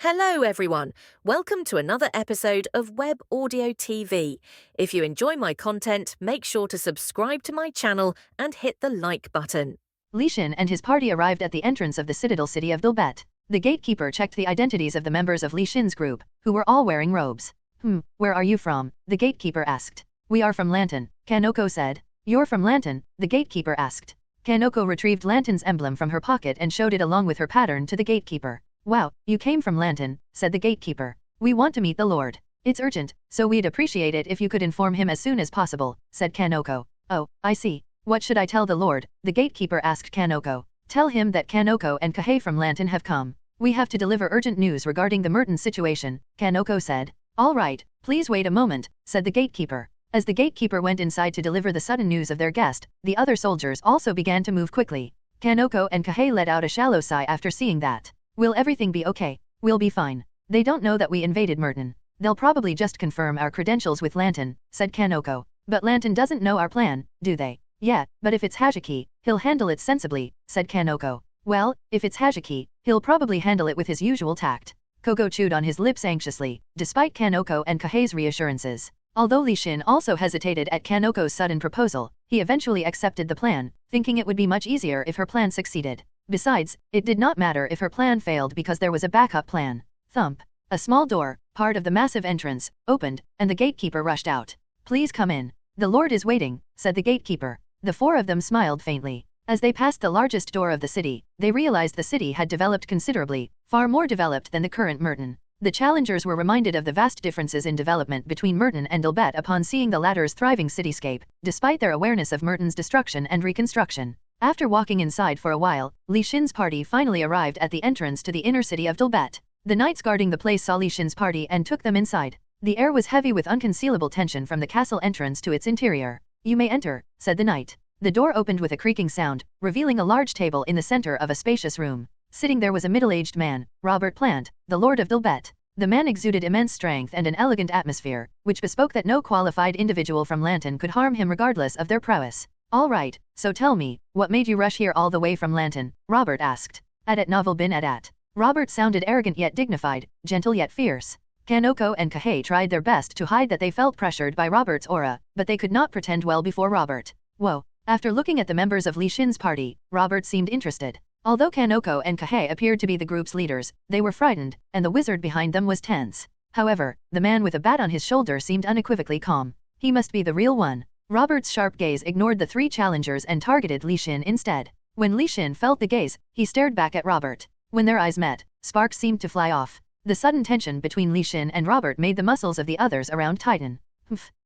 Hello, everyone. Welcome to another episode of Web Audio TV. If you enjoy my content, make sure to subscribe to my channel and hit the like button. Li Xin and his party arrived at the entrance of the citadel city of Dilbet. The gatekeeper checked the identities of the members of Li Xin's group, who were all wearing robes. Where are you from? The gatekeeper asked. We are from Lantan, Kanoko said. You're from Lantan? The gatekeeper asked. Kanoko retrieved Lantan's emblem from her pocket and showed it along with her pattern to the gatekeeper. Wow, you came from Lantan, said the gatekeeper. We want to meet the Lord. It's urgent, so we'd appreciate it if you could inform him as soon as possible, said Kanoko. Oh, I see. What should I tell the Lord? The gatekeeper asked Kanoko. Tell him that Kanoko and Kahei from Lantan have come. We have to deliver urgent news regarding the Merton situation, Kanoko said. All right, please wait a moment, said the gatekeeper. As the gatekeeper went inside to deliver the sudden news of their guest, the other soldiers also began to move quickly. Kanoko and Kahei let out a shallow sigh after seeing that. Will everything be okay? We'll be fine. They don't know that we invaded Merton. They'll probably just confirm our credentials with Lantan, said Kanoko. But Lantan doesn't know our plan, do they? Yeah, but if it's Hajiki, he'll handle it sensibly, said Kanoko. Well, if it's Hajiki, he'll probably handle it with his usual tact. Koko chewed on his lips anxiously, despite Kanoko and Kahei's reassurances. Although Li Xin also hesitated at Kanoko's sudden proposal, he eventually accepted the plan, thinking it would be much easier if her plan succeeded. Besides, it did not matter if her plan failed because there was a backup plan. Thump. A small door, part of the massive entrance, opened, and the gatekeeper rushed out. Please come in. The Lord is waiting, said the gatekeeper. The four of them smiled faintly. As they passed the largest door of the city, they realized the city had developed considerably, far more developed than the current Merton. The challengers were reminded of the vast differences in development between Merton and Dilbet upon seeing the latter's thriving cityscape, despite their awareness of Merton's destruction and reconstruction. After walking inside for a while, Li Xin's party finally arrived at the entrance to the inner city of Dilbet. The knights guarding the place saw Li Xin's party and took them inside. The air was heavy with unconcealable tension from the castle entrance to its interior. You may enter, said the knight. The door opened with a creaking sound, revealing a large table in the center of a spacious room. Sitting there was a middle-aged man, Robert Plant, the Lord of Dilbet. The man exuded immense strength and an elegant atmosphere, which bespoke that no qualified individual from Lantan could harm him regardless of their prowess. All right, so tell me, what made you rush here all the way from Lantan? Robert asked. Adat novel bin adat. Robert sounded arrogant yet dignified, gentle yet fierce. Kanoko and Kahei tried their best to hide that they felt pressured by Robert's aura, but they could not pretend well before Robert. Whoa. After looking at the members of Li Xin's party, Robert seemed interested. Although Kanoko and Kahei appeared to be the group's leaders, they were frightened, and the wizard behind them was tense. However, the man with a bat on his shoulder seemed unequivocally calm. He must be the real one. Robert's sharp gaze ignored the three challengers and targeted Li Xin instead. When Li Xin felt the gaze, he stared back at Robert. When their eyes met, sparks seemed to fly off. The sudden tension between Li Xin and Robert made the muscles of the others around tighten.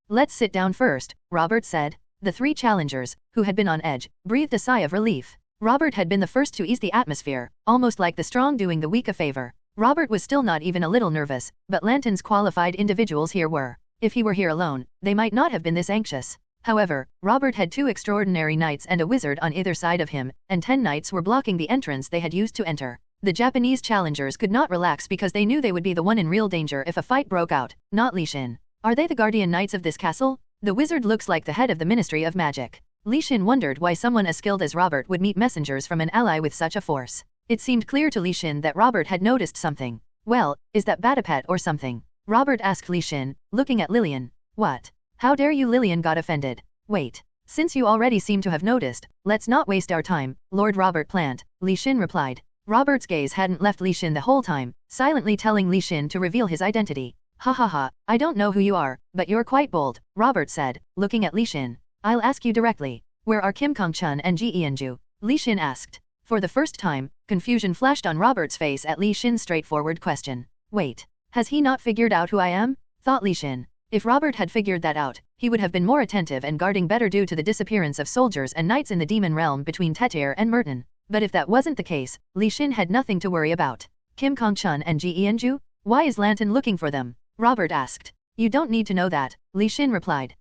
Let's sit down first, Robert said. The three challengers, who had been on edge, breathed a sigh of relief. Robert had been the first to ease the atmosphere, almost like the strong doing the weak a favor. Robert was still not even a little nervous, but Lantan's qualified individuals here were. If he were here alone, they might not have been this anxious. However, Robert had 2 extraordinary knights and a wizard on either side of him, and 10 knights were blocking the entrance they had used to enter. The Japanese challengers could not relax because they knew they would be the one in real danger if a fight broke out, not Li Xin. Are they the guardian knights of this castle? The wizard looks like the head of the Ministry of Magic. Li Xin wondered why someone as skilled as Robert would meet messengers from an ally with such a force. It seemed clear to Li Xin that Robert had noticed something. Well, is that Batapet or something? Robert asked Li Xin, looking at Lillian. What? How dare you? Lillian got offended. Wait. Since you already seem to have noticed, let's not waste our time, Lord Robert Plant, Li Xin replied. Robert's gaze hadn't left Li Xin the whole time, silently telling Li Xin to reveal his identity. Ha ha ha, I don't know who you are, but you're quite bold, Robert said, looking at Li Xin. I'll ask you directly. Where are Kim Kong-chun and Ji Ianju? Li Xin asked. For the first time, confusion flashed on Robert's face at Li Xin's straightforward question. Wait, has he not figured out who I am? Thought Li Xin. If Robert had figured that out, he would have been more attentive and guarding better due to the disappearance of soldiers and knights in the demon realm between Tetir and Merton. But if that wasn't the case, Li Xin had nothing to worry about. Kim Kong-chun and Ji Ianju? Why is Lantan looking for them? Robert asked. You don't need to know that, Li Xin replied.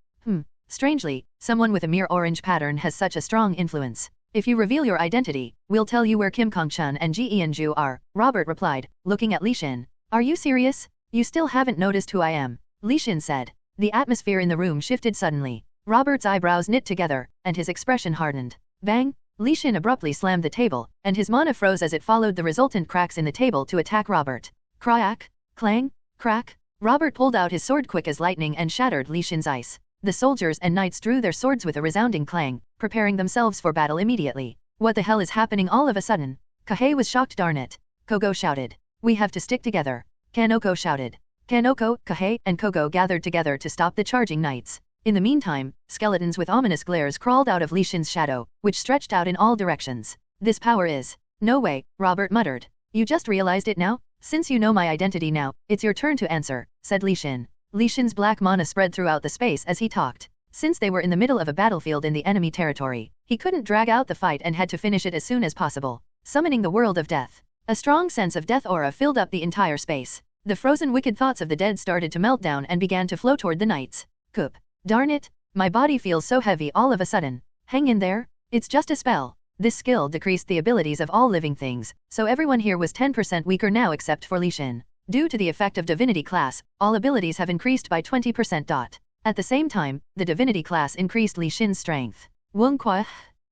Strangely, someone with a mere orange pattern has such a strong influence. If you reveal your identity, we'll tell you where Kim Kong-chun and Ji Ianju are, Robert replied, looking at Li Xin. Are you serious? You still haven't noticed who I am, Li Xin said. The atmosphere in the room shifted suddenly. Robert's eyebrows knit together, and his expression hardened. Bang! Li Xin abruptly slammed the table, and his mana froze as it followed the resultant cracks in the table to attack Robert. Crack, clang, crack. Robert pulled out his sword quick as lightning and shattered Li Xin's ice. The soldiers and knights drew their swords with a resounding clang, preparing themselves for battle immediately. What the hell is happening all of a sudden? Kahei was shocked. Darn it. Kogo shouted. We have to stick together. Kanoko shouted. Kanoko, Kahei, and Kogo gathered together to stop the charging knights. In the meantime, skeletons with ominous glares crawled out of Li Xin's shadow, which stretched out in all directions. This power is... No way, Robert muttered. You just realized it now? Since you know my identity now, it's your turn to answer, said Li Xin. Li Xin's black mana spread throughout the space as he talked. Since they were in the middle of a battlefield in the enemy territory, he couldn't drag out the fight and had to finish it as soon as possible. Summoning the world of death. A strong sense of death aura filled up the entire space. The frozen wicked thoughts of the dead started to melt down and began to flow toward the knights. Coop. Darn it, my body feels so heavy all of a sudden. Hang in there, it's just a spell. This skill decreased the abilities of all living things, so everyone here was 10% weaker now except for Li Xin. Due to the effect of divinity class, all abilities have increased by 20%. At the same time, the divinity class increased Li Xin's strength. Weng Kwa.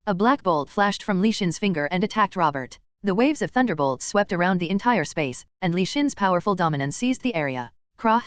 A black bolt flashed from Li Xin's finger and attacked Robert. The waves of thunderbolts swept around the entire space, and Li Xin's powerful dominance seized the area. Krah.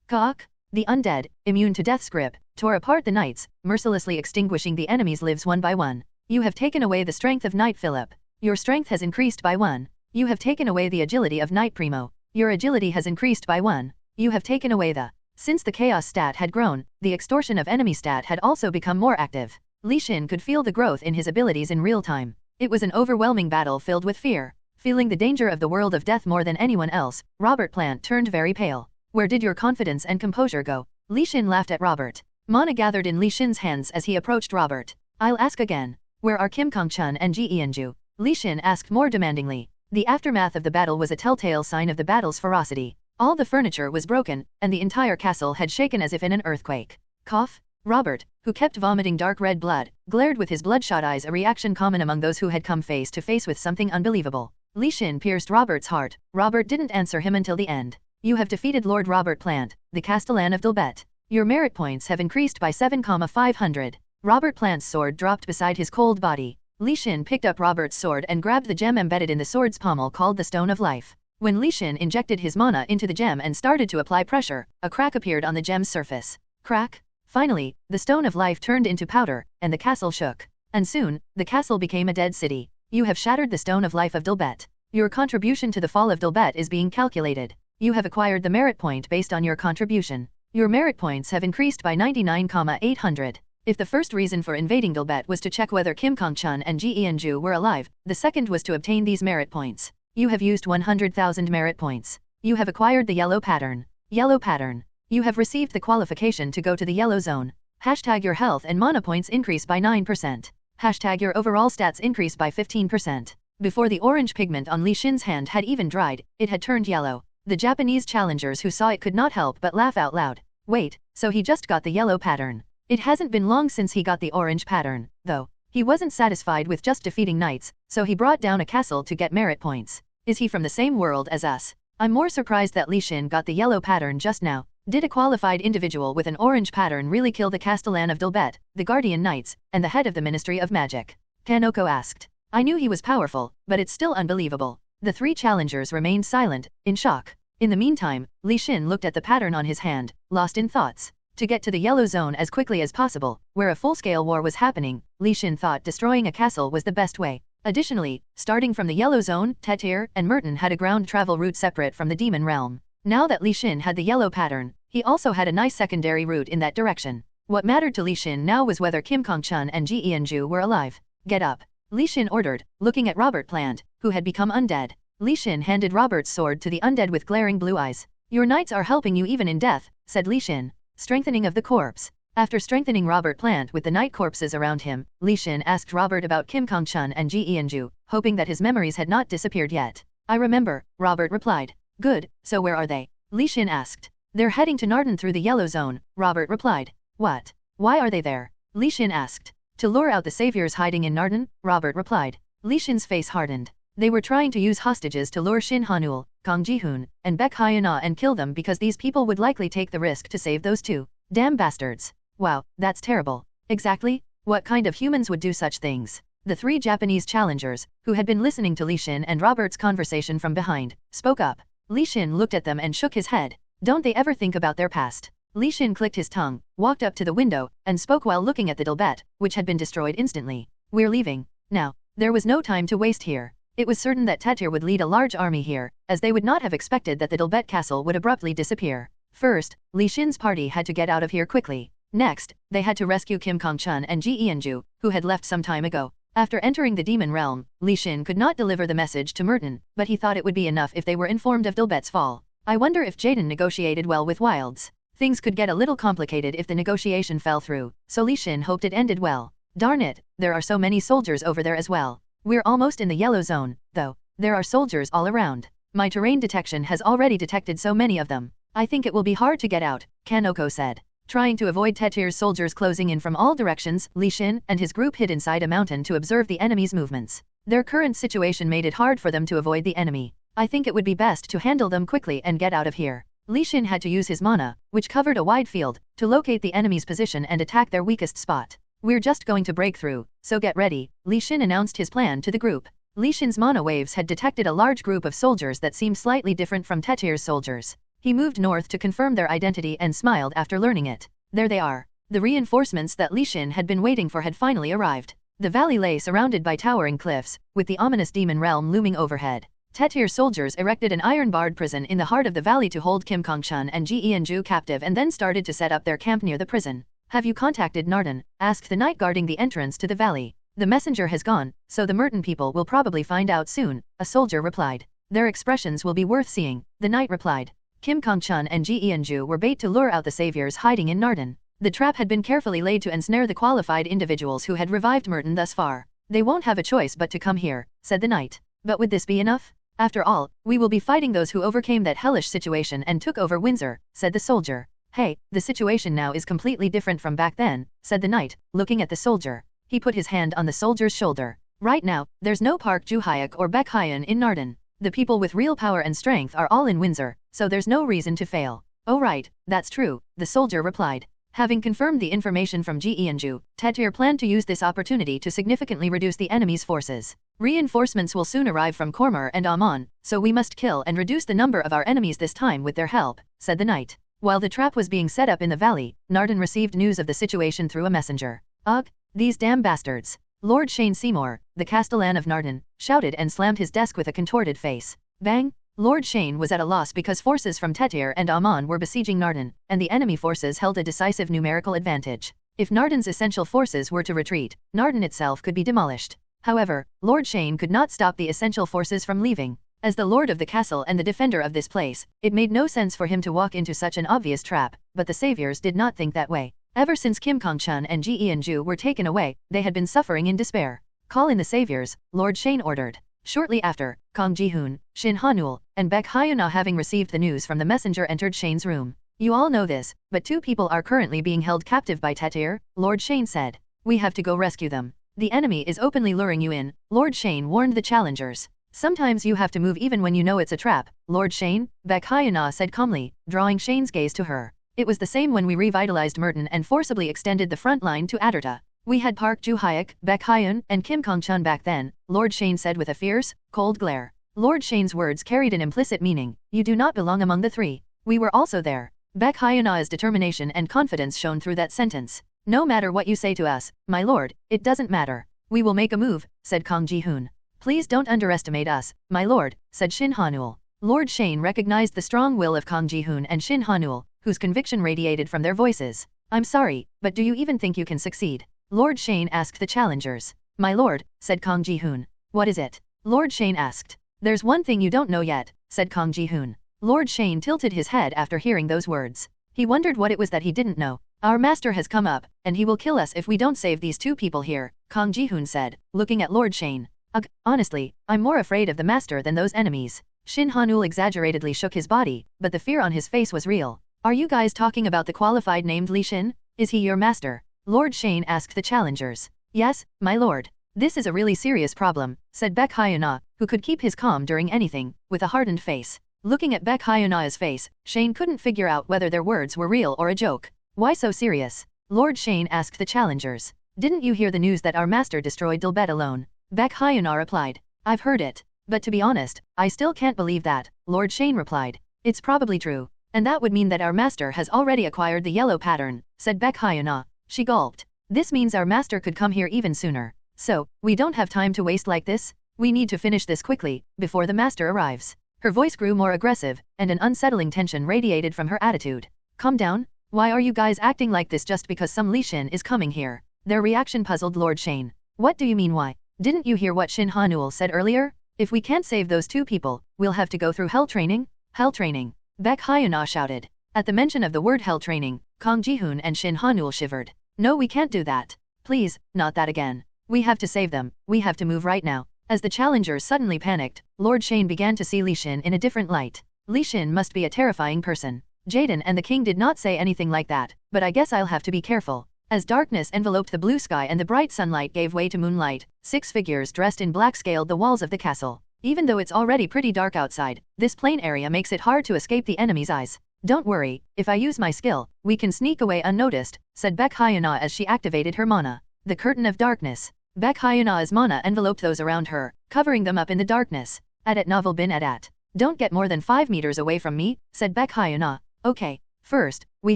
Kak. The undead, immune to death's grip, tore apart the knights, mercilessly extinguishing the enemy's lives one by one. You have taken away the strength of Knight Philip. Your strength has increased by 1. You have taken away the agility of Knight Primo. Your agility has increased by 1. You have taken away the... Since the chaos stat had grown, the extortion of enemy stat had also become more active. Li Xin could feel the growth in his abilities in real time. It was an overwhelming battle filled with fear. Feeling the danger of the world of death more than anyone else, Robert Plant turned very pale. Where did your confidence and composure go? Li Xin laughed at Robert. Mana gathered in Li Xin's hands as he approached Robert. I'll ask again. Where are Kim Kong-chun and Ji Ianju? Li Xin asked more demandingly. The aftermath of the battle was a telltale sign of the battle's ferocity. All the furniture was broken, and the entire castle had shaken as if in an earthquake. Cough. Robert, who kept vomiting dark red blood, glared with his bloodshot eyes, a reaction common among those who had come face to face with something unbelievable. Li Xin pierced Robert's heart. Robert didn't answer him until the end. You have defeated Lord Robert Plant, the Castellan of Dilbet. Your merit points have increased by 7,500. Robert Plant's sword dropped beside his cold body. Li Xin picked up Robert's sword and grabbed the gem embedded in the sword's pommel called the Stone of Life. When Li Xin injected his mana into the gem and started to apply pressure, a crack appeared on the gem's surface. Crack. Finally, the Stone of Life turned into powder, and the castle shook. And soon, the castle became a dead city. You have shattered the Stone of Life of Dilbet. Your contribution to the fall of Dilbet is being calculated. You have acquired the merit point based on your contribution. Your merit points have increased by 99,800. If the first reason for invading Dilbet was to check whether Kim Kong-chun and Ji Ianju were alive, the second was to obtain these merit points. You have used 100,000 merit points. You have acquired the yellow pattern. Yellow pattern. You have received the qualification to go to the yellow zone. Hashtag your health and mana points increase by 9%. Hashtag your overall stats increase by 15%. Before the orange pigment on Li Xin's hand had even dried, it had turned yellow. The Japanese challengers who saw it could not help but laugh out loud. Wait, so he just got the yellow pattern. It hasn't been long since he got the orange pattern, though. He wasn't satisfied with just defeating knights, so he brought down a castle to get merit points. Is he from the same world as us? I'm more surprised that Li Xin got the yellow pattern just now. Did a qualified individual with an orange pattern really kill the Castellan of Dilbet, the Guardian Knights, and the head of the Ministry of Magic? Kanoko asked. I knew he was powerful, but it's still unbelievable. The three challengers remained silent, in shock. In the meantime, Li Xin looked at the pattern on his hand, lost in thoughts. To get to the yellow zone as quickly as possible, where a full-scale war was happening, Li Xin thought destroying a castle was the best way. Additionally, starting from the yellow zone, Tetir and Merton had a ground travel route separate from the demon realm. Now that Li Xin had the yellow pattern, he also had a nice secondary route in that direction. What mattered to Li Xin now was whether Kim Kong-chun and Ji Ianju were alive. Get up. Li Xin ordered, looking at Robert Plant, who had become undead. Li Xin handed Robert's sword to the undead with glaring blue eyes. Your knights are helping you even in death, said Li Xin. Strengthening of the corpse. After strengthening Robert Plant with the night corpses around him, Li Xin asked Robert about Kim Kong-chun and Ji Ianju, hoping that his memories had not disappeared yet. I remember, Robert replied. Good, so where are they? Li Xin asked. They're heading to Narden through the yellow zone, Robert replied. What? Why are they there? Li Xin asked. To lure out the saviors hiding in Narden, Robert replied. Li Xin's face hardened. They were trying to use hostages to lure Shin Hanul, Kong Ji-hoon, and Baek Hyuna and kill them because these people would likely take the risk to save those two. Damn bastards. Wow, that's terrible. Exactly? What kind of humans would do such things? The three Japanese challengers, who had been listening to Li Xin and Robert's conversation from behind, spoke up. Li Xin looked at them and shook his head. Don't they ever think about their past? Li Xin clicked his tongue, walked up to the window, and spoke while looking at the Dilbet, which had been destroyed instantly. We're leaving. Now. There was no time to waste here. It was certain that Tetir would lead a large army here, as they would not have expected that the Dilbet castle would abruptly disappear. First, Li Xin's party had to get out of here quickly. Next, they had to rescue Kim Kongchun and Ji Yanju, who had left some time ago. After entering the demon realm, Li Xin could not deliver the message to Merton, but he thought it would be enough if they were informed of Dilbet's fall. I wonder if Jaden negotiated well with Wilds. Things could get a little complicated if the negotiation fell through, so Li Xin hoped it ended well. Darn it, there are so many soldiers over there as well. We're almost in the yellow zone, though. There are soldiers all around. My terrain detection has already detected so many of them. I think it will be hard to get out, Kanoko said. Trying to avoid Tetir's soldiers closing in from all directions, Li Xin and his group hid inside a mountain to observe the enemy's movements. Their current situation made it hard for them to avoid the enemy. I think it would be best to handle them quickly and get out of here. Li Xin had to use his mana, which covered a wide field, to locate the enemy's position and attack their weakest spot. We're just going to break through, so get ready, Li Xin announced his plan to the group. Li Xin's mana waves had detected a large group of soldiers that seemed slightly different from Tetir's soldiers. He moved north to confirm their identity and smiled after learning it. There they are. The reinforcements that Li Xin had been waiting for had finally arrived. The valley lay surrounded by towering cliffs, with the ominous demon realm looming overhead. Tetir soldiers erected an iron-barred prison in the heart of the valley to hold Kim Kongchun and Ji Yanju captive and then started to set up their camp near the prison. Have you contacted Narden? Asked the knight guarding the entrance to the valley. The messenger has gone, so the Merton people will probably find out soon, a soldier replied. Their expressions will be worth seeing, the knight replied. Kim Kongchun and Ji Yanju were bait to lure out the saviors hiding in Narden. The trap had been carefully laid to ensnare the qualified individuals who had revived Merton thus far. They won't have a choice but to come here, said the knight. But would this be enough? After all, we will be fighting those who overcame that hellish situation and took over Windsor, said the soldier. Hey, the situation now is completely different from back then, said the knight, looking at the soldier. He put his hand on the soldier's shoulder. Right now, there's no Park Juhyak or Baekhyun in Narden. The people with real power and strength are all in Windsor, so there's no reason to fail. Oh right, that's true, the soldier replied. Having confirmed the information from Ji Yanju, Tetir planned to use this opportunity to significantly reduce the enemy's forces. Reinforcements will soon arrive from Kormor and Amon, so we must kill and reduce the number of our enemies this time with their help, said the knight. While the trap was being set up in the valley, Narden received news of the situation through a messenger. Ugh, these damn bastards. Lord Shane Seymour, the Castellan of Narden, shouted and slammed his desk with a contorted face. Bang! Lord Shane was at a loss because forces from Tetir and Amon were besieging Narden, and the enemy forces held a decisive numerical advantage. If Narden's essential forces were to retreat, Narden itself could be demolished. However, Lord Shane could not stop the essential forces from leaving. As the lord of the castle and the defender of this place, it made no sense for him to walk into such an obvious trap, but the saviors did not think that way. Ever since Kim Kongchun and Ji Yanju were taken away, they had been suffering in despair. Call in the saviors, Lord Shane ordered. Shortly after, Kong Ji-hoon, Shin Hanul, and Baek Hyuna having received the news from the messenger entered Shane's room. You all know this, but 2 people are currently being held captive by Tetir, Lord Shane said. We have to go rescue them. The enemy is openly luring you in, Lord Shane warned the challengers. Sometimes you have to move even when you know it's a trap, Lord Shane, Baek Hyuna said calmly, drawing Shane's gaze to her. It was the same when we revitalized Merton and forcibly extended the front line to Aderta. We had Park Juhyak, Baekhyun, and Kim Kongchun back then, Lord Shane said with a fierce, cold glare. Lord Shane's words carried an implicit meaning. You do not belong among the 3. We were also there. Baekhyuna's determination and confidence shone through that sentence. No matter what you say to us, my lord, it doesn't matter. We will make a move, said Kong Ji-hoon. Please don't underestimate us, my lord, said Shin Hanul. Lord Shane recognized the strong will of Kong Ji-hoon and Shin Hanul, whose conviction radiated from their voices. I'm sorry, but do you even think you can succeed? Lord Shane asked the challengers. My lord, said Kong Ji-hoon. What is it? Lord Shane asked. There's one thing you don't know yet, said Kong Ji-hoon. Lord Shane tilted his head after hearing those words. He wondered what it was that he didn't know. Our master has come up, and he will kill us if we don't save these 2 people here, Kong Ji-hoon said, looking at Lord Shane. Ugh, honestly, I'm more afraid of the master than those enemies. Shin Hanul exaggeratedly shook his body, but the fear on his face was real. Are you guys talking about the qualified named Li Xin? Is he your master? Lord Shane asked the challengers. Yes, my lord. This is a really serious problem, said Baek Hyuna, who could keep his calm during anything, with a hardened face. Looking at Baek Hyuna's face, Shane couldn't figure out whether their words were real or a joke. Why so serious? Lord Shane asked the challengers. Didn't you hear the news that our master destroyed Dilbet alone? Baek Hyuna replied. I've heard it. But to be honest, I still can't believe that, Lord Shane replied. It's probably true. And that would mean that our master has already acquired the yellow pattern, said Baek Hyuna. She gulped. This means our master could come here even sooner. So, we don't have time to waste like this? We need to finish this quickly, before the master arrives. Her voice grew more aggressive, and an unsettling tension radiated from her attitude. Calm down. Why are you guys acting like this just because some Li Xin is coming here? Their reaction puzzled Lord Shane. What do you mean why? Didn't you hear what Shin Hanul said earlier? If we can't save those two people, we'll have to go through hell training? Hell training. Baek Hyuna shouted. At the mention of the word hell training, Kang Ji-hoon and Shin Hanul shivered. No, we can't do that. Please, not that again. We have to save them. We have to move right now. As the challengers suddenly panicked, Lord Shane began to see Li Xin in a different light. Li Xin must be a terrifying person. Jaden and the king did not say anything like that, but I guess I'll have to be careful. As darkness enveloped the blue sky and the bright sunlight gave way to moonlight, 6 figures dressed in black scaled the walls of the castle. Even though it's already pretty dark outside, this plain area makes it hard to escape the enemy's eyes. Don't worry, if I use my skill, we can sneak away unnoticed, said Baek Hyuna as she activated her mana. The curtain of darkness. Baek Hyuna's mana enveloped those around her, covering them up in the darkness. At novel bin at. Don't get more than 5 meters away from me, said Baek Hyuna. Okay. First, we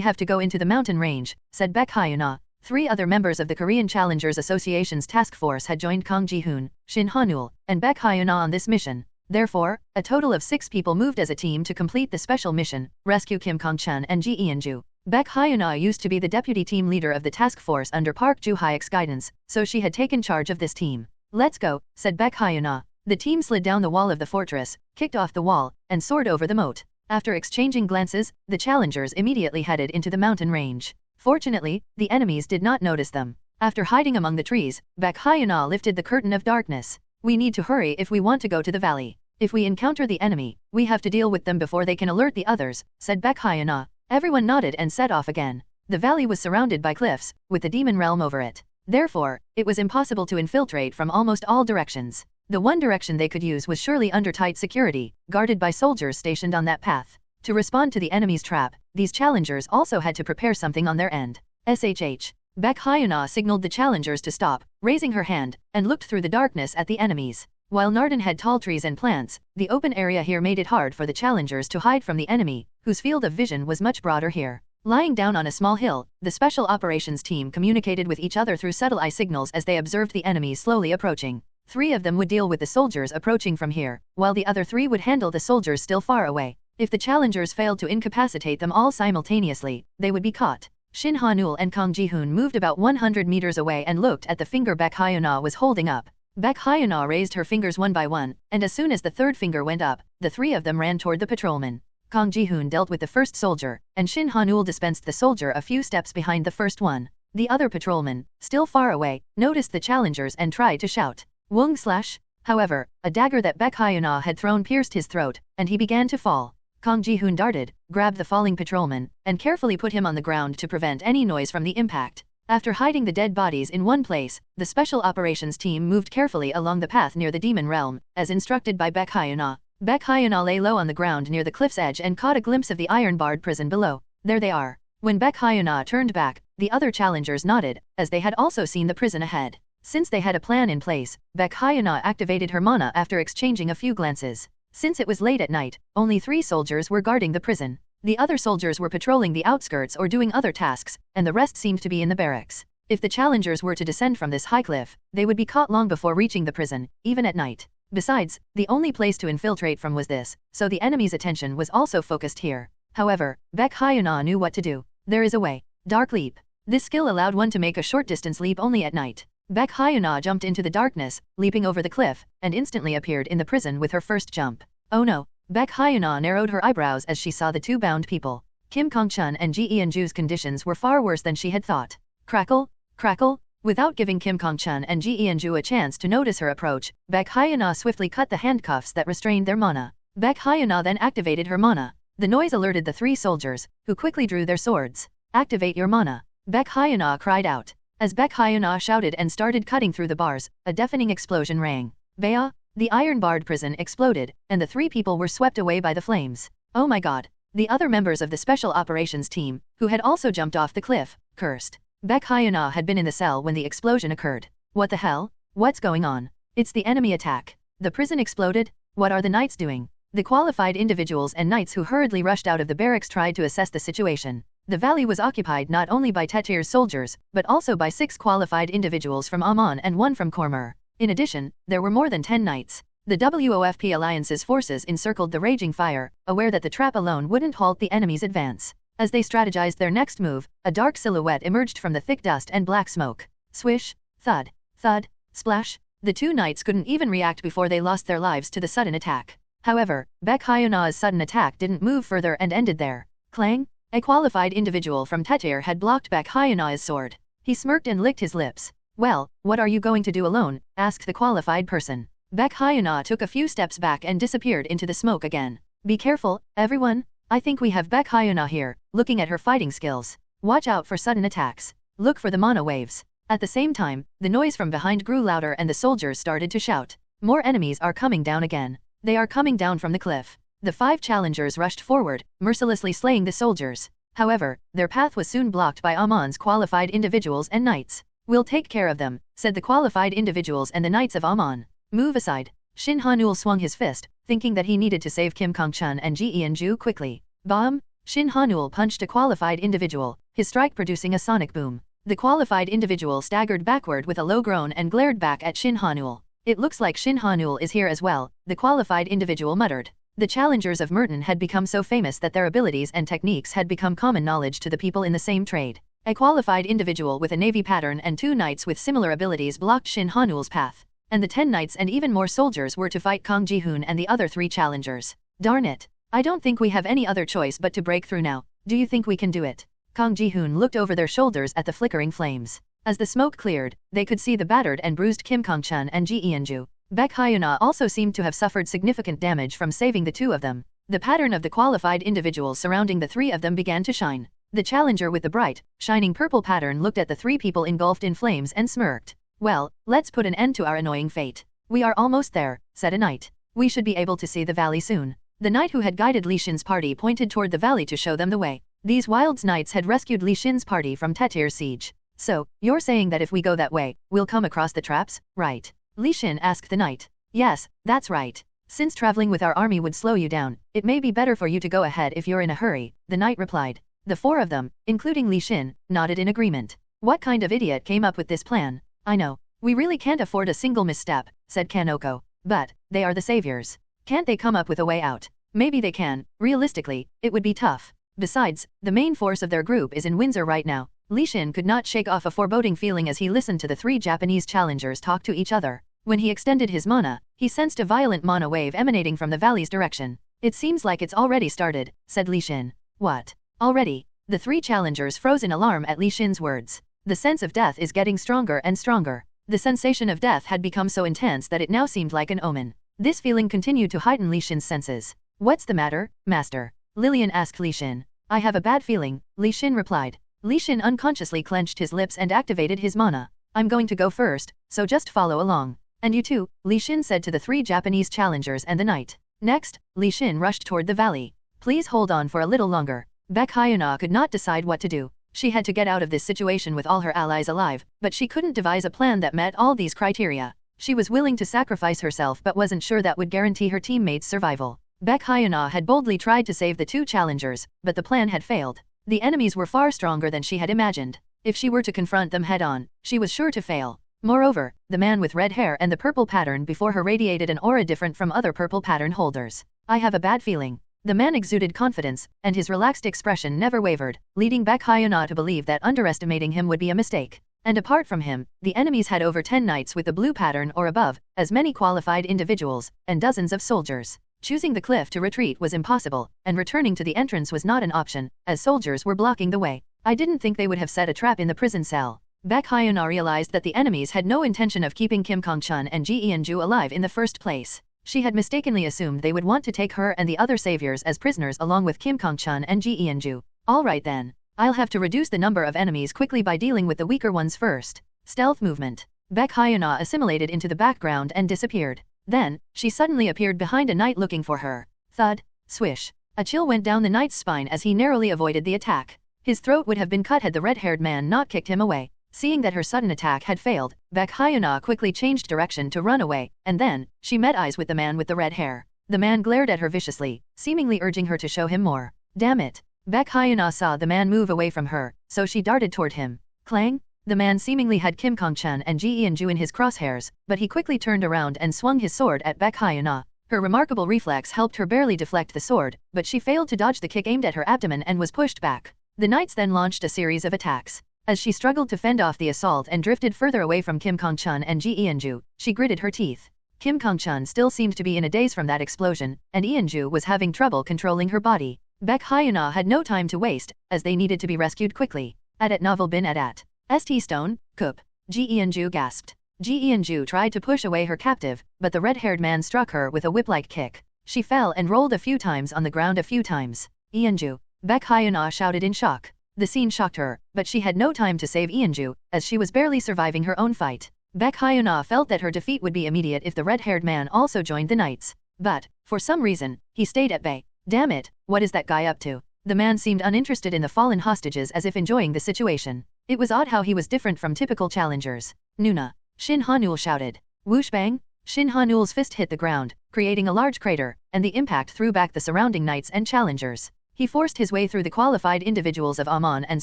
have to go into the mountain range, said Baek Hyuna. 3 other members of the Korean Challengers Association's task force had joined Kang Ji-hoon, Shin Hanul, and Baek Hyuna on this mission. Therefore, a total of 6 people moved as a team to complete the special mission, rescue Kim Kong-chun and Ji Eun-ju. Baek Hyuna used to be the deputy team leader of the task force under Park Ju-hyuk's guidance, so she had taken charge of this team. Let's go, said Baek Hyuna. The team slid down the wall of the fortress, kicked off the wall, and soared over the moat. After exchanging glances, the challengers immediately headed into the mountain range. Fortunately, the enemies did not notice them. After hiding among the trees, Baek Hyuna lifted the curtain of darkness. We need to hurry if we want to go to the valley. If we encounter the enemy, we have to deal with them before they can alert the others, said Baek Hyuna. Everyone nodded and set off again. The valley was surrounded by cliffs, with the demon realm over it. Therefore, it was impossible to infiltrate from almost all directions. The one direction they could use was surely under tight security, guarded by soldiers stationed on that path. To respond to the enemy's trap, these challengers also had to prepare something on their end. SHH. Baek Hyuna signaled the challengers to stop, raising her hand, and looked through the darkness at the enemies. While Narden had tall trees and plants, the open area here made it hard for the challengers to hide from the enemy, whose field of vision was much broader here. Lying down on a small hill, the special operations team communicated with each other through subtle eye signals as they observed the enemies slowly approaching. 3 of them would deal with the soldiers approaching from here, while the other 3 would handle the soldiers still far away. If the challengers failed to incapacitate them all simultaneously, they would be caught. Shin Hanul and Kang Ji-hoon moved about 100 meters away and looked at the finger Baek Hyuna was holding up. Baek Hyuna raised her fingers one by one, and as soon as the 3rd finger went up, the 3 of them ran toward the patrolman. Kang Ji-hoon dealt with the first soldier, and Shin Hanul dispensed the soldier a few steps behind the first one. The other patrolman, still far away, noticed the challengers and tried to shout. Wung slash. However, a dagger that Baek Hyuna had thrown pierced his throat, and he began to fall. Kang Ji-hoon darted, grabbed the falling patrolman, and carefully put him on the ground to prevent any noise from the impact. After hiding the dead bodies in one place, the special operations team moved carefully along the path near the demon realm, as instructed by Baek Hyuna. Baek Hyuna lay low on the ground near the cliff's edge and caught a glimpse of the iron-barred prison below. There they are. When Baek Hyuna turned back, the other challengers nodded, as they had also seen the prison ahead. Since they had a plan in place, Baek Hyuna activated her mana after exchanging a few glances. Since it was late at night, only 3 soldiers were guarding the prison. The other soldiers were patrolling the outskirts or doing other tasks, and the rest seemed to be in the barracks. If the challengers were to descend from this high cliff, they would be caught long before reaching the prison, even at night. Besides, the only place to infiltrate from was this, so the enemy's attention was also focused here. However, Baek Hyuna knew what to do. There is a way. Dark leap. This skill allowed one to make a short-distance leap only at night. Baek Hyuna jumped into the darkness, leaping over the cliff, and instantly appeared in the prison with her first jump. Oh no! Baek Hyuna narrowed her eyebrows as she saw the 2 bound people. Kim Kong-chun and Ji Eun-ju's conditions were far worse than she had thought. Crackle, crackle. Without giving Kim Kong-chun and Ji Eun-ju a chance to notice her approach, Baek Hyuna swiftly cut the handcuffs that restrained their mana. Baek Hyuna then activated her mana. The noise alerted the 3 soldiers, who quickly drew their swords. Activate your mana. Baek Hyuna cried out. As Baek Hyuna shouted and started cutting through the bars, a deafening explosion rang. Baya! The iron-barred prison exploded, and the 3 people were swept away by the flames. Oh my god! The other members of the special operations team, who had also jumped off the cliff, cursed. Baek Hyuna had been in the cell when the explosion occurred. What the hell? What's going on? It's the enemy attack. The prison exploded? What are the knights doing? The qualified individuals and knights who hurriedly rushed out of the barracks tried to assess the situation. The valley was occupied not only by Tetir's soldiers, but also by 6 qualified individuals from Amman and 1 from Kormur. In addition, there were more than 10 knights. The WOFP Alliance's forces encircled the raging fire, aware that the trap alone wouldn't halt the enemy's advance. As they strategized their next move, a dark silhouette emerged from the thick dust and black smoke. Swish, thud, thud, splash. The 2 knights couldn't even react before they lost their lives to the sudden attack. However, Bek Hyunaa's sudden attack didn't move further and ended there. Clang! A qualified individual from Tetir had blocked Bek Hyunaa's sword. He smirked and licked his lips. Well, what are you going to do alone? Asked the qualified person. Bek Hyunaa took a few steps back and disappeared into the smoke again. Be careful, everyone. I think we have Bek Hyunaa here, looking at her fighting skills. Watch out for sudden attacks. Look for the mono waves. At the same time, the noise from behind grew louder and the soldiers started to shout. More enemies are coming down again. They are coming down from the cliff. The 5 challengers rushed forward, mercilessly slaying the soldiers. However, their path was soon blocked by Amman's qualified individuals and knights. We'll take care of them, said the qualified individuals and the knights of Amman. Move aside. Shin Hanul swung his fist, thinking that he needed to save Kim Kong-chun and Ji Eun-ju quickly. Bam! Shin Hanul punched a qualified individual, his strike producing a sonic boom. The qualified individual staggered backward with a low groan and glared back at Shin Hanul. It looks like Shin Hanul is here as well, the qualified individual muttered. The challengers of Merton had become so famous that their abilities and techniques had become common knowledge to the people in the same trade. A qualified individual with a navy pattern and 2 knights with similar abilities blocked Shin Hanul's path. And the 10 knights and even more soldiers were to fight Kang Ji-hoon and the other 3 challengers. Darn it. I don't think we have any other choice but to break through now. Do you think we can do it? Kang Ji-hoon looked over their shoulders at the flickering flames. As the smoke cleared, they could see the battered and bruised Kim Kong-chun and Ji Eun-ju. Bek Hyunaa also seemed to have suffered significant damage from saving the 2 of them. The pattern of the qualified individuals surrounding the 3 of them began to shine. The challenger with the bright, shining purple pattern looked at the 3 people engulfed in flames and smirked. Well, let's put an end to our annoying fate. We are almost there, said a knight. We should be able to see the valley soon. The knight who had guided Li Shin's party pointed toward the valley to show them the way. These Wilds knights had rescued Li Shin's party from Tetir's siege. So, you're saying that if we go that way, we'll come across the traps, right? Li Shin asked the knight. Yes, that's right. Since traveling with our army would slow you down, it may be better for you to go ahead if you're in a hurry, the knight replied. The 4 of them, including Li Shin, nodded in agreement. What kind of idiot came up with this plan? I know. We really can't afford a single misstep, said Kanoko. But, they are the saviors. Can't they come up with a way out? Maybe they can. Realistically, it would be tough. Besides, the main force of their group is in Windsor right now. Li Shin could not shake off a foreboding feeling as he listened to the 3 Japanese challengers talk to each other. When he extended his mana, he sensed a violent mana wave emanating from the valley's direction. It seems like it's already started, said Li Shin. What? Already? The 3 challengers froze in alarm at Li Shin's words. The sense of death is getting stronger and stronger. The sensation of death had become so intense that it now seemed like an omen. This feeling continued to heighten Li Shin's senses. What's the matter, master? Lillian asked Li Shin. I have a bad feeling, Li Shin replied. Li Shin unconsciously clenched his lips and activated his mana. I'm going to go first, so just follow along. And you too, Li Shin said to the 3 Japanese challengers and the knight. Next, Li Shin rushed toward the valley. Please hold on for a little longer. Bek Hyunaa could not decide what to do. She had to get out of this situation with all her allies alive, but she couldn't devise a plan that met all these criteria. She was willing to sacrifice herself but wasn't sure that would guarantee her teammates' survival. Bek Hyunaa had boldly tried to save the 2 challengers, but the plan had failed. The enemies were far stronger than she had imagined. If she were to confront them head-on, she was sure to fail. Moreover, the man with red hair and the purple pattern before her radiated an aura different from other purple pattern holders. I have a bad feeling. The man exuded confidence, and his relaxed expression never wavered, leading Bek Hyunaa to believe that underestimating him would be a mistake. And apart from him, the enemies had over 10 knights with the blue pattern or above, as many qualified individuals, and dozens of soldiers. Choosing the cliff to retreat was impossible, and returning to the entrance was not an option, as soldiers were blocking the way. I didn't think they would have set a trap in the prison cell. Bek Hyunaa realized that the enemies had no intention of keeping Kim Kong-chun and Ji Eun-ju alive in the first place. She had mistakenly assumed they would want to take her and the other saviors as prisoners along with Kim Kong-chun and Ji Eun-ju. Alright then. I'll have to reduce the number of enemies quickly by dealing with the weaker ones first. Stealth movement. Bek Hyunaa assimilated into the background and disappeared. Then, she suddenly appeared behind a knight looking for her. Thud, swish. A chill went down the knight's spine as he narrowly avoided the attack. His throat would have been cut had the red-haired man not kicked him away. Seeing that her sudden attack had failed, Baek Hyuna quickly changed direction to run away, and then, she met eyes with the man with the red hair. The man glared at her viciously, seemingly urging her to show him more. Damn it! Baek Hyuna saw the man move away from her, so she darted toward him. Clang! The man seemingly had Kim Kong-chun and Ji Eun-ju in his crosshairs, but he quickly turned around and swung his sword at Baek Hyuna. Her remarkable reflex helped her barely deflect the sword, but she failed to dodge the kick aimed at her abdomen and was pushed back. The knights then launched a series of attacks. As she struggled to fend off the assault and drifted further away from Kim Kong-chun and Ji Eun-ju, she gritted her teeth. Kim Kong-chun still seemed to be in a daze from that explosion, and Eun-ju was having trouble controlling her body. Baek Hyuna had no time to waste, as they needed to be rescued quickly. At novel bin at. St stone, Kup. Ji Eun-ju gasped. Ji Eun-ju tried to push away her captive, but the red-haired man struck her with a whip-like kick. She fell and rolled a few times on the ground a few times. Eun-ju! Baek Hyuna shouted in shock. The scene shocked her, but she had no time to save Eun-ju, as she was barely surviving her own fight. Baek Hyuna felt that her defeat would be immediate if the red-haired man also joined the knights. But, for some reason, he stayed at bay. Damn it, what is that guy up to? The man seemed uninterested in the fallen hostages, as if enjoying the situation. It was odd how he was different from typical challengers. Nuna! Shin Ha-neul shouted. Whoosh bang! Shin Ha-neul's fist hit the ground, creating a large crater, and the impact threw back the surrounding knights and challengers. He forced his way through the qualified individuals of Amon and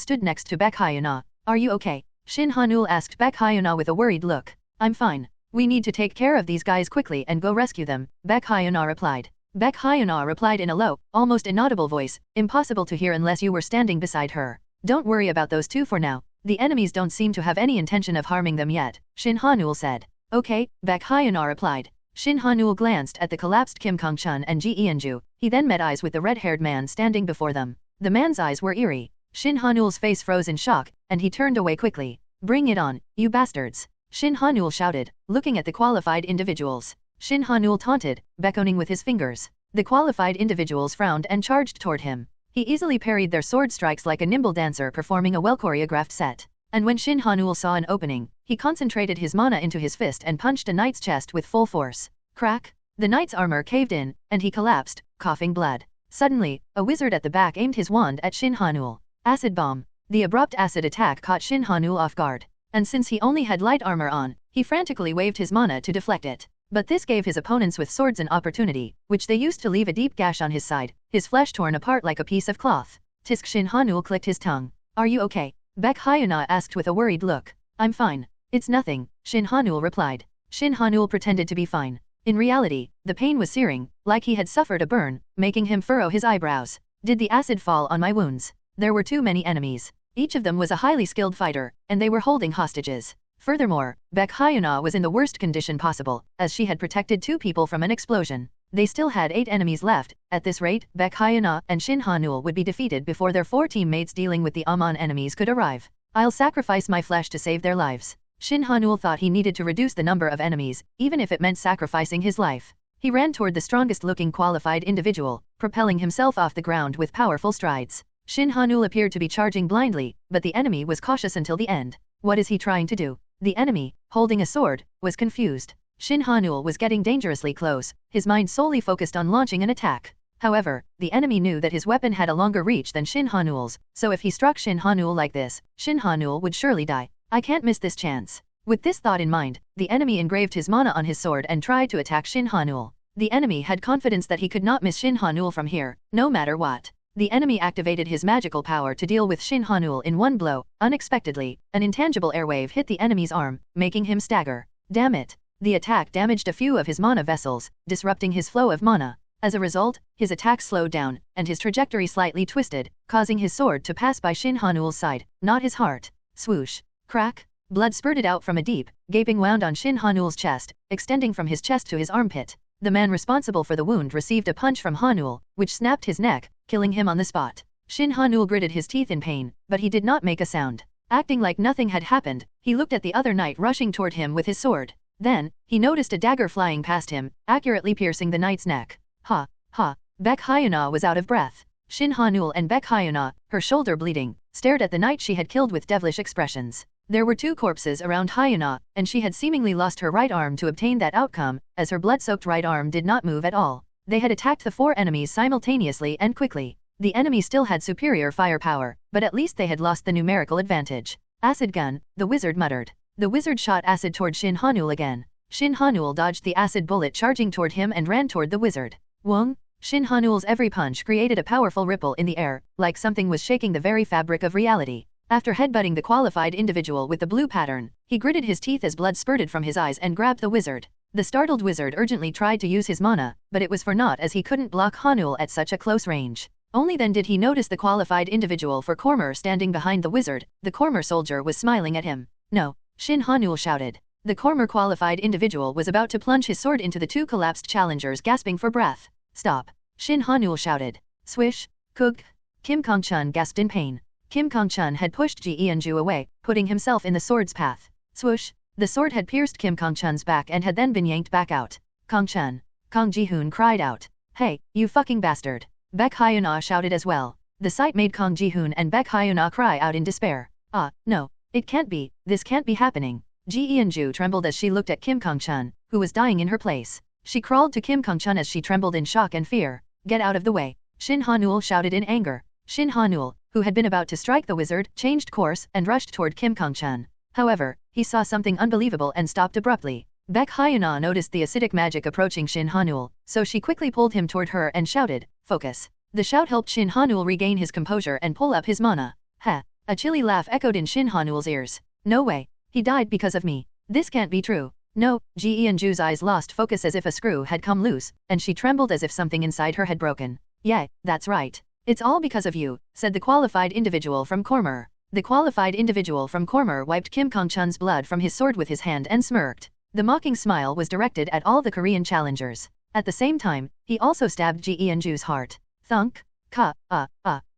stood next to Baek Hyuna. Are you okay? Shin Ha-neul asked Baek Hyuna with a worried look. I'm fine. We need to take care of these guys quickly and go rescue them, Baek Hyuna replied. Baek Hyuna replied in a low, almost inaudible voice, impossible to hear unless you were standing beside her. Don't worry about those two for now. The enemies don't seem to have any intention of harming them yet, Shin Ha-neul said. Okay, Baek Hyuna replied. Shin Ha-neul glanced at the collapsed Kim Kong-chun and Ji Eun-ju. He then met eyes with the red-haired man standing before them. The man's eyes were eerie. Shin Ha-neul's face froze in shock, and he turned away quickly. Bring it on, you bastards! Shin Ha-neul shouted, looking at the qualified individuals. Shin Ha-neul taunted, beckoning with his fingers. The qualified individuals frowned and charged toward him. He easily parried their sword strikes like a nimble dancer performing a well-choreographed set. And when Shin Ha-neul saw an opening, he concentrated his mana into his fist and punched a knight's chest with full force. Crack! The knight's armor caved in, and he collapsed, coughing blood. Suddenly, a wizard at the back aimed his wand at Shin Ha-neul. Acid bomb! The abrupt acid attack caught Shin Ha-neul off guard. And since he only had light armor on, he frantically waved his mana to deflect it. But this gave his opponents with swords an opportunity, which they used to leave a deep gash on his side, his flesh torn apart like a piece of cloth. Tisk! Shin Ha-neul clicked his tongue. Are you okay? Baek Hyuna asked with a worried look. I'm fine. It's nothing, Shin Ha-neul replied. Shin Ha-neul pretended to be fine. In reality, the pain was searing, like he had suffered a burn, making him furrow his eyebrows. Did the acid fall on my wounds? There were too many enemies. Each of them was a highly skilled fighter, and they were holding hostages. Furthermore, Baek Hyuna was in the worst condition possible, as she had protected 2 people from an explosion. They still had 8 enemies left. At this rate, Baek Hyuna and Shin Ha-neul would be defeated before their 4 teammates dealing with the Amon enemies could arrive. I'll sacrifice my flesh to save their lives. Shin Ha-neul thought he needed to reduce the number of enemies, even if it meant sacrificing his life. He ran toward the strongest-looking qualified individual, propelling himself off the ground with powerful strides. Shin Ha-neul appeared to be charging blindly, but the enemy was cautious until the end. What is he trying to do? The enemy, holding a sword, was confused. Shin Ha-neul was getting dangerously close, his mind solely focused on launching an attack. However, the enemy knew that his weapon had a longer reach than Shin Ha-neul's, so if he struck Shin Ha-neul like this, Shin Ha-neul would surely die. I can't miss this chance. With this thought in mind, the enemy engraved his mana on his sword and tried to attack Shin Ha-neul. The enemy had confidence that he could not miss Shin Ha-neul from here, no matter what. The enemy activated his magical power to deal with Shin Ha-neul in one blow. Unexpectedly, an intangible airwave hit the enemy's arm, making him stagger. Damn it! The attack damaged a few of his mana vessels, disrupting his flow of mana. As a result, his attack slowed down, and his trajectory slightly twisted, causing his sword to pass by Shin Ha-neul's side, not his heart. Swoosh! Crack! Blood spurted out from a deep, gaping wound on Shin Ha-neul's chest, extending from his chest to his armpit. The man responsible for the wound received a punch from Ha-neul, which snapped his neck, killing him on the spot. Shin Ha-neul gritted his teeth in pain, but he did not make a sound. Acting like nothing had happened, he looked at the other knight rushing toward him with his sword. Then, he noticed a dagger flying past him, accurately piercing the knight's neck. Ha! Ha! Baek Hyuna was out of breath. Shin Ha-neul and Baek Hyuna, her shoulder bleeding, stared at the knight she had killed with devilish expressions. There were 2 corpses around Hyuna, and she had seemingly lost her right arm to obtain that outcome, as her blood-soaked right arm did not move at all. They had attacked the 4 enemies simultaneously and quickly. The enemy still had superior firepower, but at least they had lost the numerical advantage. Acid gun, the wizard muttered. The wizard shot acid toward Shin Hanul again. Shin Hanul dodged the acid bullet charging toward him and ran toward the wizard. Wong! Shin Hanul's every punch created a powerful ripple in the air, like something was shaking the very fabric of reality. After headbutting the qualified individual with the blue pattern, he gritted his teeth as blood spurted from his eyes and grabbed the wizard. The startled wizard urgently tried to use his mana, but it was for naught as he couldn't block Hanul at such a close range. Only then did he notice the qualified individual for Cormer standing behind the wizard. The Cormer soldier was smiling at him. No! Shin Hanul shouted. The Cormer qualified individual was about to plunge his sword into the two collapsed challengers, gasping for breath. Stop! Shin Hanul shouted. Swish! Kug! Kim Kong-chun gasped in pain. Kim Kong-chun had pushed Ji Eunju away, putting himself in the sword's path. Swoosh! The sword had pierced Kim Kong-chun's back and had then been yanked back out. Kong-chun! Kong Ji-hoon cried out. Hey, you fucking bastard! Baek Hyuna shouted as well. The sight made Kong Ji-hoon and Baek Hyuna cry out in despair. Ah, no. It can't be, this can't be happening. Ji Eunju trembled as she looked at Kim Kong-chun, who was dying in her place. She crawled to Kim Kong-chun as she trembled in shock and fear. Get out of the way! Shin Hanul shouted in anger. Shin Hanul, who had been about to strike the wizard, changed course and rushed toward Kim Kong-chun. However, he saw something unbelievable and stopped abruptly. Baek Hyuna noticed the acidic magic approaching Shin Hanul, so she quickly pulled him toward her and shouted, Focus! The shout helped Shin Hanul regain his composure and pull up his mana. Ha! A chilly laugh echoed in Shin Hanul's ears. No way! He died because of me. This can't be true. No! Ji Eunju's eyes lost focus as if a screw had come loose, and she trembled as if something inside her had broken. Yeah, that's right. It's all because of you, said the qualified individual from Cormer. The qualified individual from Cormer wiped Kim Kong-chun's blood from his sword with his hand and smirked. The mocking smile was directed at all the Korean challengers. At the same time, he also stabbed Ji Eunju's heart. Thunk!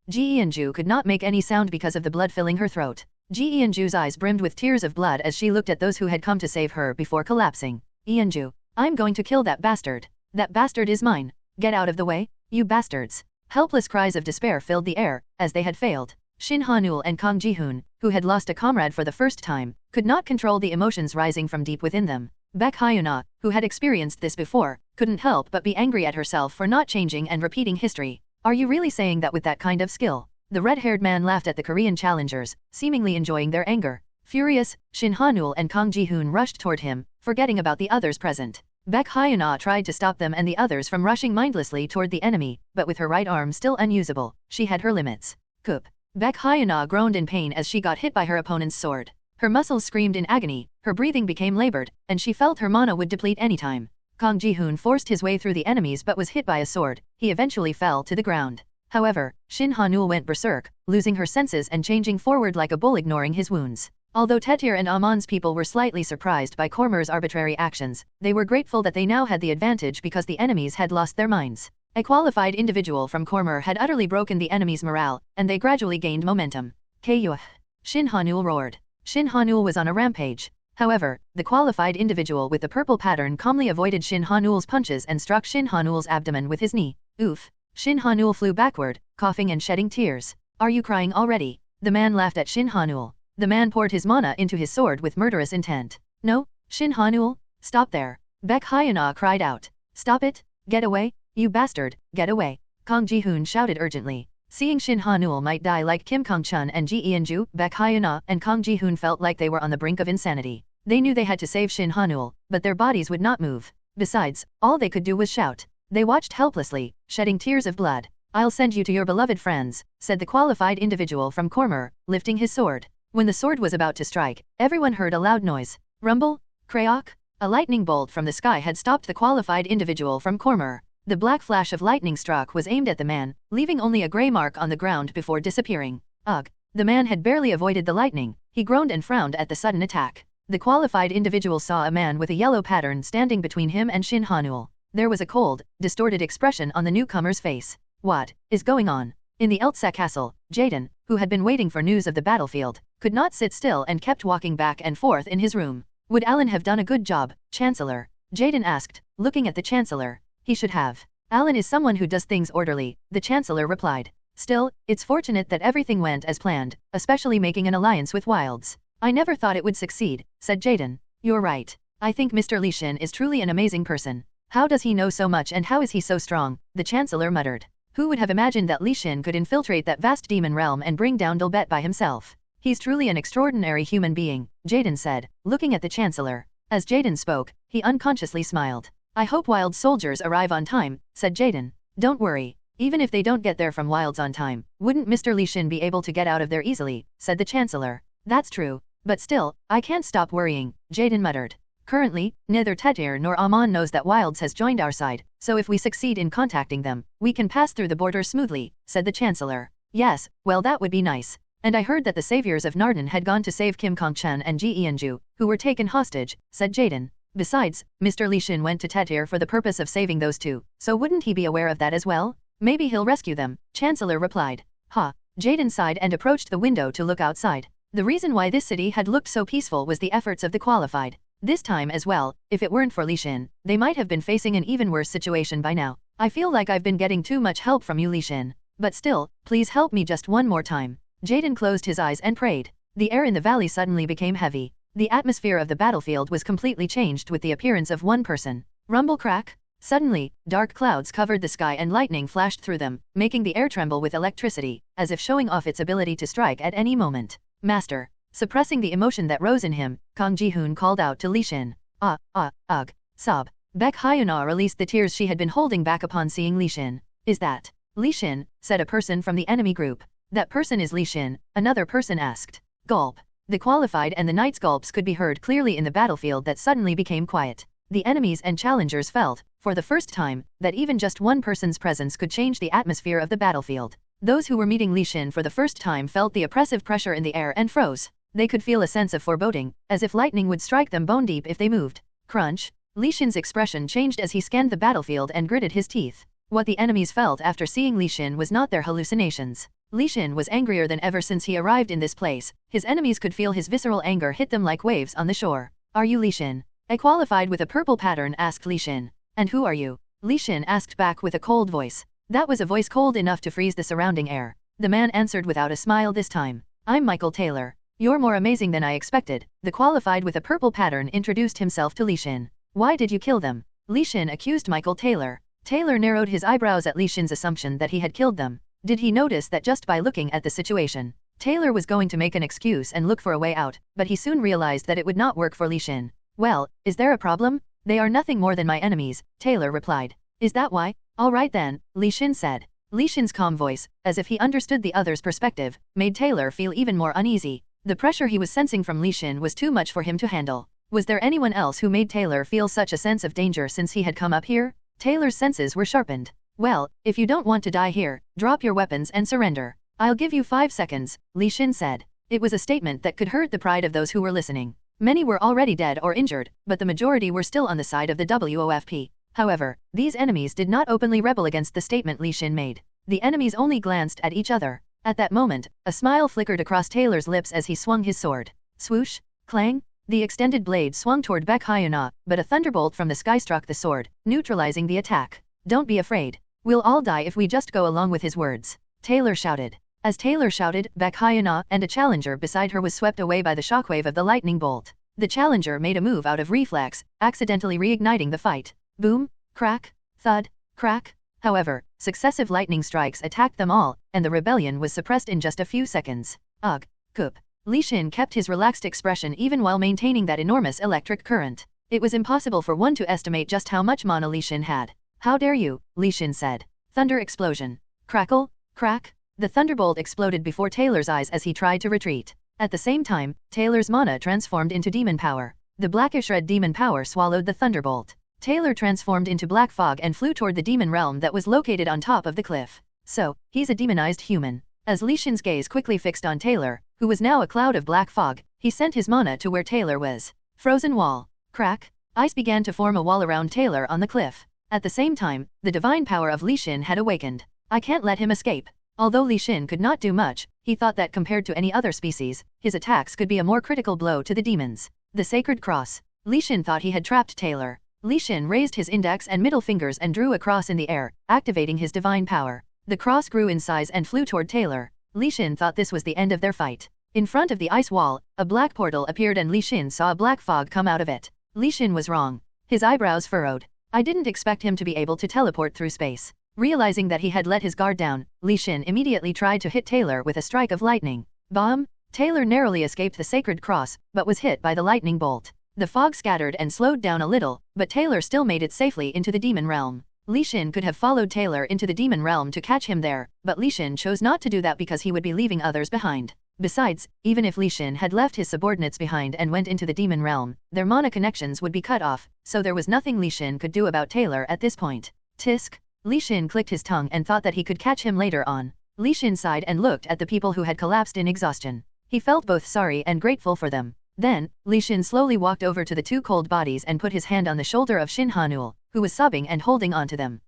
Ji Eunju could not make any sound because of the blood filling her throat. Ji Eunju's eyes brimmed with tears of blood as she looked at those who had come to save her before collapsing. Eunju, I'm going to kill that bastard. That bastard is mine. Get out of the way, you bastards. Helpless cries of despair filled the air, as they had failed. Shin Hanul and Kong Ji-hoon, who had lost a comrade for the first time, could not control the emotions rising from deep within them. Baek Hyuna, who had experienced this before, couldn't help but be angry at herself for not changing and repeating history. Are you really saying that with that kind of skill? The red-haired man laughed at the Korean challengers, seemingly enjoying their anger. Furious, Shin Hanul and Kong Ji-hoon rushed toward him, forgetting about the others present. Baek Hyuna tried to stop them and the others from rushing mindlessly toward the enemy, but with her right arm still unusable, she had her limits. Coop! Baek Hyuna groaned in pain as she got hit by her opponent's sword. Her muscles screamed in agony, her breathing became labored, and she felt her mana would deplete anytime. Kong Ji-hoon forced his way through the enemies but was hit by a sword. He eventually fell to the ground. However, Shin Hanul went berserk, losing her senses and changing forward like a bull ignoring his wounds. Although Tetir and Amon's people were slightly surprised by Cormer's arbitrary actions, they were grateful that they now had the advantage because the enemies had lost their minds. A qualified individual from Cormer had utterly broken the enemy's morale, and they gradually gained momentum. Kyuh! Shin Hanul roared. Shin Hanul was on a rampage. However, the qualified individual with the purple pattern calmly avoided Shin Hanul's punches and struck Shin Hanul's abdomen with his knee. Oof! Shin Hanul flew backward, coughing and shedding tears. Are you crying already? The man laughed at Shin Hanul. The man poured his mana into his sword with murderous intent. No, Shin Hanul, stop there. Baek Hyuna cried out. Stop it, get away, you bastard, get away. Kong Ji-hoon shouted urgently. Seeing Shin Hanul might die like Kim Kong-chun and Ji Eunju, Baek Hyuna and Kong Ji-hoon felt like they were on the brink of insanity. They knew they had to save Shin Hanul, but their bodies would not move. Besides, all they could do was shout. They watched helplessly, shedding tears of blood. I'll send you to your beloved friends, said the qualified individual from Cormer, lifting his sword. When the sword was about to strike, everyone heard a loud noise. Rumble? Kraok? A lightning bolt from the sky had stopped the qualified individual from Cormer. The black flash of lightning struck was aimed at the man, leaving only a grey mark on the ground before disappearing. Ugh! The man had barely avoided the lightning. He groaned and frowned at the sudden attack. The qualified individual saw a man with a yellow pattern standing between him and Shin Hanul. There was a cold, distorted expression on the newcomer's face. What is going on? In the Eltsa castle, Jaden, who had been waiting for news of the battlefield, could not sit still and kept walking back and forth in his room. Would Alan have done a good job, Chancellor? Jaden asked, looking at the Chancellor. He should have. Alan is someone who does things orderly, the Chancellor replied. Still, it's fortunate that everything went as planned, especially making an alliance with Wilds. I never thought it would succeed, said Jaden. You're right. I think Mr. Li Xin is truly an amazing person. How does he know so much and how is he so strong? The Chancellor muttered. Who would have imagined that Li Xin could infiltrate that vast demon realm and bring down Dilbet by himself? He's truly an extraordinary human being, Jaden said, looking at the Chancellor. As Jaden spoke, he unconsciously smiled. I hope Wild soldiers arrive on time, said Jaden. Don't worry. Even if they don't get there from Wilds on time, wouldn't Mr. Li Xin be able to get out of there easily, said the Chancellor. That's true. But still, I can't stop worrying, Jaden muttered. Currently, neither Tetir nor Amon knows that Wilds has joined our side, so if we succeed in contacting them, we can pass through the border smoothly, said the Chancellor. Yes, well that would be nice. And I heard that the saviors of Nardan had gone to save Kim Kong-chen and Ji Ianju, who were taken hostage, said Jaden. Besides, Mr. Li Xin went to Tetir for the purpose of saving those two, so wouldn't he be aware of that as well? Maybe he'll rescue them, Chancellor replied. Ha! Jaden sighed and approached the window to look outside. The reason why this city had looked so peaceful was the efforts of the qualified. This time as well, if it weren't for Li Xin, they might have been facing an even worse situation by now. I feel like I've been getting too much help from you, Li Xin. But still, please help me just one more time. Jaden closed his eyes and prayed. The air in the valley suddenly became heavy. The atmosphere of the battlefield was completely changed with the appearance of one person. Rumble crack? Suddenly, dark clouds covered the sky and lightning flashed through them, making the air tremble with electricity, as if showing off its ability to strike at any moment. Master. Suppressing the emotion that rose in him, Kang Ji-hoon called out to Li Xin. Ugh. Sob. Baek Hyuna released the tears she had been holding back upon seeing Li Xin. Is that Li Xin? Said a person from the enemy group. That person is Li Xin, another person asked. Gulp. The qualified and the knight's gulps could be heard clearly in the battlefield that suddenly became quiet. The enemies and challengers felt, for the first time, that even just one person's presence could change the atmosphere of the battlefield. Those who were meeting Li Xin for the first time felt the oppressive pressure in the air and froze. They could feel a sense of foreboding, as if lightning would strike them bone deep if they moved. Crunch. Li Xin's expression changed as he scanned the battlefield and gritted his teeth. What the enemies felt after seeing Li Xin was not their hallucinations. Li Xin was angrier than ever since he arrived in this place. His enemies could feel his visceral anger hit them like waves on the shore. Are you Li Xin? A qualified with a purple pattern asked Li Xin. And who are you? Li Xin asked back with a cold voice. That was a voice cold enough to freeze the surrounding air. The man answered without a smile this time. I'm Michael Taylor. You're more amazing than I expected. The qualified with a purple pattern introduced himself to Li Xin. Why did you kill them? Li Xin accused Michael Taylor. Taylor narrowed his eyebrows at Li Xin's assumption that he had killed them. Did he notice that just by looking at the situation, Taylor was going to make an excuse and look for a way out, but he soon realized that it would not work for Li Xin. Well, is there a problem? They are nothing more than my enemies, Taylor replied. Is that why? All right then, Li Xin said. Li Xin's calm voice, as if he understood the other's perspective, made Taylor feel even more uneasy. The pressure he was sensing from Li Xin was too much for him to handle. Was there anyone else who made Taylor feel such a sense of danger since he had come up here? Taylor's senses were sharpened. Well, if you don't want to die here, drop your weapons and surrender. I'll give you 5 seconds, Li Xin said. It was a statement that could hurt the pride of those who were listening. Many were already dead or injured, but the majority were still on the side of the WOFP. However, these enemies did not openly rebel against the statement Li Xin made. The enemies only glanced at each other. At that moment, a smile flickered across Taylor's lips as he swung his sword. Swoosh, clang. The extended blade swung toward Baek Hyuna, but a thunderbolt from the sky struck the sword, neutralizing the attack. Don't be afraid. We'll all die if we just go along with his words. Taylor shouted. As Taylor shouted, Baek Hyuna and a challenger beside her was swept away by the shockwave of the lightning bolt. The challenger made a move out of reflex, accidentally reigniting the fight. Boom, crack, thud, crack. However, successive lightning strikes attacked them all, and the rebellion was suppressed in just a few seconds. Ugh, Coop. Li Xin kept his relaxed expression even while maintaining that enormous electric current. It was impossible for one to estimate just how much mana Li Xin had. How dare you, Li Xin said. Thunder explosion. Crackle, crack. The thunderbolt exploded before Taylor's eyes as he tried to retreat. At the same time, Taylor's mana transformed into demon power. The blackish red demon power swallowed the thunderbolt. Taylor transformed into black fog and flew toward the demon realm that was located on top of the cliff. So, he's a demonized human. As Li Xin's gaze quickly fixed on Taylor, who was now a cloud of black fog, he sent his mana to where Taylor was. Frozen wall. Crack. Ice began to form a wall around Taylor on the cliff. At the same time, the divine power of Li Xin had awakened. I can't let him escape. Although Li Xin could not do much, he thought that compared to any other species, his attacks could be a more critical blow to the demons. The sacred cross. Li Xin thought he had trapped Taylor. Li Xin raised his index and middle fingers and drew a cross in the air, activating his divine power. The cross grew in size and flew toward Taylor. Li Xin thought this was the end of their fight. In front of the ice wall, a black portal appeared and Li Xin saw a black fog come out of it. Li Xin was wrong. His eyebrows furrowed. I didn't expect him to be able to teleport through space. Realizing that he had let his guard down, Li Xin immediately tried to hit Taylor with a strike of lightning. Bomb! Taylor narrowly escaped the sacred cross, but was hit by the lightning bolt. The fog scattered and slowed down a little, but Taylor still made it safely into the demon realm. Li Xin could have followed Taylor into the demon realm to catch him there, but Li Xin chose not to do that because he would be leaving others behind. Besides, even if Li Xin had left his subordinates behind and went into the demon realm, their mana connections would be cut off, so there was nothing Li Xin could do about Taylor at this point. Tisk. Li Xin clicked his tongue and thought that he could catch him later on. Li Xin sighed and looked at the people who had collapsed in exhaustion. He felt both sorry and grateful for them. Then, Li Xin slowly walked over to the two cold bodies and put his hand on the shoulder of Shin Hanul, who was sobbing and holding on to them.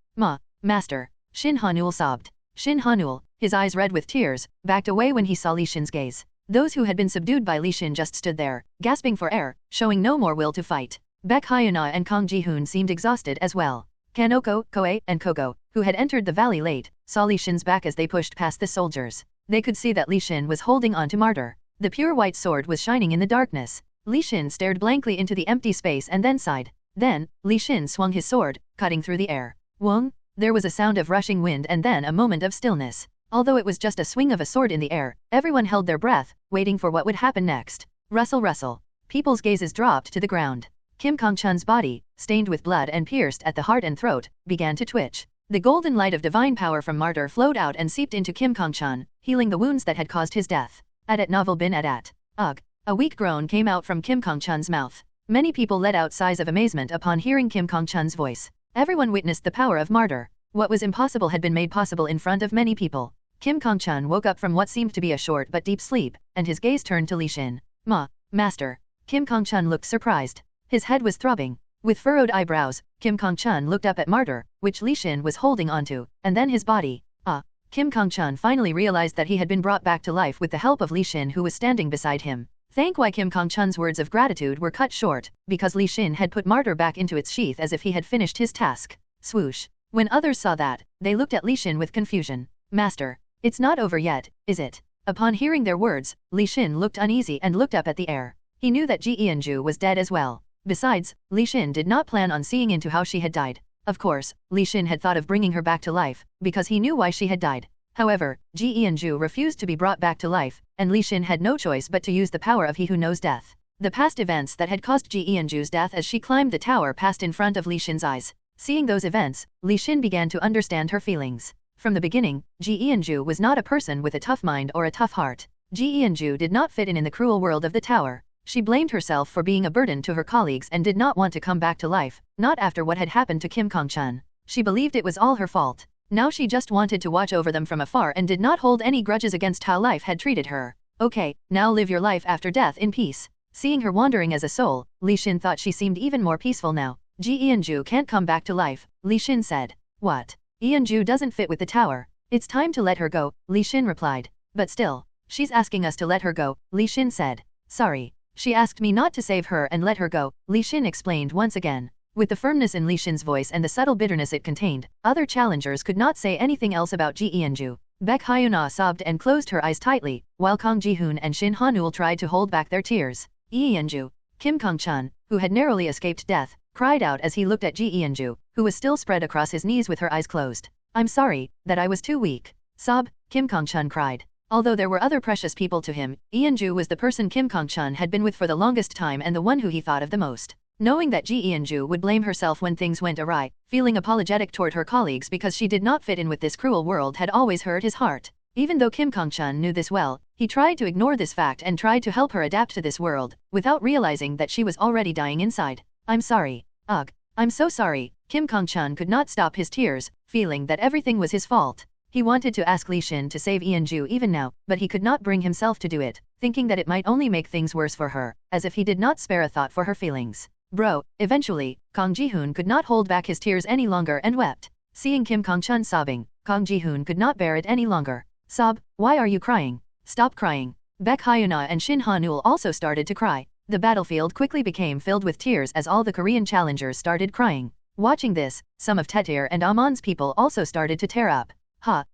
Master. Shin Hanul sobbed. Shin Hanul, his eyes red with tears, backed away when he saw Li Xin's gaze. Those who had been subdued by Li Xin just stood there, gasping for air, showing no more will to fight. Baek Hyuna and Kang Ji-hoon seemed exhausted as well. Kanoko, Koe, and Kogo, who had entered the valley late, saw Li Xin's back as they pushed past the soldiers. They could see that Li Xin was holding on to Martyr. The pure white sword was shining in the darkness. Li Xin stared blankly into the empty space and then sighed. Then, Li Xin swung his sword, cutting through the air. Wong! There was a sound of rushing wind and then a moment of stillness. Although it was just a swing of a sword in the air, everyone held their breath, waiting for what would happen next. Rustle rustle. People's gazes dropped to the ground. Kim Kong-chun's body, stained with blood and pierced at the heart and throat, began to twitch. The golden light of divine power from Martyr flowed out and seeped into Kim Kong-chun, healing the wounds that had caused his death. Adat novel bin adat. Ugh. A weak groan came out from Kim Kong-chun's mouth. Many people let out sighs of amazement upon hearing Kim Kong-chun's voice. Everyone witnessed the power of Martyr. What was impossible had been made possible in front of many people. Kim Kong-chun woke up from what seemed to be a short but deep sleep, and his gaze turned to Li Xin. Master. Kim Kong-chun looked surprised. His head was throbbing. With furrowed eyebrows, Kim Kong-chun looked up at Martyr, which Li Xin was holding onto, and then his body. Kim Kong-chun finally realized that he had been brought back to life with the help of Li Xin, who was standing beside him. Thank why Kim Kong-chun's words of gratitude were cut short, because Li Xin had put Martyr back into its sheath as if he had finished his task. Swoosh. When others saw that, they looked at Li Xin with confusion. Master. It's not over yet, is it? Upon hearing their words, Li Xin looked uneasy and looked up at the air. He knew that Ji Eunju was dead as well. Besides, Li Xin did not plan on seeing into how she had died. Of course, Li Xin had thought of bringing her back to life, because he knew why she had died. However, Ji Eunju refused to be brought back to life, and Li Xin had no choice but to use the power of He Who Knows Death. The past events that had caused Ji Eunju's death as she climbed the tower passed in front of Li Xin's eyes. Seeing those events, Li Xin began to understand her feelings. From the beginning, Ji Eunju was not a person with a tough mind or a tough heart. Ji Eunju did not fit in the cruel world of the tower. She blamed herself for being a burden to her colleagues and did not want to come back to life, not after what had happened to Kim Kong-chun. She believed it was all her fault. Now she just wanted to watch over them from afar and did not hold any grudges against how life had treated her. Okay, now live your life after death in peace. Seeing her wandering as a soul, Li Xin thought she seemed even more peaceful now. Ji Eunju can't come back to life, Li Xin said. What? Eunju doesn't fit with the tower. It's time to let her go, Li Xin replied. But still, she's asking us to let her go, Li Xin said. Sorry. She asked me not to save her and let her go, Li Xin explained once again. With the firmness in Li Xin's voice and the subtle bitterness it contained, other challengers could not say anything else about Ji Eunju. Baek Hyuna sobbed and closed her eyes tightly, while Kang Ji-hoon and Shin Hanul tried to hold back their tears. Eunju. Kim Kong-chun, who had narrowly escaped death, cried out as he looked at Ji Eunju, who was still spread across his knees with her eyes closed. I'm sorry, that I was too weak. Sob, Kim Kong-chun cried. Although there were other precious people to him, Eunju was the person Kim Kong-chun had been with for the longest time and the one who he thought of the most. Knowing that Ji Eunju would blame herself when things went awry, feeling apologetic toward her colleagues because she did not fit in with this cruel world had always hurt his heart. Even though Kim Kong-chun knew this well, he tried to ignore this fact and tried to help her adapt to this world, without realizing that she was already dying inside. I'm sorry. Ugh. I'm so sorry. Kim Kong-chun could not stop his tears, feeling that everything was his fault. He wanted to ask Li Xin to save Eunju even now, but he could not bring himself to do it, thinking that it might only make things worse for her, as if he did not spare a thought for her feelings. Bro, eventually, Kang Ji-hoon could not hold back his tears any longer and wept. Seeing Kim Kong-chun sobbing, Kang Ji-hoon could not bear it any longer. Sob, why are you crying? Stop crying. Baek Hyuna and Shin Hanul also started to cry. The battlefield quickly became filled with tears as all the Korean challengers started crying. Watching this, some of Tetir and Amon's people also started to tear up.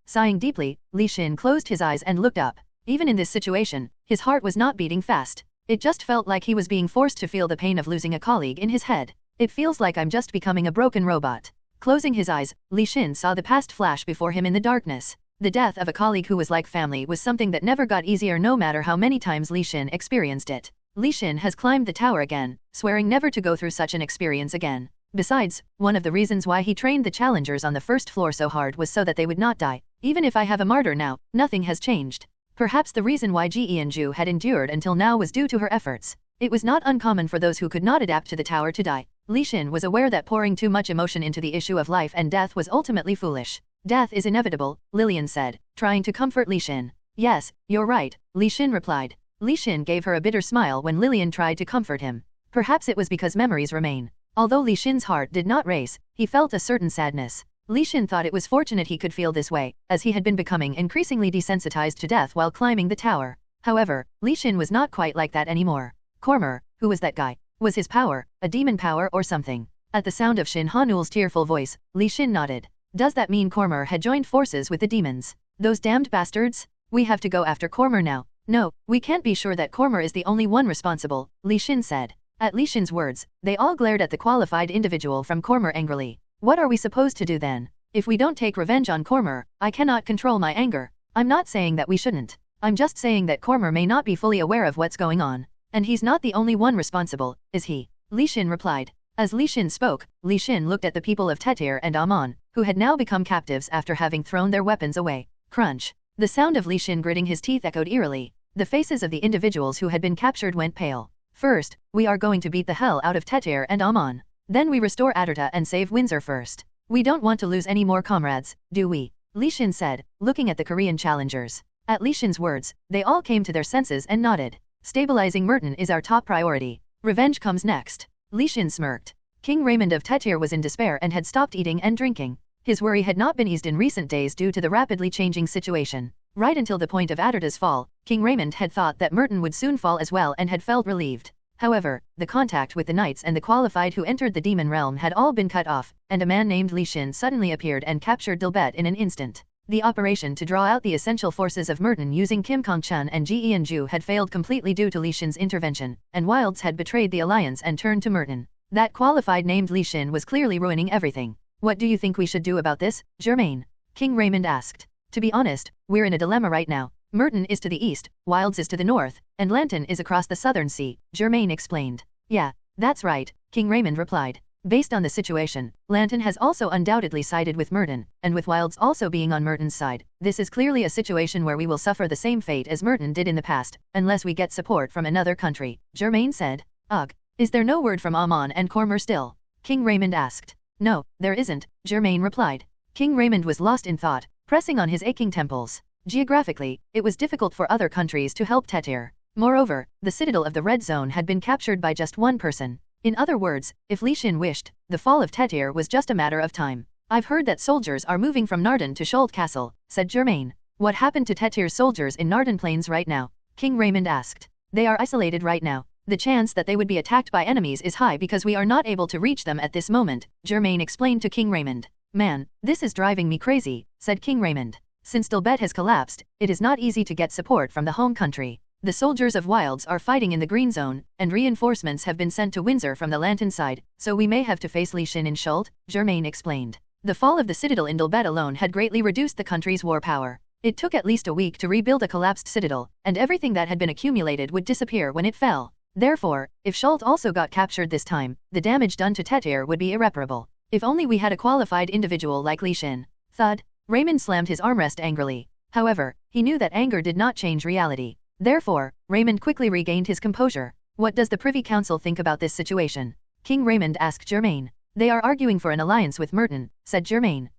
Sighing deeply, Li Xin closed his eyes and looked up. Even in this situation, his heart was not beating fast. It just felt like he was being forced to feel the pain of losing a colleague in his head. It feels like I'm just becoming a broken robot. Closing his eyes, Li Xin saw the past flash before him in the darkness. The death of a colleague who was like family was something that never got easier no matter how many times Li Xin experienced it. Li Xin has climbed the tower again, swearing never to go through such an experience again. Besides, one of the reasons why he trained the challengers on the first floor so hard was so that they would not die. Even if I have a martyr now, nothing has changed. Perhaps the reason why Ji Yanju had endured until now was due to her efforts. It was not uncommon for those who could not adapt to the tower to die. Li Xin was aware that pouring too much emotion into the issue of life and death was ultimately foolish. Death is inevitable, Lillian said, trying to comfort Li Xin. Yes, you're right, Li Xin replied. Li Xin gave her a bitter smile when Lillian tried to comfort him. Perhaps it was because memories remain. Although Li Xin's heart did not race, he felt a certain sadness. Li Xin thought it was fortunate he could feel this way, as he had been becoming increasingly desensitized to death while climbing the tower. However, Li Xin was not quite like that anymore. Cormer, who was that guy? Was his power a demon power or something? At the sound of Shin Hanul's tearful voice, Li Xin nodded. Does that mean Cormer had joined forces with the demons? Those damned bastards? We have to go after Cormer now. No, we can't be sure that Cormer is the only one responsible, Li Xin said. At Li Xin's words, they all glared at the qualified individual from Cormer angrily. What are we supposed to do then? If we don't take revenge on Cormer, I cannot control my anger. I'm not saying that we shouldn't. I'm just saying that Cormer may not be fully aware of what's going on. And he's not the only one responsible, is he? Li Xin replied. As Li Xin spoke, Li Xin looked at the people of Tetir and Amon, who had now become captives after having thrown their weapons away. Crunch. The sound of Li Xin gritting his teeth echoed eerily. The faces of the individuals who had been captured went pale. First, we are going to beat the hell out of Tetir and Amon. Then we restore Adarta and save Windsor first. We don't want to lose any more comrades, do we? Li Xin said, looking at the Korean challengers. At Li Xin's words, they all came to their senses and nodded. Stabilizing Merton is our top priority. Revenge comes next. Li Xin smirked. King Raymond of Tetir was in despair and had stopped eating and drinking. His worry had not been eased in recent days due to the rapidly changing situation. Right until the point of Adarta's fall, King Raymond had thought that Merton would soon fall as well and had felt relieved. However, the contact with the knights and the qualified who entered the demon realm had all been cut off, and a man named Li Xin suddenly appeared and captured Dilbet in an instant. The operation to draw out the essential forces of Merton using Kim Kong-chun and Ji Yanju had failed completely due to Li Xin's intervention, and Wilds had betrayed the alliance and turned to Merton. That qualified named Li Xin was clearly ruining everything. What do you think we should do about this, Germain? King Raymond asked. To be honest, we're in a dilemma right now. Merton is to the east, Wilds is to the north, and Lanton is across the southern sea, Germain explained. Yeah, that's right, King Raymond replied. Based on the situation, Lanton has also undoubtedly sided with Merton, and with Wilds also being on Merton's side, this is clearly a situation where we will suffer the same fate as Merton did in the past, unless we get support from another country, Germain said. Ugh. Is there no word from Amon and Cormer still? King Raymond asked. No, there isn't, Germain replied. King Raymond was lost in thought, pressing on his aching temples. Geographically, it was difficult for other countries to help Tetir. Moreover, the citadel of the Red Zone had been captured by just one person. In other words, if Li Xin wished, the fall of Tetir was just a matter of time. I've heard that soldiers are moving from Nardan to Scholt Castle, said Germain. What happened to Tetir's soldiers in Nardan Plains right now? King Raymond asked. They are isolated right now. The chance that they would be attacked by enemies is high because we are not able to reach them at this moment, Germain explained to King Raymond. Man, this is driving me crazy, said King Raymond. Since Dilbet has collapsed, it is not easy to get support from the home country. The soldiers of Wilds are fighting in the Green Zone, and reinforcements have been sent to Windsor from the Lanton side, so we may have to face Li Xin in Scholt, Germain explained. The fall of the citadel in Dilbet alone had greatly reduced the country's war power. It took at least a week to rebuild a collapsed citadel, and everything that had been accumulated would disappear when it fell. Therefore, if Scholt also got captured this time, the damage done to Tetir would be irreparable. If only we had a qualified individual like Li Xin. Thud. Raymond slammed his armrest angrily. However, he knew that anger did not change reality. Therefore, Raymond quickly regained his composure. What does the Privy Council think about this situation? King Raymond asked Germain. They are arguing for an alliance with Merton, said Germain.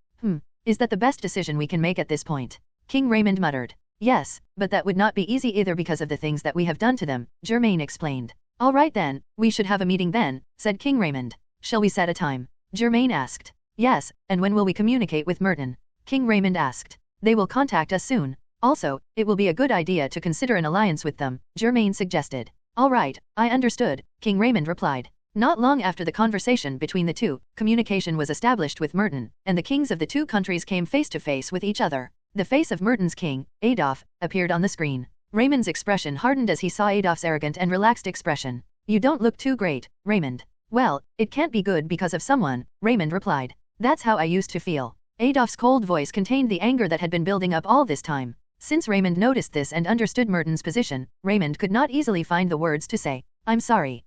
Is that the best decision we can make at this point? King Raymond muttered. Yes, but that would not be easy either because of the things that we have done to them, Germain explained. All right then, we should have a meeting then, said King Raymond. Shall we set a time? Germain asked. Yes, and when will we communicate with Merton? King Raymond asked. They will contact us soon. Also, it will be a good idea to consider an alliance with them, Germain suggested. All right, I understood, King Raymond replied. Not long after the conversation between the two, communication was established with Merton, and the kings of the two countries came face to face with each other. The face of Merton's king, Adolf, appeared on the screen. Raymond's expression hardened as he saw Adolf's arrogant and relaxed expression. You don't look too great, Raymond. Well, it can't be good because of someone, Raymond replied. That's how I used to feel. Adolf's cold voice contained the anger that had been building up all this time. Since Raymond noticed this and understood Merton's position, Raymond could not easily find the words to say, "I'm sorry."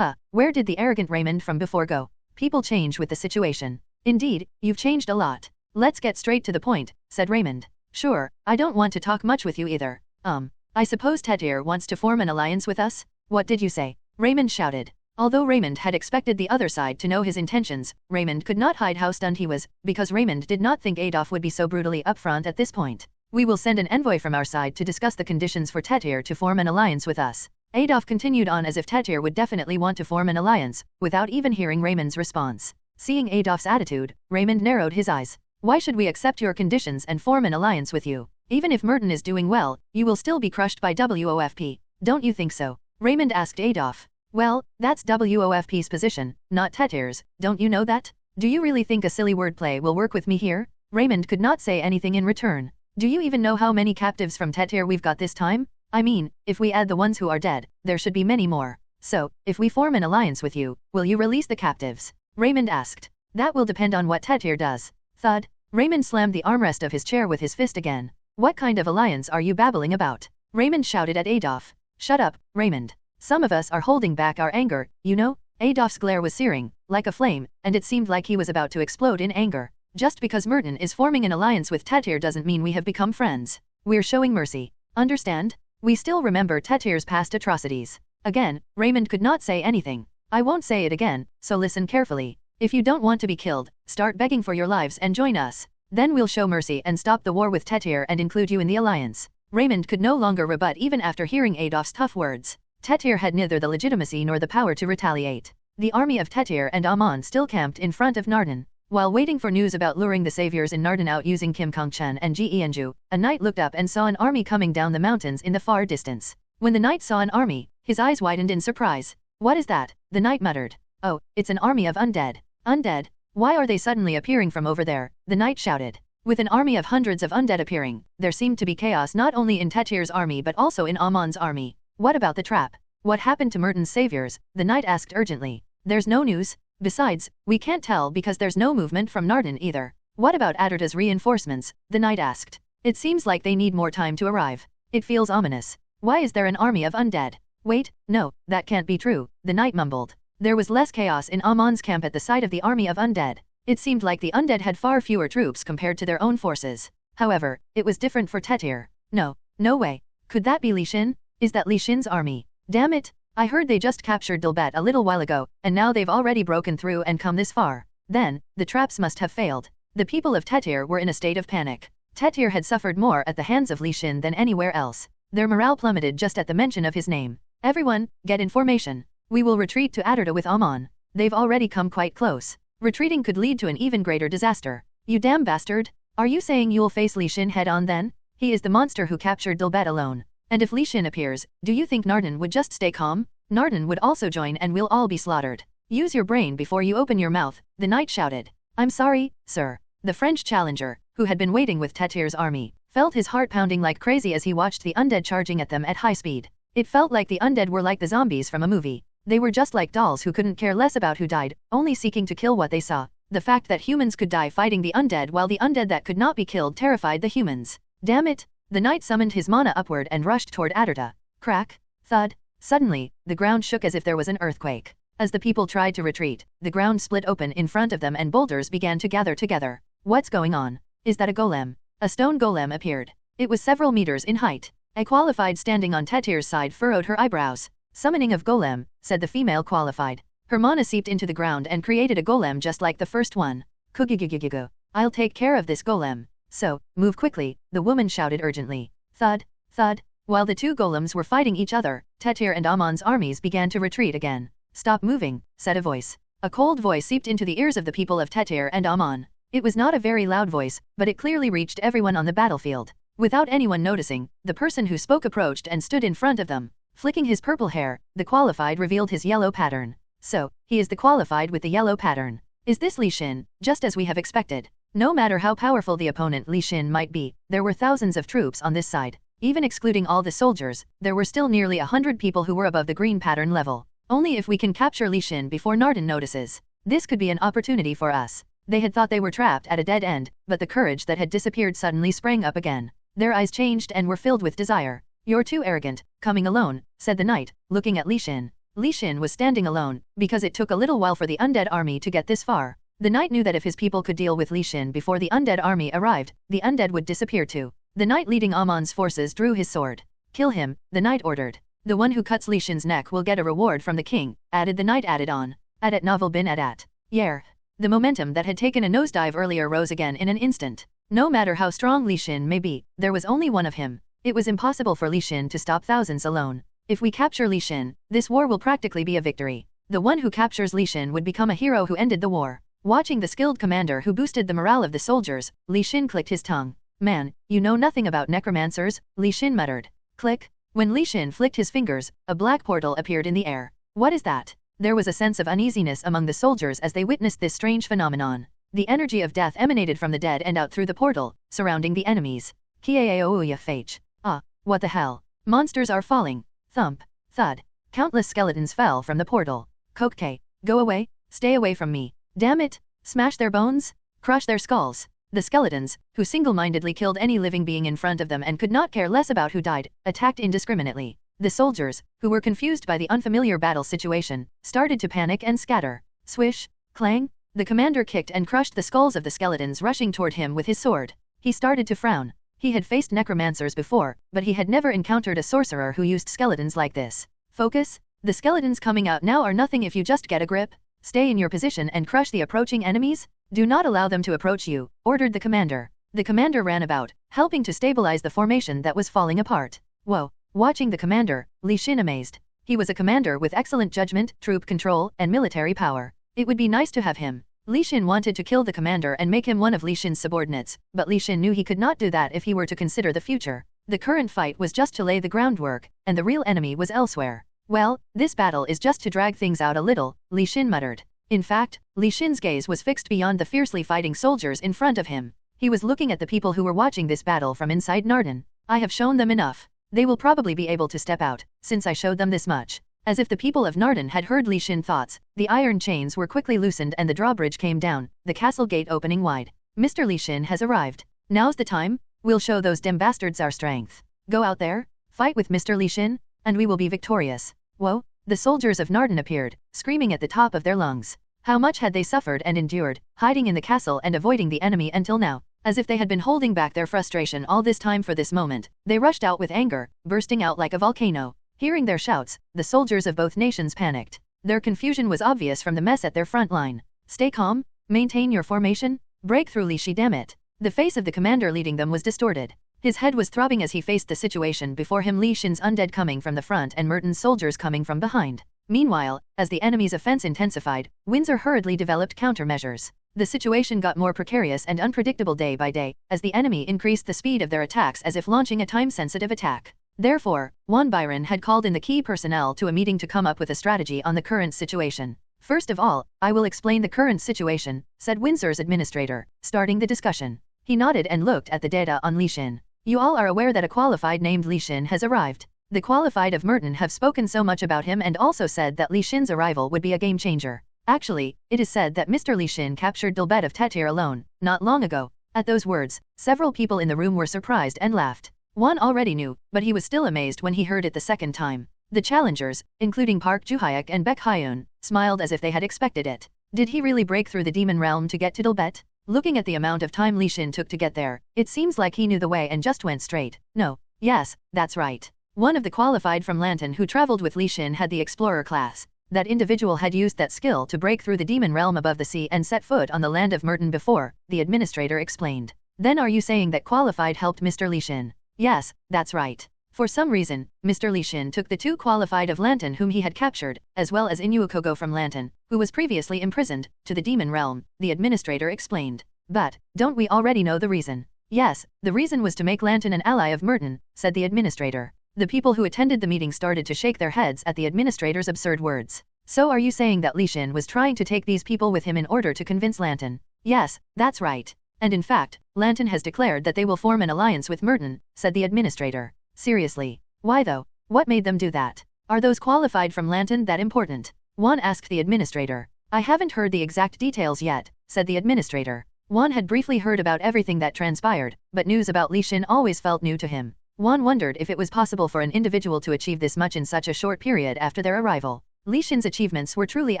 Where did the arrogant Raymond from before go? People change with the situation. Indeed, you've changed a lot. Let's get straight to the point, said Raymond. Sure, I don't want to talk much with you either. I suppose Tetir wants to form an alliance with us? What did you say? Raymond shouted. Although Raymond had expected the other side to know his intentions, Raymond could not hide how stunned he was, because Raymond did not think Adolf would be so brutally upfront at this point. We will send an envoy from our side to discuss the conditions for Tetir to form an alliance with us. Adolf continued on as if Tetir would definitely want to form an alliance, without even hearing Raymond's response. Seeing Adolf's attitude, Raymond narrowed his eyes. Why should we accept your conditions and form an alliance with you? Even if Merton is doing well, you will still be crushed by WOFP. Don't you think so? Raymond asked Adolf. Well, that's WOFP's position, not Tetir's, don't you know that? Do you really think a silly wordplay will work with me here? Raymond could not say anything in return. Do you even know how many captives from Tetir we've got this time? I mean, if we add the ones who are dead, there should be many more. So, if we form an alliance with you, will you release the captives? Raymond asked. That will depend on what Tetir does. Thud. Raymond slammed the armrest of his chair with his fist again. What kind of alliance are you babbling about? Raymond shouted at Adolf. Shut up, Raymond. Some of us are holding back our anger, you know? Adolf's glare was searing, like a flame, and it seemed like he was about to explode in anger. Just because Merton is forming an alliance with Tetir doesn't mean we have become friends. We're showing mercy. Understand? We still remember Tetir's past atrocities. Again, Raymond could not say anything. I won't say it again, so listen carefully. If you don't want to be killed, start begging for your lives and join us. Then we'll show mercy and stop the war with Tetir and include you in the alliance. Raymond could no longer rebut even after hearing Adolf's tough words. Tetir had neither the legitimacy nor the power to retaliate. The army of Tetir and Amon still camped in front of Nardan. While waiting for news about luring the saviors in Nardan out using Kim Kong-chen and Ji Enju, a knight looked up and saw an army coming down the mountains in the far distance. When the knight saw an army, his eyes widened in surprise. What is that? The knight muttered. Oh, it's an army of undead. Undead? Why are they suddenly appearing from over there? The knight shouted. With an army of hundreds of undead appearing, there seemed to be chaos not only in Tetir's army but also in Amon's army. What about the trap? What happened to Merton's saviors? The knight asked urgently. There's no news. Besides, we can't tell because there's no movement from Nardan either. What about Adarta's reinforcements? The knight asked. It seems like they need more time to arrive. It feels ominous. Why is there an army of undead? Wait, no, that can't be true, the knight mumbled. There was less chaos in Amon's camp at the sight of the army of undead. It seemed like the undead had far fewer troops compared to their own forces. However, it was different for Tetir. No way. Could that be Li Xin? Is that Li Xin's army? Damn it! I heard they just captured Dilbet a little while ago, and now they've already broken through and come this far. Then, the traps must have failed. The people of Tetir were in a state of panic. Tetir had suffered more at the hands of Li Xin than anywhere else. Their morale plummeted just at the mention of his name. Everyone, get in formation. We will retreat to Adarta with Amon. They've already come quite close. Retreating could lead to an even greater disaster. You damn bastard! Are you saying you'll face Li Xin head on then? He is the monster who captured Dilbet alone. And if Li Xin appears, do you think Nardan would just stay calm? Nardan would also join and we'll all be slaughtered. Use your brain before you open your mouth, the knight shouted. I'm sorry, sir. The French challenger, who had been waiting with Tetir's army, felt his heart pounding like crazy as he watched the undead charging at them at high speed. It felt like the undead were like the zombies from a movie. They were just like dolls who couldn't care less about who died, only seeking to kill what they saw. The fact that humans could die fighting the undead while the undead that could not be killed terrified the humans. Damn it! The knight summoned his mana upward and rushed toward Adarta. Crack. Thud. Suddenly, the ground shook as if there was an earthquake. As the people tried to retreat, the ground split open in front of them and boulders began to gather together. What's going on? Is that a golem? A stone golem appeared. It was several meters in height. A qualified standing on Tetir's side furrowed her eyebrows. Summoning of golem, said the female qualified. Her mana seeped into the ground and created a golem just like the first one. Kugigigigigo. I'll take care of this golem. So, move quickly, the woman shouted urgently. Thud, thud. While the two golems were fighting each other, Tetir and Amon's armies began to retreat again. Stop moving, said a voice. A cold voice seeped into the ears of the people of Tetir and Amon. It was not a very loud voice, but it clearly reached everyone on the battlefield. Without anyone noticing, the person who spoke approached and stood in front of them. Flicking his purple hair, the qualified revealed his yellow pattern. So, he is the qualified with the yellow pattern. Is this Li Xin, just as we have expected? No matter how powerful the opponent Li Xin might be, there were thousands of troops on this side. Even excluding all the soldiers, there were still nearly 100 people who were above the green pattern level. Only if we can capture Li Xin before Nardan notices. This could be an opportunity for us. They had thought they were trapped at a dead end, but the courage that had disappeared suddenly sprang up again. Their eyes changed and were filled with desire. "You're too arrogant, coming alone," said the knight, looking at Li Xin. Li Xin was standing alone, because it took a little while for the undead army to get this far. The knight knew that if his people could deal with Li Xin before the undead army arrived, the undead would disappear too. The knight leading Amon's forces drew his sword. "Kill him," the knight ordered. "The one who cuts Li Xin's neck will get a reward from the king," added the knight added on. Adat novel bin adat. Yer. The momentum that had taken a nosedive earlier rose again in an instant. No matter how strong Li Xin may be, there was only one of him. It was impossible for Li Xin to stop thousands alone. If we capture Li Xin, this war will practically be a victory. The one who captures Li Xin would become a hero who ended the war. Watching the skilled commander who boosted the morale of the soldiers, Li Xin clicked his tongue. "Man, you know nothing about necromancers," Li Xin muttered. Click. When Li Xin flicked his fingers, a black portal appeared in the air. "What is that?" There was a sense of uneasiness among the soldiers as they witnessed this strange phenomenon. The energy of death emanated from the dead and out through the portal, surrounding the enemies. Kiaoya fage. Ah, what the hell? Monsters are falling. Thump. Thud. Countless skeletons fell from the portal. Kokke. Go away, stay away from me. Damn it! Smash their bones? Crush their skulls. The skeletons, who single-mindedly killed any living being in front of them and could not care less about who died, attacked indiscriminately. The soldiers, who were confused by the unfamiliar battle situation, started to panic and scatter. Swish, clang, the commander kicked and crushed the skulls of the skeletons rushing toward him with his sword. He started to frown. He had faced necromancers before, but he had never encountered a sorcerer who used skeletons like this. Focus, the skeletons coming out now are nothing if you just get a grip. Stay in your position and crush the approaching enemies. Do not allow them to approach you, ordered the commander. The commander ran about, helping to stabilize the formation that was falling apart. Whoa. Watching the commander, Li Xin amazed. He was a commander with excellent judgment, troop control, and military power. It would be nice to have him. Li Xin wanted to kill the commander and make him one of Li Xin's subordinates, but Li Xin knew he could not do that if he were to consider the future. The current fight was just to lay the groundwork, and the real enemy was elsewhere. Well, this battle is just to drag things out a little, Li Xin muttered. In fact, Li Xin's gaze was fixed beyond the fiercely fighting soldiers in front of him. He was looking at the people who were watching this battle from inside Narden. I have shown them enough. They will probably be able to step out, since I showed them this much. As if the people of Narden had heard Li Xin thoughts, the iron chains were quickly loosened and the drawbridge came down, the castle gate opening wide. Mr. Li Xin has arrived. Now's the time. We'll show those dim bastards our strength. Go out there, fight with Mr. Li Xin, and we will be victorious. Whoa, the soldiers of Narden appeared, screaming at the top of their lungs. How much had they suffered and endured, hiding in the castle and avoiding the enemy until now? As if they had been holding back their frustration all this time for this moment, they rushed out with anger, bursting out like a volcano. Hearing their shouts, the soldiers of both nations panicked. Their confusion was obvious from the mess at their front line. Stay calm, maintain your formation, break through Li Shi, damn it. The face of the commander leading them was distorted. His head was throbbing as he faced the situation before him, Li Xin's undead coming from the front and Merton's soldiers coming from behind. Meanwhile, as the enemy's offense intensified, Windsor hurriedly developed countermeasures. The situation got more precarious and unpredictable day by day, as the enemy increased the speed of their attacks as if launching a time-sensitive attack. Therefore, Juan Byron had called in the key personnel to a meeting to come up with a strategy on the current situation. First of all, I will explain the current situation, said Windsor's administrator, starting the discussion. He nodded and looked at the data on Li Xin. You all are aware that a qualified named Li Xin has arrived. The qualified of Merton have spoken so much about him and also said that Li Xin's arrival would be a game changer. Actually, it is said that Mr. Li Xin captured Dilbet of Tetir alone, not long ago. At those words, several people in the room were surprised and laughed. One already knew, but he was still amazed when he heard it the second time. The challengers, including Park Juhyak and Baek Hyun, smiled as if they had expected it. Did he really break through the demon realm to get to Dilbet? Looking at the amount of time Li Xin took to get there, it seems like he knew the way and just went straight. No. Yes, that's right. One of the qualified from Lanton who traveled with Li Xin had the explorer class. That individual had used that skill to break through the demon realm above the sea and set foot on the land of Merton before, the administrator explained. Then are you saying that qualified helped Mr. Li Xin? Yes, that's right. For some reason, Mr. Li Xin took the two qualified of Lanton whom he had captured, as well as Inuokogo from Lanton, who was previously imprisoned, to the demon realm, the administrator explained. But, don't we already know the reason? Yes, the reason was to make Lanton an ally of Merton, said the administrator. The people who attended the meeting started to shake their heads at the administrator's absurd words. So are you saying that Li Xin was trying to take these people with him in order to convince Lanton? Yes, that's right. And in fact, Lanton has declared that they will form an alliance with Merton, said the administrator. Seriously? Why though? What made them do that? Are those qualified from Lanton that important? Juan asked the administrator. I haven't heard the exact details yet, said the administrator. Juan had briefly heard about everything that transpired, but news about Li Xin always felt new to him. Juan wondered if it was possible for an individual to achieve this much in such a short period after their arrival. Li Xin's achievements were truly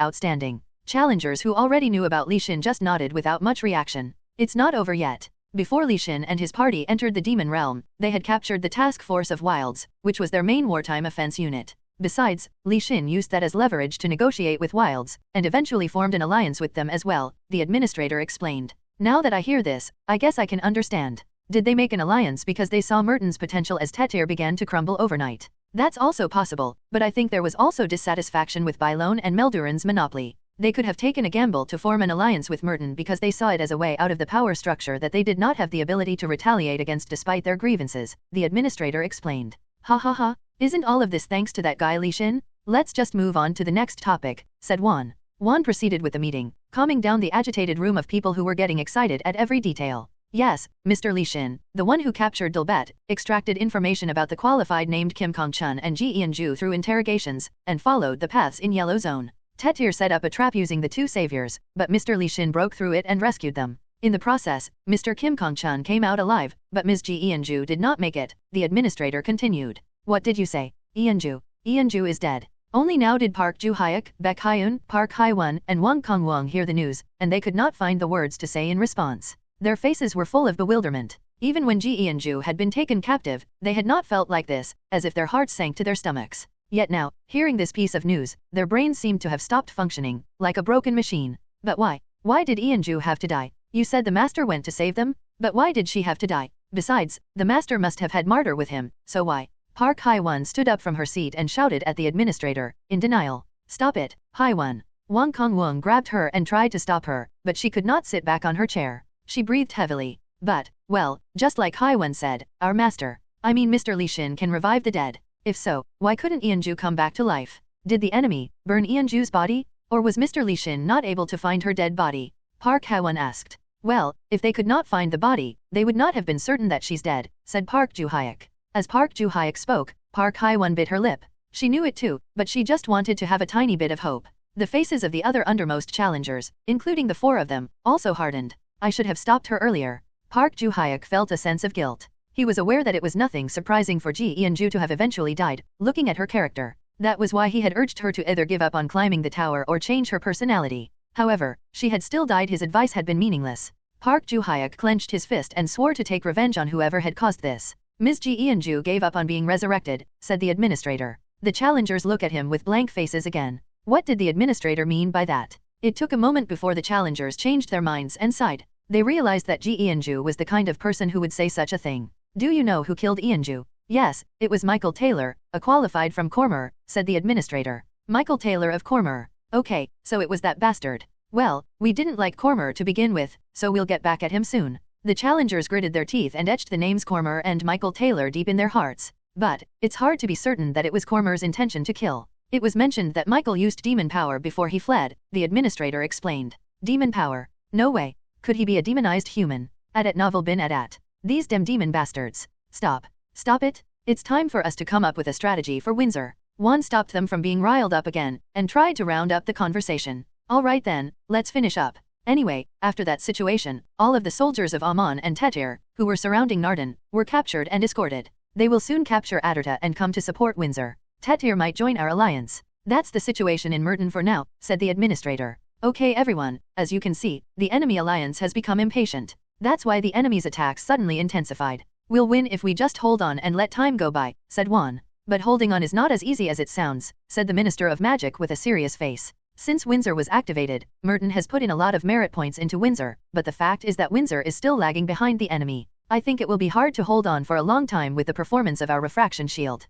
outstanding. Challengers who already knew about Li Xin just nodded without much reaction. It's not over yet. Before Li Xin and his party entered the demon realm, they had captured the task force of Wilds, which was their main wartime offense unit. Besides, Li Xin used that as leverage to negotiate with Wilds, and eventually formed an alliance with them as well, the administrator explained. Now that I hear this, I guess I can understand. Did they make an alliance because they saw Merton's potential as Tetir began to crumble overnight? That's also possible, but I think there was also dissatisfaction with Bylone and Melduran's monopoly. They could have taken a gamble to form an alliance with Merton because they saw it as a way out of the power structure that they did not have the ability to retaliate against despite their grievances, the administrator explained. Ha ha ha, isn't all of this thanks to that guy Li Xin? Let's just move on to the next topic, said Juan. Juan proceeded with the meeting, calming down the agitated room of people who were getting excited at every detail. Yes, Mr. Li Xin, the one who captured Dilbet, extracted information about the qualified named Kim Kong-chun and Ji Ianju through interrogations, and followed the paths in Yellow Zone. Tetir set up a trap using the two saviors, but Mr. Li Xin broke through it and rescued them. In the process, Mr. Kim Kong-chun came out alive, but Ms. Ji Ianju did not make it, the administrator continued. What did you say? Ianju. Ianju is dead. Only now did Park Ju-hyuk, Baek Hyun, Park Hye-won, and Wang Kong-wong hear the news, and they could not find the words to say in response. Their faces were full of bewilderment. Even when Ji Ianju had been taken captive, they had not felt like this, as if their hearts sank to their stomachs. Yet now, hearing this piece of news, their brains seemed to have stopped functioning, like a broken machine. But why? Why did Ianju have to die? You said the master went to save them? But why did she have to die? Besides, the master must have had Martyr with him, so why? Park Hye-won stood up from her seat and shouted at the administrator, in denial. Stop it, Hye-won. Wang Kong-wong grabbed her and tried to stop her, but she could not sit back on her chair. She breathed heavily. But, well, just like Hye-won said, our master, I mean Mr. Li Xin can revive the dead. If so, why couldn't Ianju come back to life? Did the enemy burn Ianju's body? Or was Mr. Li Xin not able to find her dead body? Park Hye-won asked. Well, if they could not find the body, they would not have been certain that she's dead, said Park Ju-hyuk. As Park Ju-hyuk spoke, Park Hye-won bit her lip. She knew it too, but she just wanted to have a tiny bit of hope. The faces of the other undermost challengers, including the four of them, also hardened. I should have stopped her earlier. Park Ju-hyuk felt a sense of guilt. He was aware that it was nothing surprising for Ji Ianju to have eventually died, looking at her character. That was why he had urged her to either give up on climbing the tower or change her personality. However, she had still died. His advice had been meaningless. Park Ju-hyuk clenched his fist and swore to take revenge on whoever had caused this. Ms. Ji Ianju gave up on being resurrected, said the administrator. The challengers looked at him with blank faces again. What did the administrator mean by that? It took a moment before the challengers changed their minds and sighed. They realized that Ji Ianju was the kind of person who would say such a thing. Do you know who killed Ianju? Yes, it was Michael Taylor, a qualified from Cormer, said the administrator. Michael Taylor of Cormer. Okay, so it was that bastard. Well, we didn't like Cormer to begin with, so we'll get back at him soon. The challengers gritted their teeth and etched the names Cormer and Michael Taylor deep in their hearts. But, it's hard to be certain that it was Cormer's intention to kill. It was mentioned that Michael used demon power before he fled, the administrator explained. Demon power? No way. Could he be a demonized human? At novel bin at. These demon bastards. Stop. Stop it. It's time for us to come up with a strategy for Windsor. Juan stopped them from being riled up again, and tried to round up the conversation. Alright then, let's finish up. Anyway, after that situation, all of the soldiers of Amon and Tetir, who were surrounding Nardan, were captured and escorted. They will soon capture Aderta and come to support Windsor. Tetir might join our alliance. That's the situation in Merton for now, said the administrator. Okay everyone, as you can see, the enemy alliance has become impatient. That's why the enemy's attacks suddenly intensified. We'll win if we just hold on and let time go by, said Juan. But holding on is not as easy as it sounds, said the Minister of Magic with a serious face. Since Windsor was activated, Merton has put in a lot of merit points into Windsor, but the fact is that Windsor is still lagging behind the enemy. I think it will be hard to hold on for a long time with the performance of our refraction shield.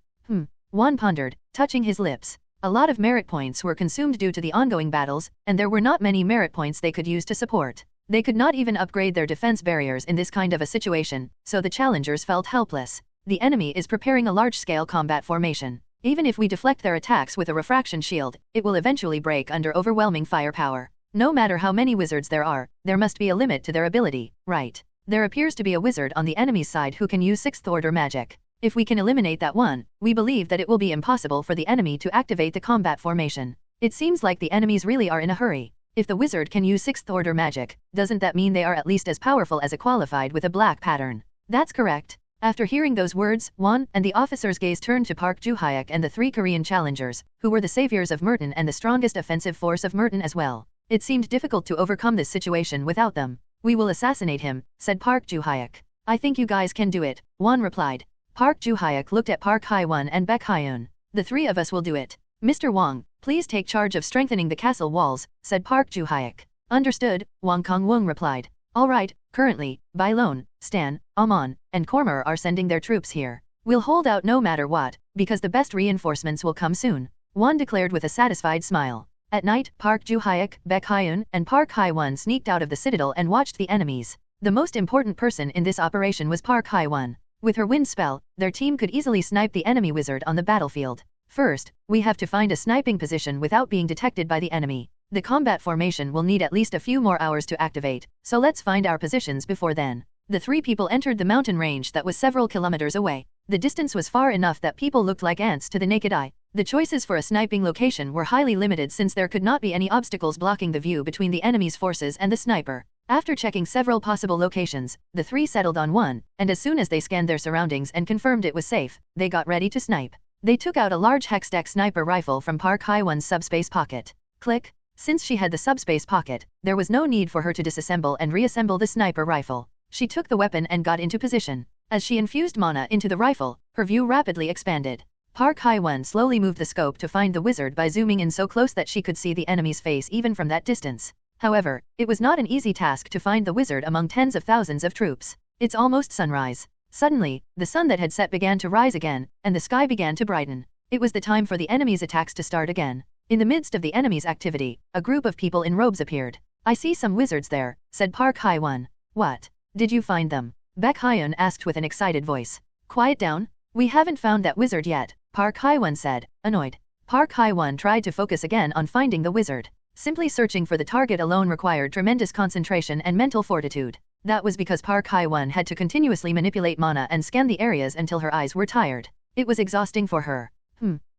Juan pondered, touching his lips. A lot of merit points were consumed due to the ongoing battles, and there were not many merit points they could use to support. They could not even upgrade their defense barriers in this kind of a situation, so the challengers felt helpless. The enemy is preparing a large-scale combat formation. Even if we deflect their attacks with a refraction shield, it will eventually break under overwhelming firepower. No matter how many wizards there are, there must be a limit to their ability, right? There appears to be a wizard on the enemy's side who can use 6th order magic. If we can eliminate that one, we believe that it will be impossible for the enemy to activate the combat formation. It seems like the enemies really are in a hurry. If the wizard can use 6th order magic, doesn't that mean they are at least as powerful as a qualified with a black pattern? That's correct. After hearing those words, Won and the officer's gaze turned to Park Ju-hyuk and the 3 Korean challengers, who were the saviors of Merton and the strongest offensive force of Merton as well. It seemed difficult to overcome this situation without them. We will assassinate him, said Park Ju-hyuk. I think you guys can do it, Won replied. Park Ju-hyuk looked at Park Hae-won and Baek Hyun. The 3 of us will do it. Mr. Wang, please take charge of strengthening the castle walls, said Park Ju-hyuk. Understood, Wang Kong-won replied. All right, currently, Bailon, Stan, Amon, and Kormer are sending their troops here. We'll hold out no matter what, because the best reinforcements will come soon, Won declared with a satisfied smile. At night, Park Ju-hyuk, Baek Hyun, and Park Hae-won sneaked out of the citadel and watched the enemies. The most important person in this operation was Park Hae-won. With her wind spell, their team could easily snipe the enemy wizard on the battlefield. First, we have to find a sniping position without being detected by the enemy. The combat formation will need at least a few more hours to activate, so let's find our positions before then. The 3 people entered the mountain range that was several kilometers away. The distance was far enough that people looked like ants to the naked eye. The choices for a sniping location were highly limited since there could not be any obstacles blocking the view between the enemy's forces and the sniper. After checking several possible locations, the 3 settled on one, and as soon as they scanned their surroundings and confirmed it was safe, they got ready to snipe. They took out a large Hextech sniper rifle from Park Hae-won's subspace pocket. Click. Since she had the subspace pocket, there was no need for her to disassemble and reassemble the sniper rifle. She took the weapon and got into position. As she infused mana into the rifle, her view rapidly expanded. Park Hae-won slowly moved the scope to find the wizard by zooming in so close that she could see the enemy's face even from that distance. However, it was not an easy task to find the wizard among tens of thousands of troops. It's almost sunrise. Suddenly, the sun that had set began to rise again, and the sky began to brighten. It was the time for the enemy's attacks to start again. In the midst of the enemy's activity, a group of people in robes appeared. I see some wizards there, said Park Hae-won. What? Did you find them? Baek Hyun asked with an excited voice. Quiet down. We haven't found that wizard yet, Park Hae-won said, annoyed. Park Hae-won tried to focus again on finding the wizard. Simply searching for the target alone required tremendous concentration and mental fortitude. That was because Park Hae-won had to continuously manipulate mana and scan the areas until her eyes were tired. It was exhausting for her.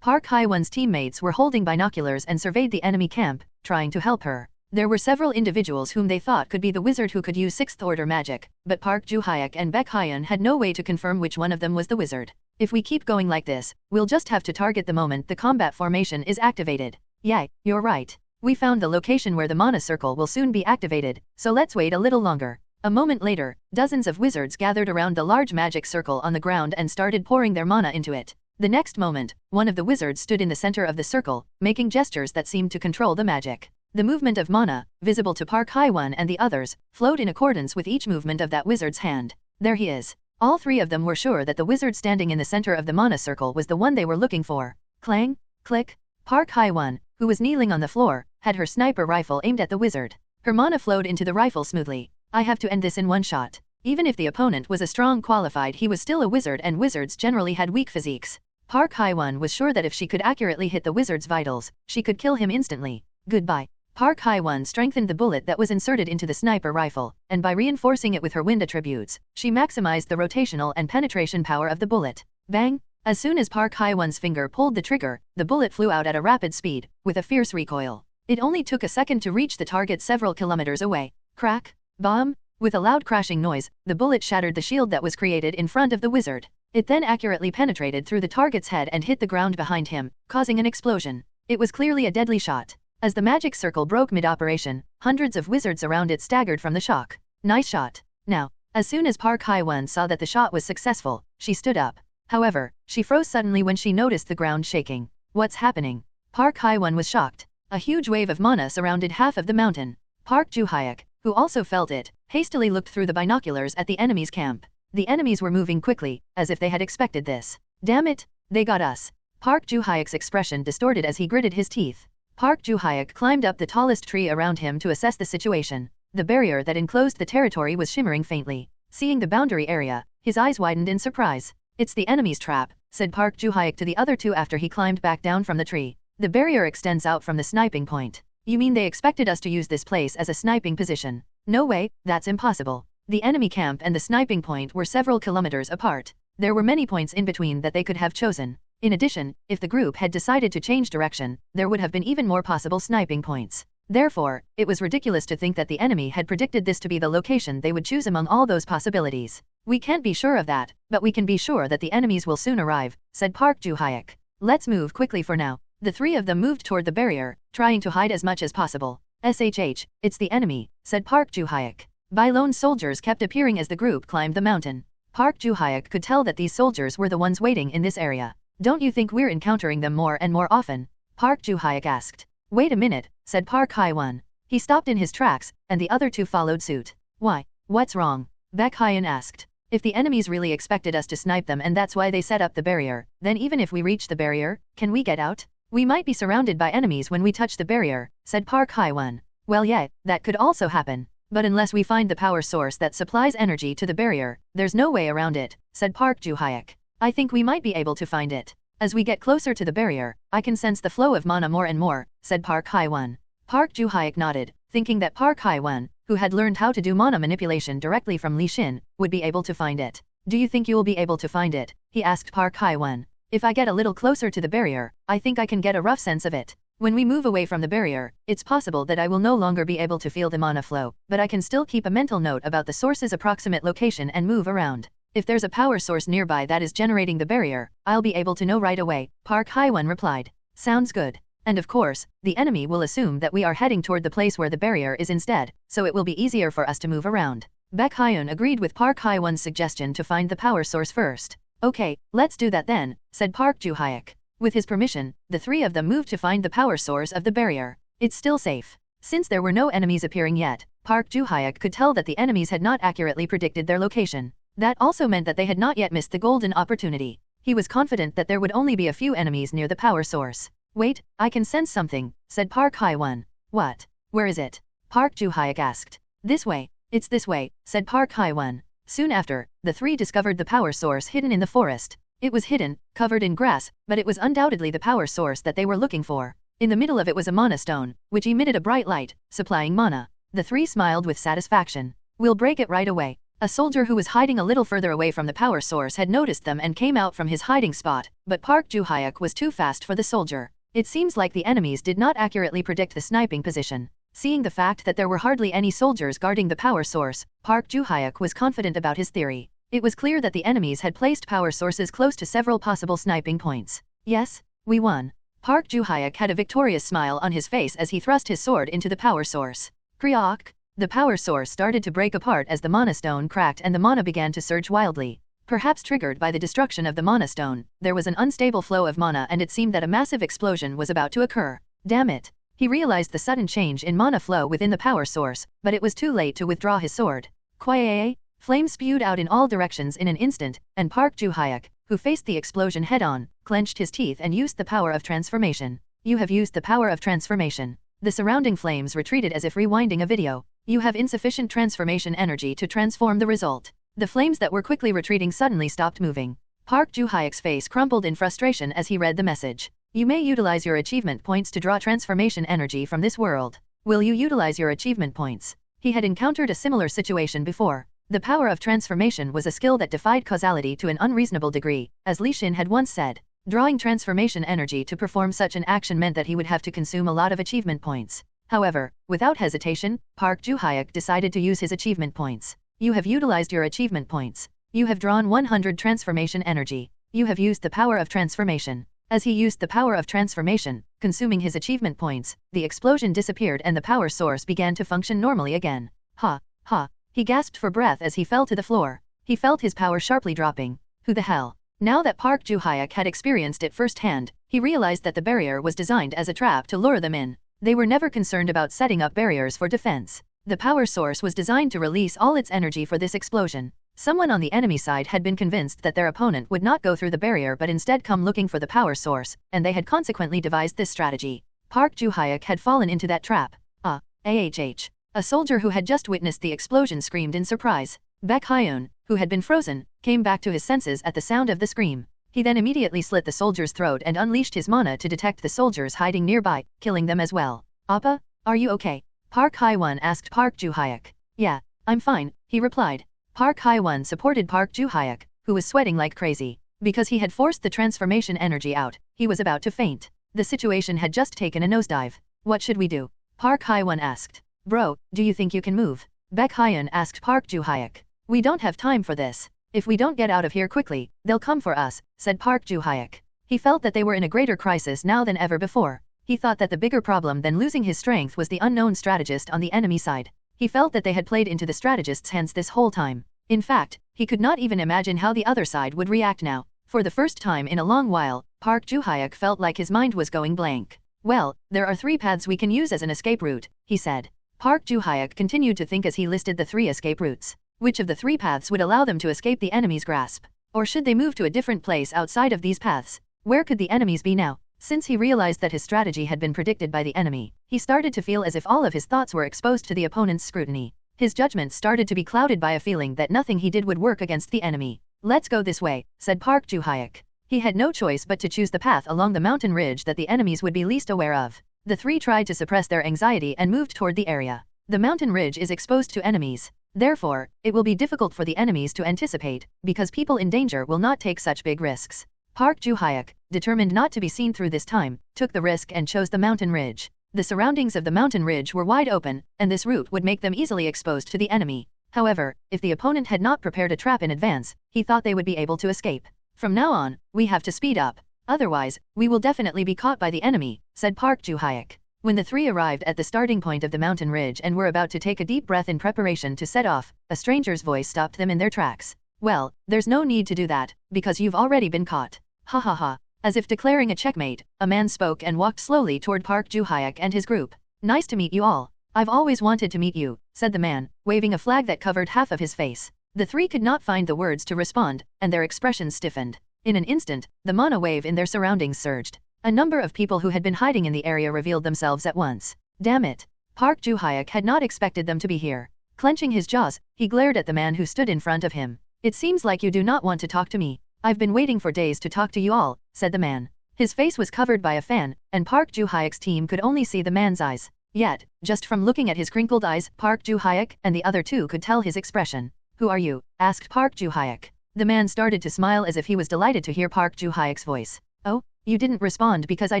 Park Hae-won's teammates were holding binoculars and surveyed the enemy camp, trying to help her. There were several individuals whom they thought could be the wizard who could use 6th order magic, but Park Ju-hyuk and Baek Hyun had no way to confirm which one of them was the wizard. If we keep going like this, we'll just have to target the moment the combat formation is activated. Yeah, you're right. We found the location where the mana circle will soon be activated, so let's wait a little longer. A moment later, dozens of wizards gathered around the large magic circle on the ground and started pouring their mana into it. The next moment, one of the wizards stood in the center of the circle, making gestures that seemed to control the magic. The movement of mana, visible to Park Hae-won and the others, flowed in accordance with each movement of that wizard's hand. There he is. All 3 of them were sure that the wizard standing in the center of the mana circle was the one they were looking for. Clang, click. Park Hae-won, who was kneeling on the floor, had her sniper rifle aimed at the wizard. Her mana flowed into the rifle smoothly. I have to end this in one shot. Even if the opponent was a strong qualified, he was still a wizard, and wizards generally had weak physiques. Park Hae-won was sure that if she could accurately hit the wizard's vitals, she could kill him instantly. Goodbye. Park Hae-won strengthened the bullet that was inserted into the sniper rifle, and by reinforcing it with her wind attributes, she maximized the rotational and penetration power of the bullet. Bang! As soon as Park Hae-won's finger pulled the trigger, the bullet flew out at a rapid speed, with a fierce recoil. It only took a second to reach the target several kilometers away. Crack! Bomb! With a loud crashing noise, the bullet shattered the shield that was created in front of the wizard. It then accurately penetrated through the target's head and hit the ground behind him, causing an explosion. It was clearly a deadly shot. As the magic circle broke mid-operation, hundreds of wizards around it staggered from the shock. Nice shot. Now, as soon as Park Hae-won saw that the shot was successful, she stood up. However, she froze suddenly when she noticed the ground shaking. What's happening? Park Hae-won was shocked. A huge wave of mana surrounded half of the mountain. Park Ju-hyuk, who also felt it, hastily looked through the binoculars at the enemy's camp. The enemies were moving quickly, as if they had expected this. Damn it, they got us. Park Ju-hyuk's expression distorted as he gritted his teeth. Park Ju-hyuk climbed up the tallest tree around him to assess the situation. The barrier that enclosed the territory was shimmering faintly. Seeing the boundary area, his eyes widened in surprise. It's the enemy's trap, said Park Ju-hyuk to the other 2 after he climbed back down from the tree. The barrier extends out from the sniping point. You mean they expected us to use this place as a sniping position? No way, that's impossible. The enemy camp and the sniping point were several kilometers apart. There were many points in between that they could have chosen. In addition, if the group had decided to change direction, there would have been even more possible sniping points. Therefore, it was ridiculous to think that the enemy had predicted this to be the location they would choose among all those possibilities. We can't be sure of that, but we can be sure that the enemies will soon arrive, said Park Ju-hyuk. Let's move quickly for now. The three of them moved toward the barrier, trying to hide as much as possible. SHH, it's the enemy, said Park Ju-hyuk. Lone soldiers kept appearing as the group climbed the mountain. Park Ju-hyuk could tell that these soldiers were the ones waiting in this area. Don't you think we're encountering them more and more often? Park Ju-hyuk asked. Wait a minute, said Park Hae-won. He stopped in his tracks, and the other two followed suit. Why? What's wrong? Baek Hyun asked. If the enemies really expected us to snipe them and that's why they set up the barrier, then even if we reach the barrier, can we get out? We might be surrounded by enemies when we touch the barrier, said Park Hae-won. Well yeah, that could also happen. But unless we find the power source that supplies energy to the barrier, there's no way around it, said Park Ju-hyuk. I think we might be able to find it. As we get closer to the barrier, I can sense the flow of mana more and more, said Park Hae-won. Park Ju-hyuk nodded, thinking that Park Hae-won, who had learned how to do mana manipulation directly from Li Xin, would be able to find it. Do you think you will be able to find it? He asked Park Hae-won. If I get a little closer to the barrier, I think I can get a rough sense of it. When we move away from the barrier, it's possible that I will no longer be able to feel the mana flow, but I can still keep a mental note about the source's approximate location and move around. If there's a power source nearby that is generating the barrier, I'll be able to know right away, Park Hae-won replied. Sounds good. And of course, the enemy will assume that we are heading toward the place where the barrier is instead, so it will be easier for us to move around. Baek Hyun agreed with Park Hae-won's suggestion to find the power source first. Okay, let's do that then, said Park Ju-hyuk. With his permission, the three of them moved to find the power source of the barrier. It's still safe. Since there were no enemies appearing yet, Park Ju-hyuk could tell that the enemies had not accurately predicted their location. That also meant that they had not yet missed the golden opportunity. He was confident that there would only be a few enemies near the power source. Wait, I can sense something, said Park Hae-won. What? Where is it? Park Ju-hyuk asked. This way. It's this way, said Park Hae-won. Soon after, the three discovered the power source hidden in the forest. It was hidden, covered in grass, but it was undoubtedly the power source that they were looking for. In the middle of it was a mana stone, which emitted a bright light, supplying mana. The three smiled with satisfaction. We'll break it right away. A soldier who was hiding a little further away from the power source had noticed them and came out from his hiding spot, but Park Ju-hyuk was too fast for the soldier. It seems like the enemies did not accurately predict the sniping position. Seeing the fact that there were hardly any soldiers guarding the power source, Park Ju-hyuk was confident about his theory. It was clear that the enemies had placed power sources close to several possible sniping points. Yes, we won. Park Ju-hyuk had a victorious smile on his face as he thrust his sword into the power source. Kriok! The power source started to break apart as the mana stone cracked and the mana began to surge wildly. Perhaps triggered by the destruction of the mana stone, there was an unstable flow of mana and it seemed that a massive explosion was about to occur. Damn it! He realized the sudden change in mana flow within the power source, but it was too late to withdraw his sword. Quiet! Flames spewed out in all directions in an instant, and Park Ju-hyuk, who faced the explosion head-on, clenched his teeth and used the power of transformation. You have used the power of transformation. The surrounding flames retreated as if rewinding a video. You have insufficient transformation energy to transform the result. The flames that were quickly retreating suddenly stopped moving. Park Ju-hyuk's face crumpled in frustration as he read the message. You may utilize your achievement points to draw transformation energy from this world. Will you utilize your achievement points? He had encountered a similar situation before. The power of transformation was a skill that defied causality to an unreasonable degree, as Li Xin had once said. Drawing transformation energy to perform such an action meant that he would have to consume a lot of achievement points. However, without hesitation, Park Ju-hyuk decided to use his achievement points. You have utilized your achievement points. You have drawn 100 transformation energy. You have used the power of transformation. As he used the power of transformation, consuming his achievement points, the explosion disappeared and the power source began to function normally again. Ha, ha. He gasped for breath as he fell to the floor. He felt his power sharply dropping. Who the hell? Now that Park Ju-hyuk had experienced it firsthand, he realized that the barrier was designed as a trap to lure them in. They were never concerned about setting up barriers for defense. The power source was designed to release all its energy for this explosion. Someone on the enemy side had been convinced that their opponent would not go through the barrier but instead come looking for the power source, and they had consequently devised this strategy. Park Ju-hyuk had fallen into that trap. AHH. A soldier who had just witnessed the explosion screamed in surprise. Baek Hyun, who had been frozen, came back to his senses at the sound of the scream. He then immediately slit the soldier's throat and unleashed his mana to detect the soldiers hiding nearby, killing them as well. Appa, are you okay? Park Hae-won asked Park Ju-hyuk. Yeah, I'm fine, he replied. Park Hae-won supported Park Ju-hyuk, who was sweating like crazy. Because he had forced the transformation energy out, he was about to faint. The situation had just taken a nosedive. What should we do? Park Hae-won asked. Bro, do you think you can move? Baek Hyun asked Park Joo-hyuk. We don't have time for this. If we don't get out of here quickly, they'll come for us, said Park Joo-hyuk. He felt that they were in a greater crisis now than ever before. He thought that the bigger problem than losing his strength was the unknown strategist on the enemy side. He felt that they had played into the strategist's hands this whole time. In fact, he could not even imagine how the other side would react now. For the first time in a long while, Park Joo-hyuk felt like his mind was going blank. Well, there are 3 paths we can use as an escape route, he said. Park Joo-hyuk continued to think as he listed the 3 escape routes. Which of the 3 paths would allow them to escape the enemy's grasp? Or should they move to a different place outside of these paths? Where could the enemies be now? Since he realized that his strategy had been predicted by the enemy, he started to feel as if all of his thoughts were exposed to the opponent's scrutiny. His judgment started to be clouded by a feeling that nothing he did would work against the enemy. Let's go this way, said Park Joo-hyuk. He had no choice but to choose the path along the mountain ridge that the enemies would be least aware of. The 3 tried to suppress their anxiety and moved toward the area. The mountain ridge is exposed to enemies. Therefore, it will be difficult for the enemies to anticipate, because people in danger will not take such big risks. Park Joo-hyuk, determined not to be seen through this time, took the risk and chose the mountain ridge. The surroundings of the mountain ridge were wide open, and this route would make them easily exposed to the enemy. However, if the opponent had not prepared a trap in advance, he thought they would be able to escape. From now on, we have to speed up. Otherwise, we will definitely be caught by the enemy, said Park Joo-hyuk. When the 3 arrived at the starting point of the mountain ridge and were about to take a deep breath in preparation to set off, a stranger's voice stopped them in their tracks. Well, there's no need to do that, because you've already been caught. Ha ha ha. As if declaring a checkmate, a man spoke and walked slowly toward Park Joo-hyuk and his group. Nice to meet you all. I've always wanted to meet you, said the man, waving a flag that covered half of his face. The 3 could not find the words to respond, and their expressions stiffened. In an instant, the mana wave in their surroundings surged. A number of people who had been hiding in the area revealed themselves at once. Damn it. Park Joo-hyuk had not expected them to be here. Clenching his jaws, he glared at the man who stood in front of him. It seems like you do not want to talk to me. I've been waiting for days to talk to you all, said the man. His face was covered by a fan, and Park Joo-hyuk's team could only see the man's eyes. Yet, just from looking at his crinkled eyes, Park Joo-hyuk and the other 2 could tell his expression. Who are you? Asked Park Joo-hyuk. The man started to smile as if he was delighted to hear Park Joo-hyuk's voice. Oh? You didn't respond because I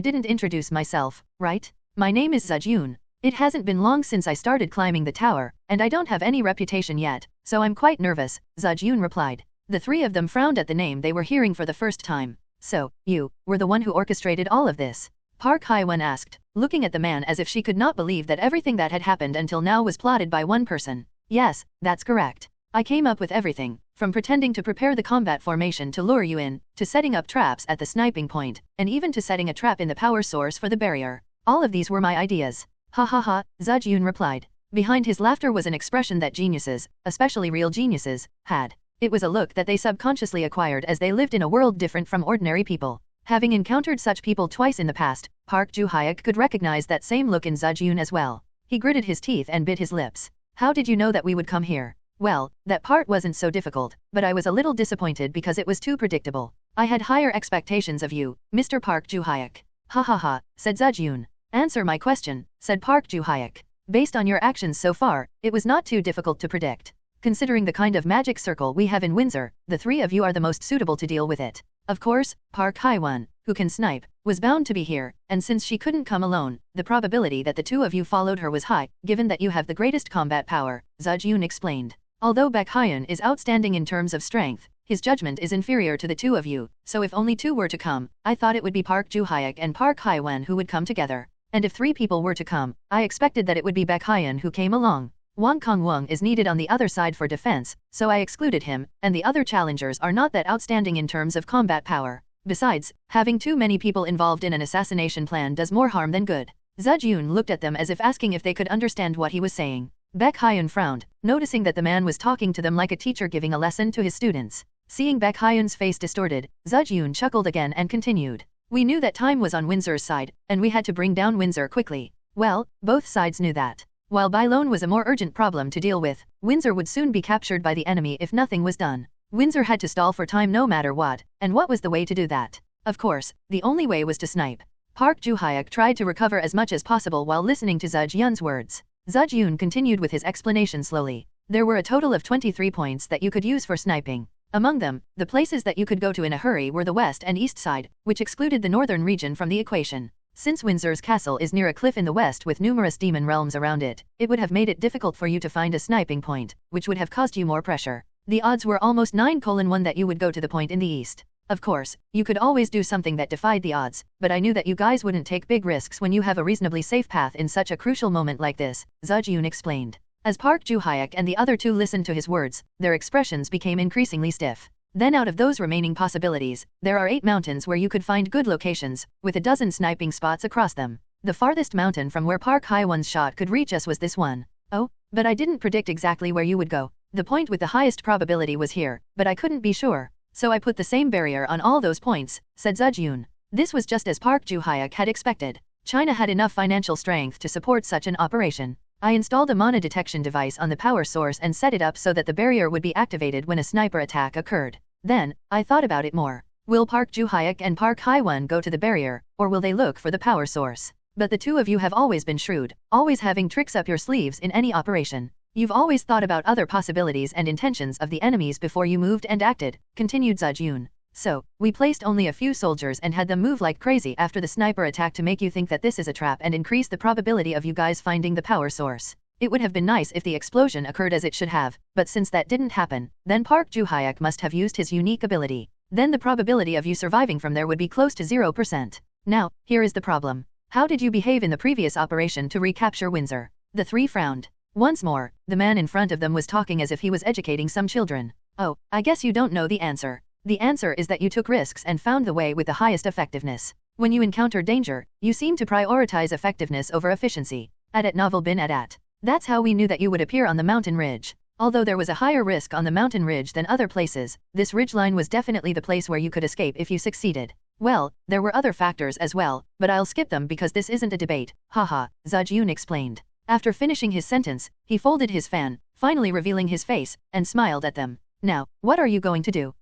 didn't introduce myself, right? My name is Zejun. It hasn't been long since I started climbing the tower, and I don't have any reputation yet, so I'm quite nervous, Zejun replied. The 3 of them frowned at the name they were hearing for the first time. So, you were the one who orchestrated all of this? Park Hae-won asked, looking at the man as if she could not believe that everything that had happened until now was plotted by one person. Yes, that's correct. I came up with everything, from pretending to prepare the combat formation to lure you in, to setting up traps at the sniping point, and even to setting a trap in the power source for the barrier. All of these were my ideas. Ha ha ha, Zejun replied. Behind his laughter was an expression that geniuses, especially real geniuses, had. It was a look that they subconsciously acquired as they lived in a world different from ordinary people. Having encountered such people twice in the past, Park Joo-hyuk could recognize that same look in Zejun as well. He gritted his teeth and bit his lips. How did you know that we would come here? Well, that part wasn't so difficult, but I was a little disappointed because it was too predictable. I had higher expectations of you, Mr. Park Joo-hyuk. Ha ha ha, said Zejun. Answer my question, said Park Joo-hyuk. Based on your actions so far, it was not too difficult to predict. Considering the kind of magic circle we have in Windsor, the 3 of you are the most suitable to deal with it. Of course, Park Hae-won, who can snipe, was bound to be here, and since she couldn't come alone, the probability that the 2 of you followed her was high, given that you have the greatest combat power, Zejun explained. Although Baek Hyun is outstanding in terms of strength, his judgment is inferior to the 2 of you, so if only 2 were to come, I thought it would be Park Joo-hyuk and Park Hae-won who would come together. And if 3 people were to come, I expected that it would be Baek Hyun who came along. Wang Kong-wong is needed on the other side for defense, so I excluded him, and the other challengers are not that outstanding in terms of combat power. Besides, having too many people involved in an assassination plan does more harm than good. Zejun looked at them as if asking if they could understand what he was saying. Baek Hyun frowned, noticing that the man was talking to them like a teacher giving a lesson to his students. Seeing Baek Hyun's face distorted, Zejun chuckled again and continued. We knew that time was on Windsor's side, and we had to bring down Windsor quickly. Well, both sides knew that. While Bailon was a more urgent problem to deal with, Windsor would soon be captured by the enemy if nothing was done. Windsor had to stall for time no matter what, and what was the way to do that? Of course, the only way was to snipe. Park Joo-hyuk tried to recover as much as possible while listening to Zejun's words. Zejun continued with his explanation slowly. There were a total of 23 points that you could use for sniping. Among them, the places that you could go to in a hurry were the west and east side, which excluded the northern region from the equation. Since Windsor's castle is near a cliff in the west with numerous demon realms around it, it would have made it difficult for you to find a sniping point, which would have caused you more pressure. The odds were almost 9:1 that you would go to the point in the east. Of course, you could always do something that defied the odds, but I knew that you guys wouldn't take big risks when you have a reasonably safe path in such a crucial moment like this, Zejun explained. As Park Ju-hyuk and the other two listened to his words, their expressions became increasingly stiff. Then out of those remaining possibilities, there are 8 mountains where you could find good locations, with a dozen sniping spots across them. The farthest mountain from where Park Hae-won's shot could reach us was this one. Oh, but I didn't predict exactly where you would go. The point with the highest probability was here, but I couldn't be sure. So I put the same barrier on all those points, said Zejun. This was just as Park Ju-hyuk had expected. China had enough financial strength to support such an operation. I installed a mana detection device on the power source and set it up so that the barrier would be activated when a sniper attack occurred. Then, I thought about it more. Will Park Ju-hyuk and Park Hae-won go to the barrier, or will they look for the power source? But the two of you have always been shrewd, always having tricks up your sleeves in any operation. You've always thought about other possibilities and intentions of the enemies before you moved and acted, continued Zejun. So, we placed only a few soldiers and had them move like crazy after the sniper attack to make you think that this is a trap and increase the probability of you guys finding the power source. It would have been nice if the explosion occurred as it should have, but since that didn't happen, then Park Ju-hyuk must have used his unique ability. Then the probability of you surviving from there would be close to 0%. Now, here is the problem. How did you behave in the previous operation to recapture Windsor? The three frowned. Once more, the man in front of them was talking as if he was educating some children. Oh, I guess you don't know the answer. The answer is that you took risks and found the way with the highest effectiveness. When you encounter danger, you seem to prioritize effectiveness over efficiency. Adat novel bin adat. That's how we knew that you would appear on the mountain ridge. Although there was a higher risk on the mountain ridge than other places, this ridgeline was definitely the place where you could escape if you succeeded. Well, there were other factors as well, but I'll skip them because this isn't a debate, haha, Zejun explained. After finishing his sentence, he folded his fan, finally revealing his face, and smiled at them. Now, what are you going to do?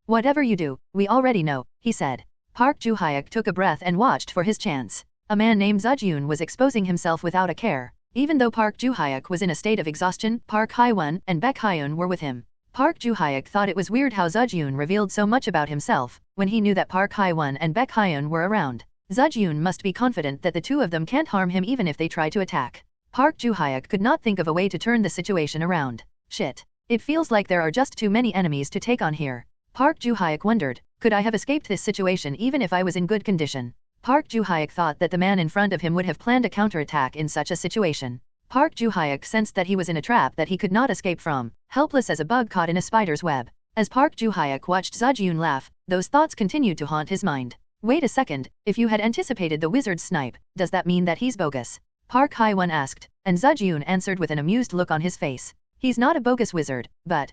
Whatever you do, we already know, he said. Park Ju-hyuk took a breath and watched for his chance. A man named Zejun was exposing himself without a care. Even though Park Ju-hyuk was in a state of exhaustion, Park Hae-won and Baek Hyun were with him. Park Ju-hyuk thought it was weird how Zejun revealed so much about himself, when he knew that Park Hae-won and Baek Hyun were around. Zejun must be confident that the two of them can't harm him even if they try to attack. Park Ju-hyuk could not think of a way to turn the situation around. Shit. It feels like there are just too many enemies to take on here. Park Ju-hyuk wondered, could I have escaped this situation even if I was in good condition? Park Ju-hyuk thought that the man in front of him would have planned a counterattack in such a situation. Park Ju-hyuk sensed that he was in a trap that he could not escape from, helpless as a bug caught in a spider's web. As Park Ju-hyuk watched Zejun laugh, those thoughts continued to haunt his mind. Wait a second, if you had anticipated the wizard's snipe, does that mean that he's bogus? Park Hae-won asked, and Zejun answered with an amused look on his face. He's not a bogus wizard, but,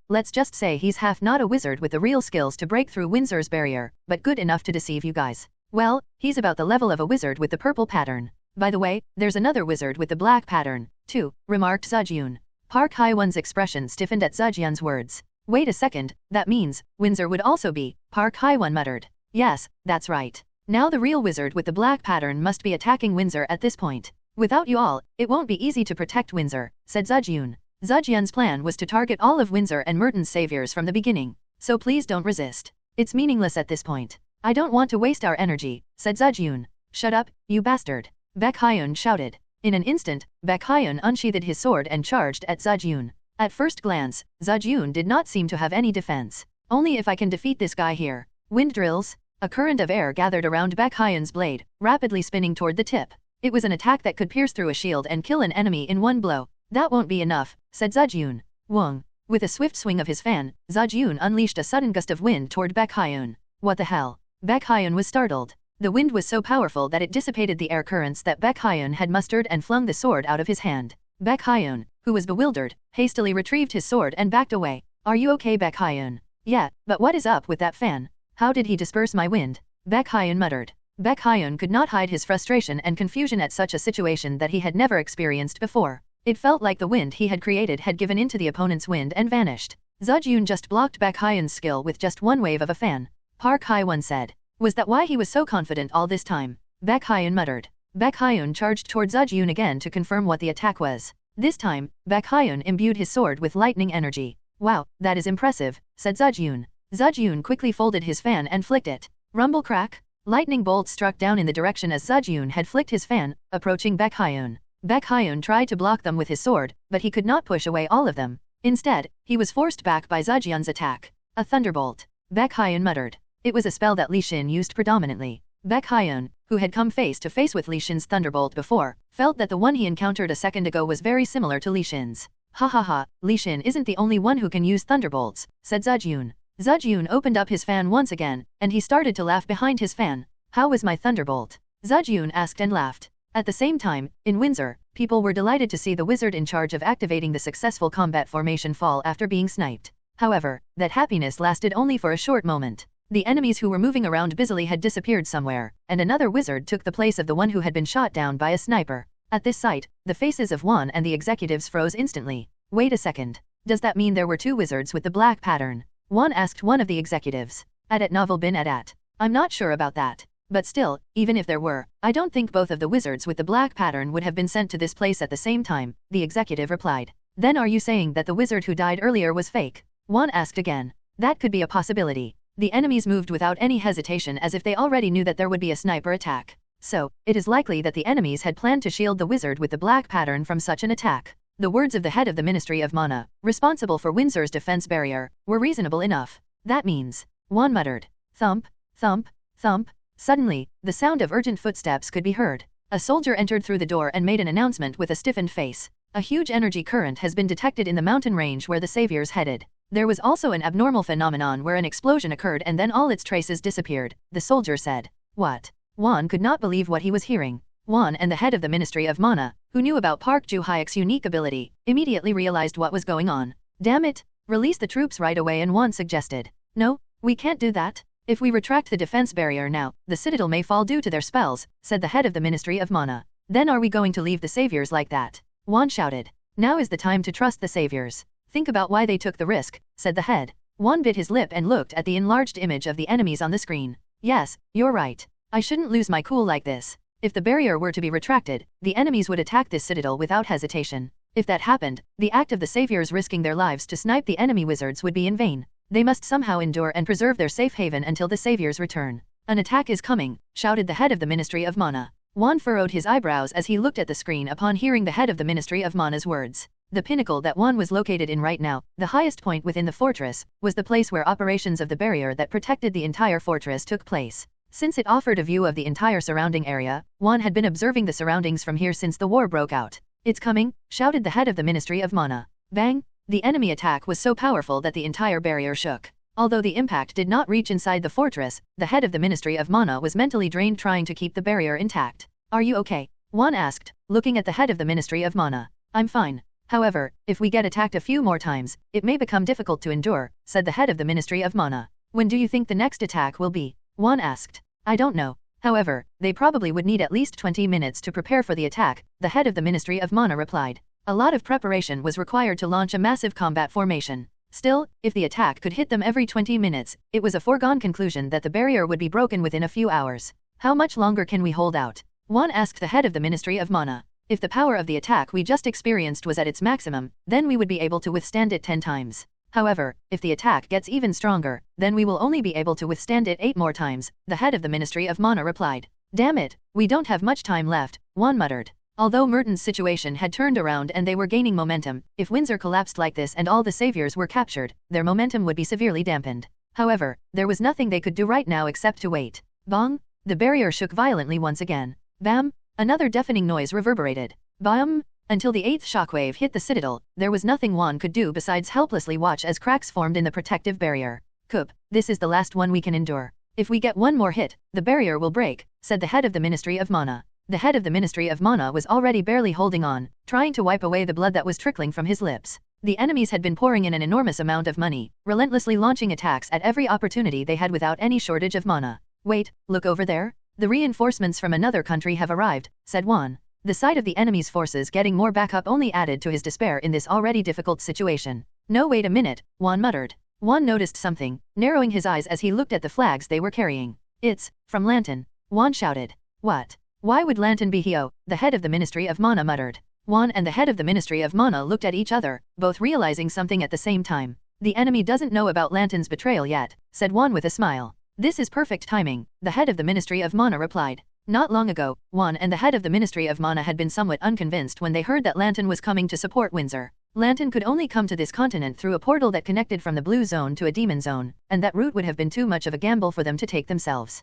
let's just say he's half not a wizard with the real skills to break through Windsor's barrier, but good enough to deceive you guys. Well, he's about the level of a wizard with the purple pattern. By the way, there's another wizard with the black pattern, too, remarked Zejun. Park Hae-won's expression stiffened at Zejun's words. Wait a second, that means, Windsor would also be, Park Hae-won muttered. Yes, that's right. Now the real wizard with the black pattern must be attacking Windsor at this point. Without you all, it won't be easy to protect Windsor, said Zejun. Zejun's plan was to target all of Windsor and Merton's saviors from the beginning, so please don't resist. It's meaningless at this point. I don't want to waste our energy, said Zejun. Shut up, you bastard. Baek Hyun shouted. In an instant, Baek Hyun unsheathed his sword and charged at Zejun. At first glance, Zejun did not seem to have any defense. Only if I can defeat this guy here. Wind drills. A current of air gathered around Baek Hyun's blade, rapidly spinning toward the tip. It was an attack that could pierce through a shield and kill an enemy in one blow. That won't be enough, said Zejun. Wong. With a swift swing of his fan, Zejun unleashed a sudden gust of wind toward Baek Hyun. What the hell? Baek Hyun was startled. The wind was so powerful that it dissipated the air currents that Baek Hyun had mustered and flung the sword out of his hand. Baek Hyun, who was bewildered, hastily retrieved his sword and backed away. Are you okay, Baek Hyun? Yeah, but what is up with that fan? How did he disperse my wind? Baek Hyun muttered. Baek Hyun could not hide his frustration and confusion at such a situation that he had never experienced before. It felt like the wind he had created had given into the opponent's wind and vanished. Zejun just blocked Baek Hyun's skill with just one wave of a fan. Park Hae-won said. Was that why he was so confident all this time? Baek Hyun muttered. Baek Hyun charged toward Zejun again to confirm what the attack was. This time, Baek Hyun imbued his sword with lightning energy. Wow, that is impressive, said Zejun. Zejun quickly folded his fan and flicked it. Rumble crack? Lightning bolts struck down in the direction as Zejun had flicked his fan, approaching Baekhyun. Baekhyun tried to block them with his sword, but he could not push away all of them. Instead, he was forced back by Zejun's attack. A thunderbolt. Baekhyun muttered. It was a spell that Li Xin used predominantly. Baekhyun, who had come face to face with Li Xin's thunderbolt before, felt that the one he encountered a second ago was very similar to Li Xin's. Ha ha ha, Li Xin isn't the only one who can use thunderbolts, said Zejun. Zejun opened up his fan once again, and he started to laugh behind his fan. How was my thunderbolt? Zejun asked and laughed. At the same time, in Windsor, people were delighted to see the wizard in charge of activating the successful combat formation fall after being sniped. However, that happiness lasted only for a short moment. The enemies who were moving around busily had disappeared somewhere, and another wizard took the place of the one who had been shot down by a sniper. At this sight, the faces of Juan and the executives froze instantly. Wait a second. Does that mean there were two wizards with the black pattern? Juan asked one of the executives. Adat novel bin adat. I'm not sure about that. But still, even if there were, I don't think both of the wizards with the black pattern would have been sent to this place at the same time, the executive replied. Then are you saying that the wizard who died earlier was fake? Juan asked again. That could be a possibility. The enemies moved without any hesitation as if they already knew that there would be a sniper attack. So, it is likely that the enemies had planned to shield the wizard with the black pattern from such an attack. The words of the head of the Ministry of Mana, responsible for Windsor's defense barrier, were reasonable enough. That means, Juan muttered. Thump, thump, thump. Suddenly, the sound of urgent footsteps could be heard. A soldier entered through the door and made an announcement with a stiffened face. A huge energy current has been detected in the mountain range where the saviors headed. There was also an abnormal phenomenon where an explosion occurred and then all its traces disappeared, the soldier said. What? Juan could not believe what he was hearing. Juan and the head of the Ministry of Mana, who knew about Park Ju-hyuk's unique ability, immediately realized what was going on. Damn it! Release the troops right away, and Juan suggested. No, we can't do that. If we retract the defense barrier now, the citadel may fall due to their spells, said the head of the Ministry of Mana. Then are we going to leave the saviors like that? Juan shouted. Now is the time to trust the saviors. Think about why they took the risk, said the head. Juan bit his lip and looked at the enlarged image of the enemies on the screen. Yes, you're right. I shouldn't lose my cool like this. If the barrier were to be retracted, the enemies would attack this citadel without hesitation. If that happened, the act of the saviors risking their lives to snipe the enemy wizards would be in vain. They must somehow endure and preserve their safe haven until the saviors return. An attack is coming, shouted the head of the Ministry of Mana. Juan furrowed his eyebrows as he looked at the screen upon hearing the head of the Ministry of Mana's words. The pinnacle that Juan was located in right now, the highest point within the fortress, was the place where operations of the barrier that protected the entire fortress took place. Since it offered a view of the entire surrounding area, Juan had been observing the surroundings from here since the war broke out. It's coming, shouted the head of the Ministry of Mana. Bang! The enemy attack was so powerful that the entire barrier shook. Although the impact did not reach inside the fortress, the head of the Ministry of Mana was mentally drained trying to keep the barrier intact. Are you okay? Juan asked, looking at the head of the Ministry of Mana. I'm fine. However, if we get attacked a few more times, it may become difficult to endure, said the head of the Ministry of Mana. When do you think the next attack will be? Juan asked. I don't know. However, they probably would need at least 20 minutes to prepare for the attack, the head of the Ministry of Mana replied. A lot of preparation was required to launch a massive combat formation. Still, if the attack could hit them every 20 minutes, it was a foregone conclusion that the barrier would be broken within a few hours. How much longer can we hold out? Juan asked the head of the Ministry of Mana. If the power of the attack we just experienced was at its maximum, then we would be able to withstand it 10 times. However, if the attack gets even stronger, then we will only be able to withstand it 8 more times, the head of the Ministry of Mana replied. Damn it, we don't have much time left, Juan muttered. Although Merton's situation had turned around and they were gaining momentum, if Windsor collapsed like this and all the saviors were captured, their momentum would be severely dampened. However, there was nothing they could do right now except to wait. Bong! The barrier shook violently once again. Bam! Another deafening noise reverberated. Bam! Until the 8th shockwave hit the citadel, there was nothing Juan could do besides helplessly watch as cracks formed in the protective barrier. Kup, this is the last one we can endure. If we get one more hit, the barrier will break, said the head of the Ministry of Mana. The head of the Ministry of Mana was already barely holding on, trying to wipe away the blood that was trickling from his lips. The enemies had been pouring in an enormous amount of money, relentlessly launching attacks at every opportunity they had without any shortage of mana. Wait, look over there? The reinforcements from another country have arrived, said Juan. The sight of the enemy's forces getting more backup only added to his despair in this already difficult situation. No, wait a minute, Juan muttered. Juan noticed something, narrowing his eyes as he looked at the flags they were carrying. It's from Lantan, Juan shouted. What? Why would Lantan be here? The head of the Ministry of Mana muttered. Juan and the head of the Ministry of Mana looked at each other, both realizing something at the same time. The enemy doesn't know about Lantan's betrayal yet, said Juan with a smile. This is perfect timing, the head of the Ministry of Mana replied. Not long ago, Juan and the head of the Ministry of Mana had been somewhat unconvinced when they heard that Lantern was coming to support Windsor. Lantern could only come to this continent through a portal that connected from the Blue Zone to a Demon Zone, and that route would have been too much of a gamble for them to take themselves.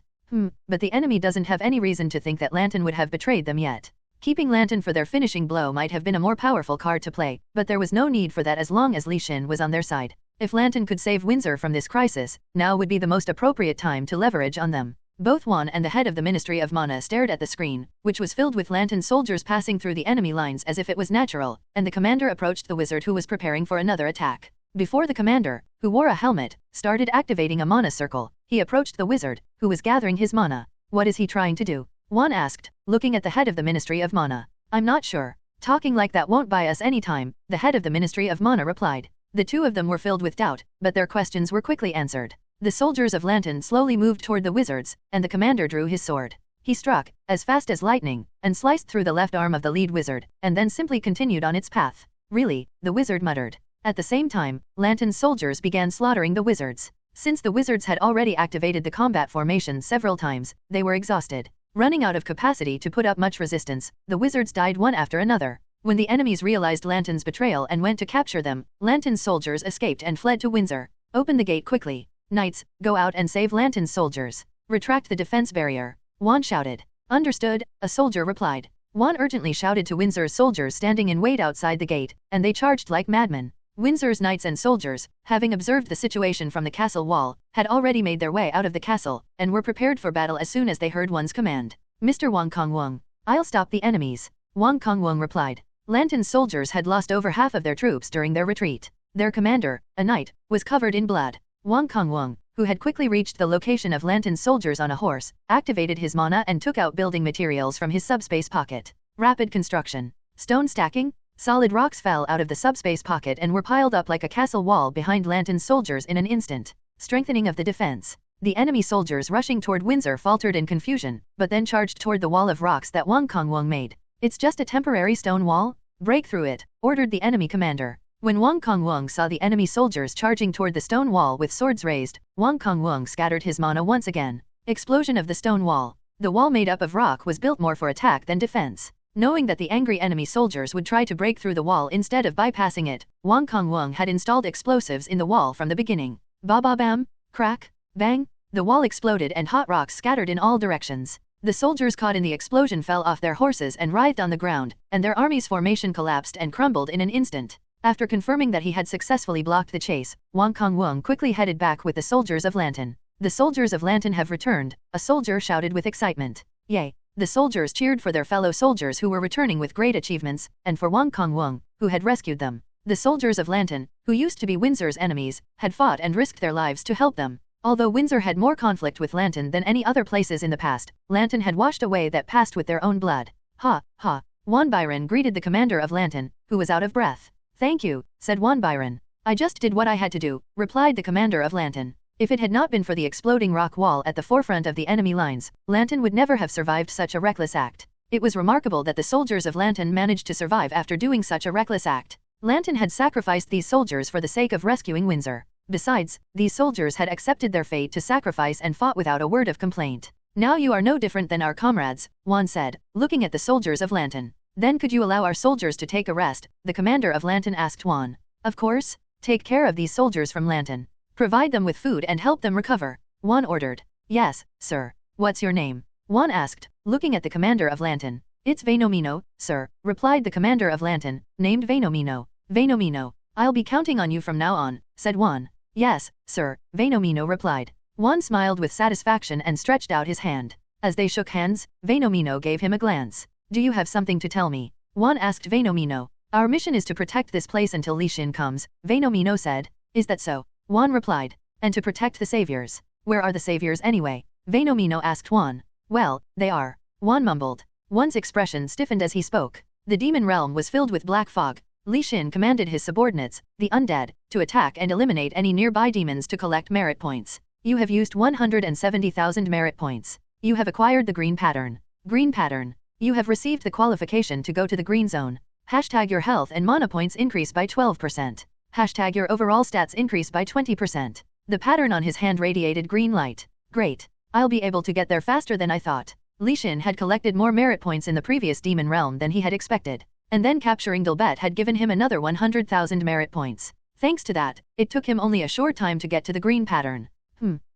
But the enemy doesn't have any reason to think that Lantern would have betrayed them yet. Keeping Lantern for their finishing blow might have been a more powerful card to play, but there was no need for that as long as Li Xin was on their side. If Lantern could save Windsor from this crisis, now would be the most appropriate time to leverage on them. Both Juan and the head of the Ministry of Mana stared at the screen, which was filled with Lantern soldiers passing through the enemy lines as if it was natural, and the commander approached the wizard who was preparing for another attack. Before the commander, who wore a helmet, started activating a mana circle, he approached the wizard, who was gathering his mana. What is he trying to do? Juan asked, looking at the head of the Ministry of Mana. I'm not sure. Talking like that won't buy us any time, the head of the Ministry of Mana replied. The two of them were filled with doubt, but their questions were quickly answered. The soldiers of Lantern slowly moved toward the wizards, and the commander drew his sword. He struck, as fast as lightning, and sliced through the left arm of the lead wizard, and then simply continued on its path. Really, the wizard muttered. At the same time, Lantern's soldiers began slaughtering the wizards. Since the wizards had already activated the combat formation several times, they were exhausted. Running out of capacity to put up much resistance, the wizards died one after another. When the enemies realized Lantern's betrayal and went to capture them, Lantern's soldiers escaped and fled to Windsor. Open the gate quickly. Knights, go out and save Lantern's soldiers. Retract the defense barrier. Juan shouted. Understood, a soldier replied. Juan urgently shouted to Windsor's soldiers standing in wait outside the gate, and they charged like madmen. Windsor's knights and soldiers, having observed the situation from the castle wall, had already made their way out of the castle, and were prepared for battle as soon as they heard Juan's command. Mr. Wang Kongwang, I'll stop the enemies. Wang Kongwang replied. Lantern's soldiers had lost over half of their troops during their retreat. Their commander, a knight, was covered in blood. Wang Kongwang, who had quickly reached the location of Lantern's soldiers on a horse, activated his mana and took out building materials from his subspace pocket. Rapid construction. Stone stacking? Solid rocks fell out of the subspace pocket and were piled up like a castle wall behind Lantern's soldiers in an instant. Strengthening of the defense. The enemy soldiers rushing toward Windsor faltered in confusion, but then charged toward the wall of rocks that Wang Kongwang made. It's just a temporary stone wall? Break through it, ordered the enemy commander. When Wang Kongwang saw the enemy soldiers charging toward the stone wall with swords raised, Wang Kongwang scattered his mana once again. Explosion of the stone wall. The wall made up of rock was built more for attack than defense. Knowing that the angry enemy soldiers would try to break through the wall instead of bypassing it, Wang Kongwang had installed explosives in the wall from the beginning. Ba-ba-bam, crack, bang, the wall exploded and hot rocks scattered in all directions. The soldiers caught in the explosion fell off their horses and writhed on the ground, and their army's formation collapsed and crumbled in an instant. After confirming that he had successfully blocked the chase, Wang Kongwang quickly headed back with the soldiers of Lantern. The soldiers of Lantern have returned, a soldier shouted with excitement. Yay! The soldiers cheered for their fellow soldiers who were returning with great achievements, and for Wang Kongwang, who had rescued them. The soldiers of Lantern, who used to be Windsor's enemies, had fought and risked their lives to help them. Although Windsor had more conflict with Lantern than any other places in the past, Lantern had washed away that past with their own blood. Ha, ha. Juan Byron greeted the commander of Lantern, who was out of breath. Thank you, said Juan Byron. I just did what I had to do, replied the commander of Lantern. If it had not been for the exploding rock wall at the forefront of the enemy lines, Lantern would never have survived such a reckless act. It was remarkable that the soldiers of Lantern managed to survive after doing such a reckless act. Lantern had sacrificed these soldiers for the sake of rescuing Windsor. Besides, these soldiers had accepted their fate to sacrifice and fought without a word of complaint. Now you are no different than our comrades, Juan said, looking at the soldiers of Lantern. Then could you allow our soldiers to take a rest? The commander of Lantern asked Juan. Of course. Take care of these soldiers from Lantern. Provide them with food and help them recover, Juan ordered. Yes, sir. What's your name? Juan asked, looking at the commander of Lantern. It's Venomino, sir, replied the commander of Lantern, named Venomino. Venomino. I'll be counting on you from now on, said Juan. Yes, sir, Venomino replied. Juan smiled with satisfaction and stretched out his hand. As they shook hands, Venomino gave him a glance. Do you have something to tell me? Juan asked Venomino. Our mission is to protect this place until Li Xin comes, Venomino said. Is that so? Juan replied. And to protect the saviors. Where are the saviors anyway? Venomino asked Juan. Well, they are. Juan mumbled. Juan's expression stiffened as he spoke. The demon realm was filled with black fog. Li Xin commanded his subordinates, the undead, to attack and eliminate any nearby demons to collect merit points. You have used 170,000 merit points. You have acquired the green pattern. Green pattern. You have received the qualification to go to the green zone. Hashtag your health and mana points increase by 12%. Hashtag your overall stats increase by 20%. The pattern on his hand radiated green light. Great. I'll be able to get there faster than I thought. Li Xin had collected more merit points in the previous demon realm than he had expected. And then capturing Dilbet had given him another 100,000 merit points. Thanks to that, it took him only a short time to get to the green pattern.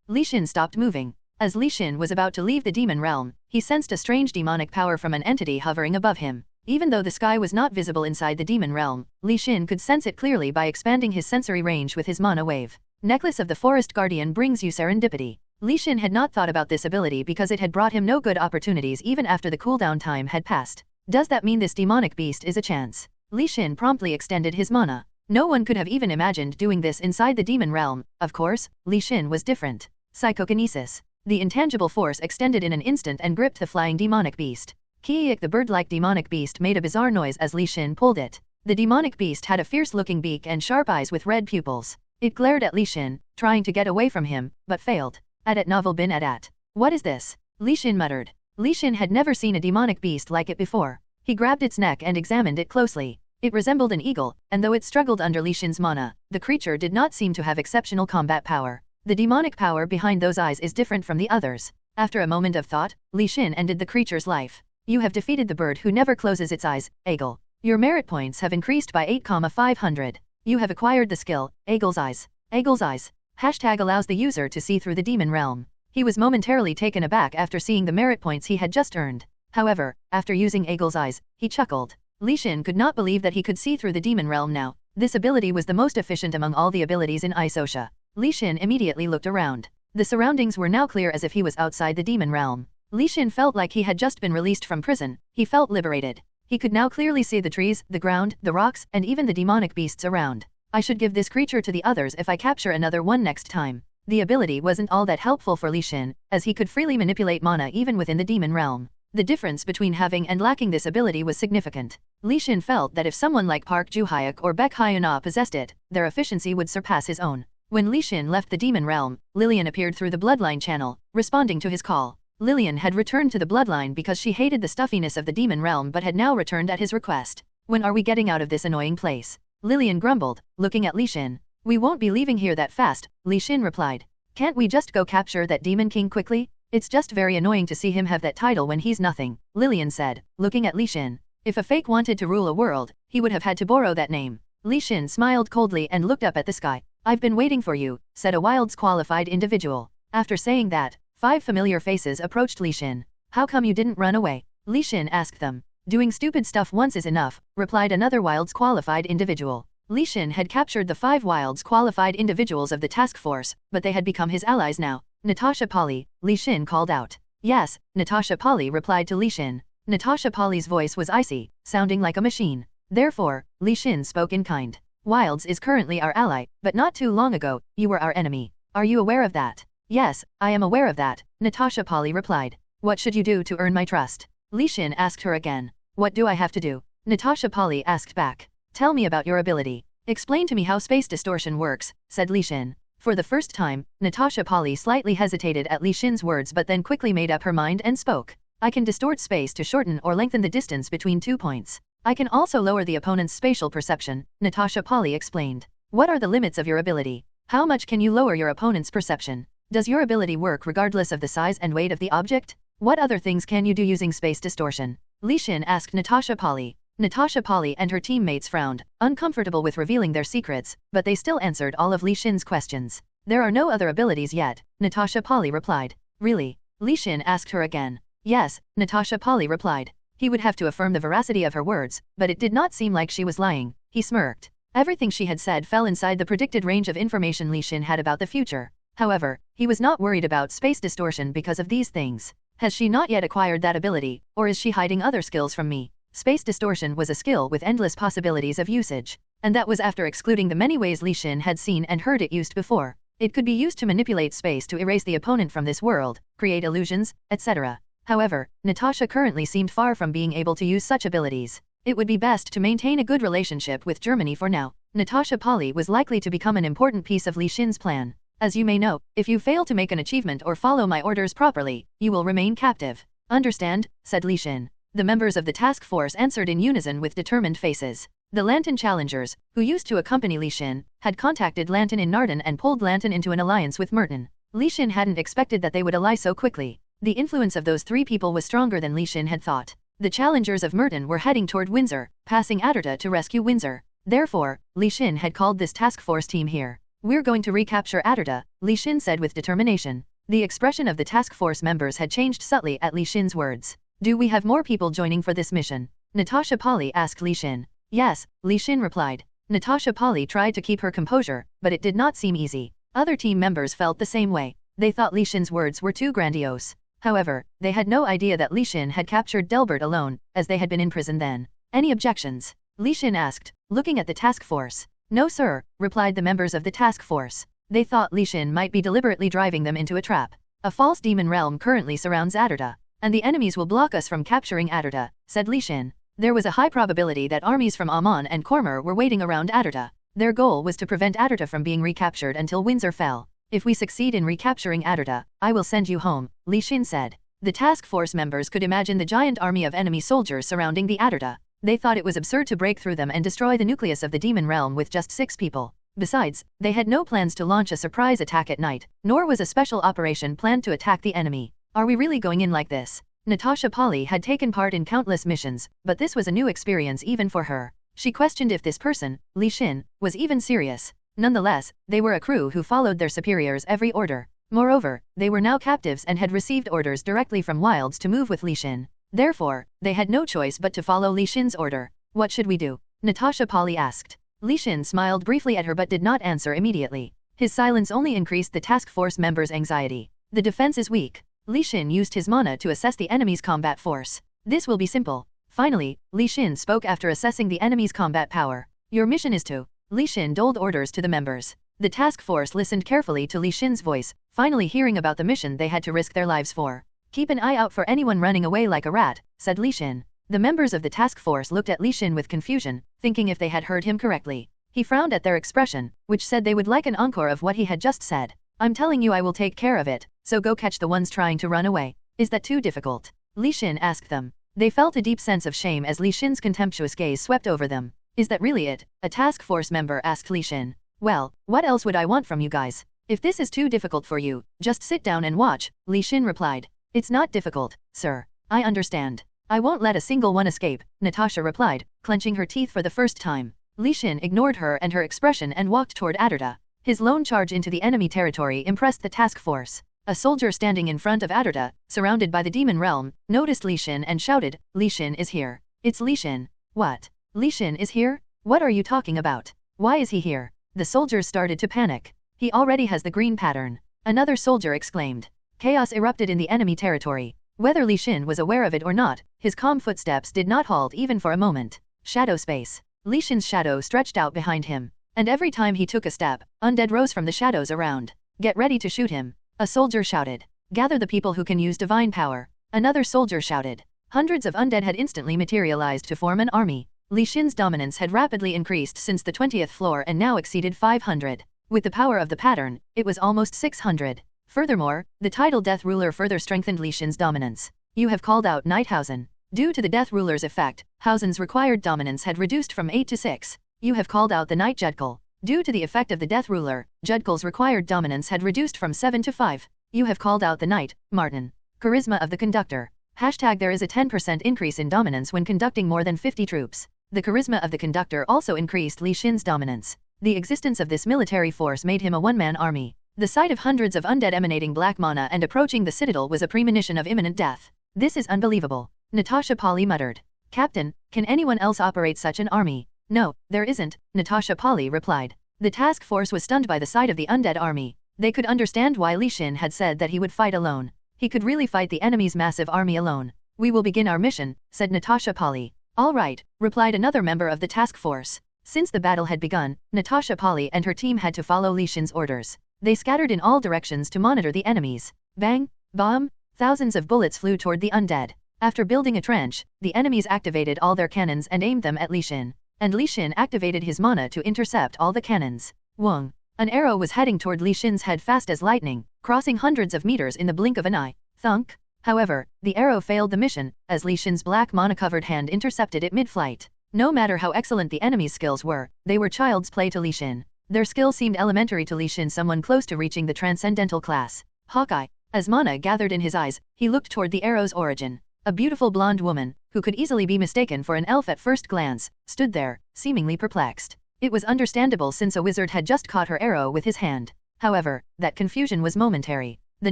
Li Xin stopped moving. As Li Xin was about to leave the demon realm, he sensed a strange demonic power from an entity hovering above him. Even though the sky was not visible inside the demon realm, Li Xin could sense it clearly by expanding his sensory range with his mana wave. Necklace of the Forest Guardian brings you serendipity. Li Xin had not thought about this ability because it had brought him no good opportunities even after the cooldown time had passed. Does that mean this demonic beast is a chance? Li Xin promptly extended his mana. No one could have even imagined doing this inside the demon realm. Of course, Li Xin was different. Psychokinesis. The intangible force extended in an instant and gripped the flying demonic beast. Kiik, the bird-like demonic beast, made a bizarre noise as Li Xin pulled it. The demonic beast had a fierce-looking beak and sharp eyes with red pupils. It glared at Li Xin, trying to get away from him, but failed. At novel bin at. What is this? Li Xin muttered. Li Xin had never seen a demonic beast like it before. He grabbed its neck and examined it closely. It resembled an eagle, and though it struggled under Li Xin's mana, the creature did not seem to have exceptional combat power. The demonic power behind those eyes is different from the others. After a moment of thought, Li Xin ended the creature's life. You have defeated the bird who never closes its eyes, Eagle. Your merit points have increased by 8,500. You have acquired the skill, Eagle's Eyes. Eagle's Eyes. Hashtag allows the user to see through the demon realm. He was momentarily taken aback after seeing the merit points he had just earned. However, after using Eagle's Eyes, he chuckled. Li Xin could not believe that he could see through the demon realm now. This ability was the most efficient among all the abilities in Isosha. Li Xin immediately looked around. The surroundings were now clear as if he was outside the demon realm. Li Xin felt like he had just been released from prison. He felt liberated. He could now clearly see the trees, the ground, the rocks, and even the demonic beasts around. I should give this creature to the others if I capture another one next time. The ability wasn't all that helpful for Li Xin, as he could freely manipulate mana even within the demon realm. The difference between having and lacking this ability was significant. Li Xin felt that if someone like Park Ju-hyuk or Baek Hyuna possessed it, their efficiency would surpass his own. When Li Xin left the demon realm, Lillian appeared through the bloodline channel, responding to his call. Lillian had returned to the bloodline because she hated the stuffiness of the demon realm but had now returned at his request. When are we getting out of this annoying place? Lillian grumbled, looking at Li Xin. We won't be leaving here that fast, Li Xin replied. Can't we just go capture that demon king quickly? It's just very annoying to see him have that title when he's nothing, Lillian said, looking at Li Xin. If a fake wanted to rule a world, he would have had to borrow that name. Li Xin smiled coldly and looked up at the sky. I've been waiting for you, said a Wild's qualified individual. After saying that, 5 familiar faces approached Li Xin. How come you didn't run away? Li Xin asked them. Doing stupid stuff once is enough, replied another Wild's qualified individual. Li Xin had captured the 5 Wild's qualified individuals of the task force, but they had become his allies now. Natasha Polly, Li Xin called out. Yes, Natasha Polly replied to Li Xin. Natasha Polly's voice was icy, sounding like a machine. Therefore, Li Xin spoke in kind. Wilds is currently our ally, but not too long ago, you were our enemy. Are you aware of that? Yes, I am aware of that, Natasha Polly replied. What should you do to earn my trust? Li Xin asked her again. What do I have to do? Natasha Polly asked back. Tell me about your ability. Explain to me how space distortion works, said Li Xin. For the first time, Natasha Polly slightly hesitated at Li Xin's words but then quickly made up her mind and spoke. I can distort space to shorten or lengthen the distance between 2 points. I can also lower the opponent's spatial perception, Natasha Polly explained. What are the limits of your ability? How much can you lower your opponent's perception? Does your ability work regardless of the size and weight of the object? What other things can you do using space distortion? Li Xin asked Natasha Polly. Natasha Polly and her teammates frowned, uncomfortable with revealing their secrets, but they still answered all of Li Xin's questions. There are no other abilities yet, Natasha Polly replied. Really? Li Xin asked her again. Yes, Natasha Polly replied. He would have to affirm the veracity of her words, but it did not seem like she was lying. He smirked. Everything she had said fell inside the predicted range of information Li Xin had about the future. However, he was not worried about space distortion because of these things. Has she not yet acquired that ability, or is she hiding other skills from me? Space distortion was a skill with endless possibilities of usage, and that was after excluding the many ways Li Xin had seen and heard it used before. It could be used to manipulate space to erase the opponent from this world, create illusions, etc. However, Natasha currently seemed far from being able to use such abilities. It would be best to maintain a good relationship with Germany for now. Natasha Polly was likely to become an important piece of Li Xin's plan. As you may know, if you fail to make an achievement or follow my orders properly, you will remain captive. Understand? Said Li Xin. The members of the task force answered in unison with determined faces. The Lantern challengers, who used to accompany Li Xin, had contacted Lantern in Nardan and pulled Lantern into an alliance with Merton. Li Xin hadn't expected that they would ally so quickly. The influence of those 3 people was stronger than Li Xin had thought. The challengers of Merton were heading toward Windsor, passing Aderta to rescue Windsor. Therefore, Li Xin had called this task force team here. We're going to recapture Aderta, Li Xin said with determination. The expression of the task force members had changed subtly at Li Xin's words. Do we have more people joining for this mission? Natasha Polly asked Li Xin. Yes, Li Xin replied. Natasha Polly tried to keep her composure, but it did not seem easy. Other team members felt the same way. They thought Li Xin's words were too grandiose. However, they had no idea that Li Xin had captured Delbert alone, as they had been in prison then. Any objections? Li Xin asked, looking at the task force. No sir, replied the members of the task force. They thought Li Xin might be deliberately driving them into a trap. A false demon realm currently surrounds Aderta, and the enemies will block us from capturing Aderta, said Li Xin. There was a high probability that armies from Amon and Cormer were waiting around Aderta. Their goal was to prevent Aderta from being recaptured until Windsor fell. If we succeed in recapturing Aderta, I will send you home, Li Xin said. The task force members could imagine the giant army of enemy soldiers surrounding the Aderta. They thought it was absurd to break through them and destroy the nucleus of the demon realm with just 6 people. Besides, they had no plans to launch a surprise attack at night, nor was a special operation planned to attack the enemy. Are we really going in like this? Natasha Polly had taken part in countless missions, but this was a new experience even for her. She questioned if this person, Li Xin, was even serious. Nonetheless, they were a crew who followed their superiors' every order. Moreover, they were now captives and had received orders directly from Wilds to move with Li Xin. Therefore, they had no choice but to follow Li Xin's order. What should we do? Natasha Polly asked. Li Xin smiled briefly at her but did not answer immediately. His silence only increased the task force members' anxiety. The defense is weak. Li Xin used his mana to assess the enemy's combat force. This will be simple. Finally, Li Xin spoke after assessing the enemy's combat power. Your mission is to... Li Xin doled orders to the members. The task force listened carefully to Li Xin's voice, finally hearing about the mission they had to risk their lives for. Keep an eye out for anyone running away like a rat, said Li Xin. The members of the task force looked at Li Xin with confusion, thinking if they had heard him correctly. He frowned at their expression, which said they would like an encore of what he had just said. I'm telling you I will take care of it, so go catch the ones trying to run away. Is that too difficult? Li Xin asked them. They felt a deep sense of shame as Li Xin's contemptuous gaze swept over them. Is that really it? A task force member asked Li Xin. Well, what else would I want from you guys? If this is too difficult for you, just sit down and watch, Li Xin replied. It's not difficult, sir. I understand. I won't let a single one escape, Natasha replied, clenching her teeth for the first time. Li Xin ignored her and her expression and walked toward Aderta. His lone charge into the enemy territory impressed the task force. A soldier standing in front of Aderta, surrounded by the demon realm, noticed Li Xin and shouted, Li Xin is here. It's Li Xin. What? Li Xin is here? What are you talking about? Why is he here? The soldiers started to panic. He already has the green pattern. Another soldier exclaimed. Chaos erupted in the enemy territory. Whether Li Xin was aware of it or not, his calm footsteps did not halt even for a moment. Shadow space. Li Xin's shadow stretched out behind him. And every time he took a step, undead rose from the shadows around. Get ready to shoot him. A soldier shouted. Gather the people who can use divine power. Another soldier shouted. Hundreds of undead had instantly materialized to form an army. Li Xin's dominance had rapidly increased since the 20th floor and now exceeded 500. With the power of the pattern, it was almost 600. Furthermore, the title Death Ruler further strengthened Li Xin's dominance. You have called out Nighthausen. Due to the Death Ruler's effect, Hausen's required dominance had reduced from 8 to 6. You have called out the Night Judkal. Due to the effect of the Death Ruler, Judkal's required dominance had reduced from 7 to 5. You have called out the Knight, Martin. Charisma of the Conductor. Hashtag there is a 10% increase in dominance when conducting more than 50 troops. The charisma of the conductor also increased Li Xin's dominance. The existence of this military force made him a one-man army. The sight of hundreds of undead emanating black mana and approaching the citadel was a premonition of imminent death. This is unbelievable. Natasha Polly muttered. Captain, can anyone else operate such an army? No, there isn't, Natasha Polly replied. The task force was stunned by the sight of the undead army. They could understand why Li Xin had said that he would fight alone. He could really fight the enemy's massive army alone. We will begin our mission, said Natasha Polly. All right, replied another member of the task force. Since the battle had begun, Natasha Polly and her team had to follow Li Xin's orders. They scattered in all directions to monitor the enemies. Bang! Bomb! Thousands of bullets flew toward the undead. After building a trench, the enemies activated all their cannons and aimed them at Li Xin. And Li Xin activated his mana to intercept all the cannons. Wong! An arrow was heading toward Li Xin's head fast as lightning, crossing hundreds of meters in the blink of an eye. Thunk! However, the arrow failed the mission, as Li Xin's black mana-covered hand intercepted it mid-flight. No matter how excellent the enemy's skills were, they were child's play to Li Xin. Their skill seemed elementary to Li Xin, someone close to reaching the transcendental class. Hawkeye. As mana gathered in his eyes, he looked toward the arrow's origin. A beautiful blonde woman, who could easily be mistaken for an elf at first glance, stood there, seemingly perplexed. It was understandable since a wizard had just caught her arrow with his hand. However, that confusion was momentary. The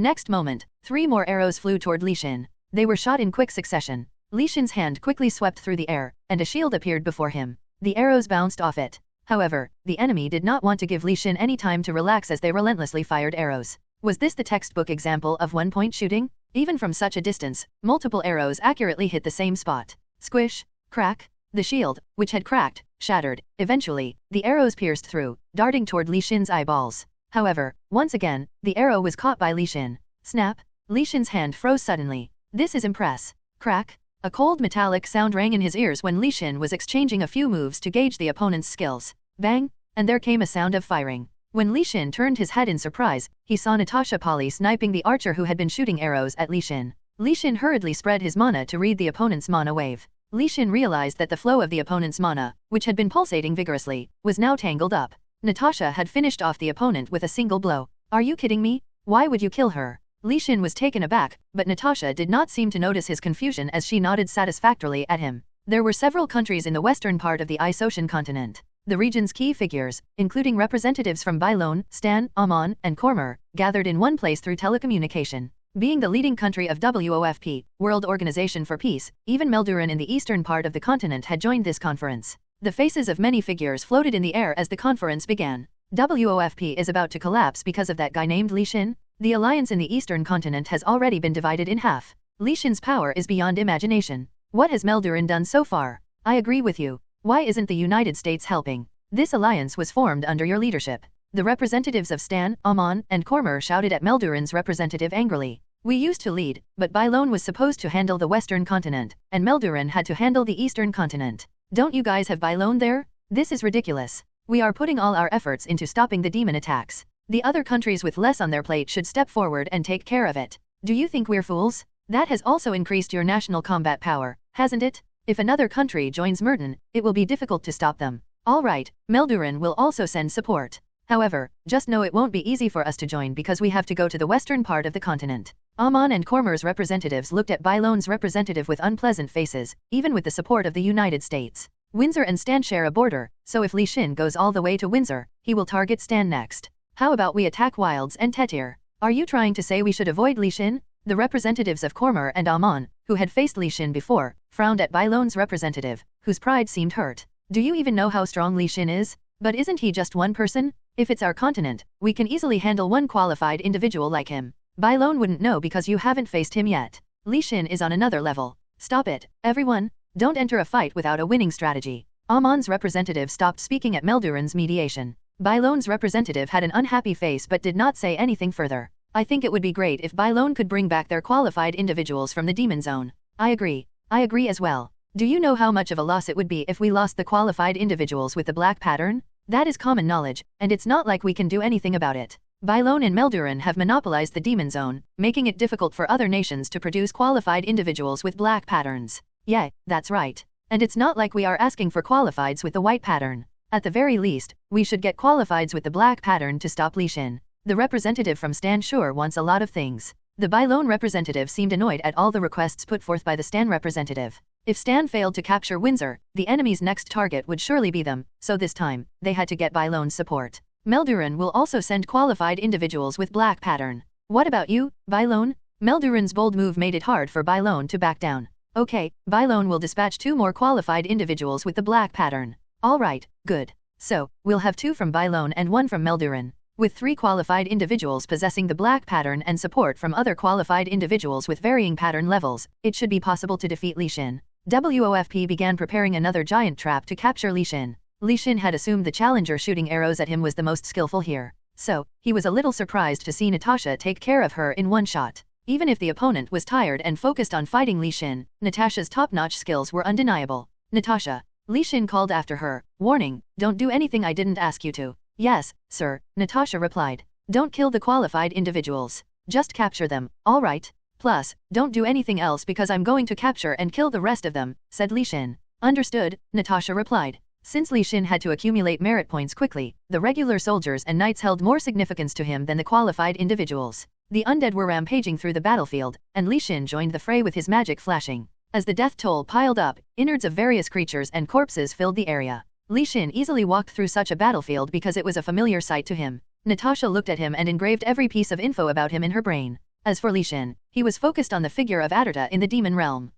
next moment, 3 more arrows flew toward Li Xin. They were shot in quick succession. Li Xin's hand quickly swept through the air, and a shield appeared before him. The arrows bounced off it. However, the enemy did not want to give Li Xin any time to relax as they relentlessly fired arrows. Was this the textbook example of one-point shooting? Even from such a distance, multiple arrows accurately hit the same spot. Squish, crack, the shield, which had cracked, shattered. Eventually, the arrows pierced through, darting toward Li Xin's eyeballs. However, once again, the arrow was caught by Li Xin. Snap! Li Xin's hand froze suddenly. This is impress. Crack! A cold metallic sound rang in his ears when Li Xin was exchanging a few moves to gauge the opponent's skills. Bang! And there came a sound of firing. When Li Xin turned his head in surprise, he saw Natasha Polly sniping the archer who had been shooting arrows at Li Xin. Li Xin hurriedly spread his mana to read the opponent's mana wave. Li Xin realized that the flow of the opponent's mana, which had been pulsating vigorously, was now tangled up. Natasha had finished off the opponent with a single blow. Are you kidding me? Why would you kill her? Li Xin was taken aback, but Natasha did not seem to notice his confusion as she nodded satisfactorily at him. There were several countries in the western part of the Ice Ocean continent. The region's key figures, including representatives from Bailon, Stan, Amon, and Cormer, gathered in one place through telecommunication. Being the leading country of WOFP, World Organization for Peace, even Melduran in the eastern part of the continent had joined this conference. The faces of many figures floated in the air as the conference began. WOFP is about to collapse because of that guy named Li Xin? The alliance in the eastern continent has already been divided in half. Li Xin's power is beyond imagination. What has Melduran done so far? I agree with you. Why isn't the United States helping? This alliance was formed under your leadership. The representatives of Stan, Amon, and Cormer shouted at Melduran's representative angrily. We used to lead, but Bailon was supposed to handle the western continent, and Melduran had to handle the eastern continent. Don't you guys have Bailon there? This is ridiculous. We are putting all our efforts into stopping the demon attacks. The other countries with less on their plate should step forward and take care of it. Do you think we're fools? That has also increased your national combat power, hasn't it? If another country joins Merton, it will be difficult to stop them. All right, Melduran will also send support. However, just know it won't be easy for us to join because we have to go to the western part of the continent. Amon and Cormer's representatives looked at Bailon's representative with unpleasant faces, even with the support of the United States. Windsor and Stan share a border, so if Li Xin goes all the way to Windsor, he will target Stan next. How about we attack Wilds and Tetir? Are you trying to say we should avoid Li Xin? The representatives of Cormer and Amon, who had faced Li Xin before, frowned at Bailon's representative, whose pride seemed hurt. Do you even know how strong Li Xin is? But isn't he just one person? If it's our continent, we can easily handle one qualified individual like him. Bailon wouldn't know because you haven't faced him yet. Li Xin is on another level. Stop it, everyone. Don't enter a fight without a winning strategy. Amon's representative stopped speaking at Melduran's mediation. Bailon's representative had an unhappy face but did not say anything further. I think it would be great if Bailon could bring back their qualified individuals from the demon zone. I agree as well. Do you know how much of a loss it would be if we lost the qualified individuals with the black pattern? That is common knowledge, and it's not like we can do anything about it. Bailon and Melduran have monopolized the demon zone, making it difficult for other nations to produce qualified individuals with black patterns. Yeah, that's right. And it's not like we are asking for qualifieds with the white pattern. At the very least, we should get qualifieds with the black pattern to stop Li Xin. The representative from Stan sure wants a lot of things. The Bailon representative seemed annoyed at all the requests put forth by the Stan representative. If Stan failed to capture Windsor, the enemy's next target would surely be them, so this time, they had to get Bailon's support. Melduran will also send qualified individuals with black pattern. What about you, Bailon? Melduran's bold move made it hard for Bailon to back down. Okay, Bailon will dispatch 2 more qualified individuals with the black pattern. Alright, good. So, we'll have 2 from Bailon and 1 from Melduran. With 3 qualified individuals possessing the black pattern and support from other qualified individuals with varying pattern levels, it should be possible to defeat Li Xin. WOFP began preparing another giant trap to capture Li Xin. Li Xin had assumed the challenger shooting arrows at him was the most skillful here. So, he was a little surprised to see Natasha take care of her in one shot. Even if the opponent was tired and focused on fighting Li Xin, Natasha's top-notch skills were undeniable. Natasha. Li Xin called after her, warning, don't do anything I didn't ask you to. Yes, sir, Natasha replied. Don't kill the qualified individuals. Just capture them, all right? Plus, don't do anything else because I'm going to capture and kill the rest of them, said Li Xin. Understood, Natasha replied. Since Li Xin had to accumulate merit points quickly, the regular soldiers and knights held more significance to him than the qualified individuals. The undead were rampaging through the battlefield, and Li Xin joined the fray with his magic flashing. As the death toll piled up, innards of various creatures and corpses filled the area. Li Xin easily walked through such a battlefield because it was a familiar sight to him. Natasha looked at him and engraved every piece of info about him in her brain. As for Li Xin, he was focused on the figure of Adarta in the demon realm.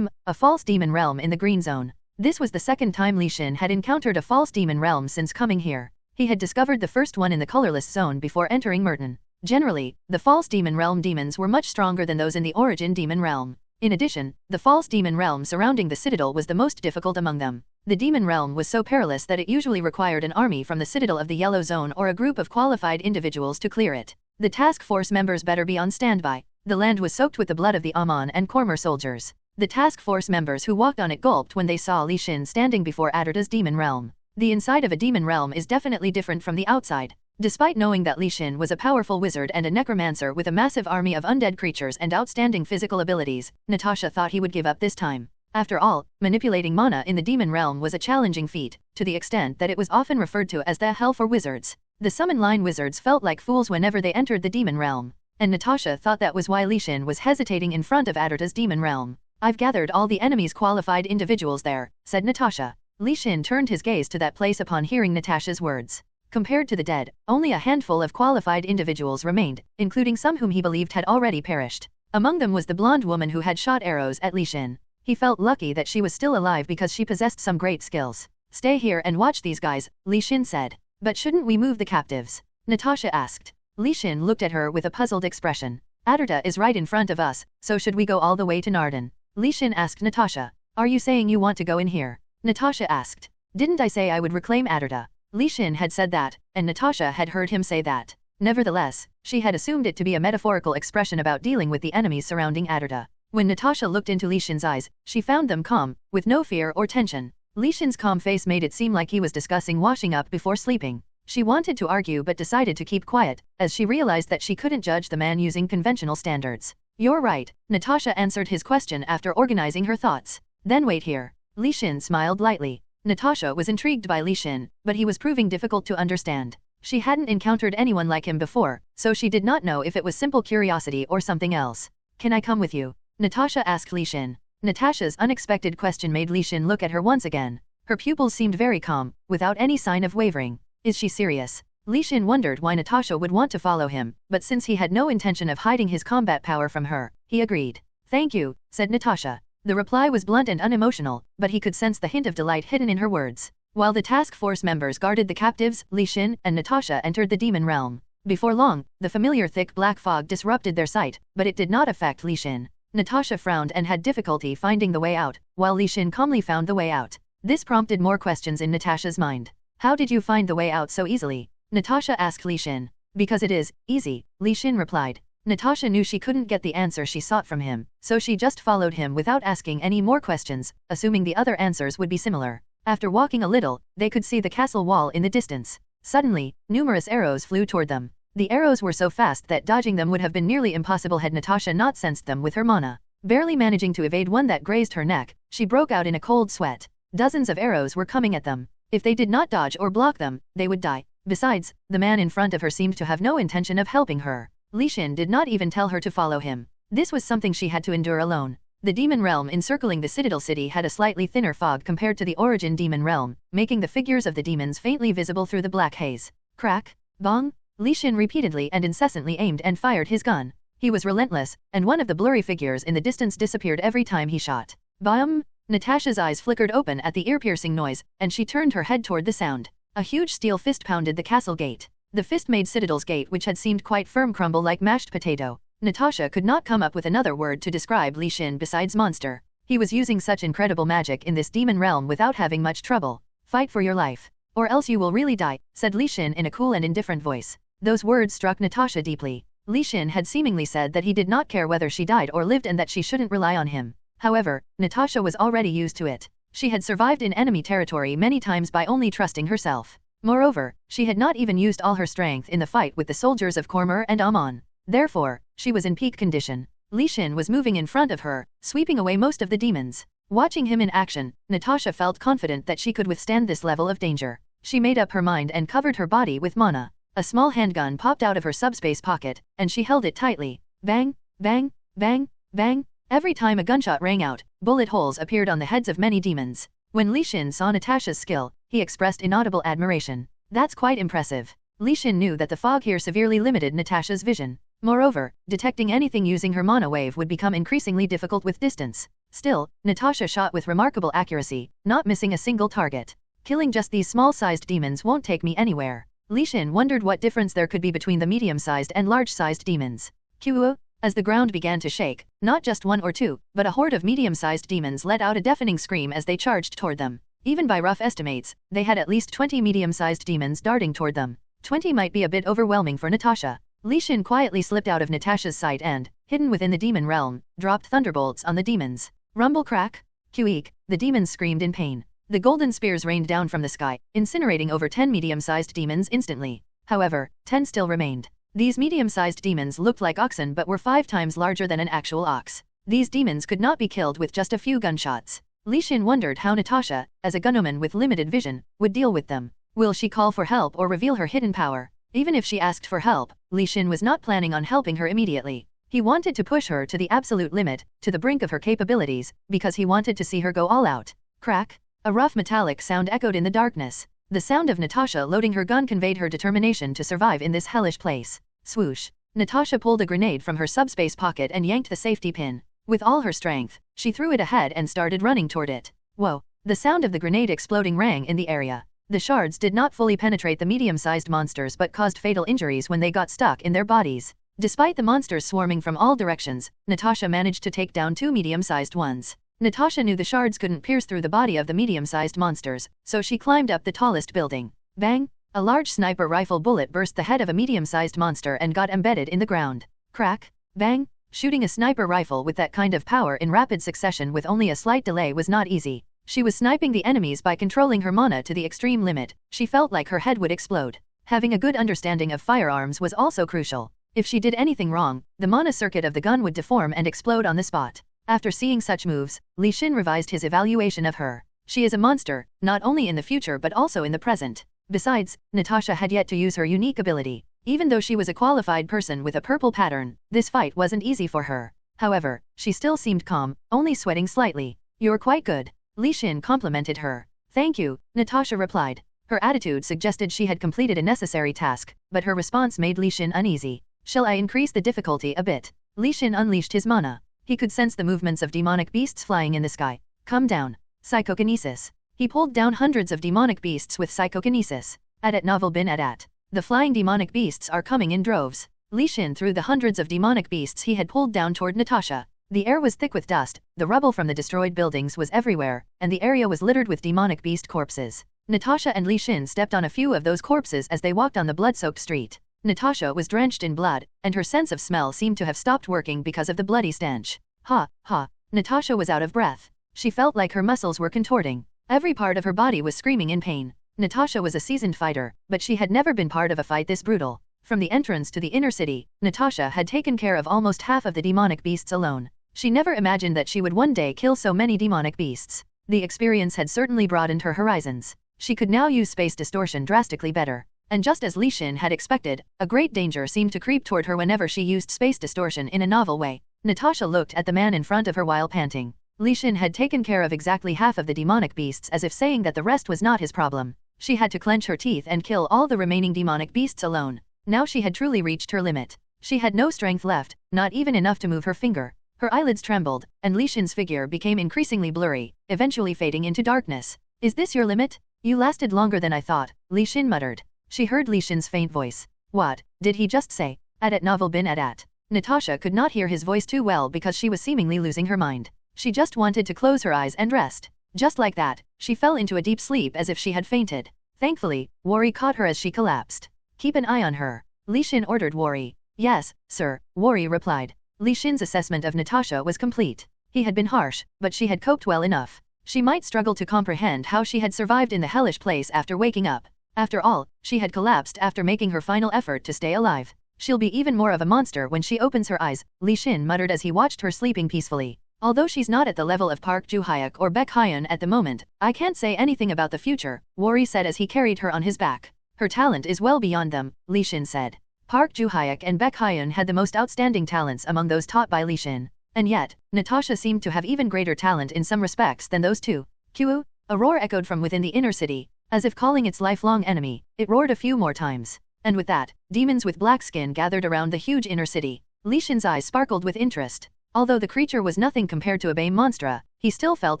A false demon realm in the green zone. This was the second time Li Xin had encountered a false demon realm since coming here. He had discovered the first one in the colorless zone before entering Merton. Generally, the false demon realm demons were much stronger than those in the origin demon realm. In addition, the false demon realm surrounding the citadel was the most difficult among them. The demon realm was so perilous that it usually required an army from the citadel of the yellow zone or a group of qualified individuals to clear it. The task force members better be on standby. The land was soaked with the blood of the Amon and Kormer soldiers. The task force members who walked on it gulped when they saw Li Xin standing before Adarta's demon realm. The inside of a demon realm is definitely different from the outside. Despite knowing that Li Xin was a powerful wizard and a necromancer with a massive army of undead creatures and outstanding physical abilities, Natasha thought he would give up this time. After all, manipulating mana in the demon realm was a challenging feat, to the extent that it was often referred to as the hell for wizards. The summon line wizards felt like fools whenever they entered the demon realm, and Natasha thought that was why Li Xin was hesitating in front of Adarta's demon realm. I've gathered all the enemy's qualified individuals there, said Natasha. Li Xin turned his gaze to that place upon hearing Natasha's words. Compared to the dead, only a handful of qualified individuals remained, including some whom he believed had already perished. Among them was the blonde woman who had shot arrows at Li Xin. He felt lucky that she was still alive because she possessed some great skills. Stay here and watch these guys, Li Xin said. But shouldn't we move the captives? Natasha asked. Li Xin looked at her with a puzzled expression. Adarta is right in front of us, so should we go all the way to Narden? Li Xin asked Natasha. Are you saying you want to go in here? Natasha asked. Didn't I say I would reclaim Adarta? Li Xin had said that, and Natasha had heard him say that. Nevertheless, she had assumed it to be a metaphorical expression about dealing with the enemies surrounding Adarta. When Natasha looked into Li Xin's eyes, she found them calm, with no fear or tension. Li Xin's calm face made it seem like he was discussing washing up before sleeping. She wanted to argue but decided to keep quiet, as she realized that she couldn't judge the man using conventional standards. You're right, Natasha answered his question after organizing her thoughts. Then wait here. Li Xin smiled lightly. Natasha was intrigued by Li Xin, but he was proving difficult to understand. She hadn't encountered anyone like him before, so she did not know if it was simple curiosity or something else. Can I come with you? Natasha asked Li Xin. Natasha's unexpected question made Li Xin look at her once again. Her pupils seemed very calm, without any sign of wavering. Is she serious? Li Xin wondered why Natasha would want to follow him, but since he had no intention of hiding his combat power from her, he agreed. Thank you, said Natasha. The reply was blunt and unemotional, but he could sense the hint of delight hidden in her words. While the task force members guarded the captives, Li Xin and Natasha entered the demon realm. Before long, the familiar thick black fog disrupted their sight, but it did not affect Li Xin. Natasha frowned and had difficulty finding the way out, while Li Xin calmly found the way out. This prompted more questions in Natasha's mind. How did you find the way out so easily? Natasha asked Li Xin. Because it is easy, Li Xin replied. Natasha knew she couldn't get the answer she sought from him, so she just followed him without asking any more questions, assuming the other answers would be similar. After walking a little, they could see the castle wall in the distance. Suddenly, numerous arrows flew toward them. The arrows were so fast that dodging them would have been nearly impossible had Natasha not sensed them with her mana. Barely managing to evade one that grazed her neck, she broke out in a cold sweat. Dozens of arrows were coming at them. If they did not dodge or block them, they would die. Besides, the man in front of her seemed to have no intention of helping her. Li Xin did not even tell her to follow him. This was something she had to endure alone. The demon realm encircling the Citadel City had a slightly thinner fog compared to the origin demon realm, making the figures of the demons faintly visible through the black haze. Crack, bong, Li Xin repeatedly and incessantly aimed and fired his gun. He was relentless, and one of the blurry figures in the distance disappeared every time he shot. Bam! Natasha's eyes flickered open at the ear-piercing noise, and she turned her head toward the sound. A huge steel fist pounded the castle gate. The fist made Citadel's gate, which had seemed quite firm, crumble like mashed potato. Natasha could not come up with another word to describe Li Xin besides monster. He was using such incredible magic in this demon realm without having much trouble. Fight for your life, or else you will really die, said Li Xin in a cool and indifferent voice. Those words struck Natasha deeply. Li Xin had seemingly said that he did not care whether she died or lived and that she shouldn't rely on him. However, Natasha was already used to it. She had survived in enemy territory many times by only trusting herself. Moreover, she had not even used all her strength in the fight with the soldiers of Kormer and Amon. Therefore, she was in peak condition. Li Xin was moving in front of her, sweeping away most of the demons. Watching him in action, Natasha felt confident that she could withstand this level of danger. She made up her mind and covered her body with mana. A small handgun popped out of her subspace pocket, and she held it tightly. Bang, bang, bang, bang. Every time a gunshot rang out, bullet holes appeared on the heads of many demons. When Li Xin saw Natasha's skill, he expressed inaudible admiration. That's quite impressive. Li Xin knew that the fog here severely limited Natasha's vision. Moreover, detecting anything using her mana wave would become increasingly difficult with distance. Still, Natasha shot with remarkable accuracy, not missing a single target. Killing just these small-sized demons won't take me anywhere. Li Xin wondered what difference there could be between the medium-sized and large-sized demons. Qu. As the ground began to shake, not just one or two, but a horde of medium-sized demons let out a deafening scream as they charged toward them. Even by rough estimates, they had at least 20 medium-sized demons darting toward them. 20 might be a bit overwhelming for Natasha. Li Xin quietly slipped out of Natasha's sight and, hidden within the demon realm, dropped thunderbolts on the demons. Rumble crack. Queek, the demons screamed in pain. The golden spears rained down from the sky, incinerating over 10 medium-sized demons instantly. However, 10 still remained. These medium-sized demons looked like oxen but were 5 times larger than an actual ox. These demons could not be killed with just a few gunshots. Li Xin wondered how Natasha, as a gunwoman with limited vision, would deal with them. Will she call for help or reveal her hidden power? Even if she asked for help, Li Xin was not planning on helping her immediately. He wanted to push her to the absolute limit, to the brink of her capabilities, because he wanted to see her go all out. Crack! A rough metallic sound echoed in the darkness. The sound of Natasha loading her gun conveyed her determination to survive in this hellish place. Swoosh! Natasha pulled a grenade from her subspace pocket and yanked the safety pin. With all her strength, she threw it ahead and started running toward it. Whoa! The sound of the grenade exploding rang in the area. The shards did not fully penetrate the medium-sized monsters but caused fatal injuries when they got stuck in their bodies. Despite the monsters swarming from all directions, Natasha managed to take down 2 medium-sized ones. Natasha knew the shards couldn't pierce through the body of the medium-sized monsters, so she climbed up the tallest building. Bang! A large sniper rifle bullet burst the head of a medium-sized monster and got embedded in the ground. Crack! Bang! Shooting a sniper rifle with that kind of power in rapid succession with only a slight delay was not easy. She was sniping the enemies by controlling her mana to the extreme limit. She felt like her head would explode. Having a good understanding of firearms was also crucial. If she did anything wrong, the mana circuit of the gun would deform and explode on the spot. After seeing such moves, Li Xin revised his evaluation of her. She is a monster, not only in the future but also in the present. Besides, Natasha had yet to use her unique ability. Even though she was a qualified person with a purple pattern, this fight wasn't easy for her. However, she still seemed calm, only sweating slightly. You're quite good. Li Xin complimented her. Thank you, Natasha replied. Her attitude suggested she had completed a necessary task, but her response made Li Xin uneasy. Shall I increase the difficulty a bit? Li Xin unleashed his mana. He could sense the movements of demonic beasts flying in the sky. Come down. Psychokinesis. He pulled down hundreds of demonic beasts with psychokinesis. Adat novel bin adat. The flying demonic beasts are coming in droves. Li Xin threw the hundreds of demonic beasts he had pulled down toward Natasha. The air was thick with dust, the rubble from the destroyed buildings was everywhere, and the area was littered with demonic beast corpses. Natasha and Li Xin stepped on a few of those corpses as they walked on the blood-soaked street. Natasha was drenched in blood, and her sense of smell seemed to have stopped working because of the bloody stench. Ha, ha. Natasha was out of breath. She felt like her muscles were contorting. Every part of her body was screaming in pain. Natasha was a seasoned fighter, but she had never been part of a fight this brutal. From the entrance to the inner city, Natasha had taken care of almost half of the demonic beasts alone. She never imagined that she would one day kill so many demonic beasts. The experience had certainly broadened her horizons. She could now use space distortion drastically better. And just as Li Xin had expected, a great danger seemed to creep toward her whenever she used space distortion in a novel way. Natasha looked at the man in front of her while panting. Li Xin had taken care of exactly half of the demonic beasts as if saying that the rest was not his problem. She had to clench her teeth and kill all the remaining demonic beasts alone. Now she had truly reached her limit. She had no strength left, not even enough to move her finger. Her eyelids trembled, and Li Xin's figure became increasingly blurry, eventually fading into darkness. Is this your limit? You lasted longer than I thought, Li Xin muttered. She heard Li Xin's faint voice. What did he just say? Adat novel bin adat. Natasha could not hear his voice too well because she was seemingly losing her mind. She just wanted to close her eyes and rest. Just like that, she fell into a deep sleep as if she had fainted. Thankfully, Wari caught her as she collapsed. Keep an eye on her, Li Xin ordered Wari. Yes, sir, Wari replied. Li Xin's assessment of Natasha was complete. He had been harsh, but she had coped well enough. She might struggle to comprehend how she had survived in the hellish place after waking up. After all, she had collapsed after making her final effort to stay alive. She'll be even more of a monster when she opens her eyes, Li Xin muttered as he watched her sleeping peacefully. Although she's not at the level of Park Ju-hyuk or Baek Hyun at the moment, I can't say anything about the future, Wori said as he carried her on his back. Her talent is well beyond them, Lee Shin said. Park Ju-hyuk and Baek Hyun had the most outstanding talents among those taught by Lee Shin. And yet, Natasha seemed to have even greater talent in some respects than those two. Kyu, a roar echoed from within the inner city, as if calling its lifelong enemy. It roared a few more times. And with that, demons with black skin gathered around the huge inner city. Lee Shin's eyes sparkled with interest. Although the creature was nothing compared to a Bay Monstra, he still felt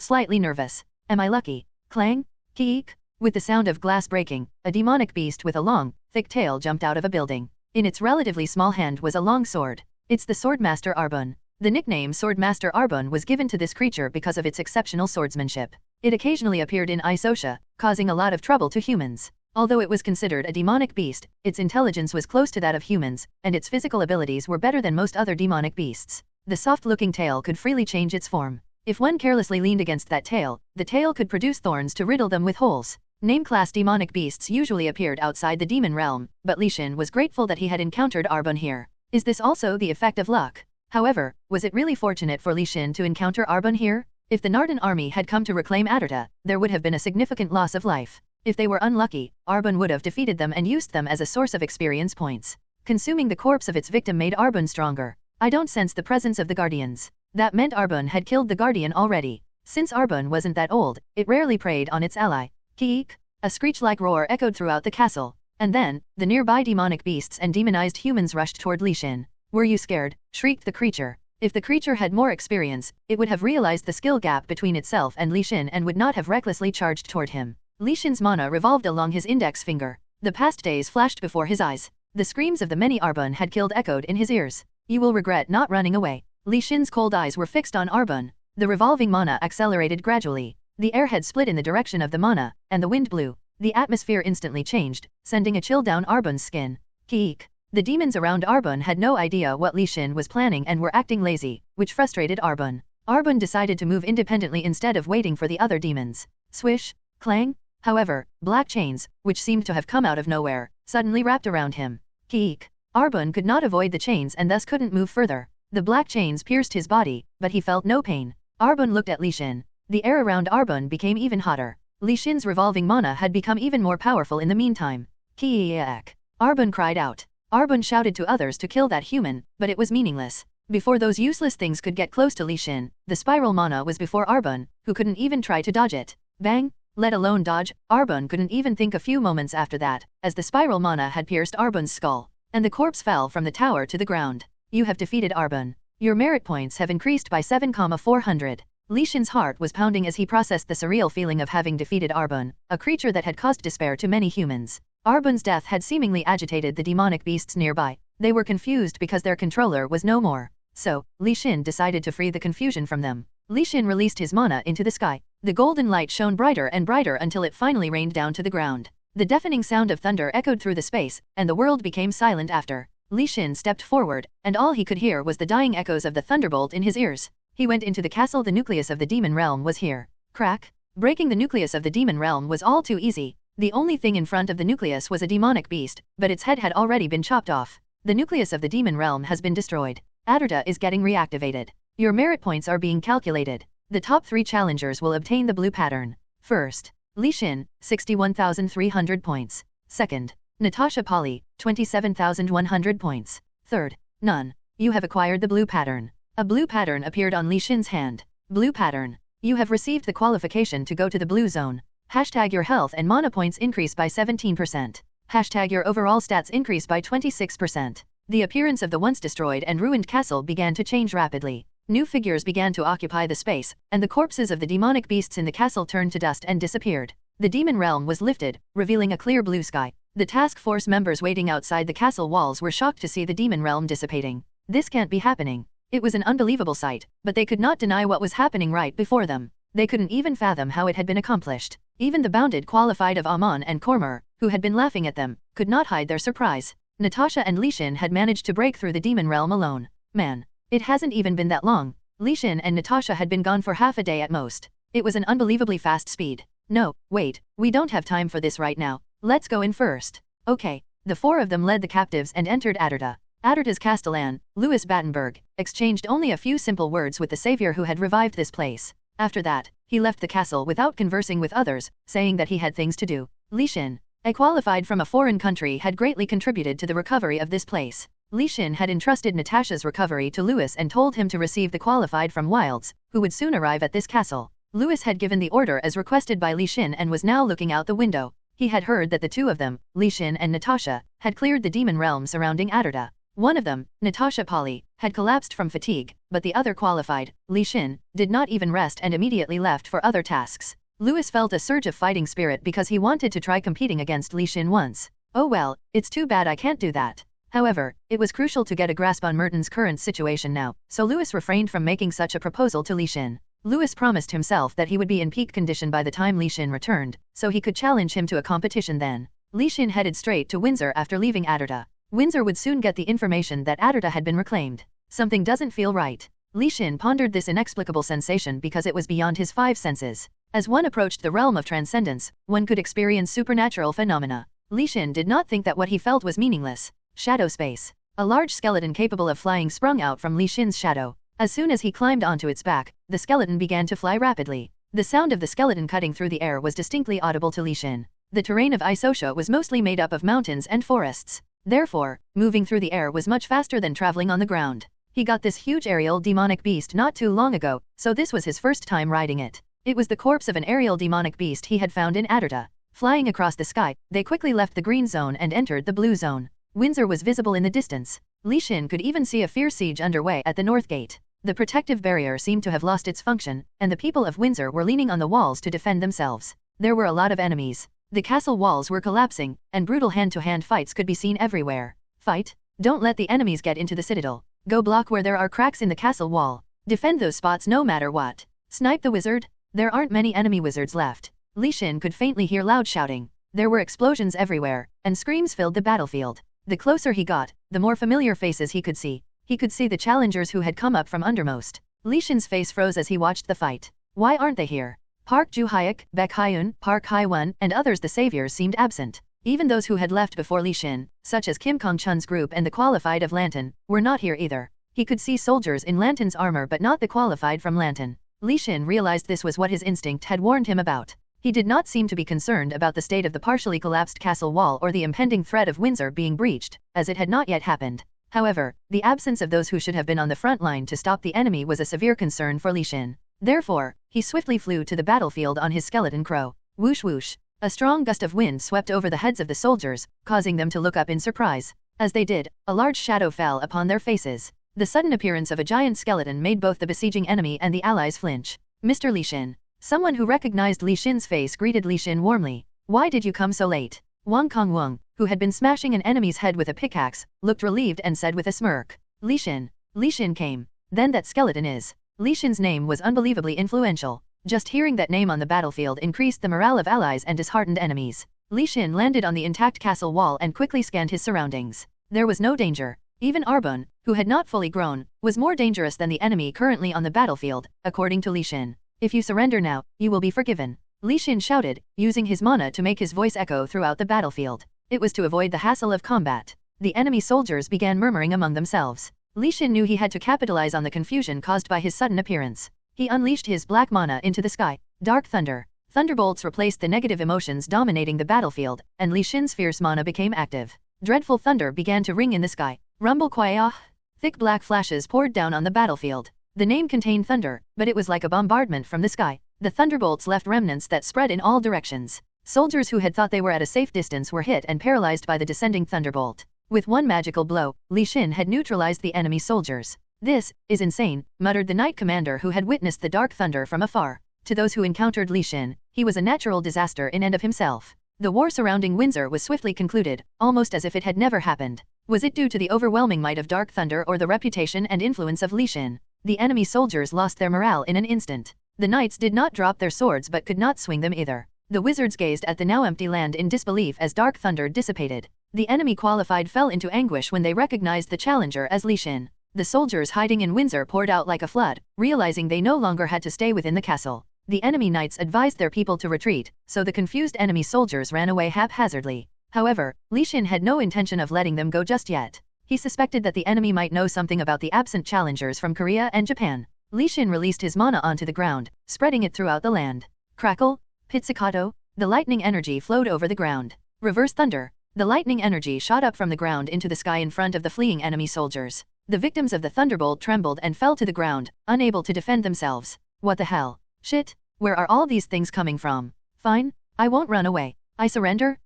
slightly nervous. Am I lucky? Clang? Keek? With the sound of glass breaking, a demonic beast with a long, thick tail jumped out of a building. In its relatively small hand was a long sword. It's the Swordmaster Arbun. The nickname Swordmaster Arbun was given to this creature because of its exceptional swordsmanship. It occasionally appeared in Isosha, causing a lot of trouble to humans. Although it was considered a demonic beast, its intelligence was close to that of humans, and its physical abilities were better than most other demonic beasts. The soft-looking tail could freely change its form. If one carelessly leaned against that tail, the tail could produce thorns to riddle them with holes. Name-class demonic beasts usually appeared outside the demon realm, but Lee Shin was grateful that he had encountered Arbun here. Is this also the effect of luck? However, was it really fortunate for Lee Shin to encounter Arbun here? If the Nardan army had come to reclaim Aderta, there would have been a significant loss of life. If they were unlucky, Arbun would have defeated them and used them as a source of experience points. Consuming the corpse of its victim made Arbun stronger. I don't sense the presence of the Guardians. That meant Arbun had killed the Guardian already. Since Arbun wasn't that old, it rarely preyed on its ally. Keek! A screech-like roar echoed throughout the castle. And then, the nearby demonic beasts and demonized humans rushed toward Lee Shin. Were you scared? Shrieked the creature. If the creature had more experience, it would have realized the skill gap between itself and Lee Shin and would not have recklessly charged toward him. Lee Shin's mana revolved along his index finger. The past days flashed before his eyes. The screams of the many Arbun had killed echoed in his ears. You will regret not running away. Lee Shin's cold eyes were fixed on Arbun. The revolving mana accelerated gradually. The air had split in the direction of the mana, and the wind blew. The atmosphere instantly changed, sending a chill down Arbun's skin. Keek. The demons around Arbun had no idea what Lee Shin was planning and were acting lazy, which frustrated Arbun. Arbun decided to move independently instead of waiting for the other demons. Swish. Clang. However, black chains, which seemed to have come out of nowhere, suddenly wrapped around him. Keek. Arbun could not avoid the chains and thus couldn't move further. The black chains pierced his body, but he felt no pain. Arbun looked at Lee Shin. The air around Arbun became even hotter. Lee Shin's revolving mana had become even more powerful in the meantime. Kiak! Arbun cried out. Arbun shouted to others to kill that human, but it was meaningless. Before those useless things could get close to Lee Shin, the spiral mana was before Arbun, who couldn't even try to dodge it. Bang! Let alone dodge, Arbun couldn't even think a few moments after that, as the spiral mana had pierced Arbun's skull, and the corpse fell from the tower to the ground. You have defeated Arbun. Your merit points have increased by 7,400. Lee Shin's heart was pounding as he processed the surreal feeling of having defeated Arbun, a creature that had caused despair to many humans. Arbun's death had seemingly agitated the demonic beasts nearby. They were confused because their controller was no more. So, Lee Shin decided to free the confusion from them. Lee Shin released his mana into the sky. The golden light shone brighter and brighter until it finally rained down to the ground. The deafening sound of thunder echoed through the space, and the world became silent after. Lee Shin stepped forward, and all he could hear was the dying echoes of the thunderbolt in his ears. He went into the castle. The nucleus of the demon realm was here. Crack! Breaking the nucleus of the demon realm was all too easy. The only thing in front of the nucleus was a demonic beast, but its head had already been chopped off. The nucleus of the demon realm has been destroyed. Aderta is getting reactivated. Your merit points are being calculated. The top 3 challengers will obtain the blue pattern. First, Lee Shin, 61,300 points. Second, Natasha Polly, 27,100 points. Third, none. You have acquired the blue pattern. A blue pattern appeared on Lee Shin's hand. Blue pattern. You have received the qualification to go to the blue zone. Hashtag your health and mana points increase by 17%. Hashtag your overall stats increase by 26%. The appearance of the once destroyed and ruined castle began to change rapidly. New figures began to occupy the space, and the corpses of the demonic beasts in the castle turned to dust and disappeared. The demon realm was lifted, revealing a clear blue sky. The task force members waiting outside the castle walls were shocked to see the demon realm dissipating. This can't be happening. It was an unbelievable sight, but they could not deny what was happening right before them. They couldn't even fathom how it had been accomplished. Even the bounded qualified of Amon and Kormer, who had been laughing at them, could not hide their surprise. Natasha and Lee Shin had managed to break through the demon realm alone. Man. It hasn't even been that long. Lee Shin and Natasha had been gone for half a day at most. It was an unbelievably fast speed. No, wait, we don't have time for this right now. Let's go in first. Okay. The 4 of them led the captives and entered Aderta. Aderta's Castellan, Louis Battenberg, exchanged only a few simple words with the savior who had revived this place. After that, he left the castle without conversing with others, saying that he had things to do. Li Xin, a qualified from a foreign country, had greatly contributed to the recovery of this place. Li Xin had entrusted Natasha's recovery to Louis and told him to receive the qualified from Wilds, who would soon arrive at this castle. Louis had given the order as requested by Li Xin and was now looking out the window. He had heard that the two of them, Li Xin and Natasha, had cleared the demon realm surrounding Aderta. One of them, Natasha Polly, had collapsed from fatigue, but the other qualified, Li Xin, did not even rest and immediately left for other tasks. Louis felt a surge of fighting spirit because he wanted to try competing against Li Xin once. Oh well, it's too bad I can't do that. However, it was crucial to get a grasp on Merton's current situation now, so Louis refrained from making such a proposal to Li Xin. Louis promised himself that he would be in peak condition by the time Li Xin returned, so he could challenge him to a competition then. Li Xin headed straight to Windsor after leaving Aderta. Windsor would soon get the information that Aderta had been reclaimed. Something doesn't feel right. Li Xin pondered this inexplicable sensation because it was beyond his five senses. As one approached the realm of transcendence, one could experience supernatural phenomena. Li Xin did not think that what he felt was meaningless. Shadow space. A large skeleton capable of flying sprung out from Li Xin's shadow. As soon as he climbed onto its back, the skeleton began to fly rapidly. The sound of the skeleton cutting through the air was distinctly audible to Li Xin. The terrain of Isosha was mostly made up of mountains and forests. Therefore, moving through the air was much faster than traveling on the ground. He got this huge aerial demonic beast not too long ago, so this was his first time riding it. It was the corpse of an aerial demonic beast he had found in Aderta. Flying across the sky, they quickly left the green zone and entered the blue zone. Windsor was visible in the distance. Li Xin could even see a fierce siege underway at the north gate. The protective barrier seemed to have lost its function, and the people of Windsor were leaning on the walls to defend themselves. There were a lot of enemies. The castle walls were collapsing, and brutal hand-to-hand fights could be seen everywhere. Fight? Don't let the enemies get into the citadel. Go block where there are cracks in the castle wall. Defend those spots no matter what. Snipe the wizard? There aren't many enemy wizards left. Li Xin could faintly hear loud shouting. There were explosions everywhere, and screams filled the battlefield. The closer he got, the more familiar faces he could see. He could see the challengers who had come up from undermost. Li Xin's face froze as he watched the fight. Why aren't they here? Park Ju-hyuk, Baek Hyun, Park Hai-won, and others, the saviors, seemed absent. Even those who had left before Li Xin, such as Kim Kong-chun's group and the qualified of Lantan, were not here either. He could see soldiers in Lantan's armor but not the qualified from Lantan. Li Xin realized this was what his instinct had warned him about. He did not seem to be concerned about the state of the partially collapsed castle wall or the impending threat of Windsor being breached, as it had not yet happened. However, the absence of those who should have been on the front line to stop the enemy was a severe concern for Li Xin. Therefore, he swiftly flew to the battlefield on his skeleton crow. Whoosh whoosh. A strong gust of wind swept over the heads of the soldiers, causing them to look up in surprise. As they did, a large shadow fell upon their faces. The sudden appearance of a giant skeleton made both the besieging enemy and the allies flinch. Mr. Li Xin. Someone who recognized Li Xin's face greeted Li Xin warmly. Why did you come so late? Wang Kongwang, who had been smashing an enemy's head with a pickaxe, looked relieved and said with a smirk. Li Xin. Li Xin came. Then that skeleton is. Li Xin's name was unbelievably influential. Just hearing that name on the battlefield increased the morale of allies and disheartened enemies. Li Xin landed on the intact castle wall and quickly scanned his surroundings. There was no danger. Even Arbon, who had not fully grown, was more dangerous than the enemy currently on the battlefield, according to Li Xin. If you surrender now, you will be forgiven. Li Xin shouted, using his mana to make his voice echo throughout the battlefield. It was to avoid the hassle of combat. The enemy soldiers began murmuring among themselves. Li Xin knew he had to capitalize on the confusion caused by his sudden appearance. He unleashed his black mana into the sky. Dark thunder. Thunderbolts replaced the negative emotions dominating the battlefield, and Li Xin's fierce mana became active. Dreadful thunder began to ring in the sky. Rumble Kwaya. Thick black flashes poured down on the battlefield. The name contained thunder, but it was like a bombardment from the sky. The thunderbolts left remnants that spread in all directions. Soldiers who had thought they were at a safe distance were hit and paralyzed by the descending thunderbolt. With one magical blow, Li Xin had neutralized the enemy soldiers. This is insane, muttered the knight commander who had witnessed the dark thunder from afar. To those who encountered Li Xin, he was a natural disaster in and of himself. The war surrounding Windsor was swiftly concluded, almost as if it had never happened. Was it due to the overwhelming might of dark thunder or the reputation and influence of Li Xin? The enemy soldiers lost their morale in an instant. The knights did not drop their swords but could not swing them either. The wizards gazed at the now empty land in disbelief as dark thunder dissipated. The enemy qualified fell into anguish when they recognized the challenger as Li Xin. The soldiers hiding in Windsor poured out like a flood, realizing they no longer had to stay within the castle. The enemy knights advised their people to retreat, so the confused enemy soldiers ran away haphazardly. However, Li Xin had no intention of letting them go just yet. He suspected that the enemy might know something about the absent challengers from Korea and Japan. Li Xin released his mana onto the ground, spreading it throughout the land. Crackle, pizzicato, the lightning energy flowed over the ground. Reverse thunder. The lightning energy shot up from the ground into the sky in front of the fleeing enemy soldiers. The victims of the thunderbolt trembled and fell to the ground, unable to defend themselves. What the hell? Shit, where are all these things coming from? Fine, I won't run away. I surrender,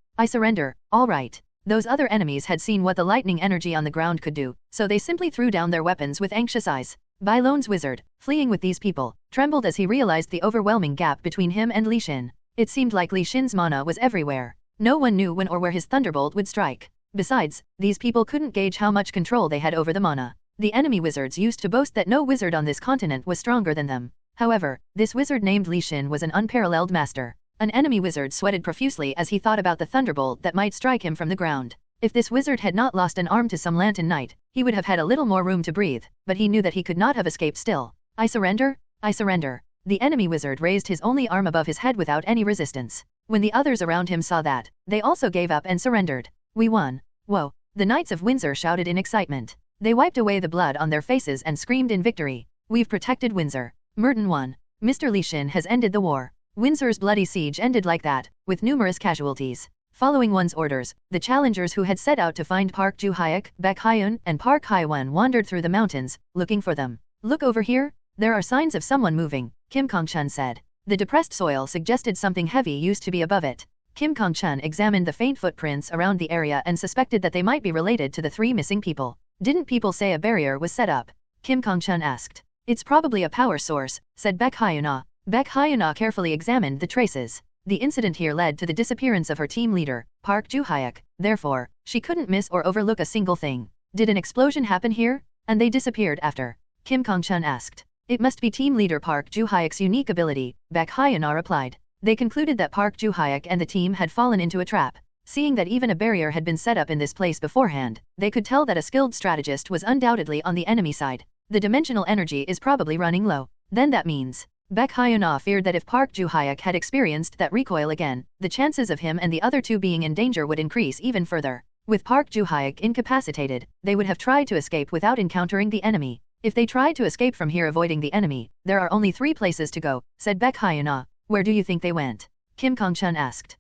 all right. Those other enemies had seen what the lightning energy on the ground could do, so they simply threw down their weapons with anxious eyes. Bai Lon's wizard, fleeing with these people, trembled as he realized the overwhelming gap between him and Li Xin. It seemed like Li Xin's mana was everywhere. No one knew when or where his thunderbolt would strike. Besides, these people couldn't gauge how much control they had over the mana. The enemy wizards used to boast that no wizard on this continent was stronger than them. However, this wizard named Li Xin was an unparalleled master. An enemy wizard sweated profusely as he thought about the thunderbolt that might strike him from the ground. If this wizard had not lost an arm to some lantern knight, he would have had a little more room to breathe, but he knew that he could not have escaped still. I surrender. The enemy wizard raised his only arm above his head without any resistance. When the others around him saw that, they also gave up and surrendered. We won. Whoa, the Knights of Windsor shouted in excitement. They wiped away the blood on their faces and screamed in victory. We've protected Windsor. Merton won. Mr. Li Xin has ended the war. Windsor's bloody siege ended like that, with numerous casualties. Following one's orders, the challengers who had set out to find Park Ju-hyuk, Baek Hyun, and Park Hye-won wandered through the mountains, looking for them. Look over here, there are signs of someone moving, Kim Kong-chun said. The depressed soil suggested something heavy used to be above it. Kim Kong-chun examined the faint footprints around the area and suspected that they might be related to the 3 missing people. Didn't people say a barrier was set up? Kim Kong-chun asked. It's probably a power source, said Baek Hyun. Baek Hyun carefully examined the traces. The incident here led to the disappearance of her team leader, Park Ju-hyuk. Therefore, she couldn't miss or overlook a single thing. Did an explosion happen here? And they disappeared after? Kim Kong-chun asked. It must be team leader Park Ju-hyuk's unique ability, Baek Hyun replied. They concluded that Park Ju-hyuk and the team had fallen into a trap. Seeing that even a barrier had been set up in this place beforehand, they could tell that a skilled strategist was undoubtedly on the enemy side. The dimensional energy is probably running low. Then that means Baek Hyun feared that if Park Ju-hyuk had experienced that recoil again, the chances of him and the other 2 being in danger would increase even further. With Park Ju-hyuk incapacitated, they would have tried to escape without encountering the enemy. If they tried to escape from here avoiding the enemy, there are only 3 places to go, said Baek Hyun. Where do you think they went? Kim Kong-chun asked.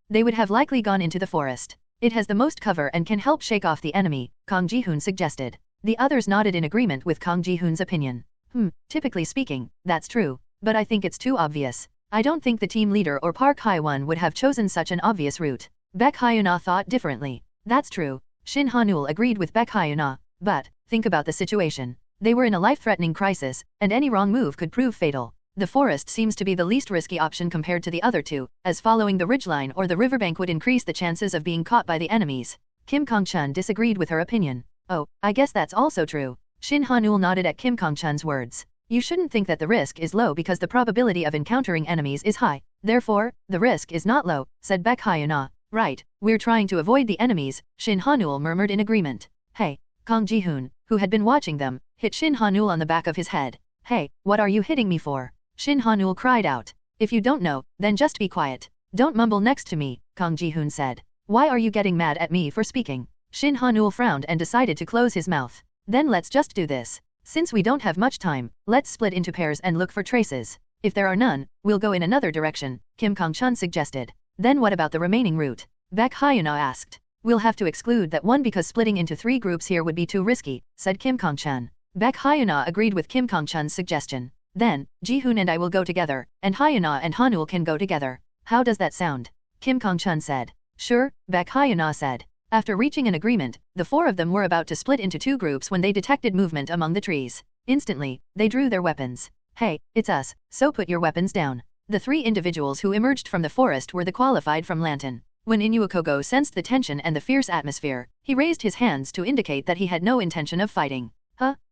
They would have likely gone into the forest. It has the most cover and can help shake off the enemy, Kang Ji-hoon suggested. The others nodded in agreement with Kang Ji-hoon's opinion. Typically speaking, that's true, but I think it's too obvious. I don't think the team leader or Park Hye-won would have chosen such an obvious route. Baek Hyun thought differently. That's true. Shin Ha-nul agreed with Baek Hyun. But, think about the situation. They were in a life-threatening crisis, and any wrong move could prove fatal. The forest seems to be the least risky option compared to the other 2, as following the ridgeline or the riverbank would increase the chances of being caught by the enemies. Kim Kong-chun disagreed with her opinion. Oh, I guess that's also true. Shin Ha-nul nodded at Kim Kong-chun's words. You shouldn't think that the risk is low because the probability of encountering enemies is high. Therefore, the risk is not low, said Baek Hyun. Right, we're trying to avoid the enemies, Shin Ha-nul murmured in agreement. Hey, Kang Ji-hoon, who had been watching them, hit Shin Ha-nul on the back of his head. Hey, what are you hitting me for? Shin Ha-nul cried out. If you don't know, then just be quiet. Don't mumble next to me, Kang Ji-hoon said. Why are you getting mad at me for speaking? Shin Ha-nul frowned and decided to close his mouth. Then let's just do this. Since we don't have much time, let's split into pairs and look for traces. If there are none, we'll go in another direction, Kim Kong-chun suggested. Then what about the remaining route? Baek Hyun asked. We'll have to exclude that one because splitting into 3 groups here would be too risky, said Kim Kong-chun. Baek Hyun agreed with Kim Kong-chun's suggestion. Then, Ji-hoon and I will go together, and Hyun and Ha-nul can go together. How does that sound? Kim Kong-chun said. Sure, Baek Hyun said. After reaching an agreement, the 4 of them were about to split into 2 groups when they detected movement among the trees. Instantly, they drew their weapons. Hey, it's us, so put your weapons down. The 3 individuals who emerged from the forest were the qualified from Lantern. When Inuokogo sensed the tension and the fierce atmosphere, he raised his hands to indicate that he had no intention of fighting.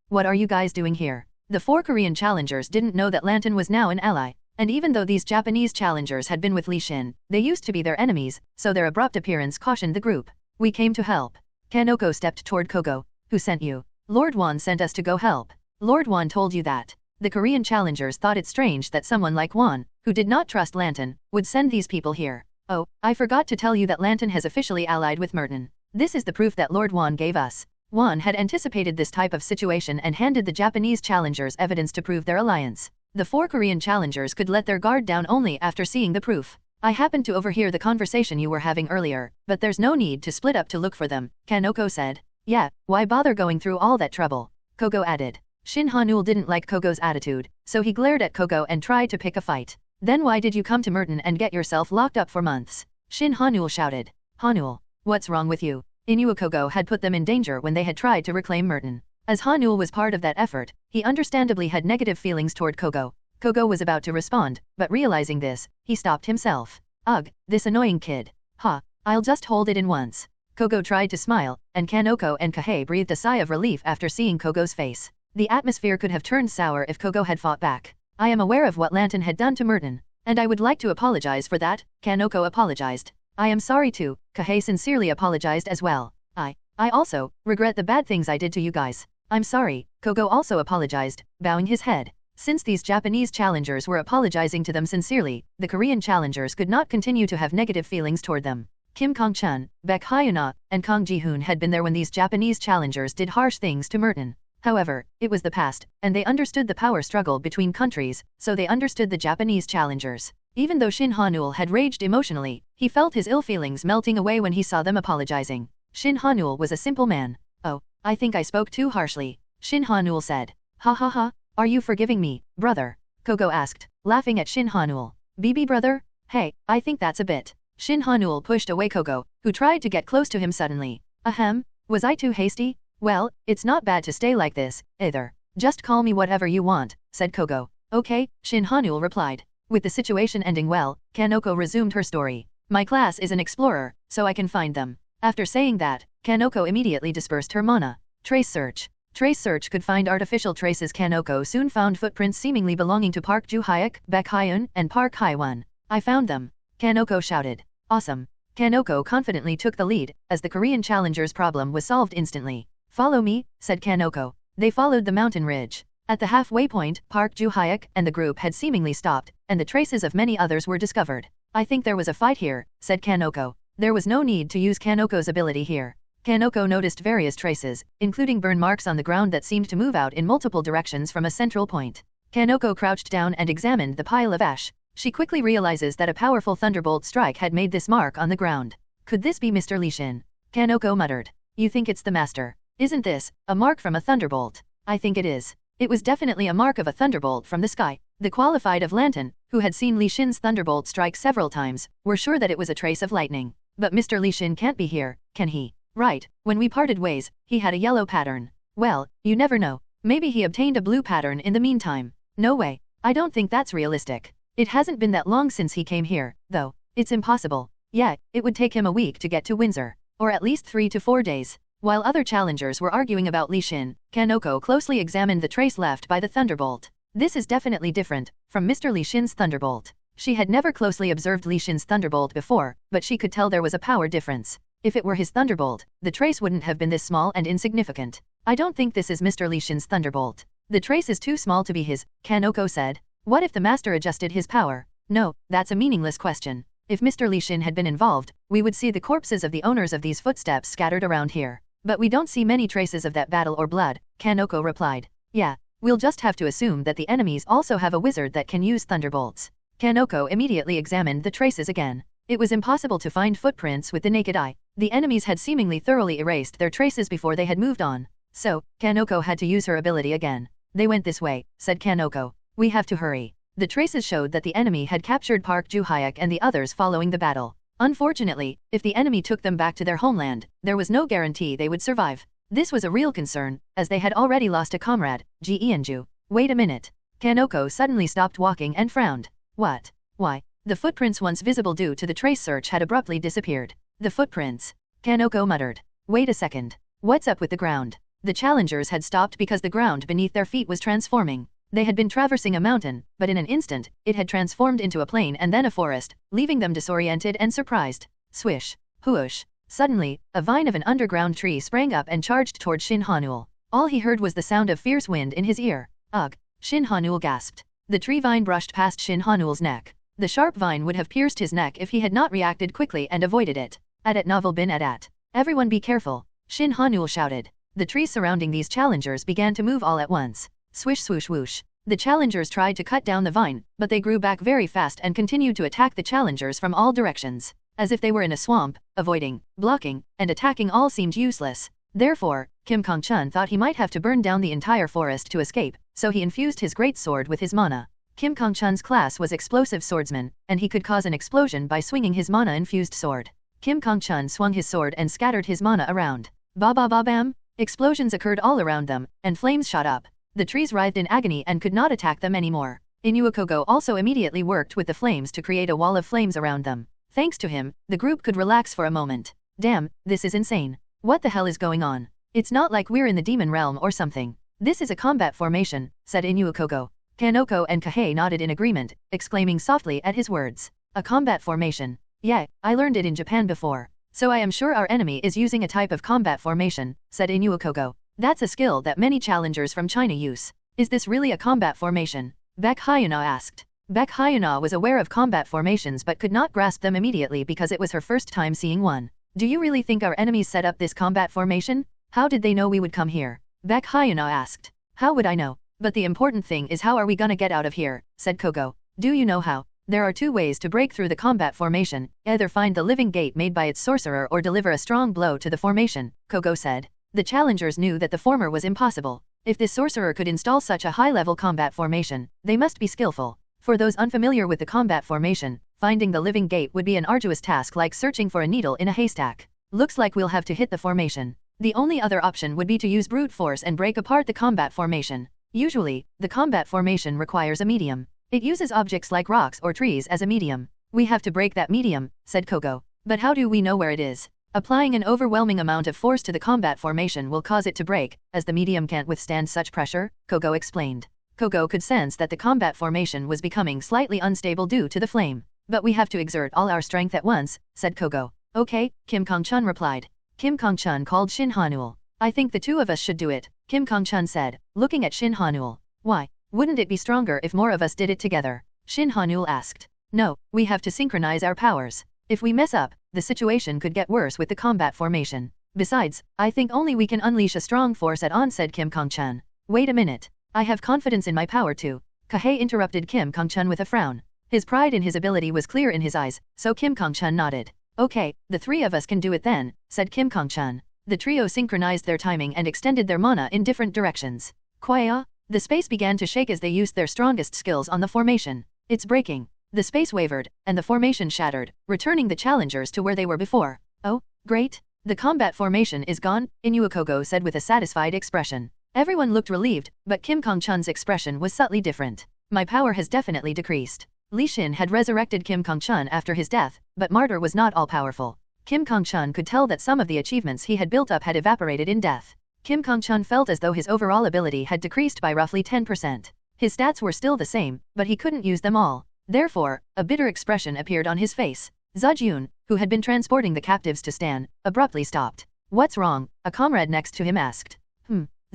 What are you guys doing here? The 4 Korean challengers didn't know that Lantern was now an ally, and even though these Japanese challengers had been with Li Xin, they used to be their enemies, so their abrupt appearance cautioned the group. We came to help. Kanoko stepped toward Kogo. Who sent you? Lord Wan sent us to go help. Lord Wan told you that. The Korean challengers thought it strange that someone like Wan, who did not trust Lantern, would send these people here. Oh, I forgot to tell you that Lantern has officially allied with Merton. This is the proof that Lord Wan gave us. Wan had anticipated this type of situation and handed the Japanese challengers evidence to prove their alliance. The 4 Korean challengers could let their guard down only after seeing the proof. I happened to overhear the conversation you were having earlier, but there's no need to split up to look for them, Kanoko said. Yeah, why bother going through all that trouble? Kogo added. Shin Hanul didn't like Kogo's attitude, so he glared at Kogo and tried to pick a fight. Then why did you come to Merton and get yourself locked up for months? Shin Hanul shouted. Hanul, what's wrong with you? Inua Kogo had put them in danger when they had tried to reclaim Merton. As Hanul was part of that effort, he understandably had negative feelings toward Kogo. Kogo was about to respond, but realizing this, he stopped himself. Ugh, this annoying kid. Ha, I'll just hold it in once. Kogo tried to smile, and Kanoko and Kahei breathed a sigh of relief after seeing Kogo's face. The atmosphere could have turned sour if Kogo had fought back. I am aware of what Lanton had done to Merton, and I would like to apologize for that, Kanoko apologized. I am sorry too, Kahei sincerely apologized as well. I also regret the bad things I did to you guys. I'm sorry, Kogo also apologized, bowing his head. Since these Japanese challengers were apologizing to them sincerely, the Korean challengers could not continue to have negative feelings toward them. Kim Kong-chun, Baek Hyuna, and Kong Ji-hoon had been there when these Japanese challengers did harsh things to Merton. However, it was the past, and they understood the power struggle between countries, so they understood the Japanese challengers. Even though Shin Hanul had raged emotionally, he felt his ill feelings melting away when he saw them apologizing. Shin Hanul was a simple man. Oh, I think I spoke too harshly, Shin Hanul said. Ha ha ha, are you forgiving me, brother? Kogo asked, laughing at Shin Hanul. BB brother? Hey, I think that's a bit. Shin Hanul pushed away Kogo, who tried to get close to him suddenly. Ahem, was I too hasty? Well, it's not bad to stay like this, either. Just call me whatever you want, said Kogo. Okay, Shin Hanul replied. With the situation ending well, Kanoko resumed her story. My class is an explorer, so I can find them. After saying that, Kanoko immediately dispersed her mana. Trace search. Trace search could find artificial traces. Kanoko soon found footprints seemingly belonging to Park Ju-hyuk, Baek Hyun, and Park Hye-won. I found them. Kanoko shouted. Awesome. Kanoko confidently took the lead, as the Korean challenger's problem was solved instantly. Follow me, said Kanoko. They followed the mountain ridge. At the halfway point, Park Ju-hyuk and the group had seemingly stopped, and the traces of many others were discovered. I think there was a fight here, said Kanoko. There was no need to use Kanoko's ability here. Kanoko noticed various traces, including burn marks on the ground that seemed to move out in multiple directions from a central point. Kanoko crouched down and examined the pile of ash. She quickly realizes that a powerful thunderbolt strike had made this mark on the ground. Could this be Mr. Li Xin? Kanoko muttered. You think it's the master? Isn't this a mark from a thunderbolt? I think it is. It was definitely a mark of a thunderbolt from the sky. The qualified of Lanton, who had seen Li Xin's thunderbolt strike several times, were sure that it was a trace of lightning. But Mr. Li Xin can't be here, can he? Right, when we parted ways, he had a yellow pattern. Well, you never know. Maybe he obtained a blue pattern in the meantime. No way. I don't think that's realistic. It hasn't been that long since he came here, though. It's impossible. Yeah, it would take him a week to get to Windsor. Or at least 3 to 4 days. While other challengers were arguing about Li Xin, Kanoko closely examined the trace left by the thunderbolt. This is definitely different from Mr. Li Xin's thunderbolt. She had never closely observed Li Xin's thunderbolt before, but she could tell there was a power difference. If it were his thunderbolt, the trace wouldn't have been this small and insignificant. I don't think this is Mr. Li Xin's thunderbolt. The trace is too small to be his, Kanoko said. What if the master adjusted his power? No, that's a meaningless question. If Mr. Li Xin had been involved, we would see the corpses of the owners of these footsteps scattered around here. But we don't see many traces of that battle or blood, Kanoko replied. Yeah, we'll just have to assume that the enemies also have a wizard that can use thunderbolts. Kanoko immediately examined the traces again. It was impossible to find footprints with the naked eye. The enemies had seemingly thoroughly erased their traces before they had moved on. So, Kanoko had to use her ability again. They went this way, said Kanoko. We have to hurry. The traces showed that the enemy had captured Park Ju-hyuk and the others following the battle. Unfortunately, if the enemy took them back to their homeland, there was no guarantee they would survive. This was a real concern, as they had already lost a comrade, Ji Ianju. Wait a minute. Kanoko suddenly stopped walking and frowned. What? Why? The footprints once visible due to the trace search had abruptly disappeared. The footprints. Kanoko muttered. Wait a second. What's up with the ground? The challengers had stopped because the ground beneath their feet was transforming. They had been traversing a mountain, but in an instant, it had transformed into a plain and then a forest, leaving them disoriented and surprised. Swish. Whoosh. Suddenly, a vine of an underground tree sprang up and charged toward Shin Hanul. All he heard was the sound of fierce wind in his ear. Ugh. Shin Hanul gasped. The tree vine brushed past Shin Hanul's neck. The sharp vine would have pierced his neck if he had not reacted quickly and avoided it. At novel bin at. Everyone be careful, Shin Hanul shouted. The trees surrounding these challengers began to move all at once. Swish swoosh whoosh. The challengers tried to cut down the vine, but they grew back very fast and continued to attack the challengers from all directions. As if they were in a swamp, avoiding, blocking, and attacking all seemed useless. Therefore, Kim Kong-chun thought he might have to burn down the entire forest to escape, so he infused his great sword with his mana. Kim Kong-chun's class was explosive swordsman, and he could cause an explosion by swinging his mana-infused sword. Kim Kong-chun swung his sword and scattered his mana around. Ba ba ba bam! Explosions occurred all around them, and flames shot up. The trees writhed in agony and could not attack them anymore. Inuokogo also immediately worked with the flames to create a wall of flames around them. Thanks to him, the group could relax for a moment. Damn, this is insane. What the hell is going on? It's not like we're in the demon realm or something. This is a combat formation, said Inuokogo. Kanoko and Kahei nodded in agreement, exclaiming softly at his words. A combat formation. Yeah, I learned it in Japan before. So I am sure our enemy is using a type of combat formation, said Inuokogo. That's a skill that many challengers from China use. Is this really a combat formation? Baek Hyuna asked. Baek Hyuna was aware of combat formations but could not grasp them immediately because it was her first time seeing one. Do you really think our enemies set up this combat formation? How did they know we would come here? Baek Hyuna asked. How would I know? But the important thing is how are we gonna get out of here, said Kogo. Do you know how? There are two ways to break through the combat formation, either find the living gate made by its sorcerer or deliver a strong blow to the formation, Kogo said. The challengers knew that the former was impossible. If this sorcerer could install such a high-level combat formation, they must be skillful. For those unfamiliar with the combat formation, finding the living gate would be an arduous task like searching for a needle in a haystack. Looks like we'll have to hit the formation. The only other option would be to use brute force and break apart the combat formation. Usually, the combat formation requires a medium. It uses objects like rocks or trees as a medium. We have to break that medium, said Kogo. But how do we know where it is? Applying an overwhelming amount of force to the combat formation will cause it to break, as the medium can't withstand such pressure, Kogo explained. Kogo could sense that the combat formation was becoming slightly unstable due to the flame. But we have to exert all our strength at once, said Kogo. Okay, Kim Kong-chun replied. Kim Kong-chun called Shin Hanul. I think the two of us should do it, Kim Kong-chun said, looking at Shin Hanul. Why? Wouldn't it be stronger if more of us did it together? Shin Hanul asked. No, we have to synchronize our powers. If we mess up, the situation could get worse with the combat formation. Besides, I think only we can unleash a strong force at on, said Kim Kong-chun. Wait a minute. I have confidence in my power too. Kahei interrupted Kim Kong-chun with a frown. His pride in his ability was clear in his eyes, so Kim Kong-chun nodded. Okay, the three of us can do it then, said Kim Kong-chun. The trio synchronized their timing and extended their mana in different directions. Kwaya! The space began to shake as they used their strongest skills on the formation. It's breaking. The space wavered, and the formation shattered, returning the challengers to where they were before. Oh, great! The combat formation is gone, Inuokogo said with a satisfied expression. Everyone looked relieved, but Kim Kong-chun's expression was subtly different. My power has definitely decreased. Li Xin had resurrected Kim Kong-chun after his death, but Martyr was not all-powerful. Kim Kong-chun could tell that some of the achievements he had built up had evaporated in death. Kim Kong-chun felt as though his overall ability had decreased by roughly 10%. His stats were still the same, but he couldn't use them all. Therefore, a bitter expression appeared on his face. Zhejun, who had been transporting the captives to Stan, abruptly stopped. What's wrong? A comrade next to him asked.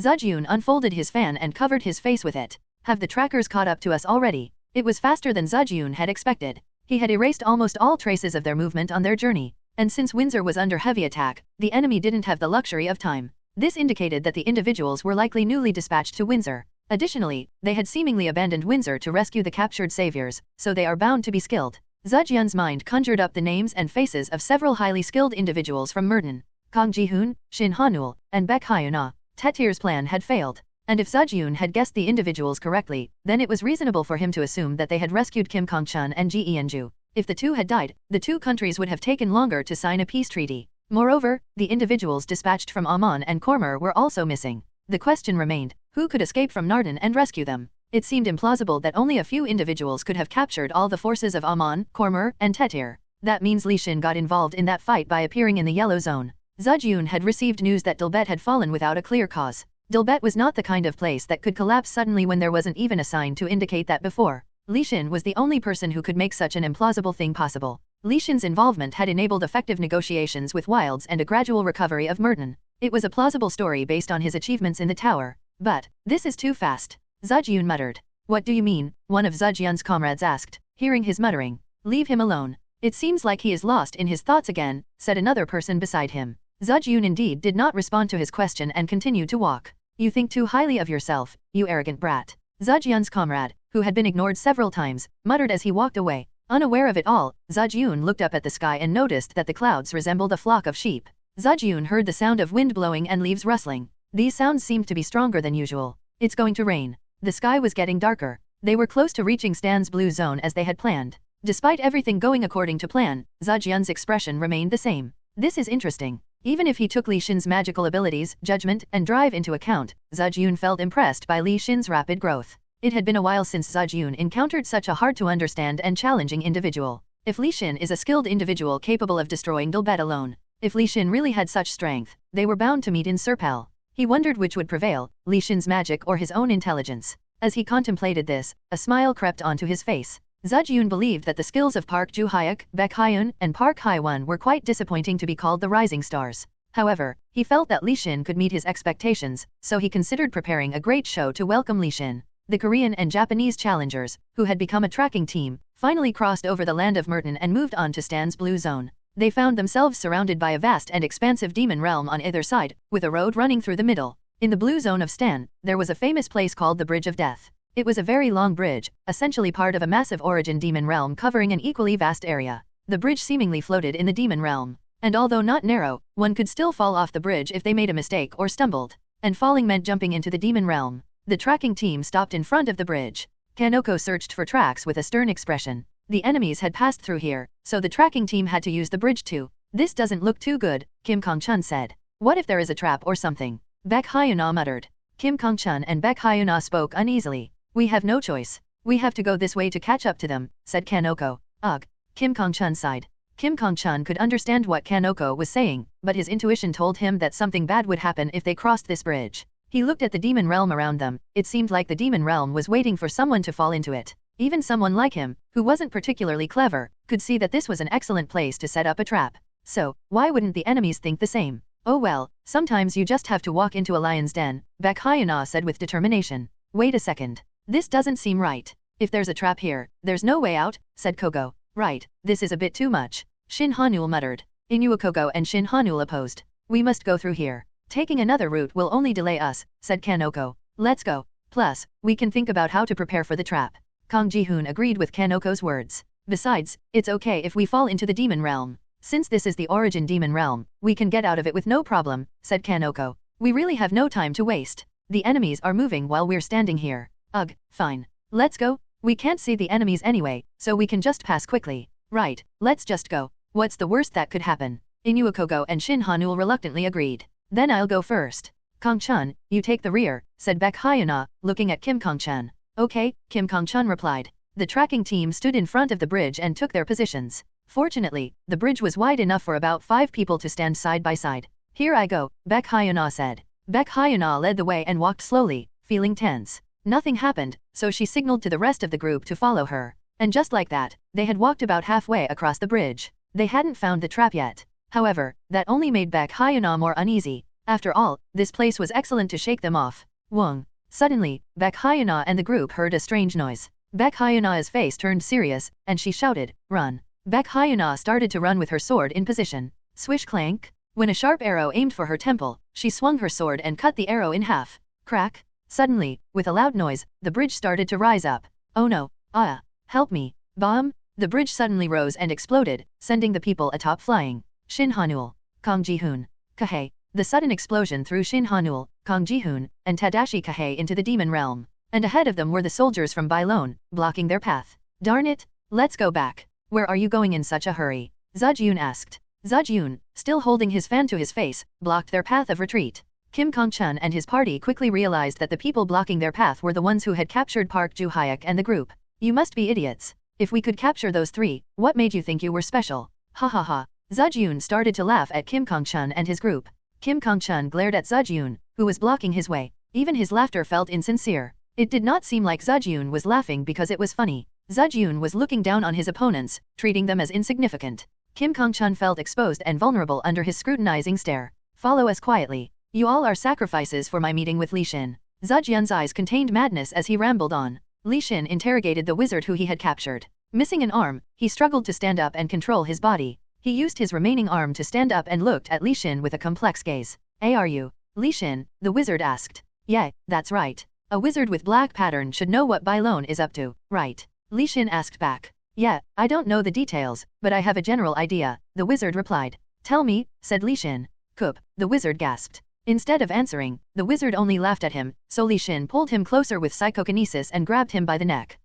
Zhejun unfolded his fan and covered his face with it. Have the trackers caught up to us already? It was faster than Zhejun had expected. He had erased almost all traces of their movement on their journey. And since Windsor was under heavy attack, the enemy didn't have the luxury of time. This indicated that the individuals were likely newly dispatched to Windsor. Additionally, they had seemingly abandoned Windsor to rescue the captured saviors, so they are bound to be skilled. Zhejun's mind conjured up the names and faces of several highly skilled individuals from Murden, Kang Ji-hoon, Shin Hanul, and Baek Hyuna. Tetir's plan had failed. And if Zhejun had guessed the individuals correctly, then it was reasonable for him to assume that they had rescued Kim Kong-chun and Ji Eunju. If the two had died, the two countries would have taken longer to sign a peace treaty. Moreover, the individuals dispatched from Amman and Kormer were also missing. The question remained, who could escape from Narden and rescue them? It seemed implausible that only a few individuals could have captured all the forces of Amman, Kormer, and Tetir. That means Li Xin got involved in that fight by appearing in the yellow zone. Zhejun had received news that Dilbet had fallen without a clear cause. Dilbet was not the kind of place that could collapse suddenly when there wasn't even a sign to indicate that before. Li Xin was the only person who could make such an implausible thing possible. Li Xin's involvement had enabled effective negotiations with Wilds and a gradual recovery of Murden. It was a plausible story based on his achievements in the tower. But, this is too fast. Zhejun muttered. What do you mean? One of Zhejun's comrades asked, hearing his muttering. Leave him alone. It seems like he is lost in his thoughts again, said another person beside him. Zhiyun indeed did not respond to his question and continued to walk. You think too highly of yourself, you arrogant brat. Zhiyun's comrade, who had been ignored several times, muttered as he walked away. Unaware of it all, Zhiyun looked up at the sky and noticed that the clouds resembled a flock of sheep. Zhiyun heard the sound of wind blowing and leaves rustling. These sounds seemed to be stronger than usual. It's going to rain. The sky was getting darker. They were close to reaching Stan's blue zone as they had planned. Despite everything going according to plan, Zhiyun's expression remained the same. This is interesting. Even if he took Li Xin's magical abilities, judgment, and drive into account, Zhiyun felt impressed by Li Xin's rapid growth. It had been a while since Zhiyun encountered such a hard-to-understand and challenging individual. If Li Xin is a skilled individual capable of destroying Dilbet alone, if Li Xin really had such strength, they were bound to meet in Serpel. He wondered which would prevail, Li Xin's magic or his own intelligence. As he contemplated this, a smile crept onto his face. Zhiyun believed that the skills of Park Ju-hyuk, Baek Hyun, and Park Hai-won were quite disappointing to be called the rising stars. However, he felt that Li Xin could meet his expectations, so he considered preparing a great show to welcome Li Xin. The Korean and Japanese challengers, who had become a tracking team, finally crossed over the land of Merton and moved on to Stan's blue zone. They found themselves surrounded by a vast and expansive demon realm on either side, with a road running through the middle. In the blue zone of Stan, there was a famous place called the Bridge of Death. It was a very long bridge, essentially part of a massive origin demon realm covering an equally vast area. The bridge seemingly floated in the demon realm. And although not narrow, one could still fall off the bridge if they made a mistake or stumbled. And falling meant jumping into the demon realm. The tracking team stopped in front of the bridge. Kanoko searched for tracks with a stern expression. The enemies had passed through here, so the tracking team had to use the bridge too. This doesn't look too good, Kim Kong-chun said. What if there is a trap or something? Baek Hyuna muttered. Kim Kong-chun and Baek Hyuna spoke uneasily. We have no choice. We have to go this way to catch up to them, said Kanoko. Ugh. Kim Kong-chun sighed. Kim Kong-chun could understand what Kanoko was saying, but his intuition told him that something bad would happen if they crossed this bridge. He looked at the demon realm around them. It seemed like the demon realm was waiting for someone to fall into it. Even someone like him, who wasn't particularly clever, could see that this was an excellent place to set up a trap. So, why wouldn't the enemies think the same? Oh well, sometimes you just have to walk into a lion's den, Baek Hyuna said with determination. Wait a second. This doesn't seem right. If there's a trap here, there's no way out, said Kogo. Right, this is a bit too much. Shin Hanul muttered. Inua Kogo and Shin Hanul opposed. We must go through here. Taking another route will only delay us, said Kanoko. Let's go. Plus, we can think about how to prepare for the trap. Kang Ji-hoon agreed with Kanoko's words. Besides, it's okay if we fall into the demon realm. Since this is the origin demon realm, we can get out of it with no problem, said Kanoko. We really have no time to waste. The enemies are moving while we're standing here. Ugh, fine. Let's go. We can't see the enemies anyway, so we can just pass quickly. Right, let's just go. What's the worst that could happen? Inua Kogo and Shin Hanul reluctantly agreed. Then I'll go first. Kong-chun, you take the rear, said Baek Hyuna, looking at Kim Kong-chun. Okay, Kim Kong-chun replied. The tracking team stood in front of the bridge and took their positions. Fortunately, the bridge was wide enough for about 5 people to stand side by side. Here I go, Baek Hyuna said. Baek Hyuna led the way and walked slowly, feeling tense. Nothing happened, so she signaled to the rest of the group to follow her. And just like that, they had walked about halfway across the bridge. They hadn't found the trap yet. However, that only made Baek Hyuna more uneasy. After all, this place was excellent to shake them off. Wong. Suddenly, Baek Hyuna and the group heard a strange noise. Baek Hyuna's face turned serious, and she shouted, "Run!" Baek Hyuna started to run with her sword in position. Swish clank! When a sharp arrow aimed for her temple, she swung her sword and cut the arrow in half. Crack! Suddenly, with a loud noise, the bridge started to rise up. Oh no! Ah! Help me! Bomb! The bridge suddenly rose and exploded, sending the people atop flying. Shin Hanul. Kang Ji-hoon. Kahei. The sudden explosion threw Shin Hanul, Kang Ji-hoon, and Tadashi Kahei into the demon realm. And ahead of them were the soldiers from Bailon, blocking their path. Darn it! Let's go back. Where are you going in such a hurry? Zhiyun asked. Zhiyun, still holding his fan to his face, blocked their path of retreat. Kim Kong-chun and his party quickly realized that the people blocking their path were the ones who had captured Park Ju-hyuk and the group. You must be idiots. If we could capture those 3, what made you think you were special? Ha ha ha. Zhiyun started to laugh at Kim Kong-chun and his group. Kim Kong-chun glared at Zhiyun, who was blocking his way. Even his laughter felt insincere. It did not seem like Zhiyun was laughing because it was funny. Zhiyun was looking down on his opponents, treating them as insignificant. Kim Kong-chun felt exposed and vulnerable under his scrutinizing stare. Follow us quietly. You all are sacrifices for my meeting with Li Xin. Zhiyun's eyes contained madness as he rambled on. Li Xin interrogated the wizard who he had captured. Missing an arm, he struggled to stand up and control his body. He used his remaining arm to stand up and looked at Li Xin with a complex gaze. Are you Li Xin? The wizard asked. Yeah, that's right. A wizard with black pattern should know what Bai Lone is up to, right? Li Xin asked back. Yeah, I don't know the details, but I have a general idea, the wizard replied. Tell me, said Li Xin. Coop, the wizard gasped. Instead of answering, the wizard only laughed at him, so Li Xin pulled him closer with psychokinesis and grabbed him by the neck.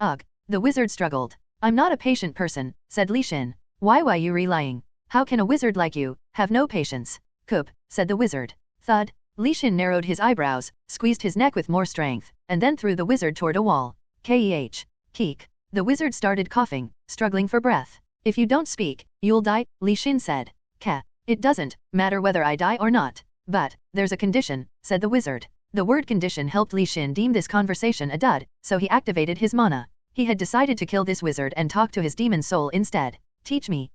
Ugh. The wizard struggled. I'm not a patient person, said Li Xin. Why you lying? How can a wizard like you have no patience? Coop, said the wizard. Thud. Li Xin narrowed his eyebrows, squeezed his neck with more strength, and then threw the wizard toward a wall. Keek. The wizard started coughing, struggling for breath. If you don't speak, you'll die, Li Xin said. It doesn't matter whether I die or not. But there's a condition, said the wizard. The word condition helped Li Xin deem this conversation a dud, so he activated his mana. He had decided to kill this wizard and talk to his demon soul instead. Teach me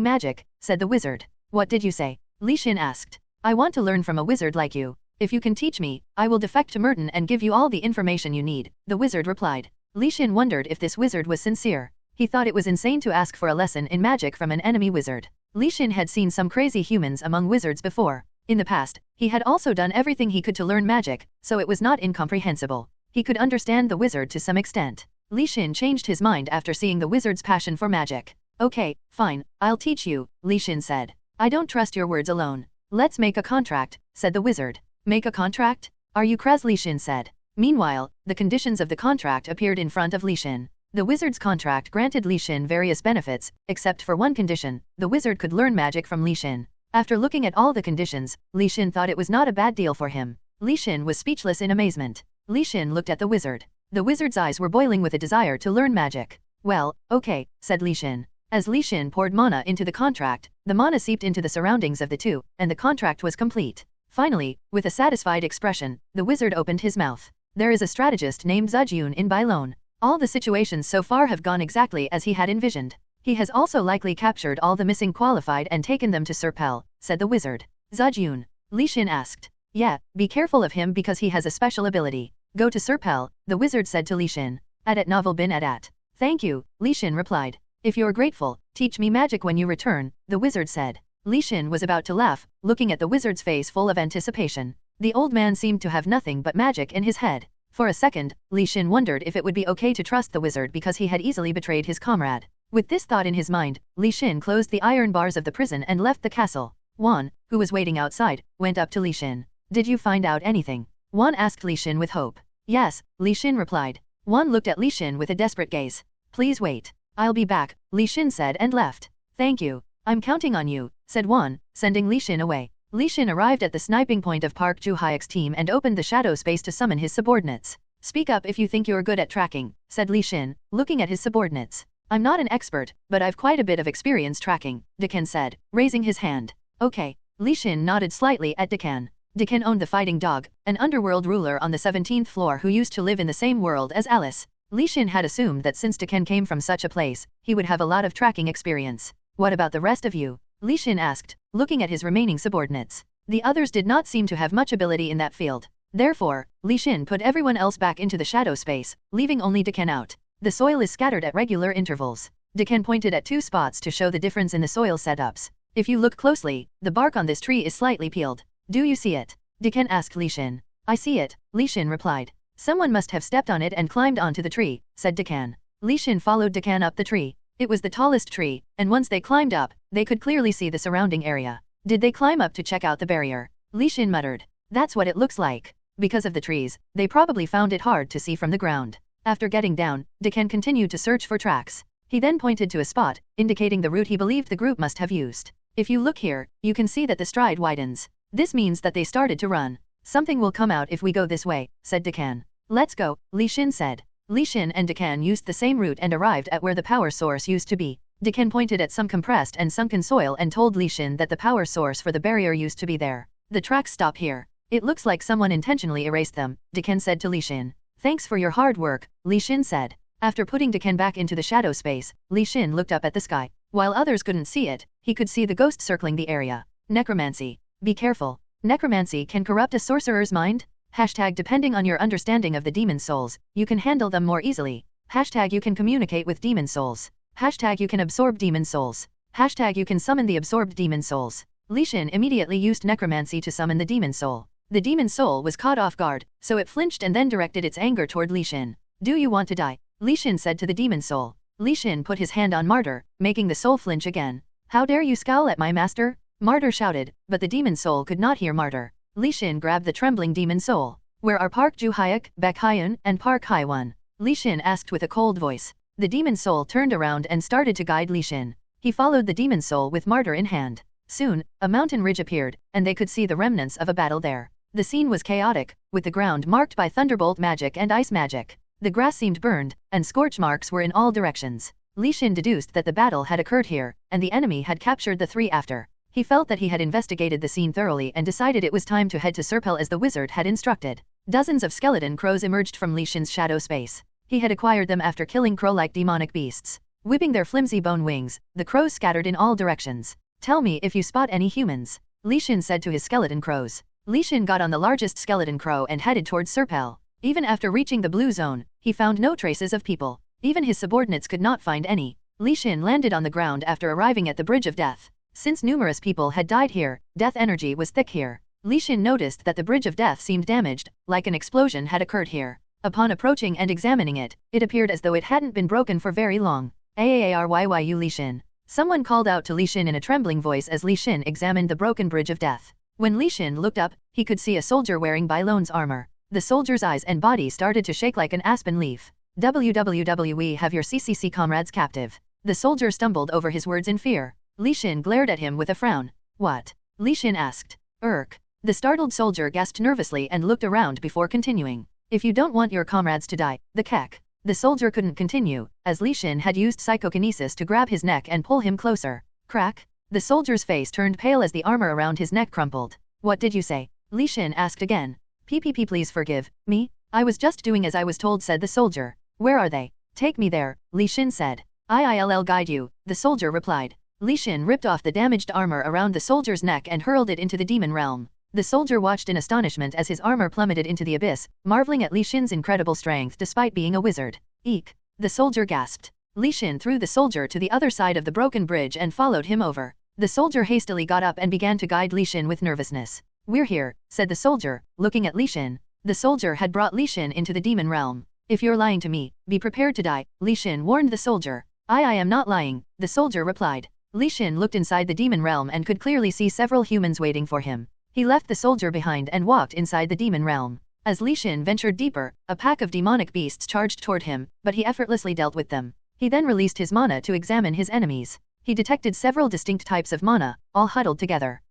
magic, said the wizard. What did you say? Li Xin asked. I want to learn from a wizard like you. If you can teach me, I will defect to Merton and give you all the information you need, the wizard replied. Li Xin wondered if this wizard was sincere. He thought it was insane to ask for a lesson in magic from an enemy wizard. Li Xin had seen some crazy humans among wizards before. In the past, he had also done everything he could to learn magic, so it was not incomprehensible. He could understand the wizard to some extent. Li Xin changed his mind after seeing the wizard's passion for magic. Okay, fine, I'll teach you, Li Xin said. I don't trust your words alone. Let's make a contract, said the wizard. Make a contract? Are you crazy? Li Xin said. Meanwhile, the conditions of the contract appeared in front of Li Xin. The wizard's contract granted Li Xin various benefits, except for one condition: the wizard could learn magic from Li Xin. After looking at all the conditions, Li Xin thought it was not a bad deal for him. Li Xin was speechless in amazement. Li Xin looked at the wizard. The wizard's eyes were boiling with a desire to learn magic. Well, okay, said Li Xin. As Li Xin poured mana into the contract, the mana seeped into the surroundings of the two, and the contract was complete. Finally, with a satisfied expression, the wizard opened his mouth. There is a strategist named Zhiyun in Bai Lone. All the situations so far have gone exactly as he had envisioned. He has also likely captured all the missing qualified and taken them to Serpel, said the wizard. Zhiyun? Li Xin asked. Yeah, be careful of him because he has a special ability. Go to Serpel, the wizard said to Li Xin. Adat novel bin adat. Thank you, Li Xin replied. If you're grateful, teach me magic when you return, the wizard said. Li Xin was about to laugh, looking at the wizard's face full of anticipation. The old man seemed to have nothing but magic in his head. For a second, Li Xin wondered if it would be okay to trust the wizard because he had easily betrayed his comrade. With this thought in his mind, Li Xin closed the iron bars of the prison and left the castle. Wan, who was waiting outside, went up to Li Xin. Did you find out anything? Wan asked Li Xin with hope. Yes, Li Xin replied. Wan looked at Li Xin with a desperate gaze. Please wait. I'll be back, Li Xin said and left. Thank you. I'm counting on you, said Wan, sending Li Xin away. Li Xin arrived at the sniping point of Park Ju-hyuk's team and opened the shadow space to summon his subordinates. Speak up if you think you're good at tracking, said Li Xin, looking at his subordinates. I'm not an expert, but I've quite a bit of experience tracking, Dekan said, raising his hand. Okay. Li Xin nodded slightly at Dekan. Dekan owned the fighting dog, an underworld ruler on the 17th floor who used to live in the same world as Alice. Li Xin had assumed that since Dekan came from such a place, he would have a lot of tracking experience. What about the rest of you? Li Xin asked, looking at his remaining subordinates. The others did not seem to have much ability in that field. Therefore, Li Xin put everyone else back into the shadow space, leaving only Dekan out. The soil is scattered at regular intervals. Dekan pointed at 2 spots to show the difference in the soil setups. If you look closely, the bark on this tree is slightly peeled. Do you see it? Dekan asked Li Xin. I see it, Li Xin replied. Someone must have stepped on it and climbed onto the tree, said Dekan. Li Xin followed Dekan up the tree. It was the tallest tree, and once they climbed up, they could clearly see the surrounding area. Did they climb up to check out the barrier? Li Xin muttered. That's what it looks like. Because of the trees, they probably found it hard to see from the ground. After getting down, Dekan continued to search for tracks. He then pointed to a spot, indicating the route he believed the group must have used. If you look here, you can see that the stride widens. This means that they started to run. Something will come out if we go this way, said Dekan. Let's go, Li Xin said. Li Xin and Dekan used the same route and arrived at where the power source used to be. Dekan pointed at some compressed and sunken soil and told Li Xin that the power source for the barrier used to be there. The tracks stop here. It looks like someone intentionally erased them, Dekan said to Li Xin. Thanks for your hard work, Li Xin said. After putting Dekan back into the shadow space, Li Xin looked up at the sky. While others couldn't see it, he could see the ghost circling the area. Necromancy. Be careful. Necromancy can corrupt a sorcerer's mind? Hashtag depending on your understanding of the demon souls, you can handle them more easily. Hashtag you can communicate with demon souls. Hashtag you can absorb demon souls. Hashtag you can summon the absorbed demon souls. Li Xin immediately used necromancy to summon the demon soul. The demon soul was caught off guard, so it flinched and then directed its anger toward Li Xin. Do you want to die? Li Xin said to the demon soul. Li Xin put his hand on Martyr, making the soul flinch again. How dare you scowl at my master? Martyr shouted, but the demon soul could not hear Martyr. Li Xin grabbed the trembling demon soul. Where are Park Ju-hyuk, Baek Hyun, and Park Hai-won? Li Xin asked with a cold voice. The demon soul turned around and started to guide Li Xin. He followed the demon soul with Martyr in hand. Soon, a mountain ridge appeared, and they could see the remnants of a battle there. The scene was chaotic, with the ground marked by thunderbolt magic and ice magic. The grass seemed burned, and scorch marks were in all directions. Li Xin deduced that the battle had occurred here, and the enemy had captured the three after. He felt that he had investigated the scene thoroughly and decided it was time to head to Serpel as the wizard had instructed. Dozens of skeleton crows emerged from Li Xin's shadow space. He had acquired them after killing crow-like demonic beasts. Whipping their flimsy bone wings, the crows scattered in all directions. Tell me if you spot any humans, Li Xin said to his skeleton crows. Li Xin got on the largest skeleton crow and headed towards Serpel. Even after reaching the blue zone, he found no traces of people. Even his subordinates could not find any. Li Xin landed on the ground after arriving at the Bridge of Death. Since numerous people had died here, death energy was thick here. Li Xin noticed that the Bridge of Death seemed damaged, like an explosion had occurred here. Upon approaching and examining it, it appeared as though it hadn't been broken for very long. Aaryu Li Xin. Someone called out to Li Xin in a trembling voice as Li Xin examined the broken Bridge of Death. When Li Xin looked up, he could see a soldier wearing Bailone's armor. The soldier's eyes and body started to shake like an aspen leaf. We have your CCC comrades captive. The soldier stumbled over his words in fear. Li Xin glared at him with a frown. What? Li Xin asked. The startled soldier gasped nervously and looked around before continuing. If you don't want your comrades to die, the kek. The soldier couldn't continue, as Li Xin had used psychokinesis to grab his neck and pull him closer. Crack. The soldier's face turned pale as the armor around his neck crumpled. What did you say? Li Xin asked again. PPP, please forgive me. I was just doing as I was told, said the soldier. Where are they? Take me there, Li Xin said. I'll guide you, the soldier replied. Li Xin ripped off the damaged armor around the soldier's neck and hurled it into the demon realm. The soldier watched in astonishment as his armor plummeted into the abyss, marveling at Li Xin's incredible strength despite being a wizard. Eek! The soldier gasped. Li Xin threw the soldier to the other side of the broken bridge and followed him over. The soldier hastily got up and began to guide Li Xin with nervousness. We're here, said the soldier, looking at Li Xin. The soldier had brought Li Xin into the demon realm. If you're lying to me, be prepared to die, Li Xin warned the soldier. I am not lying, the soldier replied. Li Xin looked inside the demon realm and could clearly see several humans waiting for him. He left the soldier behind and walked inside the demon realm. As Li Xin ventured deeper, a pack of demonic beasts charged toward him, but he effortlessly dealt with them. He then released his mana to examine his enemies. He detected several distinct types of mana, all huddled together.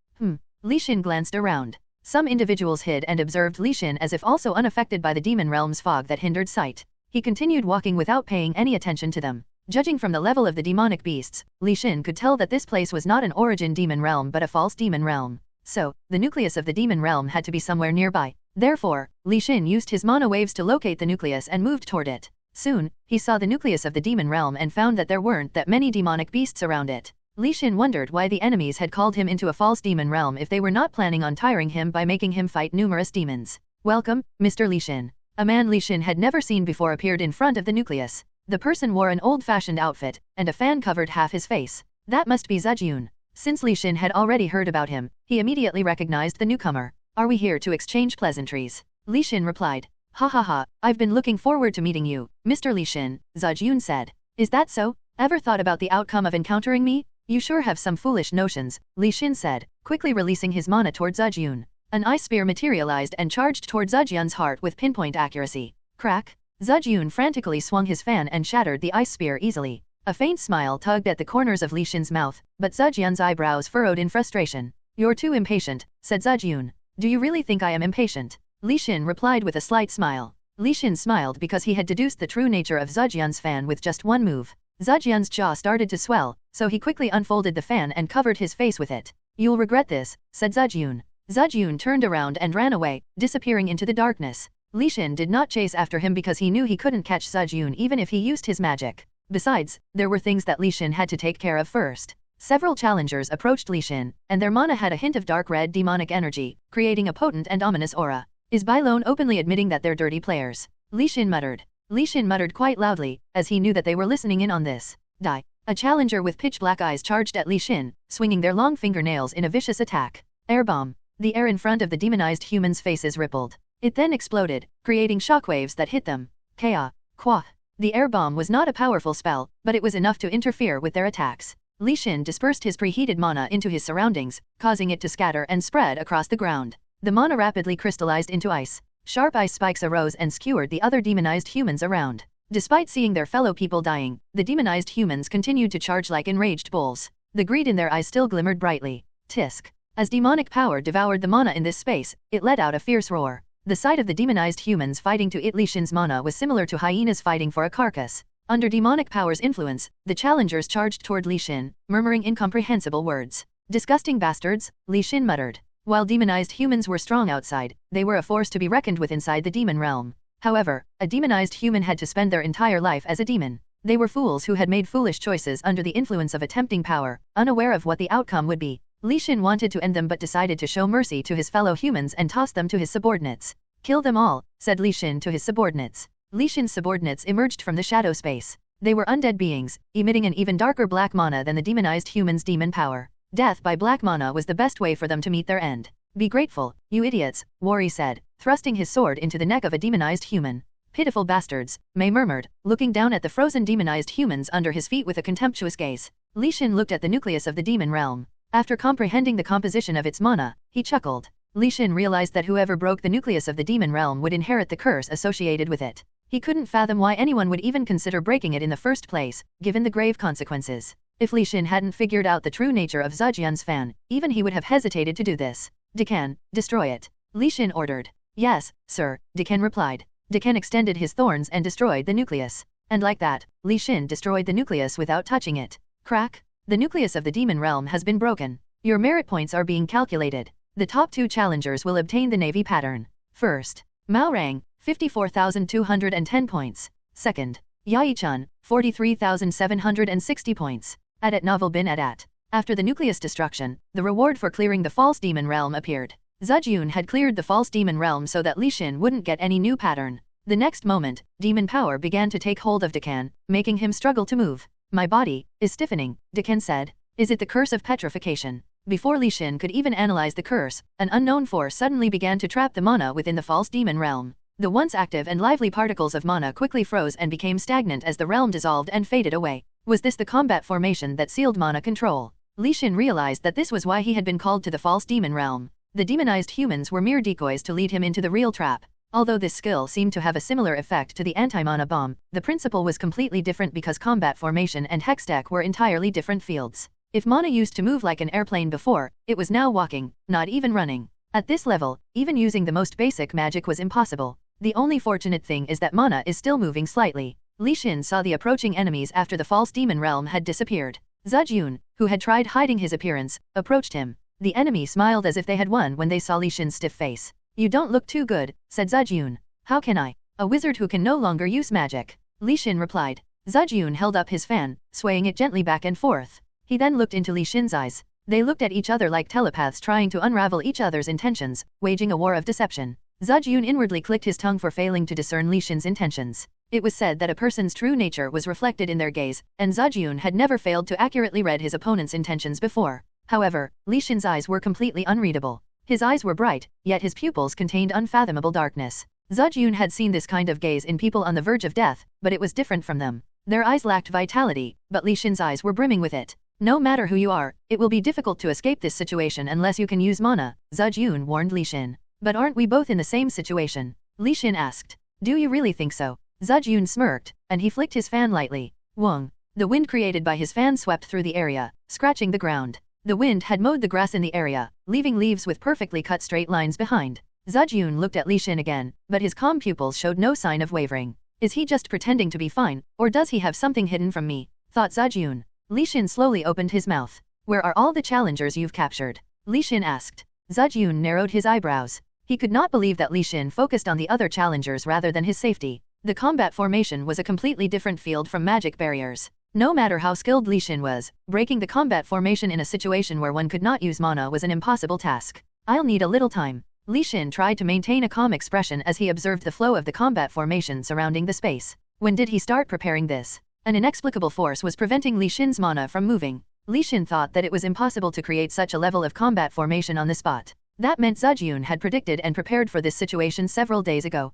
Li Xin glanced around. Some individuals hid and observed Li Xin as if also unaffected by the demon realm's fog that hindered sight. He continued walking without paying any attention to them. Judging from the level of the demonic beasts, Li Xin could tell that this place was not an origin demon realm but a false demon realm. So, the nucleus of the demon realm had to be somewhere nearby. Therefore, Li Xin used his mana waves to locate the nucleus and moved toward it. Soon, he saw the nucleus of the demon realm and found that there weren't that many demonic beasts around it. Li Xin wondered why the enemies had called him into a false demon realm if they were not planning on tiring him by making him fight numerous demons. Welcome, Mr. Li Xin. A man Li Xin had never seen before appeared in front of the nucleus. The person wore an old-fashioned outfit, and a fan covered half his face. That must be Zejun. Since Li Xin had already heard about him, he immediately recognized the newcomer. Are we here to exchange pleasantries? Li Xin replied. Ha ha ha, I've been looking forward to meeting you, Mr. Li Xin, Zejun said. Is that so? Ever thought about the outcome of encountering me? You sure have some foolish notions, Li Xin said, quickly releasing his mana toward Zejun. An ice spear materialized and charged toward Zejun's heart with pinpoint accuracy. Crack! Zejun frantically swung his fan and shattered the ice spear easily. A faint smile tugged at the corners of Li Xin's mouth, but Zejun's eyebrows furrowed in frustration. You're too impatient, said Zejun. Do you really think I am impatient? Li Xin replied with a slight smile. Li Xin smiled because he had deduced the true nature of Zejun's fan with just one move. Zejun's jaw started to swell, so he quickly unfolded the fan and covered his face with it. You'll regret this, said Zejun. Zejun turned around and ran away, disappearing into the darkness. Li Xin did not chase after him because he knew he couldn't catch Zejun even if he used his magic. Besides, there were things that Li Xin had to take care of first. Several challengers approached Li Xin, and their mana had a hint of dark red demonic energy, creating a potent and ominous aura. Is Bailone openly admitting that they're dirty players? Li Xin muttered. Li Xin muttered quite loudly, as he knew that they were listening in on this. Die. A challenger with pitch-black eyes charged at Li Xin, swinging their long fingernails in a vicious attack. Air bomb. The air in front of the demonized humans' faces rippled. It then exploded, creating shockwaves that hit them. Kaya. Quah. The air bomb was not a powerful spell, but it was enough to interfere with their attacks. Li Xin dispersed his preheated mana into his surroundings, causing it to scatter and spread across the ground. The mana rapidly crystallized into ice. Sharp ice spikes arose and skewered the other demonized humans around. Despite seeing their fellow people dying, the demonized humans continued to charge like enraged bulls. The greed in their eyes still glimmered brightly. Tisk. As demonic power devoured the mana in this space, it let out a fierce roar. The sight of the demonized humans fighting to eat Li Xin's mana was similar to hyenas fighting for a carcass. Under demonic power's influence, the challengers charged toward Li Xin, murmuring incomprehensible words. Disgusting bastards, Li Xin muttered. While demonized humans were strong outside, they were a force to be reckoned with inside the demon realm. However, a demonized human had to spend their entire life as a demon. They were fools who had made foolish choices under the influence of a tempting power, unaware of what the outcome would be. Li Xin wanted to end them but decided to show mercy to his fellow humans and toss them to his subordinates. Kill them all, said Li Xin to his subordinates. Li Xin's subordinates emerged from the shadow space. They were undead beings, emitting an even darker black mana than the demonized humans' demon power. Death by black mana was the best way for them to meet their end. Be grateful, you idiots, Wari said, thrusting his sword into the neck of a demonized human. Pitiful bastards, Mei murmured, looking down at the frozen demonized humans under his feet with a contemptuous gaze. Li Xin looked at the nucleus of the demon realm. After comprehending the composition of its mana, he chuckled. Li Xin realized that whoever broke the nucleus of the demon realm would inherit the curse associated with it. He couldn't fathom why anyone would even consider breaking it in the first place, given the grave consequences. If Li Xin hadn't figured out the true nature of Zhejian's fan, even he would have hesitated to do this. Decan, destroy it. Li Xin ordered. Yes, sir, Decan replied. Decan extended his thorns and destroyed the nucleus. And like that, Li Xin destroyed the nucleus without touching it. Crack. The nucleus of the demon realm has been broken. Your merit points are being calculated. The top 2 challengers will obtain the navy pattern. First, Mao Rang, 54,210 points. Second, Yai-chun, 43,760 points. At Novel bin at. After the nucleus destruction, the reward for clearing the false demon realm appeared. Zhejun had cleared the false demon realm so that Li Xin wouldn't get any new pattern. The next moment, demon power began to take hold of Decan, making him struggle to move. My body is stiffening, Decan said. Is it the curse of petrification? Before Li Xin could even analyze the curse, an unknown force suddenly began to trap the mana within the false demon realm. The once active and lively particles of mana quickly froze and became stagnant as the realm dissolved and faded away. Was this the combat formation that sealed mana control? Li Xin realized that this was why he had been called to the false demon realm. The demonized humans were mere decoys to lead him into the real trap. Although this skill seemed to have a similar effect to the anti-mana bomb, the principle was completely different because combat formation and hextech were entirely different fields. If mana used to move like an airplane before, it was now walking, not even running. At this level, even using the most basic magic was impossible. The only fortunate thing is that mana is still moving slightly. Li Xin saw the approaching enemies after the false demon realm had disappeared. Zhejun, who had tried hiding his appearance, approached him. The enemy smiled as if they had won when they saw Li Xin's stiff face. You don't look too good, said Zhejun. How can I? A wizard who can no longer use magic. Li Xin replied. Zhejun held up his fan, swaying it gently back and forth. He then looked into Li Xin's eyes. They looked at each other like telepaths trying to unravel each other's intentions, waging a war of deception. Zhejun inwardly clicked his tongue for failing to discern Li Xin's intentions. It was said that a person's true nature was reflected in their gaze, and Zhejun had never failed to accurately read his opponent's intentions before. However, Li Xin's eyes were completely unreadable. His eyes were bright, yet his pupils contained unfathomable darkness. Zhejun had seen this kind of gaze in people on the verge of death, but it was different from them. Their eyes lacked vitality, but Li Xin's eyes were brimming with it. No matter who you are, it will be difficult to escape this situation unless you can use mana, Zhejun warned Li Xin. But aren't we both in the same situation? Li Xin asked. Do you really think so? Zhejun smirked, and he flicked his fan lightly. Wong. The wind created by his fan swept through the area, scratching the ground. The wind had mowed the grass in the area, leaving leaves with perfectly cut straight lines behind. Zhejun looked at Li Xin again, but his calm pupils showed no sign of wavering. Is he just pretending to be fine, or does he have something hidden from me? Thought Zhejun. Li Xin slowly opened his mouth. Where are all the challengers you've captured? Li Xin asked. Zhejun narrowed his eyebrows. He could not believe that Li Xin focused on the other challengers rather than his safety. The combat formation was a completely different field from magic barriers. No matter how skilled Li Xin was, breaking the combat formation in a situation where one could not use mana was an impossible task. I'll need a little time. Li Xin tried to maintain a calm expression as he observed the flow of the combat formation surrounding the space. When did he start preparing this? An inexplicable force was preventing Li Xin's mana from moving. Li Xin thought that it was impossible to create such a level of combat formation on the spot. That meant Zejun had predicted and prepared for this situation several days ago.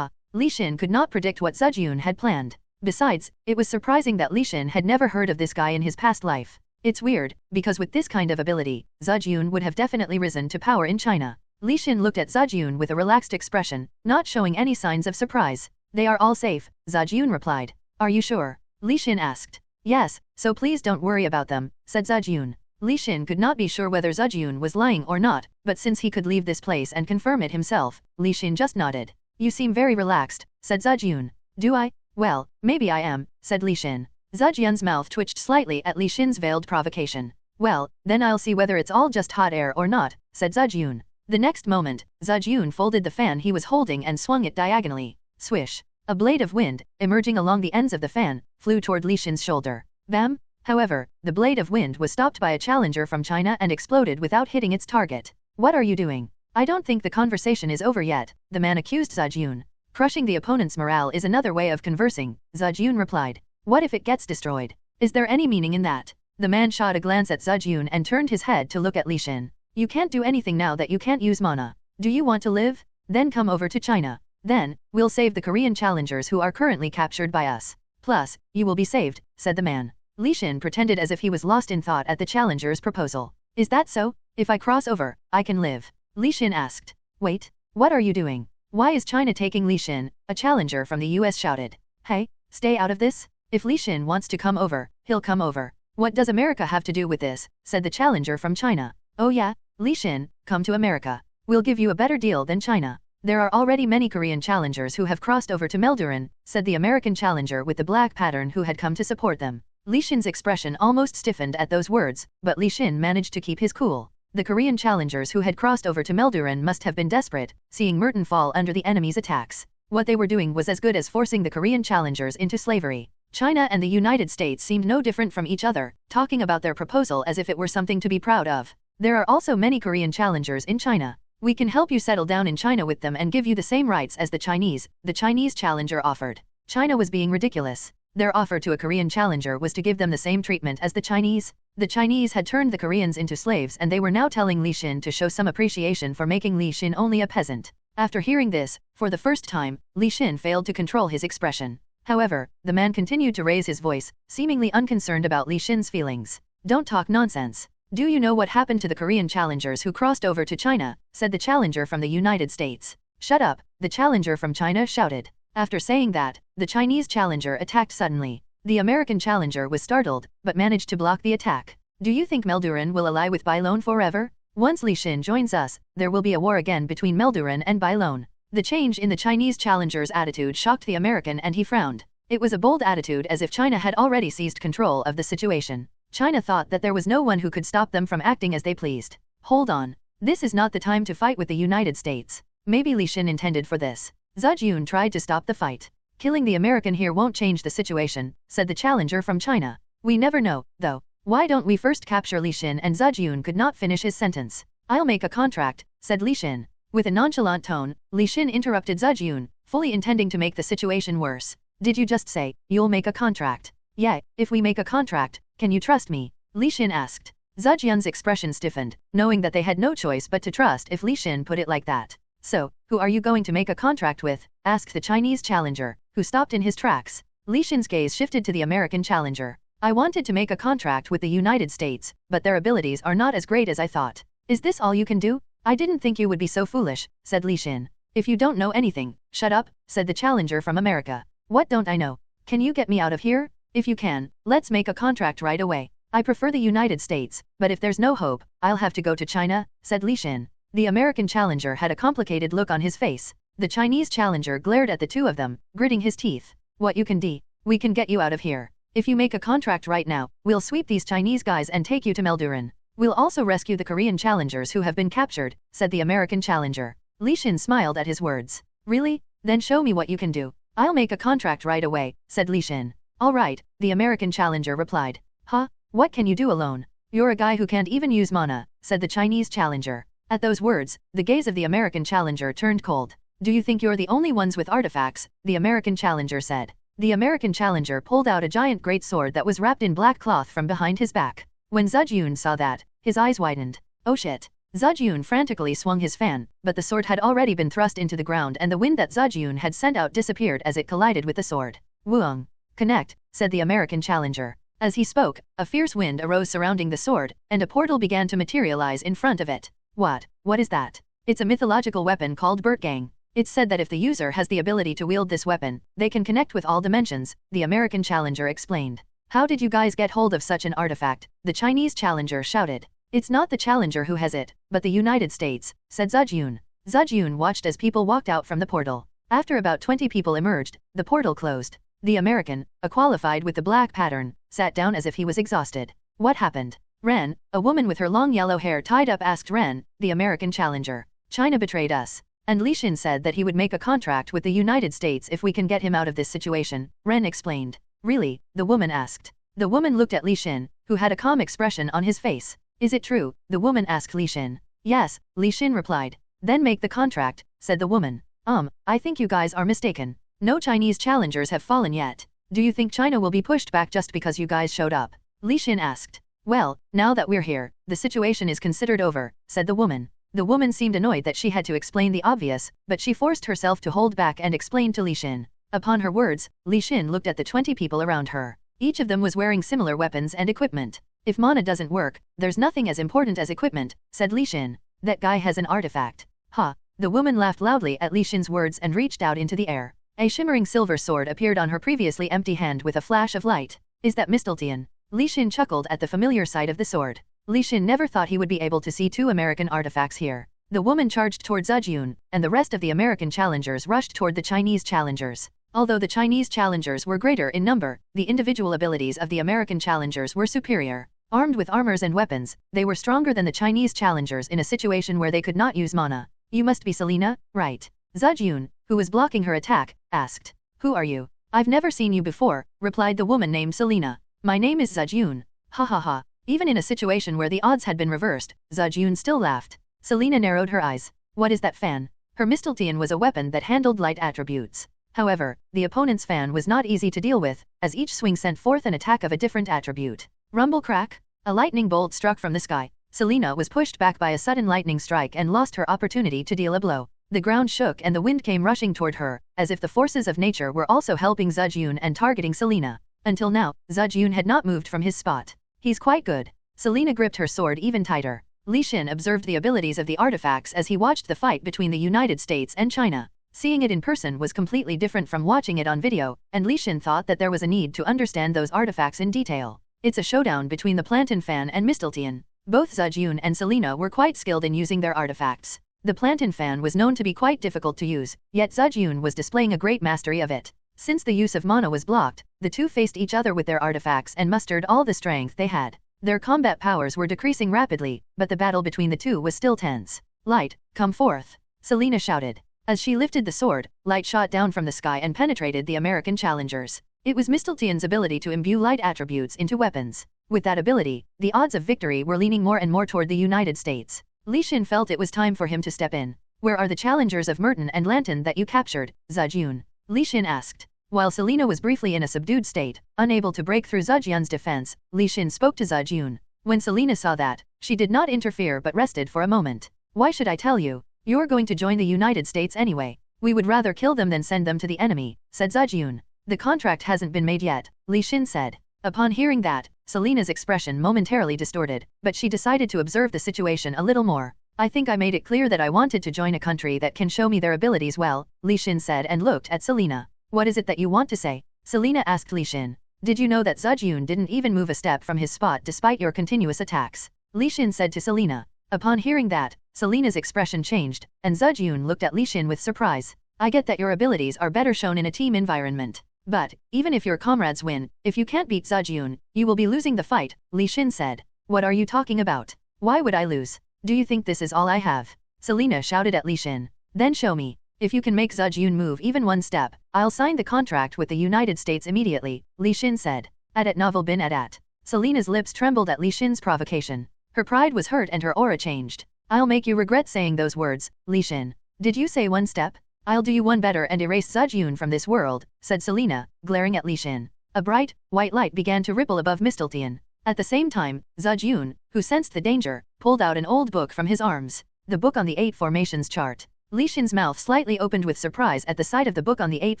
Li Xin could not predict what Zejun had planned. Besides, it was surprising that Li Xin had never heard of this guy in his past life. It's weird, because with this kind of ability, Zejun would have definitely risen to power in China. Li Xin looked at Zejun with a relaxed expression, not showing any signs of surprise. They are all safe, Zejun replied. Are you sure? Li Xin asked. Yes, so please don't worry about them, said Zejun. Li Xin could not be sure whether Zejun was lying or not, but since he could leave this place and confirm it himself, Li Xin just nodded. You seem very relaxed, said Zejun. Do I? Well, maybe I am, said Li Xin. Zejun's mouth twitched slightly at Li Xin's veiled provocation. Well, then I'll see whether it's all just hot air or not, said Zejun. The next moment, Zejun folded the fan he was holding and swung it diagonally. Swish. A blade of wind, emerging along the ends of the fan, flew toward Li Xin's shoulder. Bam! However, the blade of wind was stopped by a challenger from China and exploded without hitting its target. What are you doing? I don't think the conversation is over yet, the man accused Zejun. Crushing the opponent's morale is another way of conversing, Zejun replied. What if it gets destroyed? Is there any meaning in that? The man shot a glance at Zejun and turned his head to look at Li Xin. You can't do anything now that you can't use mana. Do you want to live? Then come over to China. Then, we'll save the Korean challengers who are currently captured by us. Plus, you will be saved, said the man. Li Xin pretended as if he was lost in thought at the challenger's proposal. Is that so? If I cross over, I can live. Li Xin asked. Wait, what are you doing? Why is China taking Li Xin? A challenger from the US shouted. Hey, stay out of this. If Li Xin wants to come over, he'll come over. What does America have to do with this? Said the challenger from China. Oh yeah, Li Xin, come to America. We'll give you a better deal than China. There are already many Korean challengers who have crossed over to Melduran, said the American challenger with the black pattern who had come to support them. Li Xin's expression almost stiffened at those words, but Li Xin managed to keep his cool. The Korean challengers who had crossed over to Melduran must have been desperate, seeing Merton fall under the enemy's attacks. What they were doing was as good as forcing the Korean challengers into slavery. China and the United States seemed no different from each other, talking about their proposal as if it were something to be proud of. There are also many Korean challengers in China. We can help you settle down in China with them and give you the same rights as the Chinese challenger offered. China was being ridiculous. Their offer to a Korean challenger was to give them the same treatment as the Chinese. The Chinese had turned the Koreans into slaves and they were now telling Li Xin to show some appreciation for making Li Xin only a peasant. After hearing this, for the first time, Li Xin failed to control his expression. However, the man continued to raise his voice, seemingly unconcerned about Li Xin's feelings. Don't talk nonsense. Do you know what happened to the Korean challengers who crossed over to China? Said the challenger from the United States. Shut up, the challenger from China shouted. After saying that, the Chinese challenger attacked suddenly. The American challenger was startled, but managed to block the attack. Do you think Melduran will ally with Bailon forever? Once Li Xin joins us, there will be a war again between Melduran and Bailon. The change in the Chinese challenger's attitude shocked the American and he frowned. It was a bold attitude as if China had already seized control of the situation. China thought that there was no one who could stop them from acting as they pleased. Hold on. This is not the time to fight with the United States. Maybe Li Xin intended for this. Zejun tried to stop the fight. Killing the American here won't change the situation, said the challenger from China. We never know, though. Why don't we first capture Li Xin? And Zejun could not finish his sentence. I'll make a contract, said Li Xin. With a nonchalant tone, Li Xin interrupted Zejun, fully intending to make the situation worse. Did you just say, you'll make a contract? Yeah, if we make a contract, can you trust me? Li Xin asked. Zejun's expression stiffened, knowing that they had no choice but to trust if Li Xin put it like that. So, who are you going to make a contract with? Asked the Chinese challenger, who stopped in his tracks. Li Xin's gaze shifted to the American challenger. I wanted to make a contract with the United States, but their abilities are not as great as I thought. Is this all you can do? I didn't think you would be so foolish, said Li Xin. If you don't know anything, shut up, said the challenger from America. What don't I know? Can you get me out of here? If you can, let's make a contract right away. I prefer the United States, but if there's no hope, I'll have to go to China, said Li Xin. The American challenger had a complicated look on his face. The Chinese challenger glared at the two of them, gritting his teeth. What you can do? We can get you out of here. If you make a contract right now, we'll sweep these Chinese guys and take you to Melduran. We'll also rescue the Korean challengers who have been captured, said the American challenger. Li Xin smiled at his words. Really? Then show me what you can do. I'll make a contract right away, said Li Xin. All right, the American challenger replied. Huh? What can you do alone? You're a guy who can't even use mana, said the Chinese challenger. At those words, the gaze of the American challenger turned cold. Do you think you're the only ones with artifacts? The American challenger said. The American challenger pulled out a giant great sword that was wrapped in black cloth from behind his back. When Zejun saw that, his eyes widened. Oh shit. Zejun frantically swung his fan, but the sword had already been thrust into the ground and the wind that Zejun had sent out disappeared as it collided with the sword. Wuong. Connect, said the American challenger. As he spoke, a fierce wind arose surrounding the sword, and a portal began to materialize in front of it. What is that? It's a mythological weapon called Bertgang. It's said that if the user has the ability to wield this weapon, they can connect with all dimensions, the American challenger explained. How did you guys get hold of such an artifact? The Chinese challenger shouted. It's not the challenger who has it, but the United States, said Zejun. Zejun watched as people walked out from the portal. After about 20 people emerged, the portal closed. The American, a qualified with the black pattern, sat down as if he was exhausted. What happened? Ren, a woman with her long yellow hair tied up asked Ren, the American challenger. China betrayed us. And Li Xin said that he would make a contract with the United States if we can get him out of this situation, Ren explained. Really? The woman asked. The woman looked at Li Xin, who had a calm expression on his face. Is it true? The woman asked Li Xin. Yes, Li Xin replied. Then make the contract, said the woman. I think you guys are mistaken. No Chinese challengers have fallen yet. Do you think China will be pushed back just because you guys showed up? Li Xin asked. Well, now that we're here, the situation is considered over, said the woman. The woman seemed annoyed that she had to explain the obvious, but she forced herself to hold back and explain to Li Xin. Upon her words, Li Xin looked at the 20 people around her. Each of them was wearing similar weapons and equipment. If mana doesn't work, there's nothing as important as equipment, said Li Xin. That guy has an artifact. Ha! The woman laughed loudly at Li Xin's words and reached out into the air. A shimmering silver sword appeared on her previously empty hand with a flash of light. Is that Mistletoe? Li Xin chuckled at the familiar sight of the sword. Li Xin never thought he would be able to see two American artifacts here. The woman charged toward Zejun, and the rest of the American challengers rushed toward the Chinese challengers. Although the Chinese challengers were greater in number, the individual abilities of the American challengers were superior. Armed with armors and weapons, they were stronger than the Chinese challengers in a situation where they could not use mana. You must be Selena, right? Zejun, who was blocking her attack, asked. Who are you? I've never seen you before, replied the woman named Selena. My name is Zejun. Ha ha ha. Even in a situation where the odds had been reversed, Zejun still laughed. Selena narrowed her eyes. What is that fan? Her Mistletoe was a weapon that handled light attributes. However, the opponent's fan was not easy to deal with, as each swing sent forth an attack of a different attribute. Rumble crack? A lightning bolt struck from the sky. Selena was pushed back by a sudden lightning strike and lost her opportunity to deal a blow. The ground shook and the wind came rushing toward her, as if the forces of nature were also helping Zejun and targeting Selena. Until now, Zejun had not moved from his spot. He's quite good. Selena gripped her sword even tighter. Li Xin observed the abilities of the artifacts as he watched the fight between the United States and China. Seeing it in person was completely different from watching it on video, and Li Xin thought that there was a need to understand those artifacts in detail. It's a showdown between the Plantain Fan and Mistletoe. Both Zejun and Selena were quite skilled in using their artifacts. The Plantain Fan was known to be quite difficult to use, yet Zejun was displaying a great mastery of it. Since the use of mana was blocked, the two faced each other with their artifacts and mustered all the strength they had. Their combat powers were decreasing rapidly, but the battle between the two was still tense. Light, come forth! Selena shouted. As she lifted the sword, light shot down from the sky and penetrated the American challengers. It was Mistletoe's ability to imbue light attributes into weapons. With that ability, the odds of victory were leaning more and more toward the United States. Li Xin felt it was time for him to step in. Where are the challengers of Merton and Lanton that you captured, Zejun? Li Xin asked. While Selena was briefly in a subdued state, unable to break through Zejun's defense, Li Xin spoke to Zejun. When Selena saw that, she did not interfere but rested for a moment. Why should I tell you? You're going to join the United States anyway. We would rather kill them than send them to the enemy, said Zejun. The contract hasn't been made yet, Li Xin said. Upon hearing that, Selena's expression momentarily distorted, but she decided to observe the situation a little more. I think I made it clear that I wanted to join a country that can show me their abilities well, Li Xin said and looked at Selena. What is it that you want to say? Selena asked Li Xin. Did you know that Zejun didn't even move a step from his spot despite your continuous attacks? Li Xin said to Selena. Upon hearing that, Selena's expression changed, and Zejun looked at Li Xin with surprise. I get that your abilities are better shown in a team environment. But, even if your comrades win, if you can't beat Zejun, you will be losing the fight, Li Xin said. What are you talking about? Why would I lose? Do you think this is all I have? Selena shouted at Li Xin. Then show me. If you can make Zejun move even one step, I'll sign the contract with the United States immediately, Li Xin said. At novel bin at. Selena's lips trembled at Li Xin's provocation. Her pride was hurt and her aura changed. I'll make you regret saying those words, Li Xin. Did you say one step? I'll do you one better and erase Zhiyun from this world, said Selena, glaring at Li Xin. A bright, white light began to ripple above Mistletoe. At the same time, Zhiyun, who sensed the danger, pulled out an old book from his arms. The book on the 8 formations chart. Li Xin's mouth slightly opened with surprise at the sight of the book on the 8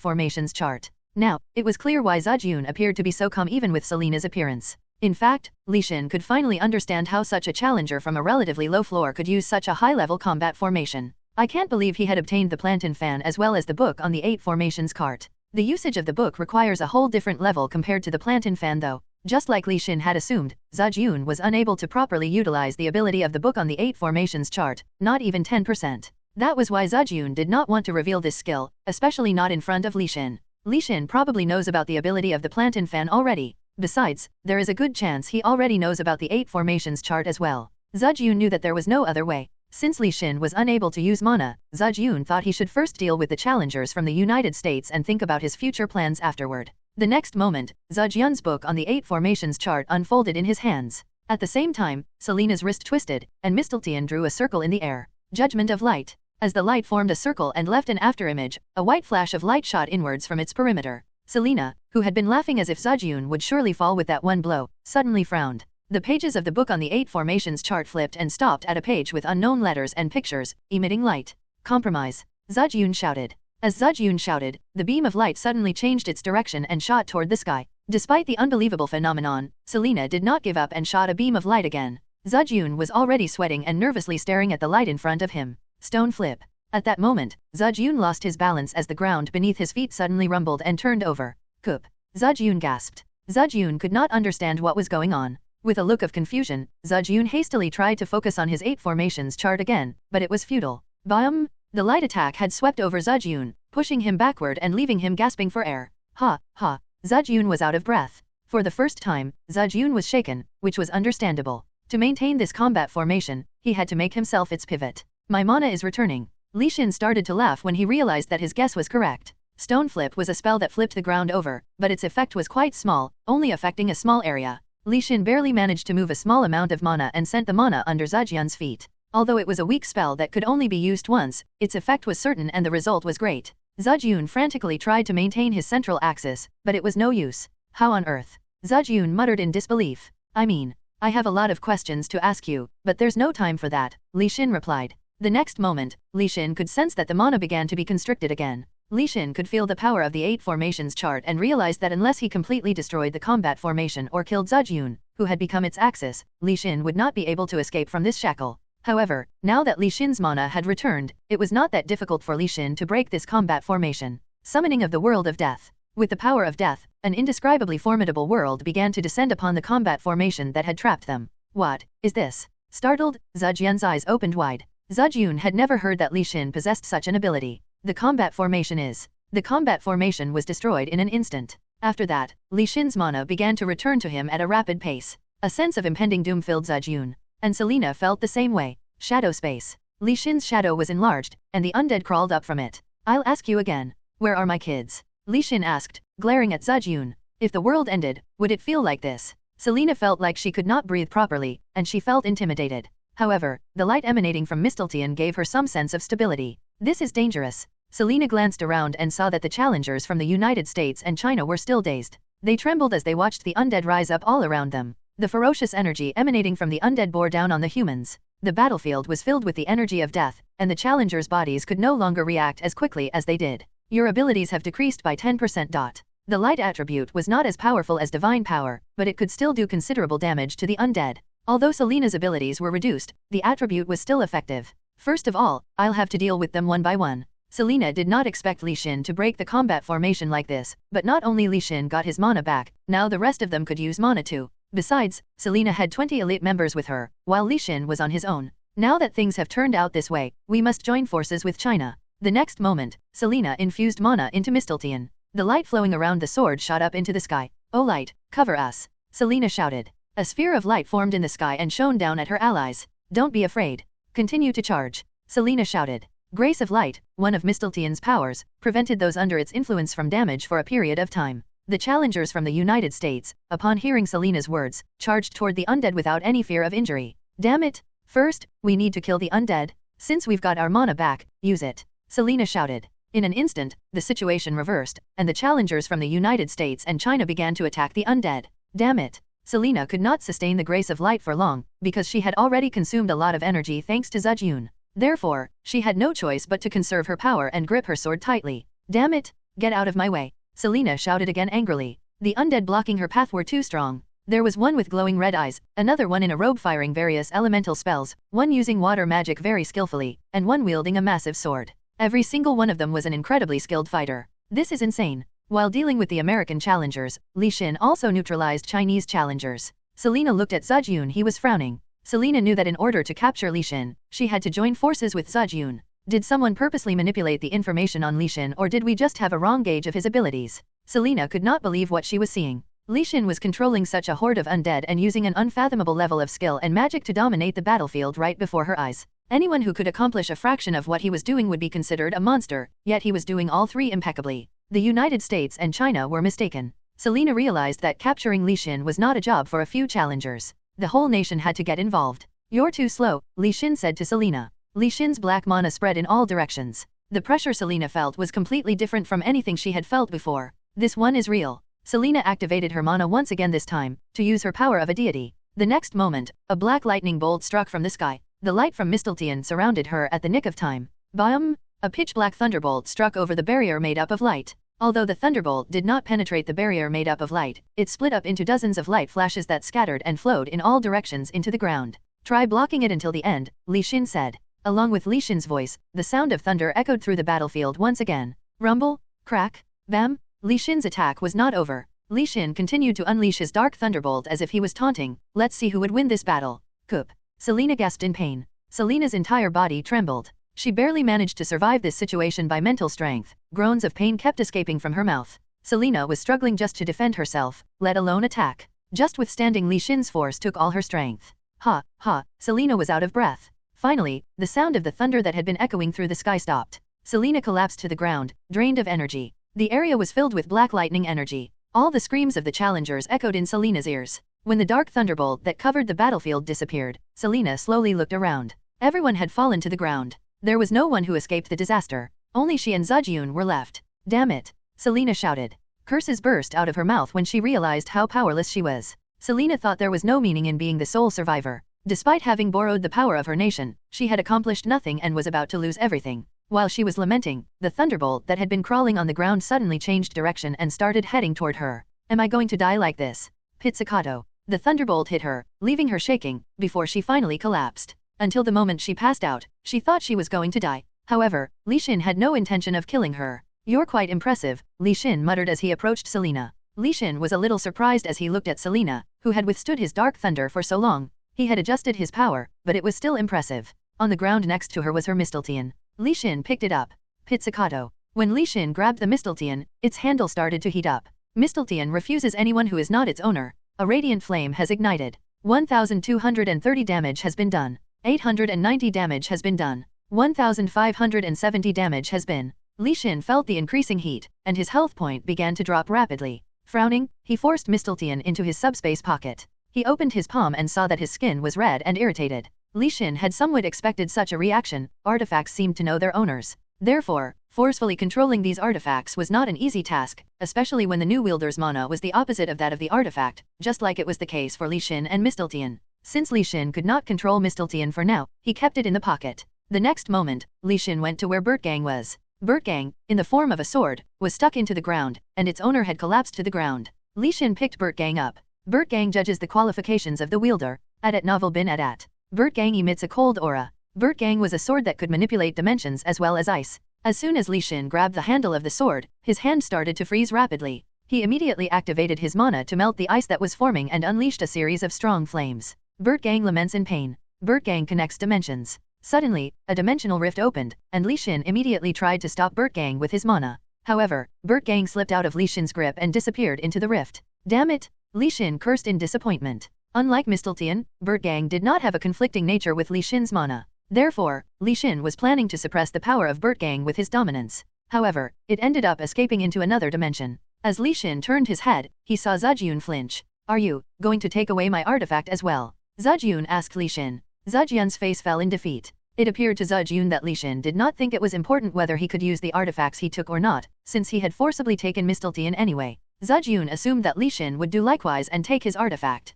formations chart. Now, it was clear why Zhiyun appeared to be so calm even with Selena's appearance. In fact, Li Xin could finally understand how such a challenger from a relatively low floor could use such a high-level combat formation. I can't believe he had obtained the plantain fan as well as the book on the 8 formations chart. The usage of the book requires a whole different level compared to the plantain fan though. Just like Li Xin had assumed, Zhiyun was unable to properly utilize the ability of the book on the 8 formations chart, not even 10%. That was why Zhiyun did not want to reveal this skill, especially not in front of Li Xin. Li Xin probably knows about the ability of the plantain fan already. Besides, there is a good chance he already knows about the 8 formations chart as well. Zhiyun knew that there was no other way. Since Li Xin was unable to use mana, Zhiyun thought he should first deal with the challengers from the United States and think about his future plans afterward. The next moment, Zhiyun's book on the 8 formations chart unfolded in his hands. At the same time, Selena's wrist twisted, and Mistletoe drew a circle in the air. Judgment of light. As the light formed a circle and left an afterimage, a white flash of light shot inwards from its perimeter. Selena, who had been laughing as if Zhiyun would surely fall with that one blow, suddenly frowned. The pages of the book on the 8 formations chart flipped and stopped at a page with unknown letters and pictures, emitting light. Compromise. Zhiyun shouted. As Zhiyun shouted, the beam of light suddenly changed its direction and shot toward the sky. Despite the unbelievable phenomenon, Selena did not give up and shot a beam of light again. Zhiyun was already sweating and nervously staring at the light in front of him. Stone flip. At that moment, Zhiyun lost his balance as the ground beneath his feet suddenly rumbled and turned over. Coop. Zhiyun gasped. Zhiyun could not understand what was going on. With a look of confusion, Zhiyun hastily tried to focus on his 8 formations chart again, but it was futile. Bam! The light attack had swept over Zhiyun, pushing him backward and leaving him gasping for air. Ha, ha! Zhiyun was out of breath. For the first time, Zhiyun was shaken, which was understandable. To maintain this combat formation, he had to make himself its pivot. My mana is returning. Li Xin started to laugh when he realized that his guess was correct. Stone flip was a spell that flipped the ground over, but its effect was quite small, only affecting a small area. Li Xin barely managed to move a small amount of mana and sent the mana under Zhiyun's feet. Although it was a weak spell that could only be used once, its effect was certain and the result was great. Zhiyun frantically tried to maintain his central axis, but it was no use. How on earth? Zhiyun muttered in disbelief. I mean, I have a lot of questions to ask you, but there's no time for that, Li Xin replied. The next moment, Li Xin could sense that the mana began to be constricted again. Li Xin could feel the power of the 8 formations chart and realized that unless he completely destroyed the combat formation or killed Zhiyun, who had become its axis, Li Xin would not be able to escape from this shackle. However, now that Li Xin's mana had returned, it was not that difficult for Li Xin to break this combat formation. Summoning of the world of death. With the power of death, an indescribably formidable world began to descend upon the combat formation that had trapped them. What is this? Startled, Zhiyun's eyes opened wide. Zhiyun had never heard that Li Xin possessed such an ability. The combat formation was destroyed in an instant. After that, Li Xin's mana began to return to him at a rapid pace. A sense of impending doom filled Zhiyun. And Selena felt the same way. Shadow space. Li Xin's shadow was enlarged, and the undead crawled up from it. I'll ask you again. Where are my kids? Li Xin asked, glaring at Zhiyun. If the world ended, would it feel like this? Selena felt like she could not breathe properly, and she felt intimidated. However, the light emanating from Mistletoe gave her some sense of stability. This is dangerous. Selena glanced around and saw that the challengers from the United States and China were still dazed. They trembled as they watched the undead rise up all around them. The ferocious energy emanating from the undead bore down on the humans. The battlefield was filled with the energy of death, and the challengers' bodies could no longer react as quickly as they did. Your abilities have decreased by 10%. The light attribute was not as powerful as divine power, but it could still do considerable damage to the undead. Although Selena's abilities were reduced, the attribute was still effective. First of all, I'll have to deal with them one by one. Selena did not expect Li Xin to break the combat formation like this, but not only Li Xin got his mana back, now the rest of them could use mana too. Besides, Selena had 20 elite members with her, while Li Xin was on his own. Now that things have turned out this way, we must join forces with China. The next moment, Selena infused mana into Mistletoe. The light flowing around the sword shot up into the sky. Oh light, cover us! Selena shouted. A sphere of light formed in the sky and shone down at her allies. Don't be afraid. Continue to charge. Selena shouted. Grace of Light, one of Mistletoe's powers, prevented those under its influence from damage for a period of time. The challengers from the United States, upon hearing Selena's words, charged toward the undead without any fear of injury. Damn it! First, we need to kill the undead. Since we've got our mana back, use it. Selena shouted. In an instant, the situation reversed, and the challengers from the United States and China began to attack the undead. Damn it! Selena could not sustain the grace of light for long, because she had already consumed a lot of energy thanks to Zejun. Therefore, she had no choice but to conserve her power and grip her sword tightly. Damn it! Get out of my way! Selena shouted again angrily. The undead blocking her path were too strong. There was one with glowing red eyes, another one in a robe firing various elemental spells, one using water magic very skillfully, and one wielding a massive sword. Every single one of them was an incredibly skilled fighter. This is insane. While dealing with the American challengers, Li Xin also neutralized Chinese challengers. Selena looked at Zejun. He was frowning. Selena knew that in order to capture Li Xin, she had to join forces with Zejun. Did someone purposely manipulate the information on Li Xin, or did we just have a wrong gauge of his abilities? Selena could not believe what she was seeing. Li Xin was controlling such a horde of undead and using an unfathomable level of skill and magic to dominate the battlefield right before her eyes. Anyone who could accomplish a fraction of what he was doing would be considered a monster, yet he was doing all three impeccably. The United States and China were mistaken. Selena realized that capturing Li Xin was not a job for a few challengers. The whole nation had to get involved. You're too slow, Li Xin said to Selena. Li Xin's black mana spread in all directions. The pressure Selena felt was completely different from anything she had felt before. This one is real. Selena activated her mana once again, this time, to use her power of a deity. The next moment, a black lightning bolt struck from the sky. The light from Mistletoe surrounded her at the nick of time. Bam! A pitch-black thunderbolt struck over the barrier made up of light. Although the thunderbolt did not penetrate the barrier made up of light, it split up into dozens of light flashes that scattered and flowed in all directions into the ground. Try blocking it until the end, Li Xin said. Along with Li Xin's voice, the sound of thunder echoed through the battlefield once again. Rumble, crack, bam! Li Xin's attack was not over. Li Xin continued to unleash his dark thunderbolt as if he was taunting. Let's see who would win this battle. Coop. Selena gasped in pain. Selena's entire body trembled. She barely managed to survive this situation by mental strength. Groans of pain kept escaping from her mouth. Selena was struggling just to defend herself, let alone attack. Just withstanding Li Xin's force took all her strength. Ha, ha, Selena was out of breath. Finally, the sound of the thunder that had been echoing through the sky stopped. Selena collapsed to the ground, drained of energy. The area was filled with black lightning energy. All the screams of the challengers echoed in Selena's ears. When the dark thunderbolt that covered the battlefield disappeared, Selena slowly looked around. Everyone had fallen to the ground. There was no one who escaped the disaster. Only she and Zejun were left. Damn it! Selena shouted. Curses burst out of her mouth when she realized how powerless she was. Selena thought there was no meaning in being the sole survivor. Despite having borrowed the power of her nation, she had accomplished nothing and was about to lose everything. While she was lamenting, the thunderbolt that had been crawling on the ground suddenly changed direction and started heading toward her. Am I going to die like this? Pizzicato. The thunderbolt hit her, leaving her shaking, before she finally collapsed. Until the moment she passed out, she thought she was going to die. However, Li Xin had no intention of killing her. You're quite impressive, Li Xin muttered as he approached Selena. Li Xin was a little surprised as he looked at Selena, who had withstood his dark thunder for so long. He had adjusted his power, but it was still impressive. On the ground next to her was her Mistletoe. Li Xin picked it up. Pizzicato. When Li Xin grabbed the Mistletoe, its handle started to heat up. Mistletoe refuses anyone who is not its owner. A radiant flame has ignited. 1,230 damage has been done. 890 damage has been done. 1,570 damage has been. Li Xin felt the increasing heat, and his health point began to drop rapidly. Frowning, he forced Mistletoe into his subspace pocket. He opened his palm and saw that his skin was red and irritated. Li Xin had somewhat expected such a reaction. Artifacts seemed to know their owners. Therefore, forcefully controlling these artifacts was not an easy task, especially when the new wielder's mana was the opposite of that of the artifact, just like it was the case for Li Xin and Mistletoe. Since Li Xin could not control Mistletoe for now, he kept it in the pocket. The next moment, Li Xin went to where Bertgang was. Bertgang, in the form of a sword, was stuck into the ground, and its owner had collapsed to the ground. Li Xin picked Bertgang up. Bertgang judges the qualifications of the wielder. Adat novel bin adat. Bertgang emits a cold aura. Bertgang was a sword that could manipulate dimensions as well as ice. As soon as Li Xin grabbed the handle of the sword, his hand started to freeze rapidly. He immediately activated his mana to melt the ice that was forming and unleashed a series of strong flames. Bertgang laments in pain. Bertgang connects dimensions. Suddenly, a dimensional rift opened, and Li Xin immediately tried to stop Bertgang with his mana. However, Bertgang slipped out of Li Xin's grip and disappeared into the rift. Damn it! Li Xin cursed in disappointment. Unlike Mistletoe, Bertgang did not have a conflicting nature with Li Xin's mana. Therefore, Li Xin was planning to suppress the power of Bertgang with his dominance. However, it ended up escaping into another dimension. As Li Xin turned his head, he saw Zejun flinch. Are you going to take away my artifact as well? Zejun asked Li Xin. Zejun's face fell in defeat. It appeared to Zejun that Li Xin did not think it was important whether he could use the artifacts he took or not, since he had forcibly taken Mistletoe anyway. Zejun assumed that Li Xin would do likewise and take his artifact.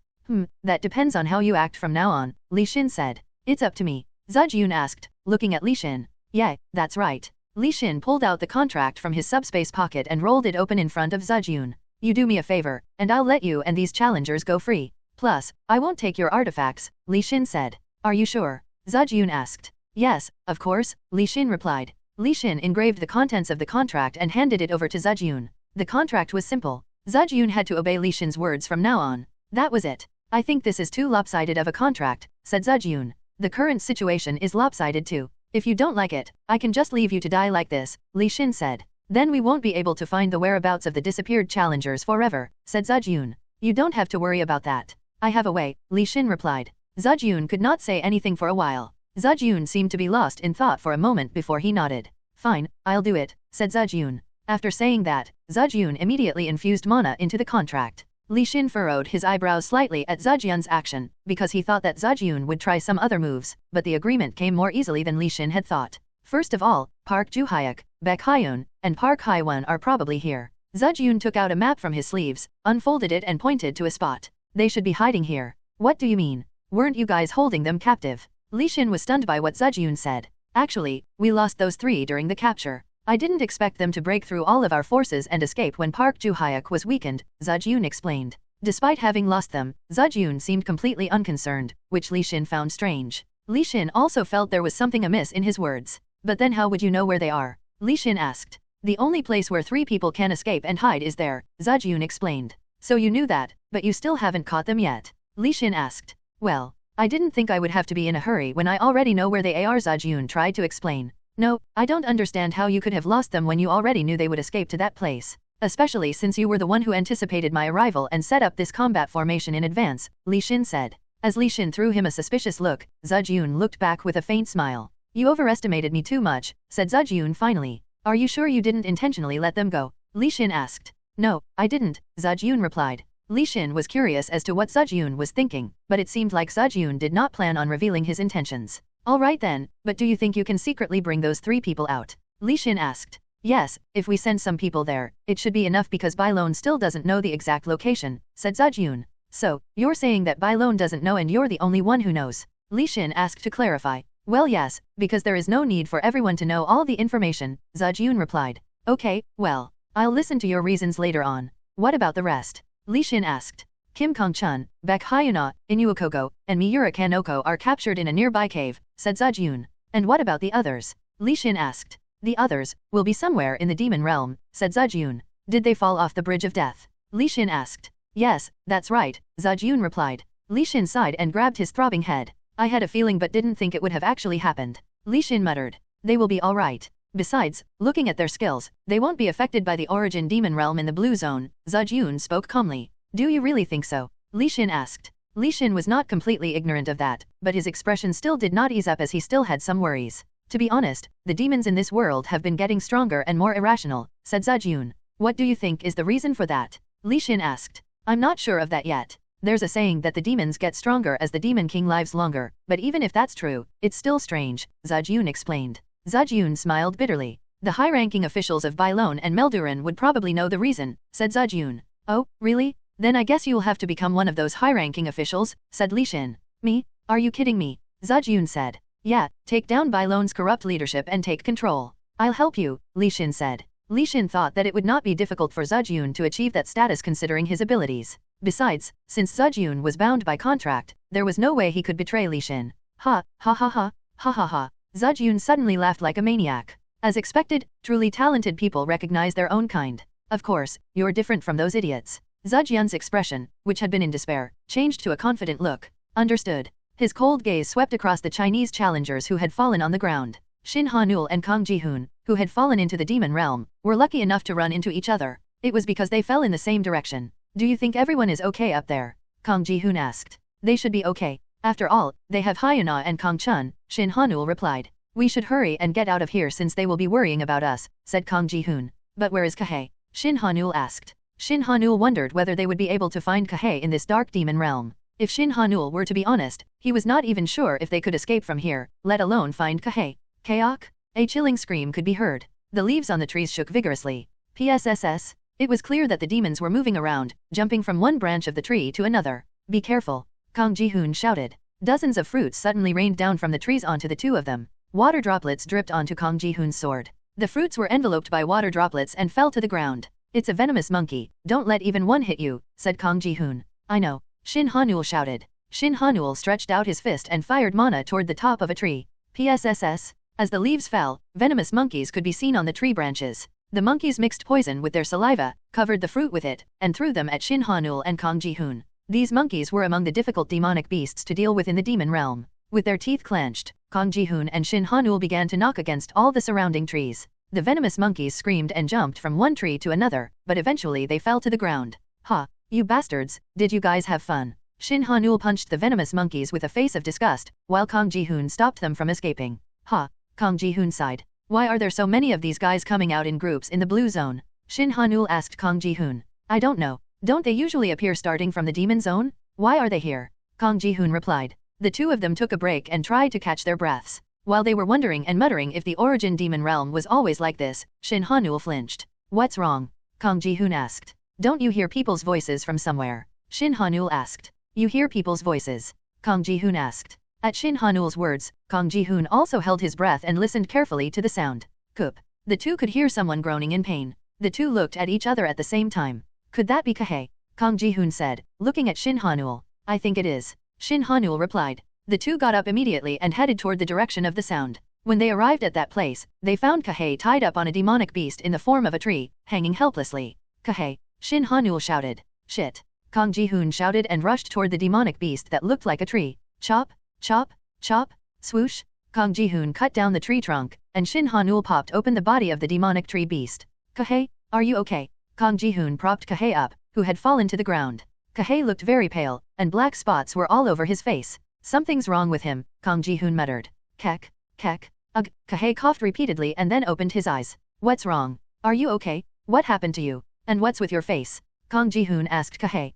That depends on how you act from now on, Li Xin said. It's up to me, Zejun asked, looking at Li Xin. Yeah, that's right. Li Xin pulled out the contract from his subspace pocket and rolled it open in front of Zejun. You do me a favor, and I'll let you and these challengers go free. Plus, I won't take your artifacts, Li Xin said. Are you sure? Zejun asked. Yes, of course, Li Xin replied. Li Xin engraved the contents of the contract and handed it over to Zejun. The contract was simple. Zejun had to obey Li Xin's words from now on. That was it. I think this is too lopsided of a contract, said Zejun. The current situation is lopsided too. If you don't like it, I can just leave you to die like this, Li Xin said. Then we won't be able to find the whereabouts of the disappeared challengers forever, said Zejun. You don't have to worry about that. I have a way, Li Xin replied. Zejun could not say anything for a while. Zejun seemed to be lost in thought for a moment before he nodded. Fine, I'll do it, said Zejun. After saying that, Zejun immediately infused mana into the contract. Li Xin furrowed his eyebrows slightly at Zejun's action, because he thought that Zejun would try some other moves, but the agreement came more easily than Li Xin had thought. First of all, Park Juhyuk, Baek Hyun, and Park Haiwon are probably here. Zejun took out a map from his sleeves, unfolded it and pointed to a spot. They should be hiding here. What do you mean? Weren't you guys holding them captive? Li Xin was stunned by what Zejun said. Actually, we lost those three during the capture. I didn't expect them to break through all of our forces and escape when Park Juhyuk was weakened, Zejun explained. Despite having lost them, Zejun seemed completely unconcerned, which Li Xin found strange. Li Xin also felt there was something amiss in his words. But then how would you know where they are? Li Xin asked. The only place where three people can escape and hide is there, Zejun explained. So you knew that, but you still haven't caught them yet? Li Xin asked. Well, I didn't think I would have to be in a hurry when I already know where they are, Zejun tried to explain. No, I don't understand how you could have lost them when you already knew they would escape to that place. Especially since you were the one who anticipated my arrival and set up this combat formation in advance, Li Xin said. As Li Xin threw him a suspicious look, Zejun looked back with a faint smile. You overestimated me too much, said Zejun finally. Are you sure you didn't intentionally let them go? Li Xin asked. No, I didn't, Zejun replied. Li Xin was curious as to what Zejun was thinking, but it seemed like Zejun did not plan on revealing his intentions. All right then, but do you think you can secretly bring those three people out? Li Xin asked. Yes, if we send some people there, it should be enough because Bailon still doesn't know the exact location, said Zejun. So, you're saying that Bailon doesn't know and you're the only one who knows? Li Xin asked to clarify. Well yes, because there is no need for everyone to know all the information, Zejun replied. Okay, well, I'll listen to your reasons later on. What about the rest? Li Xin asked. Kim Kong-chun, Baek Hyuna, Inuokogo, and Miura Kanoko are captured in a nearby cave, said Zejun. And what about the others? Li Xin asked. The others will be somewhere in the demon realm, said Zejun. Did they fall off the bridge of death? Li Xin asked. Yes, that's right, Zejun replied. Li Xin sighed and grabbed his throbbing head. I had a feeling but didn't think it would have actually happened. Li Xin muttered. They will be all right. Besides, looking at their skills, they won't be affected by the origin demon realm in the blue zone, Zejun spoke calmly. Do you really think so? Li Xin asked. Li Xin was not completely ignorant of that, but his expression still did not ease up as he still had some worries. To be honest, the demons in this world have been getting stronger and more irrational, said Zejun. What do you think is the reason for that? Li Xin asked. I'm not sure of that yet. There's a saying that the demons get stronger as the Demon King lives longer, but even if that's true, it's still strange, Zejun explained. Zejun smiled bitterly. The high-ranking officials of Bailon and Melduran would probably know the reason, said Zejun. Oh, really? Then I guess you'll have to become one of those high-ranking officials, said Li Xin. Me? Are you kidding me? Zejun said. Yeah, take down Bailon's corrupt leadership and take control. I'll help you, Li Xin said. Li Xin thought that it would not be difficult for Zejun to achieve that status considering his abilities. Besides, since Zejun was bound by contract, there was no way he could betray Li Xin. Ha, ha ha ha, ha ha ha. Zejun suddenly laughed like a maniac. As expected, truly talented people recognize their own kind. Of course, you're different from those idiots. Zejun's expression, which had been in despair, changed to a confident look. Understood. His cold gaze swept across the Chinese challengers who had fallen on the ground. Shin Hanul and Kang Ji-hoon, who had fallen into the demon realm, were lucky enough to run into each other. It was because they fell in the same direction. Do you think everyone is okay up there? Kang Ji-hoon asked. They should be okay. After all, they have Hyuna and Kang Chun, Shin Hanul replied. We should hurry and get out of here since they will be worrying about us, said Kang Ji-hoon. But where is Kahe? Shin Hanul asked. Shin Hanul wondered whether they would be able to find Kahe in this dark demon realm. If Shin Hanul were to be honest, he was not even sure if they could escape from here, let alone find Kahei. Kaok? A chilling scream could be heard. The leaves on the trees shook vigorously. PSSS. It was clear that the demons were moving around, jumping from one branch of the tree to another. Be careful. Kang Ji-hoon shouted. Dozens of fruits suddenly rained down from the trees onto the two of them. Water droplets dripped onto Kang Ji-hoon's sword. The fruits were enveloped by water droplets and fell to the ground. It's a venomous monkey, don't let even one hit you, said Kang Ji-hoon. I know. Shin Hanul shouted. Shin Hanul stretched out his fist and fired mana toward the top of a tree. PSSS. As the leaves fell, venomous monkeys could be seen on the tree branches. The monkeys mixed poison with their saliva, covered the fruit with it, and threw them at Shin Hanul and Kang Ji-hoon. These monkeys were among the difficult demonic beasts to deal with in the demon realm. With their teeth clenched, Kang Ji-hoon and Shin Hanul began to knock against all the surrounding trees. The venomous monkeys screamed and jumped from one tree to another, but eventually they fell to the ground. Ha! You bastards, did you guys have fun? Shin Hanul punched the venomous monkeys with a face of disgust, while Kang Ji-hoon stopped them from escaping. Ha! Kang Ji-hoon sighed. Why are there so many of these guys coming out in groups in the blue zone? Shin Hanul asked Kang Ji-hoon. I don't know. Don't they usually appear starting from the demon zone? Why are they here? Kang Ji-hoon replied. The two of them took a break and tried to catch their breaths. While they were wondering and muttering if the origin demon realm was always like this, Shin Hanul flinched. What's wrong? Kang Ji-hoon asked. Don't you hear people's voices from somewhere? Shin Hanul asked. You hear people's voices? Kang Ji-hoon asked. At Shin Hanul's words, Kang Ji-hoon also held his breath and listened carefully to the sound. Kup. The two could hear someone groaning in pain. The two looked at each other at the same time. Could that be Kahei? Kang Ji-hoon said, looking at Shin Hanul. I think it is. Shin Hanul replied. The two got up immediately and headed toward the direction of the sound. When they arrived at that place, they found Kahei tied up on a demonic beast in the form of a tree, hanging helplessly. Kahei. Shin Hanul shouted. Shit. Kang Ji-hoon shouted and rushed toward the demonic beast that looked like a tree. Chop, chop, chop, swoosh. Kang Ji-hoon cut down the tree trunk, and Shin Hanul popped open the body of the demonic tree beast. Kahei, are you okay? Kang Ji-hoon propped Kahei up, who had fallen to the ground. Kahei looked very pale, and black spots were all over his face. Something's wrong with him, Kang Ji-hoon muttered. Kek, kek, ugh. Kahei coughed repeatedly and then opened his eyes. What's wrong? Are you okay? What happened to you? And what's with your face? Kang Ji-hoon asked Kahei.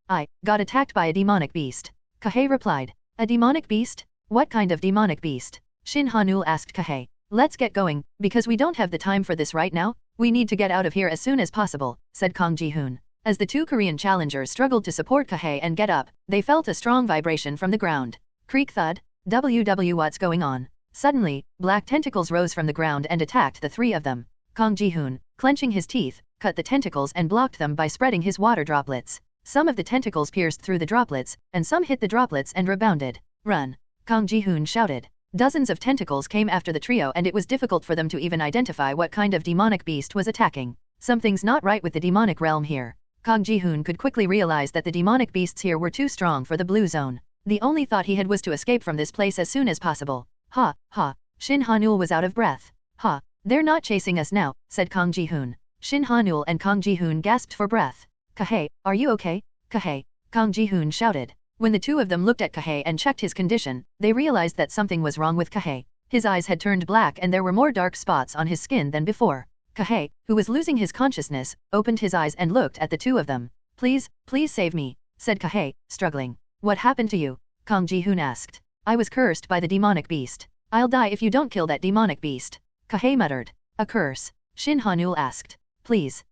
I got attacked by a demonic beast. Kahei replied. A demonic beast? What kind of demonic beast? Shin Hanul asked Kahei. Let's get going, because we don't have the time for this right now. We need to get out of here as soon as possible, said Kang Ji-hoon. As the two Korean challengers struggled to support Kahei and get up, they felt a strong vibration from the ground. Creak thud. What's going on? Suddenly, black tentacles rose from the ground and attacked the three of them. Kang Ji-hoon, clenching his teeth, cut the tentacles and blocked them by spreading his water droplets. Some of the tentacles pierced through the droplets, and some hit the droplets and rebounded. Run! Kang Ji-hoon shouted. Dozens of tentacles came after the trio and it was difficult for them to even identify what kind of demonic beast was attacking. Something's not right with the demonic realm here. Kang Ji-hoon could quickly realize that the demonic beasts here were too strong for the blue zone. The only thought he had was to escape from this place as soon as possible. Ha, ha, Shin Hanul was out of breath. Ha, they're not chasing us now, said Kang Ji-hoon. Shin Hanul and Kang Ji-hoon gasped for breath. Kahei, are you okay? Kahei, Kang Ji-hoon shouted. When the two of them looked at Kahei and checked his condition, they realized that something was wrong with Kahei. His eyes had turned black and there were more dark spots on his skin than before. Kahei, who was losing his consciousness, opened his eyes and looked at the two of them. Please save me, said Kahei, struggling. What happened to you? Kang Ji-hoon asked. I was cursed by the demonic beast. I'll die if you don't kill that demonic beast. Kahei muttered. A curse? Shin Hanul asked. Please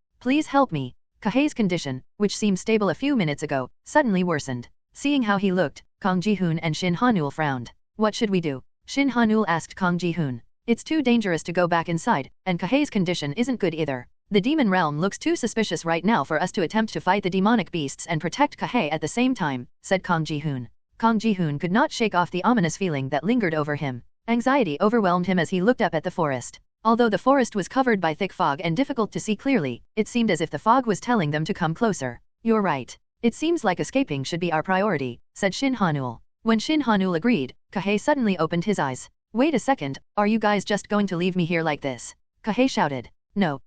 help me. Kahei's condition, which seemed stable a few minutes ago, suddenly worsened. Seeing how he looked, Kang Ji-hoon and Shin Hanul frowned. What should we do? Shin Hanul asked Kang Ji-hoon. It's too dangerous to go back inside, and Kahei's condition isn't good either. The demon realm looks too suspicious right now for us to attempt to fight the demonic beasts and protect Kahei at the same time, said Kang Ji-hoon. Kang Ji-hoon could not shake off the ominous feeling that lingered over him. Anxiety overwhelmed him as he looked up at the forest. Although the forest was covered by thick fog and difficult to see clearly, it seemed as if the fog was telling them to come closer. You're right. It seems like escaping should be our priority, said Shin Hanul. When Shin Hanul agreed, Kahei suddenly opened his eyes. Wait a second, are you guys just going to leave me here like this? Kahei shouted. No,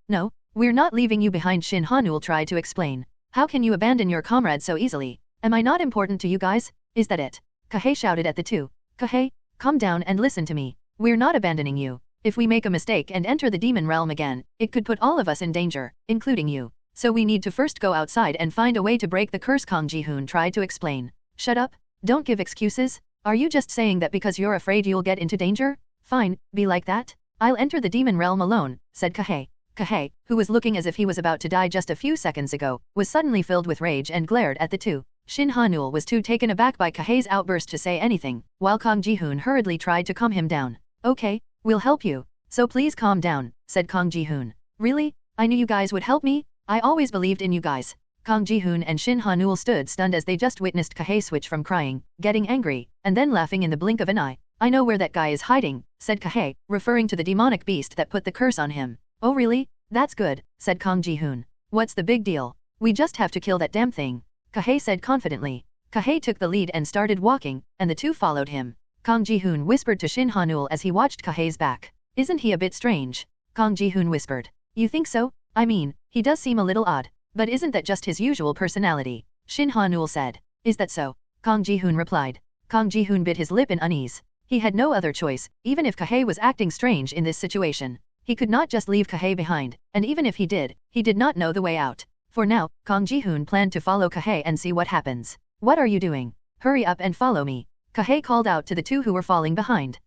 we're not leaving you behind, Shin Hanul tried to explain. How can you abandon your comrade so easily? Am I not important to you guys? Is that it? Kahei shouted at the two. Kahei, calm down and listen to me. We're not abandoning you. If we make a mistake and enter the demon realm again, it could put all of us in danger, including you. So we need to first go outside and find a way to break the curse, Kang Ji-hoon tried to explain. Shut up, don't give excuses. Are you just saying that because you're afraid you'll get into danger? Fine, be like that. I'll enter the demon realm alone, said Kahei. Kahei, who was looking as if he was about to die just a few seconds ago, was suddenly filled with rage and glared at the two. Shin Hanul was too taken aback by Kahei's outburst to say anything, while Kang Ji-hoon hurriedly tried to calm him down. Okay, we'll help you. So please calm down, said Kang Ji-hoon. Really? I knew you guys would help me? I always believed in you guys. Kang Ji-hoon and Shin Hanul stood stunned as they just witnessed Kahei switch from crying, getting angry, and then laughing in the blink of an eye. I know where that guy is hiding, said Kahei, referring to the demonic beast that put the curse on him. Oh really? That's good, said Kang Ji-hoon. What's the big deal? We just have to kill that damn thing, Kahei said confidently. Kahei took the lead and started walking, and the two followed him. Kang Ji-hoon whispered to Shin Hanul as he watched Kahei's back. Isn't he a bit strange? Kang Ji-hoon whispered. You think so? I mean, he does seem a little odd. But isn't that just his usual personality? Shin Hanul said. Is that so? Kang Ji-hoon replied. Kang Ji-hoon bit his lip in unease. He had no other choice, even if Kahei was acting strange in this situation. He could not just leave Kahei behind, and even if he did not know the way out. For now, Kang Ji-hoon planned to follow Kahei and see what happens. What are you doing? Hurry up and follow me. Kahei called out to the two who were falling behind.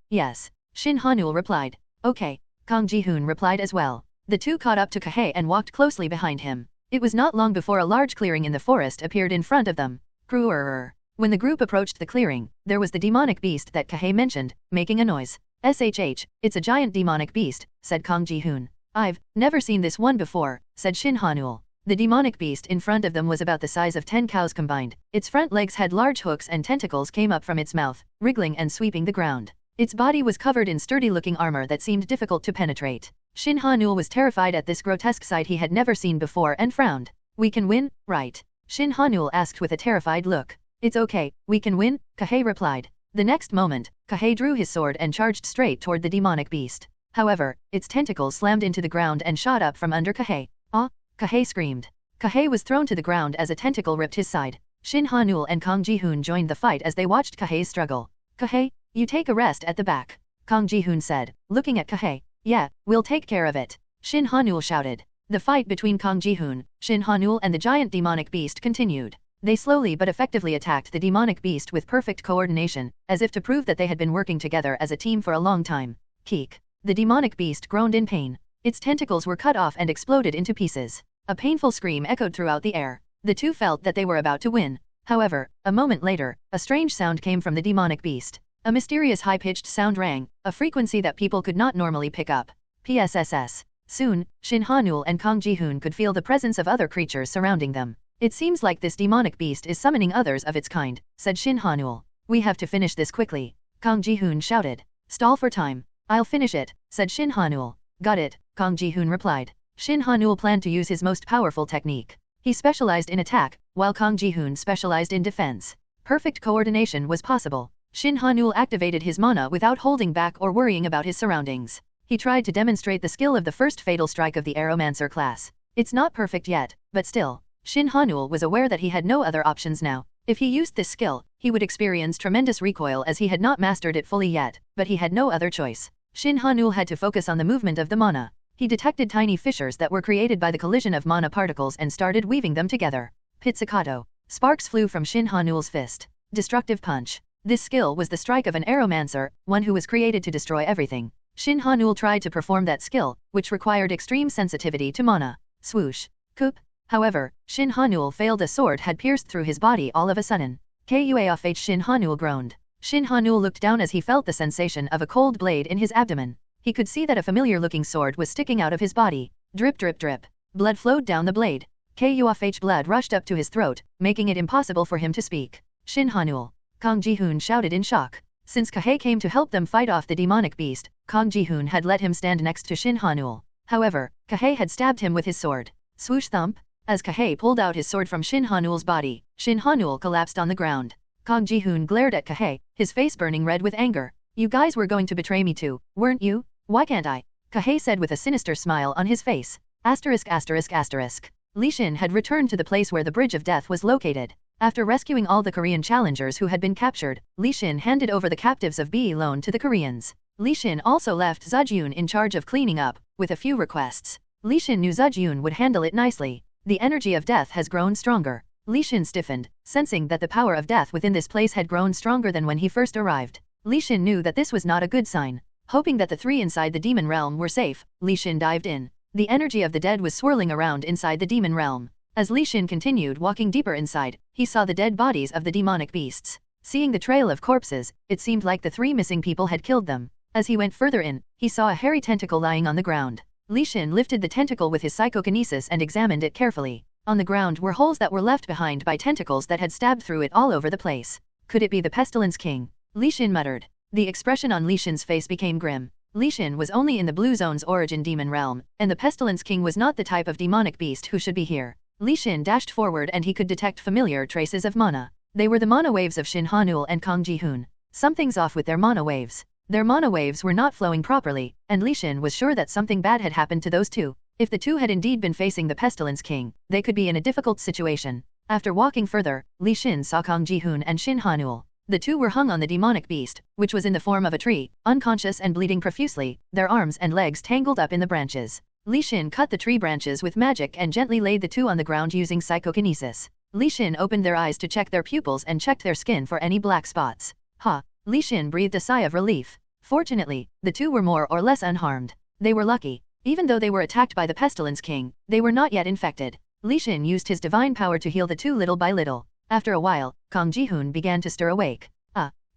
Yes. Shin Hanul replied. Okay. Kang Ji-hoon replied as well. The two caught up to Kahei and walked closely behind him. It was not long before a large clearing in the forest appeared in front of them. Cruer. When the group approached the clearing, there was the demonic beast that Kahei mentioned, making a noise. SHH, it's a giant demonic beast, said Kang Ji-hoon. I've never seen this one before, said Shin Hanul. The demonic beast in front of them was about the size of 10 cows combined. Its front legs had large hooks and tentacles came up from its mouth, wriggling and sweeping the ground. Its body was covered in sturdy-looking armor that seemed difficult to penetrate. Shin Hanul was terrified at this grotesque sight he had never seen before and frowned. We can win, right? Shin Hanul asked with a terrified look. It's okay, we can win, Kahei replied. The next moment, Kahei drew his sword and charged straight toward the demonic beast. However, its tentacles slammed into the ground and shot up from under Kahei. Ah! Kahei screamed. Kahei was thrown to the ground as a tentacle ripped his side. Shin Hanul and Kang Ji-hoon joined the fight as they watched Kahei's struggle. Kahei, you take a rest at the back, Kang Ji-hoon said, looking at Kahei. Yeah, we'll take care of it, Shin Hanul shouted. The fight between Kang Ji-hoon, Shin Hanul and the giant demonic beast continued. They slowly but effectively attacked the demonic beast with perfect coordination, as if to prove that they had been working together as a team for a long time. Keek. The demonic beast groaned in pain. Its tentacles were cut off and exploded into pieces. A painful scream echoed throughout the air. The two felt that they were about to win. However, a moment later, a strange sound came from the demonic beast. A mysterious high-pitched sound rang, a frequency that people could not normally pick up. PSSS. Soon, Shin Hanul and Kang Ji-hoon could feel the presence of other creatures surrounding them. It seems like this demonic beast is summoning others of its kind, said Shin Hanul. We have to finish this quickly, Kang Ji-hoon shouted. Stall for time. I'll finish it, said Shin Hanul. Got it, Kang Ji-hoon replied. Shin Hanul planned to use his most powerful technique. He specialized in attack, while Kang Ji-hoon specialized in defense. Perfect coordination was possible. Shin Hanul activated his mana without holding back or worrying about his surroundings. He tried to demonstrate the skill of the first fatal strike of the Aeromancer class. It's not perfect yet, but still. Shin Hanul was aware that he had no other options now. If he used this skill, he would experience tremendous recoil as he had not mastered it fully yet, but he had no other choice. Shin Hanul had to focus on the movement of the mana. He detected tiny fissures that were created by the collision of mana particles and started weaving them together. Pizzicato. Sparks flew from Shin Hanul's fist. Destructive punch. This skill was the strike of an Aeromancer, one who was created to destroy everything. Shin Hanul tried to perform that skill, which required extreme sensitivity to mana. Swoosh. Coop. However, Shin Hanul failed. A sword had pierced through his body all of a sudden. Kuafh Shin Hanul groaned. Shin Hanul looked down as he felt the sensation of a cold blade in his abdomen. He could see that a familiar-looking sword was sticking out of his body. Drip drip drip. Blood flowed down the blade. Kuafh blood rushed up to his throat, making it impossible for him to speak. Shin Hanul. Kang Ji-hoon shouted in shock. Since Kahei came to help them fight off the demonic beast, Kang Ji-hoon had let him stand next to Shin Hanul. However, Kahei had stabbed him with his sword. Swoosh thump. As Kahei pulled out his sword from Shin Hanul's body, Shin Hanul collapsed on the ground. Kang Ji-hoon glared at Kahei, his face burning red with anger. You guys were going to betray me too, weren't you? Why can't I? Kahei said with a sinister smile on his face. Asterisk asterisk asterisk. Li Shin had returned to the place where the Bridge of Death was located. After rescuing all the Korean challengers who had been captured, Li Shin handed over the captives of Bi Lone to the Koreans. Li Shin also left Zujun in charge of cleaning up, with a few requests. Li Shin knew Zujun would handle it nicely. The energy of death has grown stronger. Li Xin stiffened, sensing that the power of death within this place had grown stronger than when he first arrived. Li Xin knew that this was not a good sign. Hoping that the three inside the demon realm were safe, Li Xin dived in. The energy of the dead was swirling around inside the demon realm. As Li Xin continued walking deeper inside, he saw the dead bodies of the demonic beasts. Seeing the trail of corpses, it seemed like the three missing people had killed them. As he went further in, he saw a hairy tentacle lying on the ground. Li Xin lifted the tentacle with his psychokinesis and examined it carefully. On the ground were holes that were left behind by tentacles that had stabbed through it all over the place. Could it be the Pestilence King? Li Xin muttered. The expression on Li Xin's face became grim. Li Xin was only in the Blue Zone's origin demon realm, and the Pestilence King was not the type of demonic beast who should be here. Li Xin dashed forward and he could detect familiar traces of mana. They were the mana waves of Shin Hanul and Kang Ji-hoon. Something's off with their mana waves. Their mana waves were not flowing properly, and Li Xin was sure that something bad had happened to those two. If the two had indeed been facing the Pestilence King, they could be in a difficult situation. After walking further, Li Xin saw Kang Ji-hoon and Shin Hanul. The two were hung on the demonic beast, which was in the form of a tree, unconscious and bleeding profusely, their arms and legs tangled up in the branches. Li Xin cut the tree branches with magic and gently laid the two on the ground using psychokinesis. Li Xin opened their eyes to check their pupils and checked their skin for any black spots. Ha! Li Xin breathed a sigh of relief. Fortunately, the two were more or less unharmed. They were lucky. Even though they were attacked by the Pestilence King, they were not yet infected. Li Xin used his divine power to heal the two little by little. After a while, Kang Ji-hoon began to stir awake.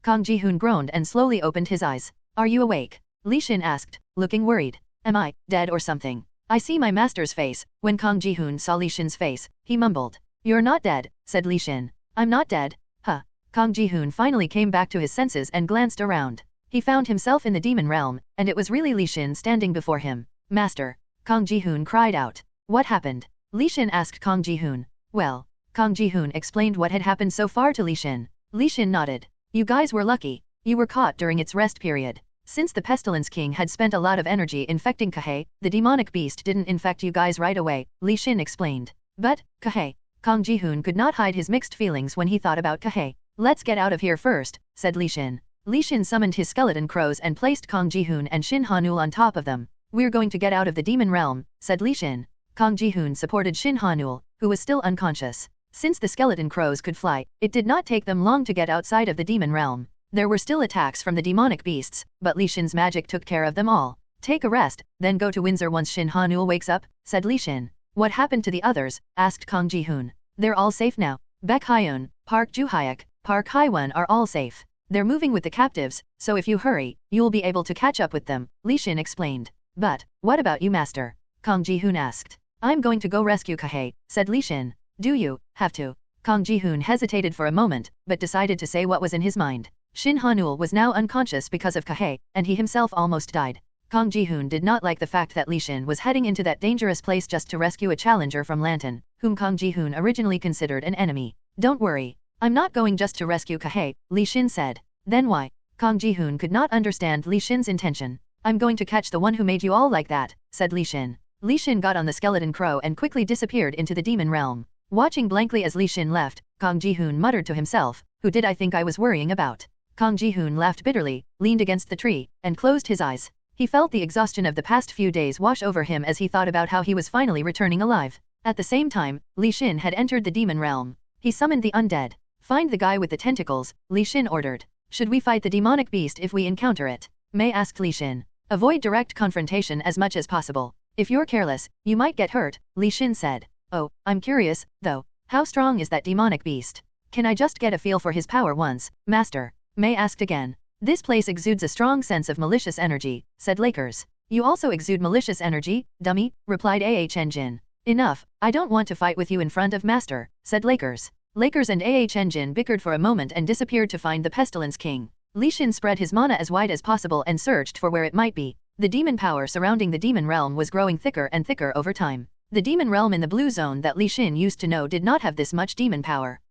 Kang Ji-hoon groaned and slowly opened his eyes. Are you awake? Li Xin asked, looking worried. Am I dead or something? I see my master's face. When Kang Ji-hoon saw Li Xin's face, he mumbled. You're not dead, said Li Xin. I'm not dead. Huh. Kang Ji-hoon finally came back to his senses and glanced around. He found himself in the demon realm, and it was really Li Xin standing before him. Master! Kang Ji-hoon cried out. What happened? Li Xin asked Kang Ji-hoon. Well, Kang Ji-hoon explained what had happened so far to Li Xin. Li Xin nodded. You guys were lucky. You were caught during its rest period. Since the Pestilence King had spent a lot of energy infecting Kahe, the demonic beast didn't infect you guys right away, Li Xin explained. But, Kahe. Kang Ji-hoon could not hide his mixed feelings when he thought about Kahe. Let's get out of here first, said Li Xin. Li Xin summoned his skeleton crows and placed Kang Ji-hoon and Shin Hanul on top of them. We're going to get out of the demon realm, said Li Xin. Kang Ji-hoon supported Shin Hanul, who was still unconscious. Since the skeleton crows could fly, it did not take them long to get outside of the demon realm. There were still attacks from the demonic beasts, but Li Xin's magic took care of them all. Take a rest, then go to Windsor once Shin Hanul wakes up, said Li Xin. What happened to the others? Asked Kang Ji-hoon. They're all safe now. Baek Hyun, Park Ju-hyuk, Park Hye-won are all safe. They're moving with the captives, so if you hurry, you'll be able to catch up with them, Li Xin explained. But, what about you, Master? Kang Ji-hoon asked. I'm going to go rescue Kahe, said Li Xin. Do you have to? Kang Ji-hoon hesitated for a moment, but decided to say what was in his mind. Shin Hanul was now unconscious because of Kahe, and he himself almost died. Kang Ji-hoon did not like the fact that Li Xin was heading into that dangerous place just to rescue a challenger from Lantan, whom Kang Ji-hoon originally considered an enemy. Don't worry. I'm not going just to rescue Kahe, Li Xin said. Then why? Kang Ji-hoon could not understand Li Xin's intention. I'm going to catch the one who made you all like that, said Li Xin. Li Xin got on the skeleton crow and quickly disappeared into the demon realm. Watching blankly as Li Xin left, Kang Ji-hoon muttered to himself, who did I think I was worrying about? Kang Ji-hoon laughed bitterly, leaned against the tree, and closed his eyes. He felt the exhaustion of the past few days wash over him as he thought about how he was finally returning alive. At the same time, Li Xin had entered the demon realm. He summoned the undead. Find the guy with the tentacles, Li Xin ordered. Should we fight the demonic beast if we encounter it? Mei asked Li Xin. Avoid direct confrontation as much as possible. If you're careless, you might get hurt, Li Xin said. Oh, I'm curious, though. How strong is that demonic beast? Can I just get a feel for his power once, Master? Mei asked again. This place exudes a strong sense of malicious energy, said Lakers. You also exude malicious energy, dummy, replied Jin. Enough, I don't want to fight with you in front of Master, said Lakers. Lakers and Jin bickered for a moment and disappeared to find the Pestilence King. Li Xin spread his mana as wide as possible and searched for where it might be. The demon power surrounding the demon realm was growing thicker and thicker over time. The demon realm in the blue zone that Li Xin used to know did not have this much demon power.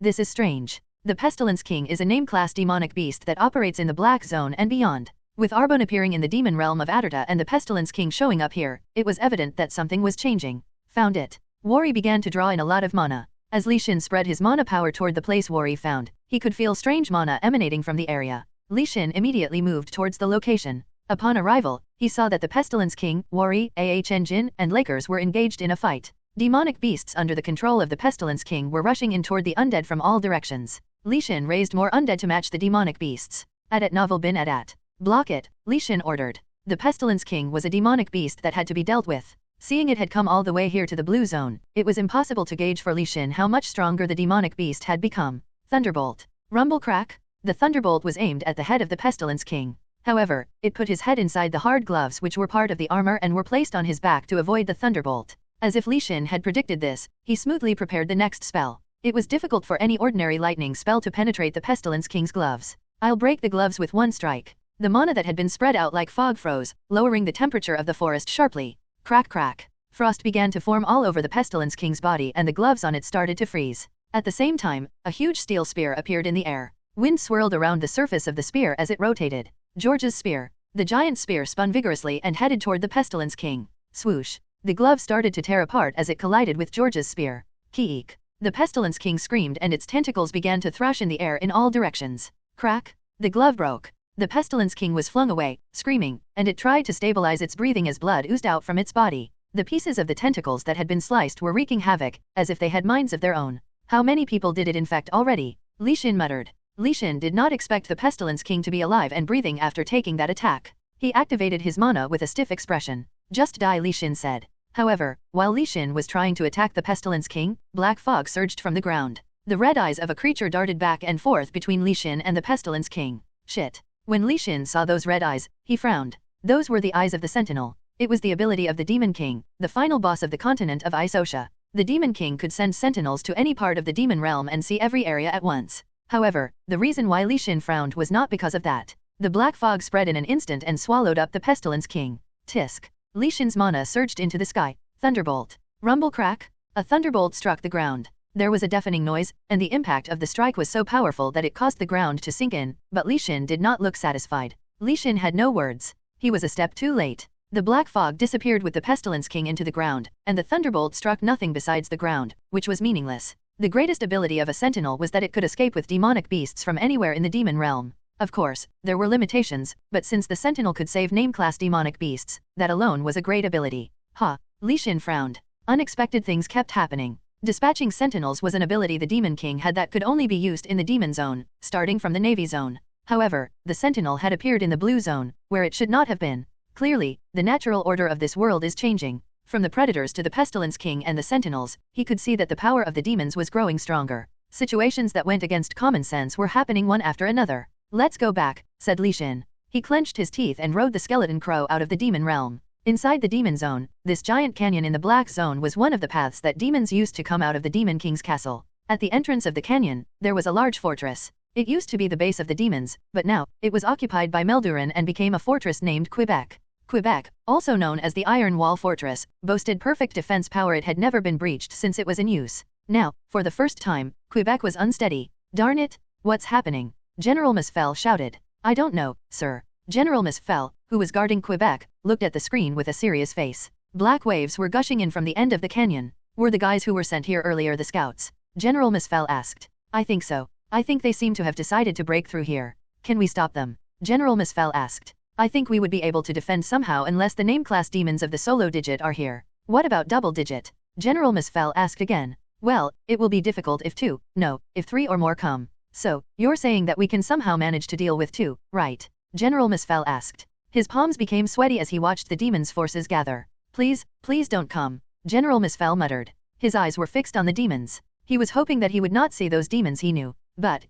This is strange. The Pestilence King is a name-class demonic beast that operates in the black zone and beyond. With Arbon appearing in the demon realm of Adarta and the Pestilence King showing up here, it was evident that something was changing. Found it. Wari began to draw in a lot of mana. As Li Xin spread his mana power toward the place Wari found, he could feel strange mana emanating from the area. Li Xin immediately moved towards the location. Upon arrival, he saw that the Pestilence King, Wari, Jin, and Lakers were engaged in a fight. Demonic beasts under the control of the Pestilence King were rushing in toward the undead from all directions. Li Xin raised more undead to match the demonic beasts. At novel bin at. Block it, Li Xin ordered. The Pestilence King was a demonic beast that had to be dealt with. Seeing it had come all the way here to the blue zone, it was impossible to gauge for Li Xin how much stronger the demonic beast had become. Thunderbolt. Rumble crack? The thunderbolt was aimed at the head of the Pestilence King. However, it put his head inside the hard gloves which were part of the armor and were placed on his back to avoid the thunderbolt. As if Li Xin had predicted this, he smoothly prepared the next spell. It was difficult for any ordinary lightning spell to penetrate the Pestilence King's gloves. I'll break the gloves with one strike. The mana that had been spread out like fog froze, lowering the temperature of the forest sharply. Crack crack. Frost began to form all over the Pestilence King's body and the gloves on it started to freeze. At the same time, a huge steel spear appeared in the air. Wind swirled around the surface of the spear as it rotated. George's spear. The giant spear spun vigorously and headed toward the Pestilence King. Swoosh. The glove started to tear apart as it collided with George's spear. Keek. The Pestilence King screamed and its tentacles began to thrash in the air in all directions. Crack. The glove broke. The Pestilence King was flung away, screaming, and it tried to stabilize its breathing as blood oozed out from its body. The pieces of the tentacles that had been sliced were wreaking havoc, as if they had minds of their own. How many people did it infect already? Li Xin muttered. Li Xin did not expect the Pestilence King to be alive and breathing after taking that attack. He activated his mana with a stiff expression. Just die, Li Xin said. However, while Li Xin was trying to attack the Pestilence King, black fog surged from the ground. The red eyes of a creature darted back and forth between Li Xin and the Pestilence King. Shit. When Li Xin saw those red eyes, he frowned. Those were the eyes of the Sentinel. It was the ability of the Demon King, the final boss of the continent of Isosha. The Demon King could send sentinels to any part of the demon realm and see every area at once. However, the reason why Li Xin frowned was not because of that. The black fog spread in an instant and swallowed up the Pestilence King. Tisk. Li Xin's mana surged into the sky. Thunderbolt. Rumble crack. A thunderbolt struck the ground. There was a deafening noise, and the impact of the strike was so powerful that it caused the ground to sink in, but Li Xin did not look satisfied. Li Xin had no words. He was a step too late. The black fog disappeared with the Pestilence King into the ground, and the thunderbolt struck nothing besides the ground, which was meaningless. The greatest ability of a sentinel was that it could escape with demonic beasts from anywhere in the demon realm. Of course, there were limitations, but since the sentinel could save name-class demonic beasts, that alone was a great ability. Ha! Li Xin frowned. Unexpected things kept happening. Dispatching sentinels was an ability the Demon King had that could only be used in the Demon Zone, starting from the Navy Zone. However, the sentinel had appeared in the Blue Zone, where it should not have been. Clearly, the natural order of this world is changing. From the Predators to the Pestilence King and the Sentinels, he could see that the power of the demons was growing stronger. Situations that went against common sense were happening one after another. Let's go back, said Li Xin. He clenched his teeth and rode the skeleton crow out of the demon realm. Inside the Demon Zone, this giant canyon in the Black Zone was one of the paths that demons used to come out of the Demon King's castle. At the entrance of the canyon, there was a large fortress. It used to be the base of the demons, but now, it was occupied by Meldurin and became a fortress named Quebec. Quebec, also known as the Iron Wall Fortress, boasted perfect defense power. It had never been breached since it was in use. Now, for the first time, Quebec was unsteady. Darn it! What's happening? General Misfell shouted. I don't know, sir. General Misfell, who was guarding Quebec, looked at the screen with a serious face. Black waves were gushing in from the end of the canyon. Were the guys who were sent here earlier the scouts? General Misfell asked. I think so. I think they seem to have decided to break through here. Can we stop them? General Misfell asked. I think we would be able to defend somehow unless the name-class demons of the solo digit are here. What about double digit? General Misfell asked again. Well, it will be difficult if if 3 or more come. So, you're saying that we can somehow manage to deal with 2, right? General Misfell asked. His palms became sweaty as he watched the demons' forces gather. Please don't come. General Misfell muttered. His eyes were fixed on the demons. He was hoping that he would not see those demons he knew. But,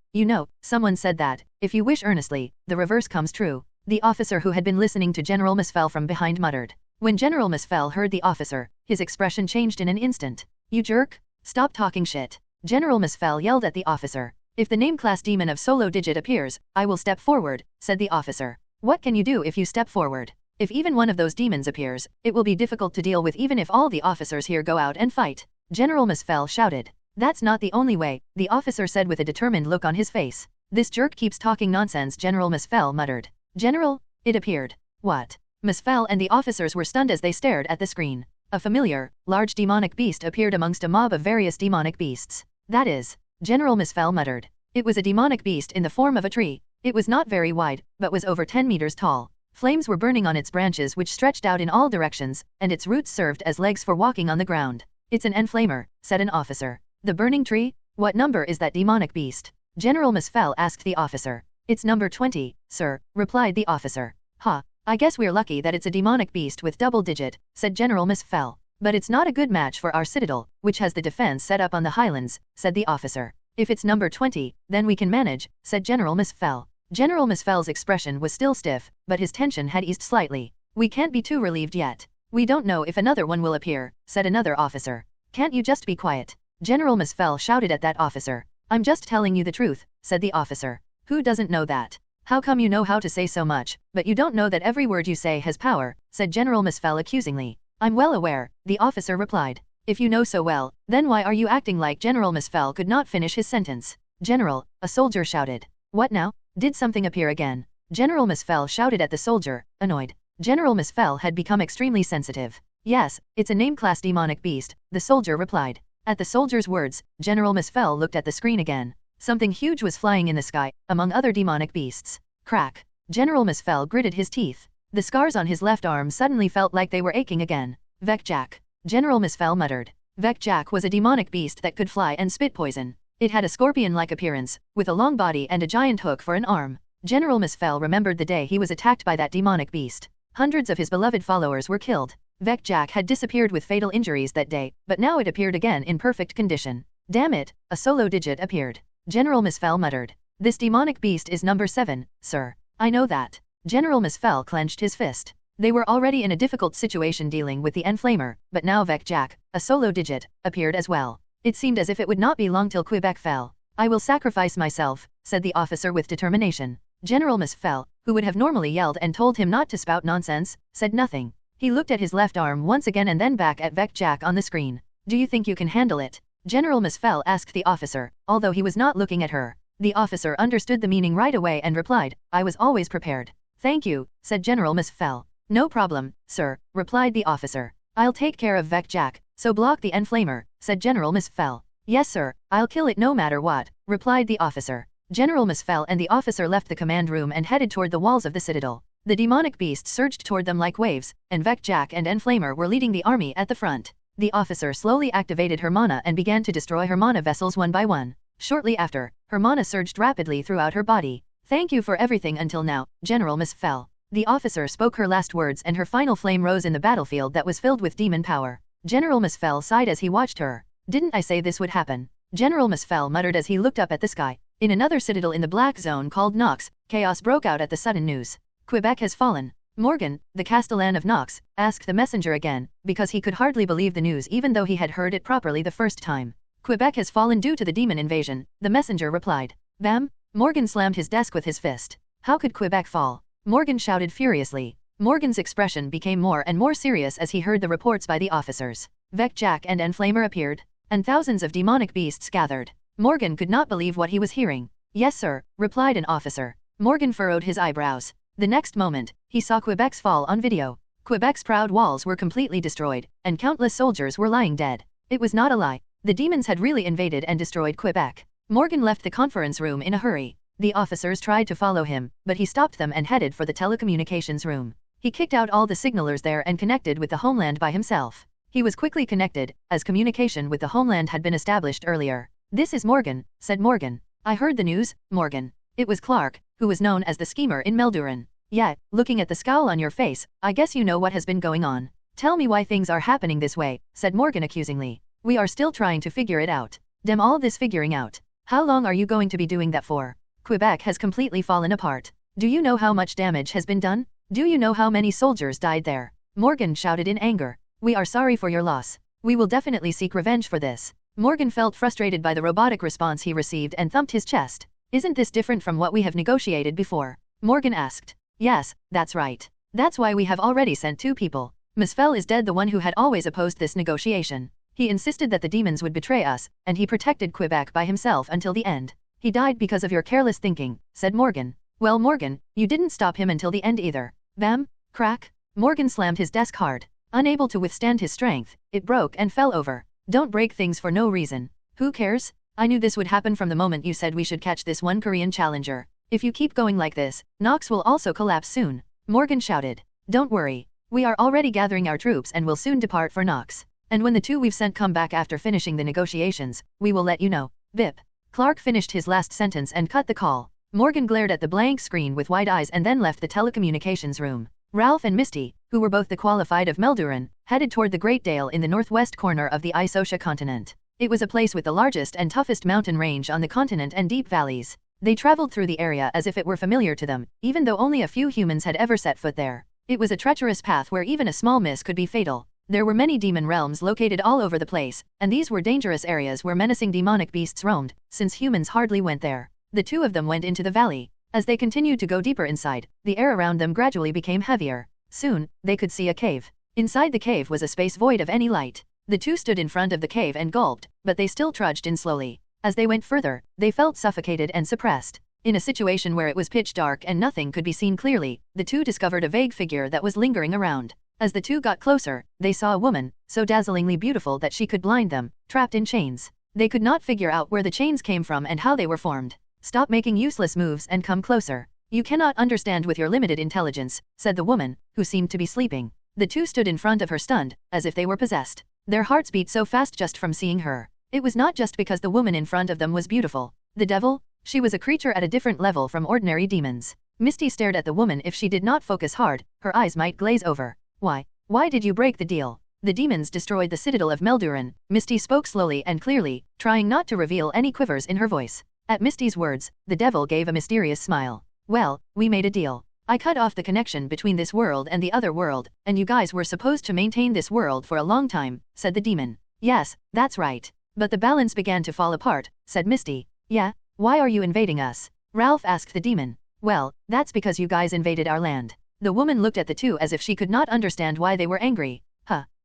someone said that, if you wish earnestly, the reverse comes true. The officer who had been listening to General Misfell from behind muttered. When General Misfell heard the officer, his expression changed in an instant. You jerk! Stop talking shit. General Misfell yelled at the officer. If the name-class demon of solo digit appears, I will step forward, said the officer. What can you do if you step forward? If even one of those demons appears, it will be difficult to deal with even if all the officers here go out and fight. General Misfell shouted. That's not the only way, the officer said with a determined look on his face. This jerk keeps talking nonsense, General Misfell muttered. General, it appeared. What? Misfell and the officers were stunned as they stared at the screen. A familiar, large demonic beast appeared amongst a mob of various demonic beasts. That is, General Misfell muttered. It was a demonic beast in the form of a tree. It was not very wide, but was over 10 meters tall. Flames were burning on its branches which stretched out in all directions, and its roots served as legs for walking on the ground. It's an enflamer, said an officer. The burning tree? What number is that demonic beast? General Misfell asked the officer. It's number 20, sir, replied the officer. Ha, I guess we're lucky that it's a demonic beast with double digit, said General Misfell. But it's not a good match for our citadel, which has the defense set up on the highlands, said the officer. If it's number 20, then we can manage, said General Misfell. General Misfell's expression was still stiff, but his tension had eased slightly. We can't be too relieved yet. We don't know if another one will appear, said another officer. Can't you just be quiet? General Misfell shouted at that officer. I'm just telling you the truth, said the officer. Who doesn't know that? How come you know how to say so much, but you don't know that every word you say has power, said General Misfell accusingly. I'm well aware, the officer replied. If you know so well, then why are you acting like General Misfell could not finish his sentence? General, a soldier shouted. What now? Did something appear again? General Misfell shouted at the soldier, annoyed. General Misfell had become extremely sensitive. Yes, it's a name-class demonic beast, the soldier replied. At the soldier's words, General Misfell looked at the screen again. Something huge was flying in the sky, among other demonic beasts. Crack. General Misfell gritted his teeth. The scars on his left arm suddenly felt like they were aching again. Vekjak. General Misfell muttered. Vekjak was a demonic beast that could fly and spit poison. It had a scorpion-like appearance, with a long body and a giant hook for an arm. General Misfell remembered the day he was attacked by that demonic beast. Hundreds of his beloved followers were killed. Vekjak had disappeared with fatal injuries that day, but now it appeared again in perfect condition. Damn it, a solo digit appeared. General Misfell muttered. This demonic beast is number 7, sir. I know that. General Misfell clenched his fist. They were already in a difficult situation dealing with the enflamer, but now Vekjak, a solo digit, appeared as well. It seemed as if it would not be long till Quebec fell. I will sacrifice myself, said the officer with determination. General Misfell, who would have normally yelled and told him not to spout nonsense, said nothing. He looked at his left arm once again and then back at Vekjak on the screen. Do you think you can handle it? General Misfell asked the officer, although he was not looking at her. The officer understood the meaning right away and replied, I was always prepared. Thank you, said General Misfell. No problem, sir, replied the officer. I'll take care of Vekjak, so block the enflamer, said General Misfell. Yes sir, I'll kill it no matter what, replied the officer. General Misfell and the officer left the command room and headed toward the walls of the citadel. The demonic beast surged toward them like waves, and Vekjak and enflamer were leading the army at the front. The officer slowly activated her mana and began to destroy her mana vessels one by one. Shortly after, her mana surged rapidly throughout her body. Thank you for everything until now, General Misfell. The officer spoke her last words and her final flame rose in the battlefield that was filled with demon power. General Misfell sighed as he watched her. Didn't I say this would happen? General Misfell muttered as he looked up at the sky. In another citadel in the Black Zone called Nox, chaos broke out at the sudden news. Quebec has fallen. Morgan, the Castellan of Nox, asked the messenger again, because he could hardly believe the news even though he had heard it properly the first time. Quebec has fallen due to the demon invasion, the messenger replied. Bam! Morgan slammed his desk with his fist. How could Quebec fall? Morgan shouted furiously. Morgan's expression became more and more serious as he heard the reports by the officers. Vekjak and enflamer appeared, and thousands of demonic beasts gathered. Morgan could not believe what he was hearing. Yes sir, replied an officer. Morgan furrowed his eyebrows. The next moment, he saw Quebec's fall on video. Quebec's proud walls were completely destroyed, and countless soldiers were lying dead. It was not a lie. The demons had really invaded and destroyed Quebec. Morgan left the conference room in a hurry. The officers tried to follow him, but he stopped them and headed for the telecommunications room. He kicked out all the signalers there and connected with the homeland by himself. He was quickly connected, as communication with the homeland had been established earlier. This is Morgan, said Morgan. I heard the news, Morgan. It was Clark, who was known as the schemer in Melduran. Yeah, looking at the scowl on your face, I guess you know what has been going on. Tell me why things are happening this way, said Morgan accusingly. We are still trying to figure it out. Damn all this figuring out. How long are you going to be doing that for? Quebec has completely fallen apart. Do you know how much damage has been done? Do you know how many soldiers died there? Morgan shouted in anger. We are sorry for your loss. We will definitely seek revenge for this. Morgan felt frustrated by the robotic response he received and thumped his chest. Isn't this different from what we have negotiated before? Morgan asked. Yes, that's right. That's why we have already sent 2 people. Misfell is dead, the one who had always opposed this negotiation. He insisted that the demons would betray us, and he protected Quebec by himself until the end. He died because of your careless thinking, said Morgan. Well Morgan, you didn't stop him until the end either. Bam! Crack! Morgan slammed his desk hard. Unable to withstand his strength, it broke and fell over. Don't break things for no reason. Who cares? I knew this would happen from the moment you said we should catch this one Korean challenger. If you keep going like this, Nox will also collapse soon. Morgan shouted. Don't worry. We are already gathering our troops and will soon depart for Nox. And when the two we've sent come back after finishing the negotiations, we will let you know. Bip. Clark finished his last sentence and cut the call. Morgan glared at the blank screen with wide eyes and then left the telecommunications room. Ralph and Misty, who were both the qualified of Melduran, headed toward the Great Dale in the northwest corner of the Isosha continent. It was a place with the largest and toughest mountain range on the continent and deep valleys. They traveled through the area as if it were familiar to them, even though only a few humans had ever set foot there. It was a treacherous path where even a small miss could be fatal. There were many demon realms located all over the place, and these were dangerous areas where menacing demonic beasts roamed, since humans hardly went there. The two of them went into the valley. As they continued to go deeper inside, the air around them gradually became heavier. Soon, they could see a cave. Inside the cave was a space void of any light. The two stood in front of the cave and gulped, but they still trudged in slowly. As they went further, they felt suffocated and suppressed. In a situation where it was pitch dark and nothing could be seen clearly, the two discovered a vague figure that was lingering around. As the two got closer, they saw a woman, so dazzlingly beautiful that she could blind them, trapped in chains. They could not figure out where the chains came from and how they were formed. Stop making useless moves and come closer. You cannot understand with your limited intelligence, said the woman, who seemed to be sleeping. The two stood in front of her stunned, as if they were possessed. Their hearts beat so fast just from seeing her. It was not just because the woman in front of them was beautiful. The devil? She was a creature at a different level from ordinary demons. Misty stared at the woman. If she did not focus hard, her eyes might glaze over. Why did you break the deal? The demons destroyed the citadel of Melduran. Misty spoke slowly and clearly, trying not to reveal any quivers in her voice. At Misty's words, the devil gave a mysterious smile. Well, we made a deal. I cut off the connection between this world and the other world, and you guys were supposed to maintain this world for a long time, said the demon. Yes, that's right. But the balance began to fall apart, said Misty. Yeah? Why are you invading us? Ralph asked the demon. Well, that's because you guys invaded our land. The woman looked at the two as if she could not understand why they were angry.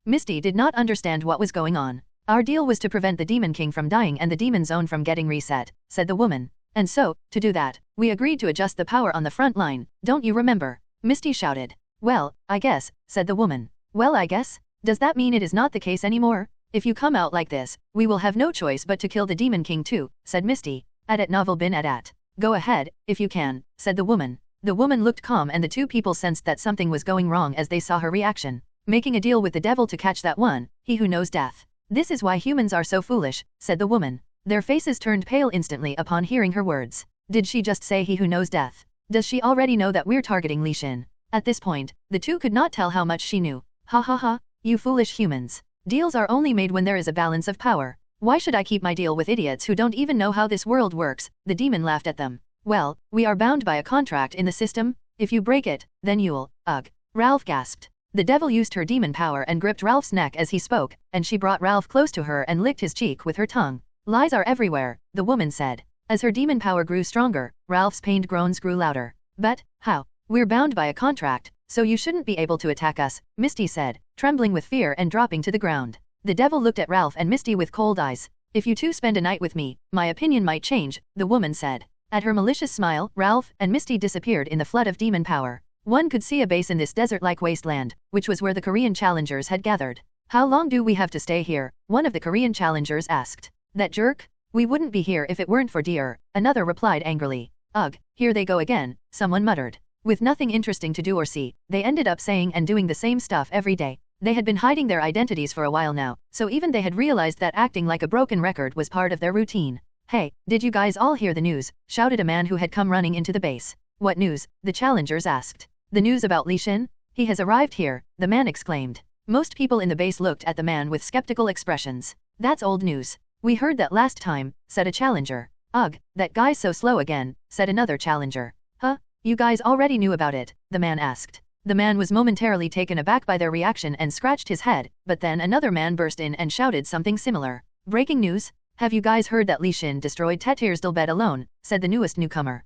Misty did not understand what was going on. Our deal was to prevent the Demon King from dying and the Demon Zone from getting reset, said the woman. And so, to do that, we agreed to adjust the power on the front line, don't you remember? Misty shouted. Well, I guess, said the woman. Well, I guess? Does that mean it is not the case anymore? If you come out like this, we will have no choice but to kill the Demon King too, said Misty. Adat novel bin adat. Go ahead, if you can, said the woman. The woman looked calm and the two people sensed that something was going wrong as they saw her reaction. Making a deal with the devil to catch that one, he who knows death. This is why humans are so foolish, said the woman. Their faces turned pale instantly upon hearing her words. Did she just say he who knows death? Does she already know that we're targeting Li Xin? At this point, the two could not tell how much she knew. Ha ha ha, you foolish humans. Deals are only made when there is a balance of power. Why should I keep my deal with idiots who don't even know how this world works? The demon laughed at them. Well, we are bound by a contract in the system. If you break it, then you'll, ugh. Ralph gasped. The devil used her demon power and gripped Ralph's neck as he spoke, and she brought Ralph close to her and licked his cheek with her tongue. Lies are everywhere, the woman said. As her demon power grew stronger, Ralph's pained groans grew louder. But, how? We're bound by a contract, so you shouldn't be able to attack us, Misty said, trembling with fear and dropping to the ground. The devil looked at Ralph and Misty with cold eyes. If you two spend a night with me, my opinion might change, the woman said. At her malicious smile, Ralph and Misty disappeared in the flood of demon power. One could see a base in this desert-like wasteland, which was where the Korean challengers had gathered. How long do we have to stay here? One of the Korean challengers asked. That jerk? We wouldn't be here if it weren't for Deer, another replied angrily. Ugh, here they go again, someone muttered. With nothing interesting to do or see, they ended up saying and doing the same stuff every day. They had been hiding their identities for a while now, so even they had realized that acting like a broken record was part of their routine. Hey, did you guys all hear the news? Shouted a man who had come running into the base. What news? The challengers asked. The news about Li Xin? He has arrived here, the man exclaimed. Most people in the base looked at the man with skeptical expressions. That's old news. We heard that last time, said a challenger. Ugh, that guy's so slow again, said another challenger. Huh? You guys already knew about it, the man asked. The man was momentarily taken aback by their reaction and scratched his head, but then another man burst in and shouted something similar. Breaking news? Have you guys heard that Li Xin destroyed Tetir's Dilbet alone, said the newest newcomer.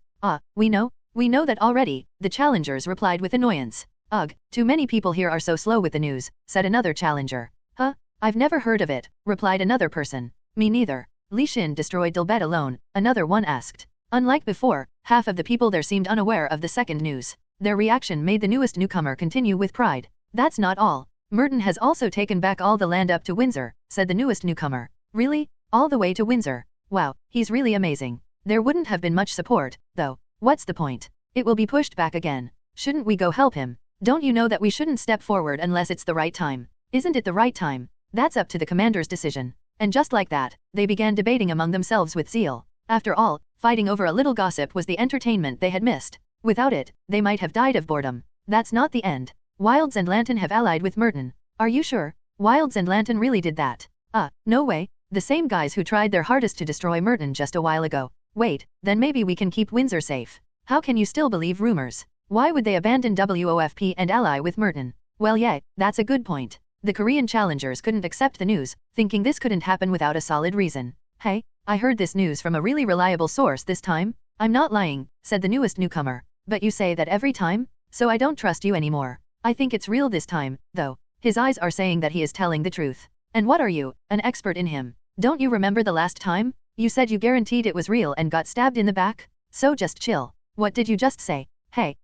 We know that already, the challengers replied with annoyance. Ugh, too many people here are so slow with the news, said another challenger. Huh? I've never heard of it, replied another person. Me neither. Li Xin destroyed Dilbet alone, another one asked. Unlike before, half of the people there seemed unaware of the second news. Their reaction made the newest newcomer continue with pride. That's not all. Merton has also taken back all the land up to Windsor, said the newest newcomer. Really? All the way to Windsor? Wow, he's really amazing. There wouldn't have been much support, though. What's the point? It will be pushed back again. Shouldn't we go help him? Don't you know that we shouldn't step forward unless it's the right time? Isn't it the right time? That's up to the commander's decision. And just like that, they began debating among themselves with zeal. After all, fighting over a little gossip was the entertainment they had missed. Without it, they might have died of boredom. That's not the end. Wilds and Lantern have allied with Merton. Are you sure? Wilds and Lantern really did that? No way. The same guys who tried their hardest to destroy Merton just a while ago. Wait, then maybe we can keep Windsor safe. How can you still believe rumors? Why would they abandon WOFP and ally with Merton? Well yeah, that's a good point. The Korean challengers couldn't accept the news, thinking this couldn't happen without a solid reason. Hey, I heard this news from a really reliable source this time. I'm not lying, said the newest newcomer. But you say that every time? So I don't trust you anymore. I think it's real this time, though. His eyes are saying that he is telling the truth. And what are you, an expert in him? Don't you remember the last time? You said you guaranteed it was real and got stabbed in the back? So just chill. What did you just say? Hey,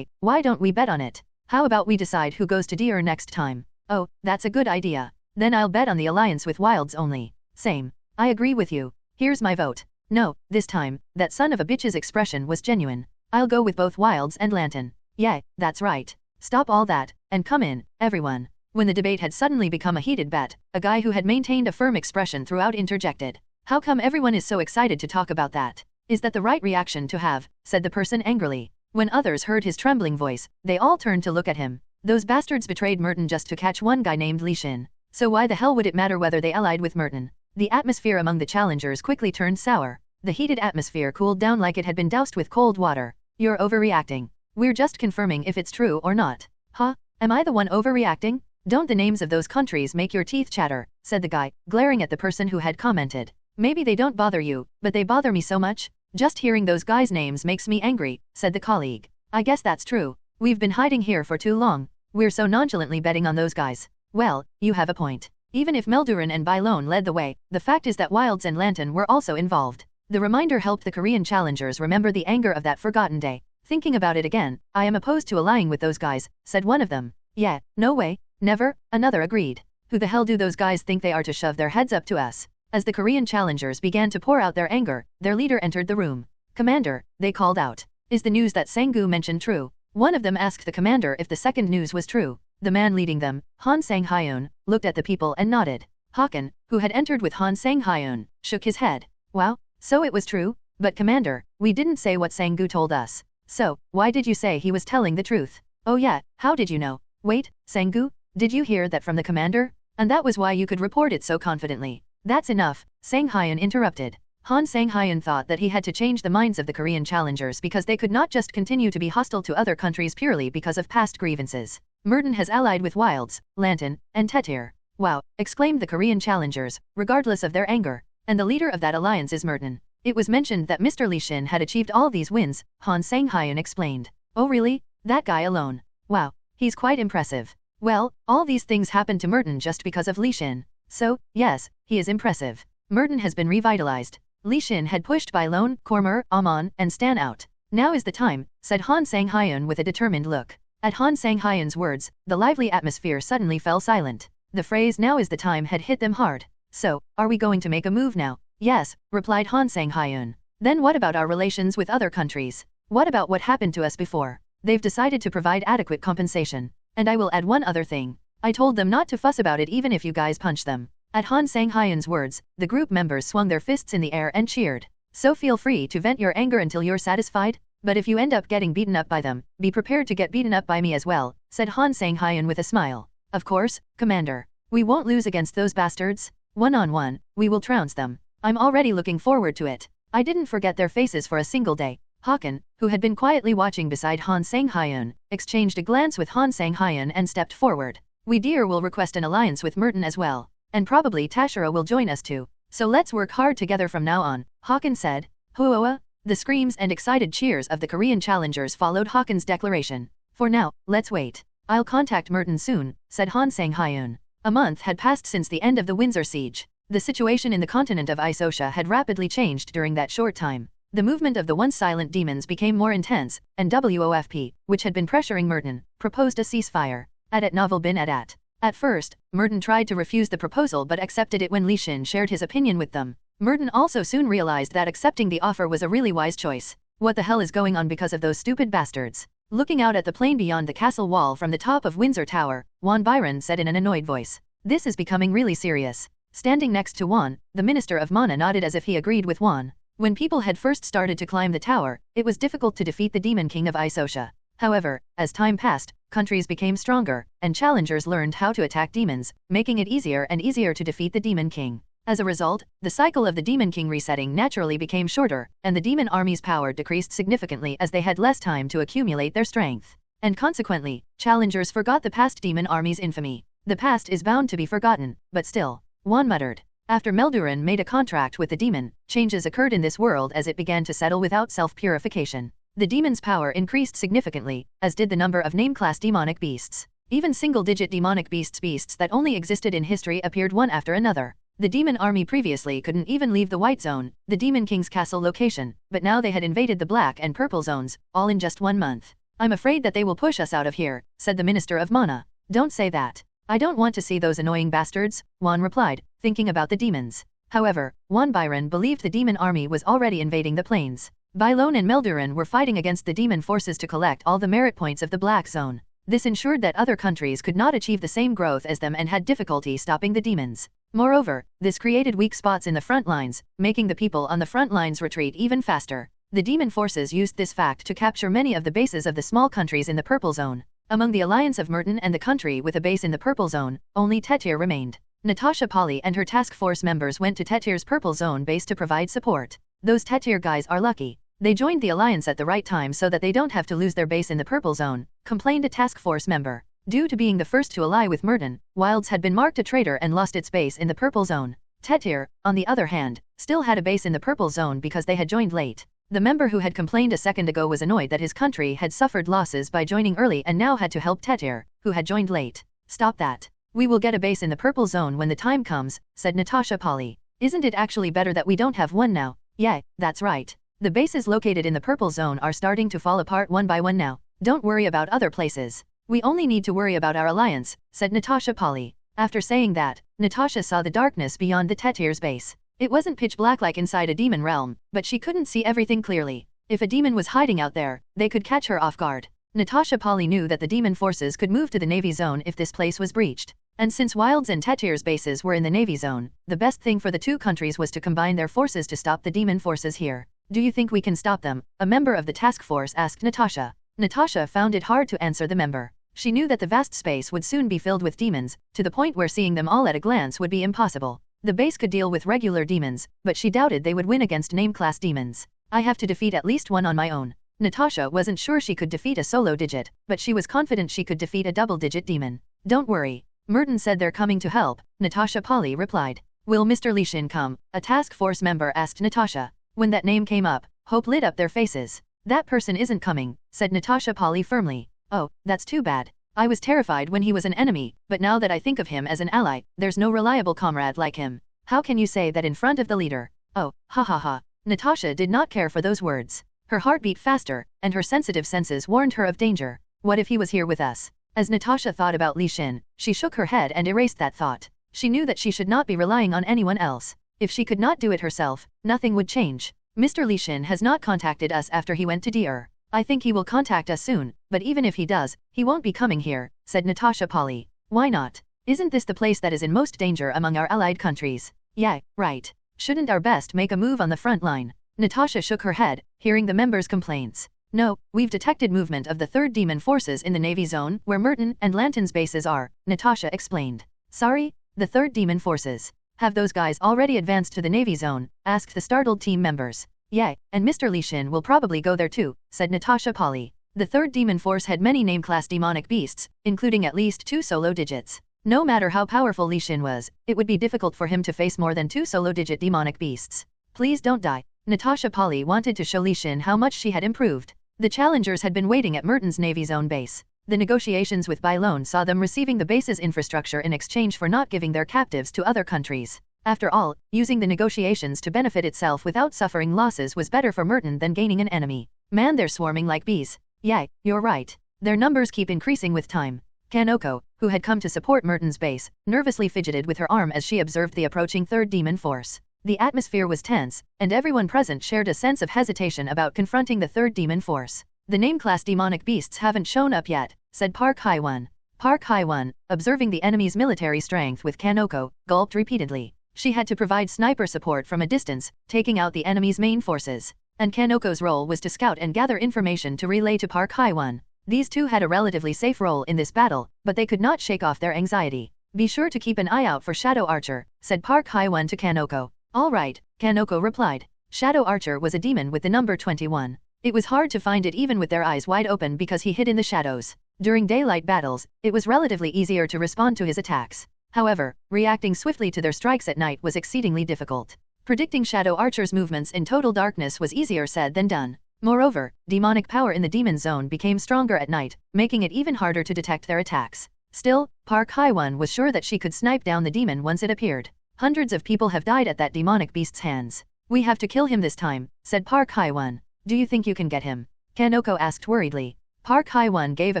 why don't we bet on it? How about we decide who goes to DR next time? Oh, that's a good idea. Then I'll bet on the alliance with Wilds only. Same. I agree with you. Here's my vote. No, this time, that son of a bitch's expression was genuine. I'll go with both Wilds and Lantern. Yeah, that's right. Stop all that, and come in, everyone. When the debate had suddenly become a heated bet, a guy who had maintained a firm expression throughout interjected. How come everyone is so excited to talk about that? Is that the right reaction to have? Said the person angrily. When others heard his trembling voice, they all turned to look at him. Those bastards betrayed Merton just to catch one guy named Li Xin. So why the hell would it matter whether they allied with Merton? The atmosphere among the challengers quickly turned sour. The heated atmosphere cooled down like it had been doused with cold water. You're overreacting. We're just confirming if it's true or not. Huh? Am I the one overreacting? Don't the names of those countries make your teeth chatter, said the guy, glaring at the person who had commented. Maybe they don't bother you, but they bother me so much. Just hearing those guys' names makes me angry, said the colleague. I guess that's true. We've been hiding here for too long. We're so nonchalantly betting on those guys. Well, you have a point. Even if Melduran and Bylone led the way, the fact is that Wilds and Lantern were also involved. The reminder helped the Korean challengers remember the anger of that forgotten day. Thinking about it again, I am opposed to allying with those guys, said one of them. Yeah, no way, never, another agreed. Who the hell do those guys think they are to shove their heads up to us? As the Korean challengers began to pour out their anger, their leader entered the room. Commander, they called out. Is the news that Sang-gu mentioned true? One of them asked the commander if the second news was true. The man leading them, Han Sang-hyun, looked at the people and nodded. Hakan, who had entered with Han Sang-hyun, shook his head. Wow, so it was true? But commander, we didn't say what Sang-gu told us. So, why did you say he was telling the truth? Oh yeah, how did you know? Wait, Sang-gu, did you hear that from the commander? And that was why you could report it so confidently. That's enough, Sang-hyun interrupted. Han Sang-hyun thought that he had to change the minds of the Korean challengers because they could not just continue to be hostile to other countries purely because of past grievances. Merton has allied with Wilds, Lantern, and Tetir. Wow, exclaimed the Korean challengers, regardless of their anger. And the leader of that alliance is Merton. It was mentioned that Mr. Li Xin had achieved all these wins, Han Sang-hyun explained. Oh really? That guy alone? Wow, he's quite impressive. Well, all these things happened to Merton just because of Li Xin. So, yes, he is impressive. Merton has been revitalized. Li Xin had pushed Bylone, Kormer, Amon, and Stan out. Now is the time, said Han Sang-hyun with a determined look. At Han Sang-hyun's words, the lively atmosphere suddenly fell silent. The phrase now is the time had hit them hard. So, are we going to make a move now? Yes, replied Han Sang-hyun. Then what about our relations with other countries? What about what happened to us before? They've decided to provide adequate compensation. And I will add one other thing. I told them not to fuss about it even if you guys punch them. At Han Sang-hyun's words, the group members swung their fists in the air and cheered. So feel free to vent your anger until you're satisfied, but if you end up getting beaten up by them, be prepared to get beaten up by me as well, said Han Sang-hyun with a smile. Of course, Commander. We won't lose against those bastards. One-on-one, we will trounce them. I'm already looking forward to it. I didn't forget their faces for a single day. Hakan, who had been quietly watching beside Han Sang-hyun, exchanged a glance with Han Sang-hyun and stepped forward. We dear will request an alliance with Merton as well. And probably Tashira will join us too. So let's work hard together from now on, Hakan said. Huoa. The screams and excited cheers of the Korean challengers followed Hakan's declaration. For now, let's wait. I'll contact Merton soon, said Han Sang-hyun. A month had passed since the end of the Windsor siege. The situation in the continent of Isosha had rapidly changed during that short time. The movement of the once silent demons became more intense, and WOFP, which had been pressuring Merton, proposed a ceasefire. At Novel bin Adat. At first, Merton tried to refuse the proposal but accepted it when Li Xin shared his opinion with them. Merton also soon realized that accepting the offer was a really wise choice. What the hell is going on because of those stupid bastards? Looking out at the plain beyond the castle wall from the top of Windsor Tower, Juan Byron said in an annoyed voice. This is becoming really serious. Standing next to Juan, the Minister of Mana nodded as if he agreed with Juan. When people had first started to climb the tower, it was difficult to defeat the Demon King of Isosha. However, as time passed, countries became stronger, and challengers learned how to attack demons, making it easier and easier to defeat the Demon King. As a result, the cycle of the Demon King resetting naturally became shorter, and the demon army's power decreased significantly as they had less time to accumulate their strength. And consequently, challengers forgot the past demon army's infamy. The past is bound to be forgotten, but still, Juan muttered. After Melduran made a contract with the demon, changes occurred in this world as it began to settle without self-purification. The demon's power increased significantly, as did the number of name-class demonic beasts. Even single-digit demonic beasts that only existed in history appeared one after another. The demon army previously couldn't even leave the White Zone, the Demon King's castle location, but now they had invaded the Black and Purple Zones, all in just 1 month. I'm afraid that they will push us out of here, said the Minister of Mana. Don't say that. I don't want to see those annoying bastards, Juan replied, thinking about the demons. However, Juan Byron believed the demon army was already invading the plains. Bylone and Melduran were fighting against the demon forces to collect all the merit points of the Black Zone. This ensured that other countries could not achieve the same growth as them and had difficulty stopping the demons. Moreover, this created weak spots in the front lines, making the people on the front lines retreat even faster. The demon forces used this fact to capture many of the bases of the small countries in the Purple Zone. Among the alliance of Merton and the country with a base in the Purple Zone, only Tetir remained. Natasha Polly and her task force members went to Tetir's Purple Zone base to provide support. Those Tetir guys are lucky. They joined the alliance at the right time so that they don't have to lose their base in the Purple Zone, complained a task force member. Due to being the first to ally with Merton, Wilds had been marked a traitor and lost its base in the Purple Zone. Tetir, on the other hand, still had a base in the Purple Zone because they had joined late. The member who had complained a second ago was annoyed that his country had suffered losses by joining early and now had to help Tetir, who had joined late. Stop that. We will get a base in the Purple Zone when the time comes, said Natasha Polly. Isn't it actually better that we don't have one now? Yeah, that's right. The bases located in the Purple Zone are starting to fall apart one by one now. Don't worry about other places. We only need to worry about our alliance, said Natasha Polly. After saying that, Natasha saw the darkness beyond the Tetir's base. It wasn't pitch black like inside a demon realm, but she couldn't see everything clearly. If a demon was hiding out there, they could catch her off guard. Natasha Polly knew that the demon forces could move to the Navy Zone if this place was breached. And since Wilds and Tetir's bases were in the Navy Zone, the best thing for the two countries was to combine their forces to stop the demon forces here. Do you think we can stop them? A member of the task force asked Natasha. Natasha found it hard to answer the member. She knew that the vast space would soon be filled with demons, to the point where seeing them all at a glance would be impossible. The base could deal with regular demons, but she doubted they would win against name-class demons. I have to defeat at least one on my own. Natasha wasn't sure she could defeat a solo digit, but she was confident she could defeat a double-digit demon. Don't worry. Merton said they're coming to help, Natasha Polly replied. Will Mr. Lishin come? A task force member asked Natasha. When that name came up, hope lit up their faces. That person isn't coming, said Natasha Polly firmly. Oh, that's too bad. I was terrified when he was an enemy, but now that I think of him as an ally, there's no reliable comrade like him. How can you say that in front of the leader? Oh, ha ha ha. Natasha did not care for those words. Her heart beat faster, and her sensitive senses warned her of danger. What if he was here with us? As Natasha thought about Li Xin, she shook her head and erased that thought. She knew that she should not be relying on anyone else. If she could not do it herself, nothing would change. Mr. Li Xin has not contacted us after he went to Deer. I think he will contact us soon, but even if he does, he won't be coming here, said Natasha Polly. Why not? Isn't this the place that is in most danger among our allied countries? Yeah, right. Shouldn't our best make a move on the front line? Natasha shook her head, hearing the members' complaints. No, we've detected movement of the 3rd Demon Forces in the Navy Zone, where Merton and Lanton's bases are, Natasha explained. Sorry? The 3rd Demon Forces. Have those guys already advanced to the Navy Zone? Asked the startled team members. Yeah, and Mr. Li Xin will probably go there too, said Natasha Polly. The 3rd Demon Force had many name-class demonic beasts, including at least 2 solo digits. No matter how powerful Li Xin was, it would be difficult for him to face more than 2 solo-digit demonic beasts. Please don't die. Natasha Polly wanted to show Li Xin how much she had improved. The challengers had been waiting at Merton's Navy Zone base. The negotiations with Bylone saw them receiving the base's infrastructure in exchange for not giving their captives to other countries. After all, using the negotiations to benefit itself without suffering losses was better for Merton than gaining an enemy. Man, they're swarming like bees. Yeah, you're right. Their numbers keep increasing with time. Kanoko, who had come to support Merton's base, nervously fidgeted with her arm as she observed the approaching 3rd Demon Force. The atmosphere was tense, and everyone present shared a sense of hesitation about confronting the 3rd Demon Force. The name-class demonic beasts haven't shown up yet, said Park Hai-won. Park Hae-won, observing the enemy's military strength with Kanoko, gulped repeatedly. She had to provide sniper support from a distance, taking out the enemy's main forces. And Kanoko's role was to scout and gather information to relay to Park Hae-won. These two had a relatively safe role in this battle, but they could not shake off their anxiety. Be sure to keep an eye out for Shadow Archer, said Park Hae-won to Kanoko. All right, Kanoko replied. Shadow Archer was a demon with the number 21. It was hard to find it even with their eyes wide open because he hid in the shadows. During daylight battles, it was relatively easier to respond to his attacks. However, reacting swiftly to their strikes at night was exceedingly difficult. Predicting Shadow Archer's movements in total darkness was easier said than done. Moreover, demonic power in the demon zone became stronger at night, making it even harder to detect their attacks. Still, Park Hae-won was sure that she could snipe down the demon once it appeared. Hundreds of people have died at that demonic beast's hands. We have to kill him this time, said Park Hae-won. Do you think you can get him? Kanoko asked worriedly. Park Hae-won gave a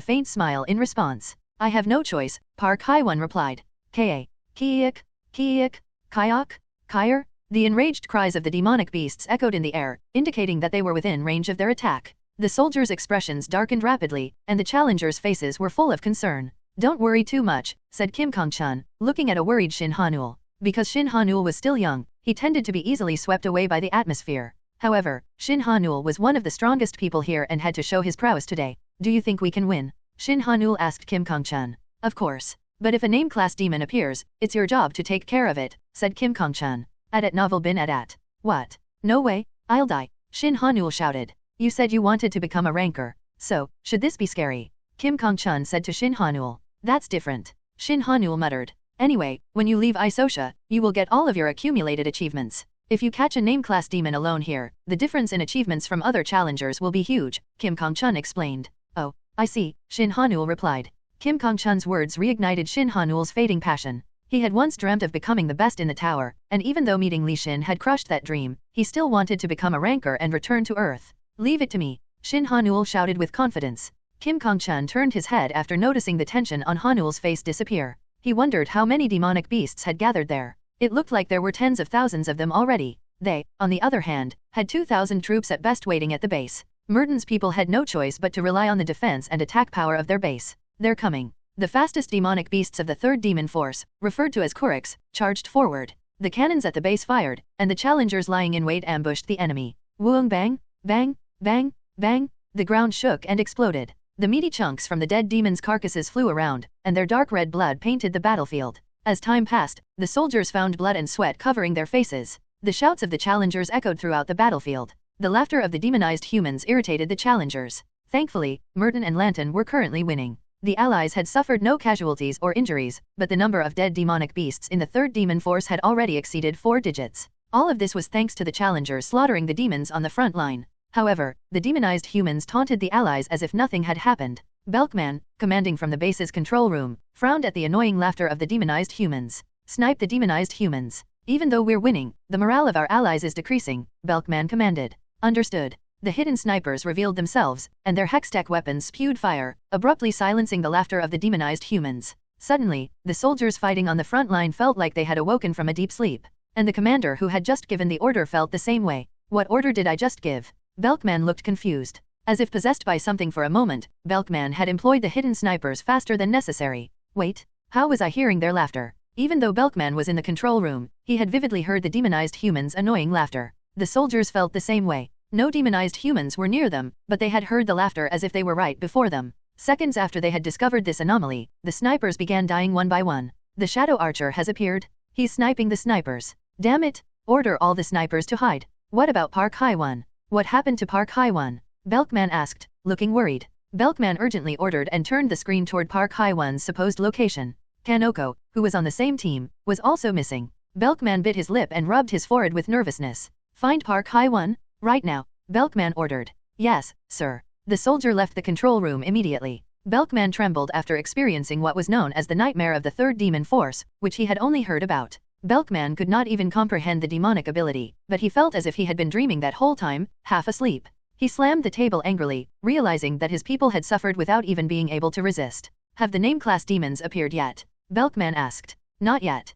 faint smile in response. I have no choice, Park Hae-won replied. Ka. Kiik. Kiik. Kayak. Kyer. The enraged cries of the demonic beasts echoed in the air, indicating that they were within range of their attack. The soldiers' expressions darkened rapidly, and the challengers' faces were full of concern. Don't worry too much, said Kim Kong-chun, looking at a worried Shin Ha-nul. Because Shin Ha-nul was still young, he tended to be easily swept away by the atmosphere. However, Shin Ha-nul was one of the strongest people here and had to show his prowess today. Do you think we can win? Shin Ha-nul asked Kim Kong-chun. Of course. But if a name-class demon appears, it's your job to take care of it, said Kim Kong-chun. At novel bin at. What? No way, I'll die, Shin Ha-nul shouted. You said you wanted to become a ranker. So, should this be scary? Kim Kong-chun said to Shin Ha-nul. That's different. Shin Ha-nul muttered. Anyway, when you leave Isosha, you will get all of your accumulated achievements. If you catch a name-class demon alone here, the difference in achievements from other challengers will be huge, Kim Kong-chun explained. Oh, I see, Shin Ha-nul replied. Kim Kong-chun's words reignited Shin Ha-nul's fading passion. He had once dreamt of becoming the best in the tower, and even though meeting Li Xin had crushed that dream, he still wanted to become a ranker and return to Earth. Leave it to me, Shin Ha-nul shouted with confidence. Kim Kong-chun turned his head after noticing the tension on Ha-nul's face disappear. He wondered how many demonic beasts had gathered there. It looked like there were tens of thousands of them already. They, on the other hand, had 2,000 troops at best waiting at the base. Merton's people had no choice but to rely on the defense and attack power of their base. They're coming. The fastest demonic beasts of the third demon force, referred to as Kuriks, charged forward. The cannons at the base fired, and the challengers lying in wait ambushed the enemy. Woong bang, bang, bang, bang, the ground shook and exploded. The meaty chunks from the dead demons' carcasses flew around, and their dark red blood painted the battlefield. As time passed, the soldiers found blood and sweat covering their faces. The shouts of the challengers echoed throughout the battlefield. The laughter of the demonized humans irritated the challengers. Thankfully, Merton and Lanton were currently winning. The allies had suffered no casualties or injuries, but the number of dead demonic beasts in the third demon force had already exceeded 4 digits. All of this was thanks to the challengers slaughtering the demons on the front line. However, the demonized humans taunted the allies as if nothing had happened. Belkman, commanding from the base's control room, frowned at the annoying laughter of the demonized humans. Snipe the demonized humans. Even though we're winning, the morale of our allies is decreasing, Belkman commanded. Understood. The hidden snipers revealed themselves, and their hextech weapons spewed fire, abruptly silencing the laughter of the demonized humans. Suddenly, the soldiers fighting on the front line felt like they had awoken from a deep sleep. And the commander who had just given the order felt the same way. What order did I just give? Belkman looked confused. As if possessed by something for a moment, Belkman had employed the hidden snipers faster than necessary. Wait, how was I hearing their laughter? Even though Belkman was in the control room, he had vividly heard the demonized humans' annoying laughter. The soldiers felt the same way. No demonized humans were near them, but they had heard the laughter as if they were right before them. Seconds after they had discovered this anomaly, the snipers began dying one by one. The Shadow Archer has appeared. He's sniping the snipers. Damn it! Order all the snipers to hide. What about Park Hae-won? What happened to Park Hae-won? Belkman asked, looking worried. Belkman urgently ordered and turned the screen toward Park Hae-won's supposed location. Kanoko, who was on the same team, was also missing. Belkman bit his lip and rubbed his forehead with nervousness. Find Park Hae-won? Right now, Belkman ordered. Yes, sir. The soldier left the control room immediately. Belkman trembled after experiencing what was known as the nightmare of the third demon force, which he had only heard about. Belkman could not even comprehend the demonic ability, but he felt as if he had been dreaming that whole time, half asleep. He slammed the table angrily, realizing that his people had suffered without even being able to resist. Have the name-class demons appeared yet? Belkman asked. Not yet.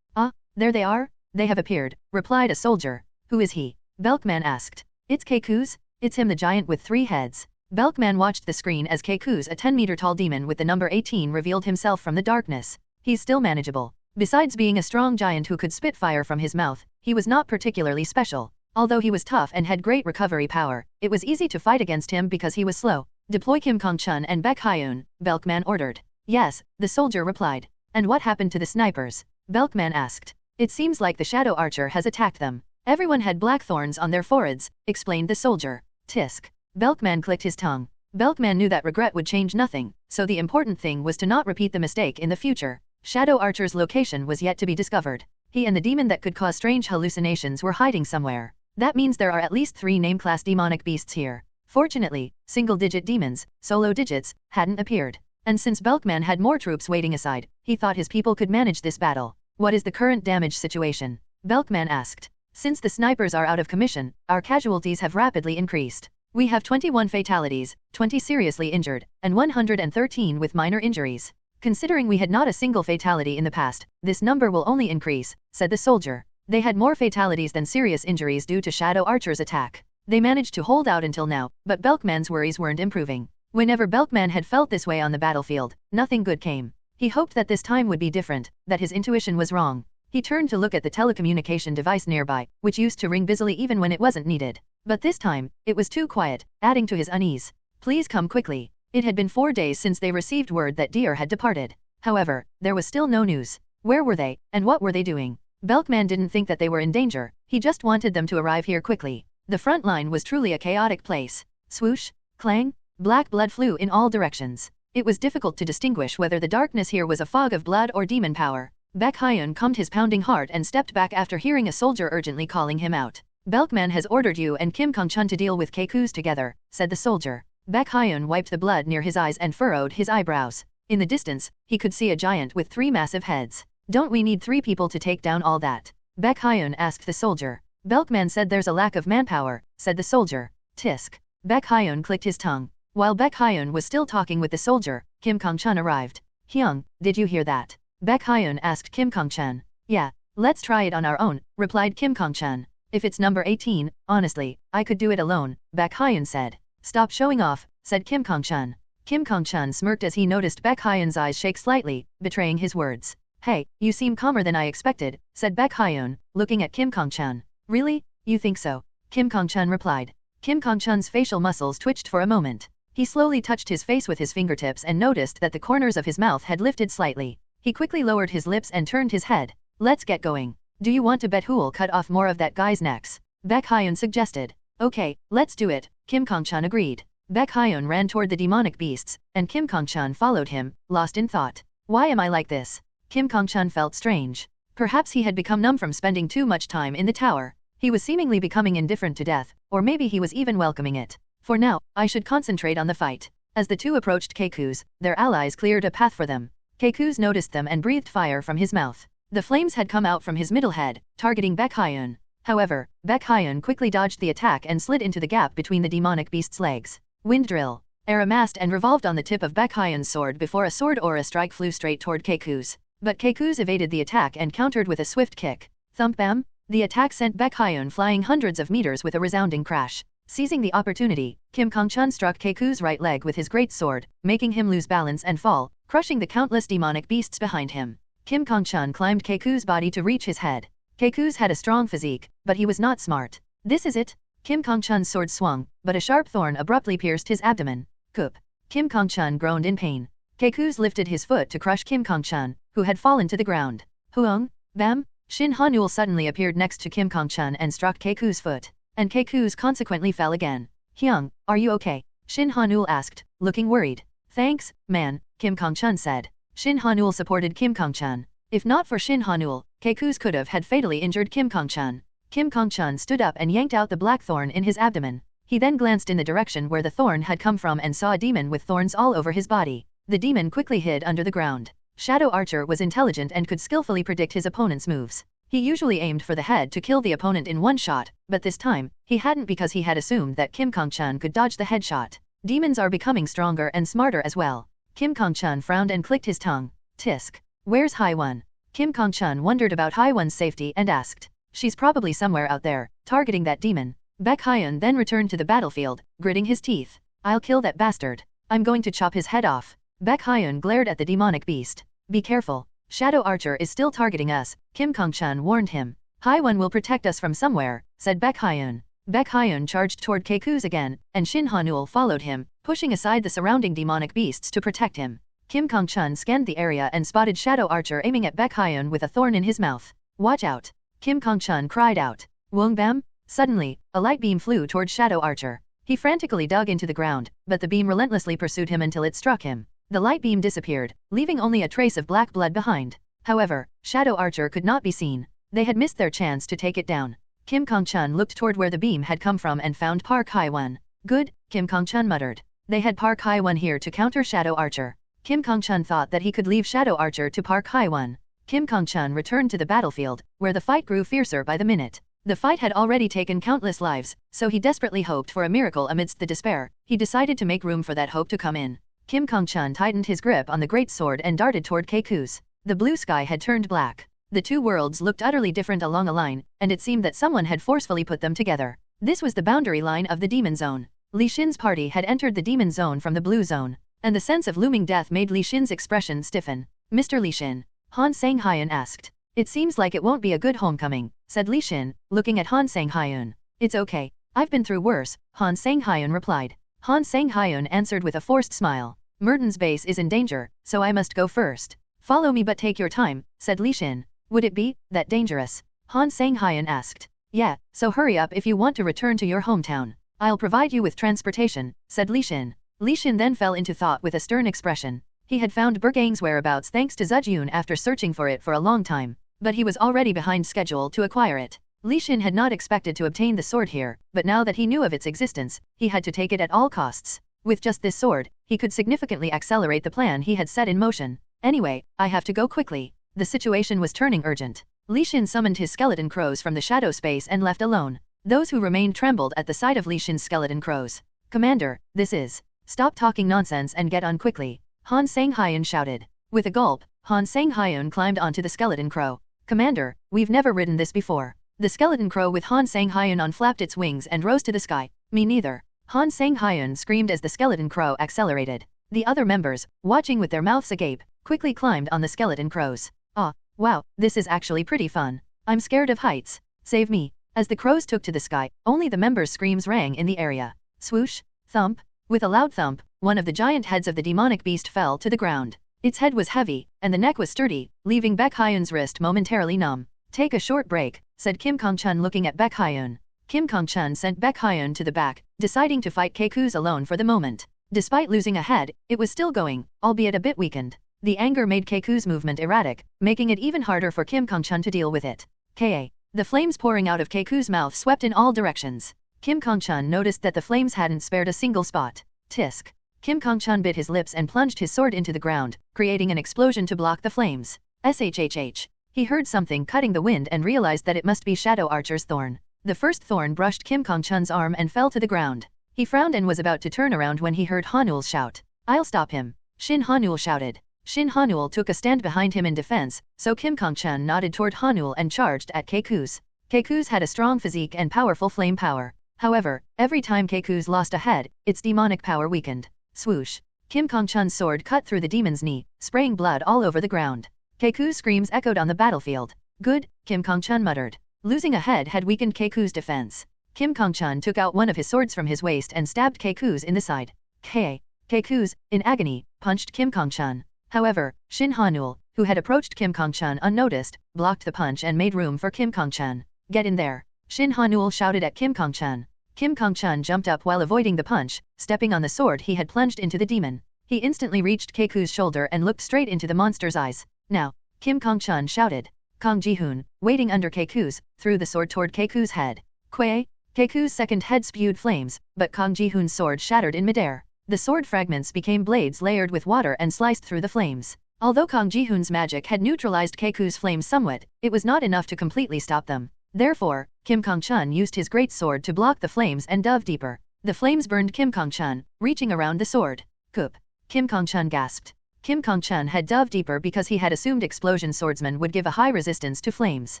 There they are? They have appeared, replied a soldier. Who is he? Belkman asked. It's Keiku's. It's him, the giant with 3 heads. Belkman watched the screen as Keiku's a 10-meter-tall demon with the number 18 revealed himself from the darkness. He's still manageable. Besides being a strong giant who could spit fire from his mouth, he was not particularly special. Although he was tough and had great recovery power, it was easy to fight against him because he was slow. Deploy Kim Kong-chun and Baek Hyun, Belkman ordered. Yes, the soldier replied. And what happened to the snipers? Belkman asked. It seems like the shadow archer has attacked them. Everyone had black thorns on their foreheads, explained the soldier. Tisk. Belkman clicked his tongue. Belkman knew that regret would change nothing, so the important thing was to not repeat the mistake in the future. Shadow Archer's location was yet to be discovered. He and the demon that could cause strange hallucinations were hiding somewhere. That means there are at least 3 name-class demonic beasts here. Fortunately, single-digit demons, solo digits, hadn't appeared. And since Belkman had more troops waiting aside, he thought his people could manage this battle. What is the current damage situation? Belkman asked. Since the snipers are out of commission, our casualties have rapidly increased. We have 21 fatalities, 20 seriously injured, and 113 with minor injuries. Considering we had not a single fatality in the past, this number will only increase, said the soldier. They had more fatalities than serious injuries due to Shadow Archer's attack. They managed to hold out until now, but Belkman's worries weren't improving. Whenever Belkman had felt this way on the battlefield, nothing good came. He hoped that this time would be different, that his intuition was wrong. He turned to look at the telecommunication device nearby, which used to ring busily even when it wasn't needed. But this time, it was too quiet, adding to his unease. Please come quickly. It had been 4 days since they received word that Deer had departed. However, there was still no news. Where were they, and what were they doing? Belkman didn't think that they were in danger, he just wanted them to arrive here quickly. The front line was truly a chaotic place. Swoosh, clang, black blood flew in all directions. It was difficult to distinguish whether the darkness here was a fog of blood or demon power. Baek Hyun calmed his pounding heart and stepped back after hearing a soldier urgently calling him out. Belkman has ordered you and Kim Kong-chun to deal with Keiku's together, said the soldier. Baek Hyun wiped the blood near his eyes and furrowed his eyebrows. In the distance, he could see a giant with 3 massive heads. Don't we need 3 people to take down all that? Baek Hyun asked the soldier. Belkman said there's a lack of manpower, said the soldier. Tisk. Baek Hyun clicked his tongue. While Baek Hyun was still talking with the soldier, Kim Kong-chun arrived. Hyung, did you hear that? Baek Hyun asked Kim Kong-chun. Yeah, let's try it on our own, replied Kim Kong-chun. If it's number 18, honestly, I could do it alone, Baek Hyun said. Stop showing off, said Kim Kong-chun. Kim Kong-chun smirked as he noticed Baek Hyun's eyes shake slightly, betraying his words. Hey, you seem calmer than I expected, said Baek Hyun, looking at Kim Kong-chun. Really? You think so? Kim Kong-chun replied. Kim Kong-chun's facial muscles twitched for a moment. He slowly touched his face with his fingertips and noticed that the corners of his mouth had lifted slightly. He quickly lowered his lips and turned his head. Let's get going. Do you want to bet who'll cut off more of that guy's necks? Baek Hyun suggested. Okay, let's do it, Kim Kong-chun agreed. Baek Hyun ran toward the demonic beasts, and Kim Kong-chun followed him, lost in thought. Why am I like this? Kim Kong-chun felt strange. Perhaps he had become numb from spending too much time in the tower. He was seemingly becoming indifferent to death, or maybe he was even welcoming it. For now, I should concentrate on the fight. As the two approached Keiku's, their allies cleared a path for them. Keiku's noticed them and breathed fire from his mouth. The flames had come out from his middle head, targeting Baek Hyun. However, Baek Hyun quickly dodged the attack and slid into the gap between the demonic beast's legs. Wind drill. Air amassed and revolved on the tip of Baek Hyun's sword before a sword aura strike flew straight toward Keiku's. But Keiku's evaded the attack and countered with a swift kick. Thump bam! The attack sent Baek Hyun flying hundreds of meters with a resounding crash. Seizing the opportunity, Kim Kong-chun struck Keiku's right leg with his great sword, making him lose balance and fall, crushing the countless demonic beasts behind him. Kim Kong-chun climbed Keiku's body to reach his head. Keiku's had a strong physique, but he was not smart. This is it? Kim Kong-chun's sword swung, but a sharp thorn abruptly pierced his abdomen. Kup. Kim Kong-chun groaned in pain. Keiku's lifted his foot to crush Kim Kong-chun, who had fallen to the ground. Huong, bam! Shin Ha-neul suddenly appeared next to Kim Kong-chun and struck Keiku's foot. And Keiku's consequently fell again. Hyung, are you okay? Shin Ha-neul asked, looking worried. Thanks, man, Kim Kong-chun said. Shin Ha-neul supported Kim Kong-chun. If not for Shin Ha-neul, Keiku's could have had fatally injured Kim Kong-chun. Kim Kong-chun stood up and yanked out the black thorn in his abdomen. He then glanced in the direction where the thorn had come from and saw a demon with thorns all over his body. The demon quickly hid under the ground. Shadow Archer was intelligent and could skillfully predict his opponent's moves. He usually aimed for the head to kill the opponent in one shot, but this time, he hadn't because he had assumed that Kim Kong-chun could dodge the headshot. Demons are becoming stronger and smarter as well. Kim Kong-chun frowned and clicked his tongue. Tisk. Where's Hai-won? Kim Kong-chun wondered about Hai-won's safety and asked. She's probably somewhere out there, targeting that demon. Baek Hyun then returned to the battlefield, gritting his teeth. I'll kill that bastard. I'm going to chop his head off. Baek Hyun glared at the demonic beast. Be careful. Shadow Archer is still targeting us, Kim Kong-chan warned him. Haiwon will protect us from somewhere, said Baek Hyun. Baek Hyun charged toward Keikus again, and Shin Hanul followed him, pushing aside the surrounding demonic beasts to protect him. Kim Kong-chan scanned the area and spotted Shadow Archer aiming at Baek Hyun with a thorn in his mouth. Watch out! Kim Kong-chan cried out. Wong bam! Suddenly, a light beam flew toward Shadow Archer. He frantically dug into the ground, but the beam relentlessly pursued him until it struck him. The light beam disappeared, leaving only a trace of black blood behind. However, Shadow Archer could not be seen. They had missed their chance to take it down. Kim Kong-chan looked toward where the beam had come from and found Park Hye-won. Good, Kim Kong-chan muttered. They had Park Hye-won here to counter Shadow Archer. Kim Kong-chan thought that he could leave Shadow Archer to Park Hye-won. Kim Kong-chan returned to the battlefield, where the fight grew fiercer by the minute. The fight had already taken countless lives, so he desperately hoped for a miracle amidst the despair. He decided to make room for that hope to come in. Kim Kong-chan tightened his grip on the great sword and darted toward Keikus. The blue sky had turned black. The two worlds looked utterly different along a line, and it seemed that someone had forcefully put them together. This was the boundary line of the Demon Zone. Li Shin's party had entered the Demon Zone from the Blue Zone, and the sense of looming death made Li Shin's expression stiffen. Mr. Li Shin? Han Sang-hyun asked. It seems like it won't be a good homecoming, said Li Shin, looking at Han Sang-hyun. It's okay. I've been through worse, Han Sang-hyun replied. Han Sang-hyun answered with a forced smile. Merton's base is in danger, so I must go first. Follow me but take your time, said Li Shin. Would it be that dangerous? Han Sang-hyun asked. Yeah, so hurry up if you want to return to your hometown. I'll provide you with transportation, said Li Shin. Li Shin then fell into thought with a stern expression. He had found Bergang's whereabouts thanks to Zejun after searching for it for a long time, but he was already behind schedule to acquire it. Li Shin had not expected to obtain the sword here, but now that he knew of its existence, he had to take it at all costs. With just this sword, he could significantly accelerate the plan he had set in motion. Anyway, I have to go quickly. The situation was turning urgent. Li Shin summoned his skeleton crows from the shadow space and left alone. Those who remained trembled at the sight of Li Shin's skeleton crows. Commander, this is. Stop talking nonsense and get on quickly. Han Sang-hyun shouted. With a gulp, Han Sang-hyun climbed onto the skeleton crow. Commander, we've never ridden this before. The skeleton crow with Han Sang-hyun on flapped its wings and rose to the sky. Me neither. Han Sang-hyun screamed as the skeleton crow accelerated. The other members, watching with their mouths agape, quickly climbed on the skeleton crows. Ah, wow, this is actually pretty fun. I'm scared of heights. Save me. As the crows took to the sky, only the members' screams rang in the area. Swoosh, thump. With a loud thump, one of the giant heads of the demonic beast fell to the ground. Its head was heavy, and the neck was sturdy, leaving Baek Hyun's wrist momentarily numb. Take a short break, said Kim Kong-chun looking at Baek Hyun. Kim Kong-chun sent Baek Hyun to the back, deciding to fight Keikus alone for the moment. Despite losing a head, it was still going, albeit a bit weakened. The anger made Keiku's movement erratic, making it even harder for Kim Kong-chun to deal with it. Ka. The flames pouring out of Keiku's mouth swept in all directions. Kim Kong-chun noticed that the flames hadn't spared a single spot. Tisk. Kim Kong-chun bit his lips and plunged his sword into the ground, creating an explosion to block the flames. SHHH. He heard something cutting the wind and realized that it must be Shadow Archer's thorn. The first thorn brushed Kim Kong-chun's arm and fell to the ground. He frowned and was about to turn around when he heard Hanul's shout. I'll stop him. Shin Hanul shouted. Shin Hanul took a stand behind him in defense, so Kim Kong-chun nodded toward Hanul and charged at Keikus. Keikus had a strong physique and powerful flame power. However, every time Keikus lost a head, its demonic power weakened. Swoosh. Kim Kong-chun's sword cut through the demon's knee, spraying blood all over the ground. Keiku's screams echoed on the battlefield. Good, Kim Kong-chun muttered. Losing a head had weakened Keiku's defense. Kim Kong-chun took out one of his swords from his waist and stabbed Keikus in the side. Keikus, in agony, punched Kim Kong-chun. However, Shin Hanul, who had approached Kim Kong-chun unnoticed, blocked the punch and made room for Kim Kong-chun. Get in there. Shin Hanul shouted at Kim Kong-chun. Kim Kong-chun jumped up while avoiding the punch, stepping on the sword he had plunged into the demon. He instantly reached Keiku's shoulder and looked straight into the monster's eyes. Now, Kim Kong-chun shouted. Kong Ji-hoon, waiting under Keiku's, threw the sword toward Keiku's head. Quay! Keiku's second head spewed flames, but Kong Ji-hoon's sword shattered in midair. The sword fragments became blades layered with water and sliced through the flames. Although Kong Ji-hoon's magic had neutralized Keiku's flames somewhat, it was not enough to completely stop them. Therefore, Kim Kong-chun used his great sword to block the flames and dove deeper. The flames burned Kim Kong-chun, reaching around the sword. Goop! Kim Kong-chun gasped. Kim Kong-chun had dove deeper because he had assumed explosion swordsmen would give a high resistance to flames.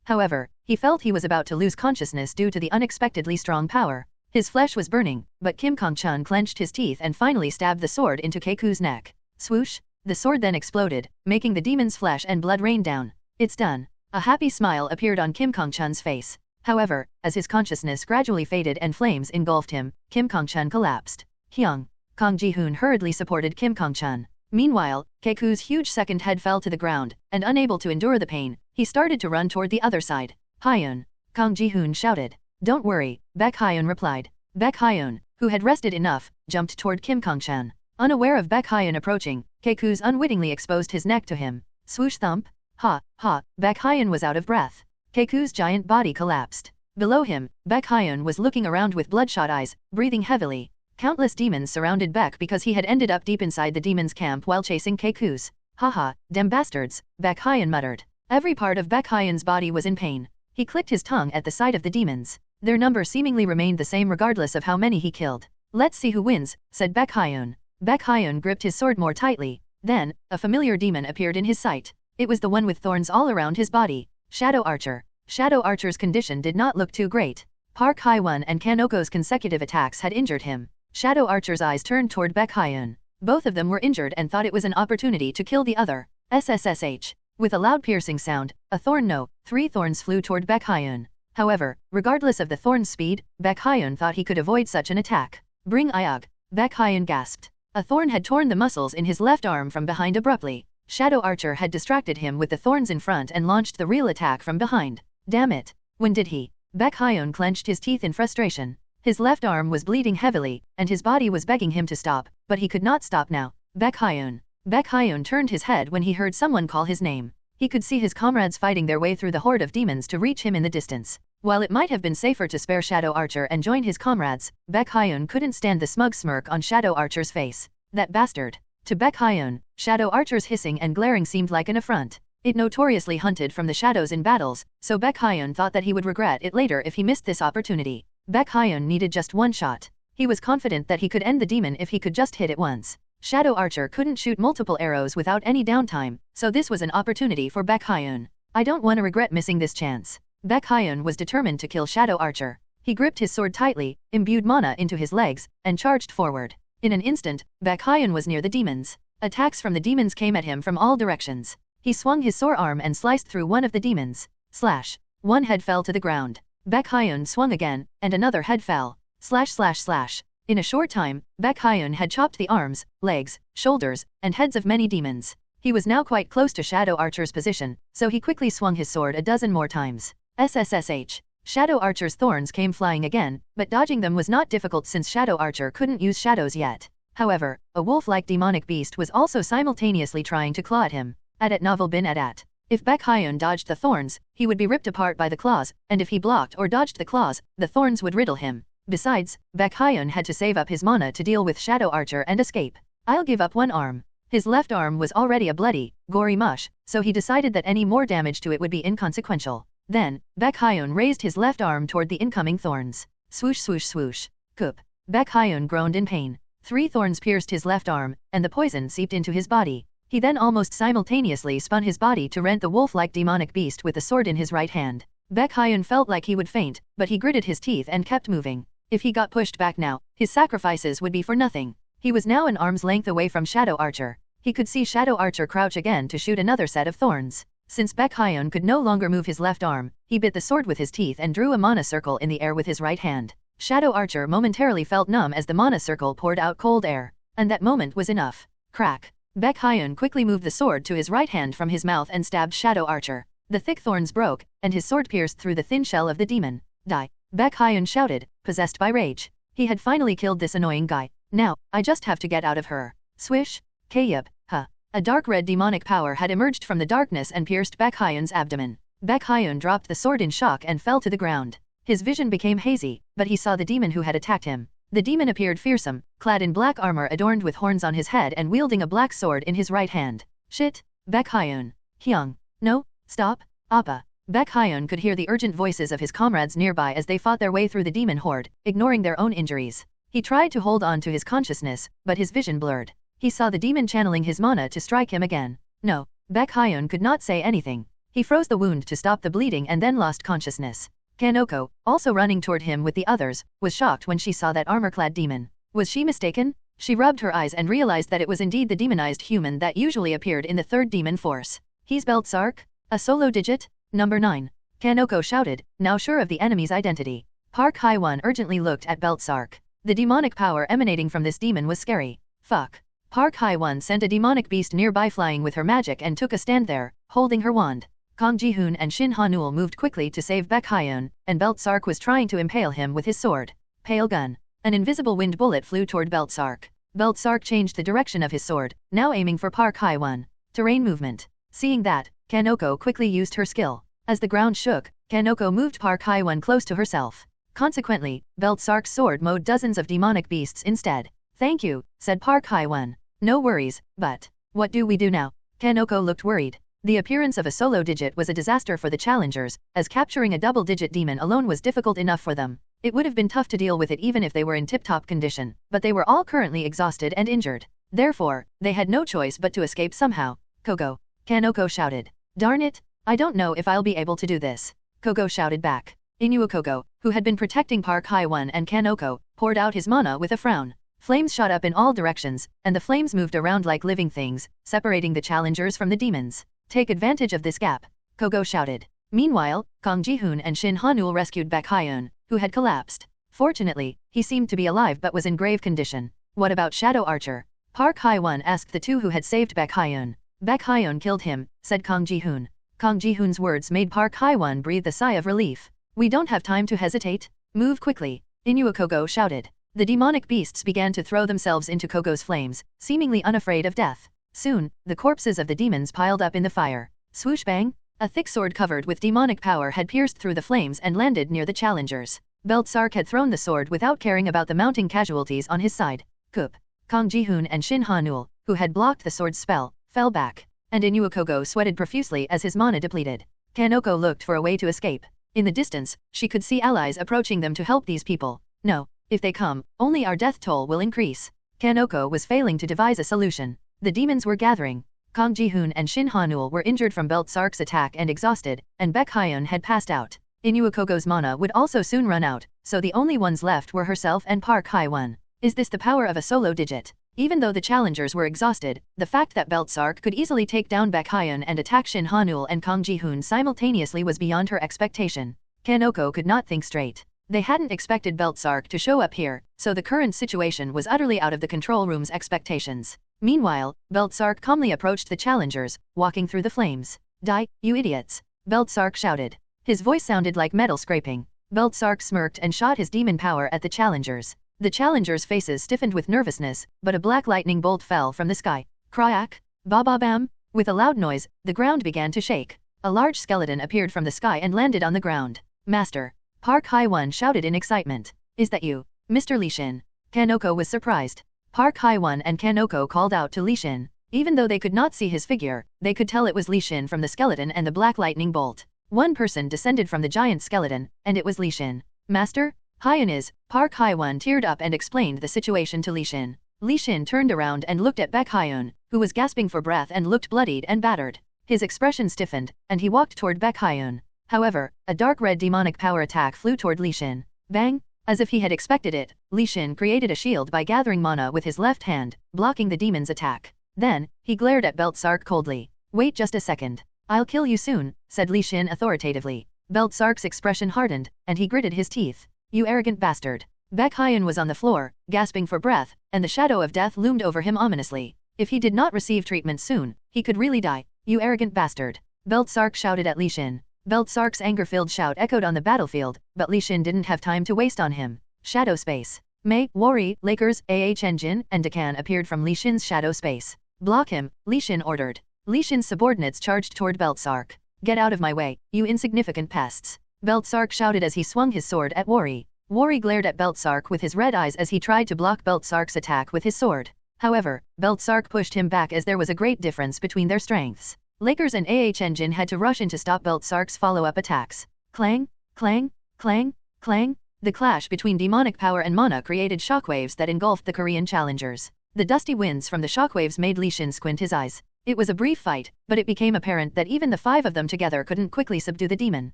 However, he felt he was about to lose consciousness due to the unexpectedly strong power. His flesh was burning, but Kim Kong-chun clenched his teeth and finally stabbed the sword into Keiku's neck. Swoosh! The sword then exploded, making the demon's flesh and blood rain down. It's done. A happy smile appeared on Kim Kong-chun's face. However, as his consciousness gradually faded and flames engulfed him, Kim Kong-chun collapsed. Hyung. Kong Ji-hoon hurriedly supported Kim Kong-chun. Meanwhile, Keiku's huge second head fell to the ground, and unable to endure the pain, he started to run toward the other side. Hyun. Kong Ji-hoon shouted. Don't worry, Baek Hyun replied. Baek Hyun, who had rested enough, jumped toward Kim Kong-chun. Unaware of Baek Hyun approaching, Keiku's unwittingly exposed his neck to him. Swoosh thump. Ha, ha, Baek Hyun was out of breath. Keiku's giant body collapsed. Below him, Baek Hyun was looking around with bloodshot eyes, breathing heavily. Countless demons surrounded Baek because he had ended up deep inside the demon's camp while chasing Keiku's. Haha, dem bastards, Baek Hyun muttered. Every part of Baek Hyun's body was in pain. He clicked his tongue at the sight of the demons. Their number seemingly remained the same regardless of how many he killed. Let's see who wins, said Baek Hyun. Baek Hyun gripped his sword more tightly. Then, a familiar demon appeared in his sight. It was the one with thorns all around his body. Shadow Archer. Shadow Archer's condition did not look too great. Park Hae-won and Kanoko's consecutive attacks had injured him. Shadow Archer's eyes turned toward Baek Hyun. Both of them were injured and thought it was an opportunity to kill the other. SSSH. With a loud piercing sound, three thorns flew toward Baek Hyun. However, regardless of the thorn's speed, Baek Hyun thought he could avoid such an attack. Bring Iog. Baek Hyun gasped. A thorn had torn the muscles in his left arm from behind abruptly. Shadow Archer had distracted him with the thorns in front and launched the real attack from behind. Damn it. When did he? Baek Hyun clenched his teeth in frustration. His left arm was bleeding heavily, and his body was begging him to stop, but he could not stop now. Baek Hyun. Baek Hyun turned his head when he heard someone call his name. He could see his comrades fighting their way through the horde of demons to reach him in the distance. While it might have been safer to spare Shadow Archer and join his comrades, Baek Hyun couldn't stand the smug smirk on Shadow Archer's face. That bastard. To Baek Hyun, Shadow Archer's hissing and glaring seemed like an affront. It notoriously hunted from the shadows in battles, so Baek Hyun thought that he would regret it later if he missed this opportunity. Baek Hyun needed just one shot. He was confident that he could end the demon if he could just hit it once. Shadow Archer couldn't shoot multiple arrows without any downtime, so this was an opportunity for Baek Hyun. I don't want to regret missing this chance. Baek Hyun was determined to kill Shadow Archer. He gripped his sword tightly, imbued mana into his legs, and charged forward. In an instant, Baek Hyun was near the demons. Attacks from the demons came at him from all directions. He swung his sore arm and sliced through one of the demons. Slash. One head fell to the ground. Baek Hyun swung again, and another head fell. Slash slash slash. In a short time, Baek Hyun had chopped the arms, legs, shoulders, and heads of many demons. He was now quite close to Shadow Archer's position, so he quickly swung his sword a dozen more times. SSSH. Shadow Archer's thorns came flying again, but dodging them was not difficult since Shadow Archer couldn't use shadows yet. However, a wolf-like demonic beast was also simultaneously trying to claw at him. At novel bin at. If Baek Hyun dodged the thorns, he would be ripped apart by the claws, and if he blocked or dodged the claws, the thorns would riddle him. Besides, Baek Hyun had to save up his mana to deal with Shadow Archer and escape. I'll give up one arm. His left arm was already a bloody, gory mush, so he decided that any more damage to it would be inconsequential. Then, Baek Hyun raised his left arm toward the incoming thorns. Swoosh swoosh swoosh. Coop. Baek Hyun groaned in pain. 3 thorns pierced his left arm, and the poison seeped into his body. He then almost simultaneously spun his body to rent the wolf-like demonic beast with the sword in his right hand. Baek Hyun felt like he would faint, but he gritted his teeth and kept moving. If he got pushed back now, his sacrifices would be for nothing. He was now an arm's length away from Shadow Archer. He could see Shadow Archer crouch again to shoot another set of thorns. Since Baek Hyun could no longer move his left arm, he bit the sword with his teeth and drew a mana circle in the air with his right hand. Shadow Archer momentarily felt numb as the mana circle poured out cold air. And that moment was enough. Crack. Baek Hyun quickly moved the sword to his right hand from his mouth and stabbed Shadow Archer. The thick thorns broke, and his sword pierced through the thin shell of the demon. Die. Baek Hyun shouted, possessed by rage. He had finally killed this annoying guy. Now, I just have to get out of her. Swish. Kayub. Huh. A dark red demonic power had emerged from the darkness and pierced Baek Hyun's abdomen. Baek Hyun dropped the sword in shock and fell to the ground. His vision became hazy, but he saw the demon who had attacked him. The demon appeared fearsome, clad in black armor adorned with horns on his head and wielding a black sword in his right hand. Shit. Baek Hyun. Hyung. No, stop. Appa. Baek Hyun could hear the urgent voices of his comrades nearby as they fought their way through the demon horde, ignoring their own injuries. He tried to hold on to his consciousness, but his vision blurred. He saw the demon channeling his mana to strike him again. No. Baek Hyun could not say anything. He froze the wound to stop the bleeding and then lost consciousness. Kanoko, also running toward him with the others, was shocked when she saw that armor-clad demon. Was she mistaken? She rubbed her eyes and realized that it was indeed the demonized human that usually appeared in the third demon force. He's Beltzark? A solo digit? Number 9. Kanoko shouted, now sure of the enemy's identity. Park Hye-won urgently looked at Beltzark. The demonic power emanating from this demon was scary. Fuck. Park Hye-won sent a demonic beast nearby flying with her magic and took a stand there, holding her wand. Kang Ji-hoon and Shin Ha-nul moved quickly to save Baek Hye-eun, and Beltzark was trying to impale him with his sword. Pale gun. An invisible wind bullet flew toward Beltzark. Beltzark changed the direction of his sword, now aiming for Park Hye-won. Terrain movement. Seeing that, Kanoko quickly used her skill. As the ground shook, Kanoko moved Park Hye-won close to herself. Consequently, Beltzark's sword mowed dozens of demonic beasts instead. Thank you, said Park Hye-won. No worries, but what do we do now? Kanoko looked worried. The appearance of a solo digit was a disaster for the challengers, as capturing a double-digit demon alone was difficult enough for them. It would have been tough to deal with it even if they were in tip-top condition, but they were all currently exhausted and injured. Therefore, they had no choice but to escape somehow. Kogo. Kanoko shouted. Darn it, I don't know if I'll be able to do this. Kogo shouted back. Inua Kogo, who had been protecting Park Hye-won and Kanoko, poured out his mana with a frown. Flames shot up in all directions, and the flames moved around like living things, separating the challengers from the demons. Take advantage of this gap, Kogo shouted. Meanwhile, Kang Ji-hoon and Shin Ha-nul rescued Baek Hye-eun, who had collapsed. Fortunately, he seemed to be alive but was in grave condition. What about Shadow Archer? Park Hye-won asked the two who had saved Baek Hye-eun. Baek Hye-eun killed him, said Kang Ji-hoon. Kang Ji-hoon's words made Park Hye-won breathe a sigh of relief. We don't have time to hesitate. Move quickly, Inua Kogo shouted. The demonic beasts began to throw themselves into Kogo's flames, seemingly unafraid of death. Soon, the corpses of the demons piled up in the fire. Swoosh bang! A thick sword covered with demonic power had pierced through the flames and landed near the challengers. Beltzark had thrown the sword without caring about the mounting casualties on his side. Kup. Kang Ji-hoon and Shin Ha-nul, who had blocked the sword's spell, fell back, and Inua Kogo sweated profusely as his mana depleted. Kanoko looked for a way to escape. In the distance, she could see allies approaching them to help these people. No, if they come, only our death toll will increase. Kanoko was failing to devise a solution. The demons were gathering. Kang Ji-hoon and Shin Ha-nul were injured from Beltzark's attack and exhausted, and Baek Hye-eun had passed out. Inua Kogo's mana would also soon run out, so the only ones left were herself and Park Hye-won. Is this the power of a solo digit? Even though the challengers were exhausted, the fact that Beltzark could easily take down Baek Hye-eun and attack Shin Ha-nul and Kang Ji-hoon simultaneously was beyond her expectation. Kanoko could not think straight. They hadn't expected Beltzark to show up here, so the current situation was utterly out of the control room's expectations. Meanwhile, Beltzark calmly approached the challengers, walking through the flames. Die, you idiots! Beltzark shouted. His voice sounded like metal scraping. Beltzark smirked and shot his demon power at the challengers. The challengers' faces stiffened with nervousness, but a black lightning bolt fell from the sky. Kryak! Ba-ba-bam! With a loud noise, the ground began to shake. A large skeleton appeared from the sky and landed on the ground. Master! Park Hye-won shouted in excitement. Is that you, Mr. Lee Shin? Kanoko was surprised. Park Hye-won and Kanoko called out to Lee Shin. Even though they could not see his figure, they could tell it was Lee Shin from the skeleton and the black lightning bolt. One person descended from the giant skeleton, and it was Lee Shin. Master? Hye-eun is. Park Hye-won teared up and explained the situation to Lee Shin. Lee Shin turned around and looked at Baek Hye-eun, who was gasping for breath and looked bloodied and battered. His expression stiffened, and he walked toward Baek Hye-eun. However, a dark red demonic power attack flew toward Lee Shin. Bang! As if he had expected it, Lee Shin created a shield by gathering mana with his left hand, blocking the demon's attack. Then, he glared at Beltzark coldly. Wait just a second. I'll kill you soon, said Lee Shin authoritatively. Beltzark's expression hardened, and he gritted his teeth. You arrogant bastard. Baek Hye-eun was on the floor, gasping for breath, and the shadow of death loomed over him ominously. If he did not receive treatment soon, he could really die. You arrogant bastard. Beltzark shouted at Lee Shin. Beltzark's anger-filled shout echoed on the battlefield, but Lee Shin didn't have time to waste on him. Shadow space. Mei, Wari, Lakers, Jin, and Dekan appeared from Lee Shin's shadow space. Block him, Lee Shin ordered. Lee Shin's subordinates charged toward Beltzark. Get out of my way, you insignificant pests. Beltzark shouted as he swung his sword at Wari. Wari glared at Beltzark with his red eyes as he tried to block Beltzark's attack with his sword. However, Beltzark pushed him back as there was a great difference between their strengths. Lakers and Jin had to rush in to stop Beltzark's follow-up attacks. Clang, clang, clang, clang. The clash between demonic power and mana created shockwaves that engulfed the Korean challengers. The dusty winds from the shockwaves made Lee Shin squint his eyes. It was a brief fight, but it became apparent that even the five of them together couldn't quickly subdue the demon.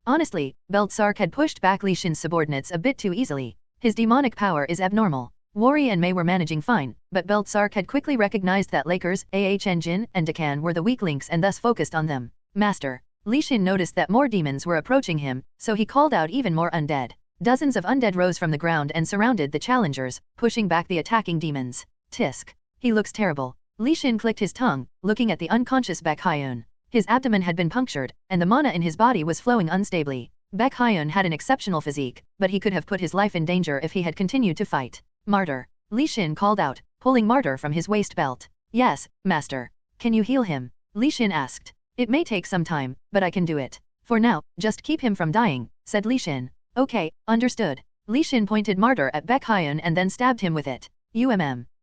Honestly, Beltzark had pushed back Li Shin's subordinates a bit too easily. His demonic power is abnormal. Wari and Mei were managing fine, but Beltzark had quickly recognized that Lakers, Jin, and Dekan were the weak links and thus focused on them. Master. Li Shin noticed that more demons were approaching him, so he called out even more undead. Dozens of undead rose from the ground and surrounded the challengers, pushing back the attacking demons. Tisk. He looks terrible. Li Shin clicked his tongue, looking at the unconscious Baek Hyun. His abdomen had been punctured, and the mana in his body was flowing unstably. Baek Hyun had an exceptional physique, but he could have put his life in danger if he had continued to fight. Martyr. Li Shin called out, pulling Martyr from his waist belt. Yes, master. Can you heal him? Li Shin asked. It may take some time, but I can do it. For now, just keep him from dying, said Li Shin. Okay, understood. Li Shin pointed Martyr at Baek Hyun and then stabbed him with it.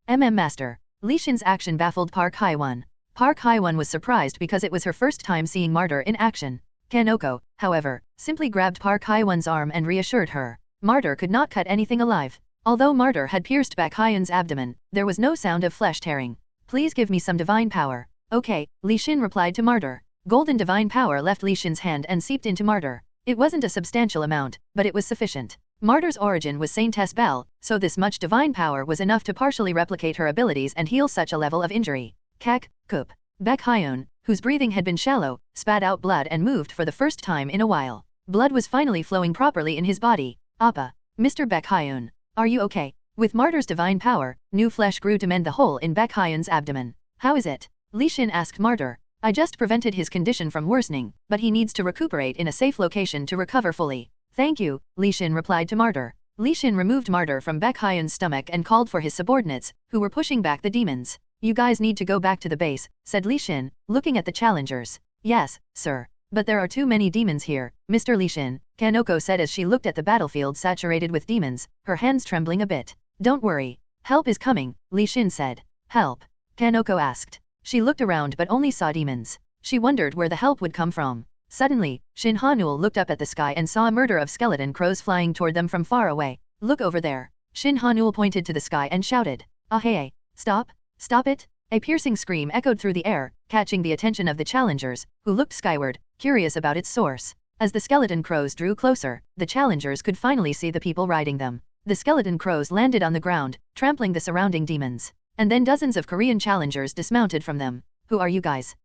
Master. Li Shin's action baffled Park Hye-won. Park Hye-won was surprised because it was her first time seeing Martyr in action. Kanoko, however, simply grabbed Park Hye-won's arm and reassured her. Martyr could not cut anything alive. Although Martyr had pierced Baek Hyun's abdomen, there was no sound of flesh tearing. Please give me some divine power. Okay, Li Shin replied to Martyr. Golden divine power left Li Shin's hand and seeped into Martyr. It wasn't a substantial amount, but it was sufficient. Martyr's origin was Saintess Belle, so this much divine power was enough to partially replicate her abilities and heal such a level of injury. Kak, Kup. Baek Hyun, whose breathing had been shallow, spat out blood and moved for the first time in a while. Blood was finally flowing properly in his body. Appa. Mr. Baek Hyun. Are you okay? With Martyr's divine power, new flesh grew to mend the hole in Baek Hyun's abdomen. How is it? Li Shin asked Martyr. I just prevented his condition from worsening, but he needs to recuperate in a safe location to recover fully. Thank you, Li Shin replied to Martyr. Li Shin removed Martyr from Baek Hyun's stomach and called for his subordinates, who were pushing back the demons. You guys need to go back to the base, said Li Shin, looking at the challengers. Yes, sir. But there are too many demons here, Mr. Li Shin, Kanoko said as she looked at the battlefield saturated with demons, her hands trembling a bit. Don't worry. Help is coming, Li Shin said. Help? Kanoko asked. She looked around but only saw demons. She wondered where the help would come from. Suddenly, Shin Hanul looked up at the sky and saw a murder of skeleton crows flying toward them from far away. Look over there. Shin Hanul pointed to the sky and shouted. Ah hey, stop, stop it. A piercing scream echoed through the air, catching the attention of the challengers, who looked skyward, curious about its source. As the skeleton crows drew closer, the challengers could finally see the people riding them. The skeleton crows landed on the ground, trampling the surrounding demons. And then dozens of Korean challengers dismounted from them. Who are you guys?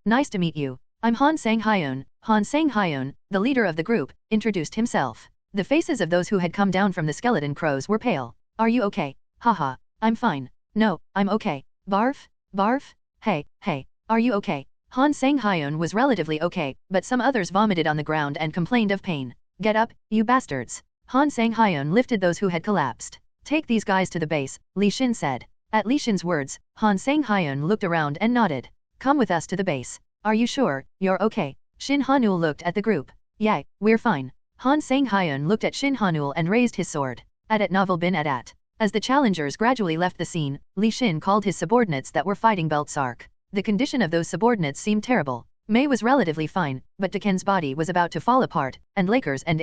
Nice to meet you. I'm Han Sang-hyun. Han Sang-hyun, the leader of the group, introduced himself. The faces of those who had come down from the skeleton crows were pale. Are you okay? Haha, I'm fine. No, I'm okay. Barf? Barf? Hey, are you okay? Han Sang-hyun was relatively okay, but some others vomited on the ground and complained of pain. Get up, you bastards. Han Sang-hyun lifted those who had collapsed. Take these guys to the base, Li Shin said. At Li Shin's words, Han Sang-hyun looked around and nodded. Come with us to the base. Are you sure you're okay? Shin Hanul looked at the group. Yeah, we're fine. Han Sang-hyun looked at Shin Hanul and raised his sword. At Novel bin at. As the challengers gradually left the scene, Li Shin called his subordinates that were fighting Beltzark. The condition of those subordinates seemed terrible. Mei was relatively fine, but Deken's body was about to fall apart, and Lakers and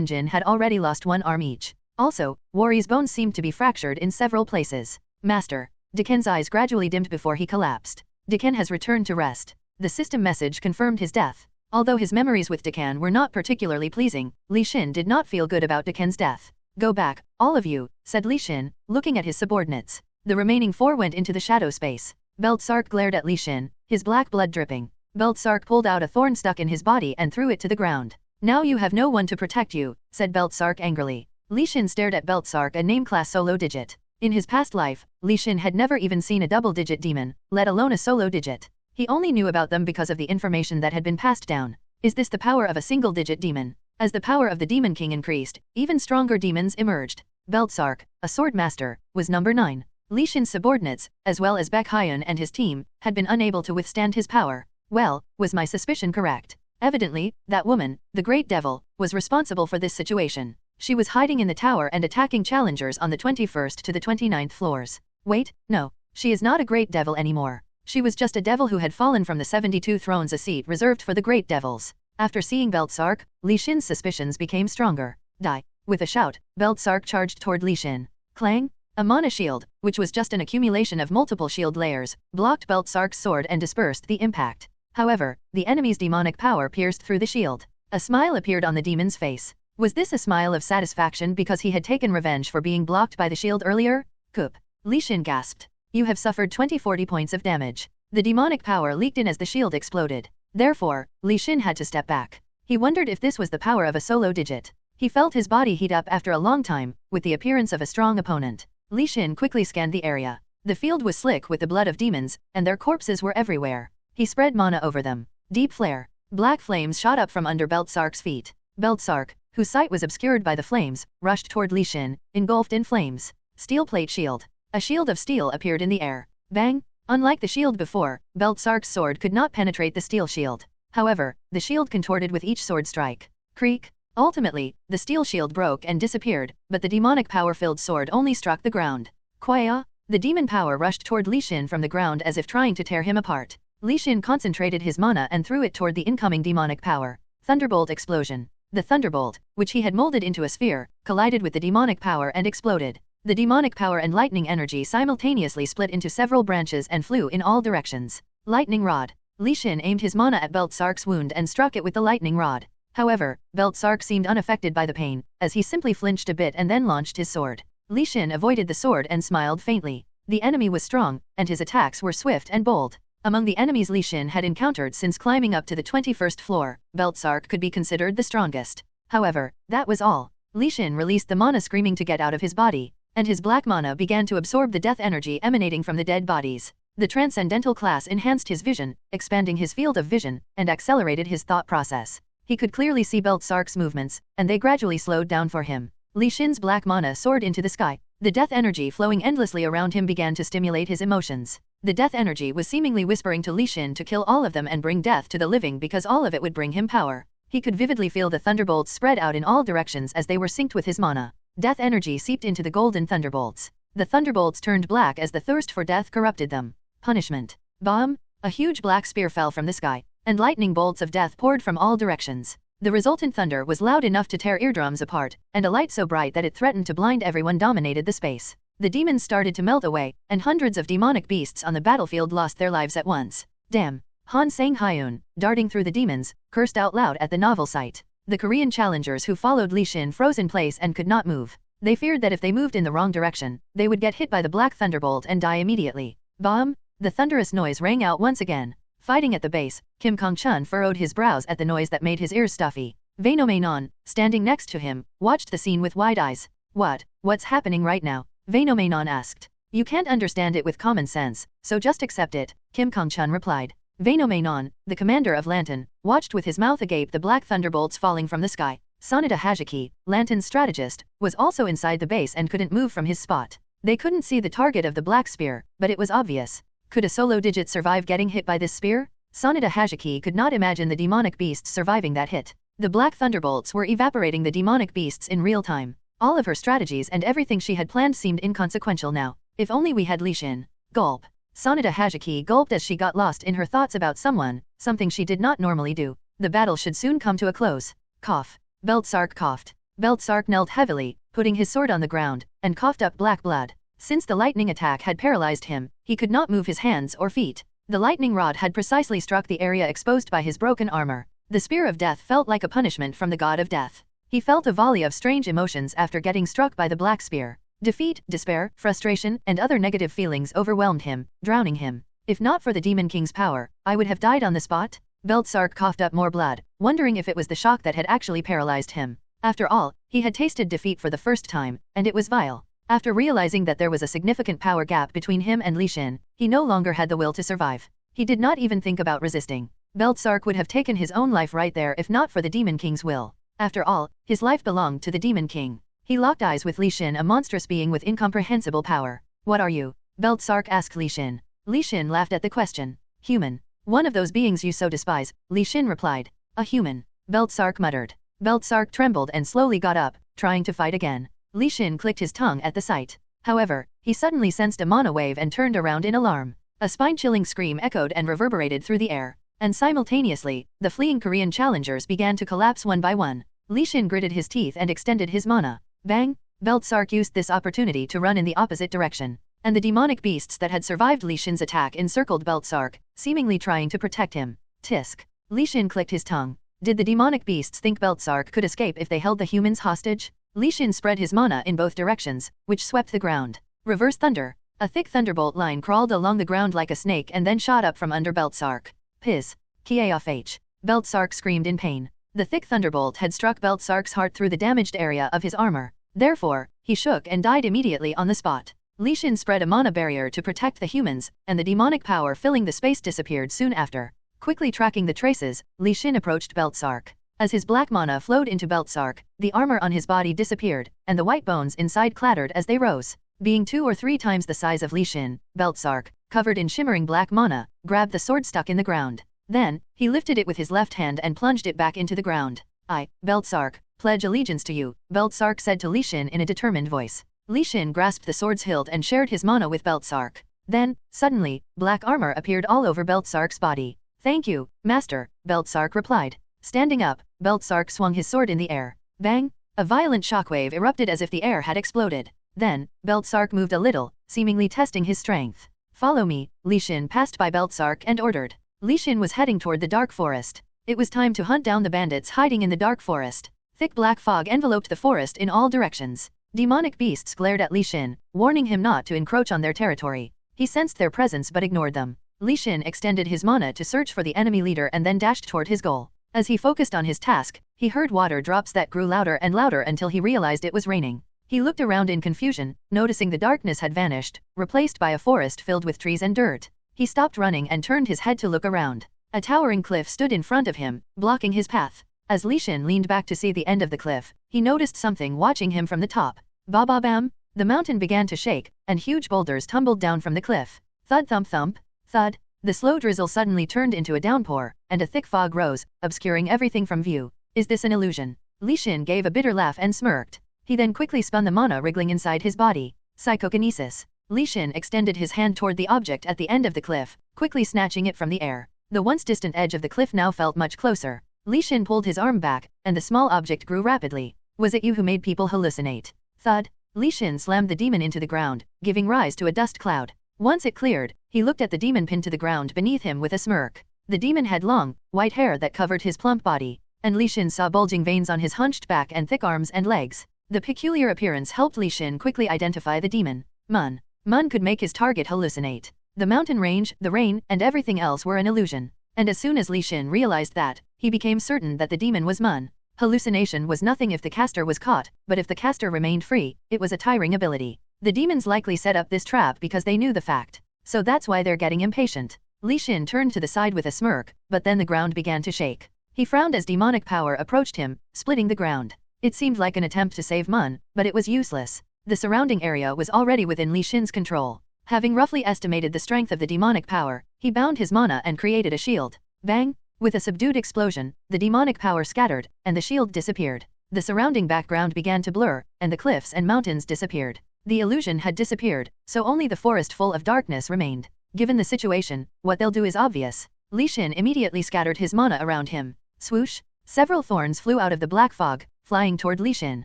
Jin had already lost one arm each. Also, Wari's bones seemed to be fractured in several places. Master. Deken's eyes gradually dimmed before he collapsed. Deken has returned to rest. The system message confirmed his death. Although his memories with Dekan were not particularly pleasing, Li Shin did not feel good about Deken's death. Go back, all of you, said Li Shin, looking at his subordinates. The remaining 4 went into the shadow space. Beltzark glared at Li Shin, his black blood dripping. Beltzark pulled out a thorn stuck in his body and threw it to the ground. Now you have no one to protect you, said Beltzark angrily. Li Shin stared at Beltzark, a name-class solo digit. In his past life, Li Shin had never even seen a double-digit demon, let alone a solo digit. He only knew about them because of the information that had been passed down. Is this the power of a single-digit demon? As the power of the Demon King increased, even stronger demons emerged. Beltzark, a sword master, was number 9. Li Shin's subordinates, as well as Baek Hyun and his team, had been unable to withstand his power. Well, was my suspicion correct? Evidently, that woman, the Great Devil, was responsible for this situation. She was hiding in the tower and attacking challengers on the 21st to the 29th floors. Wait, no, she is not a Great Devil anymore. She was just a devil who had fallen from the 72 thrones, a seat reserved for the Great Devils. After seeing Beltzark, Li Shin's suspicions became stronger. Die. With a shout, Beltzark charged toward Li Shin. Clang! A mana shield, which was just an accumulation of multiple shield layers, blocked Beltzark's sword and dispersed the impact. However, the enemy's demonic power pierced through the shield. A smile appeared on the demon's face. Was this a smile of satisfaction because he had taken revenge for being blocked by the shield earlier? Coop. Li Xin gasped. You have suffered 20-40 points of damage. The demonic power leaked in as the shield exploded. Therefore, Li Xin had to step back. He wondered if this was the power of a solo digit. He felt his body heat up after a long time, with the appearance of a strong opponent. Li Xin quickly scanned the area. The field was slick with the blood of demons, and their corpses were everywhere. He spread mana over them. Deep flare. Black flames shot up from under Beltsark's feet. Beltsark, whose sight was obscured by the flames, rushed toward Li Xin, engulfed in flames. Steel plate shield. A shield of steel appeared in the air. Bang! Unlike the shield before, Beltsark's sword could not penetrate the steel shield. However, the shield contorted with each sword strike. Creak! Ultimately, the steel shield broke and disappeared, but the demonic power-filled sword only struck the ground. Quaya! The demon power rushed toward Li Xin from the ground as if trying to tear him apart. Li Xin concentrated his mana and threw it toward the incoming demonic power. Thunderbolt explosion. The thunderbolt, which he had molded into a sphere, collided with the demonic power and exploded. The demonic power and lightning energy simultaneously split into several branches and flew in all directions. Lightning rod. Li Xin aimed his mana at Beltsark's wound and struck it with the lightning rod. However, Beltsark seemed unaffected by the pain, as he simply flinched a bit and then launched his sword. Li Xin avoided the sword and smiled faintly. The enemy was strong, and his attacks were swift and bold. Among the enemies Li Xin had encountered since climbing up to the 21st floor, Beltsark could be considered the strongest. However, that was all. Li Xin released the mana screaming to get out of his body, and his black mana began to absorb the death energy emanating from the dead bodies. The transcendental class enhanced his vision, expanding his field of vision, and accelerated his thought process. He could clearly see Beltsark's movements, and they gradually slowed down for him. Li Xin's black mana soared into the sky. The death energy flowing endlessly around him began to stimulate his emotions. The death energy was seemingly whispering to Li Xin to kill all of them and bring death to the living because all of it would bring him power. He could vividly feel the thunderbolts spread out in all directions as they were synced with his mana. Death energy seeped into the golden thunderbolts. The thunderbolts turned black as the thirst for death corrupted them. Punishment. Bomb! A huge black spear fell from the sky, and lightning bolts of death poured from all directions. The resultant thunder was loud enough to tear eardrums apart, and a light so bright that it threatened to blind everyone dominated the space. The demons started to melt away, and hundreds of demonic beasts on the battlefield lost their lives at once. Damn! Han Sang-hyun, darting through the demons, cursed out loud at the novel sight. The Korean challengers who followed Li Xin froze in place and could not move. They feared that if they moved in the wrong direction, they would get hit by the black thunderbolt and die immediately. Bomb! The thunderous noise rang out once again. Fighting at the base, Kim Kong-chun furrowed his brows at the noise that made his ears stuffy. Vainomenon, standing next to him, watched the scene with wide eyes. What's happening right now? Vainomenon asked. You can't understand it with common sense, so just accept it, Kim Kong-chun replied. Vainomenon, the commander of Lantan, watched with his mouth agape the black thunderbolts falling from the sky. Sanada Hajiki, Lantan's strategist, was also inside the base and couldn't move from his spot. They couldn't see the target of the black spear, but it was obvious. Could a solo digit survive getting hit by this spear? Sanada Hajiki could not imagine the demonic beasts surviving that hit. The black thunderbolts were evaporating the demonic beasts in real time. All of her strategies and everything she had planned seemed inconsequential now. If only we had Li Xin. Gulp. Sanada Hajiki gulped as she got lost in her thoughts about someone, something she did not normally do. The battle should soon come to a close. Cough. Beltsark coughed. Beltsark knelt heavily, putting his sword on the ground, and coughed up black blood. Since the lightning attack had paralyzed him, he could not move his hands or feet. The lightning rod had precisely struck the area exposed by his broken armor. The spear of death felt like a punishment from the god of death. He felt a volley of strange emotions after getting struck by the black spear. Defeat, despair, frustration, and other negative feelings overwhelmed him, drowning him. If not for the Demon King's power, I would have died on the spot. Beltsark coughed up more blood, wondering if it was the shock that had actually paralyzed him. After all, he had tasted defeat for the first time, and it was vile. After realizing that there was a significant power gap between him and Li Xin, he no longer had the will to survive. He did not even think about resisting. Beltsark would have taken his own life right there if not for the Demon King's will. After all, his life belonged to the Demon King. He locked eyes with Li Xin, a monstrous being with incomprehensible power. What are you? Beltsark asked Li Xin. Li Xin laughed at the question. Human. One of those beings you so despise, Li Xin replied. A human. Beltsark muttered. Beltsark trembled and slowly got up, trying to fight again. Li Xin clicked his tongue at the sight. However, he suddenly sensed a mana wave and turned around in alarm. A spine-chilling scream echoed and reverberated through the air. And simultaneously, the fleeing Korean challengers began to collapse one by one. Li Xin gritted his teeth and extended his mana. Bang! Beltsark used this opportunity to run in the opposite direction. And the demonic beasts that had survived Li Xin's attack encircled Beltsark, seemingly trying to protect him. Tisk. Li Xin clicked his tongue. Did the demonic beasts think Beltzark could escape if they held the humans hostage? Li Xin spread his mana in both directions, which swept the ground. Reverse thunder. A thick thunderbolt line crawled along the ground like a snake and then shot up from under Beltzark. Piz. Kiaof. Beltzark screamed in pain. The thick thunderbolt had struck Beltzark's heart through the damaged area of his armor. Therefore, he shook and died immediately on the spot. Li Xin spread a mana barrier to protect the humans, and the demonic power filling the space disappeared soon after. Quickly tracking the traces, Li Xin approached Beltzark. As his black mana flowed into Beltzark, the armor on his body disappeared, and the white bones inside clattered as they rose. Being 2 or 3 times the size of Li Xin, Beltzark, covered in shimmering black mana, grabbed the sword stuck in the ground. Then, he lifted it with his left hand and plunged it back into the ground. I, Beltzark, pledge allegiance to you, Beltzark said to Li Xin in a determined voice. Li Xin grasped the sword's hilt and shared his mana with Beltzark. Then, suddenly, black armor appeared all over Beltzark's body. Thank you, Master, Beltzark replied. Standing up, Beltzark swung his sword in the air. Bang! A violent shockwave erupted as if the air had exploded. Then, Beltzark moved a little, seemingly testing his strength. Follow me, Li Xin passed by Beltzark and ordered. Li Xin was heading toward the dark forest. It was time to hunt down the bandits hiding in the dark forest. Thick black fog enveloped the forest in all directions. Demonic beasts glared at Li Xin, warning him not to encroach on their territory. He sensed their presence but ignored them. Li Xin extended his mana to search for the enemy leader and then dashed toward his goal. As he focused on his task, he heard water drops that grew louder and louder until he realized it was raining. He looked around in confusion, noticing the darkness had vanished, replaced by a forest filled with trees and dirt. He stopped running and turned his head to look around. A towering cliff stood in front of him, blocking his path. As Li Xin leaned back to see the end of the cliff, he noticed something watching him from the top. Ba-ba-bam! The mountain began to shake, and huge boulders tumbled down from the cliff. Thud-thump-thump, thud. The slow drizzle suddenly turned into a downpour, and a thick fog rose, obscuring everything from view. Is this an illusion? Li Xin gave a bitter laugh and smirked. He then quickly spun the mana wriggling inside his body. Psychokinesis. Li Xin extended his hand toward the object at the end of the cliff, quickly snatching it from the air. The once distant edge of the cliff now felt much closer. Li Xin pulled his arm back, and the small object grew rapidly. Was it you who made people hallucinate? Thud. Li Xin slammed the demon into the ground, giving rise to a dust cloud. Once it cleared, he looked at the demon pinned to the ground beneath him with a smirk. The demon had long, white hair that covered his plump body, and Li Xin saw bulging veins on his hunched back and thick arms and legs. The peculiar appearance helped Li Xin quickly identify the demon. Mun. Mun could make his target hallucinate. The mountain range, the rain, and everything else were an illusion. And as soon as Li Xin realized that, he became certain that the demon was Mun. Hallucination was nothing if the caster was caught, but if the caster remained free, it was a tiring ability. The demons likely set up this trap because they knew the fact. So that's why they're getting impatient. Li Xin turned to the side with a smirk, but then the ground began to shake. He frowned as demonic power approached him, splitting the ground. It seemed like an attempt to save Mun, but it was useless. The surrounding area was already within Li Xin's control. Having roughly estimated the strength of the demonic power, he bound his mana and created a shield. Bang! With a subdued explosion, the demonic power scattered, and the shield disappeared. The surrounding background began to blur, and the cliffs and mountains disappeared. The illusion had disappeared, so only the forest full of darkness remained. Given the situation, what they'll do is obvious. Li Xin immediately scattered his mana around him. Swoosh! Several thorns flew out of the black fog, flying toward Li Xin.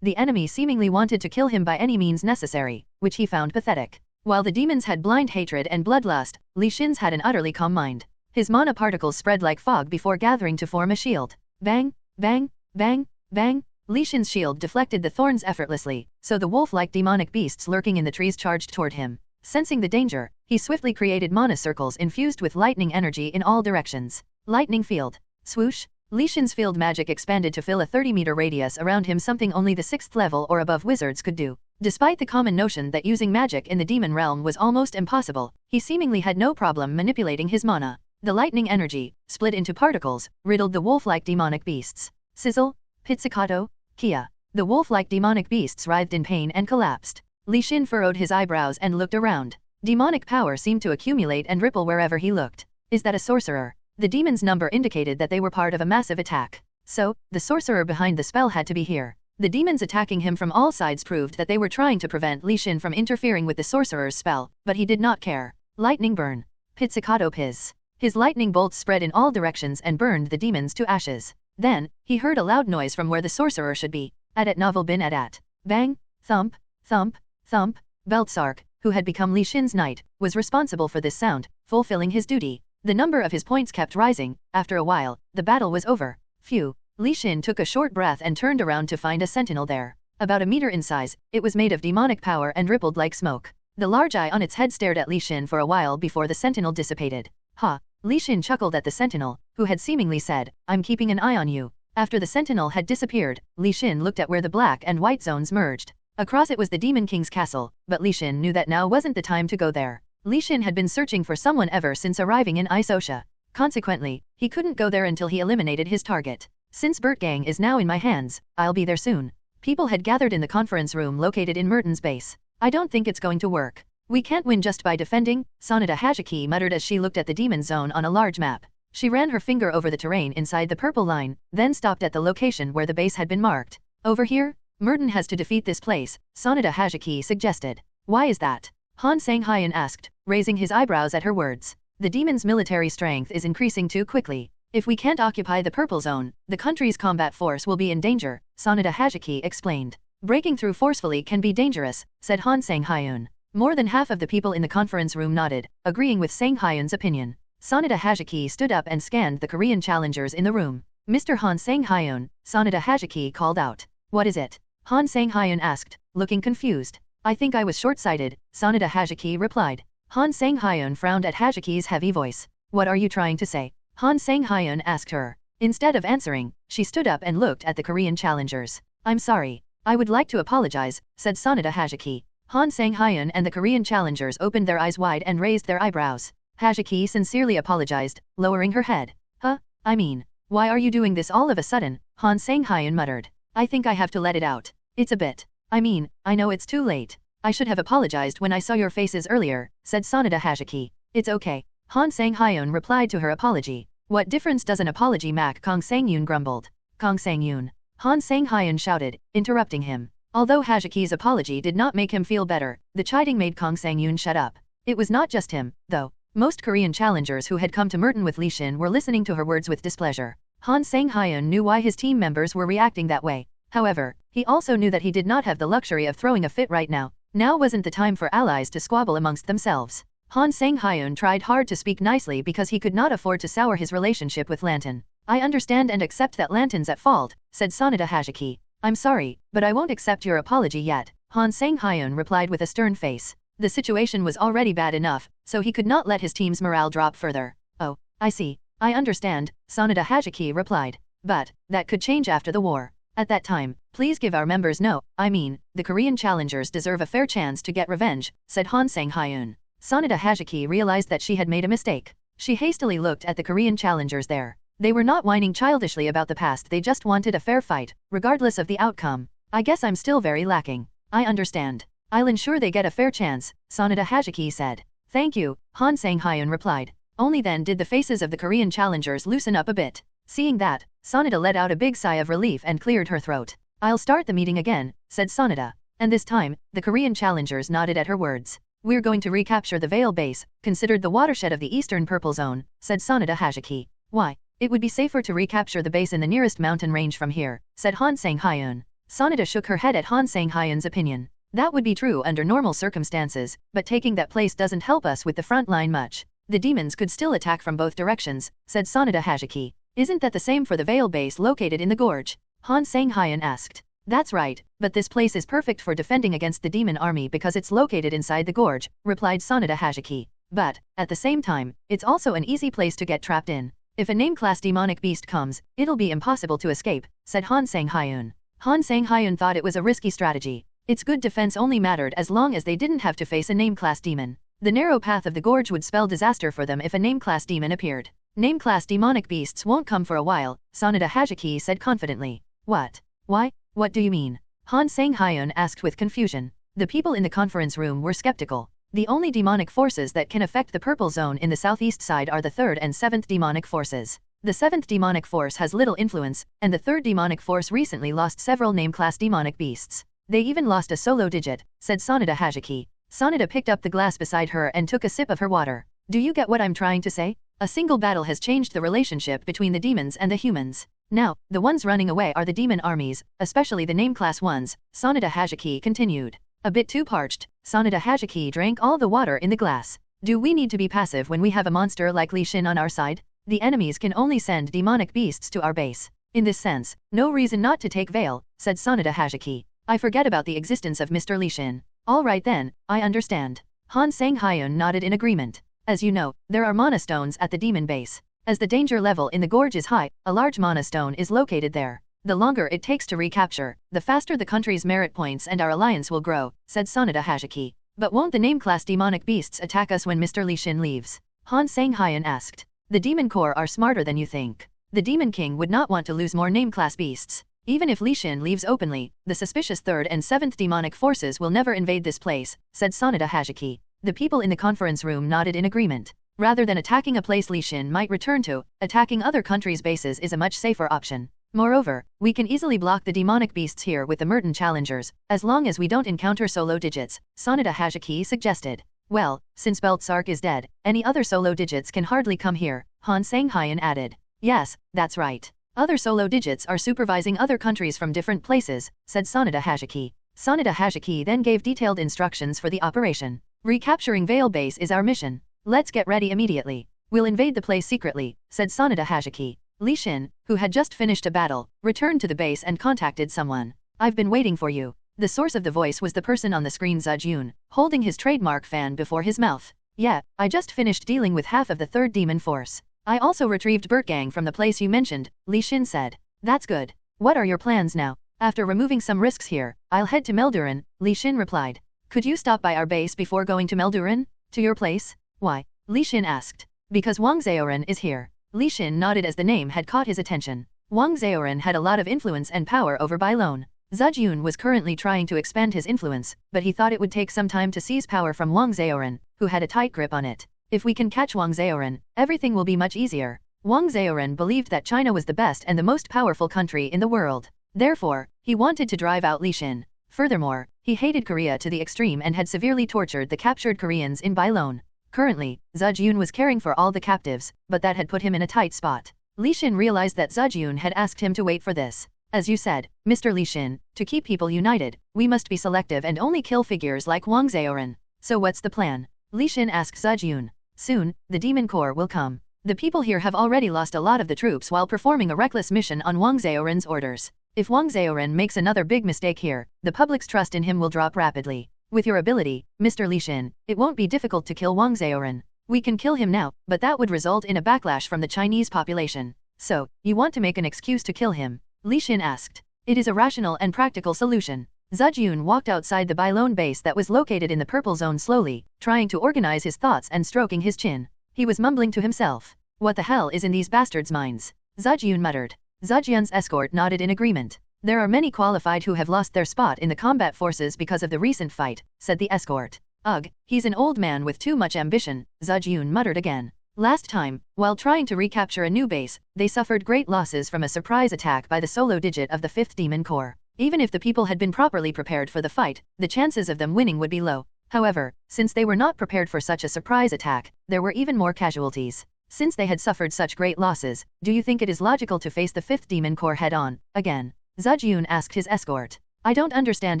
The enemy seemingly wanted to kill him by any means necessary, which he found pathetic. While the demons had blind hatred and bloodlust, Li Xin's had an utterly calm mind. His mana particles spread like fog before gathering to form a shield. Bang! Bang! Bang! Bang! Li Xin's shield deflected the thorns effortlessly, so the wolf-like demonic beasts lurking in the trees charged toward him. Sensing the danger, he swiftly created mana circles infused with lightning energy in all directions. Lightning field. Swoosh! Li Xin's field magic expanded to fill a 30-meter radius around him, something only the 6th level or above wizards could do. Despite the common notion that using magic in the demon realm was almost impossible, he seemingly had no problem manipulating his mana. The lightning energy, split into particles, riddled the wolf-like demonic beasts. Sizzle, pizzicato, kia. The wolf-like demonic beasts writhed in pain and collapsed. Li Xin furrowed his eyebrows and looked around. Demonic power seemed to accumulate and ripple wherever he looked. Is that a sorcerer? The demon's number indicated that they were part of a massive attack. So, the sorcerer behind the spell had to be here. The demons attacking him from all sides proved that they were trying to prevent Li Xin from interfering with the sorcerer's spell, but he did not care. Lightning burn. Pizzicato piz. His lightning bolts spread in all directions and burned the demons to ashes. Then, he heard a loud noise from where the sorcerer should be. Adat novel bin adat. Bang, thump, thump, thump. Beltzark, who had become Li Xin's knight, was responsible for this sound, fulfilling his duty. The number of his points kept rising. After a while, the battle was over. Phew. Li Xin took a short breath and turned around to find a sentinel there. About a meter in size, it was made of demonic power and rippled like smoke. The large eye on its head stared at Li Xin for a while before the sentinel dissipated. Ha! Li Xin chuckled at the sentinel, who had seemingly said, "I'm keeping an eye on you." After the sentinel had disappeared, Li Xin looked at where the black and white zones merged. Across it was the Demon King's castle, but Li Xin knew that now wasn't the time to go there. Li Xin had been searching for someone ever since arriving in Isosha. Consequently, he couldn't go there until he eliminated his target. Since Burt Gang is now in my hands, I'll be there soon. People had gathered in the conference room located in Merton's base. I don't think it's going to work. We can't win just by defending, Sanada Hajiki muttered as she looked at the demon zone on a large map. She ran her finger over the terrain inside the purple line, then stopped at the location where the base had been marked. Over here? Merton has to defeat this place, Sanada Hajiki suggested. Why is that? Han Sanghyun asked, raising his eyebrows at her words. The demon's military strength is increasing too quickly. If we can't occupy the purple zone, the country's combat force will be in danger, Sanada Hajiki explained. Breaking through forcefully can be dangerous, said Han Sanghyun. More than half of the people in the conference room nodded, agreeing with Sanghyun's opinion. Sanada Hajiki stood up and scanned the Korean challengers in the room. Mr. Han Sanghyun, Sanada Hajiki called out. What is it? Han Sanghyun asked, looking confused. I think I was short-sighted, Sanada Hajiki replied. Han Sanghyun frowned at Hajiki's heavy voice. What are you trying to say? Han Sanghyun asked her. Instead of answering, she stood up and looked at the Korean challengers. I'm sorry. I would like to apologize, said Sanada Hajiki. Han Sanghyun and the Korean challengers opened their eyes wide and raised their eyebrows. Hajiki sincerely apologized, lowering her head. Huh? I mean, why are you doing this all of a sudden? Han Sanghyun muttered. I think I have to let it out. It's a bit. I mean, I know it's too late. I should have apologized when I saw your faces earlier, said Sanada Hajiki. It's okay. Han Sanghyun replied to her apology. What difference does an apology make? Kong Sangyun grumbled. Kong Sangyun. Han Sanghyun shouted, interrupting him. Although Hajiki's apology did not make him feel better, the chiding made Kong Sangyun shut up. It was not just him, though. Most Korean challengers who had come to Merton with Li Xin were listening to her words with displeasure. Han Sanghyun knew why his team members were reacting that way. However, he also knew that he did not have the luxury of throwing a fit right now. Now wasn't the time for allies to squabble amongst themselves. Han Sanghyun tried hard to speak nicely because he could not afford to sour his relationship with Lantan. I understand and accept that Lantan's at fault, said Sanada Hajiki. I'm sorry, but I won't accept your apology yet, Han Sanghyun replied with a stern face. The situation was already bad enough, so he could not let his team's morale drop further. Oh, I see. I understand, Sanada Hajiki replied. But, that could change after the war. At that time, please give our members the Korean challengers deserve a fair chance to get revenge, said Han Sanghyun. Sanada Hajiki realized that she had made a mistake. She hastily looked at the Korean challengers there. They were not whining childishly about the past, they just wanted a fair fight, regardless of the outcome. I guess I'm still very lacking. I understand. I'll ensure they get a fair chance, Sanada Hajiki said. Thank you, Han Sanghyun replied. Only then did the faces of the Korean challengers loosen up a bit. Seeing that, Sanada let out a big sigh of relief and cleared her throat. I'll start the meeting again, said Sanada. And this time, the Korean challengers nodded at her words. We're going to recapture the Vale base, considered the watershed of the Eastern Purple Zone, said Sanada Hajiki. Why? It would be safer to recapture the base in the nearest mountain range from here, said Han Sanghyun. Sanada shook her head at Han Sanghyun's opinion. That would be true under normal circumstances, but taking that place doesn't help us with the front line much. The demons could still attack from both directions, said Sanada Hajiki. Isn't that the same for the Vale base located in the gorge? Han Sanghyun asked. That's right, but this place is perfect for defending against the demon army because it's located inside the gorge, replied Sanada Hajiki. But, at the same time, it's also an easy place to get trapped in. If a name-class demonic beast comes, it'll be impossible to escape, said Han Sanghyun. Han Sanghyun thought it was a risky strategy. Its good defense only mattered as long as they didn't have to face a name-class demon. The narrow path of the gorge would spell disaster for them if a name-class demon appeared. Name-class demonic beasts won't come for a while, Sanada Hajiki said confidently. What? Why? What do you mean? Han Sanghyun asked with confusion. The people in the conference room were skeptical. The only demonic forces that can affect the purple zone in the southeast side are the 3rd and 7th demonic forces. The 7th demonic force has little influence, and the 3rd demonic force recently lost several name-class demonic beasts. They even lost a solo digit, said Sanada Hajiki. Sanada picked up the glass beside her and took a sip of her water. Do you get what I'm trying to say? A single battle has changed the relationship between the demons and the humans. Now, the ones running away are the demon armies, especially the name-class ones, Sanada Hajiki continued. A bit too parched, Sanada Hajiki drank all the water in the glass. Do we need to be passive when we have a monster like Li Xin on our side? The enemies can only send demonic beasts to our base. In this sense, no reason not to take Veil, said Sanada Hajiki. I forget about the existence of Mr. Li Xin. All right then, I understand. Han Sang-hyun nodded in agreement. As you know, there are mana stones at the demon base. As the danger level in the gorge is high, a large mana stone is located there. The longer it takes to recapture, the faster the country's merit points and our alliance will grow, said Sanada Hajiki. But won't the name-class demonic beasts attack us when Mr. Li Xin leaves? Han Sang-hyun asked. The Demon Corps are smarter than you think. The Demon King would not want to lose more name-class beasts. Even if Li Xin leaves openly, the suspicious 3rd and 7th demonic forces will never invade this place, said Sanada Hajiki. The people in the conference room nodded in agreement. Rather than attacking a place Li Xin might return to, attacking other countries' bases is a much safer option. Moreover, we can easily block the demonic beasts here with the Merton challengers, as long as we don't encounter solo digits, Sanada Hajiki suggested. Well, since Beltzark is dead, any other solo digits can hardly come here, Han Sang-hyun added. Yes, that's right. Other solo digits are supervising other countries from different places, said Sanada Hajiki. Sanada Hajiki then gave detailed instructions for the operation. Recapturing Veil Base is our mission. Let's get ready immediately. We'll invade the place secretly, said Sanada Hajiki. Li Xin, who had just finished a battle, returned to the base and contacted someone. I've been waiting for you. The source of the voice was the person on the screen, Zhiyun, holding his trademark fan before his mouth. Yeah, I just finished dealing with half of the 3rd demon force. I also retrieved Bertgang from the place you mentioned, Li Xin said. That's good. What are your plans now? After removing some risks here, I'll head to Melduran, Li Xin replied. Could you stop by our base before going to Melduran? To your place? Why? Li Xin asked. Because Wang Zhaoran is here. Li Xin nodded as the name had caught his attention. Wang Zhaoran had a lot of influence and power over Bailon. Zhiyun was currently trying to expand his influence, but he thought it would take some time to seize power from Wang Zhaoran, who had a tight grip on it. If we can catch Wang Zhaoran, everything will be much easier. Wang Zhaoran believed that China was the best and the most powerful country in the world. Therefore, he wanted to drive out Li Xin. Furthermore, he hated Korea to the extreme and had severely tortured the captured Koreans in Bailon. Currently, Zhiyun was caring for all the captives, but that had put him in a tight spot. Li Xin realized that Zhiyun had asked him to wait for this. As you said, Mr. Li Xin, to keep people united, we must be selective and only kill figures like Wang Zhaoran. So what's the plan? Li Xin asked Zhiyun. Soon, the Demon Corps will come. The people here have already lost a lot of the troops while performing a reckless mission on Wang Zhaoran's orders. If Wang Zhaoran makes another big mistake here, the public's trust in him will drop rapidly. With your ability, Mr. Li Xin, it won't be difficult to kill Wang Zhaoran. We can kill him now, but that would result in a backlash from the Chinese population. So, you want to make an excuse to kill him? Li Xin asked. It is a rational and practical solution. Zhiyun walked outside the Bailon base that was located in the purple zone slowly, trying to organize his thoughts and stroking his chin. He was mumbling to himself. What the hell is in these bastards' minds? Zhiyun muttered. Zhiyun's escort nodded in agreement. There are many qualified who have lost their spot in the combat forces because of the recent fight, said the escort. Ugh, he's an old man with too much ambition, Zhiyun muttered again. Last time, while trying to recapture a new base, they suffered great losses from a surprise attack by the solo digit of the 5th Demon Corps. Even if the people had been properly prepared for the fight, the chances of them winning would be low. However, since they were not prepared for such a surprise attack, there were even more casualties. Since they had suffered such great losses, do you think it is logical to face the 5th Demon Corps head-on, again? Zhiyun asked his escort. I don't understand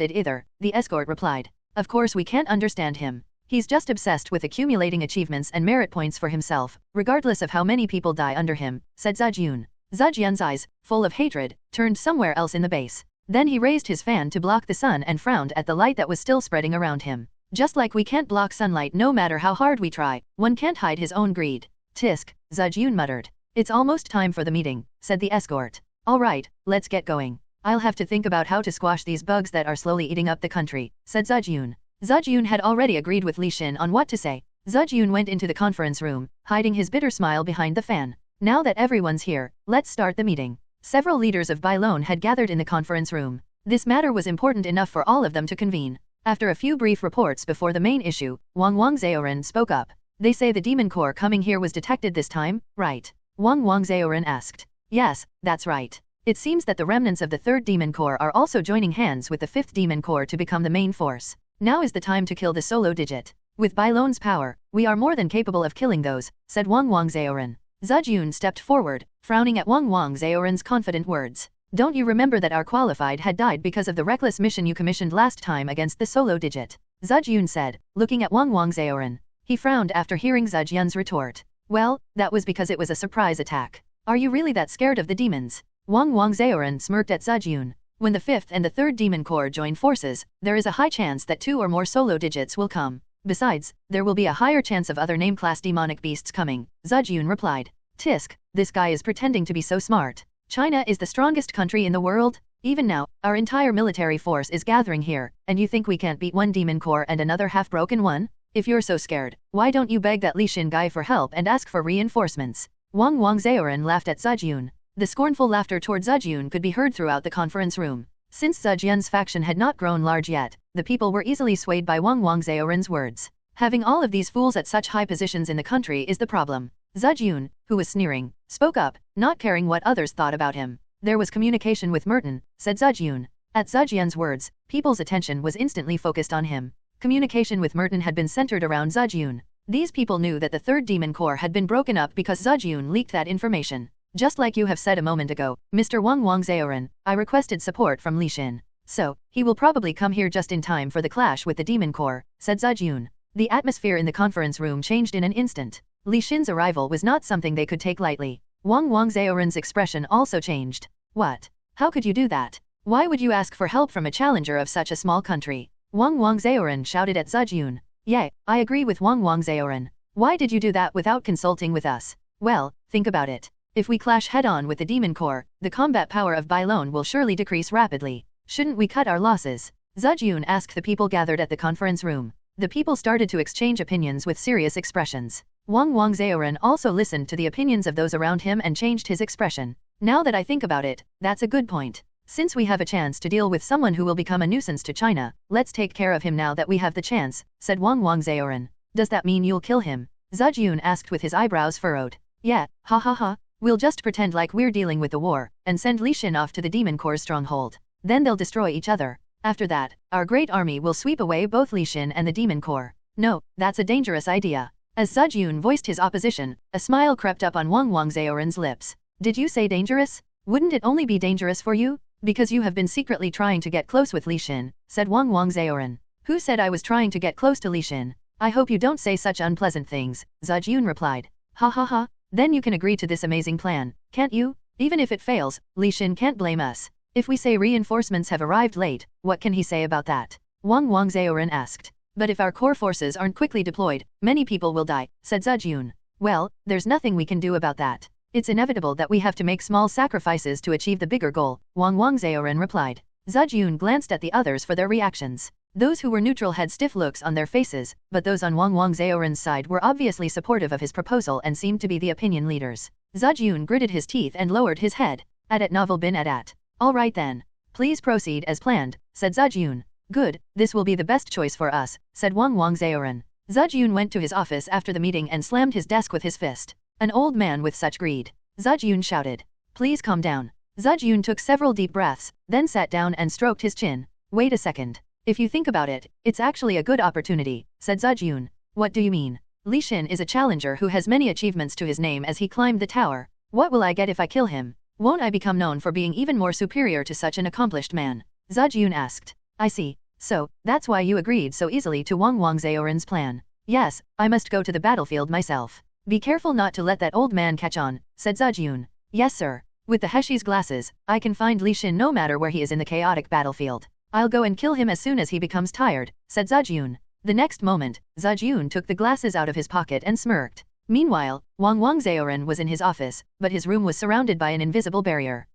it either, the escort replied. Of course we can't understand him. He's just obsessed with accumulating achievements and merit points for himself, regardless of how many people die under him, said Zhiyun. Zhiyun's eyes, full of hatred, turned somewhere else in the base. Then he raised his fan to block the sun and frowned at the light that was still spreading around him. Just like we can't block sunlight no matter how hard we try, one can't hide his own greed. Tisk, Zhiyun muttered. It's almost time for the meeting, said the escort. All right, let's get going. I'll have to think about how to squash these bugs that are slowly eating up the country, said Zhiyun. Zhiyun had already agreed with Li Xin on what to say. Zhiyun went into the conference room, hiding his bitter smile behind the fan. Now that everyone's here, let's start the meeting. Several leaders of Bailon had gathered in the conference room. This matter was important enough for all of them to convene. After a few brief reports before the main issue, Wang Zhaoran spoke up. They say the Demon Corps coming here was detected this time, right? Wang Zhaoran asked. Yes, that's right. It seems that the remnants of the 3rd Demon Corps are also joining hands with the 5th Demon Corps to become the main force. Now is the time to kill the solo digit. With Bailon's power, we are more than capable of killing those, said Wang Zhaoran. Zhiyun stepped forward, frowning at Wang Zhaoran's confident words. Don't you remember that our qualified had died because of the reckless mission you commissioned last time against the solo digit? Zhiyun said, looking at Wang Zhaoran. He frowned after hearing Zhiyun's retort. Well, that was because it was a surprise attack. Are you really that scared of the demons? Wang Wangzaoren smirked at Zejun. When the 5th and the 3rd Demon Corps join forces, there is a high chance that 2 or more solo digits will come. Besides, there will be a higher chance of other name-class demonic beasts coming, Zejun replied. Tisk, this guy is pretending to be so smart. China is the strongest country in the world. Even now, our entire military force is gathering here, and you think we can't beat one demon corps and another half-broken one? If you're so scared, why don't you beg that Li Xin guy for help and ask for reinforcements? Wang Wangzaoren laughed at Zejun. The scornful laughter toward Zejun could be heard throughout the conference room. Since Zejun's faction had not grown large yet, the people were easily swayed by Wang Wangzaoren's words. Having all of these fools at such high positions in the country is the problem. Zejun, who was sneering, spoke up, not caring what others thought about him. There was communication with Merton, said Zejun. At Zejun's words, people's attention was instantly focused on him. Communication with Merton had been centered around Zejun. These people knew that the 3rd Demon Corps had been broken up because Zejun leaked that information. Just like you have said a moment ago, Mr. Wang Wangzaoren, I requested support from Li Xin. So, he will probably come here just in time for the clash with the Demon Corps, said Zejun. The atmosphere in the conference room changed in an instant. Li Xin's arrival was not something they could take lightly. Wang Wangzaoren's expression also changed. What? How could you do that? Why would you ask for help from a challenger of such a small country? Wang Wangzaoren shouted at Zejun. Yay, I agree with Wang Wangzaoren. Why did you do that without consulting with us? Well, think about it. If we clash head-on with the Demon Corps, the combat power of Bailon will surely decrease rapidly. Shouldn't we cut our losses? Zejun asked the people gathered at the conference room. The people started to exchange opinions with serious expressions. Wang Wangzaoren also listened to the opinions of those around him and changed his expression. Now that I think about it, that's a good point. Since we have a chance to deal with someone who will become a nuisance to China, let's take care of him now that we have the chance, said Wang Wangzaoren. Does that mean you'll kill him? Zejun asked with his eyebrows furrowed. Yeah, ha ha ha. We'll just pretend like we're dealing with the war, and send Li Xin off to the Demon Corps' stronghold. Then they'll destroy each other. After that, our great army will sweep away both Li Xin and the Demon Corps. No, that's a dangerous idea. As Zejun voiced his opposition, a smile crept up on Wang Wangzaoren's lips. Did you say dangerous? Wouldn't it only be dangerous for you? Because you have been secretly trying to get close with Li Xin, said Wang Wangzaoren. Who said I was trying to get close to Li Xin? I hope you don't say such unpleasant things, Zejun replied. Ha ha ha, then you can agree to this amazing plan, can't you? Even if it fails, Li Xin can't blame us. If we say reinforcements have arrived late, what can he say about that? Wang Wangzaoren asked. But if our core forces aren't quickly deployed, many people will die, said Zejun. Well, there's nothing we can do about that. It's inevitable that we have to make small sacrifices to achieve the bigger goal, Wang Wangzaoren replied. Zejun glanced at the others for their reactions. Those who were neutral had stiff looks on their faces, but those on Wang Wangzaoren's side were obviously supportive of his proposal and seemed to be the opinion leaders. Zejun gritted his teeth and lowered his head. At novel bin at. All right then. Please proceed as planned, said Zejun. Good, this will be the best choice for us, said Wang Wangzaoren. Zejun went to his office after the meeting and slammed his desk with his fist. An old man with such greed. Zejun shouted. Please calm down. Zejun took several deep breaths, then sat down and stroked his chin. Wait a second. If you think about it, it's actually a good opportunity, said Zejun. What do you mean? Li Xin is a challenger who has many achievements to his name as he climbed the tower. What will I get if I kill him? Won't I become known for being even more superior to such an accomplished man? Zejun asked. I see. So, that's why you agreed so easily to Wang Wangzaoren's plan. Yes, I must go to the battlefield myself. Be careful not to let that old man catch on, said Zejun. Yes sir. With the Heshi's glasses, I can find Li Xin no matter where he is in the chaotic battlefield. I'll go and kill him as soon as he becomes tired, said Zejun. The next moment, Zejun took the glasses out of his pocket and smirked. Meanwhile, Wang Wangzaoren was in his office, but his room was surrounded by an invisible barrier.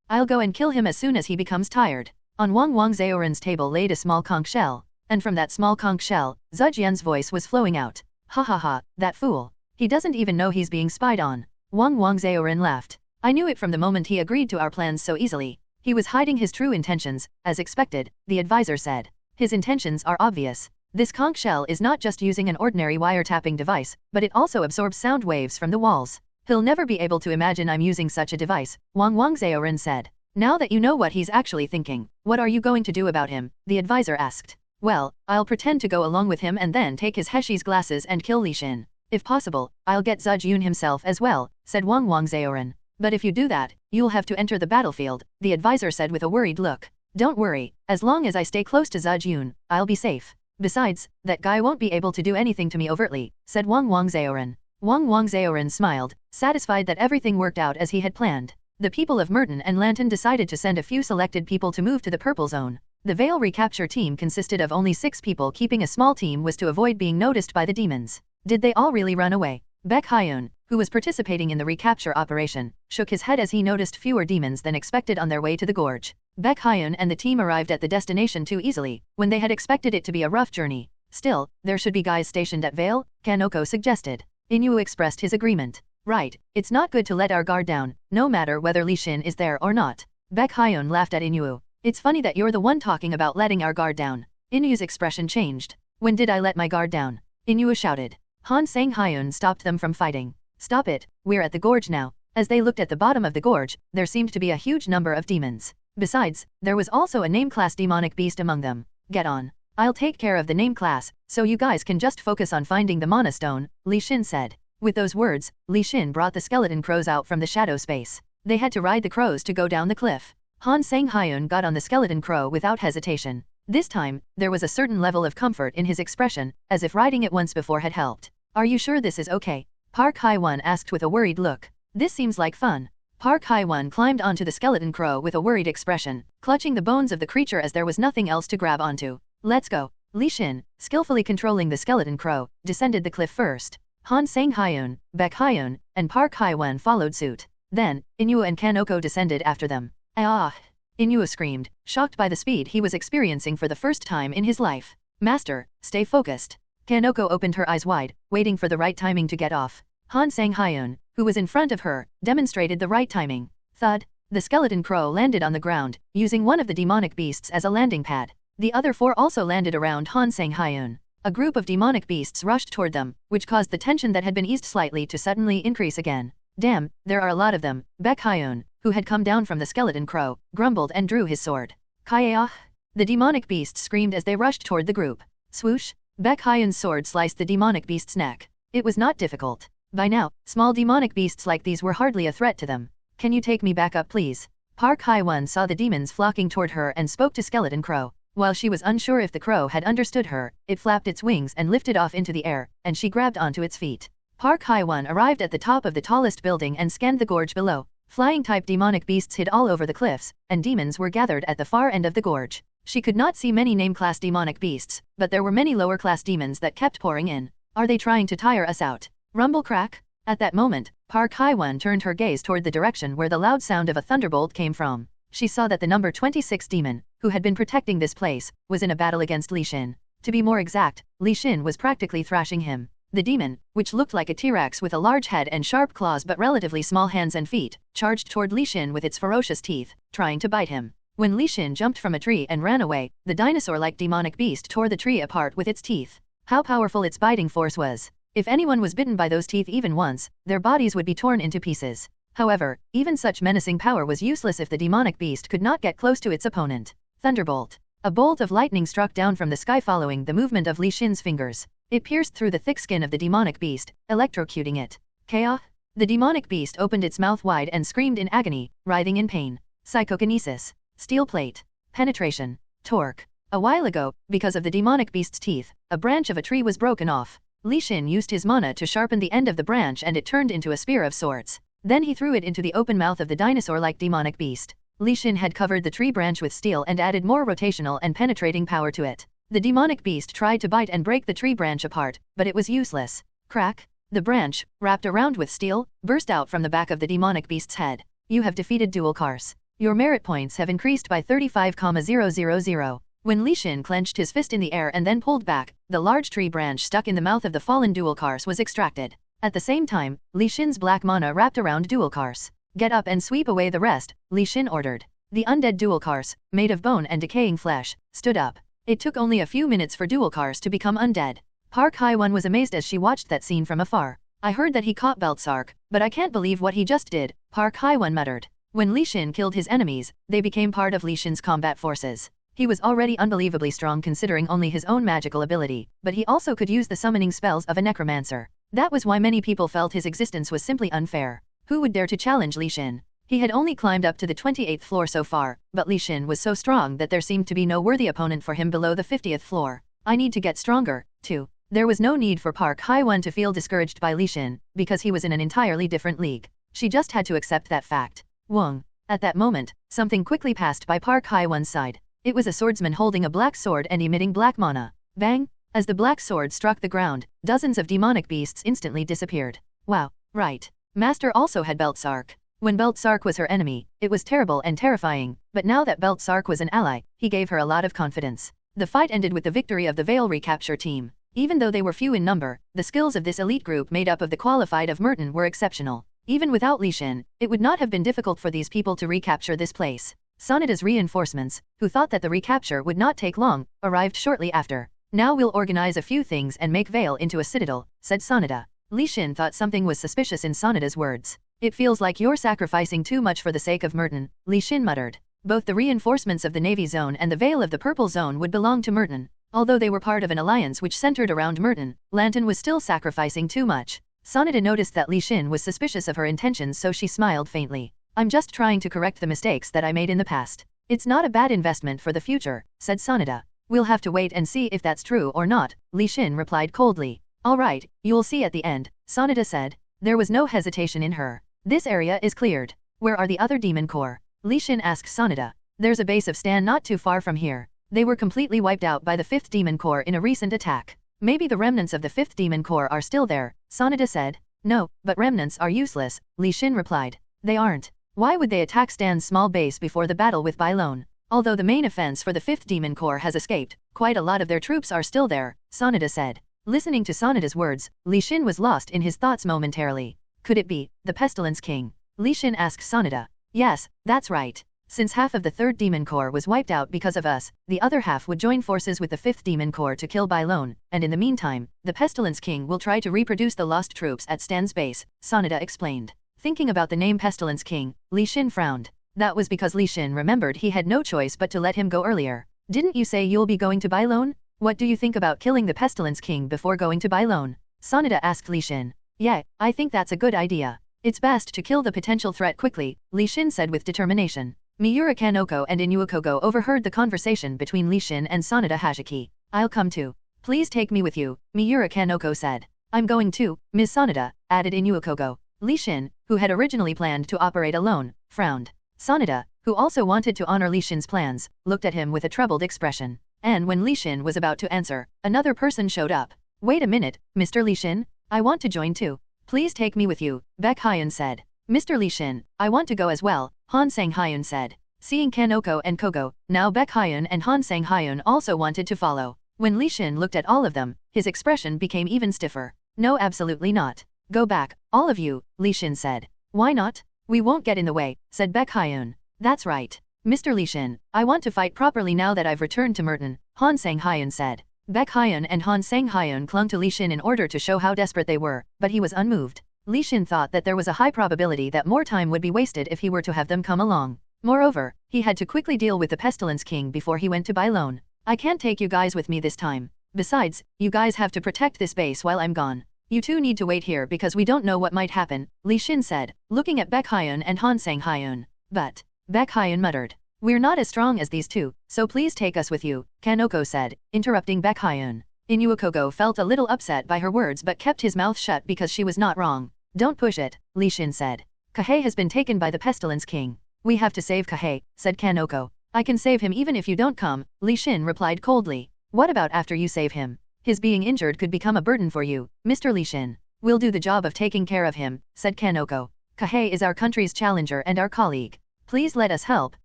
I'll go and kill him as soon as he becomes tired. On Wang Wangzaoren's table laid a small conch shell, and from that small conch shell, Zejun's voice was flowing out. Ha ha ha, that fool. He doesn't even know he's being spied on. Wang Wangzaoren laughed. I knew it from the moment he agreed to our plans so easily. He was hiding his true intentions, as expected, the advisor said. His intentions are obvious. This conch shell is not just using an ordinary wiretapping device, but it also absorbs sound waves from the walls. He'll never be able to imagine I'm using such a device, Wang Wangzaoren said. Now that you know what he's actually thinking, what are you going to do about him? The advisor asked. Well, I'll pretend to go along with him and then take his Heshi's glasses and kill Li Xin. If possible, I'll get Zejun himself as well, said Wang Wangzaoren. But if you do that, you'll have to enter the battlefield, the advisor said with a worried look. Don't worry, as long as I stay close to Zejun, I'll be safe. Besides, that guy won't be able to do anything to me overtly, said Wang Wangzaoren. Wang Wangzaoren smiled, satisfied that everything worked out as he had planned. The people of Merton and Lanton decided to send a few selected people to move to the Purple Zone. The Vale recapture team consisted of only 6 people. Keeping a small team was to avoid being noticed by the demons. Did they all really run away? Baek Hyun, who was participating in the recapture operation, shook his head as he noticed fewer demons than expected on their way to the gorge. Baek Hyun and the team arrived at the destination too easily, when they had expected it to be a rough journey. Still, there should be guys stationed at Vale, Kanoko suggested. Inyu expressed his agreement. Right, it's not good to let our guard down, no matter whether Li Shin is there or not. Baek Hyun laughed at Inyu. It's funny that you're the one talking about letting our guard down. Inyu's expression changed. When did I let my guard down? Inyu shouted. Han Sang-hyun stopped them from fighting. Stop it, we're at the gorge now. As they looked at the bottom of the gorge, there seemed to be a huge number of demons. Besides, there was also a name-class demonic beast among them. Get on. I'll take care of the name class, so you guys can just focus on finding the Mana Stone, Li Shin said. With those words, Li Shin brought the skeleton crows out from the shadow space. They had to ride the crows to go down the cliff. Han Sang-hyun got on the skeleton crow without hesitation. This time, there was a certain level of comfort in his expression, as if riding it once before had helped. Are you sure this is okay? Park Hae-won asked with a worried look. This seems like fun. Park Hae-won climbed onto the skeleton crow with a worried expression, clutching the bones of the creature as there was nothing else to grab onto. Let's go. Li Shin, skillfully controlling the skeleton crow, descended the cliff first. Han Sang-hyun, Baek Hyun, and Park Hae-won followed suit. Then, Inyu and Kanoko descended after them. Ah! Inyu screamed, shocked by the speed he was experiencing for the first time in his life. Master, stay focused. Kanoko opened her eyes wide, waiting for the right timing to get off. Han Sang-hyun, who was in front of her, demonstrated the right timing. Thud! The skeleton crow landed on the ground, using one of the demonic beasts as a landing pad. The other 4 also landed around Han Sang-hyun. A group of demonic beasts rushed toward them, which caused the tension that had been eased slightly to suddenly increase again. Damn, there are a lot of them. Baek Hyun, who had come down from the skeleton crow, grumbled and drew his sword. Kaeah! The demonic beasts screamed as they rushed toward the group. Swoosh! Baek Hyun's sword sliced the demonic beast's neck. It was not difficult. By now, small demonic beasts like these were hardly a threat to them. Can you take me back up please? Park Hae-won saw the demons flocking toward her and spoke to Skeleton Crow. While she was unsure if the crow had understood her, it flapped its wings and lifted off into the air, and she grabbed onto its feet. Park Hae-won arrived at the top of the tallest building and scanned the gorge below. Flying-type demonic beasts hid all over the cliffs, and demons were gathered at the far end of the gorge. She could not see many name-class demonic beasts, but there were many lower-class demons that kept pouring in. Are they trying to tire us out? Rumble crack? At that moment, Park Hae-won turned her gaze toward the direction where the loud sound of a thunderbolt came from. She saw that the number 26 demon, who had been protecting this place, was in a battle against Li Shin. To be more exact, Li Shin was practically thrashing him. The demon, which looked like a T-Rex with a large head and sharp claws but relatively small hands and feet, charged toward Li Shin with its ferocious teeth, trying to bite him. When Li Shin jumped from a tree and ran away, the dinosaur-like demonic beast tore the tree apart with its teeth. How powerful its biting force was! If anyone was bitten by those teeth even once, their bodies would be torn into pieces. However, even such menacing power was useless if the demonic beast could not get close to its opponent. Thunderbolt. A bolt of lightning struck down from the sky following the movement of Li Shin's fingers. It pierced through the thick skin of the demonic beast, electrocuting it. Chaos? The demonic beast opened its mouth wide and screamed in agony, writhing in pain. Psychokinesis. Steel plate. Penetration. Torque. A while ago, because of the demonic beast's teeth, a branch of a tree was broken off. Li Shin used his mana to sharpen the end of the branch and it turned into a spear of sorts. Then he threw it into the open mouth of the dinosaur-like demonic beast. Li Shin had covered the tree branch with steel and added more rotational and penetrating power to it. The demonic beast tried to bite and break the tree branch apart, but it was useless. Crack! The branch, wrapped around with steel, burst out from the back of the demonic beast's head. You have defeated Dual Cars. Your merit points have increased by 35,000. When Li Shin clenched his fist in the air and then pulled back, the large tree branch stuck in the mouth of the fallen Dual Cars was extracted. At the same time, Li Shin's black mana wrapped around Dual Cars. Get up and sweep away the rest, Li Shin ordered. The undead Dual Cars, made of bone and decaying flesh, stood up. It took only a few minutes for Dual Cars to become undead. Park Hae-won was amazed as she watched that scene from afar. I heard that he caught Beltsark, but I can't believe what he just did, Park Hae-won muttered. When Li Shin killed his enemies, they became part of Li Shin's combat forces. He was already unbelievably strong considering only his own magical ability, but he also could use the summoning spells of a necromancer. That was why many people felt his existence was simply unfair. Who would dare to challenge Li Shin? He had only climbed up to the 28th floor so far, but Li Shin was so strong that there seemed to be no worthy opponent for him below the 50th floor. I need to get stronger, too. There was no need for Park Hae-won to feel discouraged by Li Shin, because he was in an entirely different league. She just had to accept that fact. Wong. At that moment, something quickly passed by Park Hye-won's side. It was a swordsman holding a black sword and emitting black mana. Bang! As the black sword struck the ground, dozens of demonic beasts instantly disappeared. Wow, right. Master also had Belt Sark. When Belt Sark was her enemy, it was terrible and terrifying, but now that Belt Sark was an ally, he gave her a lot of confidence. The fight ended with the victory of the Veil recapture team. Even though they were few in number, the skills of this elite group made up of the qualified of Merton were exceptional. Even without Li Xin, it would not have been difficult for these people to recapture this place. Sonata's reinforcements, who thought that the recapture would not take long, arrived shortly after. Now we'll organize a few things and make Veil into a citadel, said Sonata. Li Xin thought something was suspicious in Sonata's words. It feels like you're sacrificing too much for the sake of Merton, Li Xin muttered. Both the reinforcements of the Navy Zone and the Veil of the Purple Zone would belong to Merton. Although they were part of an alliance which centered around Merton, Lanton was still sacrificing too much. Sonata noticed that Li Xin was suspicious of her intentions, so she smiled faintly. I'm just trying to correct the mistakes that I made in the past. It's not a bad investment for the future, said Sonata. We'll have to wait and see if that's true or not, Li Xin replied coldly. All right, you'll see at the end, Sonata said. There was no hesitation in her. This area is cleared. Where are the other demon corps? Li Xin asked Sonata. There's a base of Stan not too far from here. They were completely wiped out by the 5th Demon Corps in a recent attack. Maybe the remnants of the 5th Demon Corps are still there, Sonata said. No, but remnants are useless, Li Xin replied. They aren't. Why would they attack Stan's small base before the battle with Bailon? Although the main offense for the 5th Demon Corps has escaped, quite a lot of their troops are still there, Sonata said. Listening to Sonata's words, Li Xin was lost in his thoughts momentarily. Could it be the Pestilence King? Li Xin asked Sonata. Yes, that's right. Since half of the 3rd Demon Corps was wiped out because of us, the other half would join forces with the 5th Demon Corps to kill Bailon, and in the meantime, the Pestilence King will try to reproduce the lost troops at Stan's base, Sonata explained. Thinking about the name Pestilence King, Li Xin frowned. That was because Li Xin remembered he had no choice but to let him go earlier. Didn't you say you'll be going to Bailon? What do you think about killing the Pestilence King before going to Bailon? Sonata asked Li Xin. Yeah, I think that's a good idea. It's best to kill the potential threat quickly, Li Xin said with determination. Miura Kanoko and Inuokogo overheard the conversation between Li Xin and Sonata Hashiki. I'll come too. Please take me with you, Miura Kanoko said. I'm going too, Ms. Sonata, added Inuokogo. Li Xin, who had originally planned to operate alone, frowned. Sonata, who also wanted to honor Li Xin's plans, looked at him with a troubled expression. And when Li Xin was about to answer, another person showed up. Wait a minute, Mr. Li Xin, I want to join too. Please take me with you, Baek Hyun said. Mr. Li Xin, I want to go as well, Han Sang-hyun said. Seeing Kanoko and Kogo, now Baek Hyun and Han Sang-hyun also wanted to follow. When Li Xin looked at all of them, his expression became even stiffer. No, absolutely not. Go back, all of you, Li Xin said. Why not? We won't get in the way, said Baek Hyun. That's right. Mr. Li Xin, I want to fight properly now that I've returned to Merton, Han Sang-hyun said. Baek Hyun and Han Sang-hyun clung to Li Xin in order to show how desperate they were, but he was unmoved. Li Xin thought that there was a high probability that more time would be wasted if he were to have them come along. Moreover, he had to quickly deal with the Pestilence King before he went to Bailon. I can't take you guys with me this time. Besides, you guys have to protect this base while I'm gone. You two need to wait here because we don't know what might happen, Li Xin said, looking at Baek Hyun and Han Sang-hyun. But, Baek Hyun muttered. We're not as strong as these two, so please take us with you, Kanoko said, interrupting Baek Hyun. Inuokogo felt a little upset by her words but kept his mouth shut because she was not wrong. Don't push it, Li Xin said. Kahei has been taken by the Pestilence King. We have to save Kahei, said Kanoko. I can save him even if you don't come, Li Xin replied coldly. What about after you save him? His being injured could become a burden for you, Mr. Li Xin. We'll do the job of taking care of him, said Kanoko. Kahei is our country's challenger and our colleague. Please let us help,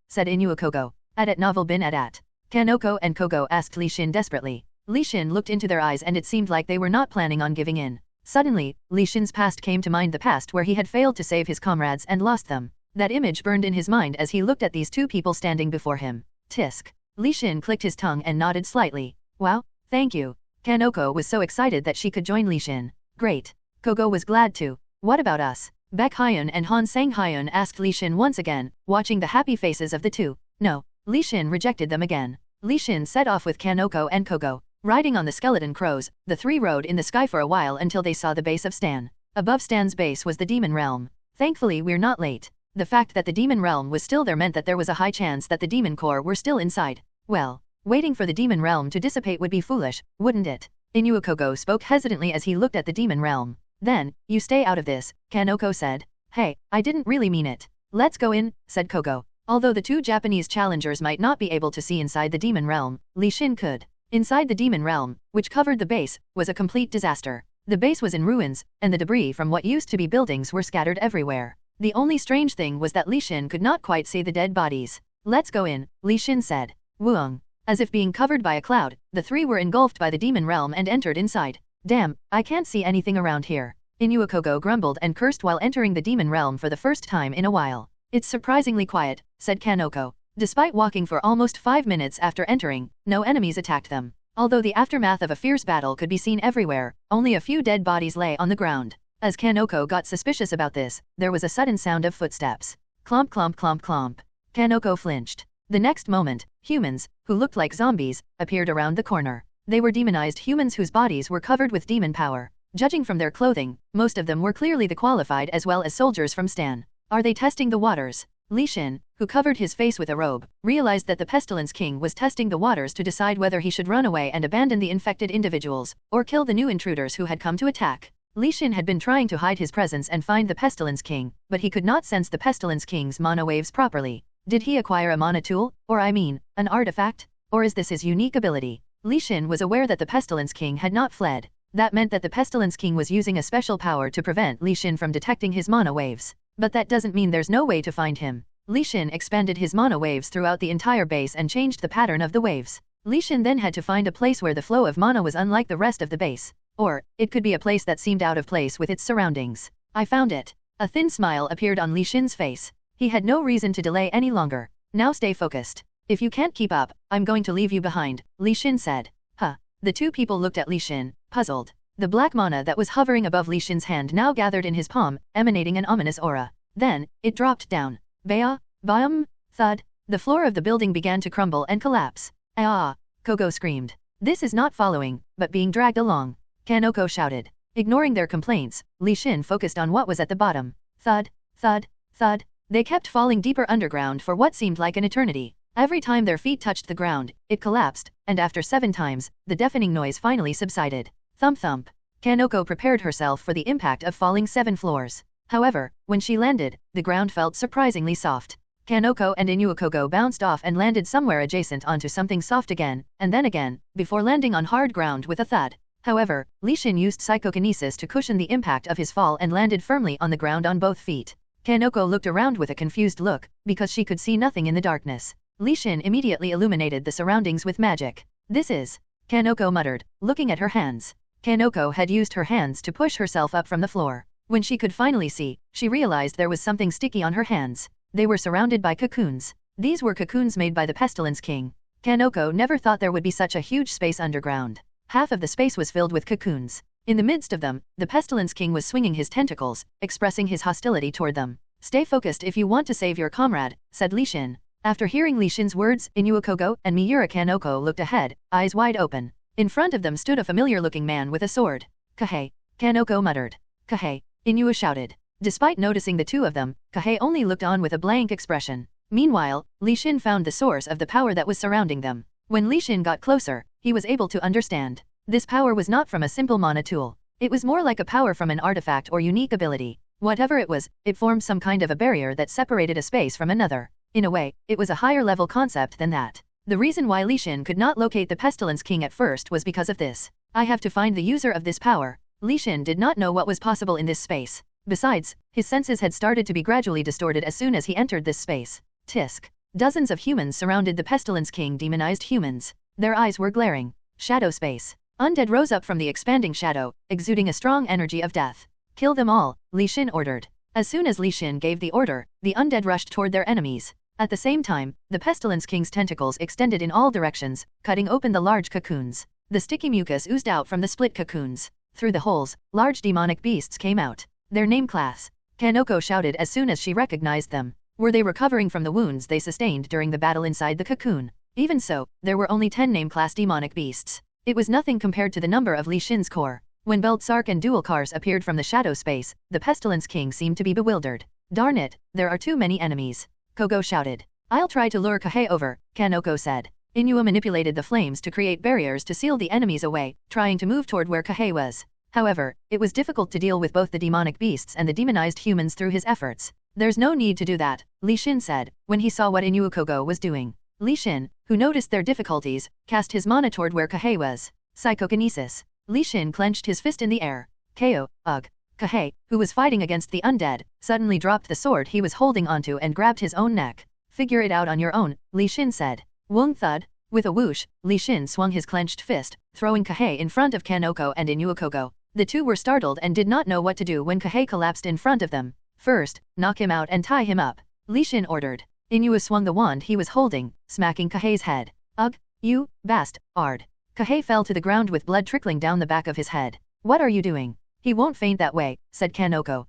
said Inuokogo. Adat novel bin adat. Kanoko and Kogo asked Li Xin desperately. Li Xin looked into their eyes and it seemed like they were not planning on giving in. Suddenly, Li Xin's past came to mind, the past where he had failed to save his comrades and lost them. That image burned in his mind as he looked at these two people standing before him. Tisk. Li Xin clicked his tongue and nodded slightly. Wow, thank you. Kanoko was so excited that she could join Li Xin. Great. Kogo was glad too. What about us? Baek Hyun and Han Sang-hyun asked Li Xin once again, watching the happy faces of the two. No. Li Xin rejected them again. Li Xin set off with Kanoko and Kogo. Riding on the skeleton crows, the three rode in the sky for a while until they saw the base of Stan. Above Stan's base was the Demon Realm. Thankfully we're not late. The fact that the Demon Realm was still there meant that there was a high chance that the Demon Corps were still inside. Well, waiting for the Demon Realm to dissipate would be foolish, wouldn't it? Inuokogo spoke hesitantly as he looked at the Demon Realm. Then, you stay out of this, Kanoko said. Hey, I didn't really mean it. Let's go in, said Kogo. Although the two Japanese challengers might not be able to see inside the demon realm, Li Xin could. Inside the demon realm, which covered the base, was a complete disaster. The base was in ruins, and the debris from what used to be buildings were scattered everywhere. The only strange thing was that Li Xin could not quite see the dead bodies. Let's go in, Li Xin said. Wuong. As if being covered by a cloud, the three were engulfed by the demon realm and entered inside. Damn, I can't see anything around here. Inuokogo grumbled and cursed while entering the demon realm for the first time in a while. It's surprisingly quiet, said Kanoko. Despite walking for almost 5 minutes after entering, no enemies attacked them. Although the aftermath of a fierce battle could be seen everywhere, only a few dead bodies lay on the ground. As Kanoko got suspicious about this, there was a sudden sound of footsteps. Clomp clomp clomp clomp. Kanoko flinched. The next moment, humans, who looked like zombies, appeared around the corner. They were demonized humans whose bodies were covered with demon power. Judging from their clothing, most of them were clearly the qualified as well as soldiers from Stan. Are they testing the waters? Li Xin, who covered his face with a robe, realized that the Pestilence King was testing the waters to decide whether he should run away and abandon the infected individuals, or kill the new intruders who had come to attack. Li Xin had been trying to hide his presence and find the Pestilence King, but he could not sense the Pestilence King's mana waves properly. Did he acquire a mana tool, or an artifact? Or is this his unique ability? Li Xin was aware that the Pestilence King had not fled. That meant that the Pestilence King was using a special power to prevent Li Xin from detecting his mana waves. But that doesn't mean there's no way to find him. Li Xin expanded his mana waves throughout the entire base and changed the pattern of the waves. Li Xin then had to find a place where the flow of mana was unlike the rest of the base. Or, it could be a place that seemed out of place with its surroundings. I found it. A thin smile appeared on Li Xin's face. He had no reason to delay any longer. Now stay focused. If you can't keep up, I'm going to leave you behind, Li Xin said. Huh. The two people looked at Li Xin, puzzled. The black mana that was hovering above Li Xin's hand now gathered in his palm, emanating an ominous aura. Then, it dropped down. Baya, bam, thud. The floor of the building began to crumble and collapse. Ah! Kogo screamed. This is not following, but being dragged along. Kanoko shouted. Ignoring their complaints, Li Xin focused on what was at the bottom. Thud, thud, thud. They kept falling deeper underground for what seemed like an eternity. Every time their feet touched the ground, it collapsed, and after 7 times, the deafening noise finally subsided. Thump thump. Kanoko prepared herself for the impact of falling 7 floors. However, when she landed, the ground felt surprisingly soft. Kanoko and Inuokogo bounced off and landed somewhere adjacent onto something soft again, and then again, before landing on hard ground with a thud. However, Li Xin used psychokinesis to cushion the impact of his fall and landed firmly on the ground on both feet. Kanoko looked around with a confused look, because she could see nothing in the darkness. Li Xin immediately illuminated the surroundings with magic. This is... Kanoko muttered, looking at her hands. Kanoko had used her hands to push herself up from the floor. When she could finally see, she realized there was something sticky on her hands. They were surrounded by cocoons. These were cocoons made by the Pestilence King. Kanoko never thought there would be such a huge space underground. Half of the space was filled with cocoons. In the midst of them, the Pestilence King was swinging his tentacles, expressing his hostility toward them. Stay focused if you want to save your comrade, said Li Xin. After hearing Li Xin's words, Inuokogo and Miura Kanoko looked ahead, eyes wide open. In front of them stood a familiar-looking man with a sword. Kahei. Kanoko muttered. Kahei. Inuo shouted. Despite noticing the two of them, Kahei only looked on with a blank expression. Meanwhile, Li Xin found the source of the power that was surrounding them. When Li Xin got closer, he was able to understand. This power was not from a simple mana tool. It was more like a power from an artifact or unique ability. Whatever it was, it formed some kind of a barrier that separated a space from another. In a way, it was a higher-level concept than that. The reason why Li Xin could not locate the Pestilence King at first was because of this. I have to find the user of this power. Li Xin did not know what was possible in this space. Besides, his senses had started to be gradually distorted as soon as he entered this space. Tisk. Dozens of humans surrounded the Pestilence King, demonized humans. Their eyes were glaring. Shadow space. Undead rose up from the expanding shadow, exuding a strong energy of death. Kill them all, Li Xin ordered. As soon as Li Xin gave the order, the undead rushed toward their enemies. At the same time, the Pestilence King's tentacles extended in all directions, cutting open the large cocoons. The sticky mucus oozed out from the split cocoons. Through the holes, large demonic beasts came out. Their name class. Kanoko shouted as soon as she recognized them. Were they recovering from the wounds they sustained during the battle inside the cocoon? Even so, there were only 10 name class demonic beasts. It was nothing compared to the number of Li Xin's core. When Beltzark and Dual Cars appeared from the shadow space, the Pestilence King seemed to be bewildered. Darn it, there are too many enemies. Kogo shouted. I'll try to lure Kahei over, Kanoko said. Inuo manipulated the flames to create barriers to seal the enemies away, trying to move toward where Kahei was. However, it was difficult to deal with both the demonic beasts and the demonized humans through his efforts. There's no need to do that, Li Xin said, when he saw what Inuokogo was doing. Li Xin, who noticed their difficulties, cast his mana toward where Kahei was. Psychokinesis. Li Xin clenched his fist in the air. KO, ugh. Kahei, who was fighting against the undead, suddenly dropped the sword he was holding onto and grabbed his own neck. Figure it out on your own, Li Xin said. Wong thud. With a whoosh, Li Xin swung his clenched fist, throwing Kahei in front of Kanoko and Inuokogo. The two were startled and did not know what to do when Kahei collapsed in front of them. First, knock him out and tie him up, Li Xin ordered. Inua swung the wand he was holding, smacking Kahei's head. Ugh, you, bastard. Kahei fell to the ground with blood trickling down the back of his head. What are you doing? He won't faint that way, said Kanoko.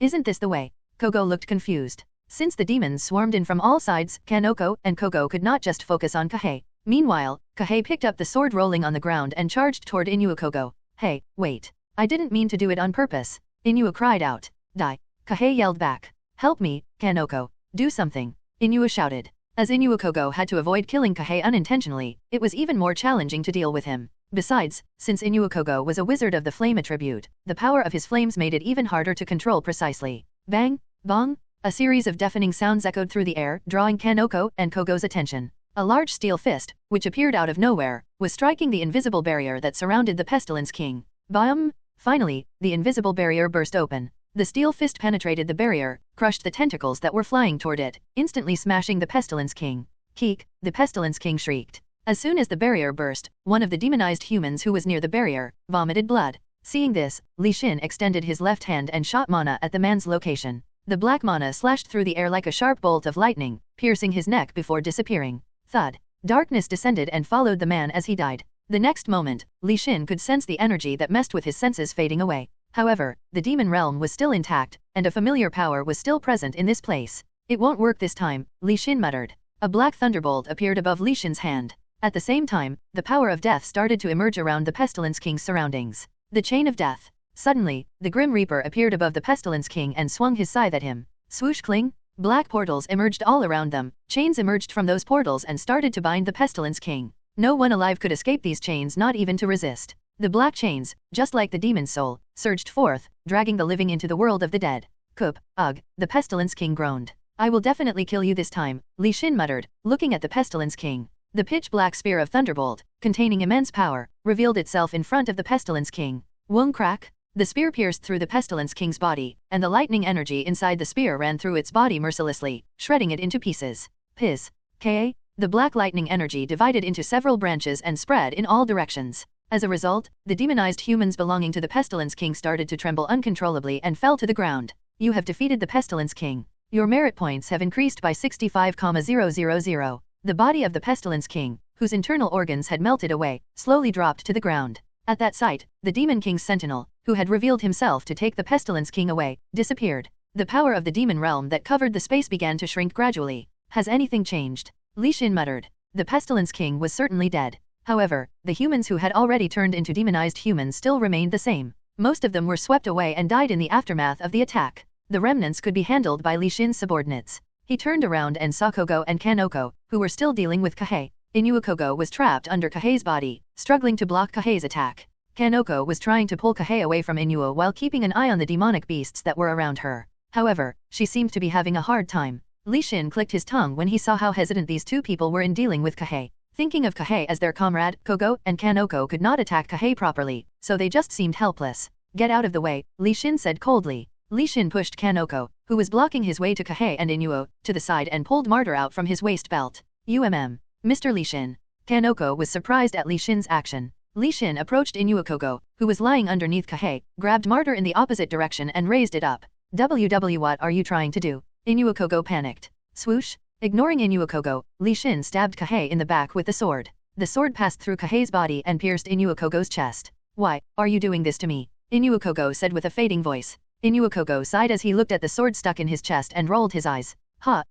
Isn't this the way? Kogo looked confused. Since the demons swarmed in from all sides, Kanoko and Kogo could not just focus on Kahei. Meanwhile, Kahei picked up the sword rolling on the ground and charged toward Inuokogo. Hey, wait. I didn't mean to do it on purpose. Inua cried out. Die. Kahei yelled back. Help me, Kanoko. Do something. Inua shouted. As Inuokogo had to avoid killing Kahei unintentionally, it was even more challenging to deal with him. Besides, since Inuokogo was a wizard of the flame attribute, the power of his flames made it even harder to control precisely. Bang, bong, a series of deafening sounds echoed through the air, drawing Kanoko and Kogo's attention. A large steel fist, which appeared out of nowhere, was striking the invisible barrier that surrounded the Pestilence King. Bam! Finally, the invisible barrier burst open. The steel fist penetrated the barrier, crushed the tentacles that were flying toward it, instantly smashing the Pestilence King. Keek, the Pestilence King shrieked. As soon as the barrier burst, one of the demonized humans who was near the barrier vomited blood. Seeing this, Li Xin extended his left hand and shot mana at the man's location. The black mana slashed through the air like a sharp bolt of lightning, piercing his neck before disappearing. Thud. Darkness descended and followed the man as he died. The next moment, Li Xin could sense the energy that messed with his senses fading away. However, the demon realm was still intact, and a familiar power was still present in this place. It won't work this time, Li Xin muttered. A black thunderbolt appeared above Li Xin's hand. At the same time, the power of death started to emerge around the Pestilence King's surroundings. The chain of death. Suddenly, the Grim Reaper appeared above the Pestilence King and swung his scythe at him. Swoosh cling. Black portals emerged all around them. Chains emerged from those portals and started to bind the Pestilence King. No one alive could escape these chains, not even to resist. The black chains, just like the demon's soul, surged forth, dragging the living into the world of the dead. Kup, ugh, the Pestilence King groaned. I will definitely kill you this time, Li Xin muttered, looking at the Pestilence King. The pitch-black spear of Thunderbolt, containing immense power, revealed itself in front of the Pestilence King. Wong crack. The spear pierced through the Pestilence King's body, and the lightning energy inside the spear ran through its body mercilessly, shredding it into pieces. Piz. Ka. The black lightning energy divided into several branches and spread in all directions. As a result, the demonized humans belonging to the Pestilence King started to tremble uncontrollably and fell to the ground. You have defeated the Pestilence King. Your merit points have increased by 65,000. The body of the Pestilence King, whose internal organs had melted away, slowly dropped to the ground. At that sight, the Demon King's sentinel, who had revealed himself to take the Pestilence King away, disappeared. The power of the demon realm that covered the space began to shrink gradually. Has anything changed? Li Xin muttered. The Pestilence King was certainly dead. However, the humans who had already turned into demonized humans still remained the same. Most of them were swept away and died in the aftermath of the attack. The remnants could be handled by Li Xin's subordinates. He turned around and saw Kogo and Kanoko, who were still dealing with Kahei. Inuokogo was trapped under Kahei's body, struggling to block Kahei's attack. Kanoko was trying to pull Kahei away from Inuo while keeping an eye on the demonic beasts that were around her. However, she seemed to be having a hard time. Li Xin clicked his tongue when he saw how hesitant these two people were in dealing with Kahei. Thinking of Kahei as their comrade, Kogo and Kanoko could not attack Kahei properly, so they just seemed helpless. Get out of the way, Li Xin said coldly. Li Xin pushed Kanoko, who was blocking his way to Kahei and Inuo, to the side and pulled Martyr out from his waist belt. Mr. Li Xin. Kanoko was surprised at Li Xin's action. Li Xin approached Inuokogo, who was lying underneath Kahei, grabbed Martyr in the opposite direction and raised it up. What are you trying to do? Inuokogo panicked. Swoosh. Ignoring Inuokogo, Li Xin stabbed Kahei in the back with the sword. The sword passed through Kahei's body and pierced Inuokogo's chest. Why are you doing this to me? Inuokogo said with a fading voice. Inuokogo sighed as he looked at the sword stuck in his chest and rolled his eyes.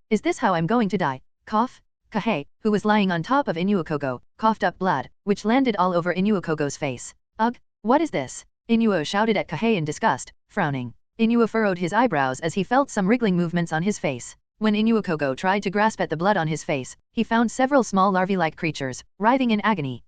Is this how I'm going to die? Cough. Kahei, who was lying on top of Inuokogo, coughed up blood, which landed all over Inuokogo's face. Ugh, what is this? Inuo shouted at Kahei in disgust, frowning. Inuo furrowed his eyebrows as he felt some wriggling movements on his face. When Inuokogo tried to grasp at the blood on his face, he found several small larvae-like creatures, writhing in agony.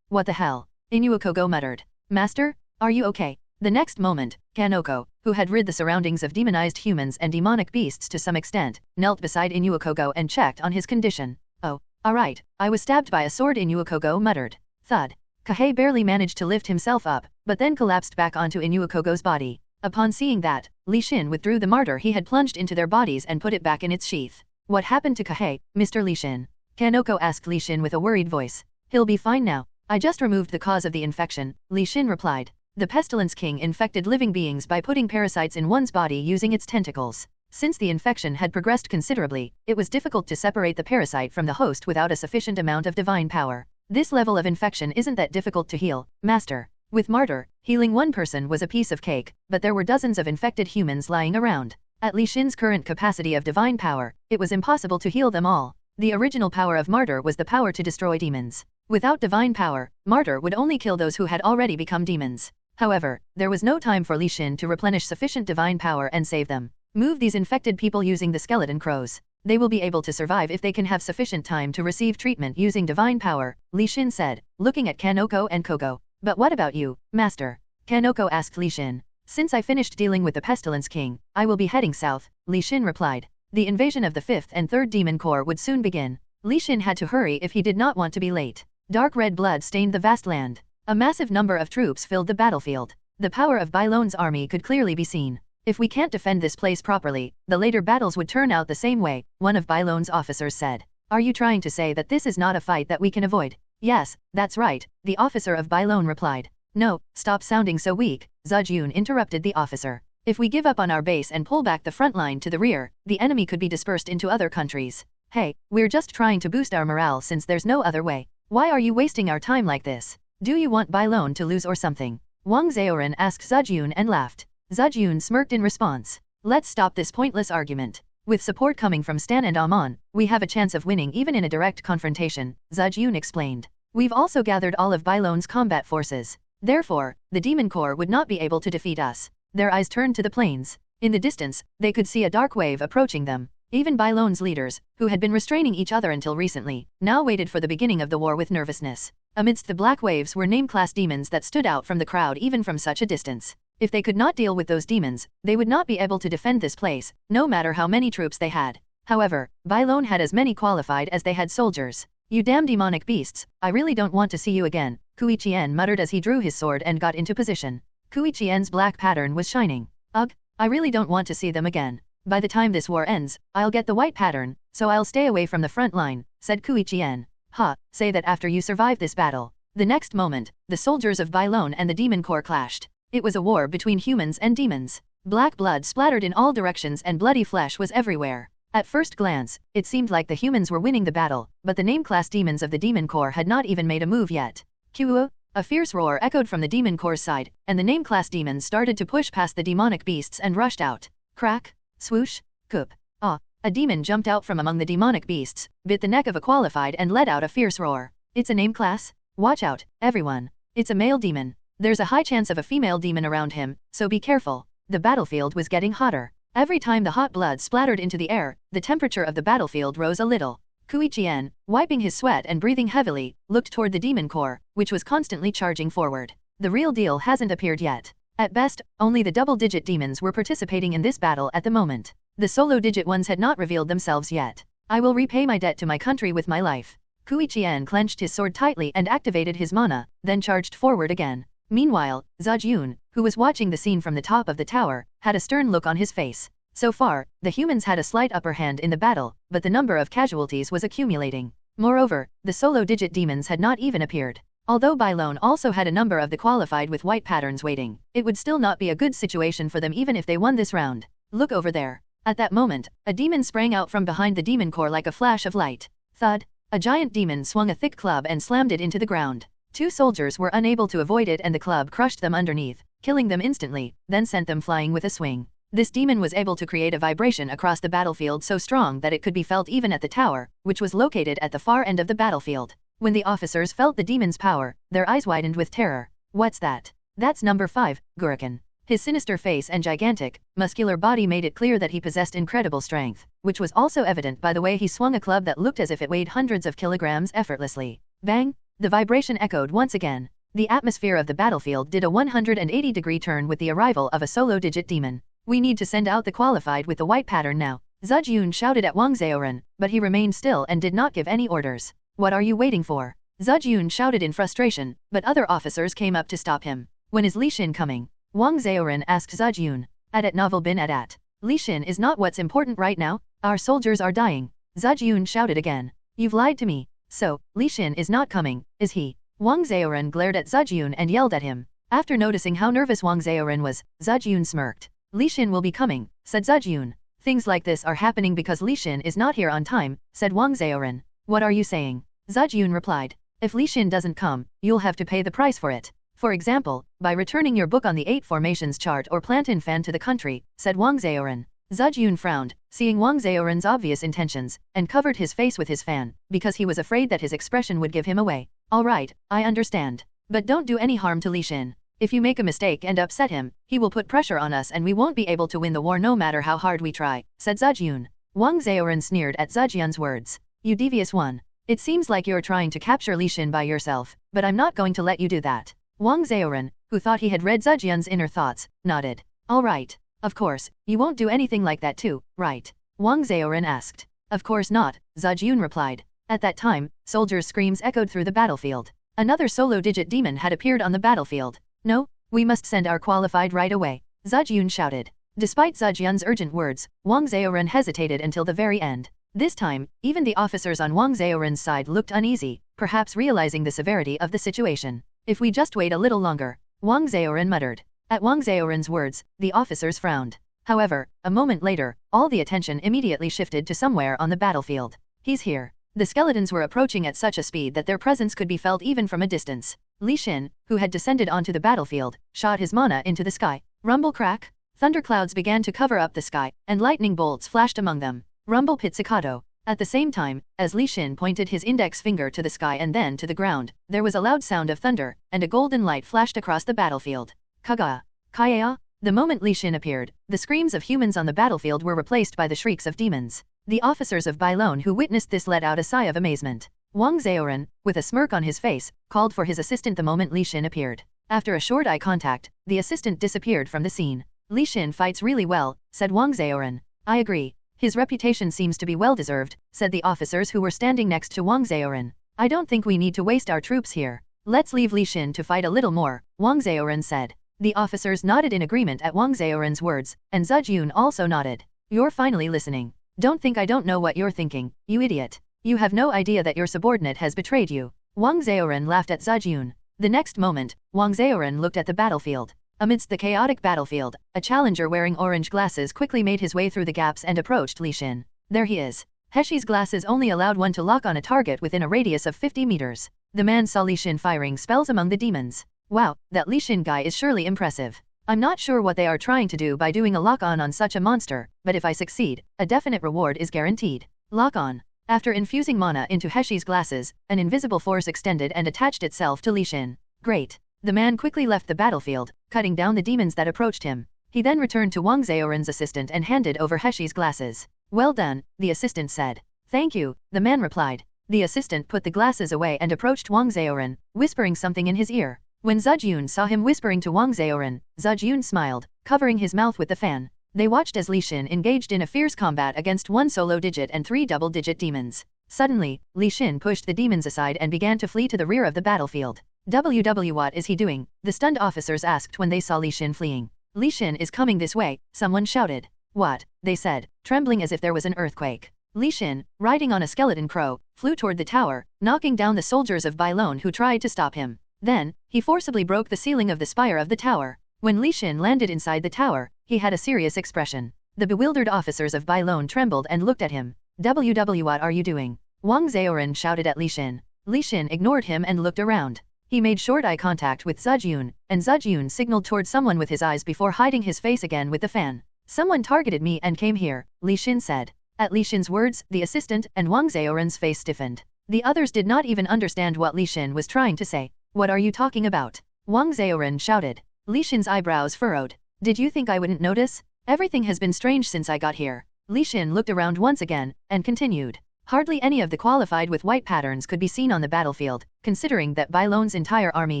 What the hell? Inuokogo muttered. Master, are you okay? The next moment, Kanoko, who had rid the surroundings of demonized humans and demonic beasts to some extent, knelt beside Inuokogo and checked on his condition. "Oh, alright, I was stabbed by a sword," Inuokogo muttered. Thud. Kahei barely managed to lift himself up, but then collapsed back onto Inuokogo's body. Upon seeing that, Li Xin withdrew the martyr he had plunged into their bodies and put it back in its sheath. "What happened to Kahei, Mr. Li Xin?" Kanoko asked Li Xin with a worried voice. "He'll be fine now. I just removed the cause of the infection," Li Xin replied. The Pestilence King infected living beings by putting parasites in one's body using its tentacles. Since the infection had progressed considerably, it was difficult to separate the parasite from the host without a sufficient amount of divine power. "This level of infection isn't that difficult to heal, Master. With Martyr, healing one person was a piece of cake, but there were dozens of infected humans lying around. At Li Xin's current capacity of divine power, it was impossible to heal them all. The original power of Martyr was the power to destroy demons. Without divine power, Martyr would only kill those who had already become demons. However, there was no time for Li Xin to replenish sufficient divine power and save them. Move these infected people using the skeleton crows. They will be able to survive if they can have sufficient time to receive treatment using divine power," Li Xin said, looking at Kanoko and Kogo. "But what about you, Master?" Kanoko asked Li Xin. "Since I finished dealing with the Pestilence King, I will be heading south," Li Xin replied. The invasion of the 5th and 3rd Demon Corps would soon begin. Li Xin had to hurry if he did not want to be late. Dark red blood stained the vast land. A massive number of troops filled the battlefield. The power of Bailone's army could clearly be seen. "If we can't defend this place properly, the later battles would turn out the same way," one of Bailone's officers said. "Are you trying to say that this is not a fight that we can avoid?" "Yes, that's right," the officer of Bailone replied. "No, stop sounding so weak," Zhajun interrupted the officer. "If we give up on our base and pull back the front line to the rear, the enemy could be dispersed into other countries. Hey, we're just trying to boost our morale since there's no other way. Why are you wasting our time like this? Do you want Bailone to lose or something?" Wang Zaoran asked Zhajun and laughed. Zhajun smirked in response. "Let's stop this pointless argument. With support coming from Stan and Amon, we have a chance of winning even in a direct confrontation," Zhajun explained. "We've also gathered all of Bailone's combat forces. Therefore, the Demon Corps would not be able to defeat us." Their eyes turned to the plains. In the distance, they could see a dark wave approaching them. Even Bailone's leaders, who had been restraining each other until recently, now waited for the beginning of the war with nervousness. Amidst the black waves were name-class demons that stood out from the crowd even from such a distance. If they could not deal with those demons, they would not be able to defend this place, no matter how many troops they had. However, Bailone had as many qualified as they had soldiers. "You damn demonic beasts, I really don't want to see you again," Kui Chien muttered as he drew his sword and got into position. Kui Chien's black pattern was shining. "Ugh, I really don't want to see them again. By the time this war ends, I'll get the white pattern, so I'll stay away from the front line," said Kui Chien. "Ha, say that after you survive this battle." The next moment, the soldiers of Bailone and the Demon Corps clashed. It was a war between humans and demons. Black blood splattered in all directions and bloody flesh was everywhere. At first glance, it seemed like the humans were winning the battle, but the name-class demons of the Demon Corps had not even made a move yet. "Kyuo!" A fierce roar echoed from the Demon Corps' side, and the name-class demons started to push past the demonic beasts and rushed out. Crack! Swoosh! Coop! Ah! A demon jumped out from among the demonic beasts, bit the neck of a qualified and let out a fierce roar. "It's a name class? Watch out, everyone! It's a male demon. There's a high chance of a female demon around him, so be careful." The battlefield was getting hotter. Every time the hot blood splattered into the air, the temperature of the battlefield rose a little. Kui Chien, wiping his sweat and breathing heavily, looked toward the Demon Corps, which was constantly charging forward. The real deal hasn't appeared yet. At best, only the double-digit demons were participating in this battle at the moment. The solo-digit ones had not revealed themselves yet. "I will repay my debt to my country with my life." Kui Chien clenched his sword tightly and activated his mana, then charged forward again. Meanwhile, Zhajun, who was watching the scene from the top of the tower, had a stern look on his face. So far, the humans had a slight upper hand in the battle, but the number of casualties was accumulating. Moreover, the solo-digit demons had not even appeared. Although Bailone also had a number of the qualified with white patterns waiting, it would still not be a good situation for them even if they won this round. "Look over there." At that moment, a demon sprang out from behind the Demon Corps like a flash of light. Thud! A giant demon swung a thick club and slammed it into the ground. Two soldiers were unable to avoid it and the club crushed them underneath, killing them instantly, then sent them flying with a swing. This demon was able to create a vibration across the battlefield so strong that it could be felt even at the tower, which was located at the far end of the battlefield. When the officers felt the demon's power, their eyes widened with terror. "What's that?" "That's number 5, Gurikin." His sinister face and gigantic, muscular body made it clear that he possessed incredible strength, which was also evident by the way he swung a club that looked as if it weighed hundreds of kilograms effortlessly. Bang! The vibration echoed once again. The atmosphere of the battlefield did a 180-degree turn with the arrival of a solo-digit demon. We need to send out the qualified with the white pattern now. Zejun shouted at Wang Zhaoran, but he remained still and did not give any orders. What are you waiting for? Zejun shouted in frustration, but other officers came up to stop him. When is Li Xin coming? Wang Zhaoran asked Zejun. At novel bin at. Li Xin is not what's important right now. Our soldiers are dying. Zejun shouted again. You've lied to me. So, Li Xin is not coming, is he? Wang Zhaoran glared at Zejun and yelled at him. After noticing how nervous Wang Zhaoran was, Zejun smirked. Li Xin will be coming, said Zejun. Things like this are happening because Li Xin is not here on time, said Wang Zhaoran. What are you saying? Zejun replied. If Li Xin doesn't come, you'll have to pay the price for it. For example, by returning your book on the 8 formations chart or plant-in fan to the country, said Wang Zhaoran. Zejun frowned, seeing Wang Zhaoran's obvious intentions, and covered his face with his fan, because he was afraid that his expression would give him away. All right, I understand. But don't do any harm to Li Xin. If you make a mistake and upset him, he will put pressure on us and we won't be able to win the war no matter how hard we try, said Zejun. Wang Zhaoran sneered at Zejun's words. You devious one. It seems like you're trying to capture Li Xin by yourself, but I'm not going to let you do that. Wang Zhaoran, who thought he had read Zejun's inner thoughts, nodded. All right. Of course, you won't do anything like that too, right? Wang Zhaoran asked. Of course not, Zejun replied. At that time, soldiers' screams echoed through the battlefield. Another solo-digit demon had appeared on the battlefield. No, we must send our qualified right away, Zejun shouted. Despite Zejun's urgent words, Wang Zhaoran hesitated until the very end. This time, even the officers on Wang Zhaoran's side looked uneasy, perhaps realizing the severity of the situation. If we just wait a little longer, Wang Zhaoran muttered. At Wang Zhaoran's words, the officers frowned. However, a moment later, all the attention immediately shifted to somewhere on the battlefield. He's here. The skeletons were approaching at such a speed that their presence could be felt even from a distance. Li Xin, who had descended onto the battlefield, shot his mana into the sky. Rumble crack. Thunderclouds began to cover up the sky, and lightning bolts flashed among them. Rumble pizzicato. At the same time, as Li Xin pointed his index finger to the sky and then to the ground, there was a loud sound of thunder, and a golden light flashed across the battlefield. Kaga. Kaya. The moment Li Xin appeared, the screams of humans on the battlefield were replaced by the shrieks of demons. The officers of Bailon who witnessed this let out a sigh of amazement. Wang Zhaoran, with a smirk on his face, called for his assistant the moment Li Xin appeared. After a short eye contact, the assistant disappeared from the scene. Li Xin fights really well, said Wang Zhaoran. I agree. His reputation seems to be well-deserved, said the officers who were standing next to Wang Zhaoran. I don't think we need to waste our troops here. Let's leave Li Xin to fight a little more, Wang Zhaoran said. The officers nodded in agreement at Wang Zhaoran's words, and Zejun also nodded. You're finally listening. Don't think I don't know what you're thinking, you idiot. You have no idea that your subordinate has betrayed you. Wang Zhaoran laughed at Zejun. The next moment, Wang Zhaoran looked at the battlefield. Amidst the chaotic battlefield, a challenger wearing orange glasses quickly made his way through the gaps and approached Li Xin. There he is. Heshi's glasses only allowed one to lock on a target within a radius of 50 meters. The man saw Li Xin firing spells among the demons. Wow, that Li Xin guy is surely impressive. I'm not sure what they are trying to do by doing a lock-on such a monster, but if I succeed, a definite reward is guaranteed. Lock-on. After infusing mana into Heshi's glasses, an invisible force extended and attached itself to Li Xin. Great. The man quickly left the battlefield, cutting down the demons that approached him. He then returned to Wang Zhaoran's assistant and handed over Heshi's glasses. Well done, the assistant said. Thank you, the man replied. The assistant put the glasses away and approached Wang Zhaoran, whispering something in his ear. When Zejun saw him whispering to Wang Zhaoran, Zejun smiled, covering his mouth with the fan. They watched as Li Xin engaged in a fierce combat against 1 solo-digit and 3 double-digit demons. Suddenly, Li Xin pushed the demons aside and began to flee to the rear of the battlefield. What is he doing? The stunned officers asked when they saw Li Xin fleeing. Li Xin is coming this way, someone shouted. What? They said, trembling as if there was an earthquake. Li Xin, riding on a skeleton crow, flew toward the tower, knocking down the soldiers of Bailon who tried to stop him. Then, he forcibly broke the ceiling of the spire of the tower. When Li Xin landed inside the tower, he had a serious expression. The bewildered officers of Bailon trembled and looked at him. What are you doing? Wang Zhaoran shouted at Li Xin. Li Xin ignored him and looked around. He made short eye contact with Zejun, and Zejun signaled toward someone with his eyes before hiding his face again with the fan. Someone targeted me and came here, Li Xin said. At Li Xin's words, the assistant and Wang Zhaoran's face stiffened. The others did not even understand what Li Xin was trying to say. What are you talking about? Wang Zhaoran shouted. Li Xin's eyebrows furrowed. Did you think I wouldn't notice? Everything has been strange since I got here. Li Xin looked around once again, and continued. Hardly any of the qualified with white patterns could be seen on the battlefield, considering that Bai Lon's entire army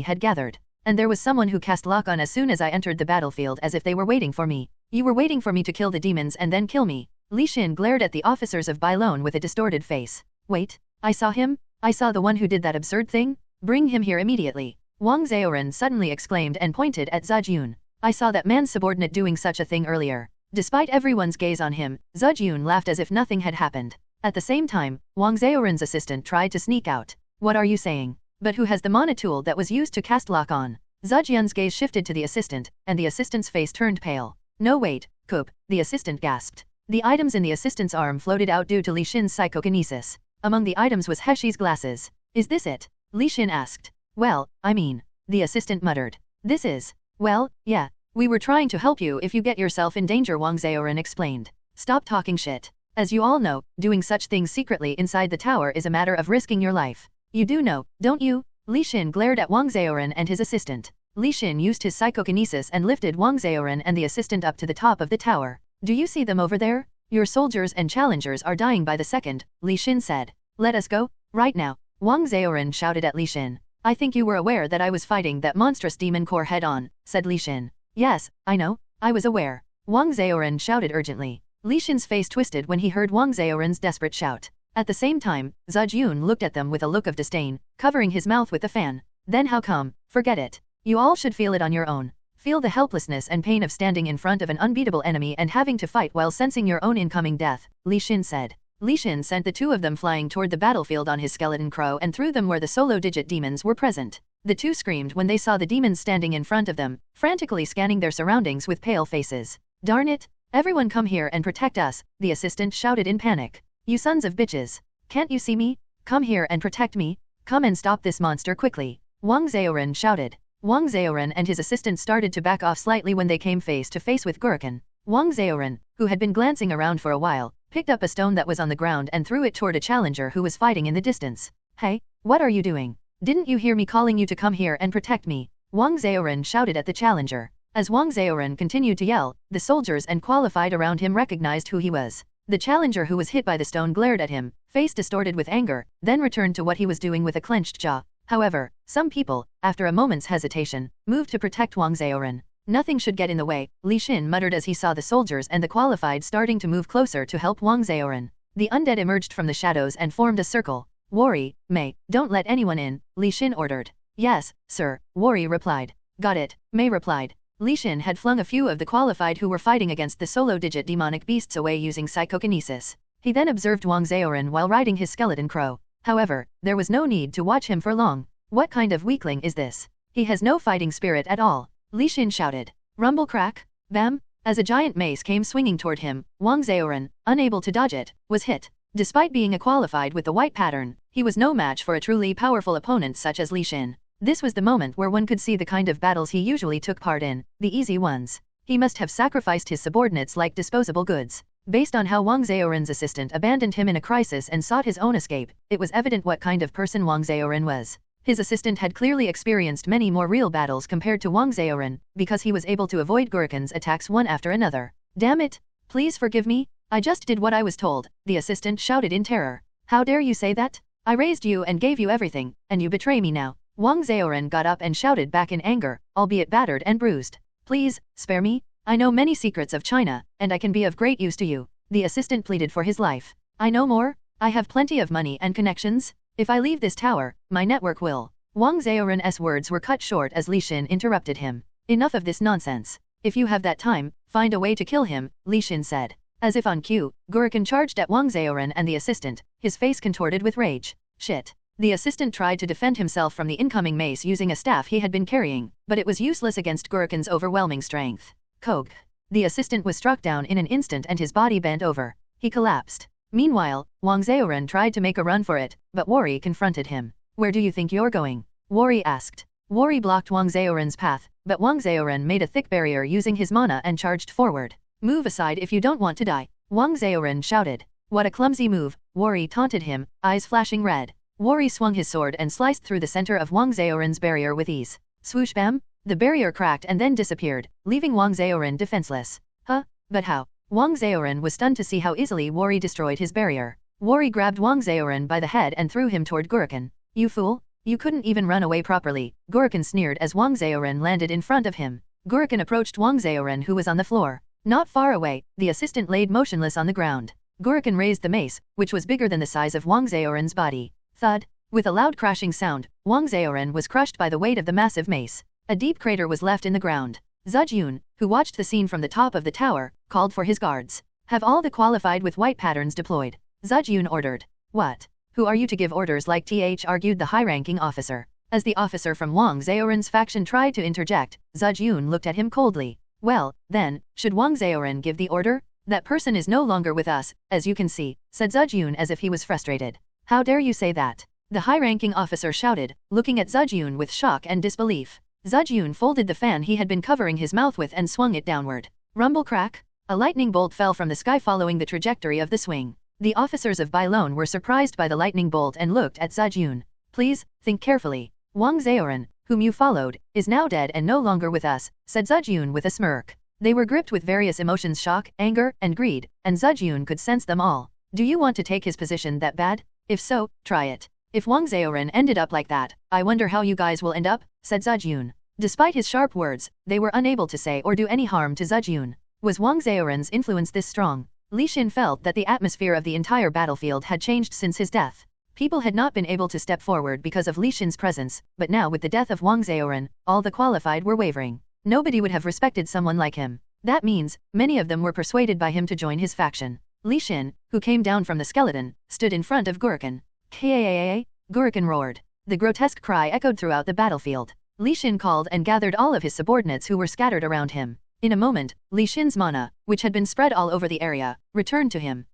had gathered. And there was someone who cast lock on as soon as I entered the battlefield as if they were waiting for me. You were waiting for me to kill the demons and then kill me. Li Xin glared at the officers of Bai Lon with a distorted face. Wait, I saw him? I saw the one who did that absurd thing? Bring him here immediately. Wang Zhaoren suddenly exclaimed and pointed at Zhejun. I saw that man's subordinate doing such a thing earlier. Despite everyone's gaze on him, Zhejun laughed as if nothing had happened. At the same time, Wang Zhaoren's assistant tried to sneak out. What are you saying? But who has the mana tool that was used to cast lock on? Zhejun's gaze shifted to the assistant, and the assistant's face turned pale. No wait, Coop, the assistant gasped. The items in the assistant's arm floated out due to Li Xin's psychokinesis. Among the items was Heshi's glasses. Is this it? Li Xin asked. Well, I mean, the assistant muttered. This is. Well, yeah. We were trying to help you if you get yourself in danger, Wang Zhaoren explained. Stop talking shit. As you all know, doing such things secretly inside the tower is a matter of risking your life. You do know, don't you? Li Xin glared at Wang Zhaoren and his assistant. Li Xin used his psychokinesis and lifted Wang Zhaoren and the assistant up to the top of the tower. Do you see them over there? Your soldiers and challengers are dying by the second, Li Xin said. Let us go, right now. Wang Zhaoren shouted at Li Xin. I think you were aware that I was fighting that monstrous demon core head-on, said Li Xin. Yes, I know, I was aware. Wang Zhaoren shouted urgently. Li Xin's face twisted when he heard Wang Zhaoren's desperate shout. At the same time, Zhejun looked at them with a look of disdain, covering his mouth with the fan. Then how come? Forget it. You all should feel it on your own. Feel the helplessness and pain of standing in front of an unbeatable enemy and having to fight while sensing your own incoming death, Li Xin said. Li Xin sent the two of them flying toward the battlefield on his skeleton crow and threw them where the solo-digit demons were present. The two screamed when they saw the demons standing in front of them, frantically scanning their surroundings with pale faces. Darn it! Everyone come here and protect us, the assistant shouted in panic. You sons of bitches! Can't you see me? Come here and protect me! Come and stop this monster quickly! Wang Zhaoren shouted. Wang Zhaoren and his assistant started to back off slightly when they came face to face with Gurkhan. Wang Zhaoren, who had been glancing around for a while, picked up a stone that was on the ground and threw it toward a challenger who was fighting in the distance. Hey, what are you doing? Didn't you hear me calling you to come here and protect me? Wang Zhaoren shouted at the challenger. As Wang Zhaoren continued to yell, the soldiers and qualified around him recognized who he was. The challenger who was hit by the stone glared at him, face distorted with anger, then returned to what he was doing with a clenched jaw. However, some people, after a moment's hesitation, moved to protect Wang Zhaoren. Nothing should get in the way, Li Xin muttered as he saw the soldiers and the qualified starting to move closer to help Wang Zhaoren. The undead emerged from the shadows and formed a circle. Worry, Mei, don't let anyone in, Li Xin ordered. Yes, sir, Worry replied. Got it, Mei replied. Li Xin had flung a few of the qualified who were fighting against the solo-digit demonic beasts away using psychokinesis. He then observed Wang Zhaoren while riding his skeleton crow. However, there was no need to watch him for long. What kind of weakling is this? He has no fighting spirit at all, Li Xin shouted. Rumble crack, bam! As a giant mace came swinging toward him, Wang Zhaoren, unable to dodge it, was hit. Despite being qualified with the white pattern, he was no match for a truly powerful opponent such as Li Xin. This was the moment where one could see the kind of battles he usually took part in, the easy ones. He must have sacrificed his subordinates like disposable goods. Based on how Wang Zhaoren's assistant abandoned him in a crisis and sought his own escape, it was evident what kind of person Wang Zhaoren was. His assistant had clearly experienced many more real battles compared to Wang Zhaoren, because he was able to avoid Gurkhan's attacks one after another. Damn it! Please forgive me, I just did what I was told, the assistant shouted in terror. How dare you say that? I raised you and gave you everything, and you betray me now. Wang Zhaoren got up and shouted back in anger, albeit battered and bruised. Please, spare me. I know many secrets of China, and I can be of great use to you. The assistant pleaded for his life. I know more. I have plenty of money and connections. If I leave this tower, my network will. Wang Zhaoren's words were cut short as Li Xin interrupted him. Enough of this nonsense. If you have that time, find a way to kill him, Li Xin said. As if on cue, Gurkhan charged at Wang Zhaoren and the assistant, his face contorted with rage. Shit. The assistant tried to defend himself from the incoming mace using a staff he had been carrying, but it was useless against Gurkhan's overwhelming strength. Kog. The assistant was struck down in an instant and his body bent over. He collapsed. Meanwhile, Wang Zhaoren tried to make a run for it, but Worry confronted him. Where do you think you're going? Worry asked. Worry blocked Wang Zhaoren's path, but Wang Zhaoren made a thick barrier using his mana and charged forward. Move aside if you don't want to die, Wang Zhaoren shouted. What a clumsy move, Worry taunted him, eyes flashing red. Worry swung his sword and sliced through the center of Wang Zhaoren's barrier with ease. Swoosh bam! The barrier cracked and then disappeared, leaving Wang Zhaoren defenseless. Huh? But how? Wang Zhaoren was stunned to see how easily Worry destroyed his barrier. Wari grabbed Wang Zaoran by the head and threw him toward Gurikan. You fool! You couldn't even run away properly, Gurikan sneered as Wang Zaoran landed in front of him. Gurikan approached Wang Zaoran who was on the floor. Not far away, the assistant laid motionless on the ground. Gurikan raised the mace, which was bigger than the size of Wang Zaoran's body. Thud! With a loud crashing sound, Wang Zaoran was crushed by the weight of the massive mace. A deep crater was left in the ground. Zhejun, who watched the scene from the top of the tower, called for his guards. Have all the qualified with white patterns deployed. Zhejun ordered. What? Who are you to give orders like th? Argued the high-ranking officer. As the officer from Wang Zaoran's faction tried to interject, Zhejun looked at him coldly. Well, then, should Wang Zaoran give the order? That person is no longer with us, as you can see, said Zhejun as if he was frustrated. How dare you say that? The high-ranking officer shouted, looking at Zhejun with shock and disbelief. Zhejun folded the fan he had been covering his mouth with and swung it downward. Rumble crack! A lightning bolt fell from the sky following the trajectory of the swing. The officers of Bailon were surprised by the lightning bolt and looked at Zhejun. Please, think carefully. Wang Zaoran, whom you followed, is now dead and no longer with us, said Zhejun with a smirk. They were gripped with various emotions: shock, anger, and greed, and Zhejun could sense them all. Do you want to take his position that bad? If so, try it. If Wang Zaoran ended up like that, I wonder how you guys will end up, said Zhejun. Despite his sharp words, they were unable to say or do any harm to Zhejun. Was Wang Zaoran's influence this strong? Li Xin felt that the atmosphere of the entire battlefield had changed since his death. People had not been able to step forward because of Li Xin's presence, but now with the death of Wang Zaoran, all the qualified were wavering. Nobody would have respected someone like him. That means, many of them were persuaded by him to join his faction. Li Xin, who came down from the skeleton, stood in front of Gurikan. Kaa! Gurikan roared. The grotesque cry echoed throughout the battlefield. Li Xin called and gathered all of his subordinates who were scattered around him. In a moment, Li Xin's mana, which had been spread all over the area, returned to him.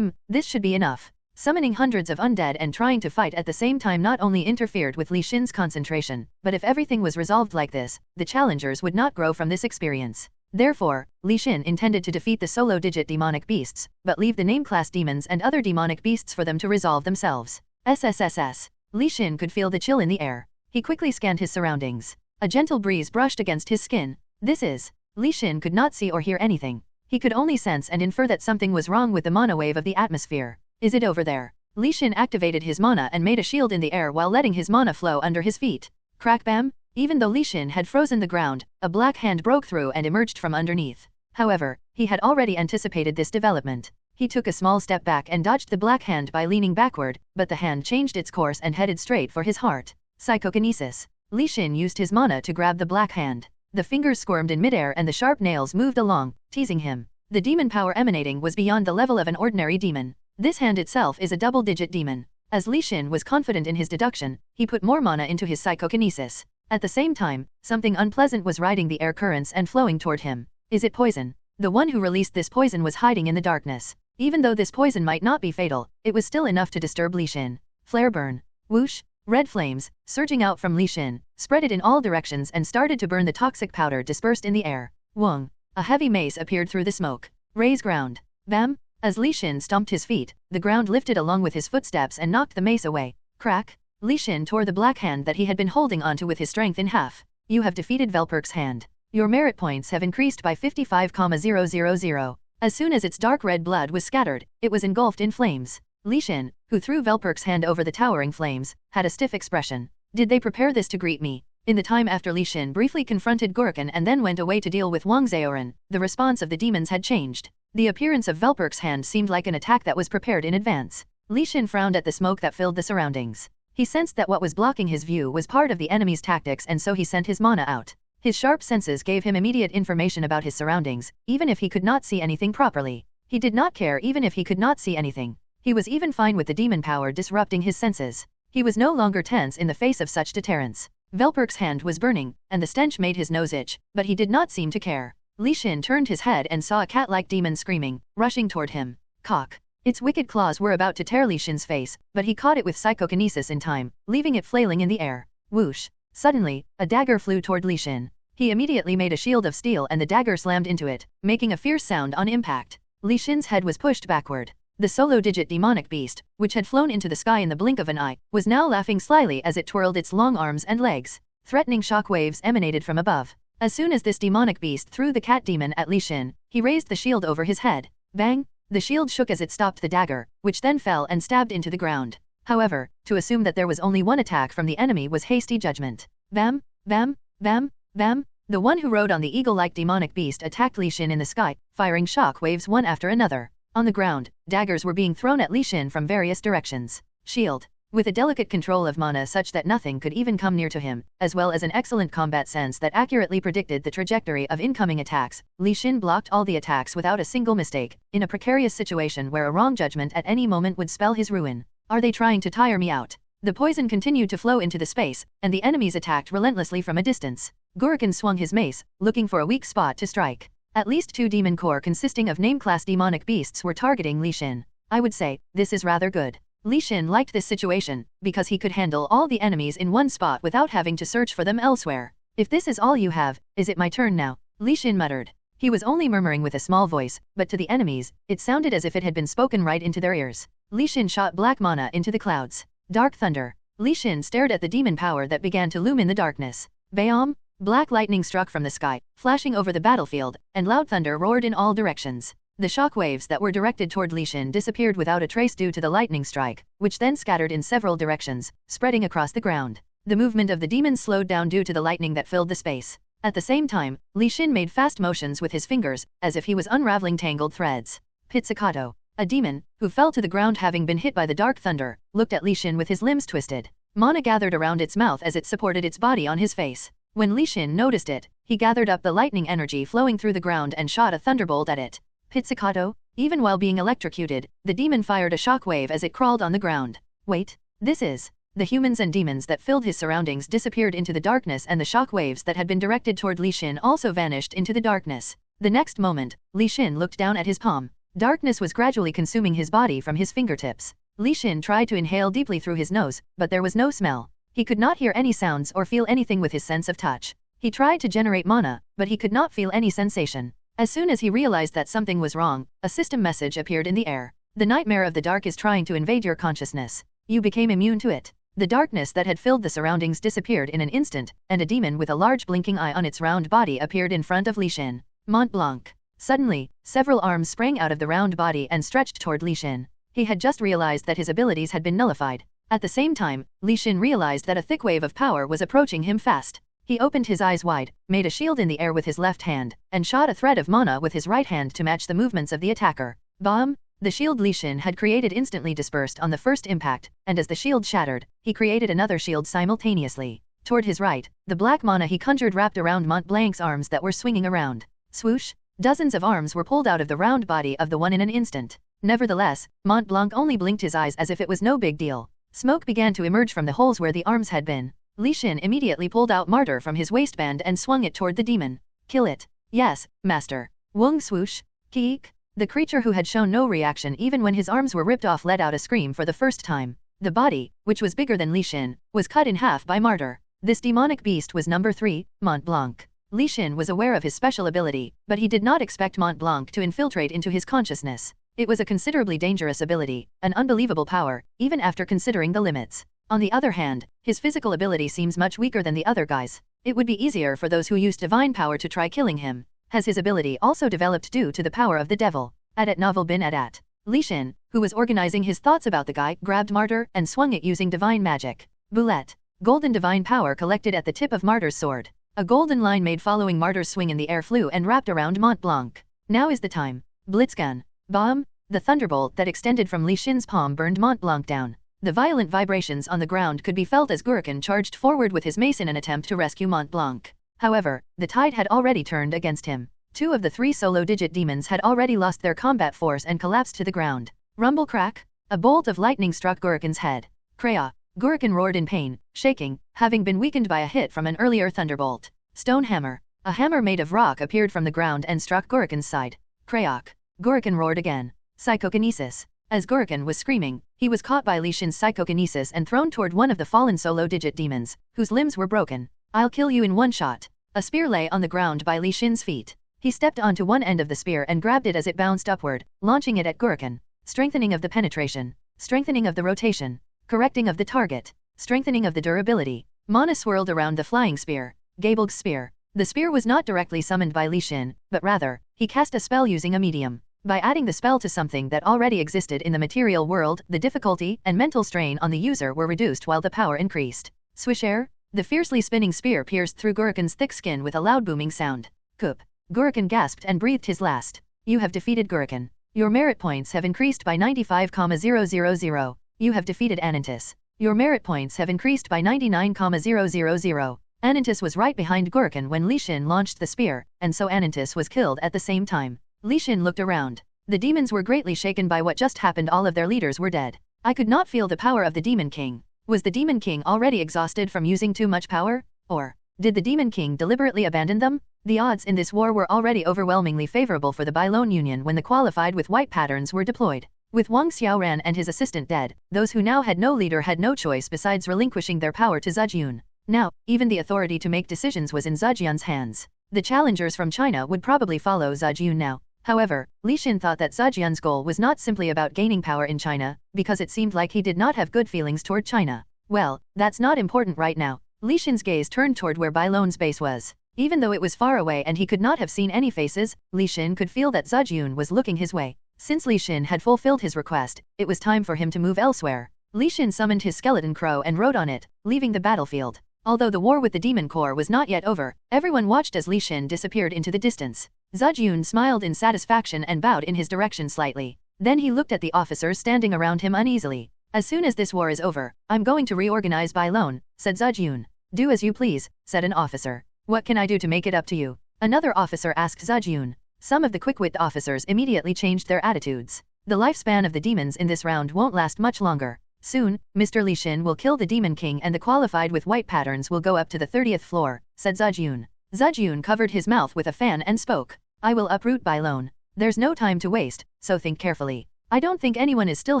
This should be enough. Summoning hundreds of undead and trying to fight at the same time not only interfered with Li Xin's concentration, but if everything was resolved like this, the challengers would not grow from this experience. Therefore, Li Xin intended to defeat the solo-digit demonic beasts, but leave the name-class demons and other demonic beasts for them to resolve themselves. SSSS. Li Xin could feel the chill in the air. He quickly scanned his surroundings. A gentle breeze brushed against his skin. Li Xin could not see or hear anything. He could only sense and infer that something was wrong with the mana wave of the atmosphere. Is it over there? Li Xin activated his mana and made a shield in the air while letting his mana flow under his feet. Crack bam! Even though Li Xin had frozen the ground, a black hand broke through and emerged from underneath. However, he had already anticipated this development. He took a small step back and dodged the black hand by leaning backward, but the hand changed its course and headed straight for his heart. Psychokinesis. Li Xin used his mana to grab the black hand. The fingers squirmed in midair and the sharp nails moved along, teasing him. The demon power emanating was beyond the level of an ordinary demon. This hand itself is a double-digit demon. As Li Xin was confident in his deduction, he put more mana into his psychokinesis. At the same time, something unpleasant was riding the air currents and flowing toward him. Is it poison? The one who released this poison was hiding in the darkness. Even though this poison might not be fatal, it was still enough to disturb Li Xin. Flare burn. Whoosh! Red flames, surging out from Li Xin, spread it in all directions and started to burn the toxic powder dispersed in the air. Wong! A heavy mace appeared through the smoke. Raise ground. Bam! As Li Xin stomped his feet, the ground lifted along with his footsteps and knocked the mace away. Crack! Li Xin tore the black hand that he had been holding onto with his strength in half. You have defeated Velperk's hand. Your merit points have increased by 55,000. As soon as its dark red blood was scattered, it was engulfed in flames. Li Xin, who threw Velperk's hand over the towering flames, had a stiff expression. Did they prepare this to greet me? In the time after Li Xin briefly confronted Gurikan and then went away to deal with Wang Zaoran, the response of the demons had changed. The appearance of Velperk's hand seemed like an attack that was prepared in advance. Li Xin frowned at the smoke that filled the surroundings. He sensed that what was blocking his view was part of the enemy's tactics and so he sent his mana out. His sharp senses gave him immediate information about his surroundings, even if he could not see anything properly. He did not care even if he could not see anything. He was even fine with the demon power disrupting his senses. He was no longer tense in the face of such deterrence. Velperk's hand was burning, and the stench made his nose itch, but he did not seem to care. Li Xin turned his head and saw a cat-like demon screaming, rushing toward him. Cock! Its wicked claws were about to tear Li Xin's face, but he caught it with psychokinesis in time, leaving it flailing in the air. Whoosh! Suddenly, a dagger flew toward Li Xin. He immediately made a shield of steel and the dagger slammed into it, making a fierce sound on impact. Li Xin's head was pushed backward. The solo-digit demonic beast, which had flown into the sky in the blink of an eye, was now laughing slyly as it twirled its long arms and legs. Threatening shock waves emanated from above. As soon as this demonic beast threw the cat demon at Li Xin, he raised the shield over his head. Bang! The shield shook as it stopped the dagger, which then fell and stabbed into the ground. However, to assume that there was only one attack from the enemy was hasty judgment. Bam, bam, bam, bam. The one who rode on the eagle-like demonic beast attacked Li Xin in the sky, firing shock waves one after another. On the ground, daggers were being thrown at Li Xin from various directions. Shield. With a delicate control of mana such that nothing could even come near to him, as well as an excellent combat sense that accurately predicted the trajectory of incoming attacks, Li Xin blocked all the attacks without a single mistake, in a precarious situation where a wrong judgment at any moment would spell his ruin. Are they trying to tire me out? The poison continued to flow into the space, and the enemies attacked relentlessly from a distance. Gurikin swung his mace, looking for a weak spot to strike. At least 2 demon corps consisting of name-class demonic beasts were targeting Li Xin. I would say, this is rather good. Li Xin liked this situation, because he could handle all the enemies in one spot without having to search for them elsewhere. If this is all you have, is it my turn now? Li Xin muttered. He was only murmuring with a small voice, but to the enemies, it sounded as if it had been spoken right into their ears. Li Xin shot black mana into the clouds. Dark thunder. Li Xin stared at the demon power that began to loom in the darkness. Bayam! Black lightning struck from the sky, flashing over the battlefield, and loud thunder roared in all directions. The shock waves that were directed toward Li Xin disappeared without a trace due to the lightning strike, which then scattered in several directions, spreading across the ground. The movement of the demons slowed down due to the lightning that filled the space. At the same time, Li Xin made fast motions with his fingers, as if he was unraveling tangled threads. Pizzicato. A demon, who fell to the ground having been hit by the dark thunder, looked at Li Xin with his limbs twisted. Mana gathered around its mouth as it supported its body on his face. When Li Xin noticed it, he gathered up the lightning energy flowing through the ground and shot a thunderbolt at it. Pizzicato. Even while being electrocuted, the demon fired a shock wave as it crawled on the ground. Wait, this is... The humans and demons that filled his surroundings disappeared into the darkness, and the shock waves that had been directed toward Li Xin also vanished into the darkness. The next moment, Li Xin looked down at his palm. Darkness was gradually consuming his body from his fingertips. Li Xin tried to inhale deeply through his nose, but there was no smell. He could not hear any sounds or feel anything with his sense of touch. He tried to generate mana, but he could not feel any sensation. As soon as he realized that something was wrong, a system message appeared in the air. The nightmare of the dark is trying to invade your consciousness. You became immune to it. The darkness that had filled the surroundings disappeared in an instant, and a demon with a large blinking eye on its round body appeared in front of Li Xin. Mont Blanc. Suddenly, several arms sprang out of the round body and stretched toward Li Xin. He had just realized that his abilities had been nullified. At the same time, Li Xin realized that a thick wave of power was approaching him fast. He opened his eyes wide, made a shield in the air with his left hand, and shot a thread of mana with his right hand to match the movements of the attacker. Bomb! The shield Li Xin had created instantly dispersed on the first impact, and as the shield shattered, he created another shield simultaneously. Toward his right, the black mana he conjured wrapped around Mont Blanc's arms that were swinging around. Swoosh! Dozens of arms were pulled out of the round body of the one in an instant. Nevertheless, Mont Blanc only blinked his eyes as if it was no big deal. Smoke began to emerge from the holes where the arms had been. Li Xin immediately pulled out Martyr from his waistband and swung it toward the demon. Kill it. Yes, master. Wung swoosh. Keek. The creature who had shown no reaction even when his arms were ripped off let out a scream for the first time. The body, which was bigger than Li Xin, was cut in half by Martyr. This demonic beast was number 3, Mont Blanc. Li Xin was aware of his special ability, but he did not expect Mont Blanc to infiltrate into his consciousness. It was a considerably dangerous ability, an unbelievable power, even after considering the limits. On the other hand, his physical ability seems much weaker than the other guys. It would be easier for those who used divine power to try killing him. Has his ability also developed due to the power of the devil? At novel bin at. Li Xin, who was organizing his thoughts about the guy, grabbed Martyr and swung it using divine magic. Boulette. Golden divine power collected at the tip of Martyr's sword. A golden line made following Martyr's swing in the air flew and wrapped around Mont Blanc. Now is the time. Blitzgun. Bomb! The thunderbolt that extended from Li Xin's palm burned Mont Blanc down. The violent vibrations on the ground could be felt as Gurikin charged forward with his mace in an attempt to rescue Mont Blanc. However, the tide had already turned against him. 2 of the 3 solo-digit demons had already lost their combat force and collapsed to the ground. Rumble crack! A bolt of lightning struck Gurikin's head. Kreia! Gurikin roared in pain, shaking, having been weakened by a hit from an earlier thunderbolt. Stone hammer! A hammer made of rock appeared from the ground and struck Gurikin's side. Krayok! Gurikin roared again. Psychokinesis! As Gurikin was screaming, he was caught by Li Xin's psychokinesis and thrown toward one of the fallen solo-digit demons, whose limbs were broken. I'll kill you in one shot. A spear lay on the ground by Li Xin's feet. He stepped onto one end of the spear and grabbed it as it bounced upward, launching it at Gurikin. Strengthening of the penetration. Strengthening of the rotation. Correcting of the target. Strengthening of the durability. Mana swirled around the flying spear. Gablg's spear. The spear was not directly summoned by Li Xin, but rather, he cast a spell using a medium. By adding the spell to something that already existed in the material world, the difficulty and mental strain on the user were reduced while the power increased. Swish air. The fiercely spinning spear pierced through Guriken's thick skin with a loud booming sound. Kup. Guriken gasped and breathed his last. You have defeated Guriken. Your merit points have increased by 95,000. You have defeated Anantis. Your merit points have increased by 99,000. Anantis was right behind Guriken when Li Xin launched the spear, and so Anantis was killed at the same time. Li Xin looked around. The demons were greatly shaken by what just happened. All of their leaders were dead. I could not feel the power of the Demon King. Was the Demon King already exhausted from using too much power? Or did the Demon King deliberately abandon them? The odds in this war were already overwhelmingly favorable for the Bailon Union when the qualified with white patterns were deployed. With Wang Xiaoran and his assistant dead, those who now had no leader had no choice besides relinquishing their power to Zhejiun. Now, even the authority to make decisions was in Zhejiun's hands. The challengers from China would probably follow Zhejiun now. However, Li Xin thought that Zhejiun's goal was not simply about gaining power in China, because it seemed like he did not have good feelings toward China. Well, that's not important right now. Li Xin's gaze turned toward where Bailon's base was. Even though it was far away and he could not have seen any faces, Li Xin could feel that Zhejiun was looking his way. Since Li Xin had fulfilled his request, it was time for him to move elsewhere. Li Xin summoned his skeleton crow and rode on it, leaving the battlefield. Although the war with the Demon Corps was not yet over, everyone watched as Li Xin disappeared into the distance. Zhejiun smiled in satisfaction and bowed in his direction slightly. Then he looked at the officers standing around him uneasily. As soon as this war is over, I'm going to reorganize Bailon, said Zhejiun. Do as you please, said an officer. What can I do to make it up to you? Another officer asked Zhejiun. Some of the quick-wit officers immediately changed their attitudes. The lifespan of the demons in this round won't last much longer. Soon, Mr. Li Xin will kill the Demon King and the qualified with white patterns will go up to the 30th floor, said Zhejiun. Zhejiun covered his mouth with a fan and spoke. I will uproot Bailon. There's no time to waste, so think carefully. I don't think anyone is still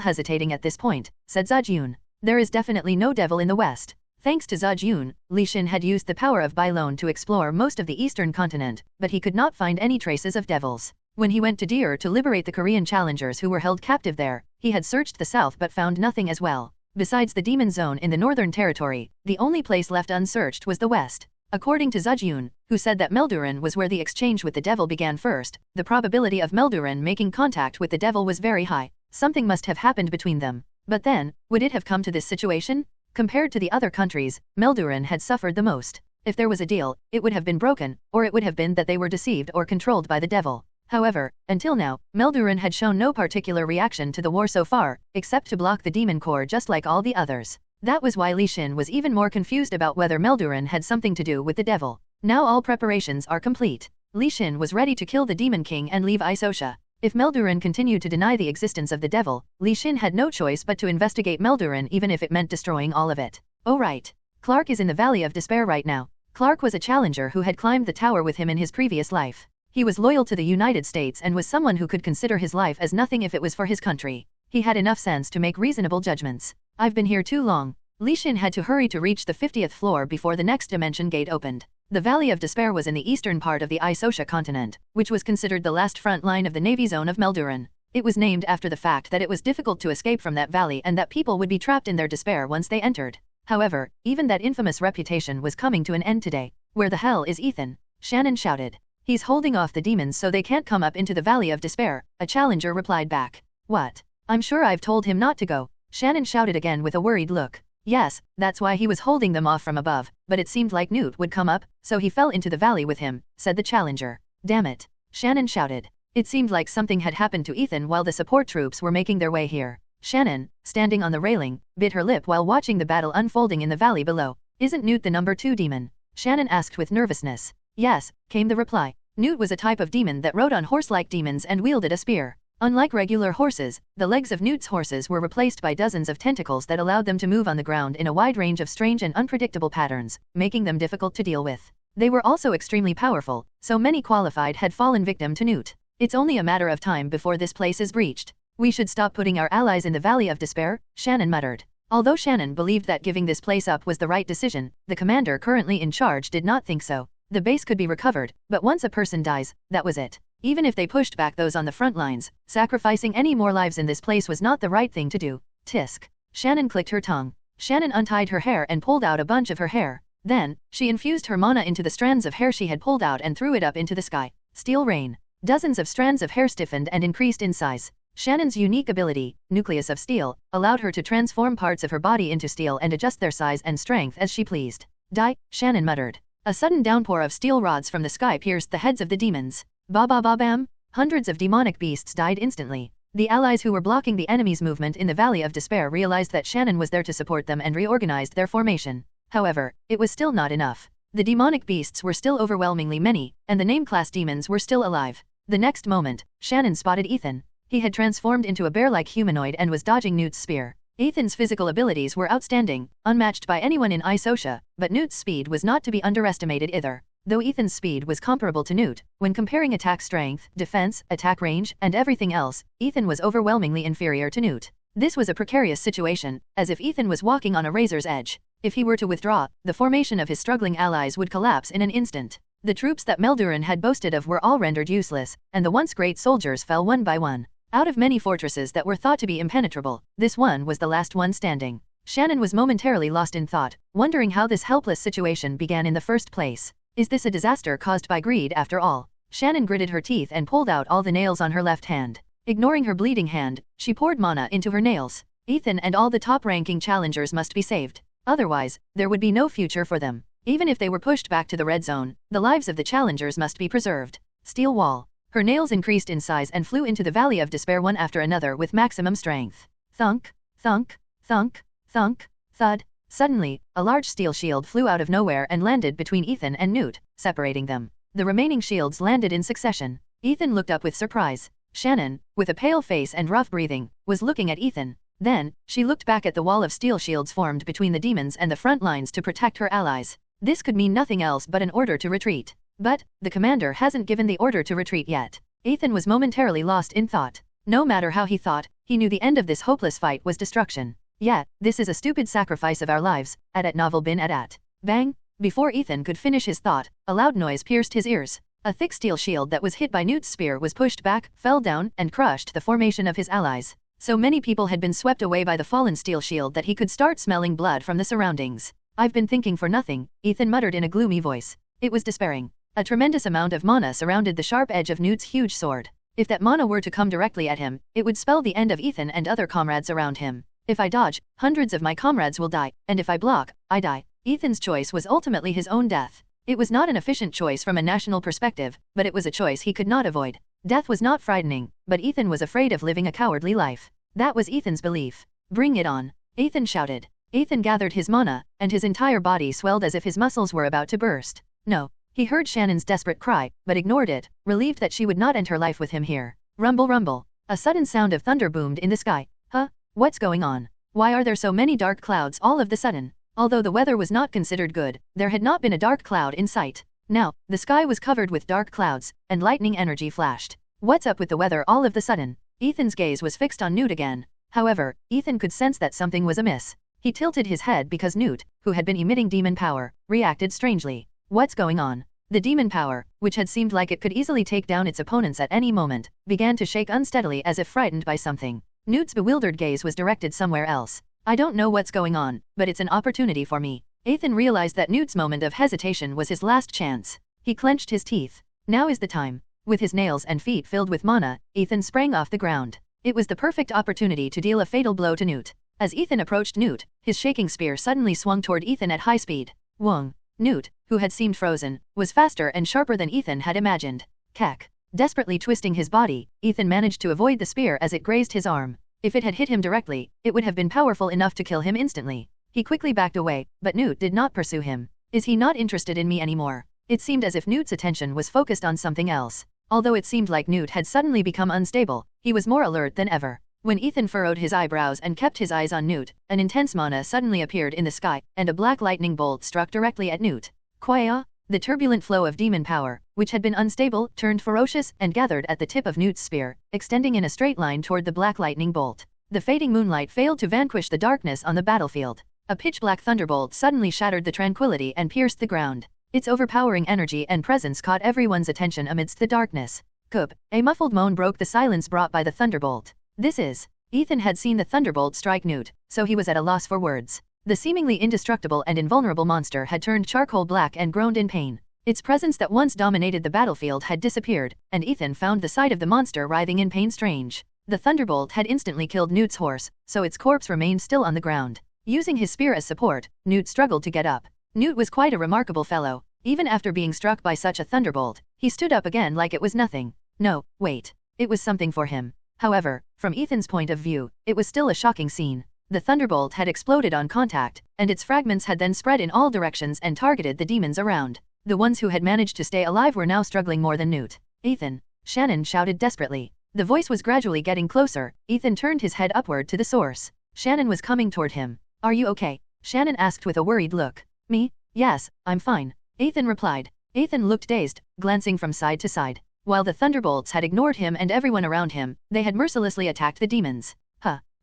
hesitating at this point, said Zhejiun. There is definitely no devil in the west. Thanks to Zhejiun, Li Xin had used the power of Bailon to explore most of the eastern continent, but he could not find any traces of devils. When he went to Deir to liberate the Korean challengers who were held captive there, he had searched the south but found nothing as well. Besides the demon zone in the northern territory, the only place left unsearched was the west. According to Zhejiun, who said that Melduran was where the exchange with the devil began first, the probability of Melduran making contact with the devil was very high. Something must have happened between them. But then, would it have come to this situation? Compared to the other countries, Melduran had suffered the most. If there was a deal, it would have been broken, or it would have been that they were deceived or controlled by the devil. However, until now, Melduran had shown no particular reaction to the war so far, except to block the Demon Corps just like all the others. That was why Li Xin was even more confused about whether Melduran had something to do with the devil. Now all preparations are complete. Li Xin was ready to kill the Demon King and leave Isosha. If Melduran continued to deny the existence of the devil, Li Xin had no choice but to investigate Melduran even if it meant destroying all of it. Oh right. Clark is in the Valley of Despair right now. Clark was a challenger who had climbed the tower with him in his previous life. He was loyal to the United States and was someone who could consider his life as nothing if it was for his country. He had enough sense to make reasonable judgments. I've been here too long. Li Xin had to hurry to reach the 50th floor before the next dimension gate opened. The Valley of Despair was in the eastern part of the Isosha continent, which was considered the last front line of the Navy zone of Melduran. It was named after the fact that it was difficult to escape from that valley and that people would be trapped in their despair once they entered. However, even that infamous reputation was coming to an end today. Where the hell is Ethan? Shannon shouted. He's holding off the demons so they can't come up into the Valley of Despair, a challenger replied back. What? I'm sure I've told him not to go. Shannon shouted again with a worried look. Yes, that's why he was holding them off from above, but it seemed like Newt would come up, so he fell into the valley with him, said the challenger. Damn it. Shannon shouted. It seemed like something had happened to Ethan while the support troops were making their way here. Shannon, standing on the railing, bit her lip while watching the battle unfolding in the valley below. Isn't Newt the number 2 demon? Shannon asked with nervousness. Yes, came the reply. Newt was a type of demon that rode on horse-like demons and wielded a spear. Unlike regular horses, the legs of Newt's horses were replaced by dozens of tentacles that allowed them to move on the ground in a wide range of strange and unpredictable patterns, making them difficult to deal with. They were also extremely powerful, so many qualified had fallen victim to Newt. It's only a matter of time before this place is breached. We should stop putting our allies in the Valley of Despair, Shannon muttered. Although Shannon believed that giving this place up was the right decision, the commander currently in charge did not think so. The base could be recovered, but once a person dies, that was it. Even if they pushed back those on the front lines, sacrificing any more lives in this place was not the right thing to do. Tisk. Shannon clicked her tongue. Shannon untied her hair and pulled out a bunch of her hair. Then, she infused her mana into the strands of hair she had pulled out and threw it up into the sky. Steel rain. Dozens of strands of hair stiffened and increased in size. Shannon's unique ability, Nucleus of Steel, allowed her to transform parts of her body into steel and adjust their size and strength as she pleased. Die, Shannon muttered. A sudden downpour of steel rods from the sky pierced the heads of the demons. Ba-ba-ba-bam! Hundreds of demonic beasts died instantly. The allies who were blocking the enemy's movement in the Valley of Despair realized that Shannon was there to support them and reorganized their formation. However, it was still not enough. The demonic beasts were still overwhelmingly many, and the name-class demons were still alive. The next moment, Shannon spotted Ethan. He had transformed into a bear-like humanoid and was dodging Newt's spear. Ethan's physical abilities were outstanding, unmatched by anyone in Isosha, but Newt's speed was not to be underestimated either. Though Ethan's speed was comparable to Newt, when comparing attack strength, defense, attack range, and everything else, Ethan was overwhelmingly inferior to Newt. This was a precarious situation, as if Ethan was walking on a razor's edge. If he were to withdraw, the formation of his struggling allies would collapse in an instant. The troops that Meldurin had boasted of were all rendered useless, and the once great soldiers fell one by one. Out of many fortresses that were thought to be impenetrable, this one was the last one standing. Shannon was momentarily lost in thought, wondering how this helpless situation began in the first place. Is this a disaster caused by greed after all? Shannon gritted her teeth and pulled out all the nails on her left hand. Ignoring her bleeding hand, she poured mana into her nails. Ethan and all the top-ranking challengers must be saved. Otherwise, there would be no future for them. Even if they were pushed back to the red zone, the lives of the challengers must be preserved. Steel wall. Her nails increased in size and flew into the Valley of Despair one after another with maximum strength. Thunk, thunk, thunk, thunk, thud. Suddenly, a large steel shield flew out of nowhere and landed between Ethan and Newt, separating them. The remaining shields landed in succession. Ethan looked up with surprise. Shannon, with a pale face and rough breathing, was looking at Ethan. Then, she looked back at the wall of steel shields formed between the demons and the front lines to protect her allies. This could mean nothing else but an order to retreat. But, the commander hasn't given the order to retreat yet. Ethan was momentarily lost in thought. No matter how he thought, he knew the end of this hopeless fight was destruction. Yet, this is a stupid sacrifice of our lives, at novel bin at. Bang! Before Ethan could finish his thought, a loud noise pierced his ears. A thick steel shield that was hit by Newt's spear was pushed back, fell down, and crushed the formation of his allies. So many people had been swept away by the fallen steel shield that he could start smelling blood from the surroundings. I've been thinking for nothing, Ethan muttered in a gloomy voice. It was despairing. A tremendous amount of mana surrounded the sharp edge of Newt's huge sword. If that mana were to come directly at him, it would spell the end of Ethan and other comrades around him. If I dodge, hundreds of my comrades will die, and if I block, I die. Ethan's choice was ultimately his own death. It was not an efficient choice from a national perspective, but it was a choice he could not avoid. Death was not frightening, but Ethan was afraid of living a cowardly life. That was Ethan's belief. Bring it on, Ethan shouted. Ethan gathered his mana, and his entire body swelled as if his muscles were about to burst. No. He heard Shannon's desperate cry, but ignored it, relieved that she would not end her life with him here. Rumble rumble. A sudden sound of thunder boomed in the sky. Huh? What's going on? Why are there so many dark clouds all of the sudden? Although the weather was not considered good, there had not been a dark cloud in sight. Now, the sky was covered with dark clouds, and lightning energy flashed. What's up with the weather all of the sudden? Ethan's gaze was fixed on Newt again. However, Ethan could sense that something was amiss. He tilted his head because Newt, who had been emitting demon power, reacted strangely. What's going on? The demon power, which had seemed like it could easily take down its opponents at any moment, began to shake unsteadily as if frightened by something. Newt's bewildered gaze was directed somewhere else. I don't know what's going on, but it's an opportunity for me. Ethan realized that Newt's moment of hesitation was his last chance. He clenched his teeth. Now is the time. With his nails and feet filled with mana, Ethan sprang off the ground. It was the perfect opportunity to deal a fatal blow to Newt. As Ethan approached Newt, his shaking spear suddenly swung toward Ethan at high speed. Wong. Newt, who had seemed frozen, was faster and sharper than Ethan had imagined. Cack. Desperately twisting his body, Ethan managed to avoid the spear as it grazed his arm. If it had hit him directly, it would have been powerful enough to kill him instantly. He quickly backed away, but Newt did not pursue him. Is he not interested in me anymore? It seemed as if Newt's attention was focused on something else. Although it seemed like Newt had suddenly become unstable, he was more alert than ever. When Ethan furrowed his eyebrows and kept his eyes on Newt, an intense mana suddenly appeared in the sky, and a black lightning bolt struck directly at Newt. Quaya! The turbulent flow of demon power, which had been unstable, turned ferocious and gathered at the tip of Newt's spear, extending in a straight line toward the black lightning bolt. The fading moonlight failed to vanquish the darkness on the battlefield. A pitch-black thunderbolt suddenly shattered the tranquility and pierced the ground. Its overpowering energy and presence caught everyone's attention amidst the darkness. Kup! A muffled moan broke the silence brought by the thunderbolt. This is... Ethan had seen the thunderbolt strike Newt, so he was at a loss for words. The seemingly indestructible and invulnerable monster had turned charcoal black and groaned in pain. Its presence that once dominated the battlefield had disappeared, and Ethan found the sight of the monster writhing in pain strange. The thunderbolt had instantly killed Newt's horse, so its corpse remained still on the ground. Using his spear as support, Newt struggled to get up. Newt was quite a remarkable fellow. Even after being struck by such a thunderbolt, he stood up again like it was nothing. No, wait. It was something for him. However, from Ethan's point of view, it was still a shocking scene. The thunderbolt had exploded on contact, and its fragments had then spread in all directions and targeted the demons around. The ones who had managed to stay alive were now struggling more than Newt. Ethan! Shannon shouted desperately. The voice was gradually getting closer. Ethan turned his head upward to the source. Shannon was coming toward him. Are you okay? Shannon asked with a worried look. Me? Yes, I'm fine. Ethan replied. Ethan looked dazed, glancing from side to side. While the thunderbolts had ignored him and everyone around him, they had mercilessly attacked the demons.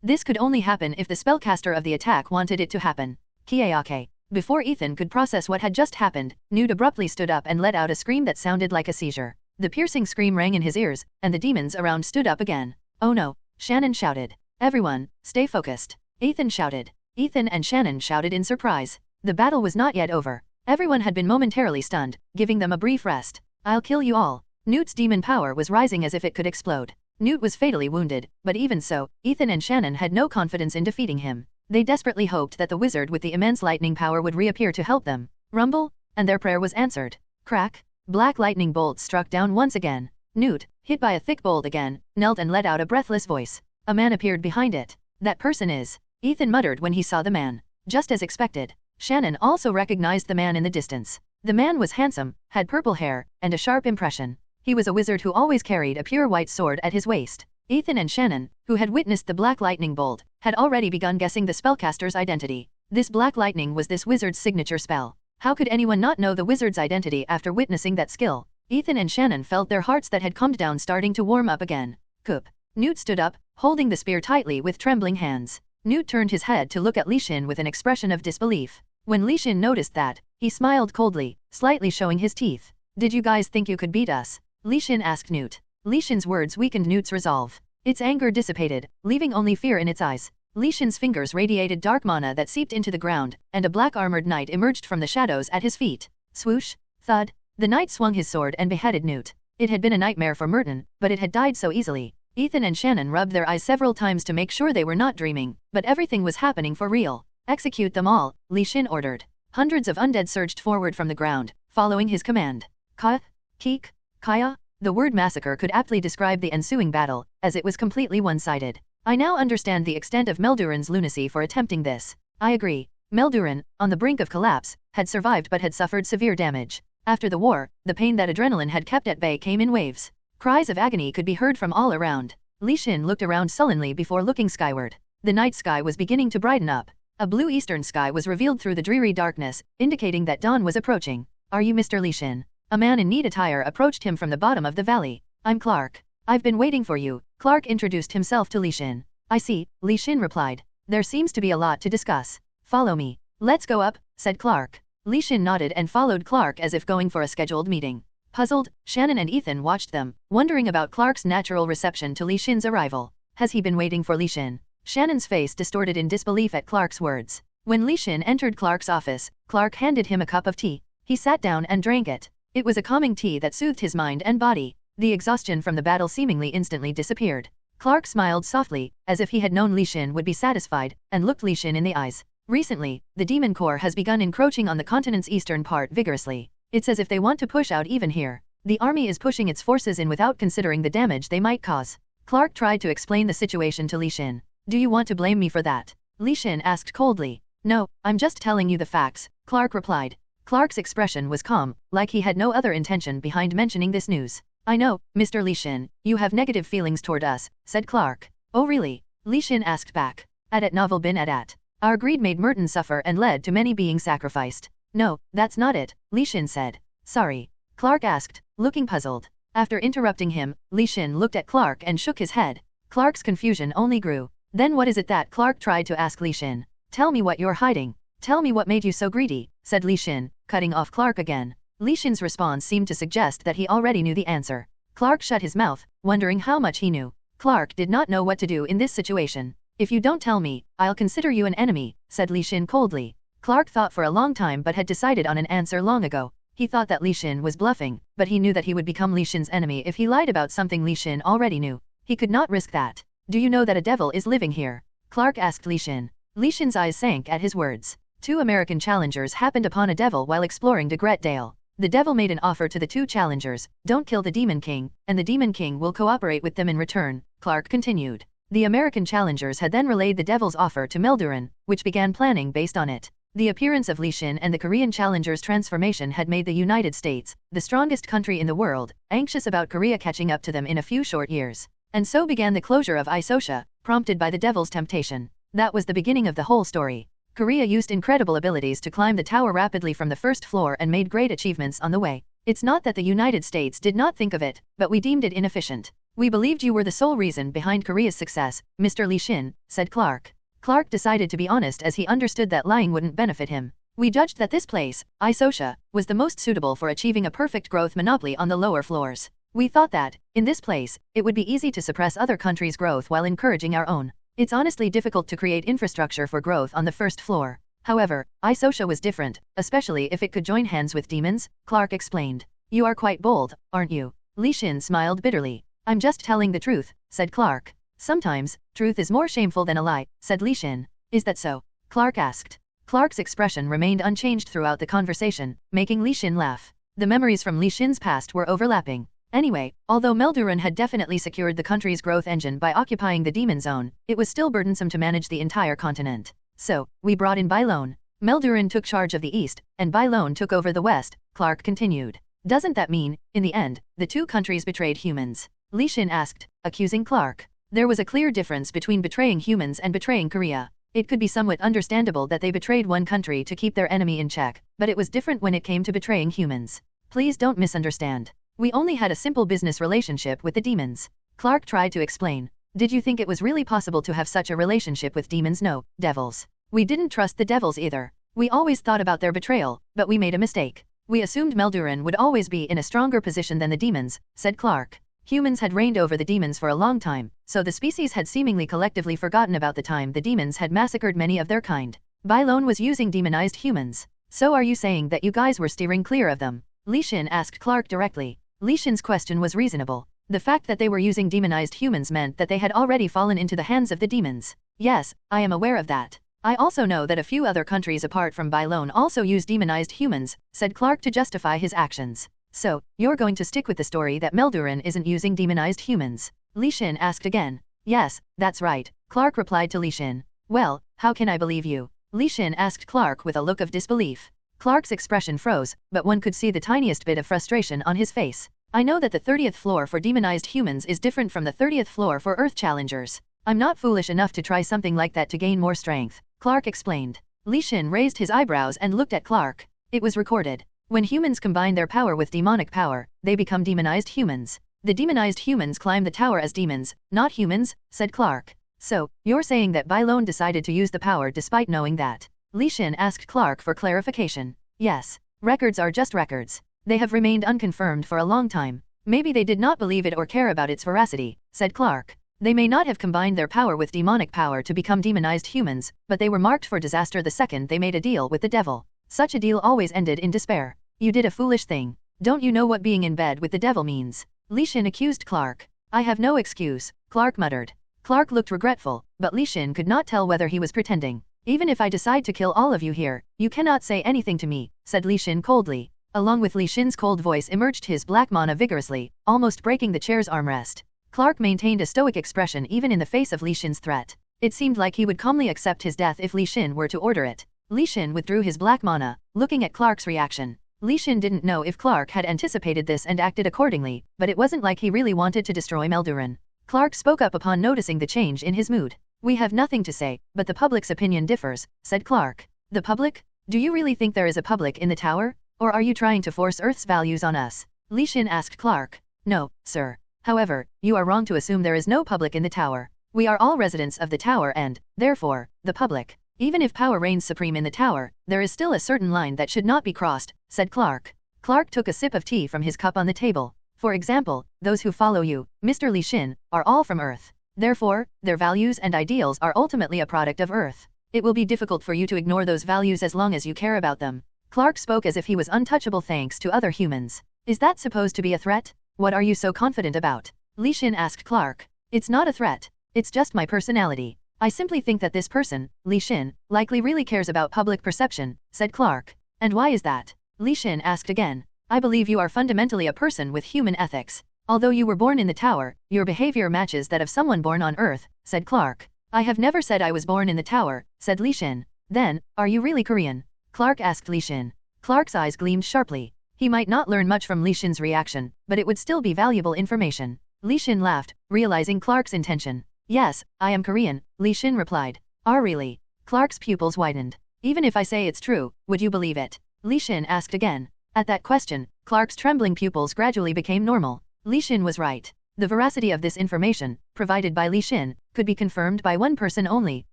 This could only happen if the spellcaster of the attack wanted it to happen. Kiaake. Before Ethan could process what had just happened, Newt abruptly stood up and let out a scream that sounded like a seizure. The piercing scream rang in his ears, and the demons around stood up again. Oh no! Shannon shouted. Everyone, stay focused. Ethan shouted. Ethan and Shannon shouted in surprise. The battle was not yet over. Everyone had been momentarily stunned, giving them a brief rest. I'll kill you all. Newt's demon power was rising as if it could explode. Newt was fatally wounded, but even so, Ethan and Shannon had no confidence in defeating him. They desperately hoped that the wizard with the immense lightning power would reappear to help them. Rumble, and their prayer was answered. Crack! Black lightning bolts struck down once again. Newt, hit by a thick bolt again, knelt and let out a breathless voice. A man appeared behind it. That person is... Ethan muttered when he saw the man. Just as expected. Shannon also recognized the man in the distance. The man was handsome, had purple hair, and a sharp impression. He was a wizard who always carried a pure white sword at his waist. Ethan and Shannon, who had witnessed the black lightning bolt, had already begun guessing the spellcaster's identity. This black lightning was this wizard's signature spell. How could anyone not know the wizard's identity after witnessing that skill? Ethan and Shannon felt their hearts that had calmed down starting to warm up again. Coop. Newt stood up, holding the spear tightly with trembling hands. Newt turned his head to look at Li Xin with an expression of disbelief. When Li Xin noticed that, he smiled coldly, slightly showing his teeth. Did you guys think you could beat us? Li Xin asked Newt. Li Xin's words weakened Newt's resolve. Its anger dissipated, leaving only fear in its eyes. Li Xin's fingers radiated dark mana that seeped into the ground, and a black armored knight emerged from the shadows at his feet. Swoosh! Thud! The knight swung his sword and beheaded Newt. It had been a nightmare for Merton, but it had died so easily. Ethan and Shannon rubbed their eyes several times to make sure they were not dreaming, but everything was happening for real. Execute them all, Li Xin ordered. Hundreds of undead surged forward from the ground, following his command. Ka, Keek, Kaya? The word massacre could aptly describe the ensuing battle, as it was completely one-sided. I now understand the extent of Melduran's lunacy for attempting this. I agree. Melduran, on the brink of collapse, had survived but had suffered severe damage. After the war, the pain that adrenaline had kept at bay came in waves. Cries of agony could be heard from all around. Li Xin looked around sullenly before looking skyward. The night sky was beginning to brighten up. A blue eastern sky was revealed through the dreary darkness, indicating that dawn was approaching. Are you Mr. Li Xin? A man in neat attire approached him from the bottom of the valley. I'm Clark. I've been waiting for you. Clark introduced himself to Li Xin. I see, Li Xin replied. There seems to be a lot to discuss. Follow me. Let's go up, said Clark. Li Xin nodded and followed Clark as if going for a scheduled meeting. Puzzled, Shannon and Ethan watched them, wondering about Clark's natural reception to Li Xin's arrival. Has he been waiting for Li Xin? Shannon's face distorted in disbelief at Clark's words. When Li Xin entered Clark's office, Clark handed him a cup of tea. He sat down and drank it. It was a calming tea that soothed his mind and body. The exhaustion from the battle seemingly instantly disappeared. Clark smiled softly, as if he had known Li Xin would be satisfied, and looked Li Xin in the eyes. Recently, the Demon Corps has begun encroaching on the continent's eastern part vigorously. It's as if they want to push out even here. The army is pushing its forces in without considering the damage they might cause. Clark tried to explain the situation to Li Xin. Do you want to blame me for that? Li Xin asked coldly. No, I'm just telling you the facts, Clark replied. Clark's expression was calm, like he had no other intention behind mentioning this news. I know, Mr. Li Xin, you have negative feelings toward us, said Clark. Oh really? Li Xin asked back. At novel bin at. Our greed made Merton suffer and led to many being sacrificed. No, that's not it, Li Xin said. Sorry. Clark asked, looking puzzled. After interrupting him, Li Xin looked at Clark and shook his head. Clark's confusion only grew. Then what is it that Clark tried to ask Li Xin? Tell me what you're hiding. Tell me what made you so greedy, said Li Xin, cutting off Clark again. Li Xin's response seemed to suggest that he already knew the answer. Clark shut his mouth, wondering how much he knew. Clark did not know what to do in this situation. If you don't tell me, I'll consider you an enemy, said Li Xin coldly. Clark thought for a long time but had decided on an answer long ago. He thought that Li Xin was bluffing, but he knew that he would become Li Xin's enemy if he lied about something Li Xin already knew. He could not risk that. Do you know that a devil is living here? Clark asked Li Xin. Li Xin's eyes sank at his words. 2 American challengers happened upon a devil while exploring Degret Dale. The devil made an offer to the 2 challengers, don't kill the Demon King, and the Demon King will cooperate with them in return, Clark continued. The American challengers had then relayed the devil's offer to Melduran, which began planning based on it. The appearance of Li Xin and the Korean challengers' transformation had made the United States, the strongest country in the world, anxious about Korea catching up to them in a few short years. And so began the closure of Isosha, prompted by the devil's temptation. That was the beginning of the whole story. Korea used incredible abilities to climb the tower rapidly from the first floor and made great achievements on the way. It's not that the United States did not think of it, but we deemed it inefficient. We believed you were the sole reason behind Korea's success, Mr. Li Xin, said Clark. Clark decided to be honest as he understood that lying wouldn't benefit him. We judged that this place, Isosha, was the most suitable for achieving a perfect growth monopoly on the lower floors. We thought that, in this place, it would be easy to suppress other countries' growth while encouraging our own. It's honestly difficult to create infrastructure for growth on the first floor. However, Isosha was different, especially if it could join hands with demons, Clark explained. You are quite bold, aren't you? Li Xin smiled bitterly. I'm just telling the truth, said Clark. Sometimes, truth is more shameful than a lie, said Li Xin. Is that so? Clark asked. Clark's expression remained unchanged throughout the conversation, making Li Xin laugh. The memories from Li Xin's past were overlapping. Anyway, although Melduran had definitely secured the country's growth engine by occupying the Demon Zone, it was still burdensome to manage the entire continent. So, we brought in Bailon. Melduran took charge of the east, and Bailon took over the west, Clark continued. Doesn't that mean, in the end, the 2 countries betrayed humans? Li Xin asked, accusing Clark. There was a clear difference between betraying humans and betraying Korea. It could be somewhat understandable that they betrayed one country to keep their enemy in check, but it was different when it came to betraying humans. Please don't misunderstand. We only had a simple business relationship with the demons. Clark tried to explain. Did you think it was really possible to have such a relationship with demons? No, devils. We didn't trust the devils either. We always thought about their betrayal, but we made a mistake. We assumed Melduran would always be in a stronger position than the demons, said Clark. Humans had reigned over the demons for a long time, so the species had seemingly collectively forgotten about the time the demons had massacred many of their kind. Bailon was using demonized humans. So are you saying that you guys were steering clear of them? Li Xin asked Clark directly. Li Xin's question was reasonable. The fact that they were using demonized humans meant that they had already fallen into the hands of the demons. Yes, I am aware of that. I also know that a few other countries apart from Bailon also use demonized humans, said Clark to justify his actions. So, you're going to stick with the story that Melduran isn't using demonized humans? Li Xin asked again. Yes, that's right, Clark replied to Li Xin. Well, how can I believe you? Li Xin asked Clark with a look of disbelief. Clark's expression froze, but one could see the tiniest bit of frustration on his face. I know that the 30th floor for demonized humans is different from the 30th floor for Earth challengers. I'm not foolish enough to try something like that to gain more strength, Clark explained. Li Xin raised his eyebrows and looked at Clark. It was recorded. When humans combine their power with demonic power, they become demonized humans. The demonized humans climb the tower as demons, not humans, said Clark. So, you're saying that Bailon decided to use the power despite knowing that? Li Xin asked Clark for clarification. Yes. Records are just records. They have remained unconfirmed for a long time. Maybe they did not believe it or care about its veracity, said Clark. They may not have combined their power with demonic power to become demonized humans, but they were marked for disaster the second they made a deal with the devil. Such a deal always ended in despair. You did a foolish thing. Don't you know what being in bed with the devil means? Li Xin accused Clark. I have no excuse, Clark muttered. Clark looked regretful, but Li Xin could not tell whether he was pretending. Even if I decide to kill all of you here, you cannot say anything to me, said Li Xin coldly. Along with Li Xin's cold voice emerged his black mana vigorously, almost breaking the chair's armrest. Clark maintained a stoic expression even in the face of Li Xin's threat. It seemed like he would calmly accept his death if Li Xin were to order it. Li Xin withdrew his black mana, looking at Clark's reaction. Li Xin didn't know if Clark had anticipated this and acted accordingly, but it wasn't like he really wanted to destroy Melduran. Clark spoke up upon noticing the change in his mood. We have nothing to say, but the public's opinion differs, said Clark. The public? Do you really think there is a public in the tower? Or are you trying to force Earth's values on us? Li Xin asked Clark. No, sir. However, you are wrong to assume there is no public in the tower. We are all residents of the tower and, therefore, the public. Even if power reigns supreme in the tower, there is still a certain line that should not be crossed, said Clark. Clark took a sip of tea from his cup on the table. For example, those who follow you, Mr. Li Xin, are all from Earth. Therefore, their values and ideals are ultimately a product of Earth. It will be difficult for you to ignore those values as long as you care about them. Clark spoke as if he was untouchable thanks to other humans. Is that supposed to be a threat? What are you so confident about? Li Xin asked Clark. It's not a threat. It's just my personality. I simply think that this person, Li Xin, likely really cares about public perception, said Clark. And why is that? Li Xin asked again. I believe you are fundamentally a person with human ethics. Although you were born in the tower, your behavior matches that of someone born on Earth, said Clark. I have never said I was born in the tower, said Li Xin. Then, are you really Korean? Clark asked Li Xin. Clark's eyes gleamed sharply. He might not learn much from Li Xin's reaction, but it would still be valuable information. Li Xin laughed, realizing Clark's intention. Yes, I am Korean, Li Xin replied. Ah really? Clark's pupils widened. Even if I say it's true, would you believe it? Li Xin asked again. At that question, Clark's trembling pupils gradually became normal. Li Xin was right. The veracity of this information, provided by Li Xin, could be confirmed by one person only,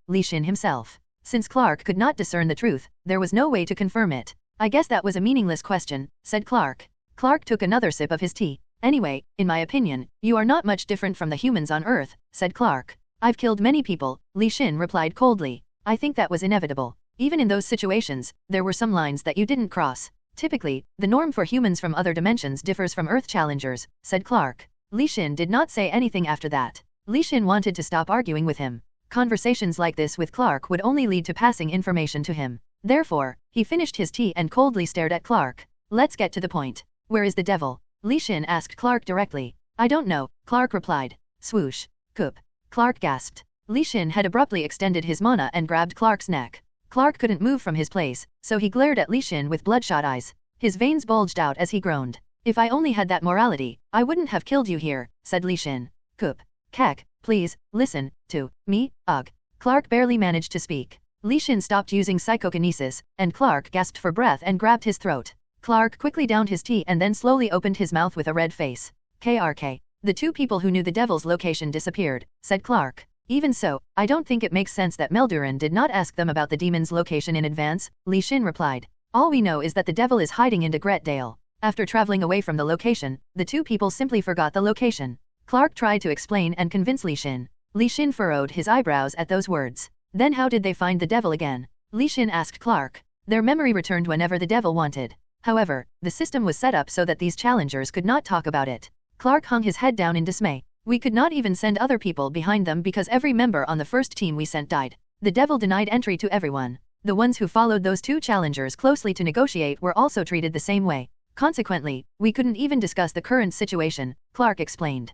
Li Xin himself. Since Clark could not discern the truth, there was no way to confirm it. I guess that was a meaningless question, said Clark. Clark took another sip of his tea. Anyway, in my opinion, you are not much different from the humans on Earth, said Clark. I've killed many people, Li Xin replied coldly. I think that was inevitable. Even in those situations, there were some lines that you didn't cross. Typically, the norm for humans from other dimensions differs from Earth challengers, said Clark. Li Xin did not say anything after that. Li Xin wanted to stop arguing with him. Conversations like this with Clark would only lead to passing information to him. Therefore, he finished his tea and coldly stared at Clark. Let's get to the point. Where is the devil? Li Xin asked Clark directly. I don't know, Clark replied. Swoosh. Coop. Clark gasped. Li Xin had abruptly extended his mana and grabbed Clark's neck. Clark couldn't move from his place, so he glared at Li Xin with bloodshot eyes. His veins bulged out as he groaned. If I only had that morality, I wouldn't have killed you here, said Li Xin. Coop. Kek, please, listen to me, ugh. Clark barely managed to speak. Li Xin stopped using psychokinesis, and Clark gasped for breath and grabbed his throat. Clark quickly downed his tea and then slowly opened his mouth with a red face. KRK. The two people who knew the devil's location disappeared, said Clark. Even so, I don't think it makes sense that Melduran did not ask them about the demon's location in advance, Li Xin replied. All we know is that the devil is hiding in Degretdale. After traveling away from the location, the two people simply forgot the location. Clark tried to explain and convince Li Xin. Li Xin furrowed his eyebrows at those words. Then how did they find the devil again? Li Xin asked Clark. Their memory returned whenever the devil wanted. However, the system was set up so that these challengers could not talk about it. Clark hung his head down in dismay. We could not even send other people behind them because every member on the first team we sent died. The devil denied entry to everyone. The ones who followed those two challengers closely to negotiate were also treated the same way. Consequently, we couldn't even discuss the current situation, Clark explained.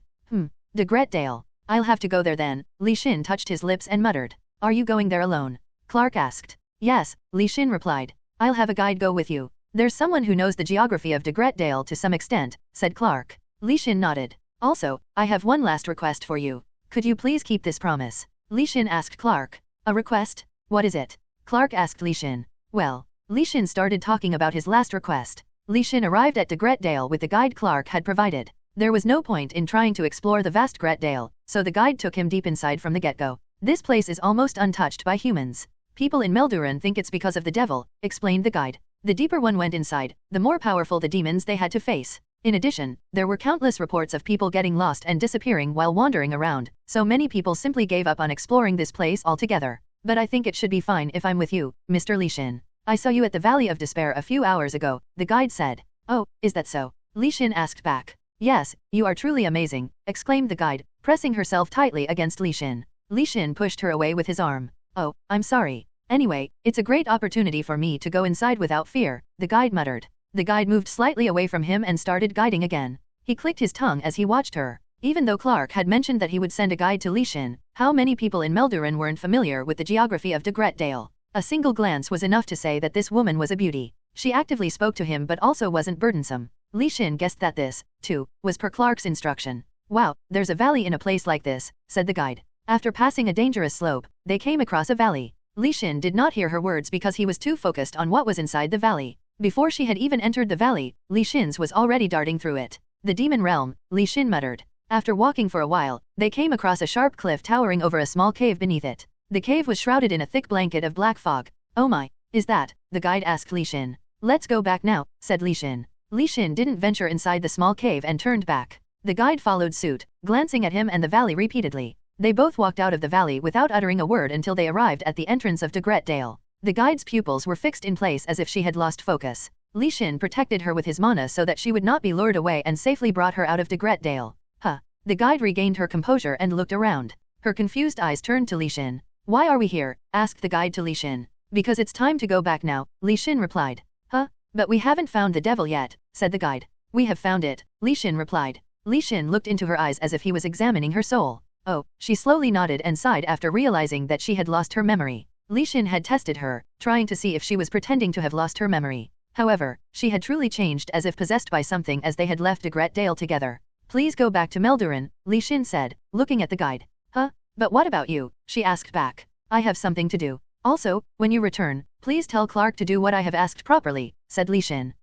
Degretdale. I'll have to go there then, Li Xin touched his lips and muttered. Are you going there alone? Clark asked. Yes, Li Xin replied. I'll have a guide go with you. There's someone who knows the geography of Degretdale to some extent, said Clark. Li Xin nodded. Also, I have one last request for you. Could you please keep this promise? Li Xin asked Clark. A request? What is it? Clark asked Li Xin. Well, Li Xin started talking about his last request. Li Xin arrived at Degretdale with the guide Clark had provided. There was no point in trying to explore the vast Gretdale, so the guide took him deep inside from the get-go. This place is almost untouched by humans. People in Melduran think it's because of the devil, explained the guide. The deeper one went inside, the more powerful the demons they had to face. In addition, there were countless reports of people getting lost and disappearing while wandering around, so many people simply gave up on exploring this place altogether. But I think it should be fine if I'm with you, Mr. Li Xin. I saw you at the Valley of Despair a few hours ago, the guide said. Oh, is that so? Li Xin asked back. Yes, you are truly amazing, exclaimed the guide, pressing herself tightly against Li Xin. Li Xin pushed her away with his arm. Oh, I'm sorry. Anyway, it's a great opportunity for me to go inside without fear, the guide muttered. The guide moved slightly away from him and started guiding again. He clicked his tongue as he watched her. Even though Clark had mentioned that he would send a guide to Li Xin, how many people in Melduran weren't familiar with the geography of Degretdale? A single glance was enough to say that this woman was a beauty. She actively spoke to him but also wasn't burdensome. Li Xin guessed that this, too, was per Clark's instruction. Wow, there's a valley in a place like this, said the guide. After passing a dangerous slope, they came across a valley. Li Xin did not hear her words because he was too focused on what was inside the valley. Before she had even entered the valley, Li Xin's was already darting through it. The demon realm, Li Xin muttered. After walking for a while, they came across a sharp cliff towering over a small cave beneath it. The cave was shrouded in a thick blanket of black fog. Oh my, is that? The guide asked Li Xin. Let's go back now, said Li Xin. Li Xin didn't venture inside the small cave and turned back. The guide followed suit, glancing at him and the valley repeatedly. They both walked out of the valley without uttering a word until they arrived at the entrance of Degretdale. The guide's pupils were fixed in place as if she had lost focus. Li Xin protected her with his mana so that she would not be lured away and safely brought her out of Degret Dale. Huh. The guide regained her composure and looked around. Her confused eyes turned to Li Xin. Why are we here? Asked the guide to Li Xin. Because it's time to go back now, Li Xin replied. Huh? But we haven't found the devil yet, said the guide. We have found it, Li Xin replied. Li Xin looked into her eyes as if he was examining her soul. Oh, she slowly nodded and sighed after realizing that she had lost her memory. Li Xin had tested her, trying to see if she was pretending to have lost her memory. However, she had truly changed as if possessed by something as they had left Degret Dale together. Please go back to Meldurin, Li Xin said, looking at the guide. Huh? But what about you? She asked back. I have something to do. Also, when you return, please tell Clark to do what I have asked properly, said Li Xin.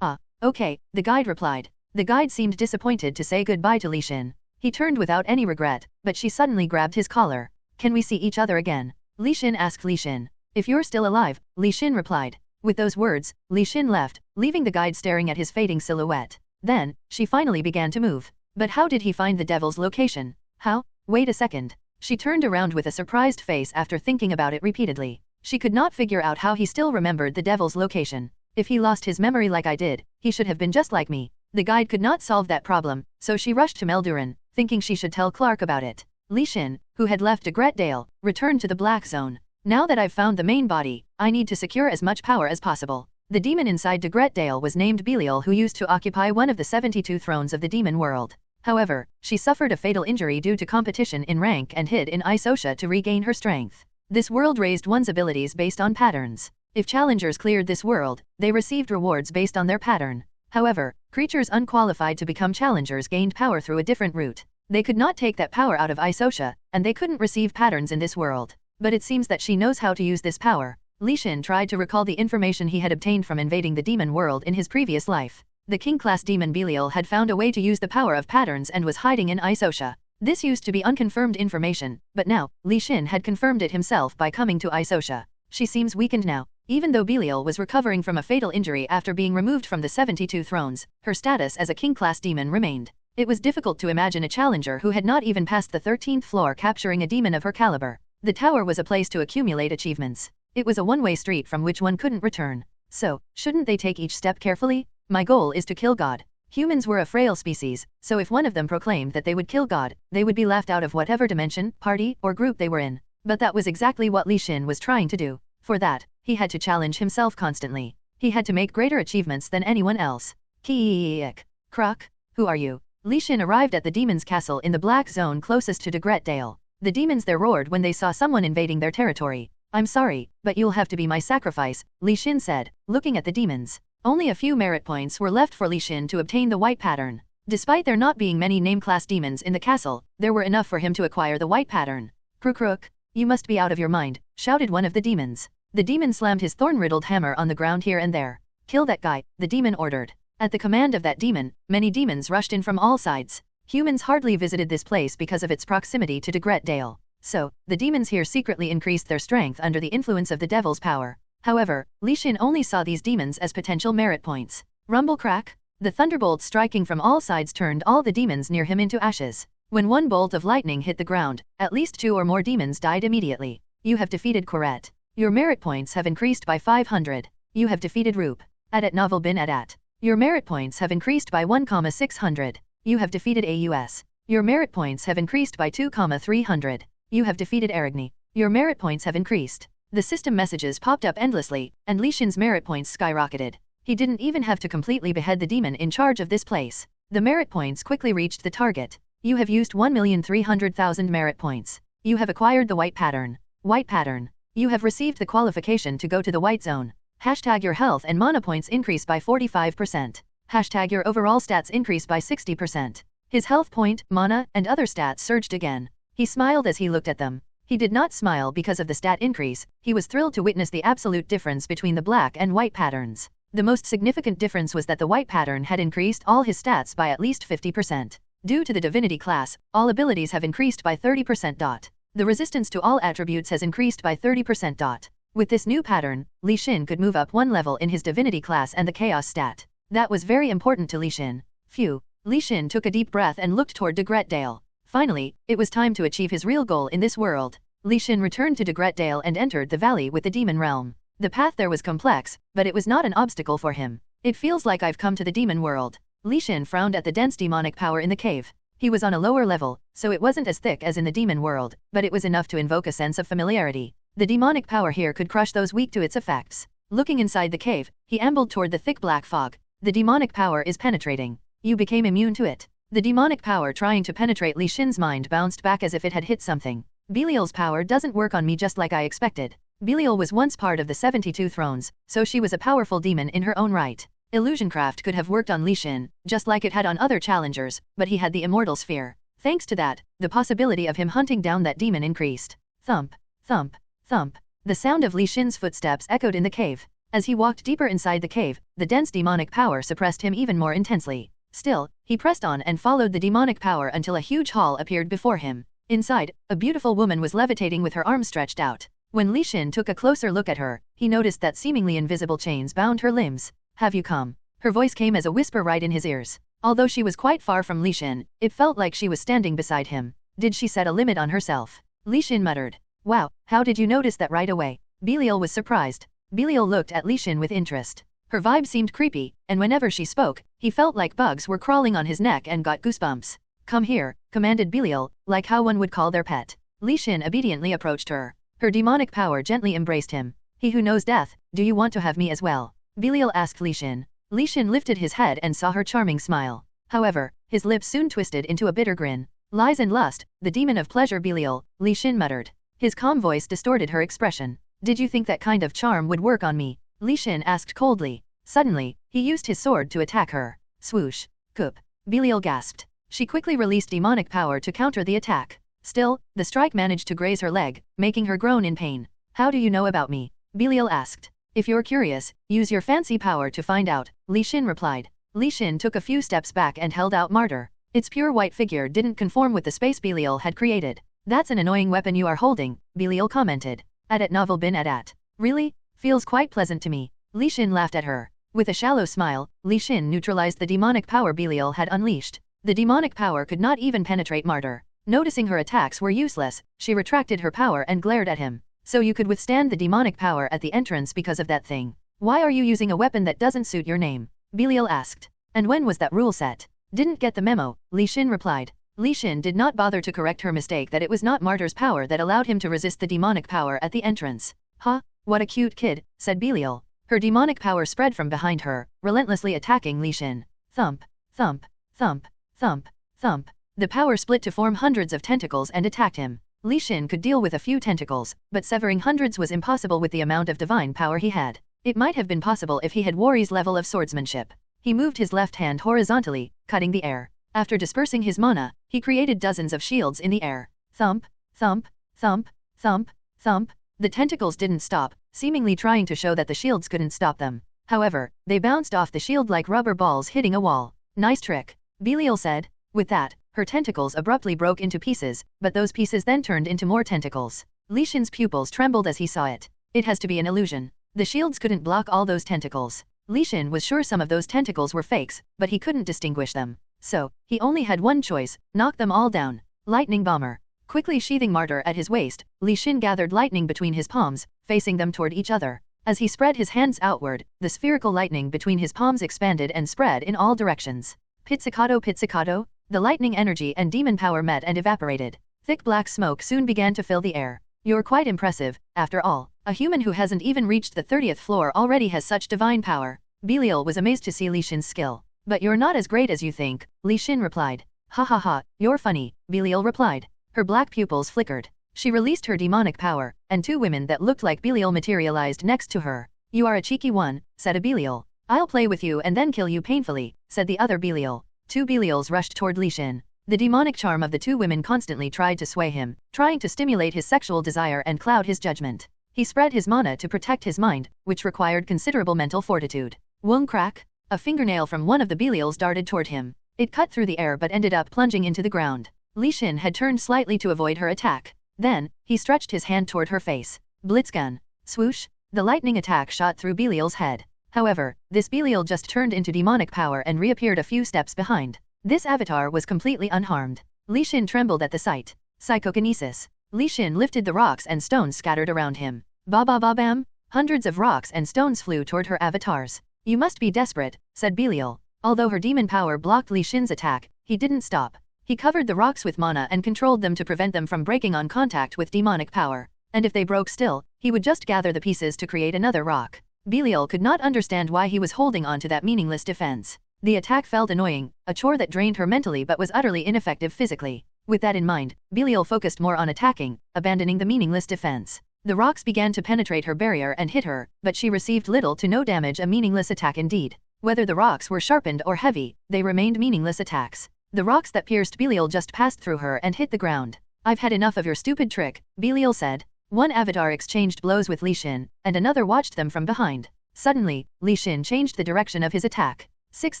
Okay, the guide replied. The guide seemed disappointed to say goodbye to Li Xin. He turned without any regret, but she suddenly grabbed his collar. Can we see each other again? Li Xin asked Li Xin. If you're still alive, Li Xin replied. With those words, Li Xin left, leaving the guide staring at his fading silhouette. Then, she finally began to move. But how did he find the devil's location? How? Wait a second. She turned around with a surprised face after thinking about it repeatedly. She could not figure out how he still remembered the devil's location. If he lost his memory like I did, he should have been just like me. The guide could not solve that problem, so she rushed to Meldurin, thinking she should tell Clark about it. Li Xin, who had left Degret Dale, returned to the Black Zone. Now that I've found the main body, I need to secure as much power as possible. The demon inside Degret Dale was named Belial, who used to occupy one of the 72 thrones of the demon world. However, she suffered a fatal injury due to competition in rank and hid in Isosha to regain her strength. This world raised one's abilities based on patterns. If challengers cleared this world, they received rewards based on their pattern. However, creatures unqualified to become challengers gained power through a different route. They could not take that power out of Isosha, and they couldn't receive patterns in this world. But it seems that she knows how to use this power. Li Xin tried to recall the information he had obtained from invading the demon world in his previous life. The king-class demon Belial had found a way to use the power of patterns and was hiding in Isosha. This used to be unconfirmed information, but now, Li Xin had confirmed it himself by coming to Isosha. She seems weakened now. Even though Belial was recovering from a fatal injury after being removed from the 72 thrones, her status as a king-class demon remained. It was difficult to imagine a challenger who had not even passed the 13th floor capturing a demon of her caliber. The tower was a place to accumulate achievements. It was a one-way street from which one couldn't return. So, shouldn't they take each step carefully? My goal is to kill God. Humans were a frail species, so if one of them proclaimed that they would kill God, they would be laughed out of whatever dimension, party, or group they were in. But that was exactly what Li Xin was trying to do. For that, he had to challenge himself constantly. He had to make greater achievements than anyone else. Kiik. Kruk, who are you? Li Xin arrived at the demon's castle in the Black Zone closest to Degret Dale. The demons there roared when they saw someone invading their territory. I'm sorry, but you'll have to be my sacrifice, Li Xin said, looking at the demons. Only a few merit points were left for Li Xin to obtain the white pattern. Despite there not being many name-class demons in the castle, there were enough for him to acquire the white pattern. Kruk, you must be out of your mind, shouted one of the demons. The demon slammed his thorn-riddled hammer on the ground here and there. Kill that guy, the demon ordered. At the command of that demon, many demons rushed in from all sides. Humans hardly visited this place because of its proximity to Degret Dale. So, the demons here secretly increased their strength under the influence of the devil's power. However, Li Xin only saw these demons as potential merit points. Rumble crack! The thunderbolt striking from all sides turned all the demons near him into ashes. When one bolt of lightning hit the ground, at least 2 or more demons died immediately. You have defeated Quaret. Your merit points have increased by 500. You have defeated Roop. Adat Novel Bin Adat. Your merit points have increased by 1,600. You have defeated Aus. Your merit points have increased by 2,300. You have defeated Aragni. Your merit points have increased. The system messages popped up endlessly, and Li Xin's merit points skyrocketed. He didn't even have to completely behead the demon in charge of this place. The merit points quickly reached the target. You have used 1,300,000 merit points. You have acquired the white pattern. White pattern. You have received the qualification to go to the white zone. Hashtag your health and mana points increase by 45%. Hashtag your overall stats increase by 60%. His health point, mana, and other stats surged again. He smiled as he looked at them. He did not smile because of the stat increase, he was thrilled to witness the absolute difference between the black and white patterns. The most significant difference was that the white pattern had increased all his stats by at least 50%. Due to the divinity class, all abilities have increased by 30%. The resistance to all attributes has increased by 30%. With this new pattern, Li Xin could move up 1 level in his divinity class and the chaos stat. That was very important to Li Xin. Phew. Li Xin took a deep breath and looked toward Degret Dale. Finally, it was time to achieve his real goal in this world. Li Xin returned to Degret Dale and entered the valley with the demon realm. The path there was complex, but it was not an obstacle for him. It feels like I've come to the demon world. Li Xin frowned at the dense demonic power in the cave. He was on a lower level, so it wasn't as thick as in the demon world, but it was enough to invoke a sense of familiarity. The demonic power here could crush those weak to its effects. Looking inside the cave, he ambled toward the thick black fog. The demonic power is penetrating. You became immune to it. The demonic power trying to penetrate Li Xin's mind bounced back as if it had hit something. Belial's power doesn't work on me just like I expected. Belial was once part of the 72 thrones, so she was a powerful demon in her own right. Illusioncraft could have worked on Li Xin, just like it had on other challengers, but he had the immortal sphere. Thanks to that, the possibility of him hunting down that demon increased. Thump, thump, thump. The sound of Li Xin's footsteps echoed in the cave. As he walked deeper inside the cave, the dense demonic power suppressed him even more intensely. Still, he pressed on and followed the demonic power until a huge hall appeared before him. Inside, a beautiful woman was levitating with her arms stretched out. When Li Xin took a closer look at her, he noticed that seemingly invisible chains bound her limbs. Have you come? Her voice came as a whisper right in his ears. Although she was quite far from Li Xin, it felt like she was standing beside him. Did she set a limit on herself? Li Xin muttered. Wow, how did you notice that right away? Belial was surprised. Belial looked at Li Xin with interest. Her vibe seemed creepy, and whenever she spoke, he felt like bugs were crawling on his neck and got goosebumps. Come here, commanded Belial, like how one would call their pet. Li Xin obediently approached her. Her demonic power gently embraced him. He who knows death, do you want to have me as well? Belial asked Li Xin. Li Xin lifted his head and saw her charming smile. However, his lips soon twisted into a bitter grin. Lies and lust, the demon of pleasure Belial, Li Xin muttered. His calm voice distorted her expression. Did you think that kind of charm would work on me? Li Xin asked coldly. Suddenly, he used his sword to attack her. Swoosh. Kup. Belial gasped. She quickly released demonic power to counter the attack. Still, the strike managed to graze her leg, making her groan in pain. How do you know about me? Belial asked. If you're curious, use your fancy power to find out, Li Xin replied. Li Xin took a few steps back and held out Martyr. Its pure white figure didn't conform with the space Belial had created. That's an annoying weapon you are holding, Belial commented. At novel bin at. Really? Feels quite pleasant to me. Li Xin laughed at her. With a shallow smile, Li Xin neutralized the demonic power Belial had unleashed. The demonic power could not even penetrate Martyr. Noticing her attacks were useless, she retracted her power and glared at him. So you could withstand the demonic power at the entrance because of that thing. Why are you using a weapon that doesn't suit your name? Belial asked. And when was that rule set? Didn't get the memo, Li Xin replied. Li Xin did not bother to correct her mistake that it was not Martyr's power that allowed him to resist the demonic power at the entrance. Huh? What a cute kid, said Belial. Her demonic power spread from behind her, relentlessly attacking Li Xin. Thump, thump, thump, thump, thump. The power split to form hundreds of tentacles and attacked him. Li Xin could deal with a few tentacles, but severing hundreds was impossible with the amount of divine power he had. It might have been possible if he had Warri's level of swordsmanship. He moved his left hand horizontally, cutting the air. After dispersing his mana, he created dozens of shields in the air. Thump, thump, thump, thump, thump. The tentacles didn't stop, seemingly trying to show that the shields couldn't stop them. However, they bounced off the shield like rubber balls hitting a wall. Nice trick, Belial said. With that, her tentacles abruptly broke into pieces, but those pieces then turned into more tentacles. Li Xin's pupils trembled as he saw it. It has to be an illusion. The shields couldn't block all those tentacles. Li Xin was sure some of those tentacles were fakes, but he couldn't distinguish them. So, he only had one choice, knock them all down. Lightning Bomber. Quickly sheathing Martyr at his waist, Li Xin gathered lightning between his palms, facing them toward each other. As he spread his hands outward, the spherical lightning between his palms expanded and spread in all directions. Pizzicato pizzicato, the lightning energy and demon power met and evaporated. Thick black smoke soon began to fill the air. You're quite impressive, after all. A human who hasn't even reached the 30th floor already has such divine power. Belial was amazed to see Li Xin's skill. But you're not as great as you think, Li Xin replied. Ha ha ha, you're funny, Belial replied. Her black pupils flickered. She released her demonic power, and two women that looked like Belial materialized next to her. You are a cheeky one, said a Belial. I'll play with you and then kill you painfully, said the other Belial. Two Belials rushed toward Li Xin. The demonic charm of the two women constantly tried to sway him, trying to stimulate his sexual desire and cloud his judgment. He spread his mana to protect his mind, which required considerable mental fortitude. Wung crack! A fingernail from one of the Belials darted toward him. It cut through the air but ended up plunging into the ground. Li Xin had turned slightly to avoid her attack. Then, he stretched his hand toward her face. Blitzgun. Swoosh! The lightning attack shot through Belial's head. However, this Belial just turned into demonic power and reappeared a few steps behind. This avatar was completely unharmed. Li Xin trembled at the sight. Psychokinesis. Li Xin lifted the rocks and stones scattered around him. Ba ba ba bam! Hundreds of rocks and stones flew toward her avatars. You must be desperate, said Belial. Although her demon power blocked Li Xin's attack, he didn't stop. He covered the rocks with mana and controlled them to prevent them from breaking on contact with demonic power. And if they broke still, he would just gather the pieces to create another rock. Belial could not understand why he was holding on to that meaningless defense. The attack felt annoying, a chore that drained her mentally but was utterly ineffective physically. With that in mind, Belial focused more on attacking, abandoning the meaningless defense. The rocks began to penetrate her barrier and hit her, but she received little to no damage, a meaningless attack indeed. Whether the rocks were sharpened or heavy, they remained meaningless attacks. The rocks that pierced Belial just passed through her and hit the ground. I've had enough of your stupid trick, Belial said. One avatar exchanged blows with Li Xin, and another watched them from behind. Suddenly, Li Xin changed the direction of his attack. 6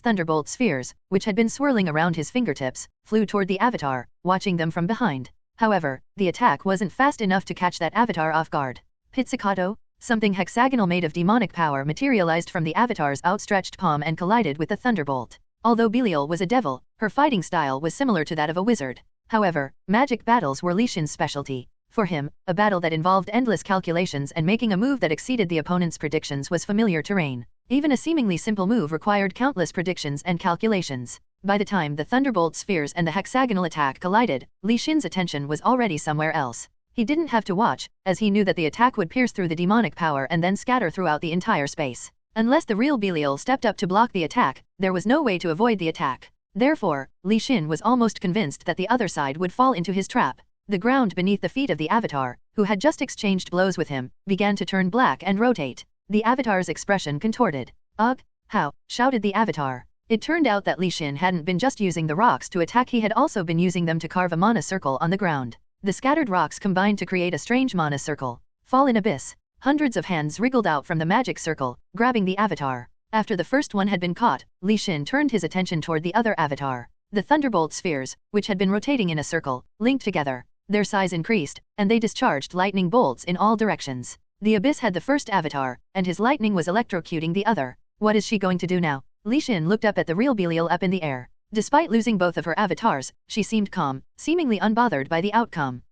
thunderbolt spheres, which had been swirling around his fingertips, flew toward the avatar, watching them from behind. However, the attack wasn't fast enough to catch that avatar off guard. Pizzicato, something hexagonal made of demonic power materialized from the avatar's outstretched palm and collided with the thunderbolt. Although Belial was a devil, her fighting style was similar to that of a wizard. However, magic battles were Li Xin's specialty. For him, a battle that involved endless calculations and making a move that exceeded the opponent's predictions was familiar terrain. Even a seemingly simple move required countless predictions and calculations. By the time the thunderbolt spheres and the hexagonal attack collided, Li Xin's attention was already somewhere else. He didn't have to watch, as he knew that the attack would pierce through the demonic power and then scatter throughout the entire space. Unless the real Belial stepped up to block the attack, there was no way to avoid the attack. Therefore, Li Xin was almost convinced that the other side would fall into his trap. The ground beneath the feet of the avatar, who had just exchanged blows with him, began to turn black and rotate. The avatar's expression contorted. Ugh! How? Shouted the avatar. It turned out that Li Xin hadn't been just using the rocks to attack, he had also been using them to carve a mana circle on the ground. The scattered rocks combined to create a strange mana circle. Fallen abyss. Hundreds of hands wriggled out from the magic circle, grabbing the avatar. After the first one had been caught, Li Xin turned his attention toward the other avatar. The thunderbolt spheres, which had been rotating in a circle, linked together. Their size increased, and they discharged lightning bolts in all directions. The abyss had the first avatar, and his lightning was electrocuting the other. What is she going to do now? Li Xin looked up at the real Belial up in the air. Despite losing both of her avatars, she seemed calm, seemingly unbothered by the outcome.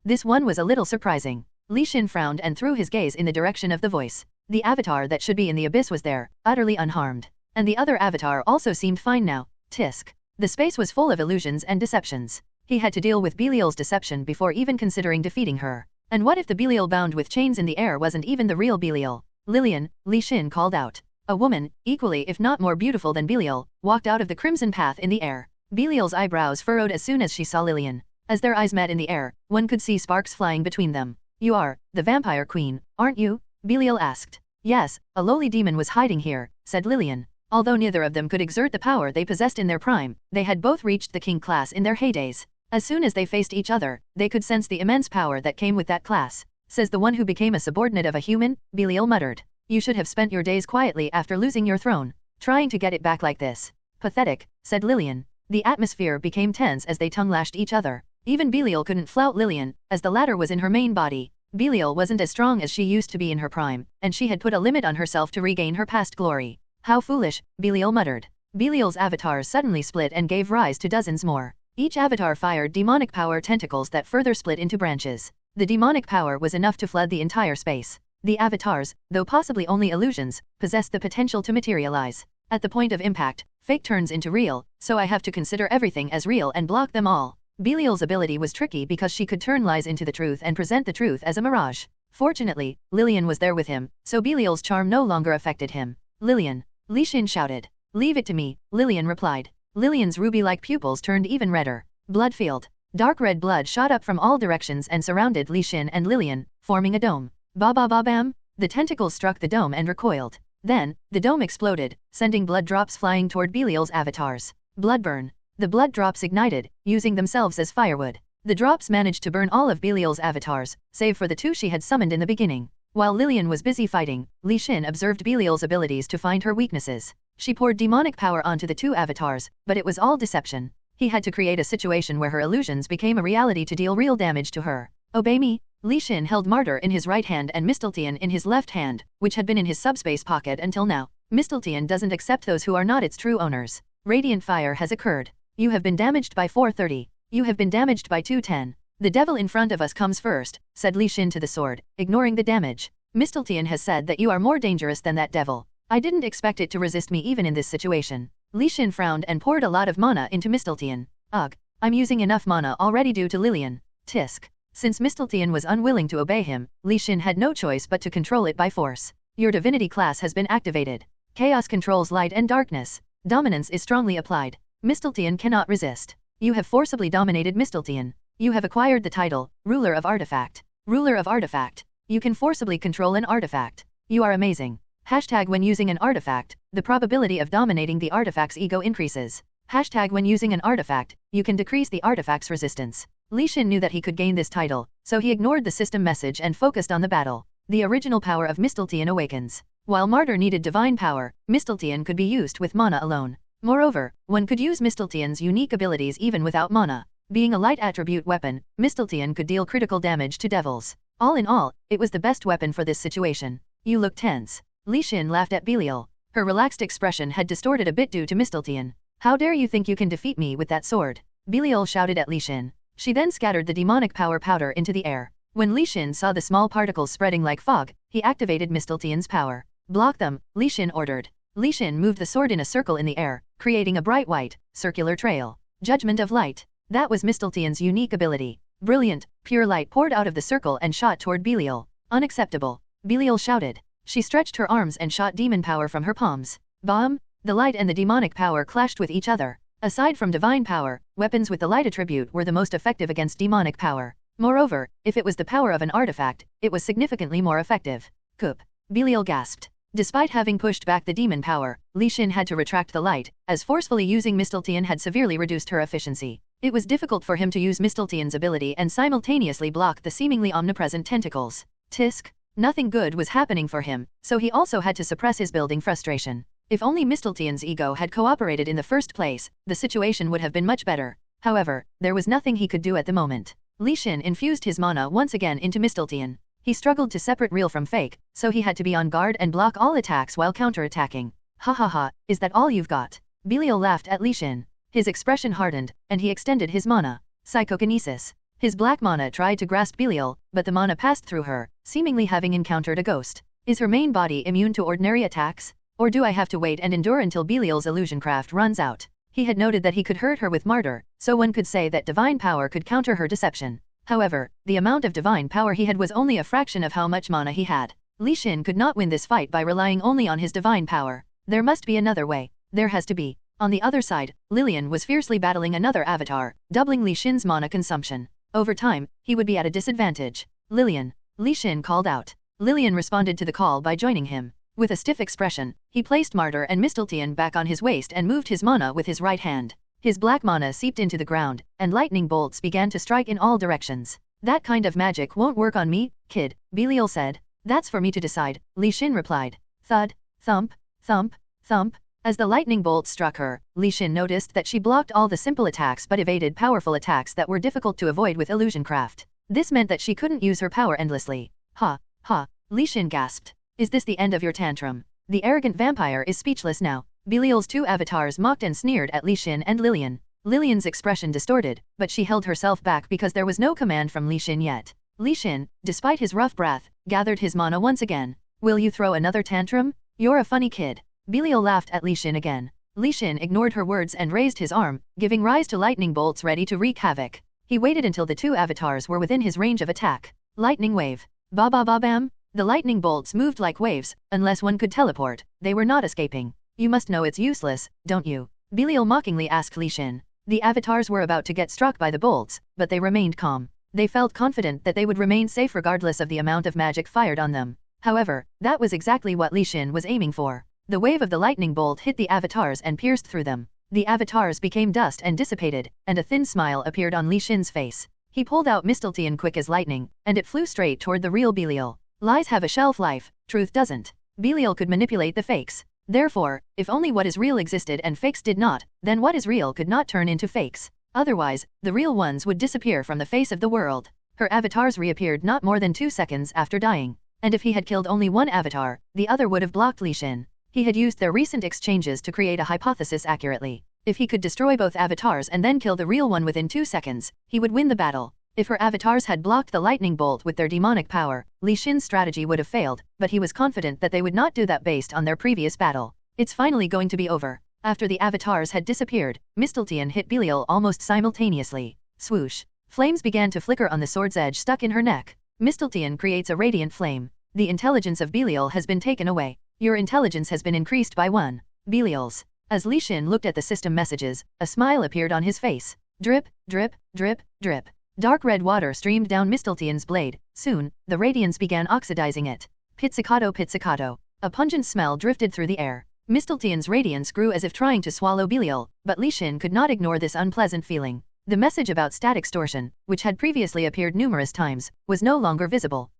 This one was a little surprising. Li Xin frowned and threw his gaze in the direction of the voice. The avatar that should be in the abyss was there, utterly unharmed. And the other avatar also seemed fine now. Tisk. The space was full of illusions and deceptions. He had to deal with Belial's deception before even considering defeating her. And what if the Belial bound with chains in the air wasn't even the real Belial? Lillian, Li Xin called out. A woman, equally if not more beautiful than Belial, walked out of the crimson path in the air. Belial's eyebrows furrowed as soon as she saw Lillian. As their eyes met in the air, one could see sparks flying between them. You are the vampire queen, aren't you? Belial asked. Yes, a lowly demon was hiding here, said Lillian. Although neither of them could exert the power they possessed in their prime, they had both reached the king class in their heydays. As soon as they faced each other, they could sense the immense power that came with that class. Says the one who became a subordinate of a human, Belial muttered. You should have spent your days quietly after losing your throne, trying to get it back like this. Pathetic, said Lillian. The atmosphere became tense as they tongue-lashed each other. Even Belial couldn't flout Lillian, as the latter was in her main body. Belial wasn't as strong as she used to be in her prime, and she had put a limit on herself to regain her past glory. How foolish, Belial muttered. Belial's avatars suddenly split and gave rise to dozens more. Each avatar fired demonic power tentacles that further split into branches. The demonic power was enough to flood the entire space. The avatars, though possibly only illusions, possessed the potential to materialize. At the point of impact, fake turns into real, so I have to consider everything as real and block them all. Belial's ability was tricky because she could turn lies into the truth and present the truth as a mirage. Fortunately, Lillian was there with him, so Belial's charm no longer affected him. Lillian, Li Xin shouted. Leave it to me, Lillian replied. Lillian's ruby-like pupils turned even redder. Blood-filled. Dark red blood shot up from all directions and surrounded Li Xin and Lillian, forming a dome. Ba-ba-ba-bam! The tentacles struck the dome and recoiled. Then, the dome exploded, sending blood drops flying toward Belial's avatars. Bloodburn. The blood drops ignited, using themselves as firewood. The drops managed to burn all of Belial's avatars, save for the 2 she had summoned in the beginning. While Lillian was busy fighting, Li Xin observed Belial's abilities to find her weaknesses. She poured demonic power onto the 2 avatars, but it was all deception. He had to create a situation where her illusions became a reality to deal real damage to her. Obey me? Li Xin held Martyr in his right hand and Mistletoe in his left hand, which had been in his subspace pocket until now. Mistletoe doesn't accept those who are not its true owners. Radiant fire has occurred. You have been damaged by 430. You have been damaged by 210. The devil in front of us comes first, said Li Xin to the sword, ignoring the damage. Mistletoe has said that you are more dangerous than that devil. I didn't expect it to resist me even in this situation. Li Xin frowned and poured a lot of mana into Mistletoe. Ugh, I'm using enough mana already due to Lilian. Tisk. Since Mistletoe was unwilling to obey him, Li Xin had no choice but to control it by force. Your divinity class has been activated. Chaos controls light and darkness. Dominance is strongly applied. Mistletoe cannot resist. You have forcibly dominated Mistletoe. You have acquired the title, Ruler of Artifact. Ruler of Artifact. You can forcibly control an artifact. You are amazing. Hashtag when using an artifact, the probability of dominating the artifact's ego increases. Hashtag when using an artifact, you can decrease the artifact's resistance. Li Xin knew that he could gain this title, so he ignored the system message and focused on the battle. The original power of Mistletoe awakens. While Martyr needed divine power, Mistletoe could be used with mana alone. Moreover, one could use Mistletoe's unique abilities even without mana. Being a light attribute weapon, Mistletoe could deal critical damage to devils. All in all, it was the best weapon for this situation. You look tense. Li Xin laughed at Belial. Her relaxed expression had distorted a bit due to Mistletoe. How dare you think you can defeat me with that sword? Belial shouted at Li Xin. She then scattered the demonic power powder into the air. When Li Xin saw the small particles spreading like fog, he activated Mistletoe's power. Block them, Li Xin ordered. Li Xin moved the sword in a circle in the air, creating a bright white, circular trail. Judgment of light. That was Mistletoe's unique ability. Brilliant, pure light poured out of the circle and shot toward Belial. Unacceptable. Belial shouted. She stretched her arms and shot demon power from her palms. Bomb! The light and the demonic power clashed with each other. Aside from divine power, weapons with the light attribute were the most effective against demonic power. Moreover, if it was the power of an artifact, it was significantly more effective. Coop. Belial gasped. Despite having pushed back the demon power, Li Xin had to retract the light, as forcefully using Mistletoe had severely reduced her efficiency. It was difficult for him to use Mistletoe's ability and simultaneously block the seemingly omnipresent tentacles. Tisk. Nothing good was happening for him, so he also had to suppress his building frustration. If only Mistletoe's ego had cooperated in the first place, the situation would have been much better. However, there was nothing he could do at the moment. Li Xin infused his mana once again into Mistletoe. He struggled to separate real from fake, so he had to be on guard and block all attacks while counter-attacking. Ha ha ha, is that all you've got? Belial laughed at Li Xin. His expression hardened, and he extended his mana. Psychokinesis. His black mana tried to grasp Belial, but the mana passed through her, seemingly having encountered a ghost. Is her main body immune to ordinary attacks? Or do I have to wait and endure until Belial's illusion craft runs out? He had noted that he could hurt her with Martyr, so one could say that divine power could counter her deception. However, the amount of divine power he had was only a fraction of how much mana he had. Li Xin could not win this fight by relying only on his divine power. There must be another way. There has to be. On the other side, Lilian was fiercely battling another avatar, doubling Li Xin's mana consumption. Over time, he would be at a disadvantage. Lilian. Li Xin called out. Lilian responded to the call by joining him. With a stiff expression, he placed Martyr and Mistletoe back on his waist and moved his mana with his right hand. His black mana seeped into the ground, and lightning bolts began to strike in all directions. That kind of magic won't work on me, kid, Belial said. That's for me to decide, Li Xin replied. Thud, thump, thump, thump. As the lightning bolts struck her, Li Xin noticed that she blocked all the simple attacks but evaded powerful attacks that were difficult to avoid with illusion craft. This meant that she couldn't use her power endlessly. Ha, ha, Li Xin gasped. Is this the end of your tantrum? The arrogant vampire is speechless now. Belial's two avatars mocked and sneered at Li Xin and Lilian. Lilian's expression distorted, but she held herself back because there was no command from Li Xin yet. Li Xin, despite his rough breath, gathered his mana once again. Will you throw another tantrum? You're a funny kid. Belial laughed at Li Xin again. Li Xin ignored her words and raised his arm, giving rise to lightning bolts ready to wreak havoc. He waited until the two avatars were within his range of attack. Lightning wave. Ba ba ba bam. The lightning bolts moved like waves, unless one could teleport, they were not escaping. You must know it's useless, don't you? Belial mockingly asked Li Xin. The avatars were about to get struck by the bolts, but they remained calm. They felt confident that they would remain safe regardless of the amount of magic fired on them. However, that was exactly what Li Xin was aiming for. The wave of the lightning bolt hit the avatars and pierced through them. The avatars became dust and dissipated, and a thin smile appeared on Li Xin's face. He pulled out Mistletoe quick as lightning, and it flew straight toward the real Belial. Lies have a shelf life, truth doesn't. Belial could manipulate the fakes. Therefore, if only what is real existed and fakes did not, then what is real could not turn into fakes. Otherwise, the real ones would disappear from the face of the world. Her avatars reappeared not more than 2 seconds after dying. And if he had killed only one avatar, the other would have blocked Li Xin. He had used their recent exchanges to create a hypothesis accurately. If he could destroy both avatars and then kill the real one within 2 seconds, he would win the battle. If her avatars had blocked the lightning bolt with their demonic power, Li Xin's strategy would have failed, but he was confident that they would not do that based on their previous battle. It's finally going to be over. After the avatars had disappeared, Mistletoe hit Belial almost simultaneously. Swoosh. Flames began to flicker on the sword's edge stuck in her neck. Mistletoe creates a radiant flame. The intelligence of Belial has been taken away. Your intelligence has been increased by 1. Belial's. As Li Xin looked at the system messages, a smile appeared on his face. Drip, drip, drip, drip. Dark red water streamed down Mistletoe's blade. Soon, the radiance began oxidizing it. Pizzicato pizzicato. A pungent smell drifted through the air. Mistletoe's radiance grew as if trying to swallow Belial, but Li Xin could not ignore this unpleasant feeling. The message about stat extortion, which had previously appeared numerous times, was no longer visible.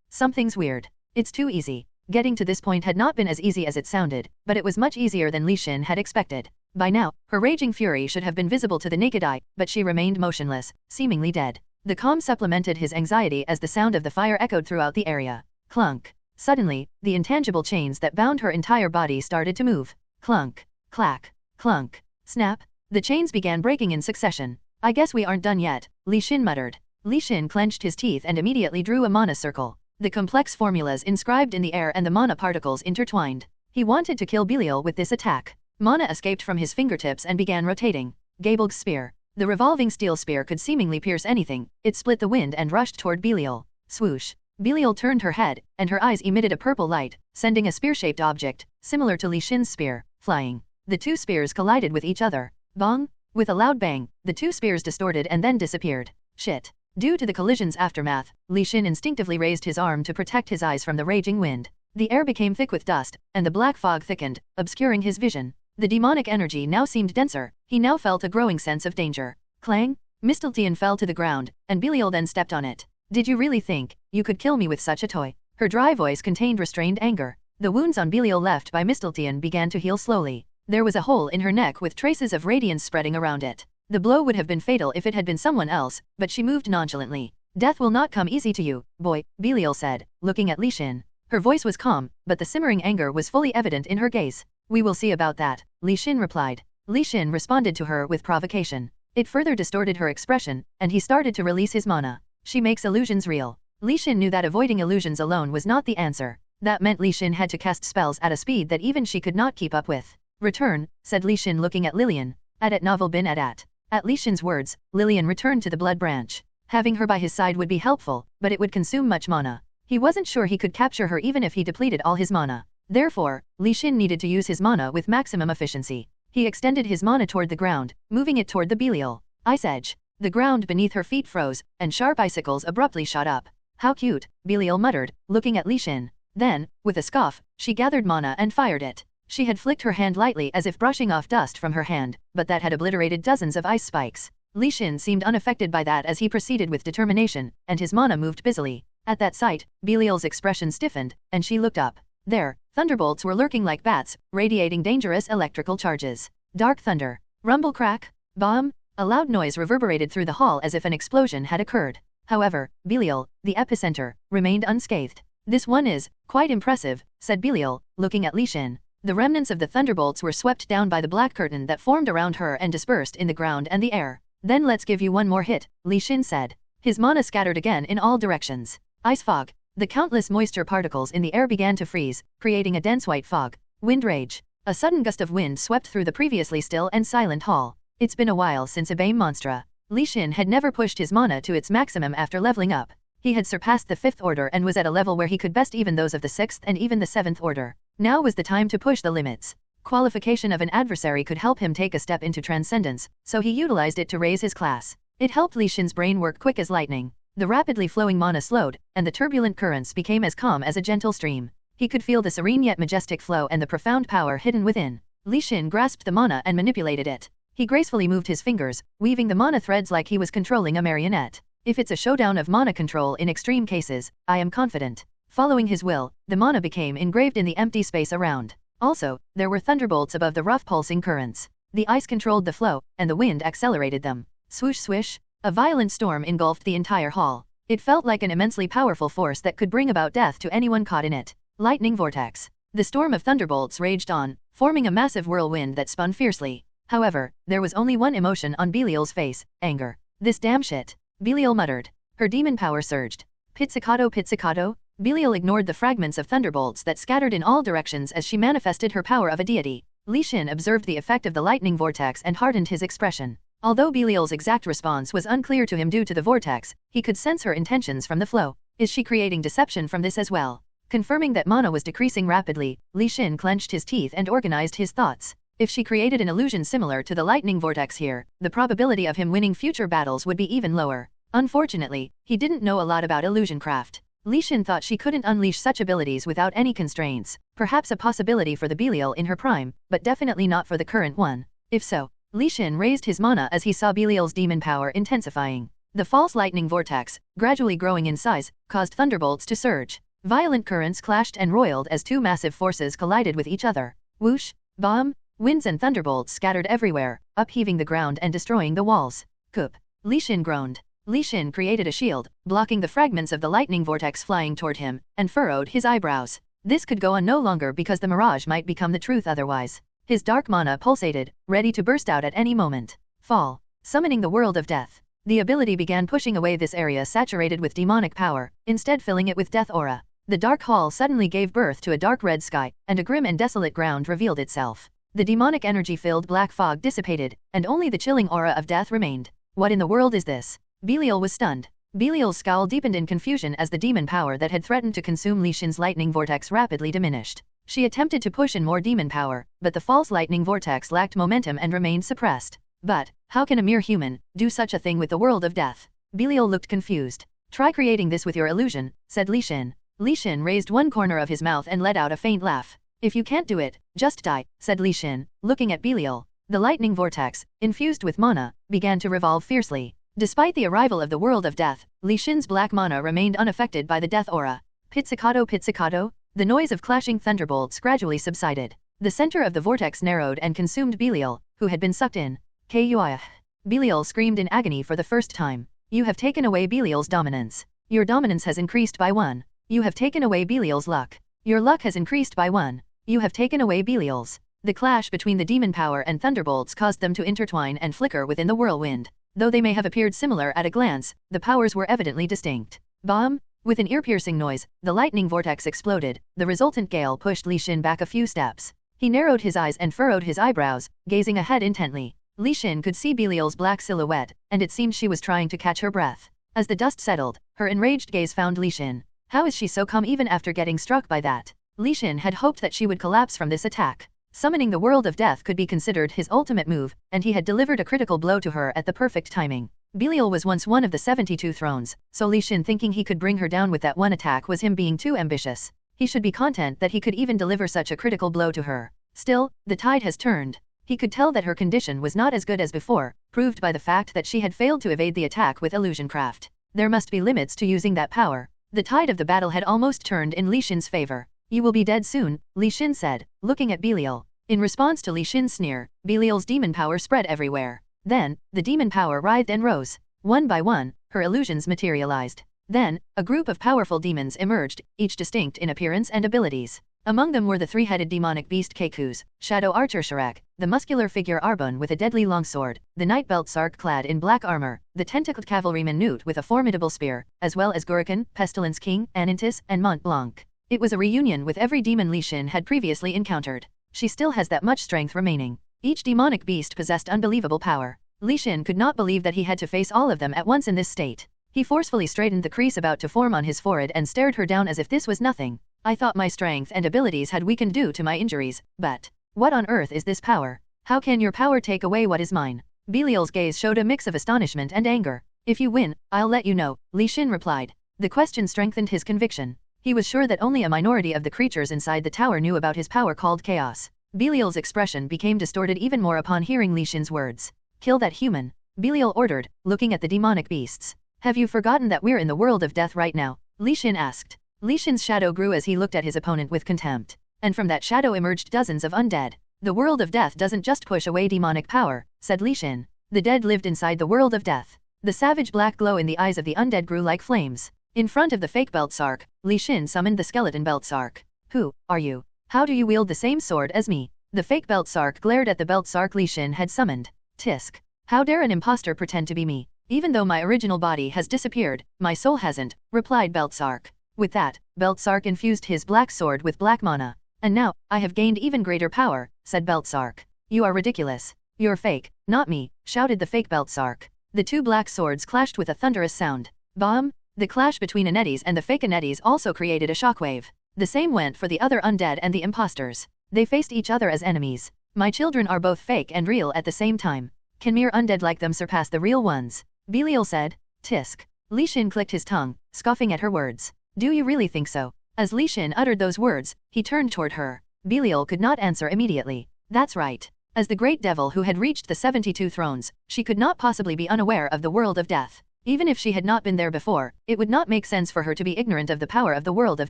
Something's weird. It's too easy. Getting to this point had not been as easy as it sounded, but it was much easier than Li Xin had expected. By now, her raging fury should have been visible to the naked eye, but she remained motionless, seemingly dead. The calm supplemented his anxiety as the sound of the fire echoed throughout the area. Clunk. Suddenly, the intangible chains that bound her entire body started to move. Clunk. Clack. Clunk. Snap. The chains began breaking in succession. I guess we aren't done yet, Li Xin muttered. Li Xin clenched his teeth and immediately drew a mana circle. The complex formulas inscribed in the air and the mana particles intertwined. He wanted to kill Belial with this attack. Mana escaped from his fingertips and began rotating. Gaebelg's spear. The revolving steel spear could seemingly pierce anything. It split the wind and rushed toward Belial. Swoosh. Belial turned her head, and her eyes emitted a purple light, sending a spear-shaped object, similar to Li Xin's spear, flying. The two spears collided with each other. Bong! With a loud bang, the two spears distorted and then disappeared. Shit. Due to the collision's aftermath, Li Xin instinctively raised his arm to protect his eyes from the raging wind. The air became thick with dust, and the black fog thickened, obscuring his vision. The demonic energy now seemed denser. He now felt a growing sense of danger. Clang! Mistletoe fell to the ground, and Belial then stepped on it. Did you really think you could kill me with such a toy? Her dry voice contained restrained anger. The wounds on Belial left by Mistletoe began to heal slowly. There was a hole in her neck with traces of radiance spreading around it. The blow would have been fatal if it had been someone else, but she moved nonchalantly. Death will not come easy to you, boy, Belial said, looking at Li Xin. Her voice was calm, but the simmering anger was fully evident in her gaze. We will see about that, Li Xin replied. Li Xin responded to her with provocation. It further distorted her expression, and he started to release his mana. She makes illusions real. Li Xin knew that avoiding illusions alone was not the answer. That meant Li Xin had to cast spells at a speed that even she could not keep up with. Return, said Li Xin looking at Lillian. At novel bin at. At Li Xin's words, Lillian returned to the blood branch. Having her by his side would be helpful, but it would consume much mana. He wasn't sure he could capture her even if he depleted all his mana. Therefore, Li Xin needed to use his mana with maximum efficiency. He extended his mana toward the ground, moving it toward the Belial. Ice edge. The ground beneath her feet froze, and sharp icicles abruptly shot up. How cute, Belial muttered, looking at Li Xin. Then, with a scoff, she gathered mana and fired it. She had flicked her hand lightly as if brushing off dust from her hand, but that had obliterated dozens of ice spikes. Li Xin seemed unaffected by that as he proceeded with determination, and his mana moved busily. At that sight, Belial's expression stiffened, and she looked up. There, thunderbolts were lurking like bats, radiating dangerous electrical charges. Dark thunder. Rumble crack. Bomb. A loud noise reverberated through the hall as if an explosion had occurred. However, Belial, the epicenter, remained unscathed. This one is quite impressive, said Belial, looking at Li Xin. The remnants of the thunderbolts were swept down by the black curtain that formed around her and dispersed in the ground and the air. Then let's give you one more hit, Li Xin said. His mana scattered again in all directions. Ice fog. The countless moisture particles in the air began to freeze, creating a dense white fog. Wind rage. A sudden gust of wind swept through the previously still and silent hall. It's been a while since Obey Monstra. Li Xin had never pushed his mana to its maximum after leveling up. He had surpassed the 5th order and was at a level where he could best even those of the 6th and even the 7th order. Now was the time to push the limits. Qualification of an adversary could help him take a step into transcendence, so he utilized it to raise his class. It helped Li Xin's brain work quick as lightning. The rapidly flowing mana slowed, and the turbulent currents became as calm as a gentle stream. He could feel the serene yet majestic flow and the profound power hidden within. Li Xin grasped the mana and manipulated it. He gracefully moved his fingers, weaving the mana threads like he was controlling a marionette. If it's a showdown of mana control in extreme cases, I am confident. Following his will, the mana became engraved in the empty space around. Also, there were thunderbolts above the rough pulsing currents. The ice controlled the flow, and the wind accelerated them. Swoosh swish. A violent storm engulfed the entire hall. It felt like an immensely powerful force that could bring about death to anyone caught in it. Lightning vortex. The storm of thunderbolts raged on, forming a massive whirlwind that spun fiercely. However, there was only one emotion on Belial's face, anger. This damn shit. Belial muttered. Her demon power surged. Pizzicato, pizzicato. Belial ignored the fragments of thunderbolts that scattered in all directions as she manifested her power of a deity. Li Xin observed the effect of the lightning vortex and hardened his expression. Although Belial's exact response was unclear to him due to the vortex, he could sense her intentions from the flow. Is she creating deception from this as well? Confirming that mana was decreasing rapidly, Li Xin clenched his teeth and organized his thoughts. If she created an illusion similar to the lightning vortex here, the probability of him winning future battles would be even lower. Unfortunately, he didn't know a lot about illusion craft. Li Xin thought she couldn't unleash such abilities without any constraints, perhaps a possibility for the Belial in her prime, but definitely not for the current one. If so, Li Xin raised his mana as he saw Belial's demon power intensifying. The false lightning vortex, gradually growing in size, caused thunderbolts to surge. Violent currents clashed and roiled as two massive forces collided with each other. Whoosh, bomb, winds and thunderbolts scattered everywhere, upheaving the ground and destroying the walls. Kup. Li Xin groaned. Li Xin created a shield, blocking the fragments of the lightning vortex flying toward him, and furrowed his eyebrows. This could go on no longer because the mirage might become the truth otherwise. His dark mana pulsated, ready to burst out at any moment. Fall. Summoning the world of death. The ability began pushing away this area saturated with demonic power, instead filling it with death aura. The dark hall suddenly gave birth to a dark red sky, and a grim and desolate ground revealed itself. The demonic energy-filled black fog dissipated, and only the chilling aura of death remained. What in the world is this? Belial was stunned. Belial's scowl deepened in confusion as the demon power that had threatened to consume Li Xin's lightning vortex rapidly diminished. She attempted to push in more demon power, but the false lightning vortex lacked momentum and remained suppressed. But, how can a mere human do such a thing with the world of death? Belial looked confused. Try creating this with your illusion, said Li Xin. Li Xin raised one corner of his mouth and let out a faint laugh. If you can't do it, just die, said Li Xin, looking at Belial. The lightning vortex, infused with mana, began to revolve fiercely. Despite the arrival of the world of death, Li Xin's black mana remained unaffected by the death aura. Pizzicato, pizzicato. The noise of clashing thunderbolts gradually subsided. The center of the vortex narrowed and consumed Belial, who had been sucked in. Kuih. Belial screamed in agony for the first time. You have taken away Belial's dominance. Your dominance has increased by 1. You have taken away Belial's luck. Your luck has increased by 1. You have taken away Belial's. The clash between the demon power and thunderbolts caused them to intertwine and flicker within the whirlwind. Though they may have appeared similar at a glance, the powers were evidently distinct. Bomb! With an ear-piercing noise, the lightning vortex exploded. The resultant gale pushed Li Xin back a few steps. He narrowed his eyes and furrowed his eyebrows, gazing ahead intently. Li Xin could see Belial's black silhouette, and it seemed she was trying to catch her breath. As the dust settled, her enraged gaze found Li Xin. How is she so calm even after getting struck by that? Li Xin had hoped that she would collapse from this attack. Summoning the world of death could be considered his ultimate move, and he had delivered a critical blow to her at the perfect timing. Belial was once one of the 72 thrones, so Li Xin thinking he could bring her down with that one attack was him being too ambitious. He should be content that he could even deliver such a critical blow to her. Still, the tide has turned. He could tell that her condition was not as good as before, proved by the fact that she had failed to evade the attack with illusion craft. There must be limits to using that power. The tide of the battle had almost turned in Li Xin's favor. You will be dead soon, Li Xin said, looking at Belial. In response to Li Xin's sneer, Belial's demon power spread everywhere. Then, the demon power writhed and rose. One by one, her illusions materialized. Then, a group of powerful demons emerged, each distinct in appearance and abilities. Among them were the three-headed demonic beast Kekus, Shadow Archer Shrek, the muscular figure Arbon with a deadly longsword, the night belt Sark clad in black armor, the tentacled cavalryman Newt with a formidable spear, as well as Gurican, Pestilence King, Anintis, and Mont Blanc. It was a reunion with every demon Li Xin had previously encountered. She still has that much strength remaining. Each demonic beast possessed unbelievable power. Li Xin could not believe that he had to face all of them at once in this state. He forcefully straightened the crease about to form on his forehead and stared her down as if this was nothing. I thought my strength and abilities had weakened due to my injuries, but what on earth is this power? How can your power take away what is mine? Belial's gaze showed a mix of astonishment and anger. If you win, I'll let you know, Li Xin replied. The question strengthened his conviction. He was sure that only a minority of the creatures inside the tower knew about his power called chaos. Belial's expression became distorted even more upon hearing Li Xin's words. Kill that human, Belial ordered, looking at the demonic beasts. Have you forgotten that we're in the world of death right now? Li Xin asked. Li Xin's shadow grew as he looked at his opponent with contempt. And from that shadow emerged dozens of undead. The world of death doesn't just push away demonic power, said Li Xin. The dead lived inside the world of death. The savage black glow in the eyes of the undead grew like flames. In front of the fake belt Sark, Li Xin summoned the skeleton belt Sark. Who are you? How do you wield the same sword as me? The fake belt Sark glared at the belt Sark Li Xin had summoned. Tisk. How dare an imposter pretend to be me? Even though my original body has disappeared, my soul hasn't, replied Beltzark. With that, Beltzark infused his black sword with black mana. And now, I have gained even greater power, said Beltzark. You are ridiculous. You're fake, not me, shouted the fake Beltzark. The two black swords clashed with a thunderous sound. Bam! The clash between Anettes and the fake Anettes also created a shockwave. The same went for the other undead and the imposters. They faced each other as enemies. My children are both fake and real at the same time. Can mere undead like them surpass the real ones? Belial said. Tisk. Li Xin clicked his tongue, scoffing at her words. Do you really think so? As Li Xin uttered those words, he turned toward her. Belial could not answer immediately. That's right. As the great devil who had reached the 72 thrones, she could not possibly be unaware of the world of death. Even if she had not been there before, it would not make sense for her to be ignorant of the power of the world of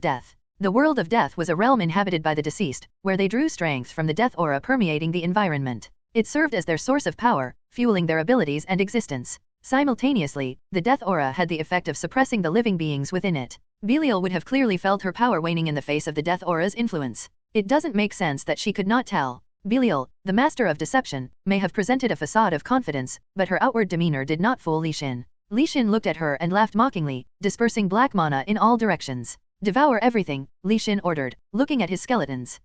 death. The world of death was a realm inhabited by the deceased, where they drew strength from the death aura permeating the environment. It served as their source of power, fueling their abilities and existence. Simultaneously, the death aura had the effect of suppressing the living beings within it. Belial would have clearly felt her power waning in the face of the death aura's influence. It doesn't make sense that she could not tell. Belial, the master of deception, may have presented a facade of confidence, but her outward demeanor did not fool Li Xin. Li Xin looked at her and laughed mockingly, dispersing black mana in all directions. Devour everything, Li Xin ordered, looking at his skeletons.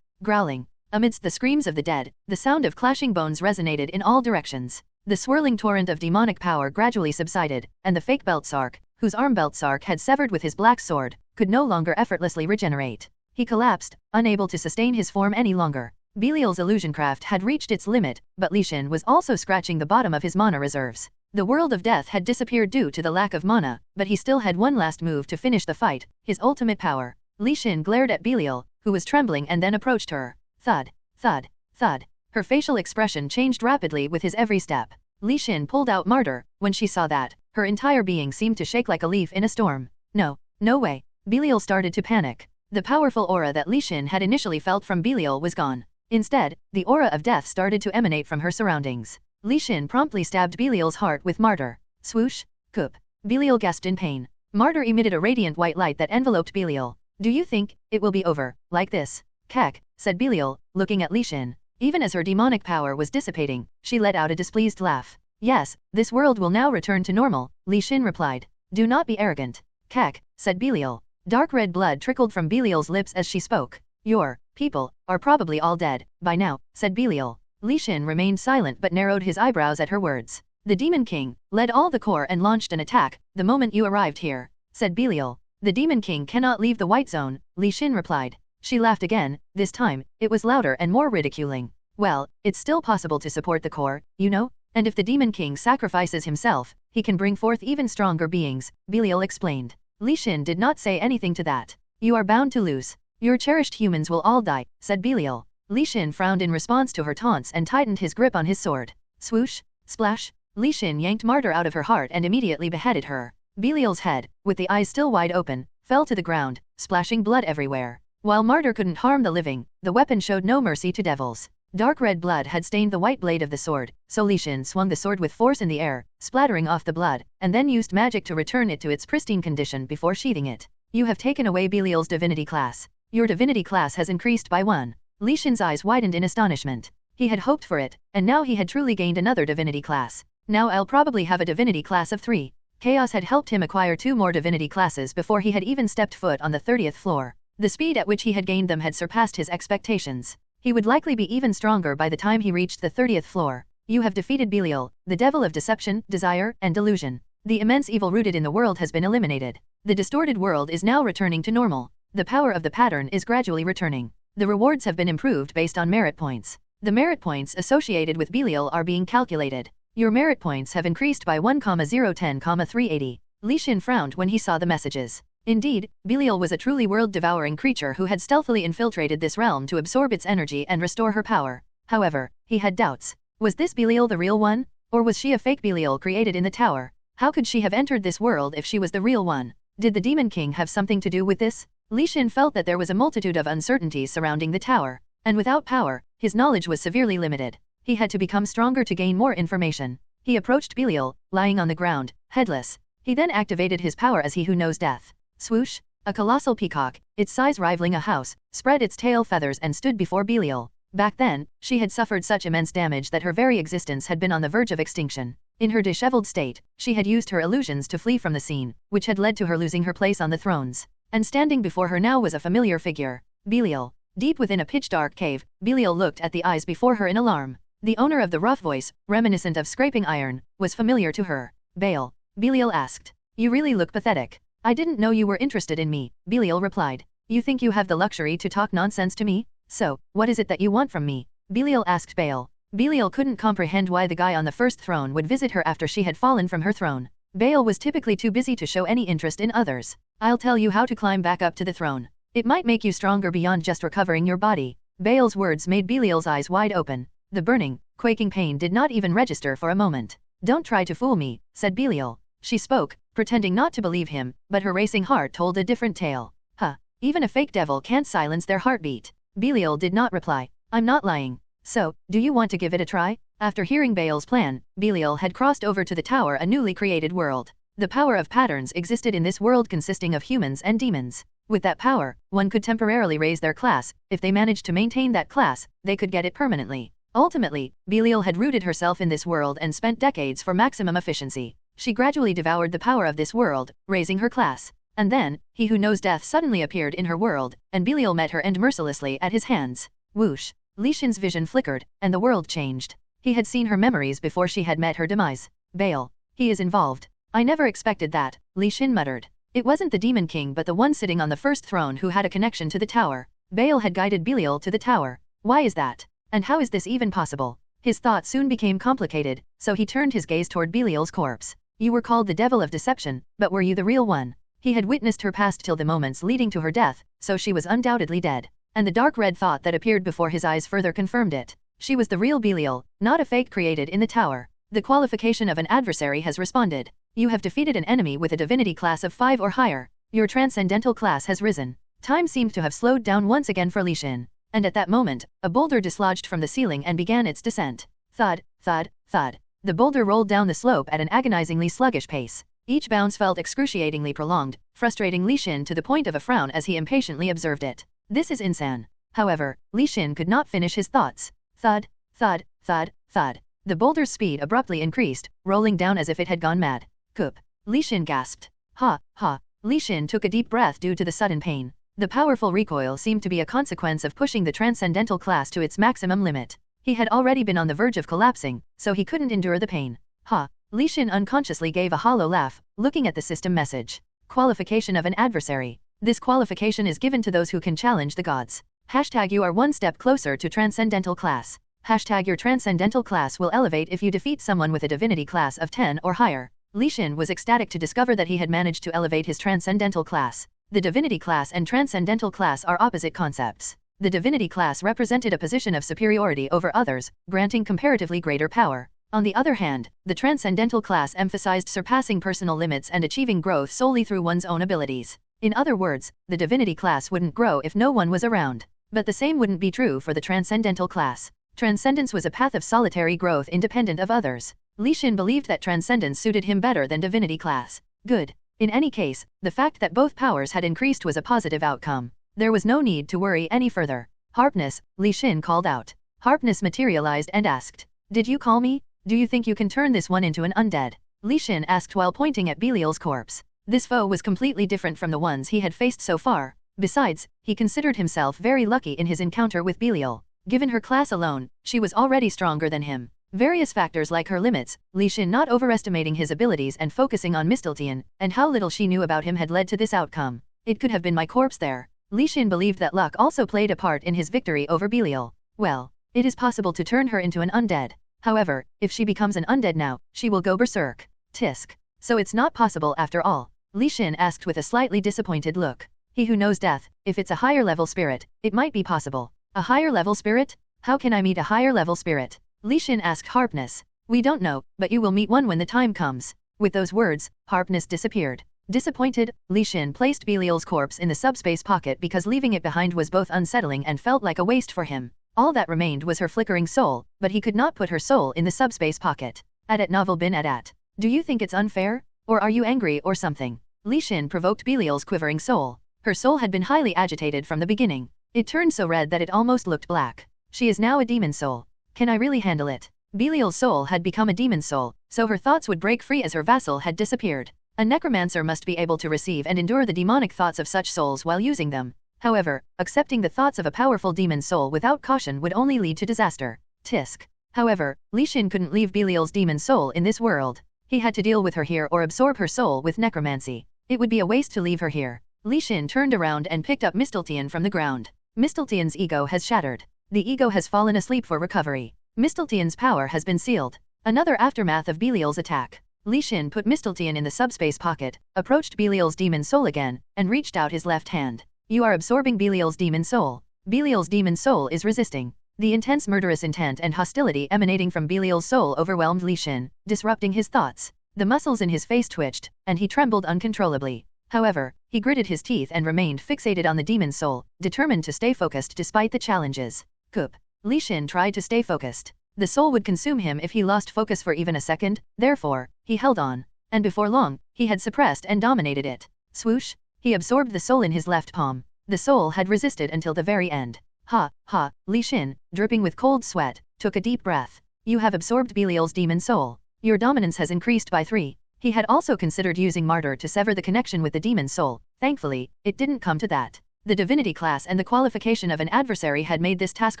Growling. Amidst the screams of the dead, the sound of clashing bones resonated in all directions. The swirling torrent of demonic power gradually subsided, and the fake Beltzark, whose arm Beltzark had severed with his black sword, could no longer effortlessly regenerate. He collapsed, unable to sustain his form any longer. Belial's illusioncraft had reached its limit, but Li Xin was also scratching the bottom of his mana reserves. The world of death had disappeared due to the lack of mana, but he still had one last move to finish the fight, his ultimate power. Li Xin glared at Belial, who was trembling, and then approached her. Thud, thud, thud. Her facial expression changed rapidly with his every step. Li Xin pulled out Martyr. When she saw that, her entire being seemed to shake like a leaf in a storm. No, no way. Belial started to panic. The powerful aura that Li Xin had initially felt from Belial was gone. Instead, the aura of death started to emanate from her surroundings. Li Xin promptly stabbed Belial's heart with Martyr. Swoosh, coop. Belial gasped in pain. Martyr emitted a radiant white light that enveloped Belial. Do you think it will be over like this? Kek, said Belial, looking at Li Xin. Even as her demonic power was dissipating, she let out a displeased laugh. Yes, this world will now return to normal, Li Xin replied. Do not be arrogant. Kek, said Belial. Dark red blood trickled from Belial's lips as she spoke. Your people are probably all dead by now, said Belial. Li Xin remained silent but narrowed his eyebrows at her words. The Demon King led all the corps and launched an attack the moment you arrived here, said Belial. The Demon King cannot leave the White Zone, Li Xin replied. She laughed again. This time, it was louder and more ridiculing. Well, it's still possible to support the corps, you know? And if the Demon King sacrifices himself, he can bring forth even stronger beings, Belial explained. Li Xin did not say anything to that. You are bound to lose. Your cherished humans will all die, said Belial. Li Xin frowned in response to her taunts and tightened his grip on his sword. Swoosh, splash. Li Xin yanked Martyr out of her heart and immediately beheaded her. Belial's head, with the eyes still wide open, fell to the ground, splashing blood everywhere. While Martyr couldn't harm the living, the weapon showed no mercy to devils. Dark red blood had stained the white blade of the sword, so Li Xin swung the sword with force in the air, splattering off the blood, and then used magic to return it to its pristine condition before sheathing it. You have taken away Belial's divinity class. Your divinity class has increased by 1. Li Xin's eyes widened in astonishment. He had hoped for it, and now he had truly gained another divinity class. Now I'll probably have a divinity class of 3. Chaos had helped him acquire 2 more divinity classes before he had even stepped foot on the 30th floor. The speed at which he had gained them had surpassed his expectations. He would likely be even stronger by the time he reached the 30th floor. You have defeated Belial, the devil of deception, desire, and delusion. The immense evil rooted in the world has been eliminated. The distorted world is now returning to normal. The power of the pattern is gradually returning. The rewards have been improved based on merit points. The merit points associated with Belial are being calculated. Your merit points have increased by 1,010,380. Li Xin frowned when he saw the messages. Indeed, Belial was a truly world-devouring creature who had stealthily infiltrated this realm to absorb its energy and restore her power. However, he had doubts. Was this Belial the real one? Or was she a fake Belial created in the tower? How could she have entered this world if she was the real one? Did the Demon King have something to do with this? Li Xin felt that there was a multitude of uncertainties surrounding the tower, and without power, his knowledge was severely limited. He had to become stronger to gain more information. He approached Belial, lying on the ground, headless. He then activated his power as he who knows death. Swoosh! A colossal peacock, its size rivaling a house, spread its tail feathers and stood before Belial. Back then, she had suffered such immense damage that her very existence had been on the verge of extinction. In her disheveled state, she had used her illusions to flee from the scene, which had led to her losing her place on the thrones. And standing before her now was a familiar figure, Belial. Deep within a pitch-dark cave, Belial looked at the eyes before her in alarm. The owner of the rough voice, reminiscent of scraping iron, was familiar to her. Baal. Belial asked. You really look pathetic. I didn't know you were interested in me, Belial replied. You think you have the luxury to talk nonsense to me? So, what is it that you want from me? Belial asked Baal. Belial couldn't comprehend why the guy on the first throne would visit her after she had fallen from her throne. Baal was typically too busy to show any interest in others. I'll tell you how to climb back up to the throne. It might make you stronger beyond just recovering your body. Baal's words made Belial's eyes wide open. The burning, quaking pain did not even register for a moment. Don't try to fool me, said Belial. She spoke, pretending not to believe him, but her racing heart told a different tale. Huh, even a fake devil can't silence their heartbeat. Belial did not reply. I'm not lying. So, do you want to give it a try? After hearing Baal's plan, Belial had crossed over to the tower, a newly created world. The power of patterns existed in this world consisting of humans and demons. With that power, one could temporarily raise their class. If they managed to maintain that class, they could get it permanently. Ultimately, Belial had rooted herself in this world and spent decades for maximum efficiency. She gradually devoured the power of this world, raising her class. And then, he who knows death suddenly appeared in her world, and Belial met her and mercilessly at his hands. Whoosh! Li Xin's vision flickered, and the world changed. He had seen her memories before she had met her demise. Baal. He is involved. I never expected that, Li Xin muttered. It wasn't the Demon King but the one sitting on the first throne who had a connection to the tower. Baal had guided Belial to the tower. Why is that? And how is this even possible? His thoughts soon became complicated, so he turned his gaze toward Belial's corpse. You were called the Devil of Deception, but were you the real one? He had witnessed her past till the moments leading to her death, so she was undoubtedly dead. And the dark red thought that appeared before his eyes further confirmed it. She was the real Belial, not a fake created in the tower. The qualification of an adversary has responded. You have defeated an enemy with a divinity class of 5 or higher. Your transcendental class has risen. Time seemed to have slowed down once again for Li Xin. And at that moment, a boulder dislodged from the ceiling and began its descent. Thud, thud, thud. The boulder rolled down the slope at an agonizingly sluggish pace. Each bounce felt excruciatingly prolonged, frustrating Li Xin to the point of a frown as he impatiently observed it. This is insane. However, Li Xin could not finish his thoughts. Thud, thud, thud, thud. The boulder's speed abruptly increased, rolling down as if it had gone mad. Coop. Li Xin gasped. Ha, ha. Li Xin took a deep breath due to the sudden pain. The powerful recoil seemed to be a consequence of pushing the transcendental class to its maximum limit. He had already been on the verge of collapsing, so he couldn't endure the pain. Ha. Li Xin unconsciously gave a hollow laugh, looking at the system message. Qualification of an adversary. This qualification is given to those who can challenge the gods. Hashtag you are one step closer to transcendental class. Hashtag your transcendental class will elevate if you defeat someone with a divinity class of 10 or higher. Li Xin was ecstatic to discover that he had managed to elevate his transcendental class. The divinity class and transcendental class are opposite concepts. The divinity class represented a position of superiority over others, granting comparatively greater power. On the other hand, the transcendental class emphasized surpassing personal limits and achieving growth solely through one's own abilities. In other words, the divinity class wouldn't grow if no one was around. But the same wouldn't be true for the transcendental class. Transcendence was a path of solitary growth independent of others. Li Xin believed that transcendence suited him better than divinity class. Good. In any case, the fact that both powers had increased was a positive outcome. There was no need to worry any further. Harpness, Li Xin called out. Harpness materialized and asked. Did you call me? Do you think you can turn this one into an undead? Li Xin asked while pointing at Belial's corpse. This foe was completely different from the ones he had faced so far. Besides, he considered himself very lucky in his encounter with Belial. Given her class alone, she was already stronger than him. Various factors like her limits, Li Xin not overestimating his abilities and focusing on Mistletian, and how little she knew about him had led to this outcome. It could have been my corpse there. Li Xin believed that luck also played a part in his victory over Belial. Well, it is possible to turn her into an undead. However, if she becomes an undead now, she will go berserk. Tisk. So it's not possible after all? Li Xin asked with a slightly disappointed look. He who knows death, if it's a higher level spirit, it might be possible. A higher level spirit? How can I meet a higher level spirit? Li Xin asked Harpness. We don't know, but you will meet one when the time comes. With those words, Harpness disappeared. Disappointed, Li Xin placed Belial's corpse in the subspace pocket because leaving it behind was both unsettling and felt like a waste for him. All that remained was her flickering soul, but he could not put her soul in the subspace pocket. At novel bin at. Do you think it's unfair? Or are you angry or something? Li Xin provoked Belial's quivering soul. Her soul had been highly agitated from the beginning. It turned so red that it almost looked black. She is now a demon soul. Can I really handle it? Belial's soul had become a demon soul, so her thoughts would break free as her vassal had disappeared. A necromancer must be able to receive and endure the demonic thoughts of such souls while using them. However, accepting the thoughts of a powerful demon soul without caution would only lead to disaster. Tisk. However, Li Xin couldn't leave Belial's demon soul in this world. He had to deal with her here or absorb her soul with necromancy. It would be a waste to leave her here. Li Xin turned around and picked up Mistletoe from the ground. Mistletoe's ego has shattered. The ego has fallen asleep for recovery. Mistletoe's power has been sealed. Another aftermath of Belial's attack. Li Xin put Mistletoe in the subspace pocket, approached Belial's demon soul again, and reached out his left hand. You are absorbing Belial's demon soul. Belial's demon soul is resisting. The intense murderous intent and hostility emanating from Belial's soul overwhelmed Li Xin, disrupting his thoughts. The muscles in his face twitched, and he trembled uncontrollably. However, he gritted his teeth and remained fixated on the demon soul, determined to stay focused despite the challenges. Coop. Li Xin tried to stay focused. The soul would consume him if he lost focus for even a second, therefore, he held on. And before long, he had suppressed and dominated it. Swoosh! He absorbed the soul in his left palm. The soul had resisted until the very end. Ha, ha, Li Xin, dripping with cold sweat, took a deep breath. You have absorbed Belial's demon soul. Your dominance has increased by 3. He had also considered using Martyr to sever the connection with the demon soul. Thankfully, it didn't come to that. The divinity class and the qualification of an adversary had made this task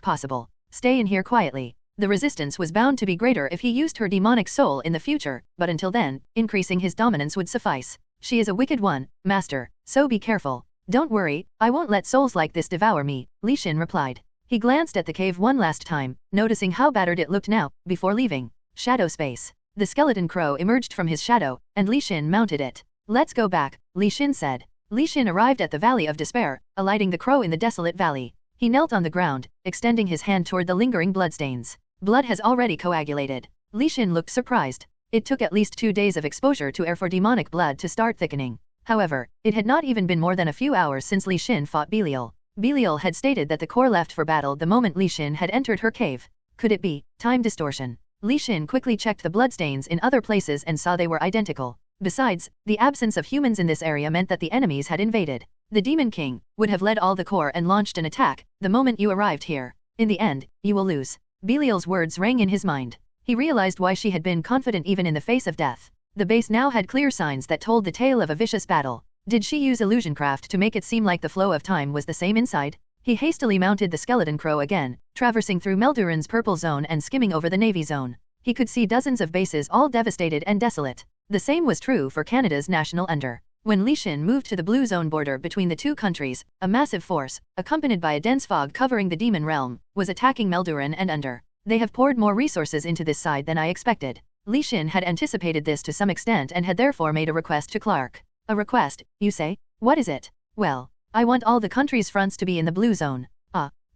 possible. Stay in here quietly. The resistance was bound to be greater if he used her demonic soul in the future, but until then, increasing his dominance would suffice. She is a wicked one, master, so be careful. Don't worry, I won't let souls like this devour me, Li Xin replied. He glanced at the cave one last time, noticing how battered it looked now, before leaving. Shadow space. The skeleton crow emerged from his shadow, and Li Xin mounted it. Let's go back, Li Xin said. Li Xin arrived at the Valley of Despair, alighting the crow in the desolate valley. He knelt on the ground, extending his hand toward the lingering bloodstains. Blood has already coagulated. Li Xin looked surprised. It took at least 2 days of exposure to air for demonic blood to start thickening. However, it had not even been more than a few hours since Li Xin fought Belial. Belial had stated that the core left for battle the moment Li Xin had entered her cave. Could it be time distortion? Li Xin quickly checked the bloodstains in other places and saw they were identical. Besides, the absence of humans in this area meant that the enemies had invaded. The Demon King would have led all the core and launched an attack the moment you arrived here. In the end, you will lose. Belial's words rang in his mind. He realized why she had been confident even in the face of death. The base now had clear signs that told the tale of a vicious battle. Did she use illusioncraft to make it seem like the flow of time was the same inside? He hastily mounted the skeleton crow again, traversing through Melduran's purple zone and skimming over the navy zone. He could see dozens of bases all devastated and desolate. The same was true for Canada's national under. When Li Xin moved to the blue zone border between the two countries, a massive force, accompanied by a dense fog covering the demon realm, was attacking Melduran and under. They have poured more resources into this side than I expected. Li Xin had anticipated this to some extent and had therefore made a request to Clark. A request, you say? What is it? Well, I want all the country's fronts to be in the blue zone.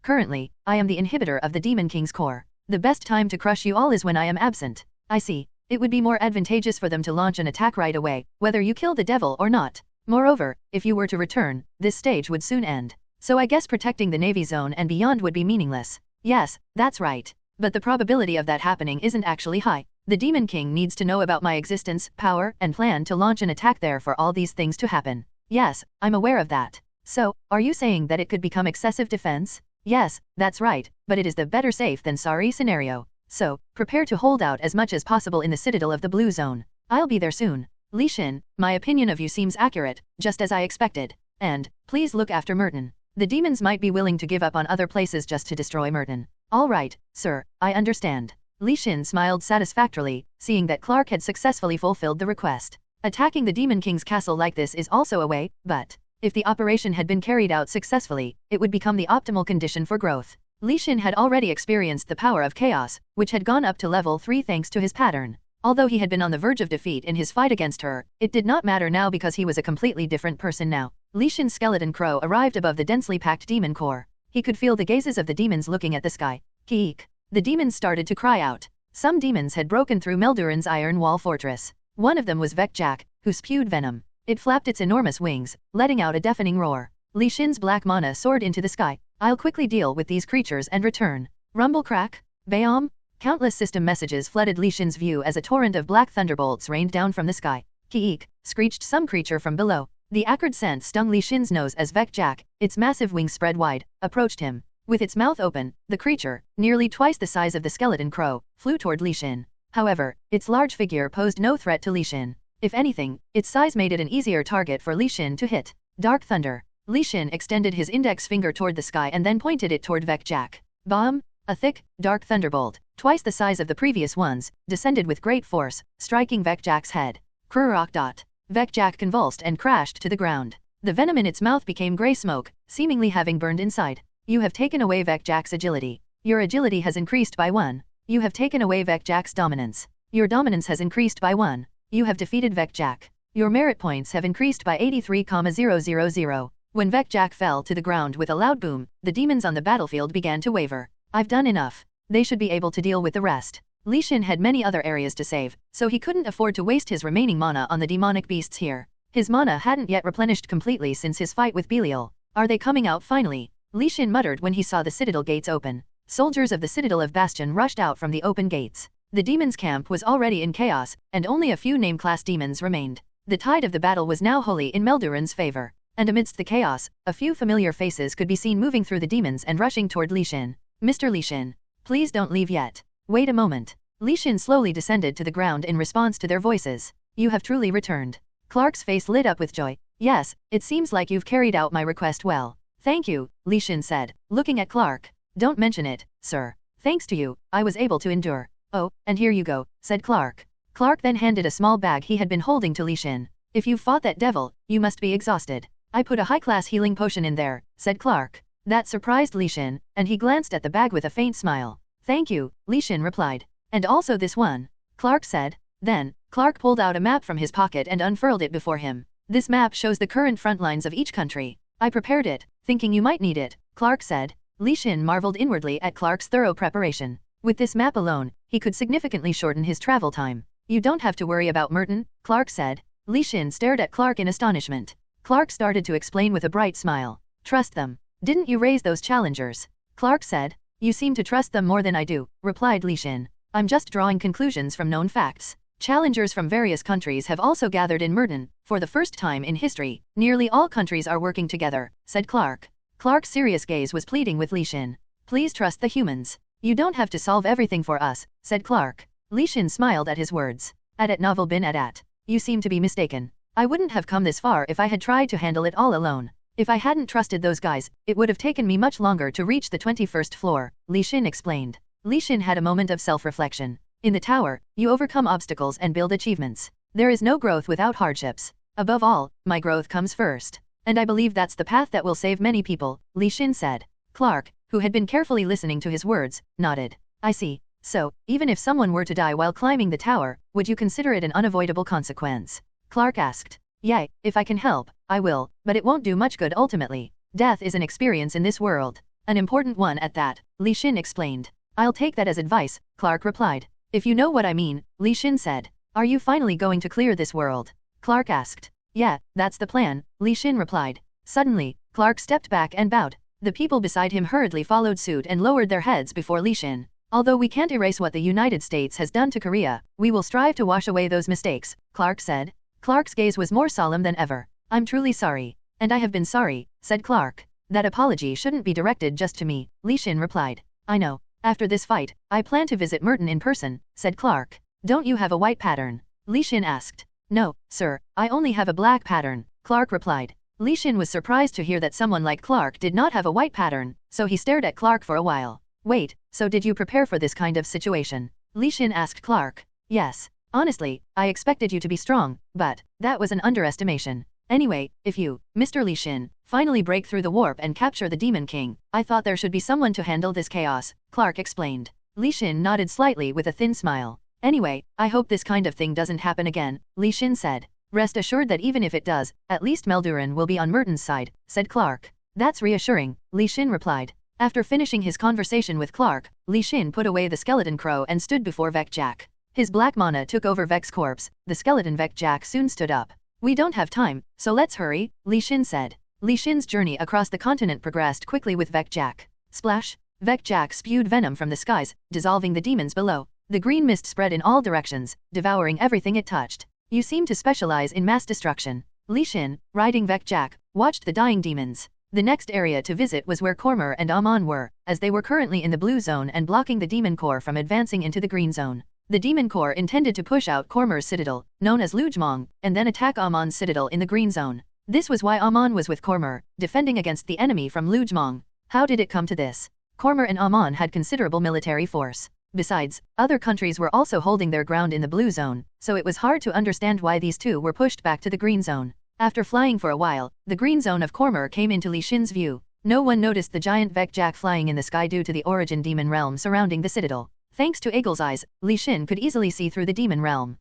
Currently, I am the inhibitor of the Demon King's core. The best time to crush you all is when I am absent. I see. It would be more advantageous for them to launch an attack right away, whether you kill the devil or not. Moreover, if you were to return, this stage would soon end. So I guess protecting the navy zone and beyond would be meaningless. Yes, that's right. But the probability of that happening isn't actually high. The Demon King needs to know about my existence, power, and plan to launch an attack there for all these things to happen. Yes, I'm aware of that. So, are you saying that it could become excessive defense? Yes, that's right, but it is the better safe than sorry scenario. So, prepare to hold out as much as possible in the citadel of the blue zone. I'll be there soon. Li Xin, my opinion of you seems accurate, just as I expected. And, please look after Merton. The demons might be willing to give up on other places just to destroy Merton. All right, sir, I understand. Li Xin smiled satisfactorily, seeing that Clark had successfully fulfilled the request. Attacking the Demon King's castle like this is also a way, but if the operation had been carried out successfully, it would become the optimal condition for growth. Li Xin had already experienced the power of chaos, which had gone up to level 3 thanks to his pattern. Although he had been on the verge of defeat in his fight against her, it did not matter now because he was a completely different person now. Li Xin's skeleton crow arrived above the densely packed demon core. He could feel the gazes of the demons looking at the sky. Keek. The demons started to cry out. Some demons had broken through Melduran's iron wall fortress. One of them was Vekjak, who spewed venom. It flapped its enormous wings, letting out a deafening roar. Li Xin's black mana soared into the sky. I'll quickly deal with these creatures and return. Rumble crack? Bayam? Countless system messages flooded Li Xin's view as a torrent of black thunderbolts rained down from the sky. Keek, screeched some creature from below. The acrid scent stung Li Xin's nose as Vekjak, its massive wings spread wide, approached him. With its mouth open, the creature, nearly twice the size of the skeleton crow, flew toward Li Xin. However, its large figure posed no threat to Li Xin. If anything, its size made it an easier target for Li Xin to hit. Dark Thunder. Li Xin extended his index finger toward the sky and then pointed it toward Vecjack. Bomb! A thick, dark thunderbolt, twice the size of the previous ones, descended with great force, striking Vecjack's head. Krurok. Vecjack convulsed and crashed to the ground. The venom in its mouth became gray smoke, seemingly having burned inside. You have taken away Vecjack's agility. Your agility has increased by 1. You have taken away Vecjack's dominance. Your dominance has increased by 1. You have defeated Vecjack. Your merit points have increased by 83,000. When Vecjack fell to the ground with a loud boom, the demons on the battlefield began to waver. I've done enough. They should be able to deal with the rest. Li Xin had many other areas to save, so he couldn't afford to waste his remaining mana on the demonic beasts here. His mana hadn't yet replenished completely since his fight with Belial. Are they coming out finally? Li Xin muttered when he saw the citadel gates open. Soldiers of the Citadel of Bastion rushed out from the open gates. The demons' camp was already in chaos, and only a few name-class demons remained. The tide of the battle was now wholly in Melduran's favor. And amidst the chaos, a few familiar faces could be seen moving through the demons and rushing toward Li Xin. Mr. Li Xin, please don't leave yet. Wait a moment. Li Xin slowly descended to the ground in response to their voices. You have truly returned. Clark's face lit up with joy. Yes, it seems like you've carried out my request well. Thank you, Li Xin said, looking at Clark. Don't mention it, sir. Thanks to you, I was able to endure. Oh, and here you go, said Clark. Clark then handed a small bag he had been holding to Li Xin. If you fought that devil, you must be exhausted. I put a high-class healing potion in there, said Clark. That surprised Li Xin, and he glanced at the bag with a faint smile. Thank you, Li Xin replied. And also this one, Clark said. Then, Clark pulled out a map from his pocket and unfurled it before him. This map shows the current front lines of each country. I prepared it, thinking you might need it, Clark said. Li Xin marveled inwardly at Clark's thorough preparation. With this map alone, he could significantly shorten his travel time. You don't have to worry about Merton, Clark said. Li Xin stared at Clark in astonishment. Clark started to explain with a bright smile. Trust them. Didn't you raise those challengers? Clark said. You seem to trust them more than I do, replied Li Xin. I'm just drawing conclusions from known facts. Challengers from various countries have also gathered in Merton. For the first time in history, nearly all countries are working together, said Clark. Clark's serious gaze was pleading with Li Xin. Please trust the humans. You don't have to solve everything for us, said Clark. Li Xin smiled at his words. Adat novel bin adat. You seem to be mistaken. I wouldn't have come this far if I had tried to handle it all alone. If I hadn't trusted those guys, it would have taken me much longer to reach the 21st floor, Li Xin explained. Li Xin had a moment of self-reflection. In the tower, you overcome obstacles and build achievements. There is no growth without hardships. Above all, my growth comes first. And I believe that's the path that will save many people, Li Xin said. Clark, who had been carefully listening to his words, nodded. I see. So, even if someone were to die while climbing the tower, would you consider it an unavoidable consequence? Clark asked. Yeah, if I can help, I will, but it won't do much good ultimately. Death is an experience in this world. An important one at that, Li Xin explained. I'll take that as advice, Clark replied. If you know what I mean, Li Xin said. Are you finally going to clear this world? Clark asked. Yeah, that's the plan, Li Xin replied. Suddenly, Clark stepped back and bowed. The people beside him hurriedly followed suit and lowered their heads before Li Xin. Although we can't erase what the United States has done to Korea, we will strive to wash away those mistakes, Clark said. Clark's gaze was more solemn than ever. I'm truly sorry. And I have been sorry, said Clark. That apology shouldn't be directed just to me, Li Xin replied. I know. After this fight, I plan to visit Merton in person, said Clark. Don't you have a white pattern? Li Xin asked. No, sir, I only have a black pattern, Clark replied. Li Xin was surprised to hear that someone like Clark did not have a white pattern, so he stared at Clark for a while. Wait, so did you prepare for this kind of situation? Li Xin asked Clark. Yes. Honestly, I expected you to be strong, but that was an underestimation. Anyway, if you, Mr. Li Xin, finally break through the warp and capture the Demon King, I thought there should be someone to handle this chaos, Clark explained. Li Xin nodded slightly with a thin smile. Anyway, I hope this kind of thing doesn't happen again, Li Xin said. Rest assured that even if it does, at least Melduran will be on Merton's side, said Clark. That's reassuring, Li Xin replied. After finishing his conversation with Clark, Li Xin put away the skeleton crow and stood before Vecjack. His black mana took over Vec's corpse. The skeleton Vecjack soon stood up. We don't have time, so let's hurry, Li Xin said. Li Xin's journey across the continent progressed quickly with Vecjack. Splash! Vecjack spewed venom from the skies, dissolving the demons below. The green mist spread in all directions, devouring everything it touched. You seem to specialize in mass destruction. Li Xin, riding Vecjack, watched the dying demons. The next area to visit was where Cormer and Amon were, as they were currently in the blue zone and blocking the demon core from advancing into the green zone. The Demon Corps intended to push out Cormor's citadel, known as Lujmong, and then attack Amon's citadel in the Green Zone. This was why Amon was with Cormor, defending against the enemy from Lujmong. How did it come to this? Cormor and Amon had considerable military force. Besides, other countries were also holding their ground in the Blue Zone, so it was hard to understand why these two were pushed back to the Green Zone. After flying for a while, the Green Zone of Cormor came into Li Xin's view. No one noticed the giant Vecjak flying in the sky due to the origin demon realm surrounding the citadel. Thanks to Eagle's eyes, Li Xin could easily see through the demon realm.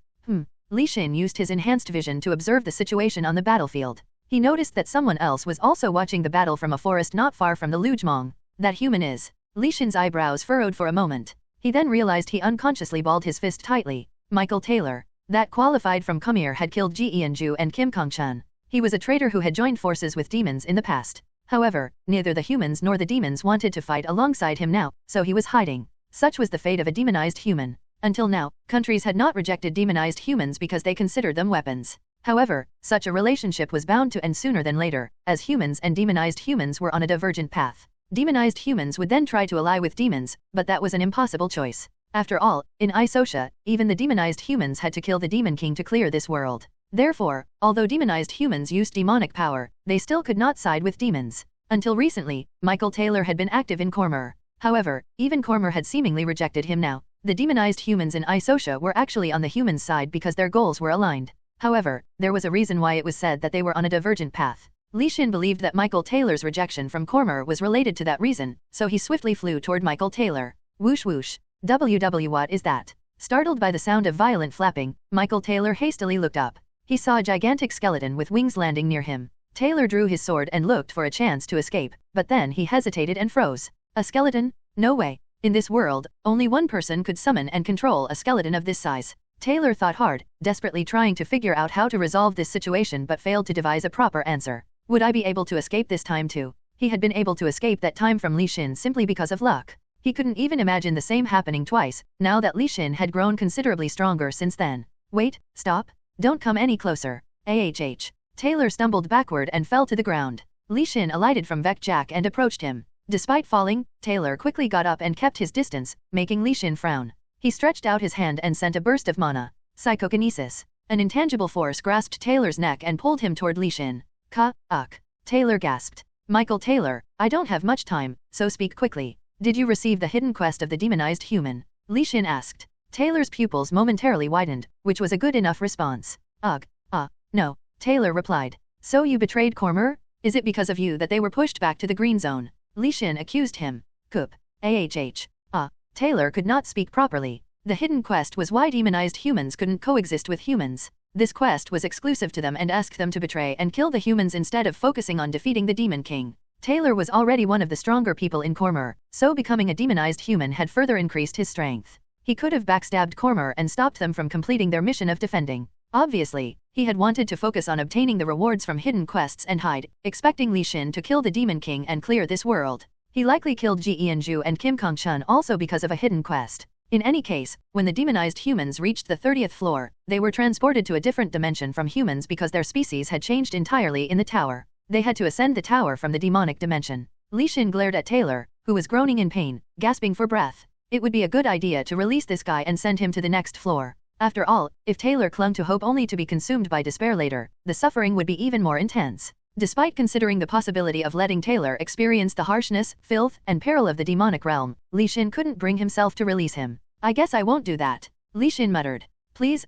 Li Xin used his enhanced vision to observe the situation on the battlefield. He noticed that someone else was also watching the battle from a forest not far from the Lujmong. That human is. Li Xin's eyebrows furrowed for a moment. He then realized he unconsciously balled his fist tightly. Michael Taylor. That qualified from Khmer had killed Ji Ianju and Kim Kongchun. He was a traitor who had joined forces with demons in the past. However, neither the humans nor the demons wanted to fight alongside him now, so he was hiding. Such was the fate of a demonized human. Until now, countries had not rejected demonized humans because they considered them weapons. However, such a relationship was bound to end sooner than later, as humans and demonized humans were on a divergent path. Demonized humans would then try to ally with demons, but that was an impossible choice. After all, in Isosha, even the demonized humans had to kill the Demon King to clear this world. Therefore, although demonized humans used demonic power, they still could not side with demons. Until recently, Michael Taylor had been active in Cormor. However, even Cormor had seemingly rejected him now. The demonized humans in Isosha were actually on the humans' side because their goals were aligned. However, there was a reason why it was said that they were on a divergent path. Li Xin believed that Michael Taylor's rejection from Cormor was related to that reason, so he swiftly flew toward Michael Taylor. Whoosh whoosh. What is that? Startled by the sound of violent flapping, Michael Taylor hastily looked up. He saw a gigantic skeleton with wings landing near him. Taylor drew his sword and looked for a chance to escape, but then he hesitated and froze. A skeleton? No way. In this world, only one person could summon and control a skeleton of this size. Taylor thought hard, desperately trying to figure out how to resolve this situation but failed to devise a proper answer. Would I be able to escape this time too? He had been able to escape that time from Li Xin simply because of luck. He couldn't even imagine the same happening twice, now that Li Xin had grown considerably stronger since then. Wait, stop. Don't come any closer. AHH. Taylor stumbled backward and fell to the ground. Li Xin alighted from Vecjak and approached him. Despite falling, Taylor quickly got up and kept his distance, making Li Xin frown. He stretched out his hand and sent a burst of mana. Psychokinesis. An intangible force grasped Taylor's neck and pulled him toward Li Xin. Taylor gasped. Michael Taylor, I don't have much time, so speak quickly. Did you receive the hidden quest of the demonized human? Li Xin asked. Taylor's pupils momentarily widened, which was a good enough response. No, Taylor replied. So you betrayed Cormor? Is it because of you that they were pushed back to the Green Zone? Li Xin accused him. Taylor could not speak properly. The hidden quest was why demonized humans couldn't coexist with humans. This quest was exclusive to them and asked them to betray and kill the humans instead of focusing on defeating the Demon King. Taylor was already one of the stronger people in Cormor, so becoming a demonized human had further increased his strength. He could have backstabbed Cormor and stopped them from completing their mission of defending. Obviously, he had wanted to focus on obtaining the rewards from hidden quests and hide, expecting Li Xin to kill the Demon King and clear this world. He likely killed Ji Ianju and Kim Kongchun also because of a hidden quest. In any case, when the demonized humans reached the 30th floor, they were transported to a different dimension from humans because their species had changed entirely in the tower. They had to ascend the tower from the demonic dimension. Li Xin glared at Taylor, who was groaning in pain, gasping for breath. It would be a good idea to release this guy and send him to the next floor. After all, if Taylor clung to hope only to be consumed by despair later, the suffering would be even more intense. Despite considering the possibility of letting Taylor experience the harshness, filth, and peril of the demonic realm, Li Xin couldn't bring himself to release him. I guess I won't do that. Li Xin muttered. Please,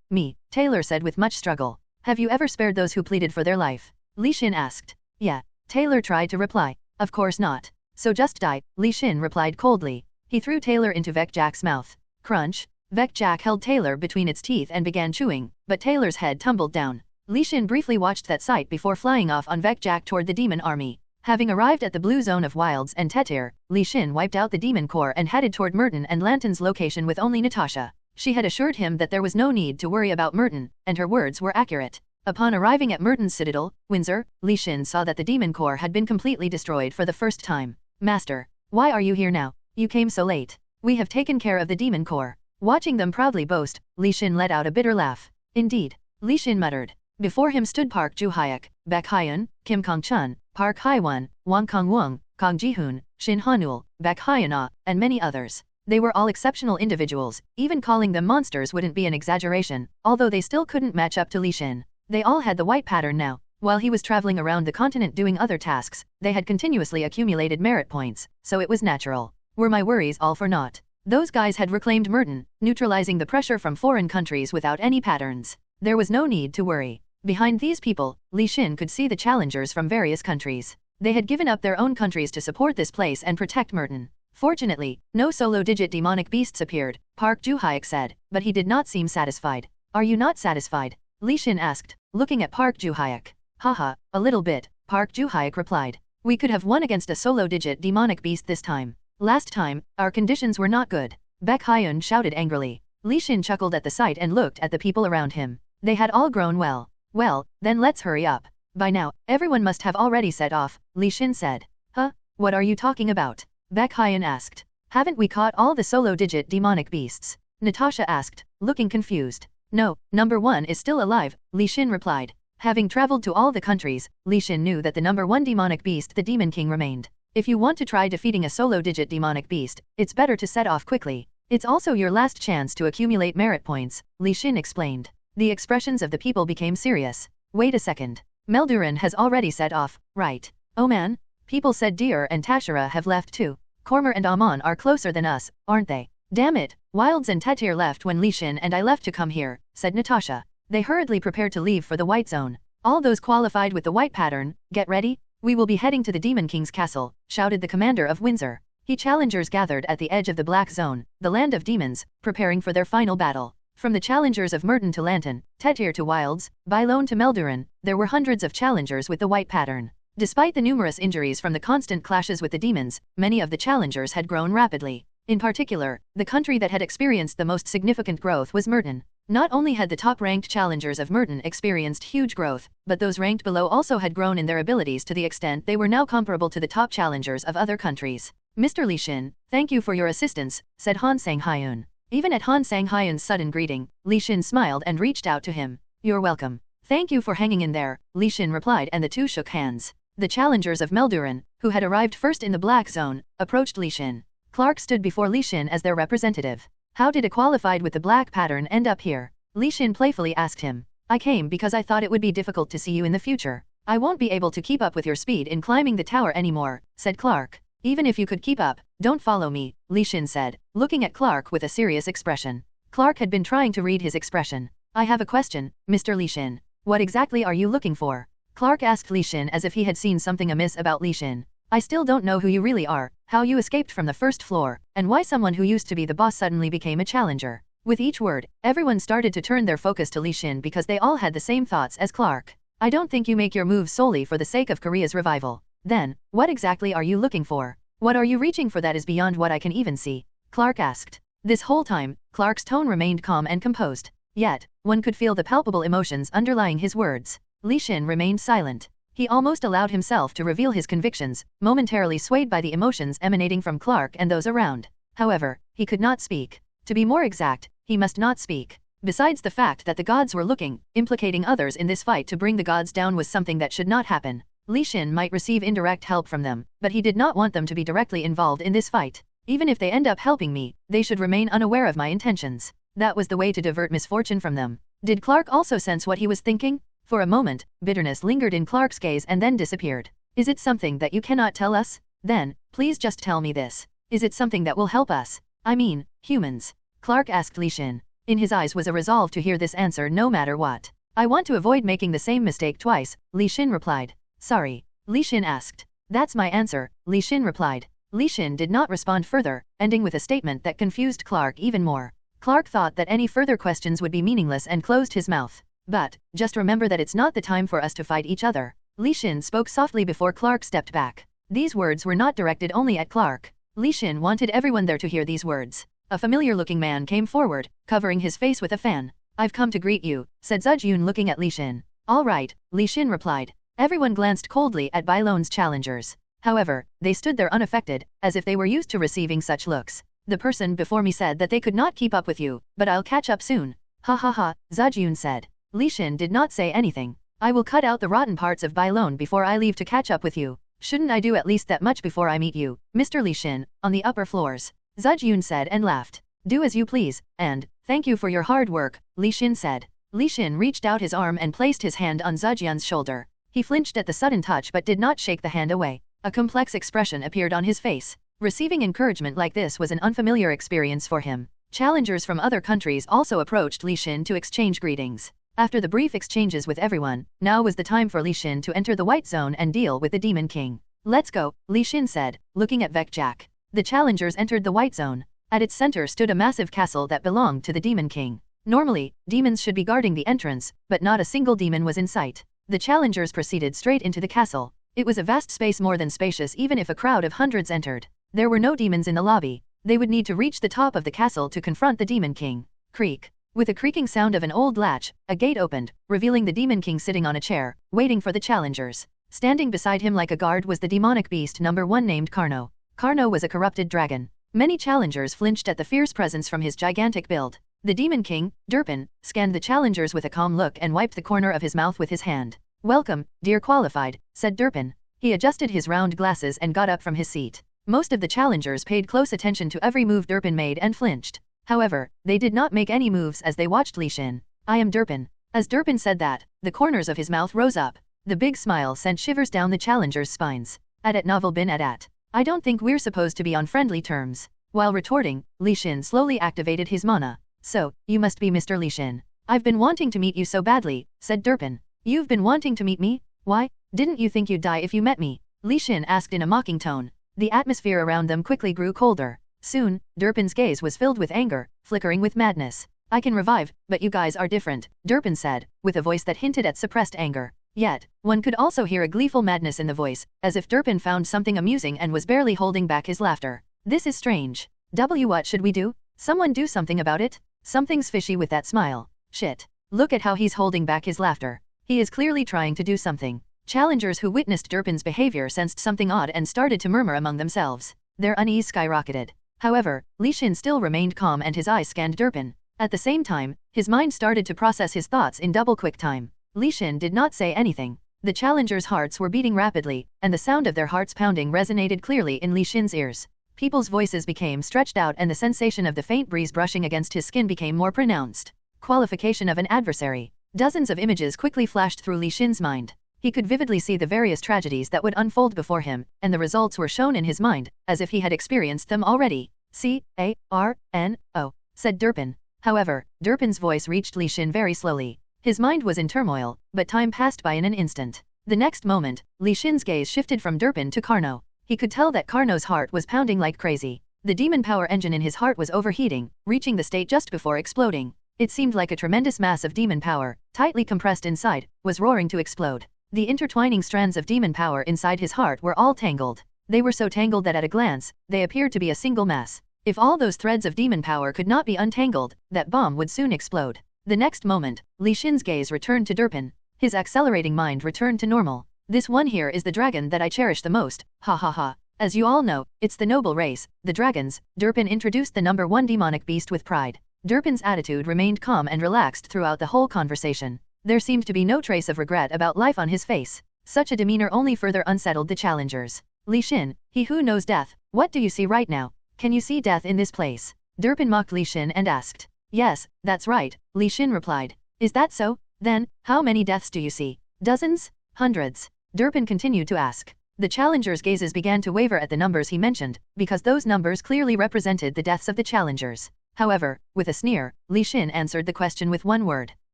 me, Taylor said with much struggle. Have you ever spared those who pleaded for their life? Li Xin asked. Yeah. Taylor tried to reply. Of course not. So just die, Li Xin replied coldly. He threw Taylor into Vecjak's mouth. Crunch. Vecjak held Taylor between its teeth and began chewing, but Taylor's head tumbled down. Li Xin briefly watched that sight before flying off on Vecjak toward the demon army. Having arrived at the blue zone of Wilds and Tetir, Li Xin wiped out the demon corps and headed toward Merton and Lanton's location with only Natasha. She had assured him that there was no need to worry about Merton, and her words were accurate. Upon arriving at Merton's citadel, Windsor, Li Xin saw that the demon corps had been completely destroyed for the first time. Master, why are you here now? You came so late. We have taken care of the demon corps. Watching them proudly boast, Li Xin let out a bitter laugh. Indeed, Li Xin muttered. Before him stood Park Ju-hyuk, Baek Hyun, Kim Kong-chun, Park Hye-won, Wang Kong-wung, Kong Ji-hoon, Shin Han-ul, Baek Hyun-ah, and many others. They were all exceptional individuals, even calling them monsters wouldn't be an exaggeration, although they still couldn't match up to Li Xin. They all had the white pattern now. While he was traveling around the continent doing other tasks, they had continuously accumulated merit points, so it was natural. Were my worries all for naught? Those guys had reclaimed Merton, neutralizing the pressure from foreign countries without any patterns. There was no need to worry. Behind these people, Li Xin could see the challengers from various countries. They had given up their own countries to support this place and protect Merton. Fortunately, no solo-digit demonic beasts appeared, Park Ju-hyuk said, but he did not seem satisfied. Are you not satisfied? Li Xin asked, looking at Park Ju-hyuk. Haha, a little bit, Park Ju-hyuk replied. We could have won against a solo-digit demonic beast this time. Last time, our conditions were not good. Baek Hyun shouted angrily. Li Xin chuckled at the sight and looked at the people around him. They had all grown well. Well, then let's hurry up. By now, everyone must have already set off, Li Xin said. Huh? What are you talking about? Baek Hyun asked. Haven't we caught all the solo-digit demonic beasts? Natasha asked, looking confused. No, number 1 is still alive, Li Xin replied. Having traveled to all the countries, Li Xin knew that the number 1 demonic beast, the Demon King, remained. If you want to try defeating a solo-digit demonic beast, it's better to set off quickly. It's also your last chance to accumulate merit points, Li Xin explained. The expressions of the people became serious. Wait a second. Meldurin has already set off, right? Oh man? People said Deer and Tashira have left too. Kormer and Amon are closer than us, aren't they? Damn it, Wilds and Tetir left when Li Xin and I left to come here, said Natasha. They hurriedly prepared to leave for the White Zone. All those qualified with the white pattern, get ready. We will be heading to the Demon King's castle, shouted the commander of Windsor. Challengers gathered at the edge of the Black Zone, the land of demons, preparing for their final battle. From the challengers of Merton to Lanton, Tetir to Wilds, Bylone to Meldurin, there were hundreds of challengers with the white pattern. Despite the numerous injuries from the constant clashes with the demons, many of the challengers had grown rapidly. In particular, the country that had experienced the most significant growth was Merton. Not only had the top-ranked challengers of Merton experienced huge growth, but those ranked below also had grown in their abilities to the extent they were now comparable to the top challengers of other countries. Mr. Li Xin, thank you for your assistance, said Han Sang-hyun. Even at Han Sang-hyun's sudden greeting, Li Xin smiled and reached out to him. You're welcome. Thank you for hanging in there, Li Xin replied, and the two shook hands. The challengers of Meldurin, who had arrived first in the Black Zone, approached Li Xin. Clark stood before Li Xin as their representative. How did a qualified with the black pattern end up here? Li Xin playfully asked him. I came because I thought it would be difficult to see you in the future. I won't be able to keep up with your speed in climbing the tower anymore, said Clark. Even if you could keep up, don't follow me, Li Xin said, looking at Clark with a serious expression. Clark had been trying to read his expression. I have a question, Mr. Li Xin. What exactly are you looking for? Clark asked Li Xin as if he had seen something amiss about Li Xin. I still don't know who you really are, how you escaped from the first floor, and why someone who used to be the boss suddenly became a challenger. With each word, everyone started to turn their focus to Li Xin because they all had the same thoughts as Clark. I don't think you make your moves solely for the sake of Korea's revival. Then, what exactly are you looking for? What are you reaching for that is beyond what I can even see? Clark asked. This whole time, Clark's tone remained calm and composed. Yet, one could feel the palpable emotions underlying his words. Li Xin remained silent. He almost allowed himself to reveal his convictions, momentarily swayed by the emotions emanating from Clark and those around. However, he could not speak. To be more exact, he must not speak. Besides the fact that the gods were looking, implicating others in this fight to bring the gods down was something that should not happen. Li Xin might receive indirect help from them, but he did not want them to be directly involved in this fight. Even if they end up helping me, they should remain unaware of my intentions. That was the way to divert misfortune from them. Did Clark also sense what he was thinking? For a moment, bitterness lingered in Clark's gaze and then disappeared. Is it something that you cannot tell us? Then, please just tell me this. Is it something that will help us? I mean, humans. Clark asked Li Xin. In his eyes was a resolve to hear this answer no matter what. I want to avoid making the same mistake twice, Li Xin replied. Sorry. Li Xin asked. That's my answer, Li Xin replied. Li Xin did not respond further, ending with a statement that confused Clark even more. Clark thought that any further questions would be meaningless and closed his mouth. But, just remember that it's not the time for us to fight each other. Li Xin spoke softly before Clark stepped back. These words were not directed only at Clark. Li Xin wanted everyone there to hear these words. A familiar-looking man came forward, covering his face with a fan. I've come to greet you, said Zujun looking at Li Xin. All right, Li Xin replied. Everyone glanced coldly at Bylone's challengers. However, they stood there unaffected, as if they were used to receiving such looks. The person before me said that they could not keep up with you, but I'll catch up soon. Ha ha ha, Zujun said. Li Xin did not say anything. I will cut out the rotten parts of Bylone before I leave to catch up with you. Shouldn't I do at least that much before I meet you, Mr. Li Xin, on the upper floors? Zhiyun said and laughed. Do as you please, and thank you for your hard work, Li Xin said. Li Xin reached out his arm and placed his hand on Zhiyun's shoulder. He flinched at the sudden touch but did not shake the hand away. A complex expression appeared on his face. Receiving encouragement like this was an unfamiliar experience for him. Challengers from other countries also approached Li Xin to exchange greetings. After the brief exchanges with everyone, now was the time for Li Xin to enter the White Zone and deal with the Demon King. Let's go, Li Xin said, looking at Vec Jack. The challengers entered the White Zone. At its center stood a massive castle that belonged to the Demon King. Normally, demons should be guarding the entrance, but not a single demon was in sight. The challengers proceeded straight into the castle. It was a vast space, more than spacious even if a crowd of hundreds entered. There were no demons in the lobby. They would need to reach the top of the castle to confront the Demon King. Creak. With a creaking sound of an old latch, a gate opened, revealing the Demon King sitting on a chair, waiting for the challengers. Standing beside him like a guard was the demonic beast number 1 named Carno. Carno was a corrupted dragon. Many challengers flinched at the fierce presence from his gigantic build. The Demon King, Durpin, scanned the challengers with a calm look and wiped the corner of his mouth with his hand. Welcome, dear qualified, said Durpin. He adjusted his round glasses and got up from his seat. Most of the challengers paid close attention to every move Durpin made and flinched. However, they did not make any moves as they watched Li Xin. I am Durpin. As Durpin said that, the corners of his mouth rose up. The big smile sent shivers down the challengers' spines. At novel bin at. I don't think we're supposed to be on friendly terms. While retorting, Li Xin slowly activated his mana. So, you must be Mr. Li Xin. I've been wanting to meet you so badly, said Durpin. You've been wanting to meet me? Why? Didn't you think you'd die if you met me? Li Xin asked in a mocking tone. The atmosphere around them quickly grew colder. Soon, Durpin's gaze was filled with anger, flickering with madness. I can revive, but you guys are different, Durpin said, with a voice that hinted at suppressed anger. Yet, one could also hear a gleeful madness in the voice, as if Durpin found something amusing and was barely holding back his laughter. This is strange. What should we do? Someone do something about it? Something's fishy with that smile. Shit. Look at how he's holding back his laughter. He is clearly trying to do something. Challengers who witnessed Durpin's behavior sensed something odd and started to murmur among themselves. Their unease skyrocketed. However, Li Xin still remained calm and his eyes scanned Durpin. At the same time, his mind started to process his thoughts in double quick time. Li Xin did not say anything. The challengers' hearts were beating rapidly, and the sound of their hearts pounding resonated clearly in Li Xin's ears. People's voices became stretched out and the sensation of the faint breeze brushing against his skin became more pronounced. Qualification of an adversary. Dozens of images quickly flashed through Li Xin's mind. He could vividly see the various tragedies that would unfold before him, and the results were shown in his mind, as if he had experienced them already. C-A-R-N-O, said Durpin. However, Durpin's voice reached Li Xin very slowly. His mind was in turmoil, but time passed by in an instant. The next moment, Li Xin's gaze shifted from Durpin to Carno. He could tell that Carno's heart was pounding like crazy. The demon power engine in his heart was overheating, reaching the state just before exploding. It seemed like a tremendous mass of demon power, tightly compressed inside, was roaring to explode. The intertwining strands of demon power inside his heart were all tangled. They were so tangled that at a glance, they appeared to be a single mass. If all those threads of demon power could not be untangled, that bomb would soon explode. The next moment, Li Xin's gaze returned to Durpin. His accelerating mind returned to normal. This one here is the dragon that I cherish the most, ha ha ha. As you all know, it's the noble race, the dragons. Durpin introduced the number 1 demonic beast with pride. Durpin's attitude remained calm and relaxed throughout the whole conversation. There seemed to be no trace of regret about life on his face. Such a demeanor only further unsettled the challengers. Li Xin, he who knows death, what do you see right now? Can you see death in this place? Durpin mocked Li Xin and asked. Yes, that's right, Li Xin replied. Is that so? Then, how many deaths do you see? Dozens? Hundreds? Durpin continued to ask. The challengers' gazes began to waver at the numbers he mentioned, because those numbers clearly represented the deaths of the challengers. However, with a sneer, Li Xin answered the question with one word.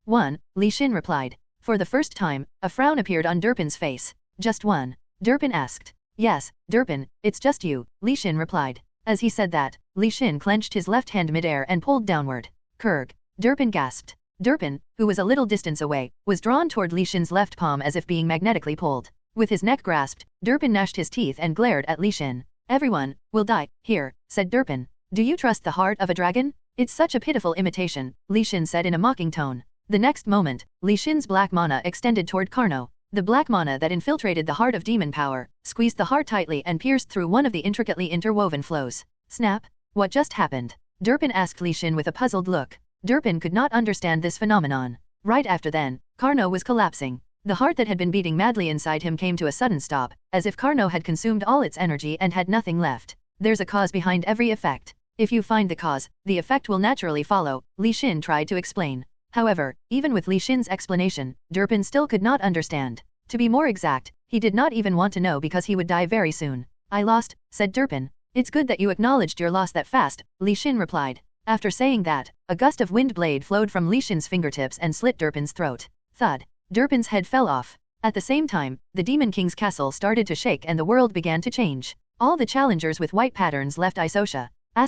1, Li Xin replied. For the first time, a frown appeared on Durpin's face. Just 1? Durpin asked. Yes, Durpin, it's just you, Li Xin replied. As he said that, Li Xin clenched his left hand midair and pulled downward. Kurg. Durpin gasped. Durpin, who was a little distance away, was drawn toward Li Xin's left palm as if being magnetically pulled. With his neck grasped, Durpin gnashed his teeth and glared at Li Xin. Everyone will die here, said Durpin. Do you trust the heart of a dragon? It's such a pitiful imitation, Li Xin said in a mocking tone. The next moment, Li Xin's black mana extended toward Carno. The black mana that infiltrated the heart of demon power, squeezed the heart tightly and pierced through one of the intricately interwoven flows. Snap? What just happened? Durpin asked Li Xin with a puzzled look. Durpin could not understand this phenomenon. Right after then, Carno was collapsing. The heart that had been beating madly inside him came to a sudden stop, as if Carno had consumed all its energy and had nothing left. There's a cause behind every effect. If you find the cause, the effect will naturally follow, Li Xin tried to explain. However, even with Li Xin's explanation, Durpin still could not understand. To be more exact, he did not even want to know because he would die very soon. I lost, said Durpin. It's good that you acknowledged your loss that fast, Li Xin replied. After saying that, a gust of wind blade flowed from Li Xin's fingertips and slit Durpin's throat. Thud. Durpin's head fell off. At the same time, the Demon King's castle started to shake and the world began to change. All the challengers with white patterns left Isosha. On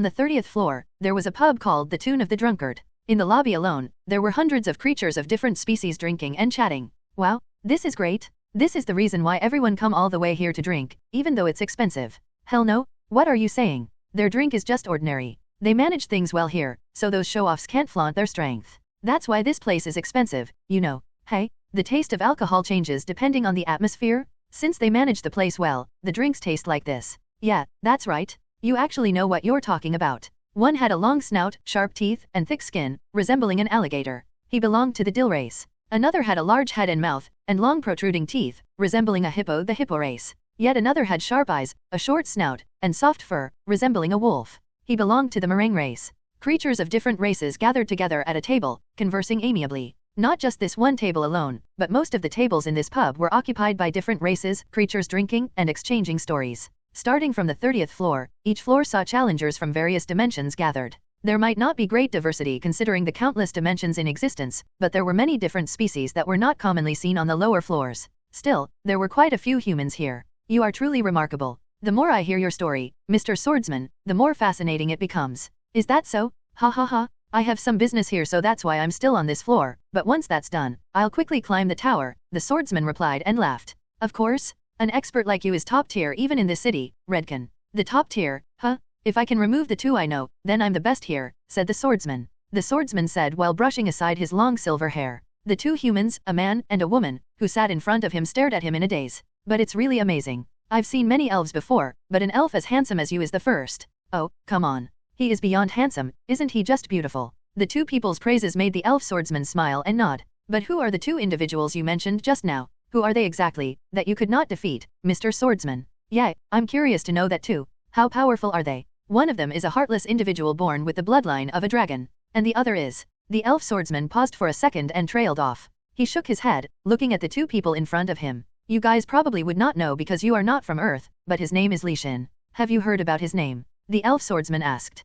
the 30th floor, there was a pub called the Tune of the Drunkard. In the lobby alone, there were hundreds of creatures of different species drinking and chatting. Wow, this is great. This is the reason why everyone come all the way here to drink, even though it's expensive. Hell no, what are you saying? Their drink is just ordinary. They manage things well here, so those show-offs can't flaunt their strength. That's why this place is expensive, you know. Hey, the taste of alcohol changes depending on the atmosphere. Since they manage the place well, the drinks taste like this. Yeah, that's right. You actually know what you're talking about. One had a long snout, sharp teeth, and thick skin, resembling an alligator. He belonged to the dill race. Another had a large head and mouth, and long protruding teeth, resembling a hippo, the hippo race. Yet another had sharp eyes, a short snout, and soft fur, resembling a wolf. He belonged to the meringue race. Creatures of different races gathered together at a table, conversing amiably. Not just this one table alone, but most of the tables in this pub were occupied by different races, creatures drinking, and exchanging stories. Starting from the 30th floor, each floor saw challengers from various dimensions gathered. There might not be great diversity considering the countless dimensions in existence, but there were many different species that were not commonly seen on the lower floors. Still, there were quite a few humans here. You are truly remarkable. The more I hear your story, Mr. Swordsman, the more fascinating it becomes. Is that so? Ha ha ha. I have some business here so that's why I'm still on this floor, but once that's done, I'll quickly climb the tower, the swordsman replied and laughed. Of course. An expert like you is top tier even in this city, Redkin. The top tier, huh? If I can remove the two I know, then I'm the best here, said the swordsman. The swordsman said while brushing aside his long silver hair. The two humans, a man and a woman, who sat in front of him stared at him in a daze. But it's really amazing. I've seen many elves before, but an elf as handsome as you is the first. Oh, come on. He is beyond handsome, isn't he just beautiful? The two people's praises made the elf swordsman smile and nod. But who are the two individuals you mentioned just now? Who are they exactly, that you could not defeat, Mr. Swordsman? Yeah, I'm curious to know that too. How powerful are they? One of them is a heartless individual born with the bloodline of a dragon. And the other is... The elf swordsman paused for a second and trailed off. He shook his head, looking at the two people in front of him. You guys probably would not know because you are not from Earth, but his name is Li Xin. Have you heard about his name? The elf swordsman asked.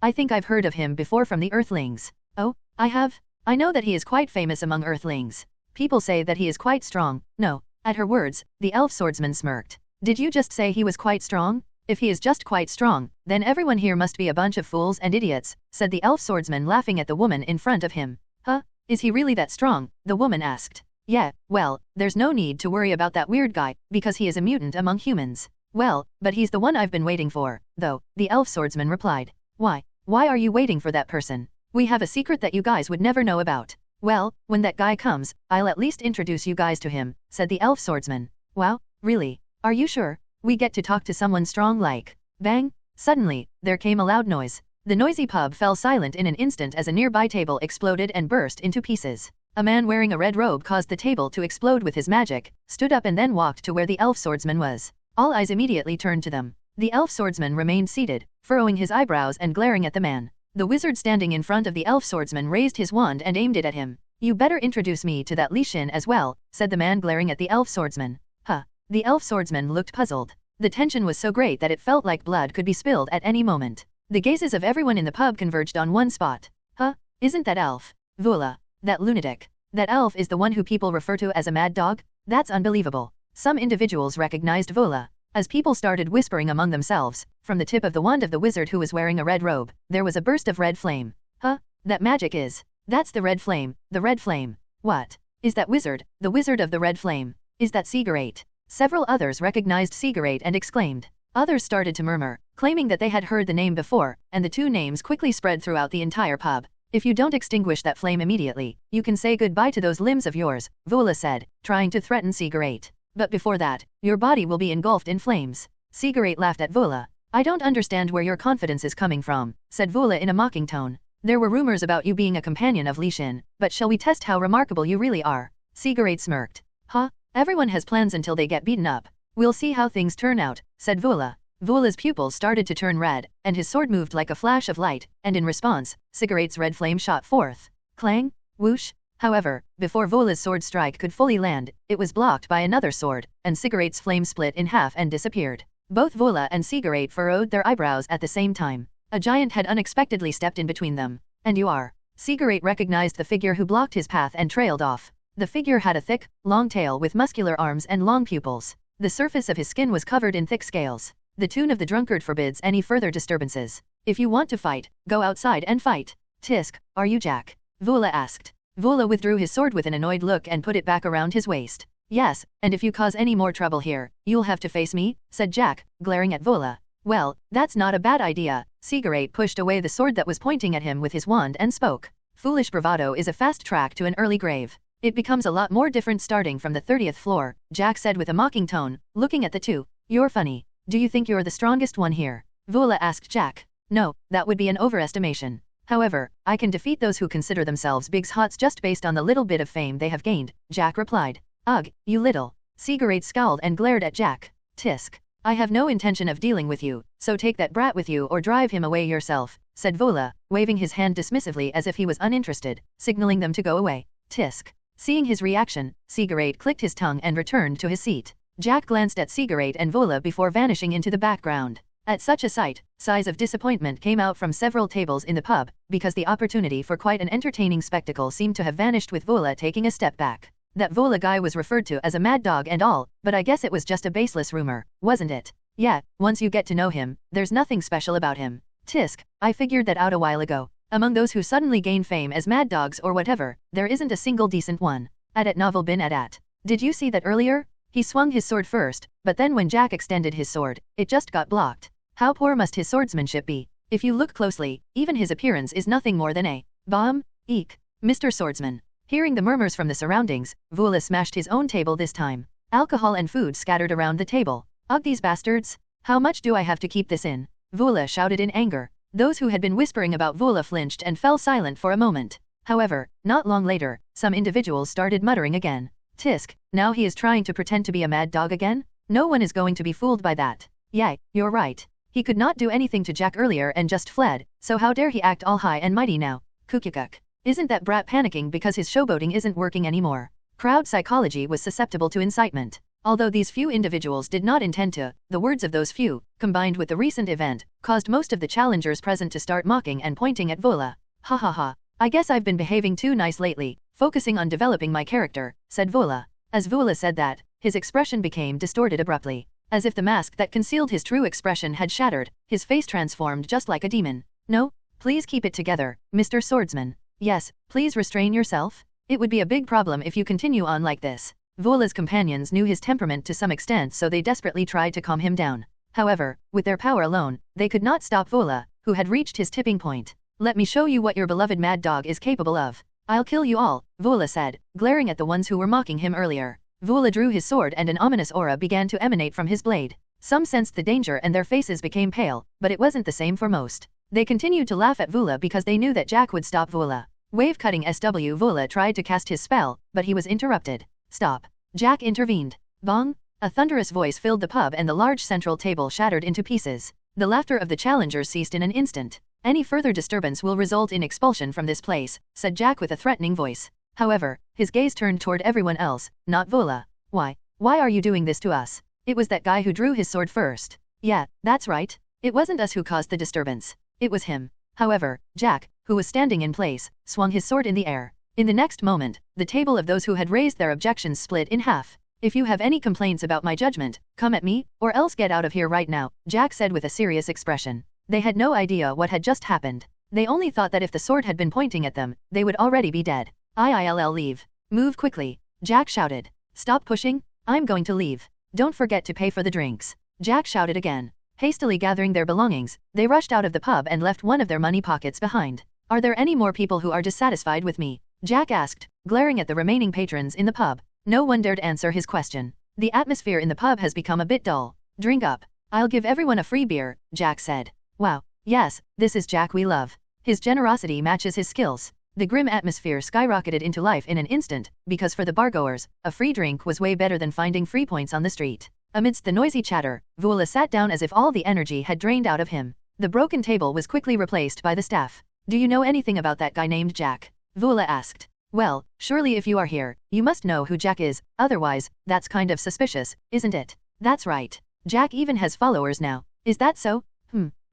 I think I've heard of him before from the Earthlings. Oh, I have? I know that he is quite famous among Earthlings. People say that he is quite strong. No. At her words, the elf swordsman smirked. Did you just say he was quite strong? If he is just quite strong, then everyone here must be a bunch of fools and idiots, said the elf swordsman laughing at the woman in front of him. Huh? Is he really that strong? The woman asked. Yeah, well, there's no need to worry about that weird guy, because he is a mutant among humans. Well, but he's the one I've been waiting for, though, the elf swordsman replied. Why? Why are you waiting for that person? We have a secret that you guys would never know about. Well, when that guy comes, I'll at least introduce you guys to him, said the elf swordsman. Wow, really? Are you sure? We get to talk to someone strong like... Bang! Suddenly, there came a loud noise. The noisy pub fell silent in an instant as a nearby table exploded and burst into pieces. A man wearing a red robe caused the table to explode with his magic, stood up and then walked to where the elf swordsman was. All eyes immediately turned to them. The elf swordsman remained seated, furrowing his eyebrows and glaring at the man. The wizard standing in front of the elf swordsman raised his wand and aimed it at him. You better introduce me to that Li Xin as well, said the man glaring at the elf swordsman. Huh. The elf swordsman looked puzzled. The tension was so great that it felt like blood could be spilled at any moment. The gazes of everyone in the pub converged on one spot. Huh? Isn't that elf? Vula. That lunatic. That elf is the one who people refer to as a mad dog? That's unbelievable. Some individuals recognized Vola. As people started whispering among themselves, from the tip of the wand of the wizard who was wearing a red robe, there was a burst of red flame. Huh? That magic is... That's the red flame, the red flame. What? Is that wizard, the wizard of the red flame? Is that Cigarette? Several others recognized Cigarette and exclaimed. Others started to murmur, claiming that they had heard the name before, and the two names quickly spread throughout the entire pub. If you don't extinguish that flame immediately, you can say goodbye to those limbs of yours, Vola said, trying to threaten Cigarette. But before that, your body will be engulfed in flames. Cigarette laughed at Vola. I don't understand where your confidence is coming from, said Vola in a mocking tone. There were rumors about you being a companion of Li Xin, but shall we test how remarkable you really are? Cigarette smirked. Huh? Everyone has plans until they get beaten up. We'll see how things turn out, said Vola. Vola's pupils started to turn red, and his sword moved like a flash of light, and in response, Cigarette's red flame shot forth. Clang! Whoosh! However, before Vola's sword strike could fully land, it was blocked by another sword, and Cigarette's flame split in half and disappeared. Both Vola and Cigarette furrowed their eyebrows at the same time. A giant had unexpectedly stepped in between them. And you are. Cigarette recognized the figure who blocked his path and trailed off. The figure had a thick, long tail with muscular arms and long pupils. The surface of his skin was covered in thick scales. The tune of the drunkard forbids any further disturbances. If you want to fight, go outside and fight. Tisk, are you Jack? Vola asked. Vola withdrew his sword with an annoyed look and put it back around his waist. Yes, and if you cause any more trouble here, you'll have to face me, said Jack, glaring at Vola. Well, that's not a bad idea. Cigarette pushed away the sword that was pointing at him with his wand and spoke. Foolish bravado is a fast track to an early grave. It becomes a lot more different starting from the 30th floor, Jack said with a mocking tone, looking at the two. You're funny. Do you think you're the strongest one here? Vola asked Jack. No, that would be an overestimation. However, I can defeat those who consider themselves big hots just based on the little bit of fame they have gained, Jack replied. Ugh, you little. Cigarette scowled and glared at Jack. Tisk. I have no intention of dealing with you, so take that brat with you or drive him away yourself, said Vola, waving his hand dismissively as if he was uninterested, signaling them to go away. Tisk. Seeing his reaction, Cigarette clicked his tongue and returned to his seat. Jack glanced at Cigarette and Vola before vanishing into the background. At such a sight, sighs of disappointment came out from several tables in the pub, because the opportunity for quite an entertaining spectacle seemed to have vanished with Vola taking a step back. That Vola guy was referred to as a mad dog and all, but I guess it was just a baseless rumor, wasn't it? Yeah, once you get to know him, there's nothing special about him. Tisk, I figured that out a while ago. Among those who suddenly gain fame as mad dogs or whatever, there isn't a single decent one. At novel bin at. Did you see that earlier? He swung his sword first, but then when Jack extended his sword, it just got blocked. How poor must his swordsmanship be? If you look closely, even his appearance is nothing more than a bomb. Eek. Mr. Swordsman. Hearing the murmurs from the surroundings, Vola smashed his own table this time. Alcohol and food scattered around the table. Ugh, these bastards! How much do I have to keep this in? Vola shouted in anger. Those who had been whispering about Vola flinched and fell silent for a moment. However, not long later, some individuals started muttering again. Tisk, now he is trying to pretend to be a mad dog again? No one is going to be fooled by that. Yeah, you're right. He could not do anything to Jack earlier and just fled, so how dare he act all high and mighty now? Kukukuk. Isn't that brat panicking because his showboating isn't working anymore? Crowd psychology was susceptible to incitement. Although these few individuals did not intend to, the words of those few, combined with the recent event, caused most of the challengers present to start mocking and pointing at Vola. Ha ha ha. I guess I've been behaving too nice lately, focusing on developing my character, said Vola. As Vola said that, his expression became distorted abruptly. As if the mask that concealed his true expression had shattered, his face transformed just like a demon. No, please keep it together, Mr. Swordsman. Yes, please restrain yourself. It would be a big problem if you continue on like this. Vola's companions knew his temperament to some extent, so they desperately tried to calm him down. However, with their power alone, they could not stop Vola, who had reached his tipping point. Let me show you what your beloved mad dog is capable of. I'll kill you all, Vola said, glaring at the ones who were mocking him earlier. Vola drew his sword and an ominous aura began to emanate from his blade. Some sensed the danger and their faces became pale, but it wasn't the same for most. They continued to laugh at Vola because they knew that Jack would stop Vola. Wave-cutting SW Vola tried to cast his spell, but he was interrupted. Stop. Jack intervened. Bong! A thunderous voice filled the pub and the large central table shattered into pieces. The laughter of the challengers ceased in an instant. Any further disturbance will result in expulsion from this place, said Jack with a threatening voice. However, his gaze turned toward everyone else, not Vola. Why are you doing this to us? It was that guy who drew his sword first. Yeah, that's right. It wasn't us who caused the disturbance. It was him. However, Jack, who was standing in place, swung his sword in the air. In the next moment, the table of those who had raised their objections split in half. If you have any complaints about my judgment, come at me, or else get out of here right now, Jack said with a serious expression. They had no idea what had just happened. They only thought that if the sword had been pointing at them, they would already be dead. I'll leave. Move quickly. Jack shouted. Stop pushing, I'm going to leave. Don't forget to pay for the drinks. Jack shouted again. Hastily gathering their belongings, they rushed out of the pub and left one of their money pockets behind. Are there any more people who are dissatisfied with me? Jack asked, glaring at the remaining patrons in the pub. No one dared answer his question. The atmosphere in the pub has become a bit dull. Drink up. I'll give everyone a free beer, Jack said. Wow, yes, this is Jack we love. His generosity matches his skills. The grim atmosphere skyrocketed into life in an instant, because for the bargoers, a free drink was way better than finding free points on the street. Amidst the noisy chatter, Vula sat down as if all the energy had drained out of him. The broken table was quickly replaced by the staff. Do you know anything about that guy named Jack? Vula asked. Well, surely if you are here, you must know who Jack is, otherwise, that's kind of suspicious, isn't it? That's right. Jack even has followers now. Is that so?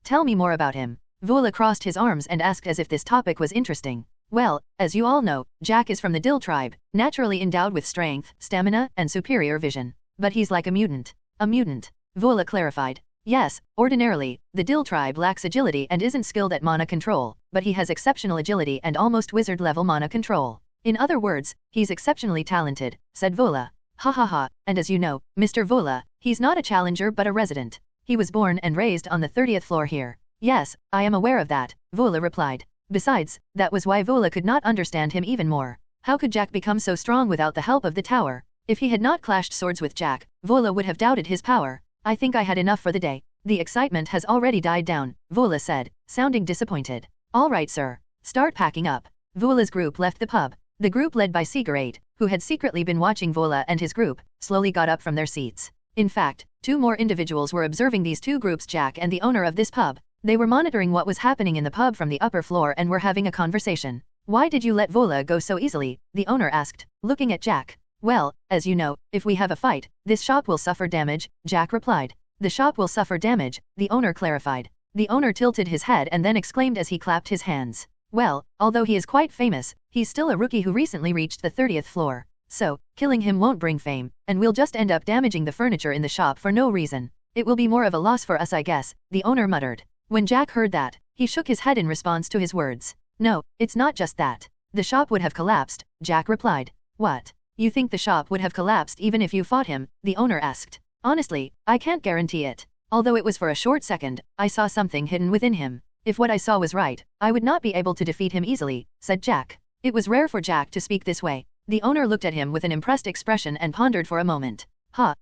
Tell me more about him. Vula crossed his arms and asked as if this topic was interesting. Well, as you all know, Jack is from the Dill tribe, naturally endowed with strength, stamina, and superior vision. But he's like a mutant. A mutant, Vula clarified. Yes, ordinarily, the Dill tribe lacks agility and isn't skilled at mana control, but he has exceptional agility and almost wizard-level mana control. In other words, he's exceptionally talented, said Vula. Ha ha ha, and as you know, Mr. Vula, he's not a challenger but a resident. He was born and raised on the 30th floor here. Yes, I am aware of that, Vula replied. Besides, that was why Vula could not understand him even more. How could Jack become so strong without the help of the tower? If he had not clashed swords with Jack, Vula would have doubted his power. I think I had enough for the day. The excitement has already died down, Vula said, sounding disappointed. All right sir, start packing up. Vula's group left the pub. The group led by Cigarette, who had secretly been watching Vula and his group, slowly got up from their seats. In fact, 2 more individuals were observing these 2 groups, Jack and the owner of this pub. They were monitoring what was happening in the pub from the upper floor and were having a conversation. Why did you let Vula go so easily? The owner asked, looking at Jack. Well, as you know, if we have a fight, this shop will suffer damage, Jack replied. The shop will suffer damage, the owner clarified. The owner tilted his head and then exclaimed as he clapped his hands. Well, although he is quite famous, he's still a rookie who recently reached the 30th floor. So, killing him won't bring fame, and we'll just end up damaging the furniture in the shop for no reason. It will be more of a loss for us I guess, the owner muttered. When Jack heard that, he shook his head in response to his words. No, it's not just that. The shop would have collapsed, Jack replied. What? You think the shop would have collapsed even if you fought him? The owner asked. Honestly, I can't guarantee it. Although it was for a short second, I saw something hidden within him. If what I saw was right, I would not be able to defeat him easily, said Jack. It was rare for Jack to speak this way. The owner looked at him with an impressed expression and pondered for a moment.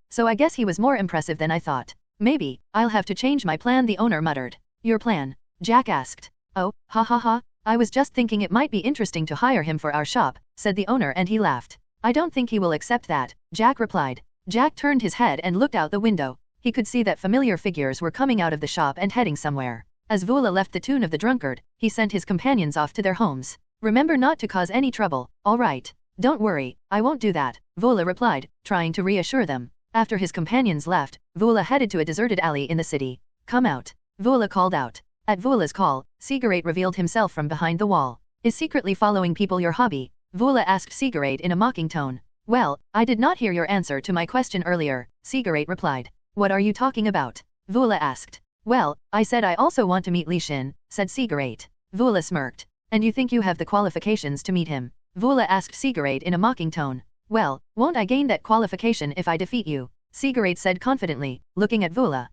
So I guess he was more impressive than I thought. Maybe, I'll have to change my plan, the owner muttered. Your plan? Jack asked. Oh, ha ha ha, I was just thinking it might be interesting to hire him for our shop, said the owner and he laughed. I don't think he will accept that, Jack replied. Jack turned his head and looked out the window. He could see that familiar figures were coming out of the shop and heading somewhere. As Vula left the tune of the drunkard, he sent his companions off to their homes. Remember not to cause any trouble, all right? Don't worry, I won't do that, Vula replied, trying to reassure them. After his companions left, Vula headed to a deserted alley in the city. Come out. Vula called out. At Vula's call, Cigarette revealed himself from behind the wall. Is secretly following people your hobby? Vula asked Cigarette in a mocking tone. Well, I did not hear your answer to my question earlier, Cigarette replied. What are you talking about? Vula asked. Well, I said I also want to meet Li Xin, said Cigarette. Vula smirked. And you think you have the qualifications to meet him? Vula asked Cigarette in a mocking tone. Well, won't I gain that qualification if I defeat you? Cigarette said confidently, looking at Vula.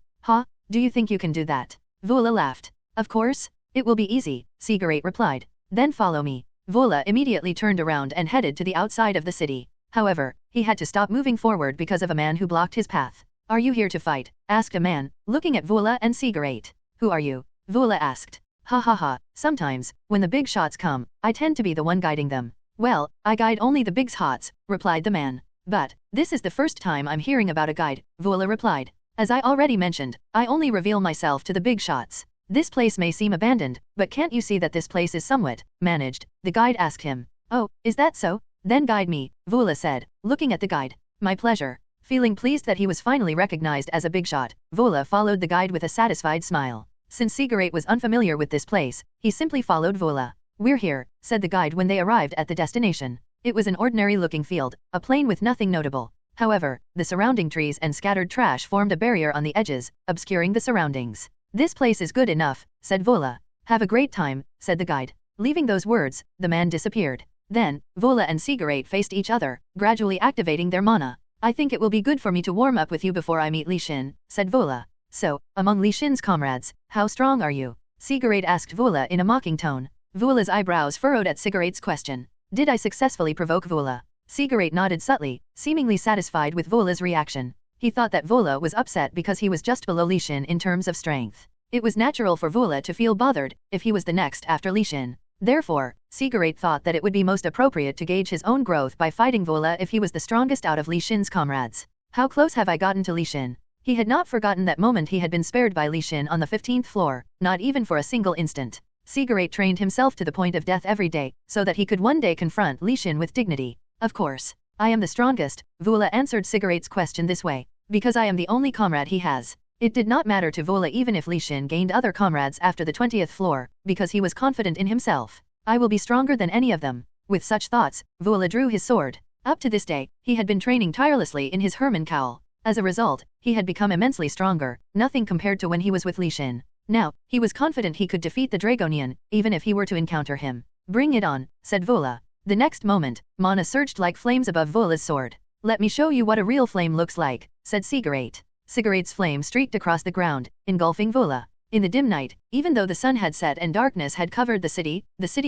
Do you think you can do that? Vula laughed. Of course. It will be easy, Cigarette replied. Then follow me. Vula immediately turned around and headed to the outside of the city. However, he had to stop moving forward because of a man who blocked his path. Are you here to fight? Asked a man, looking at Vula and Cigarette. Who are you? Vula asked. Ha ha ha, sometimes, when the big shots come, I tend to be the one guiding them. Well, I guide only the big shots, replied the man. But, this is the first time I'm hearing about a guide, Vula replied. As I already mentioned, I only reveal myself to the big shots. This place may seem abandoned, but can't you see that this place is somewhat managed? The guide asked him. Oh, is that so? Then guide me, Vula said, looking at the guide. My pleasure. Feeling pleased that he was finally recognized as a big shot, Vula followed the guide with a satisfied smile. Since Cigarette was unfamiliar with this place, he simply followed Vula. We're here, said the guide when they arrived at the destination. It was an ordinary-looking field, a plain with nothing notable. However, the surrounding trees and scattered trash formed a barrier on the edges, obscuring the surroundings. This place is good enough, said Vula. Have a great time, said the guide. Leaving those words, the man disappeared. Then, Vula and Cigarette faced each other, gradually activating their mana. I think it will be good for me to warm up with you before I meet Li Xin, said Vula. So, among Li Xin's comrades, how strong are you? Cigarette asked Vula in a mocking tone. Vula's eyebrows furrowed at Cigarette's question. Did I successfully provoke Vula? Cigarette nodded subtly, seemingly satisfied with Vula's reaction. He thought that Vula was upset because he was just below Li Xin in terms of strength. It was natural for Vula to feel bothered if he was the next after Li Xin. Therefore, Cigarette thought that it would be most appropriate to gauge his own growth by fighting Vula if he was the strongest out of Li Xin's comrades. How close have I gotten to Li Xin? He had not forgotten that moment he had been spared by Li Xin on the 15th floor, not even for a single instant. Cigarette trained himself to the point of death every day, so that he could one day confront Li Xin with dignity. Of course. I am the strongest, Vula answered Cigarette's question this way. Because I am the only comrade he has. It did not matter to Vula even if Li Xin gained other comrades after the 20th floor, because he was confident in himself. I will be stronger than any of them. With such thoughts, Vula drew his sword. Up to this day, he had been training tirelessly in his Herman cowl. As a result, he had become immensely stronger, nothing compared to when he was with Li Xin. Now, he was confident he could defeat the Dragonian, even if he were to encounter him. Bring it on, said Vula. The next moment, mana surged like flames above Vola's sword. Let me show you what a real flame looks like, said Cigarette. Cigarette's flame streaked across the ground, engulfing Vula. In the dim night, even though the sun had set and darkness had covered the city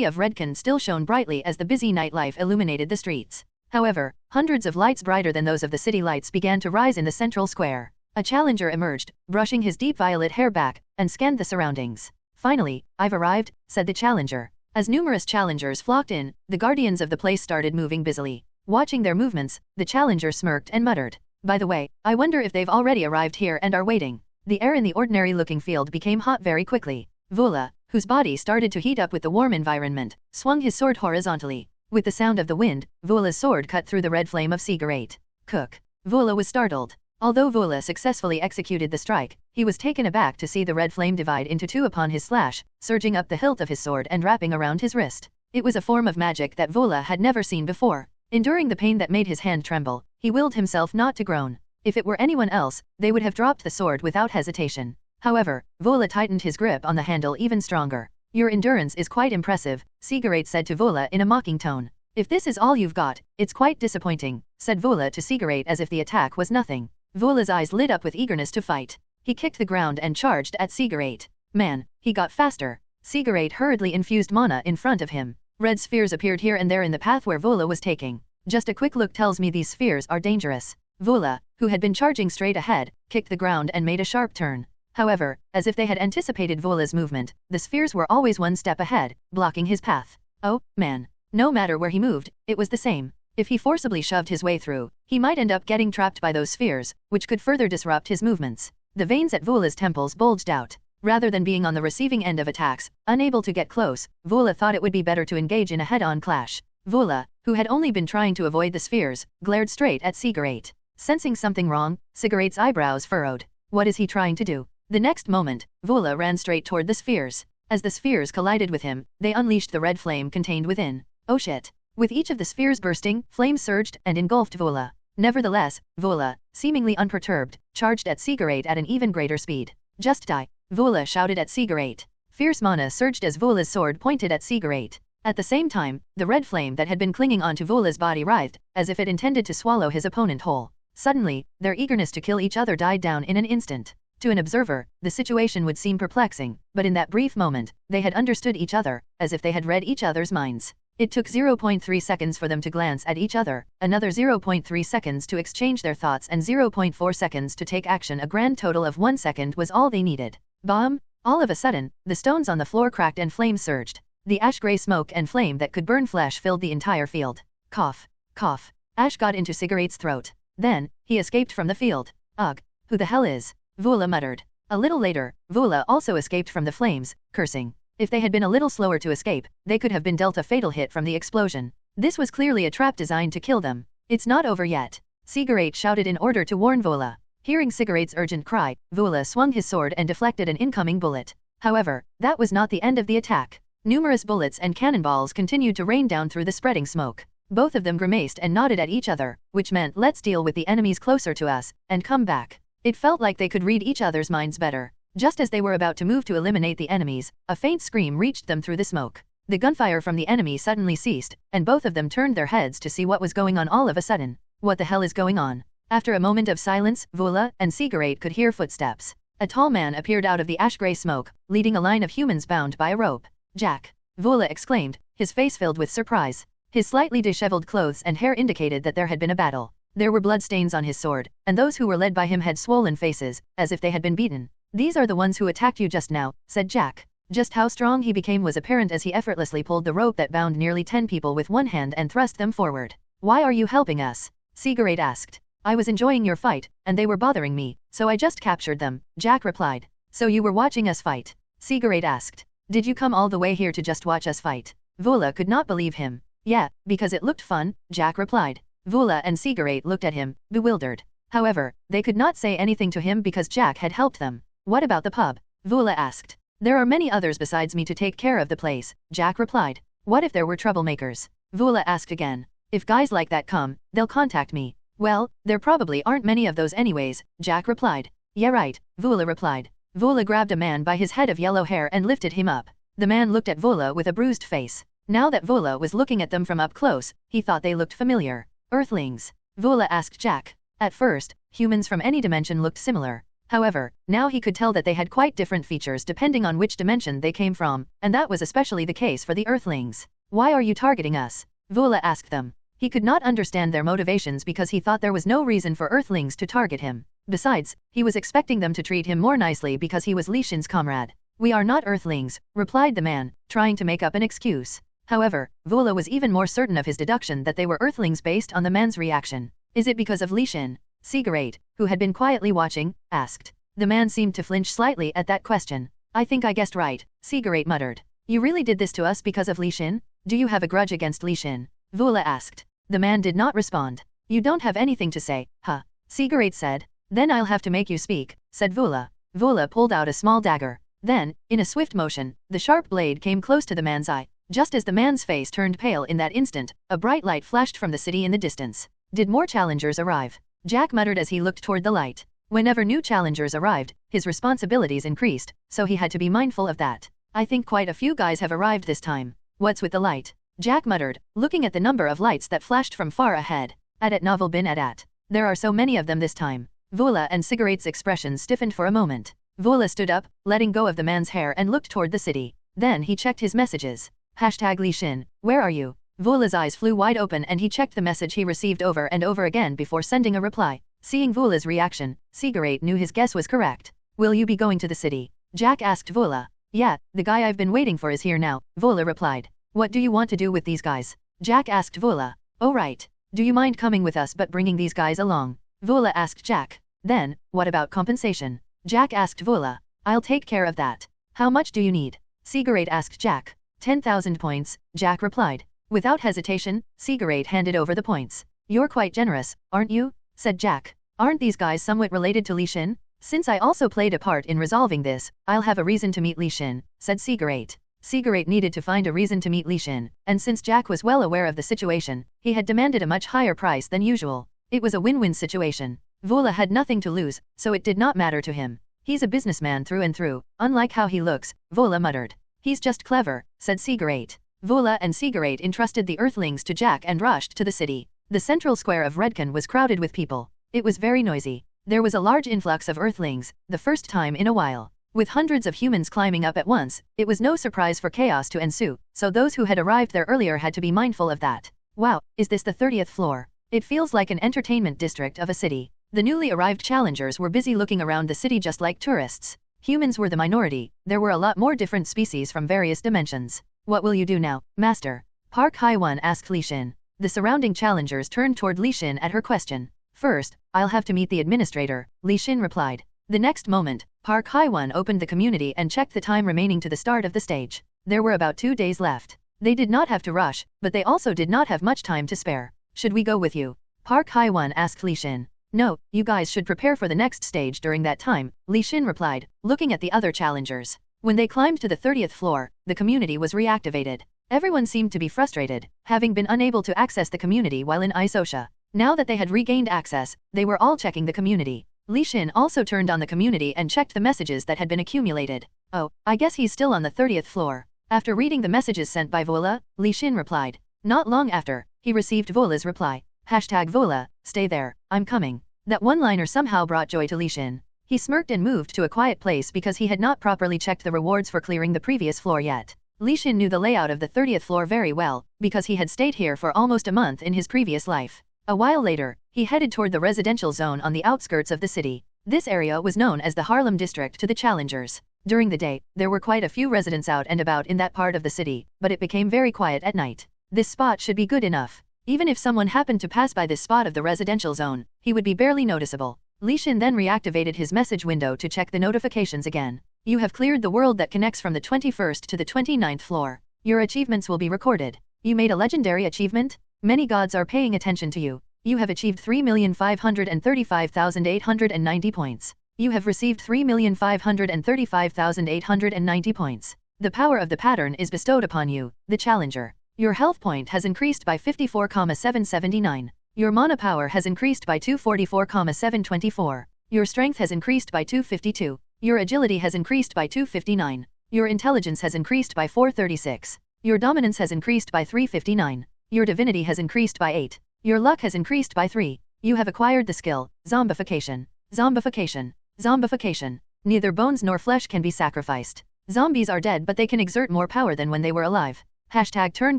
of Redken still shone brightly as the busy nightlife illuminated the streets. However, hundreds of lights brighter than those of the city lights began to rise in the central square. A challenger emerged, brushing his deep violet hair back, and scanned the surroundings. Finally, I've arrived, said the challenger. As numerous challengers flocked in, the guardians of the place started moving busily. Watching their movements, the challenger smirked and muttered. By the way, I wonder if they've already arrived here and are waiting. The air in the ordinary-looking field became hot very quickly. Vula, whose body started to heat up with the warm environment, swung his sword horizontally. With the sound of the wind, Vula's sword cut through the red flame of Cigarette. Cook. Vula was startled. Although Vula successfully executed the strike, he was taken aback to see the red flame divide into two upon his slash, surging up the hilt of his sword and wrapping around his wrist. It was a form of magic that Vula had never seen before. Enduring the pain that made his hand tremble, he willed himself not to groan. If it were anyone else, they would have dropped the sword without hesitation. However, Vula tightened his grip on the handle even stronger. Your endurance is quite impressive, Cigarette said to Vula in a mocking tone. If this is all you've got, it's quite disappointing, said Vula to Cigarette as if the attack was nothing. Vula's eyes lit up with eagerness to fight. He kicked the ground and charged at Cigarette. Man, he got faster. Cigarette hurriedly infused mana in front of him. Red spheres appeared here and there in the path where Vula was taking. Just a quick look tells me these spheres are dangerous. Vula, who had been charging straight ahead, kicked the ground and made a sharp turn. However, as if they had anticipated Vola's movement, the spheres were always one step ahead, blocking his path. Oh, man. No matter where he moved, it was the same. If he forcibly shoved his way through, he might end up getting trapped by those spheres, which could further disrupt his movements. The veins at Vula's temples bulged out. Rather than being on the receiving end of attacks, unable to get close, Vula thought it would be better to engage in a head-on clash. Vula, who had only been trying to avoid the spheres, glared straight at Cigarette. Sensing something wrong, Cigarette's eyebrows furrowed. What is he trying to do? The next moment, Vula ran straight toward the spheres. As the spheres collided with him, they unleashed the red flame contained within. Oh shit. With each of the spheres bursting, flames surged and engulfed Vula. Nevertheless, Vula, seemingly unperturbed, charged at Cigarette at an even greater speed. Just die, Vula shouted at Cigarette. Fierce mana surged as Vula's sword pointed at Cigarette. At the same time, the red flame that had been clinging onto Vula's body writhed, as if it intended to swallow his opponent whole. Suddenly, their eagerness to kill each other died down in an instant. To an observer, the situation would seem perplexing, but in that brief moment, they had understood each other, as if they had read each other's minds. It took 0.3 seconds for them to glance at each other, another 0.3 seconds to exchange their thoughts and 0.4 seconds to take action. A grand total of 1 second was all they needed. Bomb! All of a sudden, the stones on the floor cracked and flames surged. The ash-gray smoke and flame that could burn flesh filled the entire field. Cough. Cough. Ash got into Cigarette's throat. Then, he escaped from the field. Ugh. Who the hell is? Vula muttered. A little later, Vula also escaped from the flames, cursing. If they had been a little slower to escape, they could have been dealt a fatal hit from the explosion. This was clearly a trap designed to kill them. It's not over yet. Cigarette shouted in order to warn Vula. Hearing Cigarette's urgent cry, Vula swung his sword and deflected an incoming bullet. However, that was not the end of the attack. Numerous bullets and cannonballs continued to rain down through the spreading smoke. Both of them grimaced and nodded at each other, which meant let's deal with the enemies closer to us, and come back. It felt like they could read each other's minds better. Just as they were about to move to eliminate the enemies, a faint scream reached them through the smoke. The gunfire from the enemy suddenly ceased, and both of them turned their heads to see what was going on all of a sudden. What the hell is going on? After a moment of silence, Vula and Cigarette could hear footsteps. A tall man appeared out of the ash-gray smoke, leading a line of humans bound by a rope. Jack! Vula exclaimed, his face filled with surprise. His slightly disheveled clothes and hair indicated that there had been a battle. There were bloodstains on his sword, and those who were led by him had swollen faces, as if they had been beaten. These are the ones who attacked you just now, said Jack. Just how strong he became was apparent as he effortlessly pulled the rope that bound nearly 10 people with one hand and thrust them forward. Why are you helping us? Cigarette asked. I was enjoying your fight, and they were bothering me, so I just captured them, Jack replied. So you were watching us fight? Cigarette asked. Did you come all the way here to just watch us fight? Vola could not believe him. Yeah, because it looked fun, Jack replied. Vola and Cigarette looked at him, bewildered. However, they could not say anything to him because Jack had helped them. What about the pub? Vola asked. There are many others besides me to take care of the place, Jack replied. What if there were troublemakers? Vola asked again. If guys like that come, they'll contact me. Well, there probably aren't many of those anyways, Jack replied. Yeah right, Vola replied. Vola grabbed a man by his head of yellow hair and lifted him up. The man looked at Vola with a bruised face. Now that Vola was looking at them from up close, he thought they looked familiar. Earthlings? Vola asked Jack. At first, humans from any dimension looked similar. However, now he could tell that they had quite different features depending on which dimension they came from, and that was especially the case for the Earthlings. Why are you targeting us? Vola asked them. He could not understand their motivations because he thought there was no reason for Earthlings to target him. Besides, he was expecting them to treat him more nicely because he was Li Xin's comrade. We are not Earthlings, replied the man, trying to make up an excuse. However, Vola was even more certain of his deduction that they were Earthlings based on the man's reaction. Is it because of Li Xin? Cigarette, who had been quietly watching, asked. The man seemed to flinch slightly at that question. I think I guessed right, Cigarette muttered. You really did this to us because of Li Xin? Do you have a grudge against Li Xin? Vola asked. The man did not respond. You don't have anything to say, huh? Cigarette said. Then I'll have to make you speak, said Vola. Vola pulled out a small dagger. Then, in a swift motion, the sharp blade came close to the man's eye. Just as the man's face turned pale in that instant, a bright light flashed from the city in the distance. Did more challengers arrive? Jack muttered as he looked toward the light. Whenever new challengers arrived, his responsibilities increased, so he had to be mindful of that. I think quite a few guys have arrived this time. What's with the light? Jack muttered, looking at the number of lights that flashed from far ahead. At novel bin at. There are so many of them this time. Vola and Cigarette's expression stiffened for a moment. Vola stood up, letting go of the man's hair and looked toward the city. Then he checked his messages. Hashtag Li Xin, where are you? Vola's eyes flew wide open and he checked the message he received over and over again before sending a reply. Seeing Vola's reaction, Cigarette knew his guess was correct. Will you be going to the city? Jack asked Vola. Yeah, the guy I've been waiting for is here now, Vola replied. What do you want to do with these guys? Jack asked Vola. Oh right. Do you mind coming with us but bringing these guys along? Vola asked Jack. Then, what about compensation? Jack asked Vola. I'll take care of that. How much do you need? Cigarette asked Jack. 10,000 points, Jack replied. Without hesitation, Cigarette handed over the points. You're quite generous, aren't you? Said Jack. Aren't these guys somewhat related to Li Xin? Since I also played a part in resolving this, I'll have a reason to meet Li Xin, said Cigarette. Cigarette needed to find a reason to meet Li Xin, and since Jack was well aware of the situation, he had demanded a much higher price than usual. It was a win-win situation. Vola had nothing to lose, so it did not matter to him. He's a businessman through and through, unlike how he looks, Vola muttered. He's just clever, said Cigarette. Vola and Cigarette entrusted the Earthlings to Jack and rushed to the city. The central square of Redcan was crowded with people. It was very noisy. There was a large influx of Earthlings, the first time in a while. With hundreds of humans climbing up at once, it was no surprise for chaos to ensue, so those who had arrived there earlier had to be mindful of that. Wow, is this the 30th floor? It feels like an entertainment district of a city. The newly arrived challengers were busy looking around the city just like tourists. Humans were the minority, there were a lot more different species from various dimensions. What will you do now, Master? Park Hai-1 asked Li Xin. The surrounding challengers turned toward Li Xin at her question. First, I'll have to meet the administrator, Li Xin replied. The next moment, Park Hai-1 opened the community and checked the time remaining to the start of the stage. There were about 2 days left. They did not have to rush, but they also did not have much time to spare. Should we go with you? Park Hai-1 asked Li Xin. No, you guys should prepare for the next stage during that time, Li Xin replied, looking at the other challengers. When they climbed to the 30th floor, the community was reactivated. Everyone seemed to be frustrated, having been unable to access the community while in Isosha. Now that they had regained access, they were all checking the community. Li Xin also turned on the community and checked the messages that had been accumulated. Oh, I guess he's still on the 30th floor. After reading the messages sent by Vola, Li Xin replied. Not long after, he received Vola's reply. Hashtag Vola, stay there, I'm coming. That one-liner somehow brought joy to Li Xin. He smirked and moved to a quiet place because he had not properly checked the rewards for clearing the previous floor yet. Li Xin knew the layout of the 30th floor very well, because he had stayed here for almost a month in his previous life. A while later, he headed toward the residential zone on the outskirts of the city. This area was known as the Harlem district to the challengers. During the day, there were quite a few residents out and about in that part of the city, but it became very quiet at night. This spot should be good enough. Even if someone happened to pass by this spot of the residential zone, he would be barely noticeable. Li Xin then reactivated his message window to check the notifications again. You have cleared the world that connects from the 21st to the 29th floor. Your achievements will be recorded. You made a legendary achievement? Many gods are paying attention to you. You have achieved 3,535,890 points. You have received 3,535,890 points. The power of the pattern is bestowed upon you, the challenger. Your health point has increased by 54,779. Your mana power has increased by 244,724. Your strength has increased by 252. Your agility has increased by 259. Your intelligence has increased by 436. Your dominance has increased by 359. Your divinity has increased by 8. Your luck has increased by 3. You have acquired the skill, Zombification. Zombification. Zombification. Neither bones nor flesh can be sacrificed. Zombies are dead, but they can exert more power than when they were alive. Hashtag turn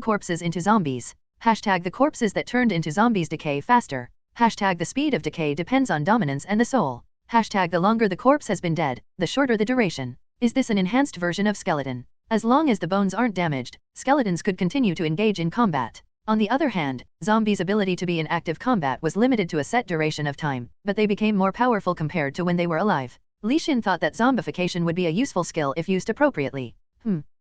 corpses into zombies. Hashtag the corpses that turned into zombies decay faster. Hashtag the speed of decay depends on dominance and the soul. Hashtag the longer the corpse has been dead, the shorter the duration. Is this an enhanced version of skeleton? As long as the bones aren't damaged, skeletons could continue to engage in combat. On the other hand, zombies' ability to be in active combat was limited to a set duration of time, but they became more powerful compared to when they were alive. Li Xin thought that zombification would be a useful skill if used appropriately.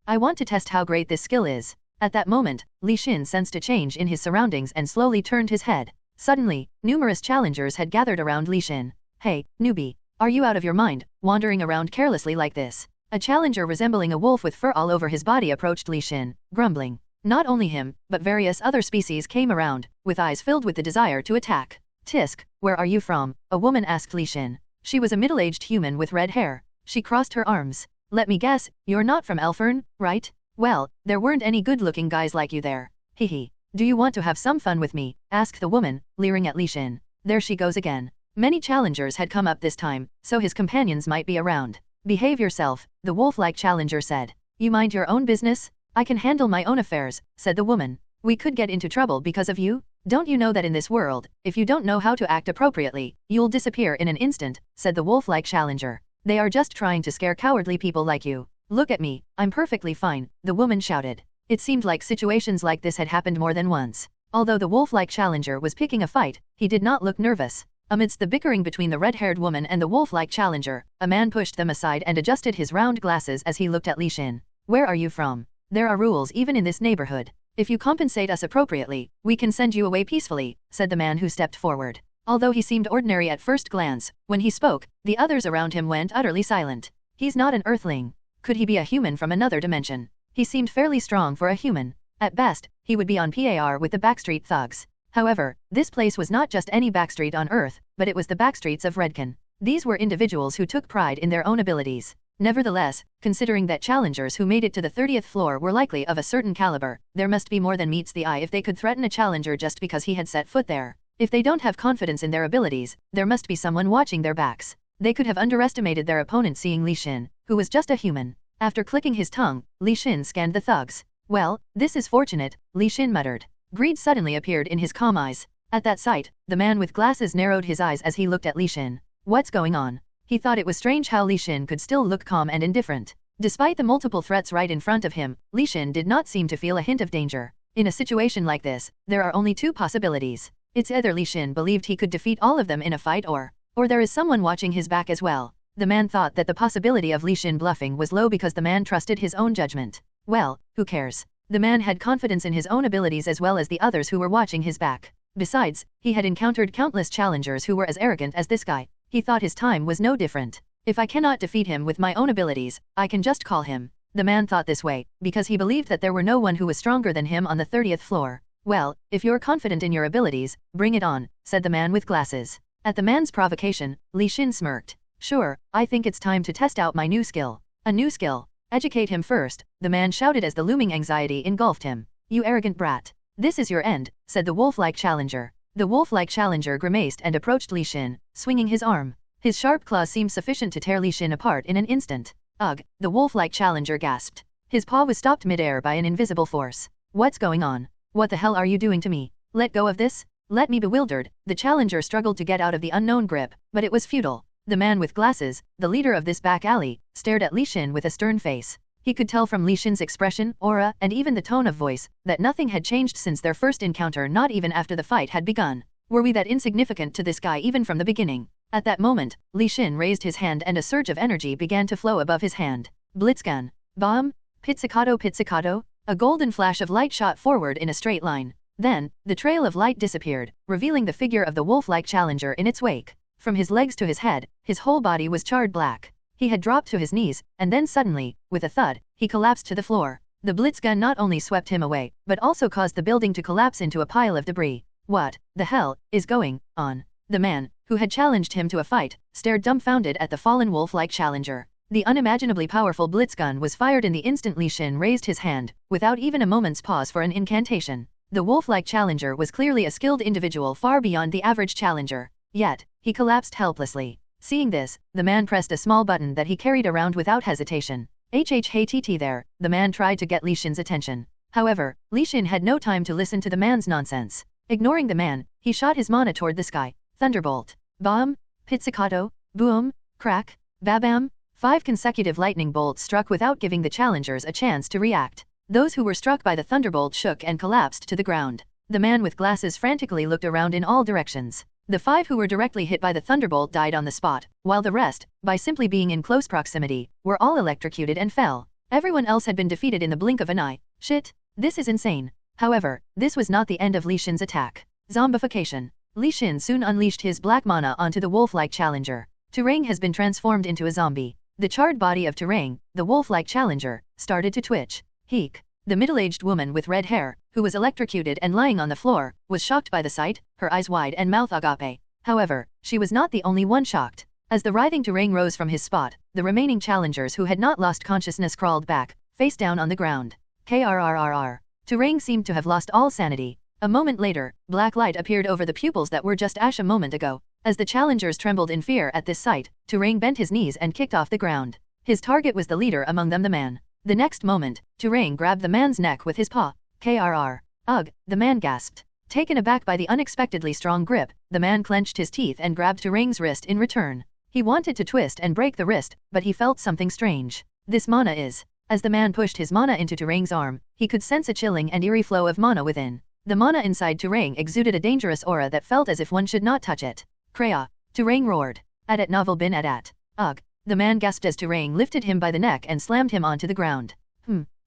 I want to test how great this skill is. At that moment, Li Xin sensed a change in his surroundings and slowly turned his head. Suddenly, numerous challengers had gathered around Li Xin. Hey, newbie, are you out of your mind, wandering around carelessly like this? A challenger resembling a wolf with fur all over his body approached Li Xin, grumbling. Not only him, but various other species came around, with eyes filled with the desire to attack. Tisk, where are you from? A woman asked Li Xin. She was a middle-aged human with red hair. She crossed her arms. Let me guess, you're not from Elfern, right? Well, there weren't any good-looking guys like you there. Hehe. Do you want to have some fun with me? Asked the woman, leering at Li Xin. There she goes again. Many challengers had come up this time, so his companions might be around. Behave yourself, the wolf-like challenger said. You mind your own business? I can handle my own affairs, said the woman. We could get into trouble because of you? Don't you know that in this world, if you don't know how to act appropriately, you'll disappear in an instant, said the wolf-like challenger. They are just trying to scare cowardly people like you. Look at me, I'm perfectly fine, the woman shouted. It seemed like situations like this had happened more than once. Although the wolf-like challenger was picking a fight, he did not look nervous. Amidst the bickering between the red-haired woman and the wolf-like challenger, a man pushed them aside and adjusted his round glasses as he looked at Li Xin. Where are you from? There are rules even in this neighborhood. If you compensate us appropriately, we can send you away peacefully, said the man who stepped forward. Although he seemed ordinary at first glance, when he spoke, the others around him went utterly silent. He's not an earthling. Could he be a human from another dimension? He seemed fairly strong for a human. At best, he would be on par with the backstreet thugs. However, this place was not just any backstreet on Earth, but it was the backstreets of Redcan. These were individuals who took pride in their own abilities. Nevertheless, considering that challengers who made it to the 30th floor were likely of a certain caliber, there must be more than meets the eye if they could threaten a challenger just because he had set foot there. If they don't have confidence in their abilities, there must be someone watching their backs. They could have underestimated their opponent seeing Li Xin, who was just a human. After clicking his tongue, Li Xin scanned the thugs. Well, this is fortunate, Li Xin muttered. Greed suddenly appeared in his calm eyes. At that sight, the man with glasses narrowed his eyes as he looked at Li Xin. What's going on? He thought it was strange how Li Xin could still look calm and indifferent. Despite the multiple threats right in front of him, Li Xin did not seem to feel a hint of danger. In a situation like this, there are only two possibilities. It's either Li Xin believed he could defeat all of them in a fight or there is someone watching his back as well. The man thought that the possibility of Li Xin bluffing was low because the man trusted his own judgment. Well, who cares? The man had confidence in his own abilities as well as the others who were watching his back. Besides, he had encountered countless challengers who were as arrogant as this guy. He thought his time was no different. If I cannot defeat him with my own abilities, I can just call him. The man thought this way, because he believed that there were no one who was stronger than him on the 30th floor. Well, if you're confident in your abilities, bring it on, said the man with glasses. At the man's provocation, Li Xin smirked. Sure, I think it's time to test out my new skill. A new skill? Educate him first, the man shouted as the looming anxiety engulfed him. You arrogant brat. This is your end, said the wolf-like challenger. The wolf-like challenger grimaced and approached Li Xin, swinging his arm. His sharp claws seemed sufficient to tear Li Xin apart in an instant. Ugh, the wolf-like challenger gasped. His paw was stopped mid-air by an invisible force. What's going on? What the hell are you doing to me? Let go of this? Let me bewildered. The challenger struggled to get out of the unknown grip, but it was futile. The man with glasses, the leader of this back alley, stared at Li Xin with a stern face. He could tell from Li Xin's expression, aura, and even the tone of voice, that nothing had changed since their first encounter, not even after the fight had begun. Were we that insignificant to this guy even from the beginning? At that moment, Li Xin raised his hand and a surge of energy began to flow above his hand. Blitzgun. Bomb. Pizzicato pizzicato. A golden flash of light shot forward in a straight line. Then, the trail of light disappeared, revealing the figure of the wolf-like challenger in its wake. From his legs to his head, his whole body was charred black. He had dropped to his knees, and then suddenly, with a thud, he collapsed to the floor. The blitzgun not only swept him away, but also caused the building to collapse into a pile of debris. What the hell is going on? The man, who had challenged him to a fight, stared dumbfounded at the fallen wolf-like challenger. The unimaginably powerful blitzgun was fired in the instant Li Xin raised his hand, without even a moment's pause for an incantation. The wolf-like challenger was clearly a skilled individual far beyond the average challenger. Yet, he collapsed helplessly. Seeing this, the man pressed a small button that he carried around without hesitation. HHHTT there, the man tried to get Li Xin's attention. However, Li Xin had no time to listen to the man's nonsense. Ignoring the man, he shot his mana toward the sky. Thunderbolt. Bomb. Pizzicato. Boom. Crack. Babam. 5 consecutive lightning bolts struck without giving the challengers a chance to react. Those who were struck by the thunderbolt shook and collapsed to the ground. The man with glasses frantically looked around in all directions. The 5 who were directly hit by the thunderbolt died on the spot, while the rest, by simply being in close proximity, were all electrocuted and fell. Everyone else had been defeated in the blink of an eye. Shit, this is insane. However, this was not the end of Li Xin's attack. Zombification. Li Xin soon unleashed his black mana onto the wolf-like challenger. Terang has been transformed into a zombie. The charred body of Terang, the wolf-like challenger, started to twitch. Heek. The middle-aged woman with red hair, who was electrocuted and lying on the floor, was shocked by the sight, her eyes wide and mouth agape. However, she was not the only one shocked. As the writhing Terang rose from his spot, the remaining challengers who had not lost consciousness crawled back, face down on the ground. Krrrr. Terang seemed to have lost all sanity. A moment later, black light appeared over the pupils that were just ash a moment ago. As the challengers trembled in fear at this sight, Terang bent his knees and kicked off the ground. His target was the leader among them, the man. The next moment, Terang grabbed the man's neck with his paw. Krrr. Ugh, the man gasped. Taken aback by the unexpectedly strong grip, the man clenched his teeth and grabbed Terang's wrist in return. He wanted to twist and break the wrist, but he felt something strange. This mana is. As the man pushed his mana into Terang's arm, he could sense a chilling and eerie flow of mana within. The mana inside Terang exuded a dangerous aura that felt as if one should not touch it. Kreia. Terang roared. Adat novel bin adat. Ugh. The man gasped as Terang lifted him by the neck and slammed him onto the ground.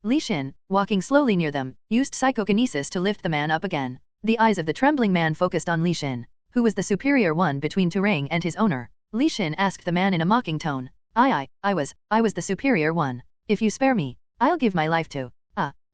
Li Xin, walking slowly near them, used psychokinesis to lift the man up again. The eyes of the trembling man focused on Li Xin, who was the superior one between Terang and his owner. Li Xin asked the man in a mocking tone. I was the superior one. If you spare me, I'll give my life to.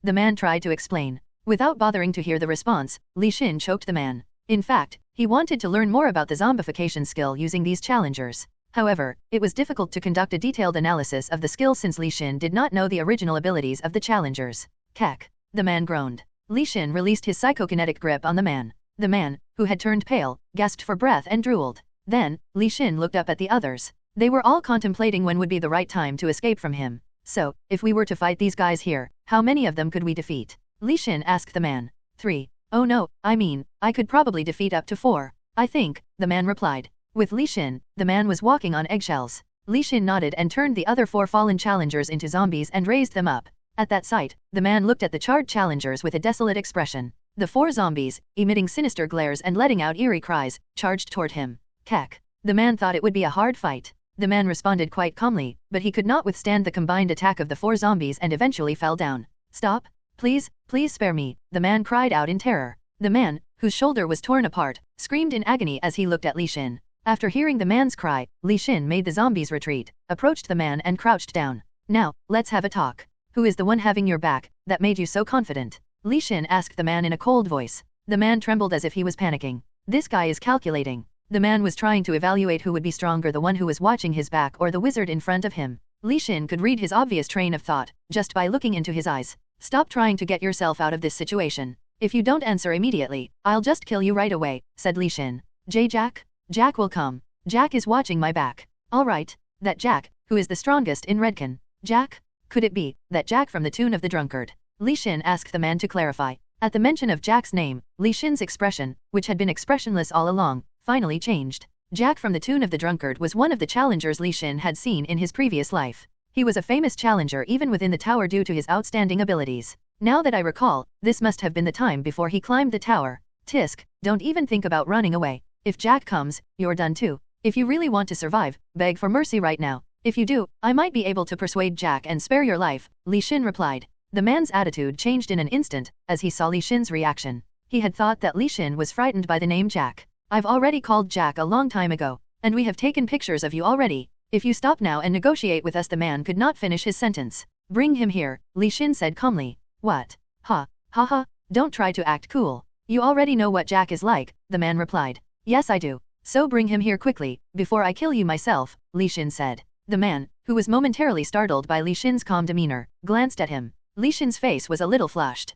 The man tried to explain. Without bothering to hear the response, Li Xin choked the man. In fact, he wanted to learn more about the zombification skill using these challengers. However, it was difficult to conduct a detailed analysis of the skill since Li Xin did not know the original abilities of the challengers. Kek. The man groaned. Li Xin released his psychokinetic grip on the man. The man, who had turned pale, gasped for breath and drooled. Then, Li Xin looked up at the others. They were all contemplating when would be the right time to escape from him. So, if we were to fight these guys here, how many of them could we defeat? Li Xin asked the man. 3. Oh no, I could probably defeat up to 4. I think, the man replied. With Li Xin, the man was walking on eggshells. Li Xin nodded and turned the other 4 fallen challengers into zombies and raised them up. At that sight, the man looked at the charred challengers with a desolate expression. The 4 zombies, emitting sinister glares and letting out eerie cries, charged toward him. Kek. The man thought it would be a hard fight. The man responded quite calmly, but he could not withstand the combined attack of the 4 zombies and eventually fell down. Stop, please spare me, the man cried out in terror. The man, whose shoulder was torn apart, screamed in agony as he looked at Li Xin. After hearing the man's cry, Li Xin made the zombies retreat, approached the man and crouched down. Now, let's have a talk. Who is the one having your back, that made you so confident? Li Xin asked the man in a cold voice. The man trembled as if he was panicking. This guy is calculating. The man was trying to evaluate who would be stronger, the one who was watching his back or the wizard in front of him. Li Xin could read his obvious train of thought, just by looking into his eyes. Stop trying to get yourself out of this situation. If you don't answer immediately, I'll just kill you right away, said Li Xin. Jack? Jack will come. Jack is watching my back. All right, that Jack, who is the strongest in Redcan. Jack? Could it be that Jack from the Tune of the Drunkard? Li Xin asked the man to clarify. At the mention of Jack's name, Li Xin's expression, which had been expressionless all along, finally changed. Jack from the Tune of the Drunkard was one of the challengers Li Xin had seen in his previous life. He was a famous challenger even within the tower due to his outstanding abilities. Now that I recall, this must have been the time before he climbed the tower. Tisk, don't even think about running away. If Jack comes, you're done too. If you really want to survive, beg for mercy right now. If you do, I might be able to persuade Jack and spare your life, Li Xin replied. The man's attitude changed in an instant as he saw Li Xin's reaction. He had thought that Li Xin was frightened by the name Jack. I've already called Jack a long time ago, and we have taken pictures of you already. If you stop now and negotiate with us, the man could not finish his sentence. Bring him here, Li Xin said calmly. What? Ha ha, don't try to act cool. You already know what Jack is like, the man replied. Yes I do. So bring him here quickly, before I kill you myself, Li Xin said. The man, who was momentarily startled by Li Xin's calm demeanor, glanced at him. Li Xin's face was a little flushed.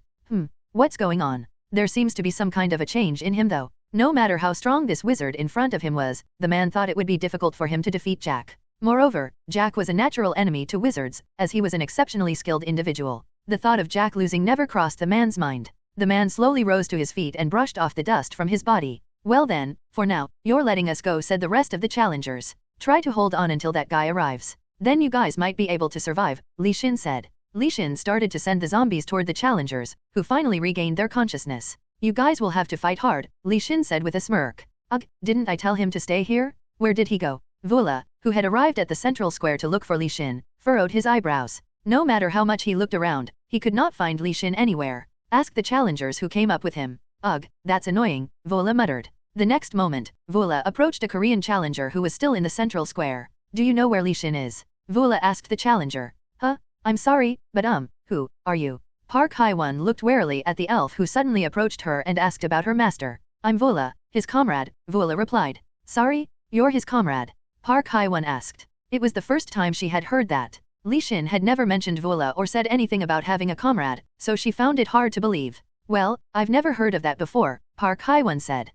What's going on? There seems to be some kind of a change in him though. No matter how strong this wizard in front of him was, the man thought it would be difficult for him to defeat Jack. Moreover, Jack was a natural enemy to wizards, as he was an exceptionally skilled individual. The thought of Jack losing never crossed the man's mind. The man slowly rose to his feet and brushed off the dust from his body. Well then, for now, you're letting us go, said the rest of the challengers. Try to hold on until that guy arrives. Then you guys might be able to survive, Li Xin said. Li Xin started to send the zombies toward the challengers, who finally regained their consciousness. You guys will have to fight hard, Li Xin said with a smirk. Ugh, didn't I tell him to stay here? Where did he go? Vula, who had arrived at the central square to look for Li Xin, furrowed his eyebrows. No matter how much he looked around, he could not find Li Xin anywhere. Ask the challengers who came up with him. Ugh, that's annoying, Vula muttered. The next moment, Vula approached a Korean challenger who was still in the central square. Do you know where Li Xin is? Vula asked the challenger. Huh? I'm sorry, but who are you? Park Hye-won looked warily at the elf who suddenly approached her and asked about her master. I'm Vula, his comrade, Vula replied. Sorry, you're his comrade? Park Hye-won asked. It was the first time she had heard that. Li Xin had never mentioned Vula or said anything about having a comrade, so she found it hard to believe. Well, I've never heard of that before, Park Hye-won said.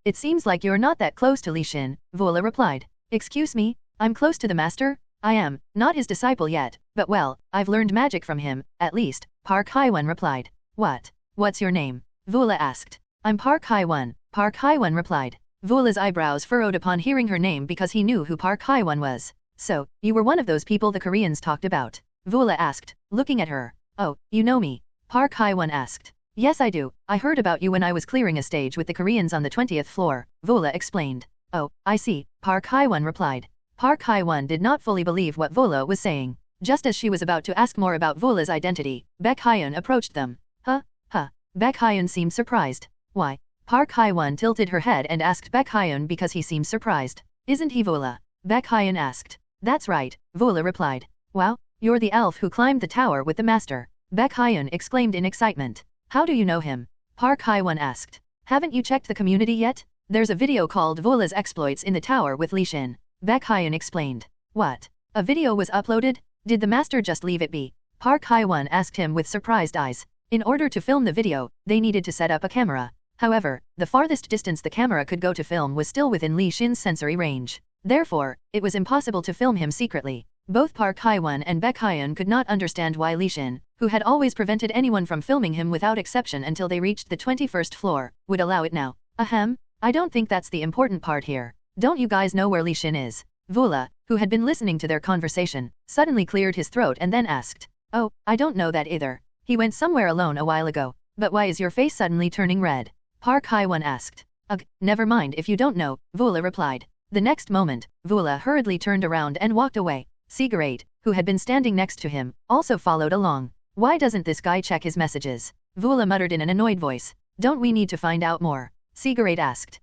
It seems like you're not that close to Li Xin, Vula replied. Excuse me, I'm close to the master? I am, not his disciple yet, but well, I've learned magic from him, at least, Park Hye-won replied. What's your name? Vula asked. I'm Park Hye-won, Park Hye-won replied. Vula's eyebrows furrowed upon hearing her name because he knew who Park Hye-won was. So, you were one of those people the Koreans talked about? Vula asked, looking at her. Oh, you know me? Park Hye-won asked. Yes I do, I heard about you when I was clearing a stage with the Koreans on the 20th floor, Vula explained. Oh, I see, Park Hye-won replied. Park Hye-won did not fully believe what Vula was saying. Just as she was about to ask more about Vula's identity, Baek Hyun approached them. Baek Hyun seemed surprised. Why? Park Hye-won tilted her head and asked Baek Hyun because he seemed surprised. Isn't he Vula? Baek Hyun asked. That's right, Vula replied. Wow, you're the elf who climbed the tower with the master. Baek Hyun exclaimed in excitement. How do you know him? Park Hye-won asked. Haven't you checked the community yet? There's a video called Vula's Exploits in the tower with Li Xin. Baek Hyun explained. What? A video was uploaded? Did the master just leave it be? Park Hye-won asked him with surprised eyes. In order to film the video, they needed to set up a camera. However, the farthest distance the camera could go to film was still within Li Xin's sensory range. Therefore, it was impossible to film him secretly. Both Park Hye-won and Baek Hyun could not understand why Li Xin, who had always prevented anyone from filming him without exception until they reached the 21st floor, would allow it now. Ahem, I don't think that's the important part here. Don't you guys know where Li Xin is? Vula, who had been listening to their conversation, suddenly cleared his throat and then asked. Oh, I don't know that either. He went somewhere alone a while ago. But why is your face suddenly turning red? Park Hye-won asked. Ugh, never mind if you don't know, Vula replied. The next moment, Vula hurriedly turned around and walked away. Cigarette, who had been standing next to him, also followed along. Why doesn't this guy check his messages? Vula muttered in an annoyed voice. Don't we need to find out more? Cigarette asked.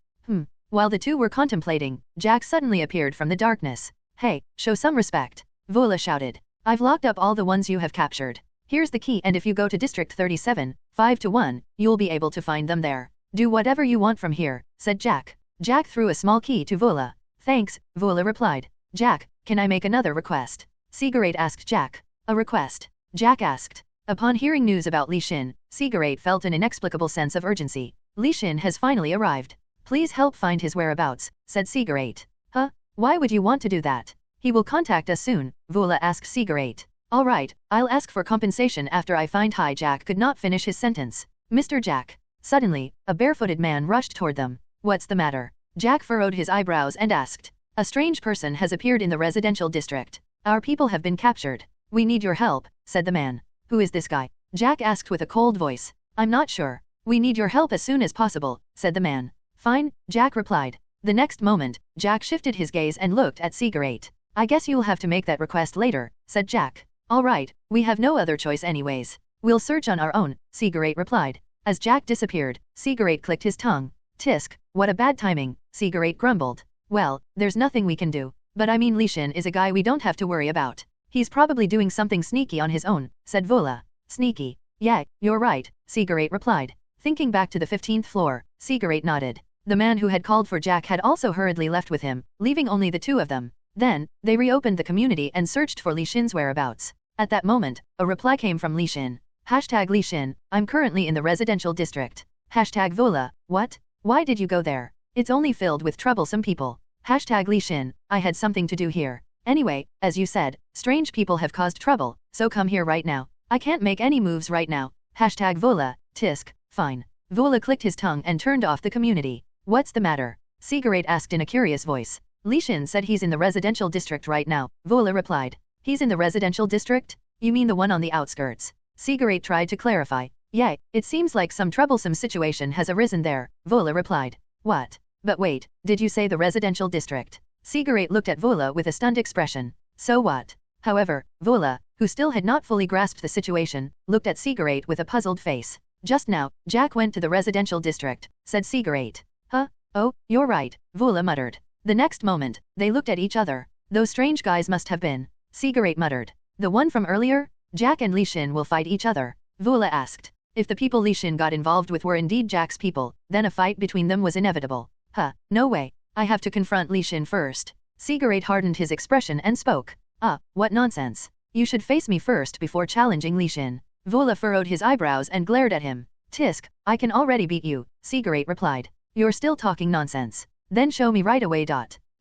While the two were contemplating, Jack suddenly appeared from the darkness. Hey, show some respect. Vula shouted. I've locked up all the ones you have captured. Here's the key, and if you go to District 37, 5-1, you'll be able to find them there. Do whatever you want from here, said Jack. Jack threw a small key to Vula. Thanks, Vula replied. Jack, can I make another request? Cigarette asked Jack. A request? Jack asked. Upon hearing news about Li Xin, Cigarette felt an inexplicable sense of urgency. Li Xin has finally arrived. Please help find his whereabouts, said Cigarette. Why would you want to do that? He will contact us soon, Vula asked Cigarette. All right, I'll ask for compensation after I find Hi. Jack could not finish his sentence. Mr. Jack. Suddenly, a barefooted man rushed toward them. What's the matter? Jack furrowed his eyebrows and asked. A strange person has appeared in the residential district. Our people have been captured. We need your help, said the man. Who is this guy? Jack asked with a cold voice. I'm not sure. We need your help as soon as possible, said the man. Fine, Jack replied. The next moment, Jack shifted his gaze and looked at Cigarette. I guess you'll have to make that request later, said Jack. All right, we have no other choice anyways. We'll search on our own, Cigarette replied. As Jack disappeared, Cigarette clicked his tongue. Tisk, what a bad timing, Cigarette grumbled. Well, there's nothing we can do. But I mean Li Xin is a guy we don't have to worry about. He's probably doing something sneaky on his own, said Vola. Sneaky. Yeah, you're right, Cigarette replied. Thinking back to the 15th floor, Cigarette nodded. The man who had called for Jack had also hurriedly left with him, leaving only the two of them. Then, they reopened the community and searched for Li Xin's whereabouts. At that moment, a reply came from Li Xin. Hashtag Li Xin, I'm currently in the residential district. Hashtag Vola, what? Why did you go there? It's only filled with troublesome people. Hashtag Li Xin, I had something to do here. Anyway, as you said, strange people have caused trouble, so come here right now. I can't make any moves right now. Hashtag Vola, tisk, fine. Vola clicked his tongue and turned off the community. What's the matter? Cigarette asked in a curious voice. Li Xin said he's in the residential district right now, Vola replied. He's in the residential district? You mean the one on the outskirts? Cigarette tried to clarify. Yeah, it seems like some troublesome situation has arisen there, Vola replied. What? But wait, did you say the residential district? Cigarette looked at Vola with a stunned expression. So what? However, Vola, who still had not fully grasped the situation, looked at Cigarette with a puzzled face. Just now, Jack went to the residential district, said Cigarette. Huh? Oh, you're right, Vola muttered. The next moment, they looked at each other. Those strange guys must have been. Cigarette muttered. The one from earlier? Jack and Li Xin will fight each other, Vola asked. If the people Li Xin got involved with were indeed Jack's people, then a fight between them was inevitable. Huh, no way. I have to confront Li Xin first. Cigarette hardened his expression and spoke. What nonsense. You should face me first before challenging Li Xin. Vola furrowed his eyebrows and glared at him. Tisk, I can already beat you, Cigarette replied. You're still talking nonsense. Then show me right away.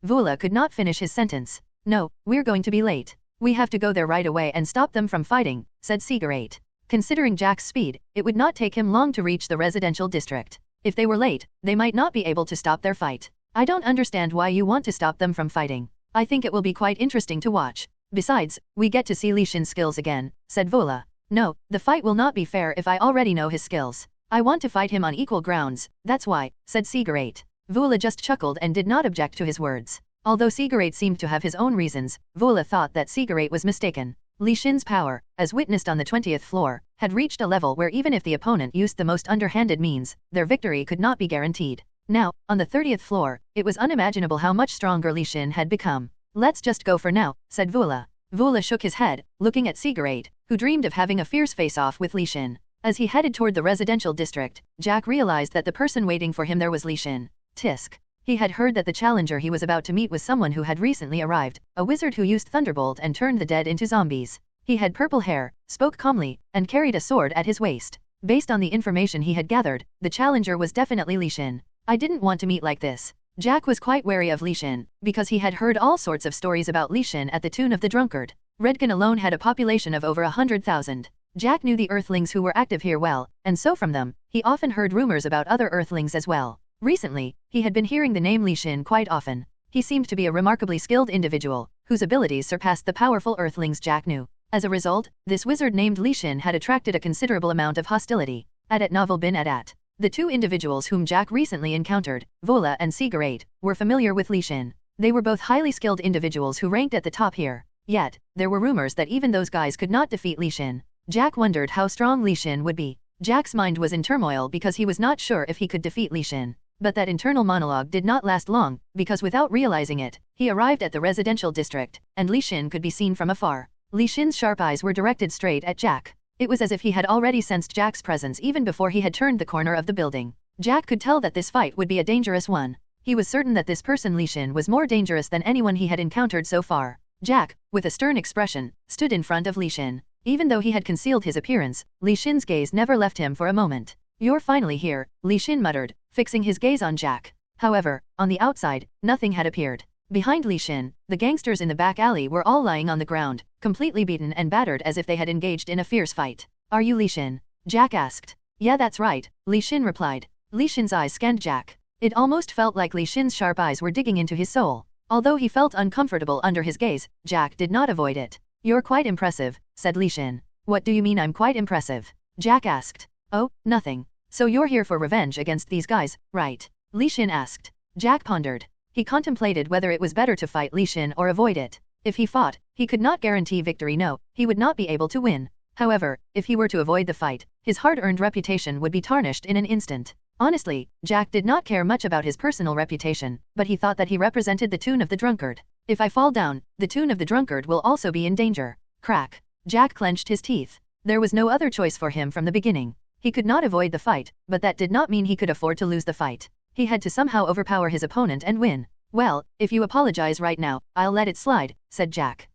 Vola could not finish his sentence. No, we're going to be late. We have to go there right away and stop them from fighting, said Cigarette. Considering Jack's speed, it would not take him long to reach the residential district. If they were late, they might not be able to stop their fight. I don't understand why you want to stop them from fighting. I think it will be quite interesting to watch. Besides, we get to see Li Xin's skills again, said Vola. No, the fight will not be fair if I already know his skills. I want to fight him on equal grounds, that's why, said Cigarette. Vola just chuckled and did not object to his words. Although Cigarette seemed to have his own reasons, Vola thought that Cigarette was mistaken. Li Xin's power, as witnessed on the 20th floor, had reached a level where even if the opponent used the most underhanded means, their victory could not be guaranteed. Now, on the 30th floor, it was unimaginable how much stronger Li Xin had become. Let's just go for now, said Vola. Vola shook his head, looking at Cigarette, who dreamed of having a fierce face-off with Li Xin. As he headed toward the residential district, Jack realized that the person waiting for him there was Li Xin. Tisk. He had heard that the challenger he was about to meet was someone who had recently arrived, a wizard who used Thunderbolt and turned the dead into zombies. He had purple hair, spoke calmly, and carried a sword at his waist. Based on the information he had gathered, the challenger was definitely Li Xin. I didn't want to meet like this. Jack was quite wary of Li Xin, because he had heard all sorts of stories about Li Xin at the tune of the drunkard. Redgan alone had a population of over 100,000. Jack knew the Earthlings who were active here well, and so from them, he often heard rumors about other Earthlings as well. Recently, he had been hearing the name Li Xin quite often. He seemed to be a remarkably skilled individual, whose abilities surpassed the powerful Earthlings Jack knew. As a result, this wizard named Li Xin had attracted a considerable amount of hostility. At Novel bin Adat. The two individuals whom Jack recently encountered, Vola and Cigarette, were familiar with Li Xin. They were both highly skilled individuals who ranked at the top here. Yet, there were rumors that even those guys could not defeat Li Xin. Jack wondered how strong Li Xin would be. Jack's mind was in turmoil because he was not sure if he could defeat Li Xin. But that internal monologue did not last long, because without realizing it, he arrived at the residential district, and Li Xin could be seen from afar. Li Xin's sharp eyes were directed straight at Jack. It was as if he had already sensed Jack's presence even before he had turned the corner of the building. Jack could tell that this fight would be a dangerous one. He was certain that this person Li Xin was more dangerous than anyone he had encountered so far. Jack, with a stern expression, stood in front of Li Xin. Even though he had concealed his appearance, Li Xin's gaze never left him for a moment. You're finally here, Li Xin muttered, fixing his gaze on Jack. However, on the outside, nothing had appeared. Behind Li Xin, the gangsters in the back alley were all lying on the ground, completely beaten and battered as if they had engaged in a fierce fight. Are you Li Xin? Jack asked. Yeah, that's right, Li Xin replied. Li Xin's eyes scanned Jack. It almost felt like Li Xin's sharp eyes were digging into his soul. Although he felt uncomfortable under his gaze, Jack did not avoid it. "You're quite impressive," said Li Xin. "What do you mean I'm quite impressive?" Jack asked. "Oh, nothing. So you're here for revenge against these guys, right?" Li Xin asked. Jack pondered. He contemplated whether it was better to fight Li Xin or avoid it. If he fought, he could not guarantee victory. No, he would not be able to win. However, if he were to avoid the fight, his hard-earned reputation would be tarnished in an instant. Honestly, Jack did not care much about his personal reputation, but he thought that he represented the tune of the drunkard. "If I fall down, the tune of the drunkard will also be in danger." Crack. Jack clenched his teeth. There was no other choice for him from the beginning. He could not avoid the fight, but that did not mean he could afford to lose the fight. He had to somehow overpower his opponent and win. "Well, if you apologize right now, I'll let it slide," said Jack.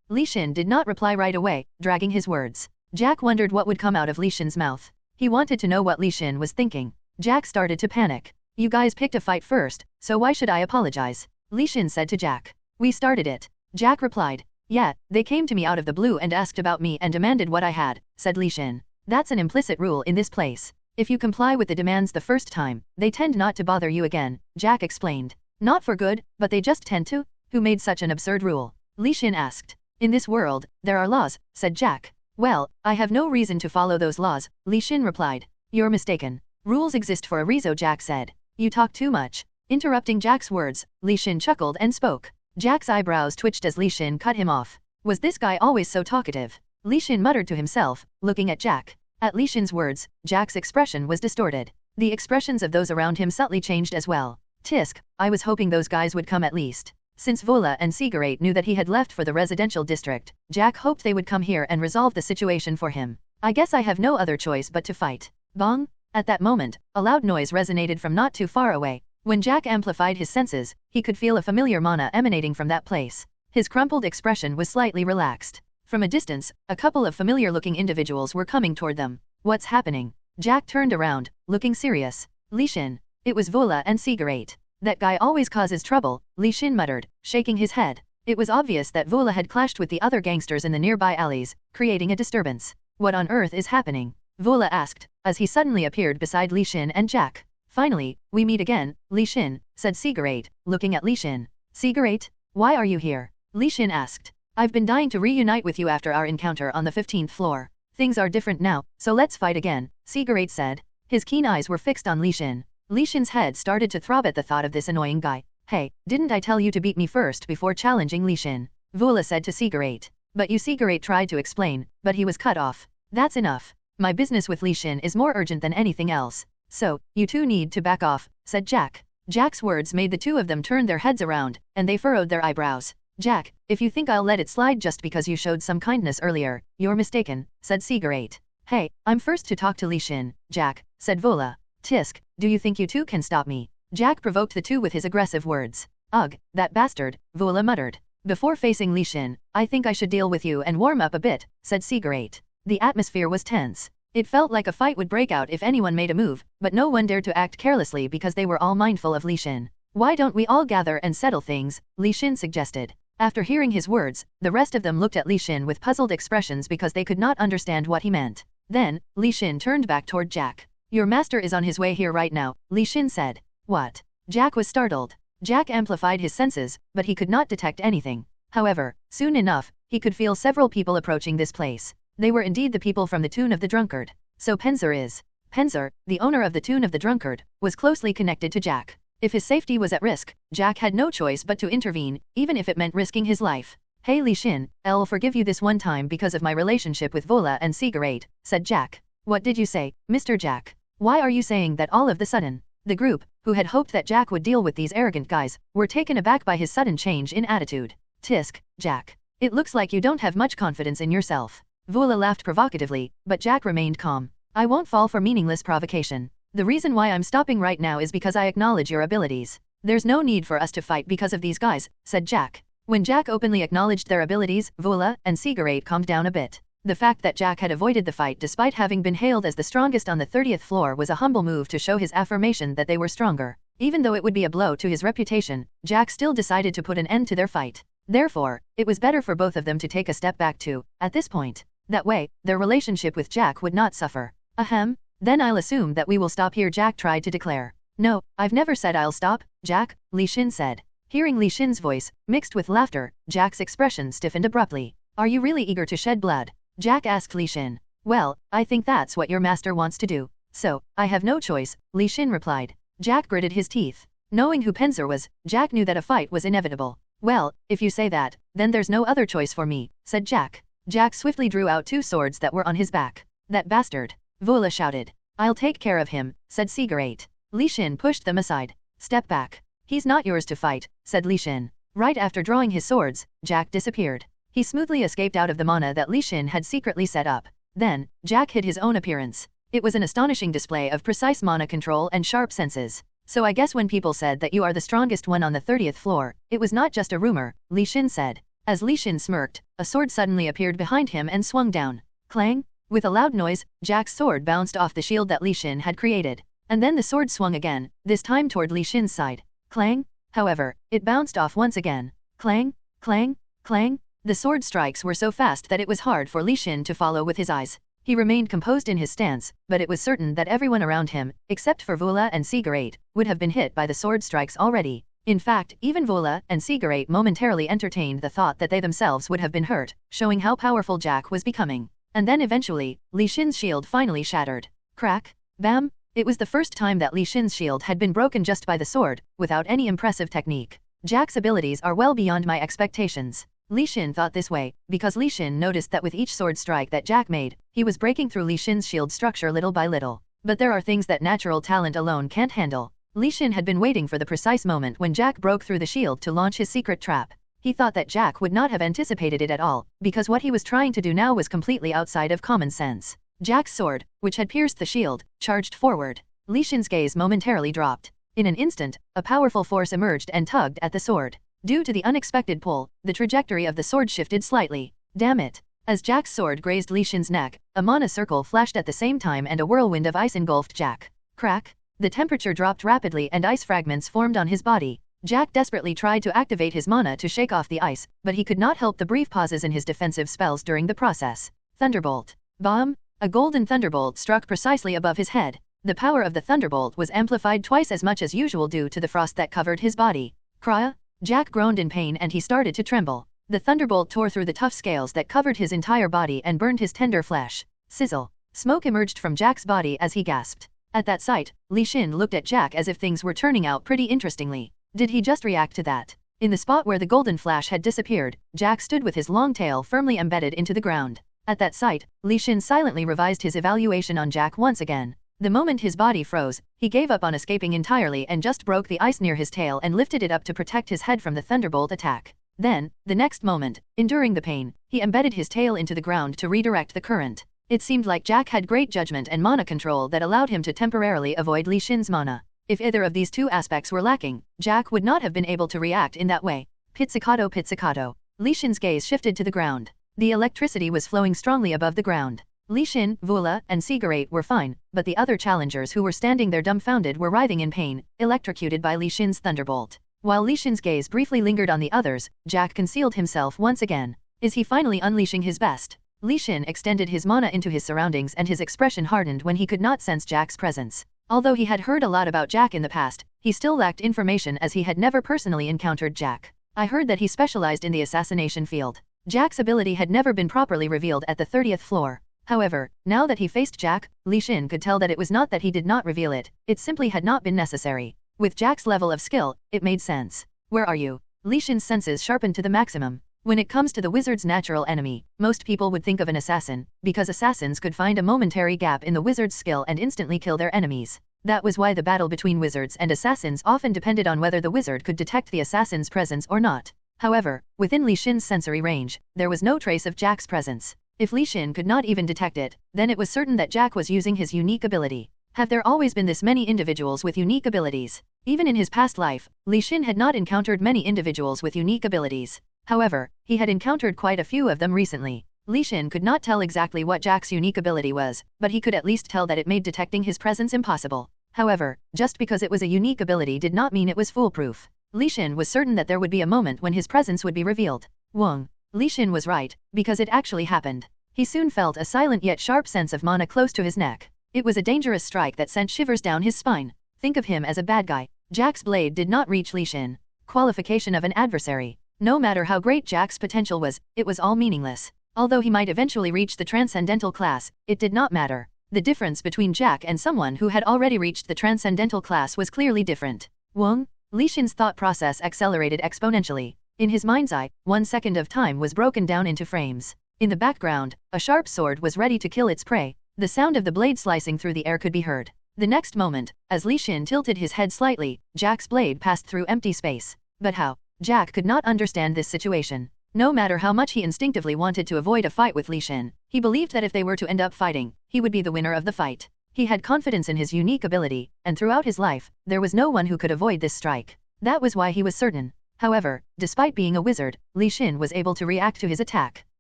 Li Xin did not reply right away, dragging his words. Jack wondered what would come out of Li Xin's mouth. He wanted to know what Li Xin was thinking. Jack started to panic. "You guys picked a fight first, so why should I apologize?" Li Xin said to Jack. "We started it." Jack replied. "Yeah, they came to me out of the blue and asked about me and demanded what I had," said Li Xin. "That's an implicit rule in this place. If you comply with the demands the first time, they tend not to bother you again," Jack explained. "Not for good, but they just tend to? Who made such an absurd rule?" Li Xin asked. "In this world, there are laws," said Jack. "Well, I have no reason to follow those laws," Li Xin replied. "You're mistaken. Rules exist for a reason," Jack said. "You talk too much." Interrupting Jack's words, Li Xin chuckled and spoke. Jack's eyebrows twitched as Li Xin cut him off. Was this guy always so talkative? Li Xin muttered to himself, looking at Jack. At Li Xin's words, Jack's expression was distorted. The expressions of those around him subtly changed as well. "Tisk, I was hoping those guys would come at least." Since Vola and Cigarette knew that he had left for the residential district, Jack hoped they would come here and resolve the situation for him. "I guess I have no other choice but to fight." Bong! At that moment, a loud noise resonated from not too far away. When Jack amplified his senses, he could feel a familiar mana emanating from that place. His crumpled expression was slightly relaxed. From a distance, a couple of familiar-looking individuals were coming toward them. "What's happening?" Jack turned around, looking serious. Li Xin. It was Vola and Cigarette. "That guy always causes trouble," Li Xin muttered, shaking his head. It was obvious that Vola had clashed with the other gangsters in the nearby alleys, creating a disturbance. "What on earth is happening?" Vola asked, as he suddenly appeared beside Li Xin and Jack. "Finally, we meet again, Li Xin," said Cigarette, looking at Li Xin. "Cigarette, why are you here?" Li Xin asked. "I've been dying to reunite with you after our encounter on the 15th floor. Things are different now, so let's fight again," Cigarette said. His keen eyes were fixed on Li Xin. Li Xin's head started to throb at the thought of this annoying guy. "Hey, didn't I tell you to beat me first before challenging Li Xin?" Vola said to Cigarette. "But you." Cigarette tried to explain, but he was cut off. "That's enough. My business with Li Xin is more urgent than anything else. So, you two need to back off," said Jack. Jack's words made the two of them turn their heads around, and they furrowed their eyebrows. "Jack, if you think I'll let it slide just because you showed some kindness earlier, you're mistaken," said Cigarette. "Hey, I'm first to talk to Li Xin, Jack," said Vola. "Tisk, do you think you two can stop me?" Jack provoked the two with his aggressive words. "Ugh, that bastard," Vola muttered. "Before facing Li Xin, I think I should deal with you and warm up a bit," said Cigarette. The atmosphere was tense. It felt like a fight would break out if anyone made a move, but no one dared to act carelessly because they were all mindful of Li Xin. "Why don't we all gather and settle things?" Li Xin suggested. After hearing his words, the rest of them looked at Li Xin with puzzled expressions because they could not understand what he meant. Then, Li Xin turned back toward Jack. "Your master is on his way here right now," Li Xin said. "What?" Jack was startled. Jack amplified his senses, but he could not detect anything. However, soon enough, he could feel several people approaching this place. They were indeed the people from the Tune of the Drunkard. So Penzer is. Penzer, the owner of the Tune of the Drunkard, was closely connected to Jack. If his safety was at risk, Jack had no choice but to intervene, even if it meant risking his life. "Hey Li Xin, I'll forgive you this one time because of my relationship with Vola and Cigarette," said Jack. "What did you say, Mr. Jack? Why are you saying that all of the sudden?" The group, who had hoped that Jack would deal with these arrogant guys, were taken aback by his sudden change in attitude. "Tisk, Jack. It looks like you don't have much confidence in yourself." Vola laughed provocatively, but Jack remained calm. "I won't fall for meaningless provocation. The reason why I'm stopping right now is because I acknowledge your abilities. There's no need for us to fight because of these guys," said Jack. When Jack openly acknowledged their abilities, Vola and Cigarette calmed down a bit. The fact that Jack had avoided the fight despite having been hailed as the strongest on the 30th floor was a humble move to show his affirmation that they were stronger. Even though it would be a blow to his reputation, Jack still decided to put an end to their fight. Therefore, it was better for both of them to take a step back too, at this point. That way, their relationship with Jack would not suffer. "Ahem. Then I'll assume that we will stop here," Jack tried to declare. "No, I've never said I'll stop, Jack," Li Xin said. Hearing Li Xin's voice, mixed with laughter, Jack's expression stiffened abruptly. Are you really eager to shed blood? Jack asked Li Xin. Well, I think that's what your master wants to do. So, I have no choice, Li Xin replied. Jack gritted his teeth. Knowing who Pencer was, Jack knew that a fight was inevitable. Well, if you say that, then there's no other choice for me, said Jack. Jack swiftly drew out 2 swords that were on his back. That bastard! Vola shouted. I'll take care of him, said Cigarette. Li Xin pushed them aside. Step back. He's not yours to fight, said Li Xin. Right after drawing his swords, Jack disappeared. He smoothly escaped out of the mana that Li Xin had secretly set up. Then, Jack hid his own appearance. It was an astonishing display of precise mana control and sharp senses. So I guess when people said that you are the strongest one on the 30th floor, it was not just a rumor, Li Xin said. As Li Xin smirked, a sword suddenly appeared behind him and swung down. Clang! With a loud noise, Jack's sword bounced off the shield that Li Xin had created. And then the sword swung again, this time toward Li Xin's side. Clang! However, it bounced off once again. Clang! Clang! Clang! The sword strikes were so fast that it was hard for Li Xin to follow with his eyes. He remained composed in his stance, but it was certain that everyone around him, except for Vola and Cigarette, would have been hit by the sword strikes already. In fact, even Vola and Cigarette momentarily entertained the thought that they themselves would have been hurt, showing how powerful Jack was becoming. And then eventually, Li Xin's shield finally shattered. Crack! Bam! It was the first time that Li Xin's shield had been broken just by the sword, without any impressive technique. Jack's abilities are well beyond my expectations. Li Xin thought this way, because Li Xin noticed that with each sword strike that Jack made, he was breaking through Li Xin's shield structure little by little. But there are things that natural talent alone can't handle. Li Xin had been waiting for the precise moment when Jack broke through the shield to launch his secret trap. He thought that Jack would not have anticipated it at all, because what he was trying to do now was completely outside of common sense. Jack's sword, which had pierced the shield, charged forward. Li Xin's gaze momentarily dropped. In an instant, a powerful force emerged and tugged at the sword. Due to the unexpected pull, the trajectory of the sword shifted slightly. Damn it! As Jack's sword grazed Li Xin's neck, a mana circle flashed at the same time and a whirlwind of ice engulfed Jack. Crack! The temperature dropped rapidly and ice fragments formed on his body. Jack desperately tried to activate his mana to shake off the ice, but he could not help the brief pauses in his defensive spells during the process. Thunderbolt! Bomb! A golden thunderbolt struck precisely above his head. The power of the thunderbolt was amplified twice as much as usual due to the frost that covered his body. Cry! Jack groaned in pain and he started to tremble. The thunderbolt tore through the tough scales that covered his entire body and burned his tender flesh. Sizzle! Smoke emerged from Jack's body as he gasped. At that sight, Li Xin looked at Jack as if things were turning out pretty interestingly. Did he just react to that? In the spot where the golden flash had disappeared, Jack stood with his long tail firmly embedded into the ground. At that sight, Li Xin silently revised his evaluation on Jack once again. The moment his body froze, he gave up on escaping entirely and just broke the ice near his tail and lifted it up to protect his head from the thunderbolt attack. Then, the next moment, enduring the pain, he embedded his tail into the ground to redirect the current. It seemed like Jack had great judgment and mana control that allowed him to temporarily avoid Li Xin's mana. If either of these two aspects were lacking, Jack would not have been able to react in that way. Pizzicato pizzicato. Li Xin's gaze shifted to the ground. The electricity was flowing strongly above the ground. Li Xin, Vola, and Cigarette were fine, but the other challengers who were standing there dumbfounded were writhing in pain, electrocuted by Li Xin's thunderbolt. While Li Xin's gaze briefly lingered on the others, Jack concealed himself once again. Is he finally unleashing his best? Li Xin extended his mana into his surroundings and his expression hardened when he could not sense Jack's presence. Although he had heard a lot about Jack in the past, he still lacked information as he had never personally encountered Jack. I heard that he specialized in the assassination field. Jack's ability had never been properly revealed at the 30th floor. However, now that he faced Jack, Li Xin could tell that it was not that he did not reveal it, it simply had not been necessary. With Jack's level of skill, it made sense. Where are you? Li Xin's senses sharpened to the maximum. When it comes to the wizard's natural enemy, most people would think of an assassin, because assassins could find a momentary gap in the wizard's skill and instantly kill their enemies. That was why the battle between wizards and assassins often depended on whether the wizard could detect the assassin's presence or not. However, within Li Xin's sensory range, there was no trace of Jack's presence. If Li Xin could not even detect it, then it was certain that Jack was using his unique ability. Have there always been this many individuals with unique abilities? Even in his past life, Li Xin had not encountered many individuals with unique abilities. However, he had encountered quite a few of them recently. Li Xin could not tell exactly what Jack's unique ability was, but he could at least tell that it made detecting his presence impossible. However, just because it was a unique ability did not mean it was foolproof. Li Xin was certain that there would be a moment when his presence would be revealed. Wong. Li Xin was right, because it actually happened. He soon felt a silent yet sharp sense of mana close to his neck. It was a dangerous strike that sent shivers down his spine. Think of him as a bad guy. Jack's blade did not reach Li Xin. qualification of an adversary. No matter how great Jack's potential was, it was all meaningless. Although he might eventually reach the transcendental class, it did not matter. The difference between Jack and someone who had already reached the transcendental class was clearly different. Wong? Li Xin's thought process accelerated exponentially. In his mind's eye, 1 second of time was broken down into frames. In the background, a sharp sword was ready to kill its prey. The sound of the blade slicing through the air could be heard. The next moment, as Li Xin tilted his head slightly, Jack's blade passed through empty space. But how? Jack could not understand this situation. No matter how much he instinctively wanted to avoid a fight with Li Xin, he believed that if they were to end up fighting, he would be the winner of the fight. He had confidence in his unique ability, and throughout his life, there was no one who could avoid this strike. That was why he was certain. However, despite being a wizard, Li Xin was able to react to his attack.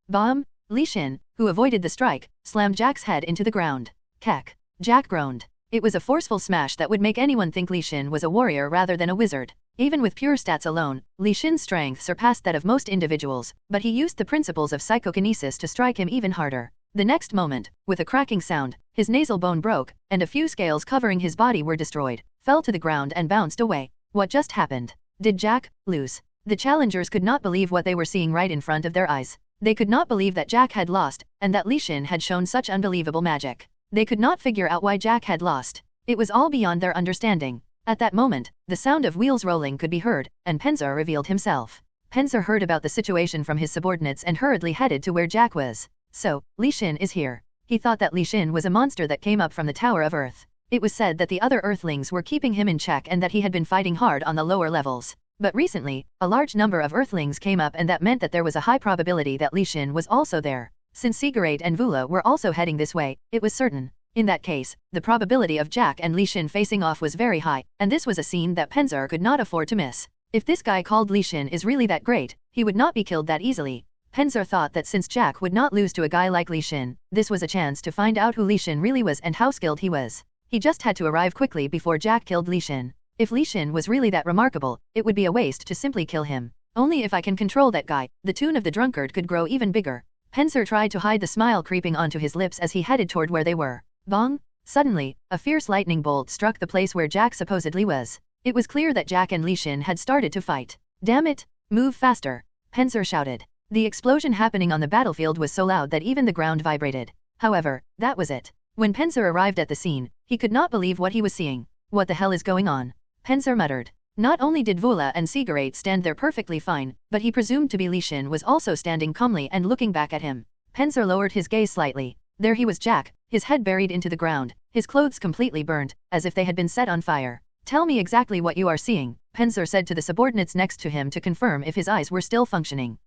Bomb! Li Xin, who avoided the strike, slammed Jack's head into the ground. Keck! Jack groaned. It was a forceful smash that would make anyone think Li Xin was a warrior rather than a wizard. Even with pure stats alone, Li Xin's strength surpassed that of most individuals, but he used the principles of psychokinesis to strike him even harder. The next moment, with a cracking sound, his nasal bone broke, and a few scales covering his body were destroyed, fell to the ground and bounced away. What just happened? Did Jack lose? The challengers could not believe what they were seeing right in front of their eyes. They could not believe that Jack had lost, and that Li Xin had shown such unbelievable magic. They could not figure out why Jack had lost. It was all beyond their understanding. At that moment, the sound of wheels rolling could be heard, and Penzer revealed himself. Penzer heard about the situation from his subordinates and hurriedly headed to where Jack was. So, Li Xin is here. He thought that Li Xin was a monster that came up from the Tower of Earth. It was said that the other Earthlings were keeping him in check and that he had been fighting hard on the lower levels. But recently, a large number of Earthlings came up and that meant that there was a high probability that Li Xin was also there. Since Cigarette and Vula were also heading this way, it was certain. In that case, the probability of Jack and Li Xin facing off was very high, and this was a scene that Penzer could not afford to miss. If this guy called Li Xin is really that great, he would not be killed that easily. Penzer thought that since Jack would not lose to a guy like Li Xin, this was a chance to find out who Li Xin really was and how skilled he was. He just had to arrive quickly before Jack killed Li Xin. If Li Xin was really that remarkable, it would be a waste to simply kill him. Only if I can control that guy, the tune of the drunkard could grow even bigger. Penzer tried to hide the smile creeping onto his lips as he headed toward where they were. Bong! Suddenly, a fierce lightning bolt struck the place where Jack supposedly was. It was clear that Jack and Li Xin had started to fight. Damn it! Move faster! Penzer shouted. The explosion happening on the battlefield was so loud that even the ground vibrated. However, that was it. When Penzer arrived at the scene, he could not believe what he was seeing. What the hell is going on? Penzer muttered. Not only did Vula and Cigarette stand there perfectly fine, but he presumed to be Li Xin was also standing calmly and looking back at him. Penzer lowered his gaze slightly. There he was, Jack, his head buried into the ground, his clothes completely burnt, as if they had been set on fire. Tell me exactly what you are seeing, Penzer said to the subordinates next to him to confirm if his eyes were still functioning.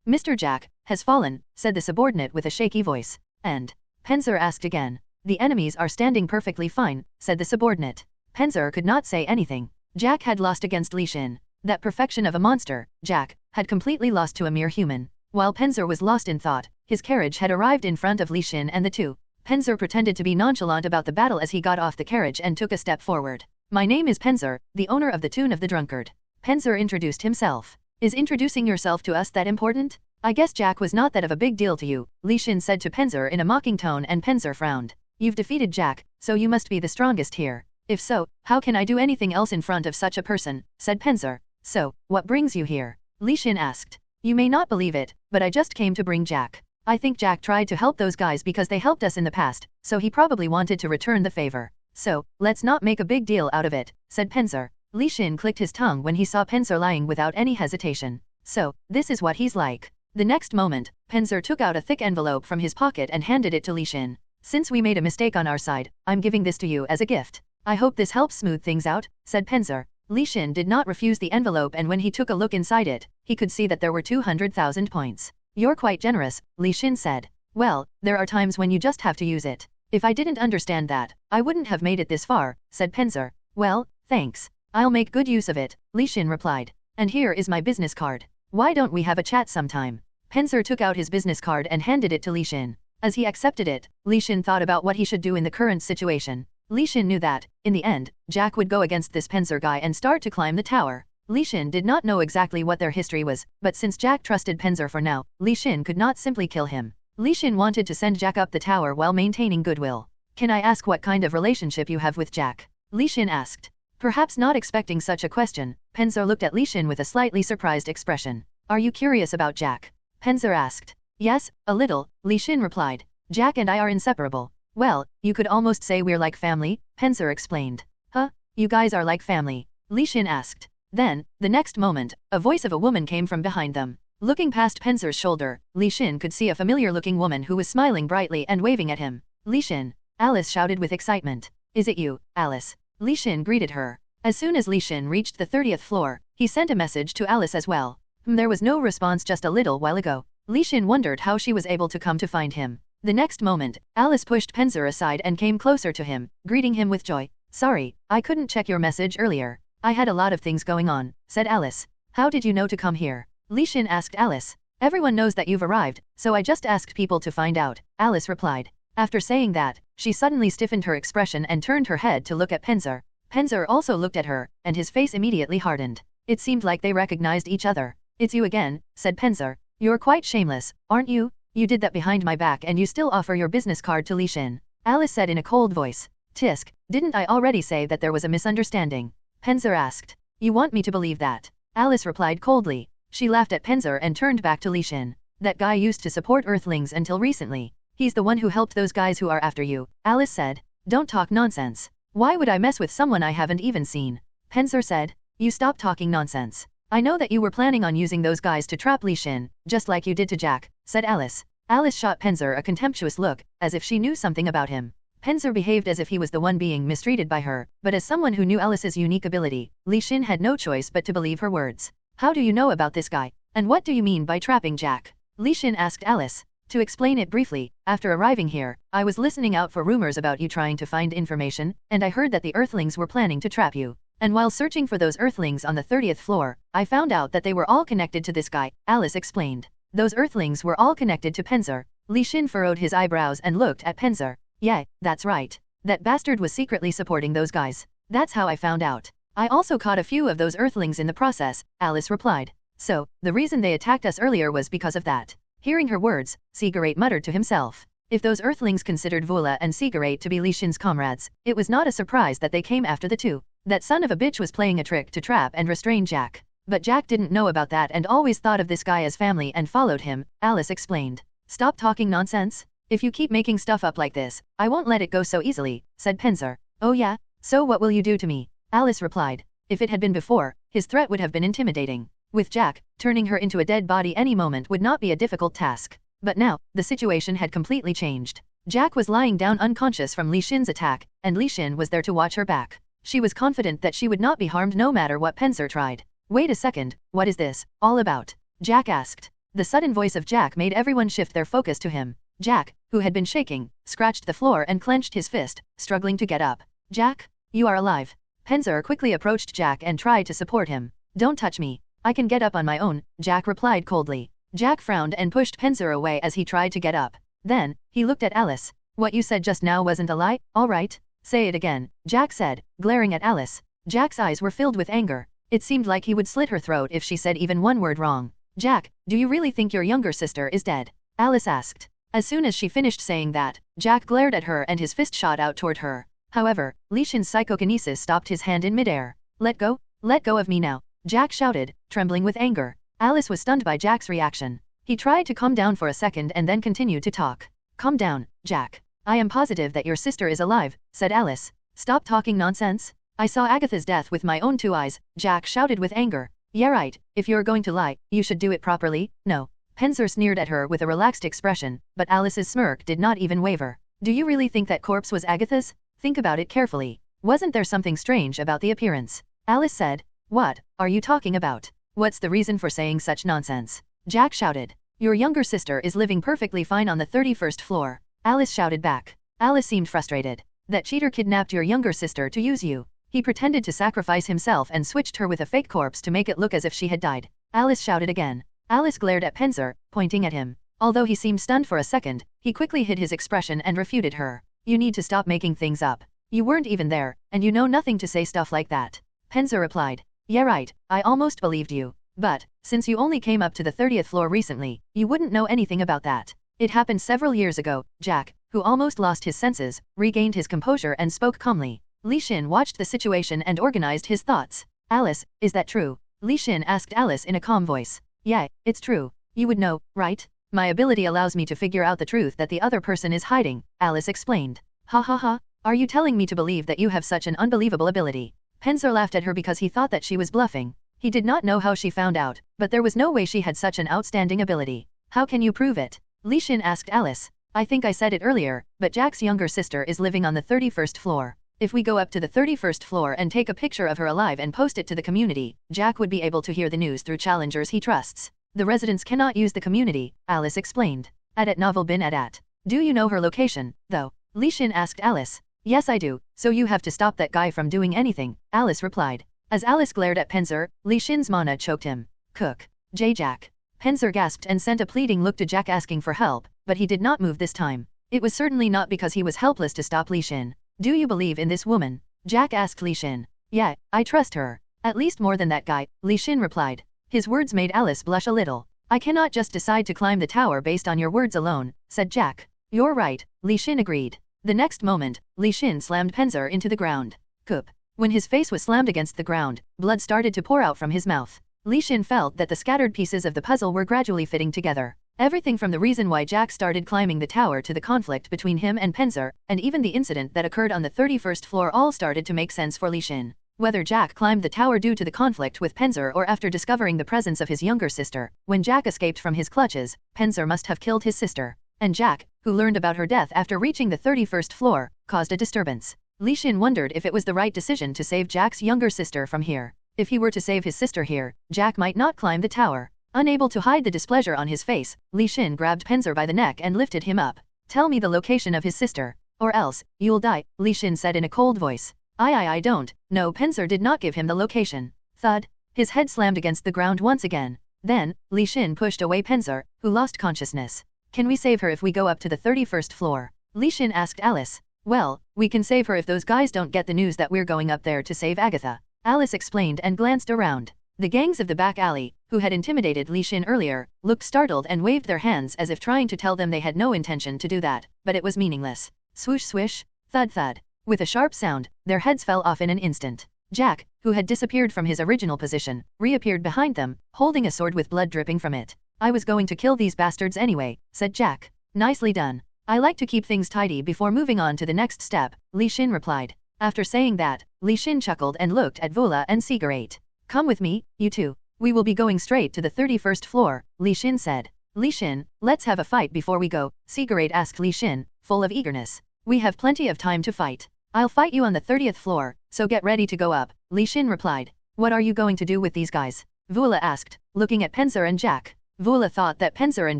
Mr. Jack has fallen, said the subordinate with a shaky voice. And? Penzer asked again. The enemies are standing perfectly fine, said the subordinate. Penzer could not say anything. Jack had lost against Li Xin. That perfection of a monster, Jack, had completely lost to a mere human. While Penzer was lost in thought, his carriage had arrived in front of Li Xin and the two. Penzer pretended to be nonchalant about the battle as he got off the carriage and took a step forward. My name is Penzer, the owner of the Tune of the Drunkard. Penzer introduced himself. Is introducing yourself to us that important? I guess Jack was not that of a big deal to you, Li Xin said to Penzer in a mocking tone, and Penzer frowned. You've defeated Jack, so you must be the strongest here. If so, how can I do anything else in front of such a person, said Penzer. So, what brings you here? Li Xin asked. You may not believe it, but I just came to bring Jack. I think Jack tried to help those guys because they helped us in the past, so he probably wanted to return the favor. So, let's not make a big deal out of it, said Penzer. Li Xin clicked his tongue when he saw Penzer lying without any hesitation. So, this is what he's like. The next moment, Penzer took out a thick envelope from his pocket and handed it to Li Xin. Since we made a mistake on our side, I'm giving this to you as a gift. I hope this helps smooth things out, said Penzer. Li Xin did not refuse the envelope, and when he took a look inside it, he could see that there were 200,000 points. You're quite generous, Li Xin said. Well, there are times when you just have to use it. If I didn't understand that, I wouldn't have made it this far, said Penzer. Well, thanks. I'll make good use of it, Li Xin replied. And here is my business card. Why don't we have a chat sometime? Penzer took out his business card and handed it to Li Xin. As he accepted it, Li Xin thought about what he should do in the current situation. Li Xin knew that, in the end, Jack would go against this Penzer guy and start to climb the tower. Li Xin did not know exactly what their history was, but since Jack trusted Penzer for now, Li Xin could not simply kill him. Li Xin wanted to send Jack up the tower while maintaining goodwill. Can I ask what kind of relationship you have with Jack? Li Xin asked. Perhaps not expecting such a question, Penzer looked at Li Xin with a slightly surprised expression. Are you curious about Jack? Penzer asked. Yes, a little, Li Xin replied. Jack and I are inseparable. Well, you could almost say we're like family, Penzer explained. Huh? You guys are like family? Li Xin asked. Then, the next moment, a voice of a woman came from behind them. Looking past Penzer's shoulder, Li Xin could see a familiar-looking woman who was smiling brightly and waving at him. Li Xin, Alice shouted with excitement. Is it you, Alice? Li Xin greeted her. As soon as Li Xin reached the 30th floor, he sent a message to Alice as well. There was no response just a little while ago. Li Xin wondered how she was able to come to find him. The next moment, Alice pushed Penzer aside and came closer to him, greeting him with joy. Sorry, I couldn't check your message earlier. I had a lot of things going on, said Alice. How did you know to come here? Li Xin asked Alice. Everyone knows that you've arrived, so I just asked people to find out, Alice replied. After saying that, she suddenly stiffened her expression and turned her head to look at Penzer. Penzer also looked at her, and his face immediately hardened. It seemed like they recognized each other. It's you again, said Penzer. You're quite shameless, aren't you? You did that behind my back and you still offer your business card to Li Xin. Alice said in a cold voice. Tisk, didn't I already say that there was a misunderstanding? Penzer asked. You want me to believe that? Alice replied coldly. She laughed at Penzer and turned back to Li Xin. That guy used to support Earthlings until recently. He's the one who helped those guys who are after you, Alice said. Don't talk nonsense. Why would I mess with someone I haven't even seen? Penzer said. You stop talking nonsense. I know that you were planning on using those guys to trap Li Xin, just like you did to Jack, said Alice. Alice shot Penzer a contemptuous look, as if she knew something about him. Penzer behaved as if he was the one being mistreated by her, but as someone who knew Alice's unique ability, Li Xin had no choice but to believe her words. How do you know about this guy? And what do you mean by trapping Jack? Li Xin asked Alice. To explain it briefly, after arriving here, I was listening out for rumors about you trying to find information, and I heard that the Earthlings were planning to trap you. And while searching for those Earthlings on the 30th floor, I found out that they were all connected to this guy, Alice explained. Those Earthlings were all connected to Penzer. Li Xin furrowed his eyebrows and looked at Penzer. Yeah, that's right. That bastard was secretly supporting those guys. That's how I found out. I also caught a few of those Earthlings in the process, Alice replied. So, the reason they attacked us earlier was because of that. Hearing her words, Cigarette muttered to himself. If those Earthlings considered Vula and Cigarette to be Li Xin's comrades, it was not a surprise that they came after the two. That son of a bitch was playing a trick to trap and restrain Jack. But Jack didn't know about that and always thought of this guy as family and followed him, Alice explained. Stop talking nonsense. If you keep making stuff up like this, I won't let it go so easily, said Penzer. Oh yeah? So what will you do to me? Alice replied. If it had been before, his threat would have been intimidating. With Jack, turning her into a dead body any moment would not be a difficult task. But now, the situation had completely changed. Jack was lying down unconscious from Li Xin's attack, and Li Xin was there to watch her back. She was confident that she would not be harmed no matter what Penzer tried. Wait a second, what is this all about? Jack asked. The sudden voice of Jack made everyone shift their focus to him. Jack, who had been shaking, scratched the floor and clenched his fist, struggling to get up. Jack, you are alive. Penzer quickly approached Jack and tried to support him. Don't touch me. I can get up on my own, Jack replied coldly. Jack frowned and pushed Penzer away as he tried to get up. Then, he looked at Alice. What you said just now wasn't a lie, all right? Say it again, Jack said, glaring at Alice. Jack's eyes were filled with anger. It seemed like he would slit her throat if she said even one word wrong. Jack, do you really think your younger sister is dead? Alice asked. As soon as she finished saying that, Jack glared at her and his fist shot out toward her. However, Li Xin's psychokinesis stopped his hand in midair. Let go of me now, Jack shouted, trembling with anger. Alice was stunned by Jack's reaction. He tried to calm down for a second and then continued to talk. Calm down, Jack. I am positive that your sister is alive, said Alice. Stop talking nonsense. I saw Agatha's death with my own two eyes, Jack shouted with anger. Yeah right, if you're going to lie, you should do it properly, no. Penzer sneered at her with a relaxed expression, but Alice's smirk did not even waver. Do you really think that corpse was Agatha's? Think about it carefully. Wasn't there something strange about the appearance? Alice said. What are you talking about? What's the reason for saying such nonsense? Jack shouted. Your younger sister is living perfectly fine on the 31st floor. Alice shouted back. Alice seemed frustrated. That cheater kidnapped your younger sister to use you. He pretended to sacrifice himself and switched her with a fake corpse to make it look as if she had died. Alice shouted again. Alice glared at Penzer, pointing at him. Although he seemed stunned for a second, he quickly hid his expression and refuted her. You need to stop making things up. You weren't even there, and you know nothing to say stuff like that. Penzer replied. Yeah right, I almost believed you. But, since you only came up to the 30th floor recently, you wouldn't know anything about that. It happened several years ago. Jack, who almost lost his senses, regained his composure and spoke calmly. Li Xin watched the situation and organized his thoughts. Alice, is that true? Li Xin asked Alice in a calm voice. Yeah, it's true. You would know, right? My ability allows me to figure out the truth that the other person is hiding, Alice explained. Ha ha ha, are you telling me to believe that you have such an unbelievable ability? Pencer laughed at her because he thought that she was bluffing. He did not know how she found out, but there was no way she had such an outstanding ability. How can you prove it? Li Xin asked Alice. I think I said it earlier, but Jack's younger sister is living on the 31st floor. If we go up to the 31st floor and take a picture of her alive and post it to the community, Jack would be able to hear the news through challengers he trusts. The residents cannot use the community, Alice explained. At Novel bin at. Do you know her location, though? Li Xin asked Alice. Yes I do, so you have to stop that guy from doing anything, Alice replied. As Alice glared at Pencer, Li Xin's mana choked him. Cook. Jack. Pencer gasped and sent a pleading look to Jack asking for help, but he did not move this time. It was certainly not because he was helpless to stop Li Xin. Do you believe in this woman? Jack asked Li Xin. Yeah, I trust her. At least more than that guy, Li Xin replied. His words made Alice blush a little. I cannot just decide to climb the tower based on your words alone, said Jack. You're right, Li Xin agreed. The next moment, Li Xin slammed Pencer into the ground. Coop. When his face was slammed against the ground, blood started to pour out from his mouth. Li Xin felt that the scattered pieces of the puzzle were gradually fitting together. Everything from the reason why Jack started climbing the tower to the conflict between him and Pencer, and even the incident that occurred on the 31st floor all started to make sense for Li Xin. Whether Jack climbed the tower due to the conflict with Pencer or after discovering the presence of his younger sister, when Jack escaped from his clutches, Pencer must have killed his sister. And Jack, who learned about her death after reaching the 31st floor, caused a disturbance. Li Xin wondered if it was the right decision to save Jack's younger sister from here. If he were to save his sister here, Jack might not climb the tower. Unable to hide the displeasure on his face, Li Xin grabbed Pencer by the neck and lifted him up. Tell me the location of his sister. Or else, you'll die, Li Xin said in a cold voice. I don't. No, Pencer did not give him the location. Thud. His head slammed against the ground once again. Then, Li Xin pushed away Pencer, who lost consciousness. Can we save her if we go up to the 31st floor? Li Xin asked Alice. Well, we can save her if those guys don't get the news that we're going up there to save Agatha. Alice explained and glanced around. The gangs of the back alley, who had intimidated Li Xin earlier, looked startled and waved their hands as if trying to tell them they had no intention to do that, but it was meaningless. Swoosh swish, thud thud. With a sharp sound, their heads fell off in an instant. Jack, who had disappeared from his original position, reappeared behind them, holding a sword with blood dripping from it. I was going to kill these bastards anyway, said Jack. Nicely done. I like to keep things tidy before moving on to the next step, Li Xin replied. After saying that, Li Xin chuckled and looked at Vula and Cigarette. Come with me, you two. We will be going straight to the 31st floor, Li Xin said. Li Xin, let's have a fight before we go, Cigarette asked Li Xin, full of eagerness. We have plenty of time to fight. I'll fight you on the 30th floor, so get ready to go up, Li Xin replied. What are you going to do with these guys? Vula asked, looking at Pencer and Jack. Vula thought that Pencer and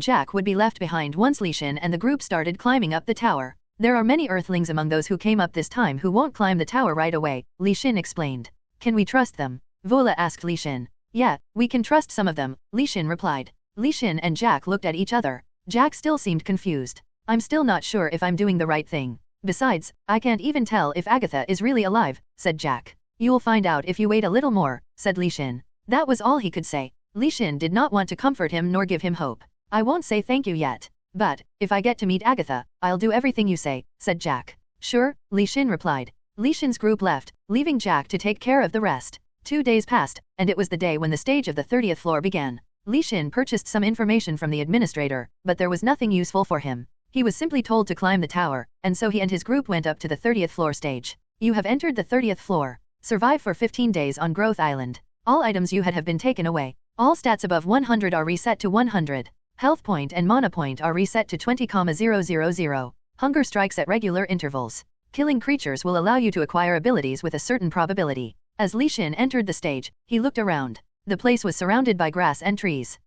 Jack would be left behind once Li Xin and the group started climbing up the tower. There are many Earthlings among those who came up this time who won't climb the tower right away, Li Xin explained. Can we trust them? Vula asked Li Xin. Yeah, we can trust some of them, Li Xin replied. Li Xin and Jack looked at each other. Jack still seemed confused. I'm still not sure if I'm doing the right thing. Besides, I can't even tell if Agatha is really alive, said Jack. You'll find out if you wait a little more, said Li Xin. That was all he could say. Li Xin did not want to comfort him nor give him hope. I won't say thank you yet. But, if I get to meet Agatha, I'll do everything you say, said Jack. Sure, Li Xin replied. Li Xin's group left, leaving Jack to take care of the rest. 2 days passed, and it was the day when the stage of the 30th floor began. Li Xin purchased some information from the administrator, but there was nothing useful for him. He was simply told to climb the tower, and so he and his group went up to the 30th floor stage. You have entered the 30th floor. Survive for 15 days on Growth Island. All items you had have been taken away. All stats above 100 are reset to 100. Health point and mana point are reset to 20,000. Hunger strikes at regular intervals. Killing creatures will allow you to acquire abilities with a certain probability. As Li Xin entered the stage, he looked around. The place was surrounded by grass and trees.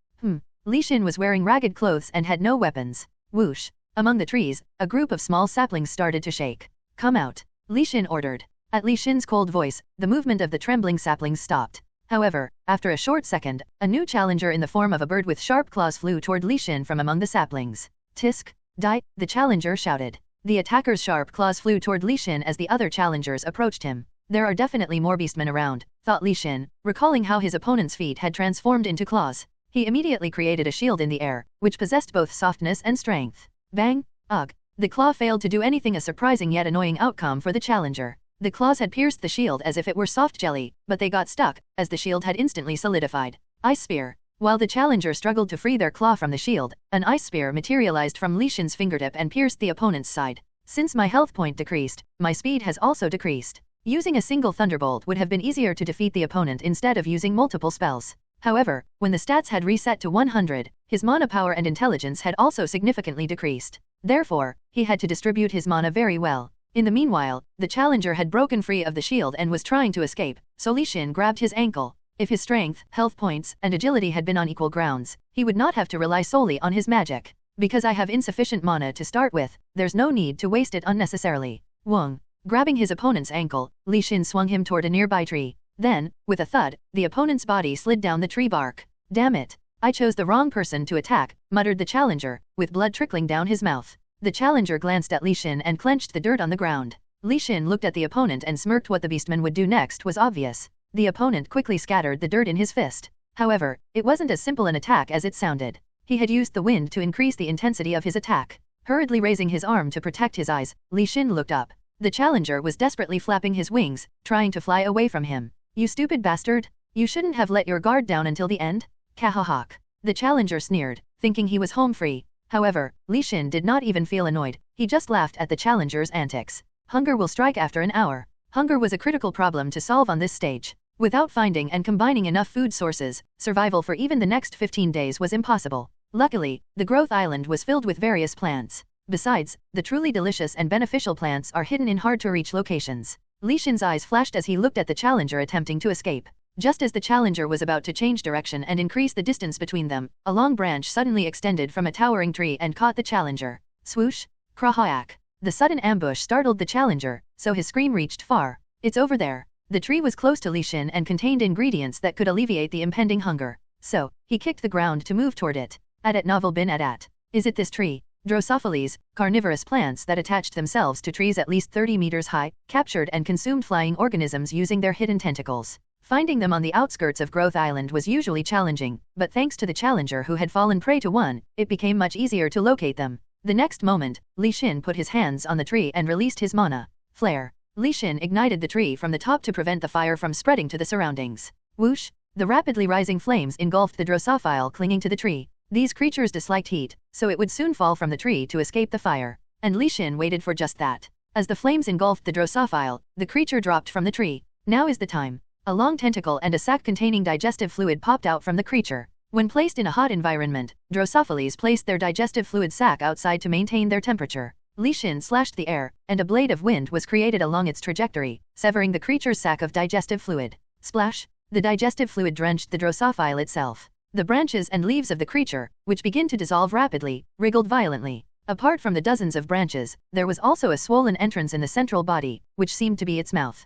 Li Xin was wearing ragged clothes and had no weapons. Whoosh. Among the trees, a group of small saplings started to shake. Come out, Li Xin ordered. At Li Xin's cold voice, the movement of the trembling saplings stopped. However, after a short second, a new challenger in the form of a bird with sharp claws flew toward Li Xin from among the saplings. Tisk, die, the challenger shouted. The attacker's sharp claws flew toward Li Xin as the other challengers approached him. There are definitely more beastmen around, thought Li Xin, recalling how his opponent's feet had transformed into claws. He immediately created a shield in the air, which possessed both softness and strength. Bang! Ugh! The claw failed to do anything, a surprising yet annoying outcome for the challenger. The claws had pierced the shield as if it were soft jelly, but they got stuck, as the shield had instantly solidified. Ice Spear. While the challenger struggled to free their claw from the shield, an ice spear materialized from Li Shin's fingertip and pierced the opponent's side. Since my health point decreased, my speed has also decreased. Using a single thunderbolt would have been easier to defeat the opponent instead of using multiple spells. However, when the stats had reset to 100, his mana power and intelligence had also significantly decreased. Therefore, he had to distribute his mana very well. In the meanwhile, the challenger had broken free of the shield and was trying to escape, so Li Shin grabbed his ankle. If his strength, health points, and agility had been on equal grounds, he would not have to rely solely on his magic. Because I have insufficient mana to start with, there's no need to waste it unnecessarily. Wong. Grabbing his opponent's ankle, Li Shin swung him toward a nearby tree. Then, with a thud, the opponent's body slid down the tree bark. Damn it. I chose the wrong person to attack, muttered the challenger, with blood trickling down his mouth. The challenger glanced at Li Shin and clenched the dirt on the ground. Li Shin looked at the opponent and smirked. What the beastman would do next was obvious. The opponent quickly scattered the dirt in his fist. However, it wasn't as simple an attack as it sounded. He had used the wind to increase the intensity of his attack. Hurriedly raising his arm to protect his eyes, Li Shin looked up. The challenger was desperately flapping his wings, trying to fly away from him. You stupid bastard! You shouldn't have let your guard down until the end? Kahahak. The challenger sneered, thinking he was home free. However, Li Shin did not even feel annoyed. He just laughed at the challenger's antics. Hunger will strike after an hour. Hunger was a critical problem to solve on this stage. Without finding and combining enough food sources, survival for even the next 15 days was impossible. Luckily, the growth island was filled with various plants. Besides, the truly delicious and beneficial plants are hidden in hard-to-reach locations. Li Shin's eyes flashed as he looked at the challenger attempting to escape. Just as the challenger was about to change direction and increase the distance between them, a long branch suddenly extended from a towering tree and caught the challenger. Swoosh! Krahayak! The sudden ambush startled the challenger, so his scream reached far. It's over there. The tree was close to Li Shin and contained ingredients that could alleviate the impending hunger. So, he kicked the ground to move toward it. At novel bin at. Is it this tree? Drosophilus, carnivorous plants that attached themselves to trees at least 30 meters high, captured and consumed flying organisms using their hidden tentacles. Finding them on the outskirts of Growth Island was usually challenging, but thanks to the challenger who had fallen prey to one, it became much easier to locate them. The next moment, Li Shin put his hands on the tree and released his mana. Flare. Li Shin ignited the tree from the top to prevent the fire from spreading to the surroundings. Whoosh! The rapidly rising flames engulfed the Drosophile clinging to the tree. These creatures disliked heat, so it would soon fall from the tree to escape the fire. And Li Shin waited for just that. As the flames engulfed the Drosophile, the creature dropped from the tree. Now is the time. A long tentacle and a sac containing digestive fluid popped out from the creature. When placed in a hot environment, Drosophilus placed their digestive fluid sac outside to maintain their temperature. Li Shin slashed the air, and a blade of wind was created along its trajectory, severing the creature's sac of digestive fluid. Splash! The digestive fluid drenched the Drosophile itself. The branches and leaves of the creature, which began to dissolve rapidly, wriggled violently. Apart from the dozens of branches, there was also a swollen entrance in the central body, which seemed to be its mouth.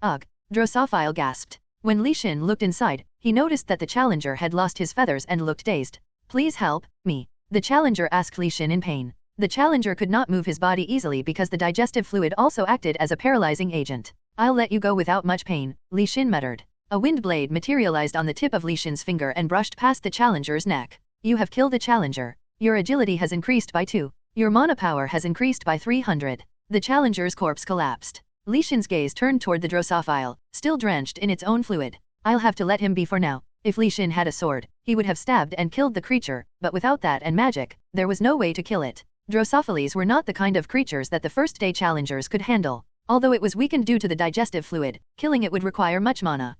Ugh! Drosophile gasped. When Li Shin looked inside, he noticed that the challenger had lost his feathers and looked dazed. Please help me. The challenger asked Li Shin in pain. The challenger could not move his body easily because the digestive fluid also acted as a paralyzing agent. I'll let you go without much pain, Li Shin muttered. A wind blade materialized on the tip of Li Shin's finger and brushed past the challenger's neck. You have killed the challenger. Your agility has increased by 2. Your mana power has increased by 300. The challenger's corpse collapsed. Li Shin's gaze turned toward the Drosophile, still drenched in its own fluid. I'll have to let him be for now. If Li Shin had a sword, he would have stabbed and killed the creature, but without that and magic, there was no way to kill it. Drosophilus were not the kind of creatures that the first-day challengers could handle. Although it was weakened due to the digestive fluid, killing it would require much mana.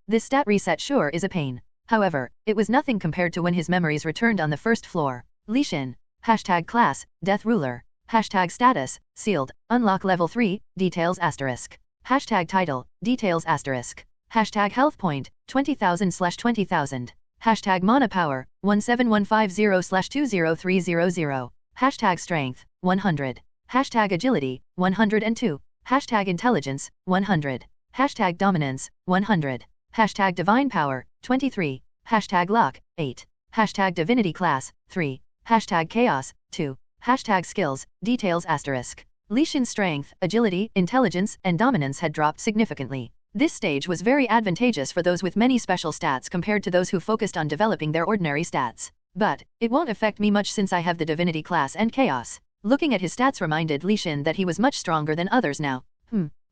This stat reset sure is a pain. However, it was nothing compared to when his memories returned on the first floor. Li Shin. #class, Death Ruler. #status, sealed, unlock level 3, details asterisk. #title, details asterisk. #health point, 20,000/20,000. #mana power, 17150/20300. #strength, 100. #agility, 102. #intelligence, 100. #dominance, 100. #divine power, 23. #luck, 8. #divinity class, 3. #chaos, 2. #skills, details asterisk. Li Shin's strength, agility, intelligence, and dominance had dropped significantly. This stage was very advantageous for those with many special stats compared to those who focused on developing their ordinary stats. But, it won't affect me much since I have the divinity class and chaos. Looking at his stats reminded Li Shin that he was much stronger than others now.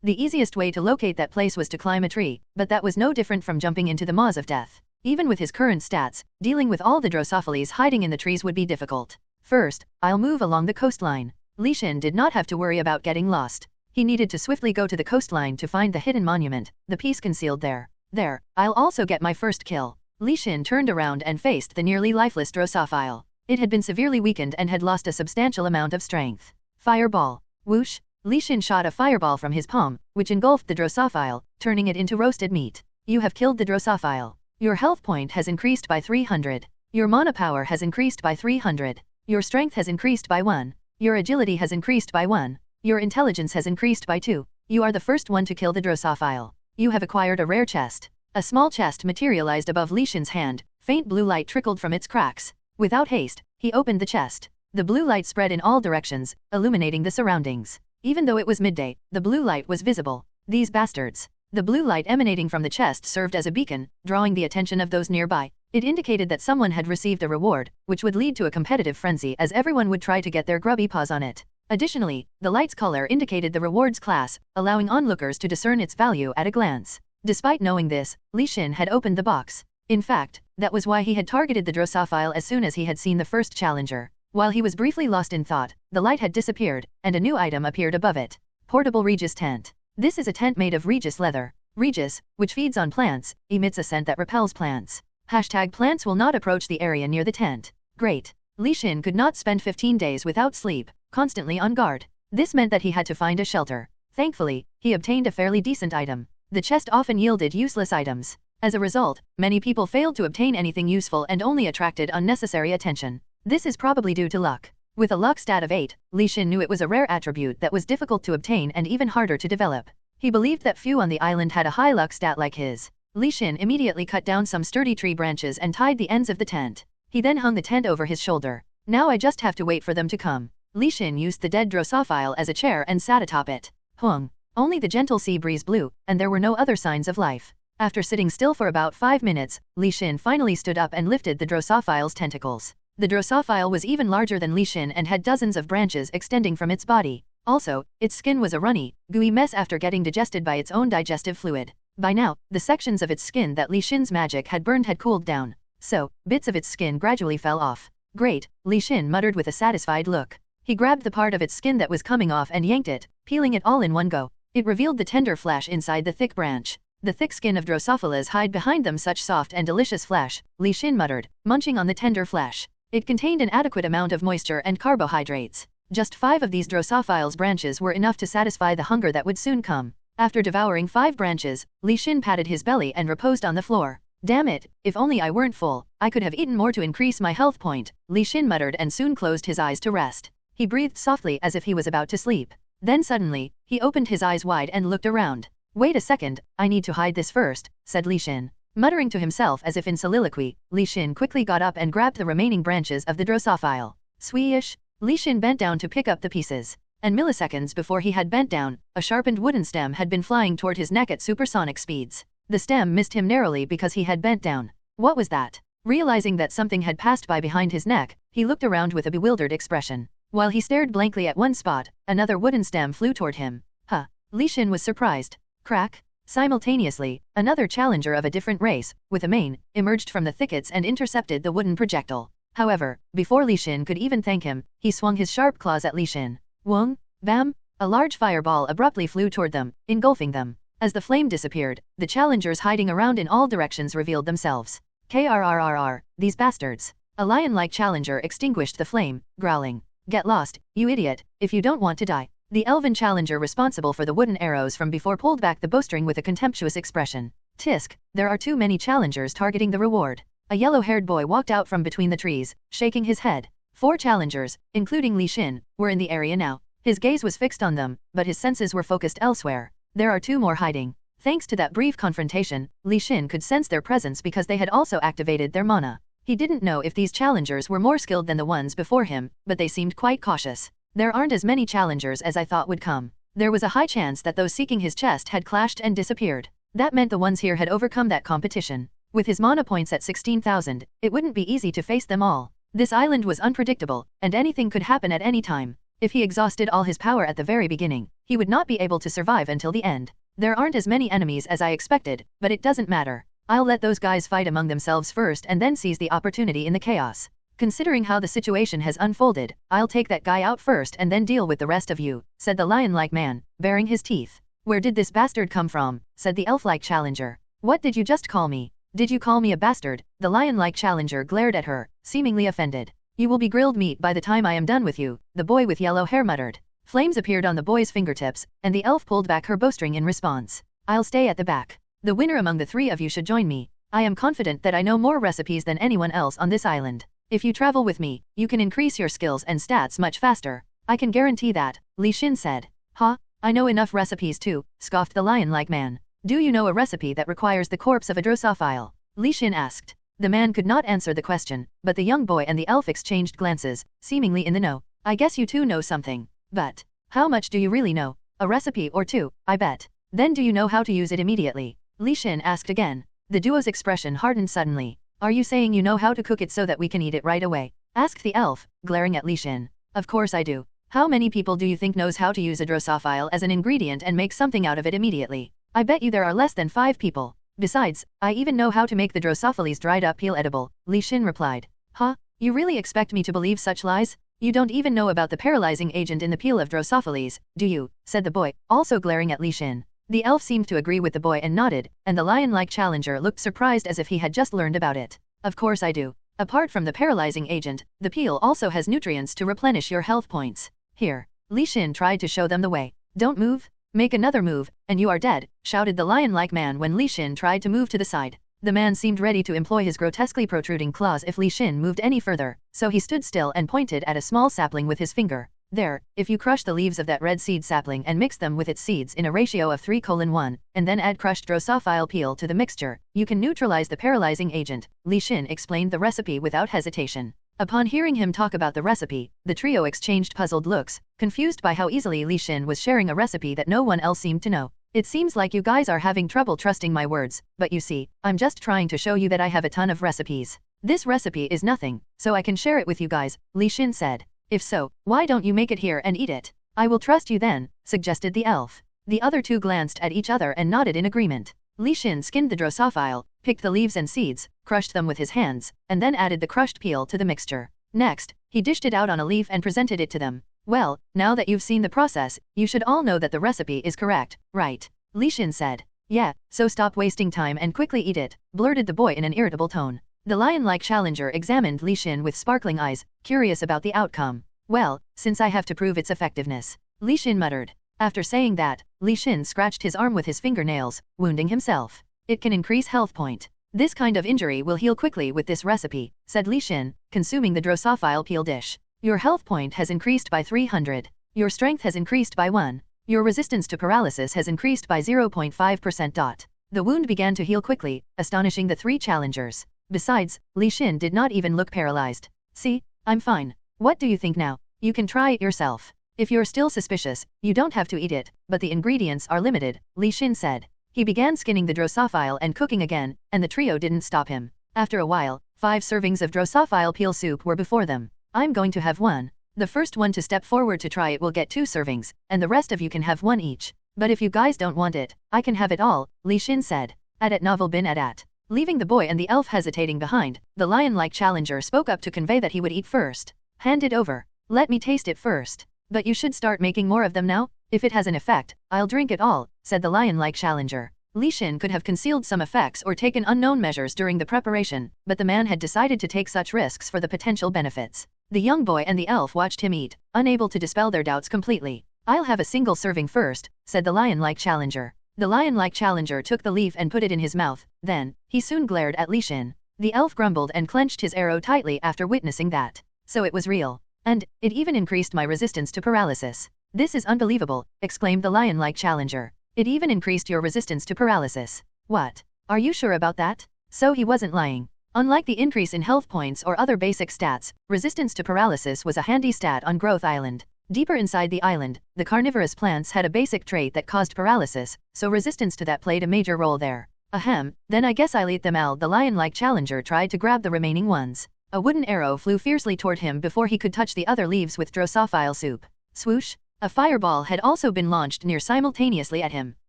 The easiest way to locate that place was to climb a tree, but that was no different from jumping into the maws of death. Even with his current stats, dealing with all the Drosophiles hiding in the trees would be difficult. First, I'll move along the coastline. Li Xin did not have to worry about getting lost. He needed to swiftly go to the coastline to find the hidden monument, the piece concealed there. There, I'll also get my first kill. Li Xin turned around and faced the nearly lifeless Drosophile. It had been severely weakened and had lost a substantial amount of strength. Fireball. Whoosh! Li Xin shot a fireball from his palm, which engulfed the Drosophile, turning it into roasted meat. You have killed the Drosophile. Your health point has increased by 300. Your mana power has increased by 300. Your strength has increased by 1. Your agility has increased by 1. Your intelligence has increased by 2. You are the first one to kill the Drosophile. You have acquired a rare chest. A small chest materialized above Li Xin's hand, faint blue light trickled from its cracks. Without haste, he opened the chest. The blue light spread in all directions, illuminating the surroundings. Even though it was midday, the blue light was visible. These bastards. The blue light emanating from the chest served as a beacon, drawing the attention of those nearby. It indicated that someone had received a reward, which would lead to a competitive frenzy as everyone would try to get their grubby paws on it. Additionally, the light's color indicated the reward's class, allowing onlookers to discern its value at a glance. Despite knowing this, Li Xin had opened the box. In fact, that was why he had targeted the Drosophile as soon as he had seen the first challenger. While he was briefly lost in thought, the light had disappeared, and a new item appeared above it. Portable Regis tent. This is a tent made of Regis leather. Regis, which feeds on plants, emits a scent that repels plants. #plants will not approach the area near the tent. Great. Li Xin could not spend 15 days without sleep, constantly on guard. This meant that he had to find a shelter. Thankfully, he obtained a fairly decent item. The chest often yielded useless items. As a result, many people failed to obtain anything useful and only attracted unnecessary attention. This is probably due to luck. With a luck stat of 8, Li Xin knew it was a rare attribute that was difficult to obtain and even harder to develop. He believed that few on the island had a high luck stat like his. Li Xin immediately cut down some sturdy tree branches and tied the ends of the tent. He then hung the tent over his shoulder. Now I just have to wait for them to come. Li Xin used the dead Drosophile as a chair and sat atop it. Hung. Only the gentle sea breeze blew, and there were no other signs of life. After sitting still for about 5 minutes, Li Xin finally stood up and lifted the Drosophile's tentacles. The Drosophile was even larger than Li Xin and had dozens of branches extending from its body. Also, its skin was a runny, gooey mess after getting digested by its own digestive fluid. By now, the sections of its skin that Li Xin's magic had burned had cooled down. So, bits of its skin gradually fell off. Great, Li Xin muttered with a satisfied look. He grabbed the part of its skin that was coming off and yanked it, peeling it all in one go. It revealed the tender flesh inside the thick branch. The thick skin of Drosophilas hide behind them such soft and delicious flesh, Li Xin muttered, munching on the tender flesh. It contained an adequate amount of moisture and carbohydrates. Just 5 of these Drosophile's branches were enough to satisfy the hunger that would soon come. After devouring 5 branches, Li Xin patted his belly and reposed on the floor. Damn it, if only I weren't full, I could have eaten more to increase my health point, Li Xin muttered and soon closed his eyes to rest. He breathed softly as if he was about to sleep. Then suddenly, he opened his eyes wide and looked around. Wait a second, I need to hide this first, said Li Xin. Muttering to himself as if in soliloquy, Li Xin quickly got up and grabbed the remaining branches of the Drosophile. Swish! Li Xin bent down to pick up the pieces. And milliseconds before he had bent down, a sharpened wooden stem had been flying toward his neck at supersonic speeds. The stem missed him narrowly because he had bent down. What was that? Realizing that something had passed by behind his neck, he looked around with a bewildered expression. While he stared blankly at one spot, another wooden stem flew toward him. Huh! Li Xin was surprised. Crack! Simultaneously, another challenger of a different race, with a mane, emerged from the thickets and intercepted the wooden projectile. However, before Li Xin could even thank him, he swung his sharp claws at Li Xin. Wong! Bam! A large fireball abruptly flew toward them, engulfing them. As the flame disappeared, the challengers hiding around in all directions revealed themselves. Krrrr, these bastards! A lion-like challenger extinguished the flame, growling. Get lost, you idiot, if you don't want to die. The elven challenger responsible for the wooden arrows from before pulled back the bowstring with a contemptuous expression. Tisk, there are too many challengers targeting the reward. A yellow-haired boy walked out from between the trees, shaking his head. 4 challengers, including Li Xin, were in the area now. His gaze was fixed on them, but his senses were focused elsewhere. There are 2 more hiding. Thanks to that brief confrontation, Li Xin could sense their presence because they had also activated their mana. He didn't know if these challengers were more skilled than the ones before him, but they seemed quite cautious. There aren't as many challengers as I thought would come. There was a high chance that those seeking his chest had clashed and disappeared. That meant the ones here had overcome that competition. With his mana points at 16,000, it wouldn't be easy to face them all. This island was unpredictable, and anything could happen at any time. If he exhausted all his power at the very beginning, he would not be able to survive until the end. There aren't as many enemies as I expected, but it doesn't matter. I'll let those guys fight among themselves first and then seize the opportunity in the chaos. Considering how the situation has unfolded, I'll take that guy out first and then deal with the rest of you, said the lion-like man, baring his teeth. Where did this bastard come from? Said the elf-like challenger. What did you just call me? Did you call me a bastard? The lion-like challenger glared at her, seemingly offended. You will be grilled meat by the time I am done with you, the boy with yellow hair muttered. Flames appeared on the boy's fingertips, and the elf pulled back her bowstring in response. I'll stay at the back. The winner among the three of you should join me. I am confident that I know more recipes than anyone else on this island. If you travel with me, you can increase your skills and stats much faster. I can guarantee that, Li Xin said. Huh? I know enough recipes too, scoffed the lion-like man. Do you know a recipe that requires the corpse of a Drosophile? Li Xin asked. The man could not answer the question, but the young boy and the elf exchanged glances, seemingly in the know. I guess you two know something. But how much do you really know? A recipe or two, I bet. Then do you know how to use it immediately? Li Xin asked again. The duo's expression hardened suddenly. Are you saying you know how to cook it so that we can eat it right away? Asked the elf, glaring at Li Xin. Of course I do. How many people do you think knows how to use a Drosophile as an ingredient and make something out of it immediately? I bet you there are less than 5 people. Besides, I even know how to make the Drosophiles dried up peel edible, Li Xin replied. Huh? You really expect me to believe such lies? You don't even know about the paralyzing agent in the peel of Drosophiles, do you? Said the boy, also glaring at Li Xin. The elf seemed to agree with the boy and nodded, and the lion-like challenger looked surprised as if he had just learned about it. Of course I do. Apart from the paralyzing agent, the peel also has nutrients to replenish your health points. Here. Li Xin tried to show them the way. Don't move. Make another move, and you are dead, shouted the lion-like man when Li Xin tried to move to the side. The man seemed ready to employ his grotesquely protruding claws if Li Xin moved any further, so he stood still and pointed at a small sapling with his finger. There, if you crush the leaves of that red seed sapling and mix them with its seeds in a ratio of 3:1, and then add crushed Drosophile peel to the mixture, you can neutralize the paralyzing agent, Li Xin explained the recipe without hesitation. Upon hearing him talk about the recipe, the trio exchanged puzzled looks, confused by how easily Li Xin was sharing a recipe that no one else seemed to know. It seems like you guys are having trouble trusting my words, but you see, I'm just trying to show you that I have a ton of recipes. This recipe is nothing, so I can share it with you guys, Li Xin said. If so, why don't you make it here and eat it? I will trust you then, suggested the elf. The other two glanced at each other and nodded in agreement. Li Xin skinned the Drosophile, picked the leaves and seeds, crushed them with his hands, and then added the crushed peel to the mixture. Next, he dished it out on a leaf and presented it to them. Well, now that you've seen the process, you should all know that the recipe is correct, right? Li Xin said. Yeah, so stop wasting time and quickly eat it, blurted the boy in an irritable tone. The lion-like challenger examined Li Xin with sparkling eyes, curious about the outcome. Well, since I have to prove its effectiveness, Li Xin muttered. After saying that, Li Xin scratched his arm with his fingernails, wounding himself. It can increase health point. This kind of injury will heal quickly with this recipe, said Li Xin, consuming the Drosophile peel dish. Your health point has increased by 300. Your strength has increased by 1. Your resistance to paralysis has increased by 0.5%. The wound began to heal quickly, astonishing the 3 challengers. Besides, Li Xin did not even look paralyzed. See, I'm fine. What do you think now? You can try it yourself. If you're still suspicious, you don't have to eat it, but the ingredients are limited, Li Xin said. He began skinning the Drosophile and cooking again, and the trio didn't stop him. After a while, 5 servings of Drosophile peel soup were before them. I'm going to have 1. The first one to step forward to try it will get 2 servings, and the rest of you can have 1 each. But if you guys don't want it, I can have it all, Li Xin said. At novel bin at. Leaving the boy and the elf hesitating behind, the lion-like challenger spoke up to convey that he would eat first. Hand it over. Let me taste it first. But you should start making more of them now. If it has an effect, I'll drink it all, said the lion-like challenger. Li Xin could have concealed some effects or taken unknown measures during the preparation, but the man had decided to take such risks for the potential benefits. The young boy and the elf watched him eat, unable to dispel their doubts completely. I'll have a single serving first, said the lion-like challenger. The lion-like challenger took the leaf and put it in his mouth, then, he soon glared at Li Xin. The elf grumbled and clenched his arrow tightly after witnessing that. So it was real. And, it even increased my resistance to paralysis. This is unbelievable, exclaimed the lion-like challenger. It even increased your resistance to paralysis. What? Are you sure about that? So he wasn't lying. Unlike the increase in health points or other basic stats, resistance to paralysis was a handy stat on Growth Island. Deeper inside the island, the carnivorous plants had a basic trait that caused paralysis, so resistance to that played a major role there. Ahem, then I guess I'll eat them all. The lion-like challenger tried to grab the remaining ones. A wooden arrow flew fiercely toward him before he could touch the other leaves with Drosophile soup. Swoosh! A fireball had also been launched near simultaneously at him.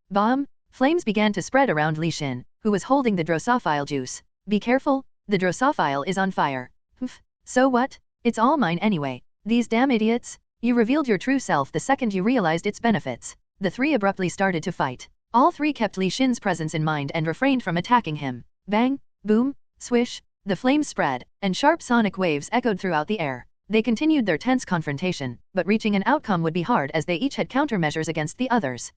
Bomb! Flames began to spread around Li Xin, who was holding the Drosophile juice. Be careful, the Drosophile is on fire. Humph. So what? It's all mine anyway. These damn idiots. You revealed your true self the second you realized its benefits. The three abruptly started to fight. All three kept Li Xin's presence in mind and refrained from attacking him. Bang! Boom! Swish! The flames spread, and sharp sonic waves echoed throughout the air. They continued their tense confrontation, but reaching an outcome would be hard as they each had countermeasures against the others.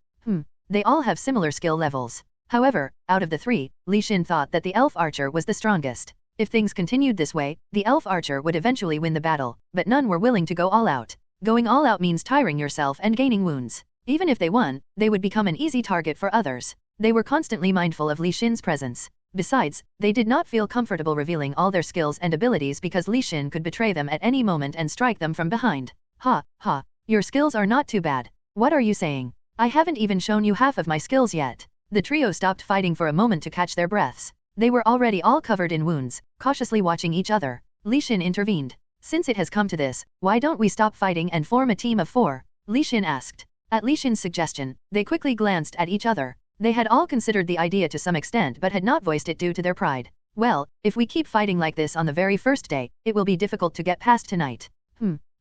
They all have similar skill levels. However, out of the three, Li Xin thought that the elf archer was the strongest. If things continued this way, the elf archer would eventually win the battle, but none were willing to go all out. Going all out means tiring yourself and gaining wounds. Even if they won, they would become an easy target for others. They were constantly mindful of Li Xin's presence. Besides, they did not feel comfortable revealing all their skills and abilities because Li Xin could betray them at any moment and strike them from behind. Ha, ha, your skills are not too bad. What are you saying? I haven't even shown you half of my skills yet. The trio stopped fighting for a moment to catch their breaths. They were already all covered in wounds, cautiously watching each other. Li Xin intervened. Since it has come to this, why don't we stop fighting and form a team of 4? Li Xin asked. At Li Xin's suggestion, they quickly glanced at each other. They had all considered the idea to some extent but had not voiced it due to their pride. Well, if we keep fighting like this on the very first day, it will be difficult to get past tonight.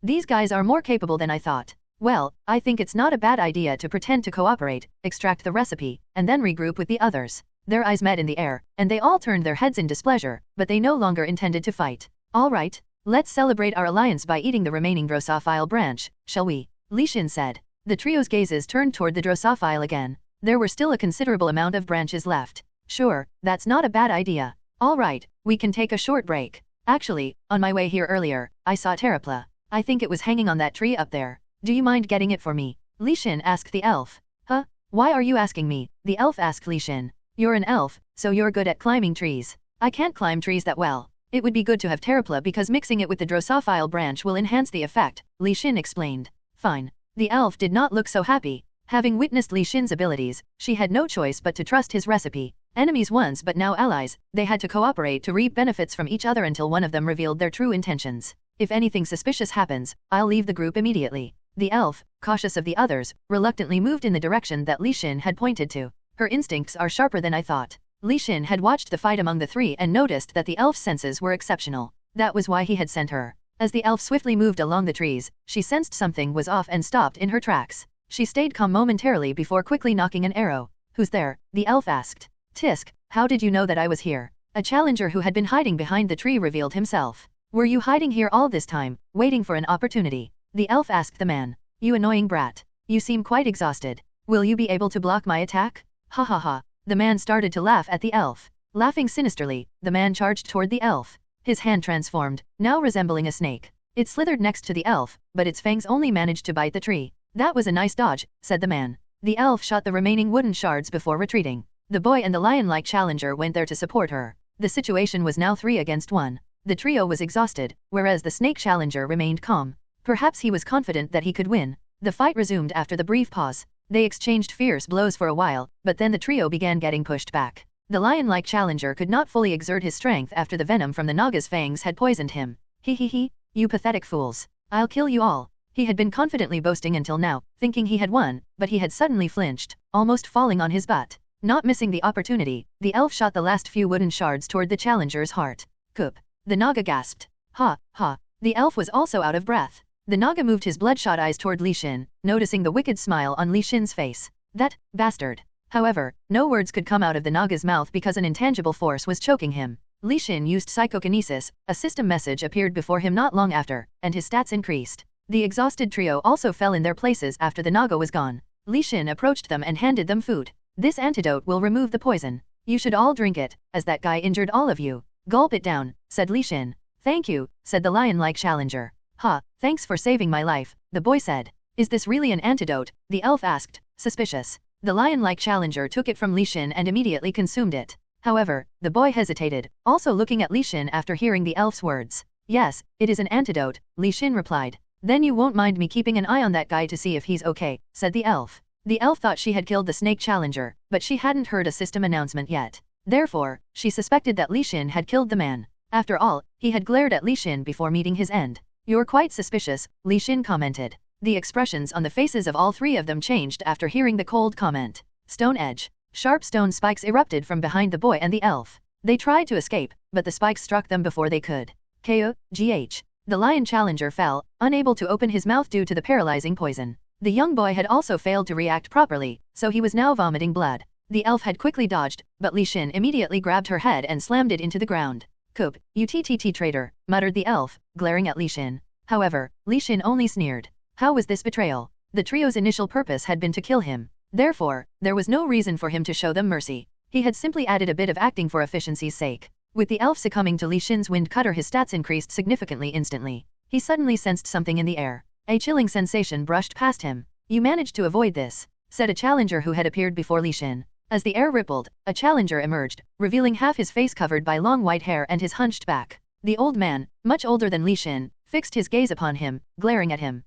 These guys are more capable than I thought. Well, I think it's not a bad idea to pretend to cooperate, extract the recipe, and then regroup with the others. Their eyes met in the air, and they all turned their heads in displeasure, but they no longer intended to fight. All right, let's celebrate our alliance by eating the remaining Drosophile branch, shall we? Li Xin said. The trio's gazes turned toward the Drosophile again. There were still a considerable amount of branches left. Sure, that's not a bad idea. All right, we can take a short break. Actually, on my way here earlier, I saw Terrapla. I think it was hanging on that tree up there. Do you mind getting it for me? Li Xin asked the elf. Huh? Why are you asking me? The elf asked Li Xin. You're an elf, so you're good at climbing trees. I can't climb trees that well. It would be good to have Terrapla because mixing it with the Drosophile branch will enhance the effect, Li Xin explained. Fine. The elf did not look so happy. Having witnessed Li Xin's abilities, she had no choice but to trust his recipe. Enemies once but now allies, they had to cooperate to reap benefits from each other until one of them revealed their true intentions. If anything suspicious happens, I'll leave the group immediately. The elf, cautious of the others, reluctantly moved in the direction that Li Xin had pointed to. Her instincts are sharper than I thought. Li Xin had watched the fight among the three and noticed that the elf's senses were exceptional. That was why he had sent her. As the elf swiftly moved along the trees, she sensed something was off and stopped in her tracks. She stayed calm momentarily before quickly knocking an arrow. Who's there? The elf asked. Tisk, how did you know that I was here? A challenger who had been hiding behind the tree revealed himself. Were you hiding here all this time, waiting for an opportunity? The elf asked the man. You annoying brat. You seem quite exhausted. Will you be able to block my attack? Ha ha ha. The man started to laugh at the elf. Laughing sinisterly, the man charged toward the elf. His hand transformed, now resembling a snake. It slithered next to the elf, but its fangs only managed to bite the tree. That was a nice dodge, said the man. The elf shot the remaining wooden shards before retreating. The boy and the lion-like challenger went there to support her. The situation was now 3 against 1. The trio was exhausted, whereas the snake challenger remained calm. Perhaps he was confident that he could win. The fight resumed after the brief pause. They exchanged fierce blows for a while, but then the trio began getting pushed back. The lion-like challenger could not fully exert his strength after the venom from the Naga's fangs had poisoned him. He, you pathetic fools. I'll kill you all. He had been confidently boasting until now, thinking he had won, but he had suddenly flinched, almost falling on his butt. Not missing the opportunity, the elf shot the last few wooden shards toward the challenger's heart. Coop. The Naga gasped. Ha, ha. The elf was also out of breath. The Naga moved his bloodshot eyes toward Li Xin, noticing the wicked smile on Li Xin's face. That bastard. However, no words could come out of the Naga's mouth because an intangible force was choking him. Li Xin used psychokinesis, a system message appeared before him not long after, and his stats increased. The exhausted trio also fell in their places after the Naga was gone. Li Xin approached them and handed them food. This antidote will remove the poison. You should all drink it, as that guy injured all of you. Gulp it down, said Li Xin. Thank you, said the lion-like challenger. Ha, thanks for saving my life, the boy said. Is this really an antidote? The elf asked, suspicious. The lion-like challenger took it from Li Xin and immediately consumed it. However, the boy hesitated, also looking at Li Xin after hearing the elf's words. Yes, it is an antidote, Li Xin replied. Then you won't mind me keeping an eye on that guy to see if he's okay, said the elf. The elf thought she had killed the snake challenger, but she hadn't heard a system announcement yet. Therefore, she suspected that Li Xin had killed the man. After all, he had glared at Li Xin before meeting his end. You're quite suspicious, Li Xin commented. The expressions on the faces of all three of them changed after hearing the cold comment. Stone edge. Sharp stone spikes erupted from behind the boy and the elf. They tried to escape, but the spikes struck them before they could. KO/GH. The lion challenger fell, unable to open his mouth due to the paralyzing poison. The young boy had also failed to react properly, so he was now vomiting blood. The elf had quickly dodged, but Li Xin immediately grabbed her head and slammed it into the ground. "Coop, you TTT traitor," muttered the elf, glaring at Li Xin. However, Li Xin only sneered. How was this betrayal? The trio's initial purpose had been to kill him. Therefore, there was no reason for him to show them mercy. He had simply added a bit of acting for efficiency's sake. With the elf succumbing to Li Xin's wind cutter, his stats increased significantly instantly. He suddenly sensed something in the air. A chilling sensation brushed past him. "You managed to avoid this," said a challenger who had appeared before Li Xin. As the air rippled, a challenger emerged, revealing half his face covered by long white hair and his hunched back. The old man, much older than Li Xin, fixed his gaze upon him, glaring at him.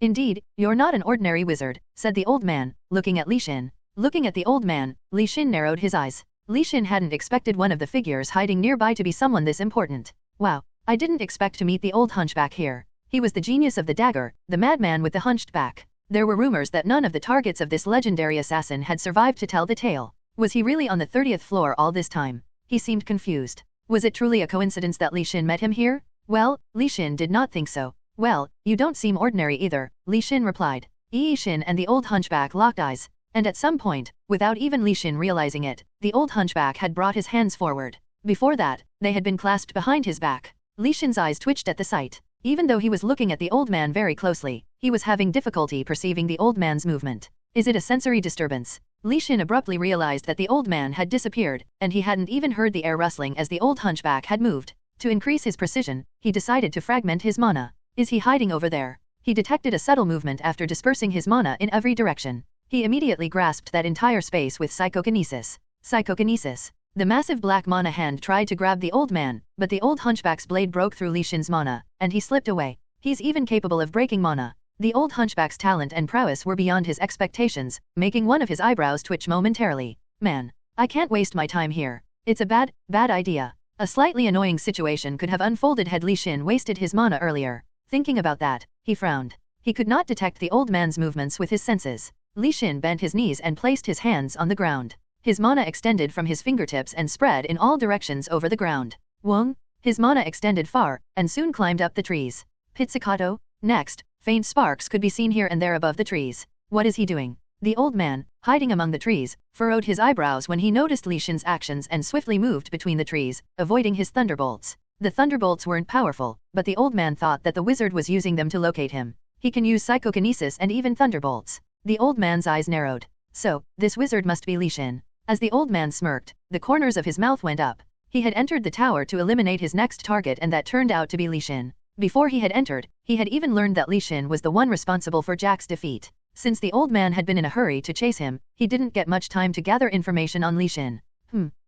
Indeed, you're not an ordinary wizard," said the old man, looking at Li Xin. Looking at the old man, Li Xin narrowed his eyes. Li Xin hadn't expected one of the figures hiding nearby to be someone this important. Wow, I didn't expect to meet the old hunchback here. He was the genius of the dagger, the madman with the hunched back. There were rumors that none of the targets of this legendary assassin had survived to tell the tale. Was he really on the 30th floor all this time? He seemed confused. Was it truly a coincidence that Li Xin met him here? Well, Li Xin did not think so. "Well, you don't seem ordinary either," Li Xin replied. Yi Xin and the old hunchback locked eyes. And at some point, without even Li Xin realizing it, the old hunchback had brought his hands forward. Before that, they had been clasped behind his back. Li Xin's eyes twitched at the sight. Even though he was looking at the old man very closely, he was having difficulty perceiving the old man's movement. Is it a sensory disturbance? Li Xin abruptly realized that the old man had disappeared, and he hadn't even heard the air rustling as the old hunchback had moved. To increase his precision, he decided to fragment his mana. Is he hiding over there? He detected a subtle movement after dispersing his mana in every direction. He immediately grasped that entire space with psychokinesis. Psychokinesis. The massive black mana hand tried to grab the old man, but the old hunchback's blade broke through Li Xin's mana, and he slipped away. He's even capable of breaking mana. The old hunchback's talent and prowess were beyond his expectations, making one of his eyebrows twitch momentarily. Man, I can't waste my time here. It's a bad idea. A slightly annoying situation could have unfolded had Li Xin wasted his mana earlier. Thinking about that, he frowned. He could not detect the old man's movements with his senses. Li Xin bent his knees and placed his hands on the ground. His mana extended from his fingertips and spread in all directions over the ground. Wong! His mana extended far, and soon climbed up the trees. Pizzicato? Next, faint sparks could be seen here and there above the trees. What is he doing? The old man, hiding among the trees, furrowed his eyebrows when he noticed Li Xin's actions and swiftly moved between the trees, avoiding his thunderbolts. The thunderbolts weren't powerful, but the old man thought that the wizard was using them to locate him. He can use psychokinesis and even thunderbolts. The old man's eyes narrowed. So, this wizard must be Li Xin. As the old man smirked, the corners of his mouth went up. He had entered the tower to eliminate his next target, and that turned out to be Li Xin. Before he had entered, he had even learned that Li Xin was the one responsible for Jack's defeat. Since the old man had been in a hurry to chase him, he didn't get much time to gather information on Li Xin.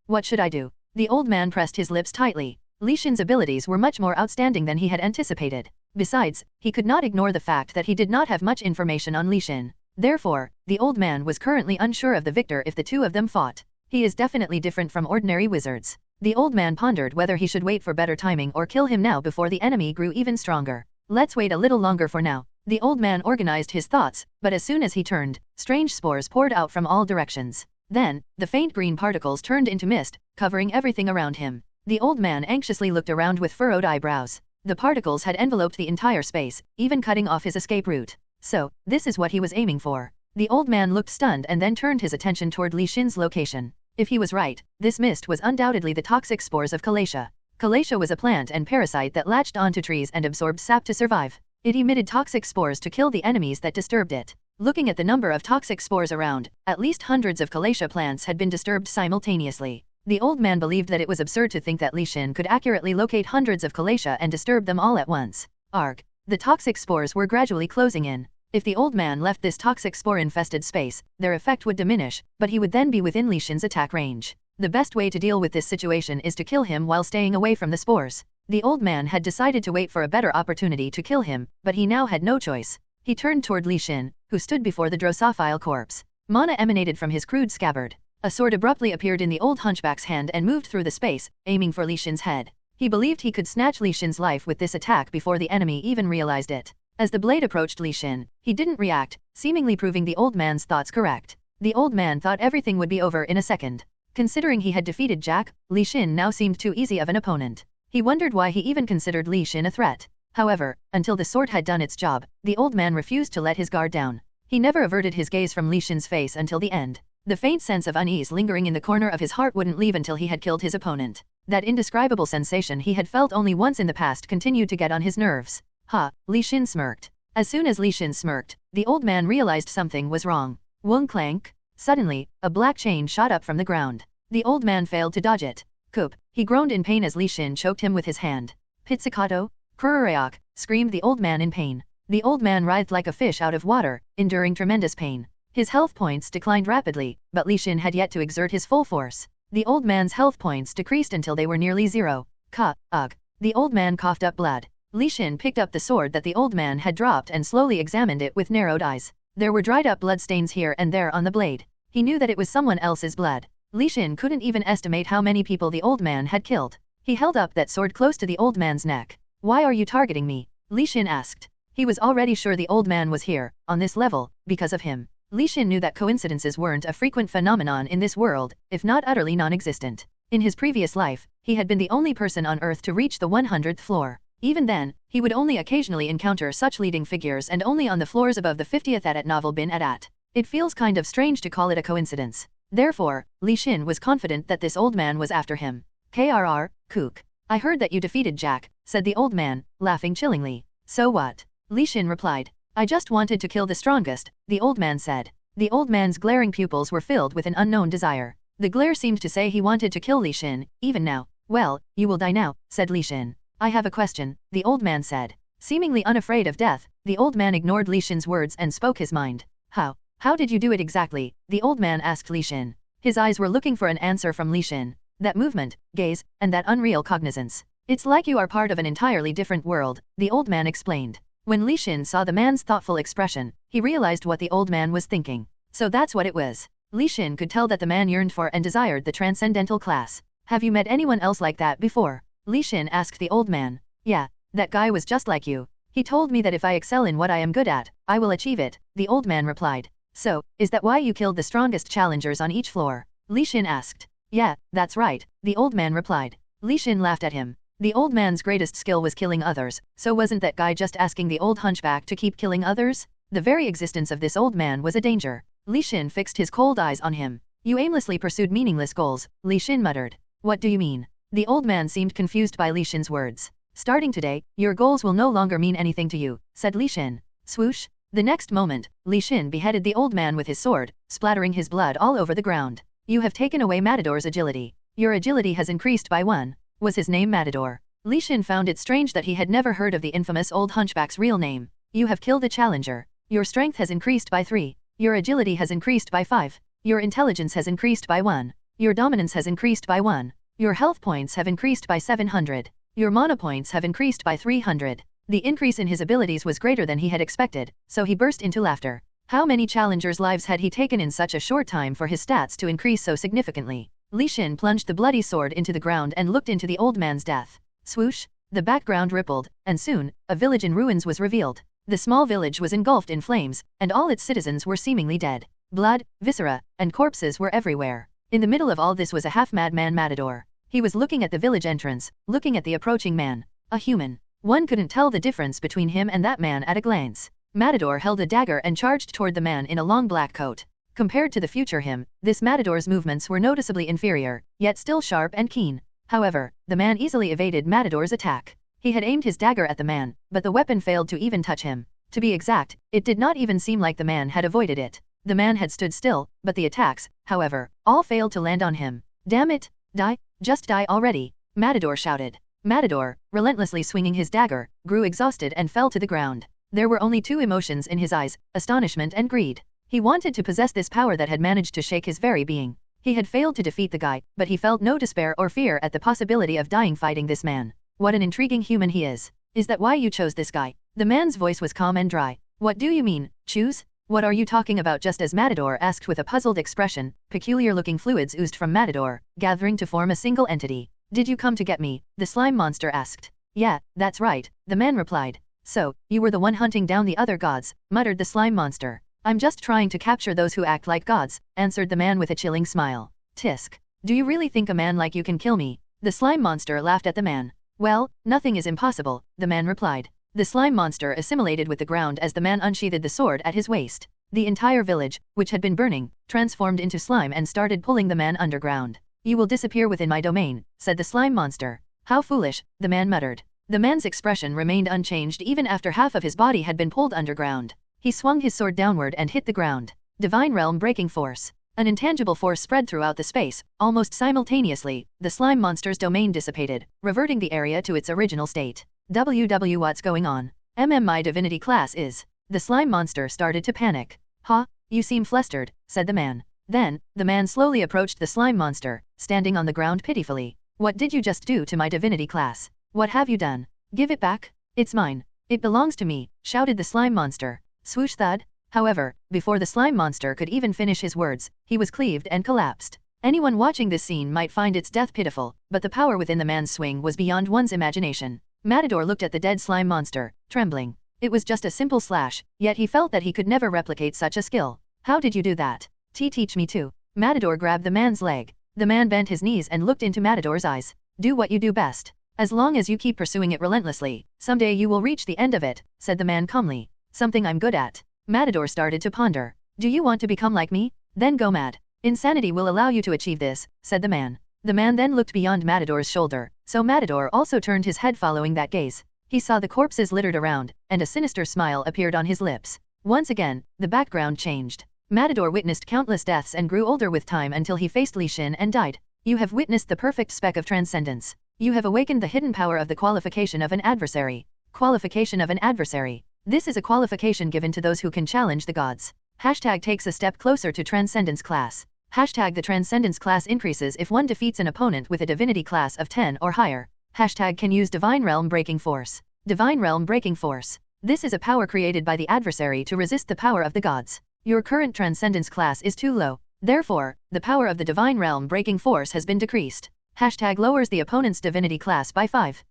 What should I do? The old man pressed his lips tightly. Li Xin's abilities were much more outstanding than he had anticipated. Besides, he could not ignore the fact that he did not have much information on Li Xin. Therefore, the old man was currently unsure of the victor if the two of them fought. He is definitely different from ordinary wizards. The old man pondered whether he should wait for better timing or kill him now before the enemy grew even stronger. Let's wait a little longer for now. The old man organized his thoughts, but as soon as he turned, strange spores poured out from all directions. Then, the faint green particles turned into mist, covering everything around him. The old man anxiously looked around with furrowed eyebrows. The particles had enveloped the entire space, even cutting off his escape route. So, this is what he was aiming for. The old man looked stunned and then turned his attention toward Li Xin's location. If he was right, this mist was undoubtedly the toxic spores of Calatia. Calatia was a plant and parasite that latched onto trees and absorbed sap to survive. It emitted toxic spores to kill the enemies that disturbed it. Looking at the number of toxic spores around, at least hundreds of Calatia plants had been disturbed simultaneously. The old man believed that it was absurd to think that Li Xin could accurately locate hundreds of Calatia and disturb them all at once. Arg. The toxic spores were gradually closing in. If the old man left this toxic spore-infested space, their effect would diminish, but he would then be within Li Xin's attack range. The best way to deal with this situation is to kill him while staying away from the spores. The old man had decided to wait for a better opportunity to kill him, but he now had no choice. He turned toward Li Xin, who stood before the Drosophile corpse. Mana emanated from his crude scabbard. A sword abruptly appeared in the old hunchback's hand and moved through the space, aiming for Li Xin's head. He believed he could snatch Li Xin's life with this attack before the enemy even realized it. As the blade approached Li Xin, he didn't react, seemingly proving the old man's thoughts correct. The old man thought everything would be over in a second. Considering he had defeated Jack, Li Xin now seemed too easy of an opponent. He wondered why he even considered Li Xin a threat. However, until the sword had done its job, the old man refused to let his guard down. He never averted his gaze from Li Xin's face until the end. The faint sense of unease lingering in the corner of his heart wouldn't leave until he had killed his opponent. That indescribable sensation he had felt only once in the past continued to get on his nerves. Ha, Li Xin smirked. As soon as Li Xin smirked, the old man realized something was wrong. Wong clank. Suddenly, a black chain shot up from the ground. The old man failed to dodge it. Coop, he groaned in pain as Li Xin choked him with his hand. Pizzicato, Kurureok, screamed the old man in pain. The old man writhed like a fish out of water, enduring tremendous pain. His health points declined rapidly, but Li Xin had yet to exert his full force. The old man's health points decreased until they were nearly zero. Ugh. The old man coughed up blood. Li Xin picked up the sword that the old man had dropped and slowly examined it with narrowed eyes. There were dried up blood stains here and there on the blade. He knew that it was someone else's blood. Li Xin couldn't even estimate how many people the old man had killed. He held up that sword close to the old man's neck. Why are you targeting me? Li Xin asked. He was already sure the old man was here, on this level, because of him. Li Xin knew that coincidences weren't a frequent phenomenon in this world, if not utterly non-existent. In his previous life, he had been the only person on Earth to reach the 100th floor. Even then, he would only occasionally encounter such leading figures and only on the floors above the 50th at novel bin at. It feels kind of strange to call it a coincidence. Therefore, Li Xin was confident that this old man was after him. Kook. I heard that you defeated Jack, said the old man, laughing chillingly. So what? Li Xin replied. I just wanted to kill the strongest, the old man said. The old man's glaring pupils were filled with an unknown desire. The glare seemed to say he wanted to kill Li Xin, even now. Well, you will die now, said Li Xin. I have a question, the old man said. Seemingly unafraid of death, the old man ignored Li Xin's words and spoke his mind. How did you do it exactly? The old man asked Li Xin. His eyes were looking for an answer from Li Xin. That movement, gaze, and that unreal cognizance. It's like you are part of an entirely different world, the old man explained. When Li Xin saw the man's thoughtful expression, he realized what the old man was thinking. So that's what it was. Li Xin could tell that the man yearned for and desired the transcendental class. Have you met anyone else like that before? Li Xin asked the old man. Yeah, that guy was just like you. He told me that if I excel in what I am good at, I will achieve it, the old man replied. So, is that why you killed the strongest challengers on each floor? Li Xin asked. Yeah, that's right, the old man replied. Li Xin laughed at him. The old man's greatest skill was killing others, so wasn't that guy just asking the old hunchback to keep killing others? The very existence of this old man was a danger. Li Xin fixed his cold eyes on him. You aimlessly pursued meaningless goals, Li Xin muttered. What do you mean? The old man seemed confused by Li Xin's words. Starting today, your goals will no longer mean anything to you, said Li Xin. Swoosh. The next moment, Li Xin beheaded the old man with his sword, splattering his blood all over the ground. You have taken away Matador's agility. Your agility has increased by 1. Was his name Matador? Li Xin found it strange that he had never heard of the infamous old hunchback's real name. You have killed a challenger. Your strength has increased by 3. Your agility has increased by 5. Your intelligence has increased by 1. Your dominance has increased by 1. Your health points have increased by 700. Your mana points have increased by 300. The increase in his abilities was greater than he had expected, so he burst into laughter. How many challengers' lives had he taken in such a short time for his stats to increase so significantly? Li Xin plunged the bloody sword into the ground and looked into the old man's death. Swoosh! The background rippled, and soon, a village in ruins was revealed. The small village was engulfed in flames, and all its citizens were seemingly dead. Blood, viscera, and corpses were everywhere. In the middle of all this was a half-madman Matador. He was looking at the village entrance, looking at the approaching man. A human. One couldn't tell the difference between him and that man at a glance. Matador held a dagger and charged toward the man in a long black coat. Compared to the future him, this Matador's movements were noticeably inferior, yet still sharp and keen. However, the man easily evaded Matador's attack. He had aimed his dagger at the man, but the weapon failed to even touch him. To be exact, it did not even seem like the man had avoided it. The man had stood still, but the attacks, however, all failed to land on him. Damn it! Die! Just die already! Matador shouted. Matador, relentlessly swinging his dagger, grew exhausted and fell to the ground. There were only 2 emotions in his eyes, astonishment and greed. He wanted to possess this power that had managed to shake his very being. He had failed to defeat the guy, but he felt no despair or fear at the possibility of dying fighting this man. What an intriguing human he is. Is that why you chose this guy? The man's voice was calm and dry. What do you mean, choose? What are you talking about? Just as Matador asked with a puzzled expression, peculiar-looking fluids oozed from Matador, gathering to form a single entity. Did you come to get me? The slime monster asked. Yeah, that's right, the man replied. So, you were the one hunting down the other gods, muttered the slime monster. I'm just trying to capture those who act like gods, answered the man with a chilling smile. Tisk. Do you really think a man like you can kill me? The slime monster laughed at the man. Well, nothing is impossible, the man replied. The slime monster assimilated with the ground as the man unsheathed the sword at his waist. The entire village, which had been burning, transformed into slime and started pulling the man underground. You will disappear within my domain, said the slime monster. How foolish, the man muttered. The man's expression remained unchanged even after half of his body had been pulled underground. He swung his sword downward and hit the ground. Divine realm breaking force. An intangible force spread throughout the space. Almost simultaneously, the slime monster's domain dissipated, reverting the area to its original state. What's going on? My divinity class is. The slime monster started to panic. Ha, you seem flustered, said the man. Then, the man slowly approached the slime monster, standing on the ground pitifully. What did you just do to my divinity class? What have you done? Give it back. It's mine. It belongs to me, shouted the slime monster. Swoosh thud. However, before the slime monster could even finish his words, he was cleaved and collapsed. Anyone watching this scene might find its death pitiful, but the power within the man's swing was beyond one's imagination. Matador looked at the dead slime monster, trembling. It was just a simple slash, yet he felt that he could never replicate such a skill. How did you do that? Teach me too. Matador grabbed the man's leg. The man bent his knees and looked into Matador's eyes. Do what you do best. As long as you keep pursuing it relentlessly, someday you will reach the end of it, said the man calmly. Something I'm good at. Matador started to ponder. Do you want to become like me? Then go mad. Insanity will allow you to achieve this, said the man. The man then looked beyond Matador's shoulder, so Matador also turned his head following that gaze. He saw the corpses littered around, and a sinister smile appeared on his lips. Once again, the background changed. Matador witnessed countless deaths and grew older with time until he faced Li Xin and died. You have witnessed the perfect speck of transcendence. You have awakened the hidden power of the qualification of an adversary. Qualification of an adversary. This is a qualification given to those who can challenge the gods. Hashtag takes a step closer to transcendence class. Hashtag the transcendence class increases if one defeats an opponent with a divinity class of 10 or higher. Hashtag can use divine realm breaking force. Divine realm breaking force. This is a power created by the adversary to resist the power of the gods. Your current transcendence class is too low. Therefore, the power of the divine realm breaking force has been decreased. Hashtag lowers the opponent's divinity class by 5.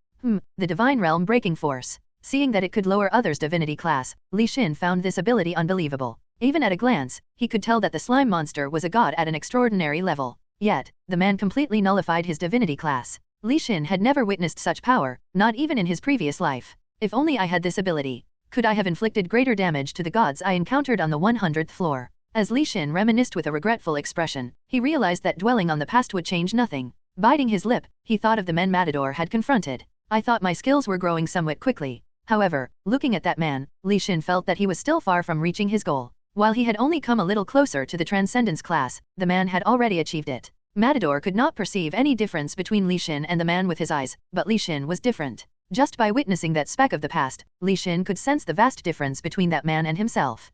The divine realm breaking force. Seeing that it could lower others' divinity class, Li Xin found this ability unbelievable. Even at a glance, he could tell that the slime monster was a god at an extraordinary level. Yet, the man completely nullified his divinity class. Li Xin had never witnessed such power, not even in his previous life. If only I had this ability. Could I have inflicted greater damage to the gods I encountered on the 100th floor? As Li Xin reminisced with a regretful expression, he realized that dwelling on the past would change nothing. Biting his lip, he thought of the men Matador had confronted. I thought my skills were growing somewhat quickly. However, looking at that man, Li Xin felt that he was still far from reaching his goal. While he had only come a little closer to the transcendence class, the man had already achieved it. Matador could not perceive any difference between Li Xin and the man with his eyes, but Li Xin was different. Just by witnessing that speck of the past, Li Xin could sense the vast difference between that man and himself.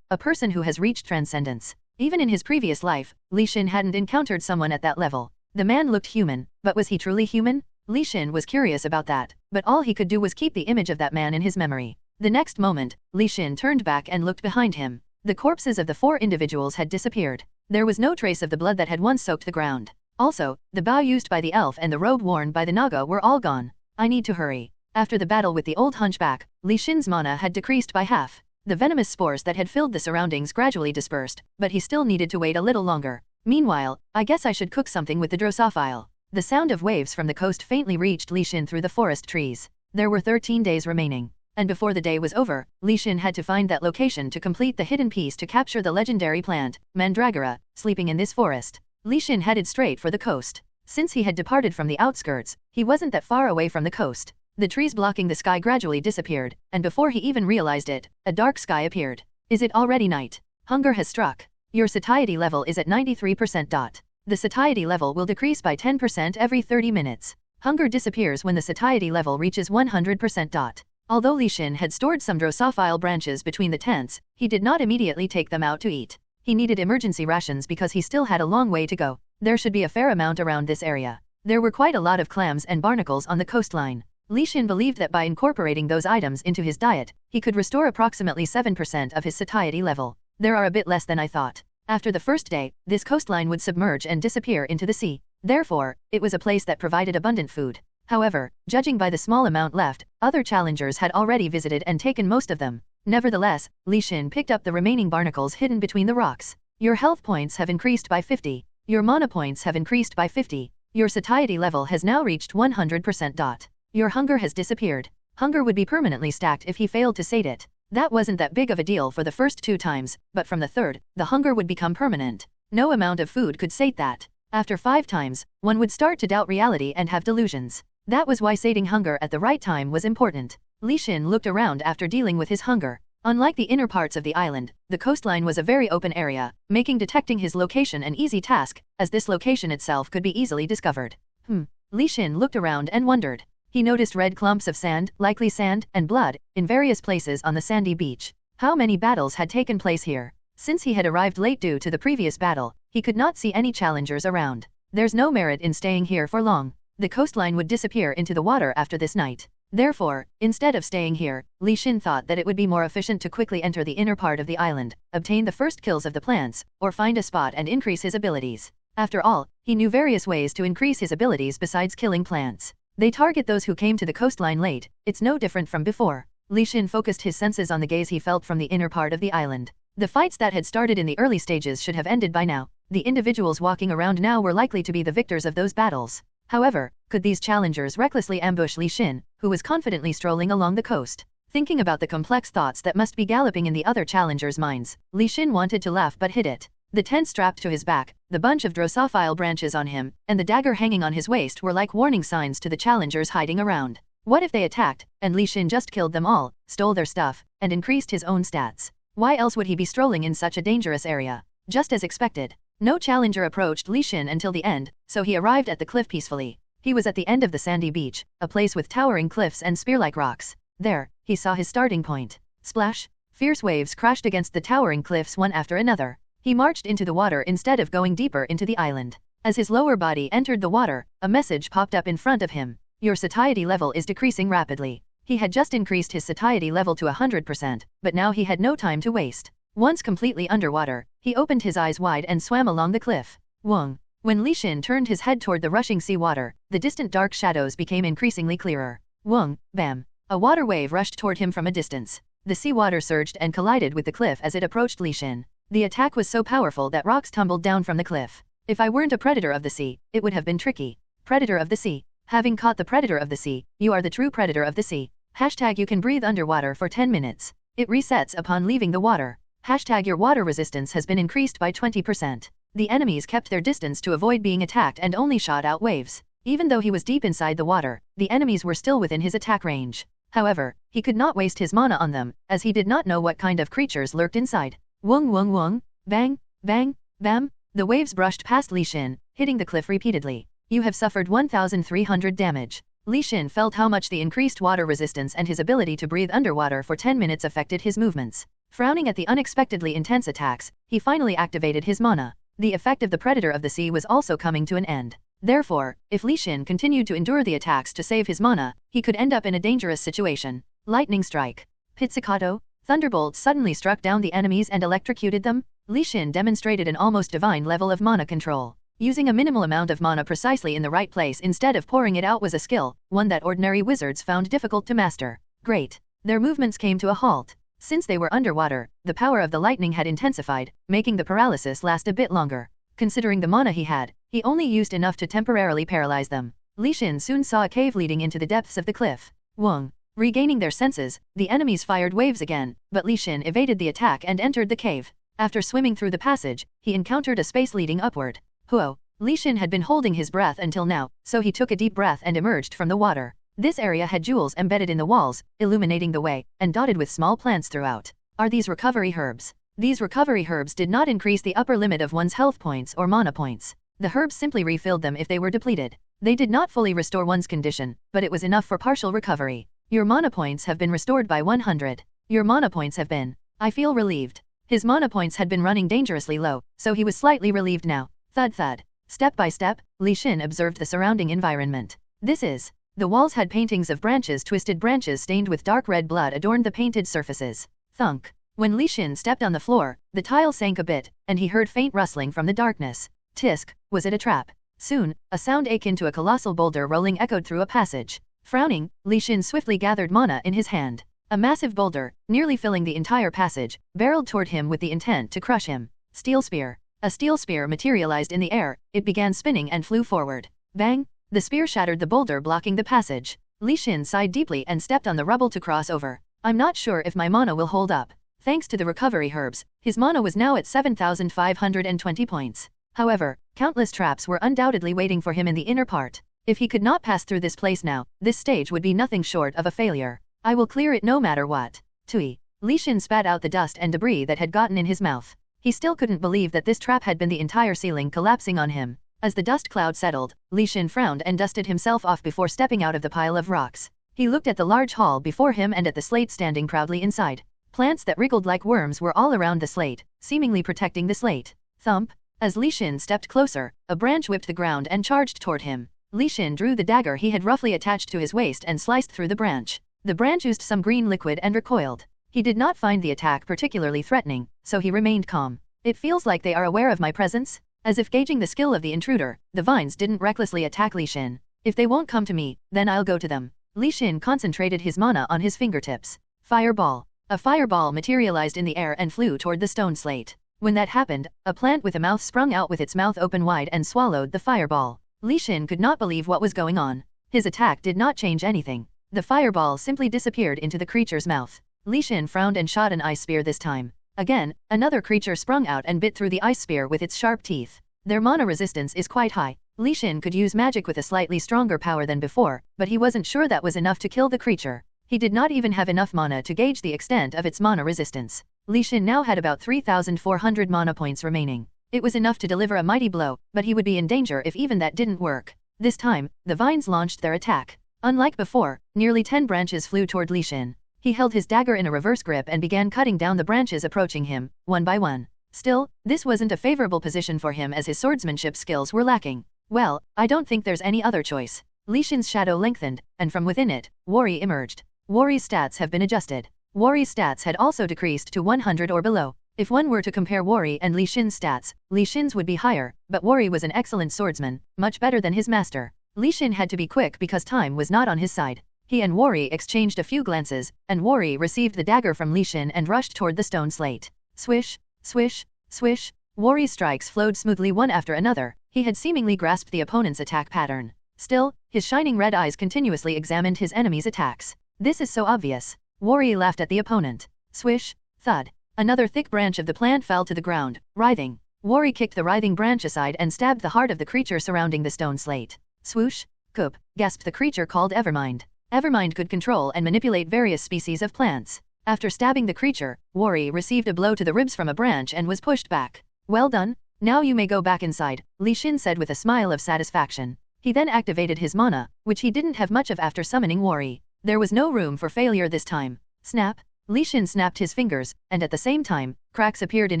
A person who has reached transcendence. Even in his previous life, Li Xin hadn't encountered someone at that level. The man looked human, but was he truly human? Li Xin was curious about that, but all he could do was keep the image of that man in his memory. The next moment, Li Xin turned back and looked behind him. The corpses of the 4 individuals had disappeared. There was no trace of the blood that had once soaked the ground. Also, the bow used by the elf and the robe worn by the Naga were all gone. I need to hurry. After the battle with the old hunchback, Li Xin's mana had decreased by half. The venomous spores that had filled the surroundings gradually dispersed, but he still needed to wait a little longer. Meanwhile, I guess I should cook something with the drosophile. The sound of waves from the coast faintly reached Li Xin through the forest trees. There were 13 days remaining. And before the day was over, Li Xin had to find that location to complete the hidden piece to capture the legendary plant, Mandragora, sleeping in this forest. Li Xin headed straight for the coast. Since he had departed from the outskirts, he wasn't that far away from the coast. The trees blocking the sky gradually disappeared, and before he even realized it, a dark sky appeared. Is it already night? Hunger has struck. Your satiety level is at 93%. The satiety level will decrease by 10% every 30 minutes. Hunger disappears when the satiety level reaches 100%. Although Li Xin had stored some drosophile branches between the tents, he did not immediately take them out to eat. He needed emergency rations because he still had a long way to go. There should be a fair amount around this area. There were quite a lot of clams and barnacles on the coastline. Li Xin believed that by incorporating those items into his diet, he could restore approximately 7% of his satiety level. There are a bit less than I thought. After the first day, this coastline would submerge and disappear into the sea. Therefore, it was a place that provided abundant food. However, judging by the small amount left, other challengers had already visited and taken most of them. Nevertheless, Li Xin picked up the remaining barnacles hidden between the rocks. Your health points have increased by 50. Your mana points have increased by 50. Your satiety level has now reached 100%. Your hunger has disappeared. Hunger would be permanently stacked if he failed to sate it. That wasn't that big of a deal for the first 2 times, but from the third, the hunger would become permanent. No amount of food could sate that. After 5 times, one would start to doubt reality and have delusions. That was why sating hunger at the right time was important. Li Xin looked around after dealing with his hunger. Unlike the inner parts of the island, the coastline was a very open area, making detecting his location an easy task, as this location itself could be easily discovered. Li Xin looked around and wondered. He noticed red clumps of sand, likely sand, and blood, in various places on the sandy beach. How many battles had taken place here? Since he had arrived late due to the previous battle, he could not see any challengers around. There's no merit in staying here for long. The coastline would disappear into the water after this night. Therefore, instead of staying here, Li Xin thought that it would be more efficient to quickly enter the inner part of the island, obtain the first kills of the plants, or find a spot and increase his abilities. After all, he knew various ways to increase his abilities besides killing plants. They target those who came to the coastline late. It's no different from before. Li Xin focused his senses on the gaze he felt from the inner part of the island. The fights that had started in the early stages should have ended by now. The individuals walking around now were likely to be the victors of those battles. However, could these challengers recklessly ambush Li Xin, who was confidently strolling along the coast? Thinking about the complex thoughts that must be galloping in the other challengers' minds, Li Xin wanted to laugh but hid it. The tent strapped to his back, the bunch of drosophile branches on him, and the dagger hanging on his waist were like warning signs to the challengers hiding around. What if they attacked, and Li Xin just killed them all, stole their stuff, and increased his own stats? Why else would he be strolling in such a dangerous area? Just as expected. No challenger approached Li Xin until the end, so he arrived at the cliff peacefully. He was at the end of the sandy beach, a place with towering cliffs and spear-like rocks. There, he saw his starting point. Splash! Fierce waves crashed against the towering cliffs one after another. He marched into the water instead of going deeper into the island. As his lower body entered the water, a message popped up in front of him. Your satiety level is decreasing rapidly. He had just increased his satiety level to 100%, but now he had no time to waste. Once completely underwater, he opened his eyes wide and swam along the cliff. Wong. When Li Xin turned his head toward the rushing sea water, the distant dark shadows became increasingly clearer. Wong, bam. A water wave rushed toward him from a distance. The sea water surged and collided with the cliff as it approached Li Xin. The attack was so powerful that rocks tumbled down from the cliff. If I weren't a predator of the sea, it would have been tricky. Predator of the sea. Having caught the predator of the sea, you are the true predator of the sea. Hashtag you can breathe underwater for 10 minutes. It resets upon leaving the water. Hashtag your water resistance has been increased by 20%. The enemies kept their distance to avoid being attacked and only shot out waves. Even though he was deep inside the water, the enemies were still within his attack range. However, he could not waste his mana on them, as he did not know what kind of creatures lurked inside. Wong wong wong, bang, bang, bam. The waves brushed past Li Xin, hitting the cliff repeatedly. You have suffered 1,300 damage. Li Xin felt how much the increased water resistance and his ability to breathe underwater for 10 minutes affected his movements. Frowning at the unexpectedly intense attacks, he finally activated his mana. The effect of the predator of the sea was also coming to an end. Therefore, if Li Xin continued to endure the attacks to save his mana, he could end up in a dangerous situation. Lightning strike. Pizzicato. Thunderbolts suddenly struck down the enemies and electrocuted them. Li Xin demonstrated an almost divine level of mana control. Using a minimal amount of mana precisely in the right place instead of pouring it out was a skill, one that ordinary wizards found difficult to master. Great. Their movements came to a halt. Since they were underwater, the power of the lightning had intensified, making the paralysis last a bit longer. Considering the mana he had, he only used enough to temporarily paralyze them. Li Xin soon saw a cave leading into the depths of the cliff. Wong. Regaining their senses, the enemies fired waves again, but Li Xin evaded the attack and entered the cave. After swimming through the passage, he encountered a space leading upward. Huo. Li Xin had been holding his breath until now, so he took a deep breath and emerged from the water. This area had jewels embedded in the walls, illuminating the way, and dotted with small plants throughout. Are these recovery herbs? These recovery herbs did not increase the upper limit of one's health points or mana points. The herbs simply refilled them if they were depleted. They did not fully restore one's condition, but it was enough for partial recovery. Your mana points have been restored by 100. Your mana points have been. I feel relieved. His mana points had been running dangerously low, so he was slightly relieved now. Thud thud. Step by step, Li Xin observed the surrounding environment. This is. The walls had paintings of branches, twisted branches stained with dark red blood adorned the painted surfaces. Thunk. When Li Xin stepped on the floor, the tile sank a bit, and he heard faint rustling from the darkness. Tisk, was it a trap? Soon, a sound akin to a colossal boulder rolling echoed through a passage. Frowning, Li Xin swiftly gathered mana in his hand. A massive boulder, nearly filling the entire passage, barreled toward him with the intent to crush him. Steel spear. A steel spear materialized in the air, it began spinning and flew forward. Bang! The spear shattered the boulder blocking the passage. Li Xin sighed deeply and stepped on the rubble to cross over. I'm not sure if my mana will hold up. Thanks to the recovery herbs, his mana was now at 7,520 points. However, countless traps were undoubtedly waiting for him in the inner part. If he could not pass through this place now, this stage would be nothing short of a failure. I will clear it no matter what. Tui. Li Xin spat out the dust and debris that had gotten in his mouth. He still couldn't believe that this trap had been the entire ceiling collapsing on him. As the dust cloud settled, Li Xin frowned and dusted himself off before stepping out of the pile of rocks. He looked at the large hall before him and at the slate standing proudly inside. Plants that wriggled like worms were all around the slate, seemingly protecting the slate. Thump. As Li Xin stepped closer, a branch whipped the ground and charged toward him. Li Xin drew the dagger he had roughly attached to his waist and sliced through the branch. The branch oozed some green liquid and recoiled. He did not find the attack particularly threatening, so he remained calm. It feels like they are aware of my presence? As if gauging the skill of the intruder, the vines didn't recklessly attack Li Xin. If they won't come to me, then I'll go to them. Li Xin concentrated his mana on his fingertips. Fireball. A fireball materialized in the air and flew toward the stone slate. When that happened, a plant with a mouth sprung out with its mouth open wide and swallowed the fireball. Li Xin could not believe what was going on. His attack did not change anything. The fireball simply disappeared into the creature's mouth. Li Xin frowned and shot an ice spear this time. Again, another creature sprung out and bit through the ice spear with its sharp teeth. Their mana resistance is quite high. Li Xin could use magic with a slightly stronger power than before, but he wasn't sure that was enough to kill the creature. He did not even have enough mana to gauge the extent of its mana resistance. Li Xin now had about 3,400 mana points remaining. It was enough to deliver a mighty blow, but he would be in danger if even that didn't work. This time, the vines launched their attack. Unlike before, nearly 10 branches flew toward Li Xin. He held his dagger in a reverse grip and began cutting down the branches approaching him, one by one. Still, this wasn't a favorable position for him as his swordsmanship skills were lacking. Well, I don't think there's any other choice. Li Xin's shadow lengthened, and from within it, Worry emerged. Worry's stats have been adjusted. Worry's stats had also decreased to 100 or below. If one were to compare Worry and Li Xin's stats, Li Xin's would be higher, but Worry was an excellent swordsman, much better than his master. Li Xin had to be quick because time was not on his side. He and Worry exchanged a few glances, and Worry received the dagger from Li Xin and rushed toward the stone slate. Swish, swish, swish. Worry's strikes flowed smoothly one after another. He had seemingly grasped the opponent's attack pattern. Still, his shining red eyes continuously examined his enemy's attacks. This is so obvious. Worry laughed at the opponent. Swish, thud. Another thick branch of the plant fell to the ground, writhing. Worry kicked the writhing branch aside and stabbed the heart of the creature surrounding the stone slate. Swoosh, coop, gasped the creature called Evermind. Evermind could control and manipulate various species of plants. After stabbing the creature, Worry received a blow to the ribs from a branch and was pushed back. Well done. Now you may go back inside, Li Xin said with a smile of satisfaction. He then activated his mana, which he didn't have much of after summoning Worry. There was no room for failure this time. Snap. Li Xin snapped his fingers, and at the same time, cracks appeared in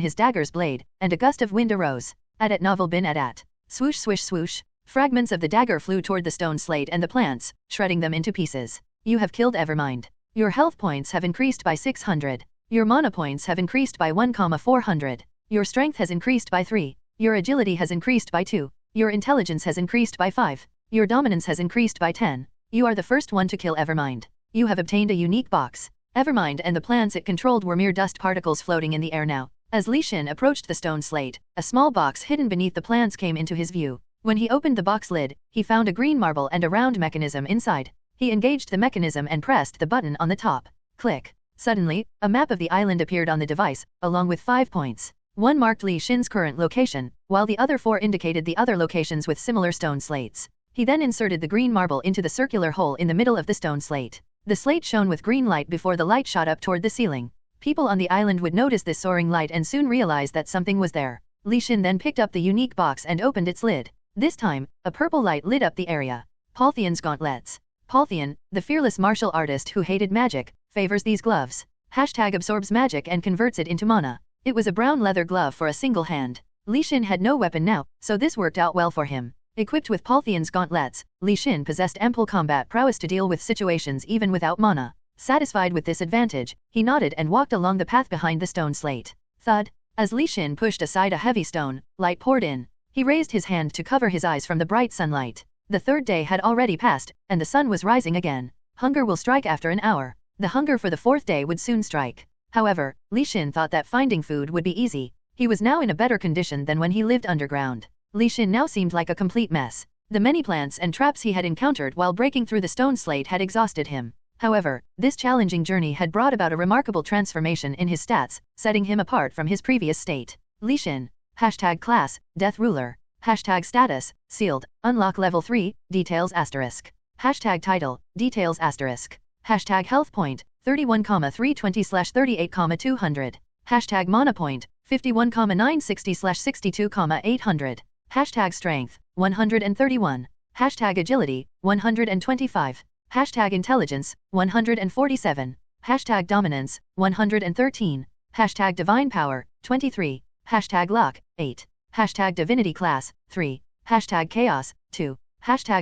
his dagger's blade, and a gust of wind arose. At novel bin at. Swoosh swoosh swoosh. Fragments of the dagger flew toward the stone slate and the plants, shredding them into pieces. You have killed Evermind. Your health points have increased by 600. Your mana points have increased by 1,400. Your strength has increased by 3. Your agility has increased by 2. Your intelligence has increased by 5. Your dominance has increased by 10. You are the first one to kill Evermind. You have obtained a unique box. Evermind and the plants it controlled were mere dust particles floating in the air now. As Li Xin approached the stone slate, a small box hidden beneath the plants came into his view. When he opened the box lid, he found a green marble and a round mechanism inside. He engaged the mechanism and pressed the button on the top. Click. Suddenly, a map of the island appeared on the device, along with 5 points. One marked Li Xin's current location, while the other 4 indicated the other locations with similar stone slates. He then inserted the green marble into the circular hole in the middle of the stone slate. The slate shone with green light before the light shot up toward the ceiling. People on the island would notice this soaring light and soon realize that something was there. Li Xin then picked up the unique box and opened its lid. This time, a purple light lit up the area. Paltheon's gauntlets. Paltheon, the fearless martial artist who hated magic, favors these gloves. #absorbs magic and converts it into mana. It was a brown leather glove for a single hand. Li Xin had no weapon now, so this worked out well for him. Equipped with Paltheon's gauntlets, Li Xin possessed ample combat prowess to deal with situations even without mana. Satisfied with this advantage, he nodded and walked along the path behind the stone slate. Thud. As Li Xin pushed aside a heavy stone, light poured in. He raised his hand to cover his eyes from the bright sunlight. The third day had already passed, and the sun was rising again. Hunger will strike after an hour. The hunger for the fourth day would soon strike. However, Li Xin thought that finding food would be easy. He was now in a better condition than when he lived underground. Li Xin now seemed like a complete mess. The many plants and traps he had encountered while breaking through the stone slate had exhausted him. However, this challenging journey had brought about a remarkable transformation in his stats, setting him apart from his previous state. Li Xin. #class, Death Ruler. #status, sealed, unlock level 3, details asterisk. #title, details asterisk. #health point, 31,320/38,200. #mana point, 51,960/62,800. #strength, 131. #agility, 125. #intelligence, 147. #dominance, 113. #divine power, 23. #luck, 8. #divinity class, 3. #chaos, 2.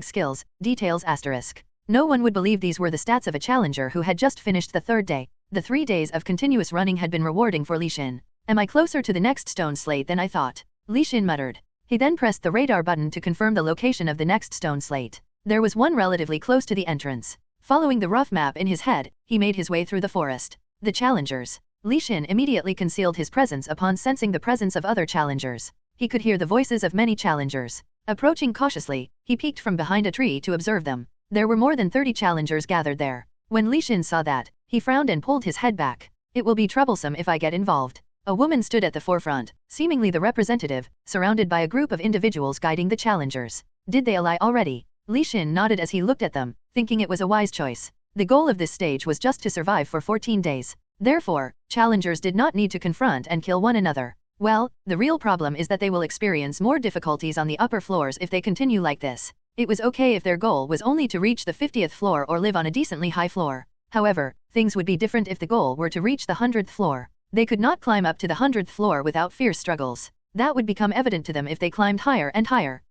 #skills, details asterisk. No one would believe these were the stats of a challenger who had just finished the third day. The 3 days of continuous running had been rewarding for Li Xin. Am I closer to the next stone slate than I thought? Li Xin muttered. He then pressed the radar button to confirm the location of the next stone slate. There was one relatively close to the entrance. Following the rough map in his head, he made his way through the forest. The challengers. Li Xin immediately concealed his presence upon sensing the presence of other challengers. He could hear the voices of many challengers. Approaching cautiously, he peeked from behind a tree to observe them. There were more than 30 challengers gathered there. When Li Xin saw that, he frowned and pulled his head back. It will be troublesome if I get involved. A woman stood at the forefront, seemingly the representative, surrounded by a group of individuals guiding the challengers. Did they ally already? Li Xin nodded as he looked at them, thinking it was a wise choice. The goal of this stage was just to survive for 14 days. Therefore, challengers did not need to confront and kill one another. Well, the real problem is that they will experience more difficulties on the upper floors if they continue like this. It was okay if their goal was only to reach the 50th floor or live on a decently high floor. However, things would be different if the goal were to reach the 100th floor. They could not climb up to the 100th floor without fierce struggles. That would become evident to them if they climbed higher and higher.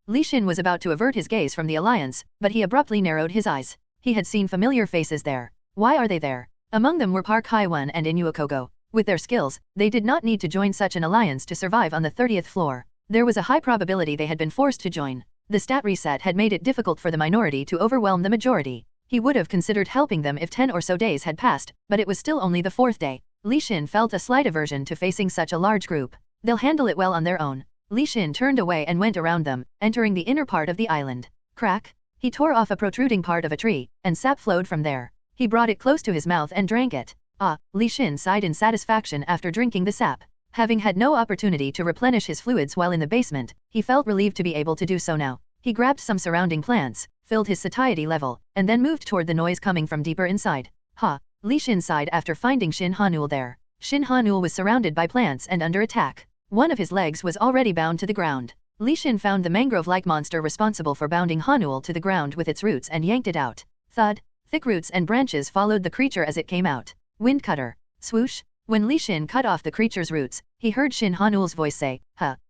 Li Xin was about to avert his gaze from the alliance, but he abruptly narrowed his eyes. He had seen familiar faces there. Why are they there? Among them were Park Hai-wen and Inuokogo. With their skills, they did not need to join such an alliance to survive on the 30th floor. There was a high probability they had been forced to join. The stat reset had made it difficult for the minority to overwhelm the majority. He would have considered helping them if 10 or so days had passed, but it was still only the 4th day. Li Xin felt a slight aversion to facing such a large group. They'll handle it well on their own. Li Xin turned away and went around them, entering the inner part of the island. Crack! He tore off a protruding part of a tree, and sap flowed from there. He brought it close to his mouth and drank it. Li Xin sighed in satisfaction after drinking the sap. Having had no opportunity to replenish his fluids while in the basement, he felt relieved to be able to do so now. He grabbed some surrounding plants, filled his satiety level, and then moved toward the noise coming from deeper inside. Li Xin sighed after finding Shin Hanul there. Shin Hanul was surrounded by plants and under attack. One of his legs was already bound to the ground. Li Xin found the mangrove-like monster responsible for bounding Hanul to the ground with its roots and yanked it out. Thud! Thick roots and branches followed the creature as it came out. Wind cutter. Swoosh! When Li Xin cut off the creature's roots, he heard Shin Hanul's voice say,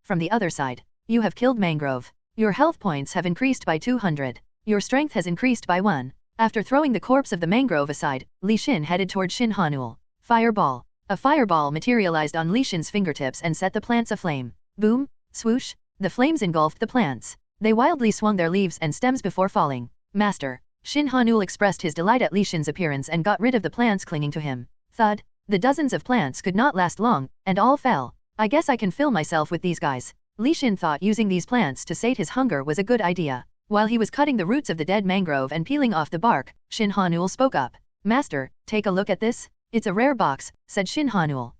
from the other side. You have killed mangrove. Your health points have increased by 200. Your strength has increased by 1. After throwing the corpse of the mangrove aside, Li Xin headed toward Shin Hanul. Fireball. A fireball materialized on Li Xin's fingertips and set the plants aflame. Boom! Swoosh! The flames engulfed the plants. They wildly swung their leaves and stems before falling. Master. Shin Hanul expressed his delight at Li Xin's appearance and got rid of the plants clinging to him. Thud! The dozens of plants could not last long, and all fell. I guess I can fill myself with these guys. Li Xin thought using these plants to sate his hunger was a good idea. While he was cutting the roots of the dead mangrove and peeling off the bark, Shin Hanul spoke up. Master, take a look at this. It's a rare box, said Shin Hanul.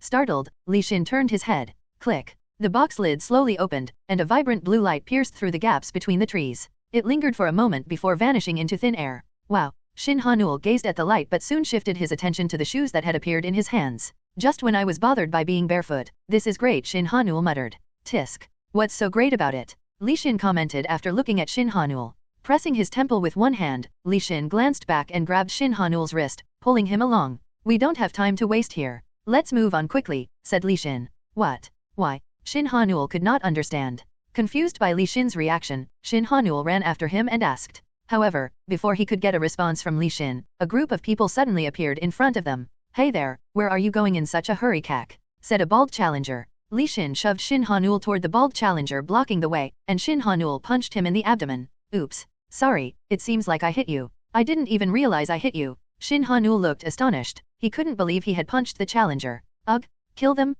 Startled, Li Xin turned his head. Click. The box lid slowly opened, and a vibrant blue light pierced through the gaps between the trees. It lingered for a moment before vanishing into thin air. Wow! Shin Hanul gazed at the light but soon shifted his attention to the shoes that had appeared in his hands. Just when I was bothered by being barefoot. This is great, Shin Hanul muttered. Tisk. What's so great about it? Li Xin commented after looking at Shin Hanul. Pressing his temple with one hand, Li Xin glanced back and grabbed Shin Hanul's wrist, pulling him along. We don't have time to waste here. Let's move on quickly, said Li Xin. What? Why? Shin Hanul could not understand. Confused by Li Xin's reaction, Shin Hanul ran after him and asked. However, before he could get a response from Li Xin, a group of people suddenly appeared in front of them. Hey there, where are you going in such a hurry, Kak? Said a bald challenger. Li Xin shoved Shin Hanul toward the bald challenger, blocking the way, and Shin Hanul punched him in the abdomen. Oops. Sorry, it seems like I hit you. I didn't even realize I hit you. Shin Hanul looked astonished. He couldn't believe he had punched the challenger. Ugh, kill them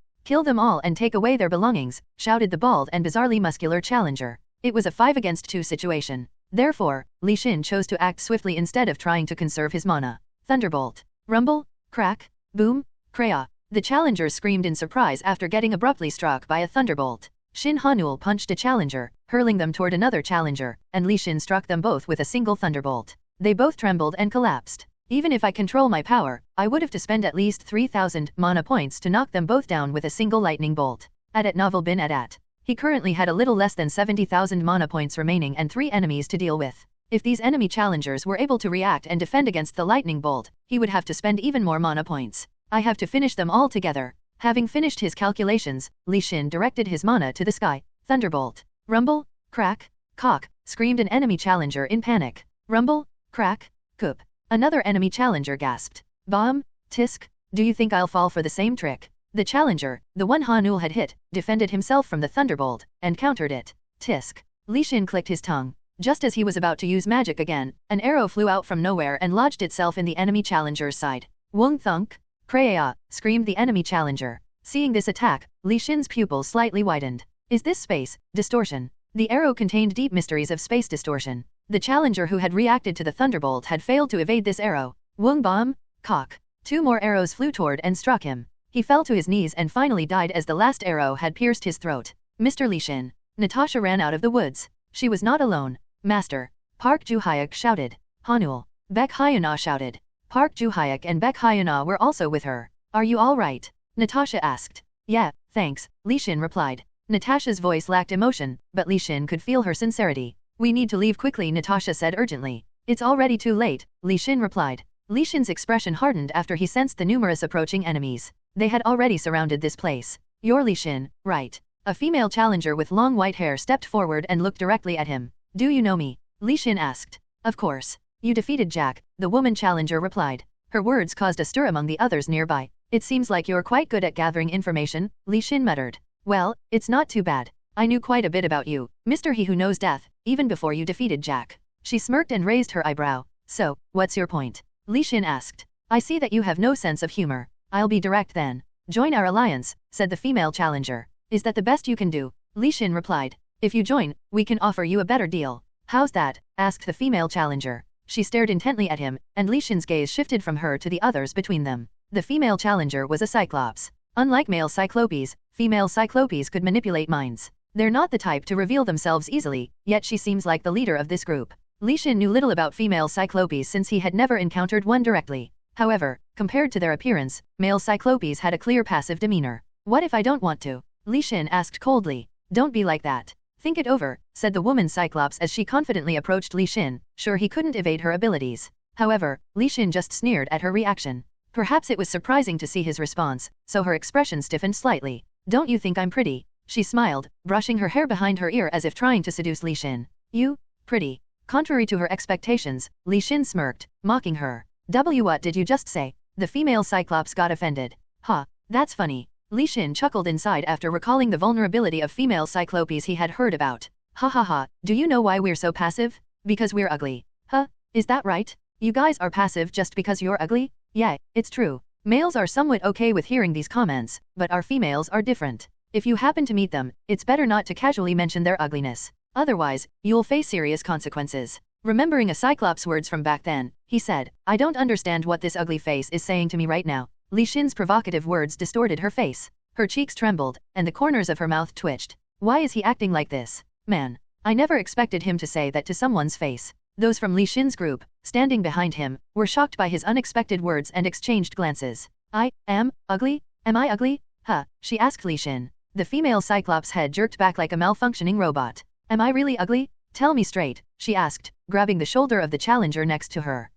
all and take away their belongings, shouted the bald and bizarrely muscular challenger. It was a 5 against 2 situation. Therefore, Li Xin chose to act swiftly instead of trying to conserve his mana. Thunderbolt. Rumble, crack, boom, kraya. The challengers screamed in surprise after getting abruptly struck by a thunderbolt. Shin Hanul punched a challenger, hurling them toward another challenger, and Li Xin struck them both with a single thunderbolt. They both trembled and collapsed. Even if I control my power, I would have to spend at least 3,000 mana points to knock them both down with a single lightning bolt. Adat Novel bin Adat. He currently had a little less than 70,000 mana points remaining and 3 enemies to deal with. If these enemy challengers were able to react and defend against the lightning bolt, he would have to spend even more mana points. I have to finish them all together. Having finished his calculations, Li Xin directed his mana to the sky. Thunderbolt. Rumble, crack, cock, screamed an enemy challenger in panic. Rumble, crack, coop. Another enemy challenger gasped. Bomb, tisk, do you think I'll fall for the same trick? The challenger, the one Hanul had hit, defended himself from the thunderbolt, and countered it. Tisk. Li Xin clicked his tongue. Just as he was about to use magic again, an arrow flew out from nowhere and lodged itself in the enemy challenger's side. Wung thunk, kraya, screamed the enemy challenger. Seeing this attack, Li Xin's pupils slightly widened. Is this space distortion? The arrow contained deep mysteries of space distortion. The challenger who had reacted to the thunderbolt had failed to evade this arrow. Wung bomb, cock. 2 more arrows flew toward and struck him. He fell to his knees and finally died as the last arrow had pierced his throat. Mr. Li Xin. Natasha ran out of the woods. She was not alone. Master. Park Ju-hyuk shouted. Hanul. Baek Hyuna shouted. Park Ju-hyuk and Baek Hyuna were also with her. Are you all right? Natasha asked. Yeah, thanks, Li Xin replied. Natasha's voice lacked emotion, but Li Xin could feel her sincerity. We need to leave quickly, Natasha said urgently. It's already too late, Li Xin replied. Li Xin's expression hardened after he sensed the numerous approaching enemies. They had already surrounded this place. You're Li Xin, right? A female challenger with long white hair stepped forward and looked directly at him. Do you know me? Li Xin asked. Of course. You defeated Jack, the woman challenger replied. Her words caused a stir among the others nearby. It seems like you're quite good at gathering information, Li Xin muttered. Well, it's not too bad. I knew quite a bit about you, Mr. He Who Knows Death, even before you defeated Jack. She smirked and raised her eyebrow. So, what's your point? Li Xin asked. I see that you have no sense of humor. I'll be direct then. Join our alliance, said the female challenger. Is that the best you can do? Li Xin replied. If you join, we can offer you a better deal. How's that? Asked the female challenger. She stared intently at him, and Li Xin's gaze shifted from her to the others between them. The female challenger was a cyclops. Unlike male cyclopes, female cyclopes could manipulate minds. They're not the type to reveal themselves easily, yet she seems like the leader of this group. Li Xin knew little about female cyclopes since he had never encountered one directly. However, compared to their appearance, male cyclopes had a clear passive demeanor. What if I don't want to? Li Xin asked coldly. Don't be like that. Think it over, said the woman cyclops as she confidently approached Li Xin, sure he couldn't evade her abilities. However, Li Xin just sneered at her reaction. Perhaps it was surprising to see his response, so her expression stiffened slightly. Don't you think I'm pretty? She smiled, brushing her hair behind her ear as if trying to seduce Li Xin. You? Pretty. Contrary to her expectations, Li Xin smirked, mocking her. What did you just say? The female cyclops got offended. Ha, that's funny. Li Xin chuckled inside after recalling the vulnerability of female cyclopes he had heard about. Ha ha ha, do you know why we're so passive? Because we're ugly. Huh, is that right? You guys are passive just because you're ugly? Yeah, it's true. Males are somewhat okay with hearing these comments, but our females are different. If you happen to meet them, it's better not to casually mention their ugliness. Otherwise, you'll face serious consequences. Remembering a cyclops' words from back then, he said, I don't understand what this ugly face is saying to me right now. Li Xin's provocative words distorted her face. Her cheeks trembled, and the corners of her mouth twitched. Why is he acting like this? Man, I never expected him to say that to someone's face. Those from Li Xin's group, standing behind him, were shocked by his unexpected words and exchanged glances. I am ugly? Am I ugly? Huh, she asked Li Xin. The female cyclops' head jerked back like a malfunctioning robot. Am I really ugly? Tell me straight, she asked, grabbing the shoulder of the challenger next to her.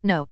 No,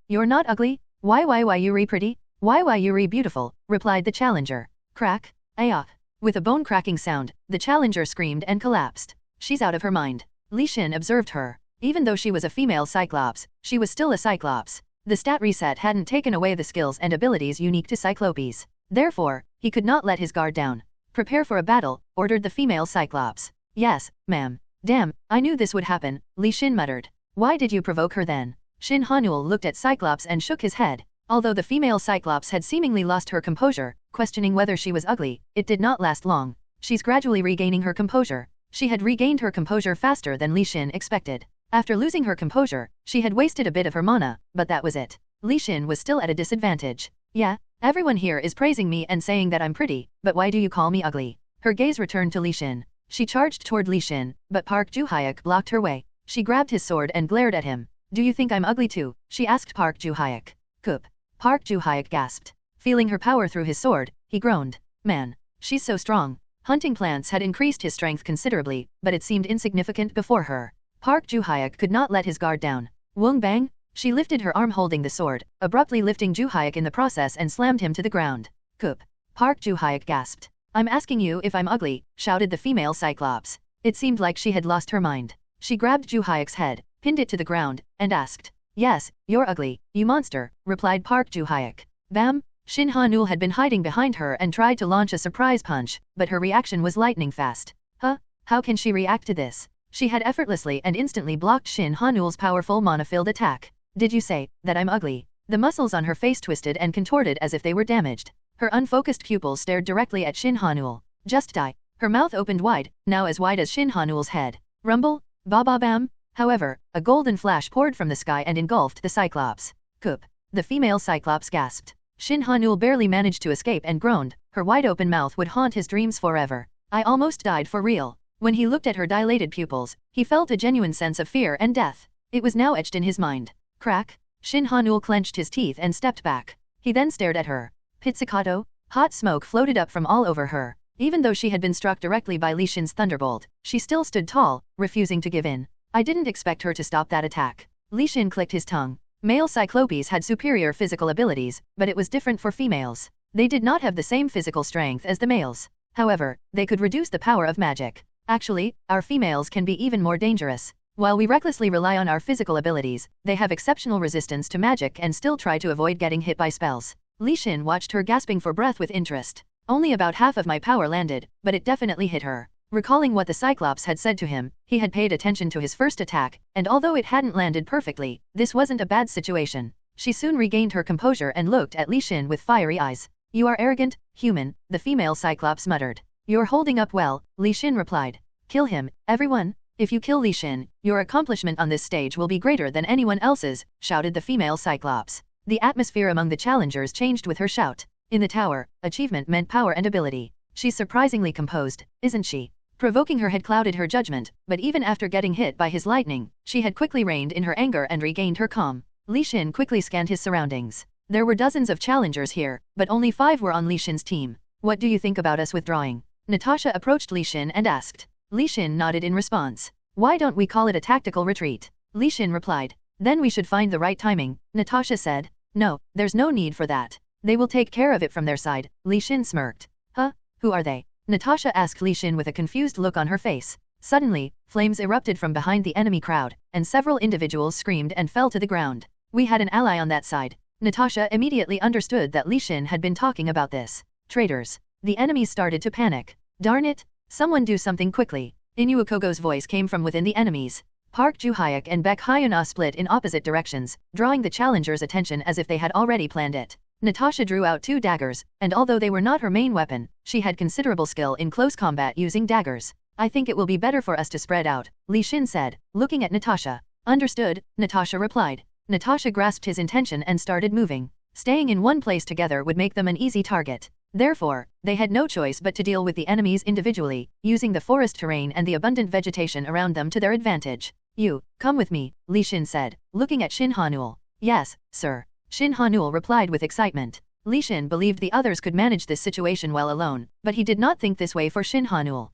you're not ugly. Why you re pretty? Why you re beautiful, replied the challenger. Crack, ayah. With a bone-cracking sound, the challenger screamed and collapsed. She's out of her mind. Li Xin observed her. Even though she was a female cyclops, she was still a cyclops. The stat reset hadn't taken away the skills and abilities unique to cyclopes. Therefore, He could not let his guard down. Prepare for a battle, ordered the female Cyclops. Yes, ma'am. Damn, I knew this would happen, Li Xin muttered. Why did you provoke her then? Shin Hanul looked at Cyclops and shook his head. Although the female Cyclops had seemingly lost her composure, questioning whether she was ugly, it did not last long. She's gradually regaining her composure. She had regained her composure faster than Li Xin expected. After losing her composure, she had wasted a bit of her mana, but that was it. Li Xin was still at a disadvantage. Yeah, everyone here is praising me and saying that I'm pretty, but why do you call me ugly? Her gaze returned to Li Xin. She charged toward Li Xin, but Park Ju-hyuk blocked her way. She grabbed his sword and glared at him. Do you think I'm ugly too? She asked Park Ju-hyuk. Coop. Park Ju-hyuk gasped. Feeling her power through his sword, he groaned. Man, she's so strong. Hunting plants had increased his strength considerably, but it seemed insignificant before her. Park Ju-hyuk could not let his guard down. Wung bang! She lifted her arm holding the sword, abruptly lifting Ju-hyuk in the process and slammed him to the ground. Coop. Park Ju-hyuk gasped. I'm asking you if I'm ugly, shouted the female Cyclops. It seemed like she had lost her mind. She grabbed Ju-hyuk's head, pinned it to the ground, and asked. Yes, you're ugly, you monster, replied Park Ju-hyuk. Bam! Shin Ha-nul had been hiding behind her and tried to launch a surprise punch, but her reaction was lightning fast. Huh? How can she react to this? She had effortlessly and instantly blocked Shin Ha-nul's powerful mana-filled attack. Did you say that I'm ugly? The muscles on her face twisted and contorted as if they were damaged. Her unfocused pupils stared directly at Shin Ha-nul. Just die. Her mouth opened wide, now as wide as Shin Ha-nul's head. Rumble? Ba-ba-bam? However, a golden flash poured from the sky and engulfed the Cyclops. Coop. The female Cyclops gasped. Shin Ha-nul barely managed to escape and groaned. Her wide-open mouth would haunt his dreams forever. I almost died for real. When he looked at her dilated pupils, he felt a genuine sense of fear and death. It was now etched in his mind. Crack. Shin Ha-nul clenched his teeth and stepped back. He then stared at her. Pizzicato? Hot smoke floated up from all over her. Even though she had been struck directly by Li Xin's thunderbolt, she still stood tall, refusing to give in. I didn't expect her to stop that attack. Li Xin clicked his tongue. Male Cyclopes had superior physical abilities, but it was different for females. They did not have the same physical strength as the males. However, they could reduce the power of magic. Actually, our females can be even more dangerous. While we recklessly rely on our physical abilities, they have exceptional resistance to magic and still try to avoid getting hit by spells. Li Xin watched her gasping for breath with interest. Only about half of my power landed, but it definitely hit her. Recalling what the Cyclops had said to him, he had paid attention to his first attack, and although it hadn't landed perfectly, this wasn't a bad situation. She soon regained her composure and looked at Li Xin with fiery eyes. You are arrogant, human, the female Cyclops muttered. You're holding up well, Li Xin replied. Kill him, everyone. If you kill Li Xin, your accomplishment on this stage will be greater than anyone else's, shouted the female Cyclops. The atmosphere among the challengers changed with her shout. In the tower, achievement meant power and ability. She's surprisingly composed, isn't she? Provoking her had clouded her judgment, but even after getting hit by his lightning, she had quickly reined in her anger and regained her calm. Li Xin quickly scanned his surroundings. There were dozens of challengers here, but only 5 were on Li Xin's team. What do you think about us withdrawing? Natasha approached Li Xin and asked. Li Xin nodded in response. Why don't we call it a tactical retreat? Li Xin replied. Then we should find the right timing, Natasha said. No, there's no need for that. They will take care of it from their side, Li Xin smirked. Huh? Who are they? Natasha asked Li Xin with a confused look on her face. Suddenly, flames erupted from behind the enemy crowd, and several individuals screamed and fell to the ground. We had an ally on that side. Natasha immediately understood that Li Xin had been talking about this. Traitors. The enemies started to panic. Darn it! Someone do something quickly. Inuokogo's voice came from within the enemies. Park Ju-hyuk and Baek Hyuna split in opposite directions, drawing the challengers' attention as if they had already planned it. Natasha drew out 2 daggers, and although they were not her main weapon, she had considerable skill in close combat using daggers. I think it will be better for us to spread out, Li Xin said, looking at Natasha. Understood, Natasha replied. Natasha grasped his intention and started moving. Staying in one place together would make them an easy target. Therefore, they had no choice but to deal with the enemies individually, using the forest terrain and the abundant vegetation around them to their advantage. You, come with me, Li Xin said, looking at Shin Ha-nul. Yes, sir. Shin Ha-nul replied with excitement. Li Xin believed the others could manage this situation well alone, but he did not think this way for Shin Ha-nul.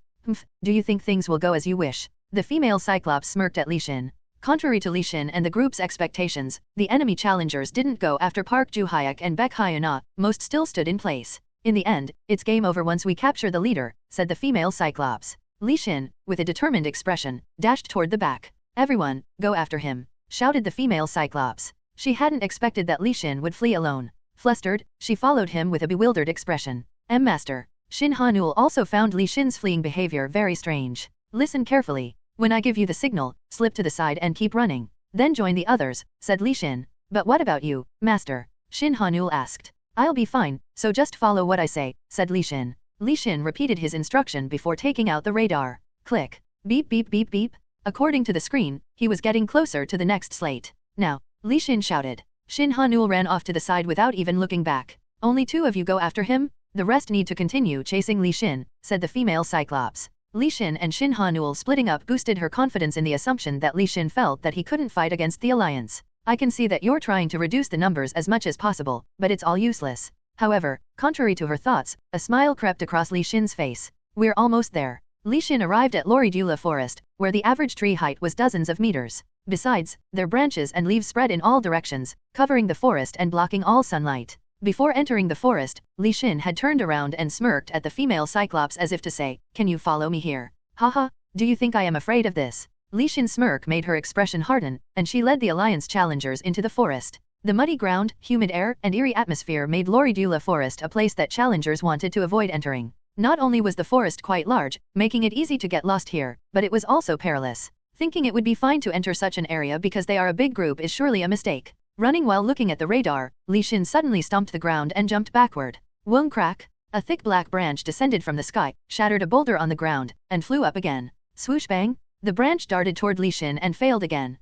Do you think things will go as you wish? The female Cyclops smirked at Li Xin. Contrary to Li Xin and the group's expectations, the enemy challengers didn't go after Park Ju-hyuk and Baek Hyuna, most still stood in place. In the end, it's game over once we capture the leader, said the female Cyclops. Li Xin, with a determined expression, dashed toward the back. Everyone, go after him, shouted the female Cyclops. She hadn't expected that Li Xin would flee alone. Flustered, she followed him with a bewildered expression. Master. Shin Hanul also found Li Shin's fleeing behavior very strange. Listen carefully. When I give you the signal, slip to the side and keep running. Then join the others, said Li Shin. But what about you, Master? Shin Hanul asked. I'll be fine, so just follow what I say, said Li Shin. Li Shin repeated his instruction before taking out the radar. Click. Beep beep beep beep. According to the screen, he was getting closer to the next slate. Now, Li Shin shouted. Shin Hanul ran off to the side without even looking back. Only 2 of you go after him? The rest need to continue chasing Li Shin, said the female Cyclops. Li Shin and Shin Hanul splitting up boosted her confidence in the assumption that Li Shin felt that he couldn't fight against the alliance. I can see that you're trying to reduce the numbers as much as possible, but it's all useless. However, contrary to her thoughts, a smile crept across Li Shin's face. We're almost there. Li Shin arrived at Loridula Forest, where the average tree height was dozens of meters. Besides, their branches and leaves spread in all directions, covering the forest and blocking all sunlight. Before entering the forest, Li Shin had turned around and smirked at the female Cyclops as if to say, "Can you follow me here? Haha, do you think I am afraid of this?" Li Shin's smirk made her expression harden, and she led the Alliance challengers into the forest. The muddy ground, humid air, and eerie atmosphere made Loridula Forest a place that challengers wanted to avoid entering. Not only was the forest quite large, making it easy to get lost here, but it was also perilous. Thinking it would be fine to enter such an area because they are a big group is surely a mistake. Running while looking at the radar, Li Shin suddenly stomped the ground and jumped backward. Wong crack! A thick black branch descended from the sky, shattered a boulder on the ground, and flew up again. Swoosh bang! The branch darted toward Li Shin and failed again.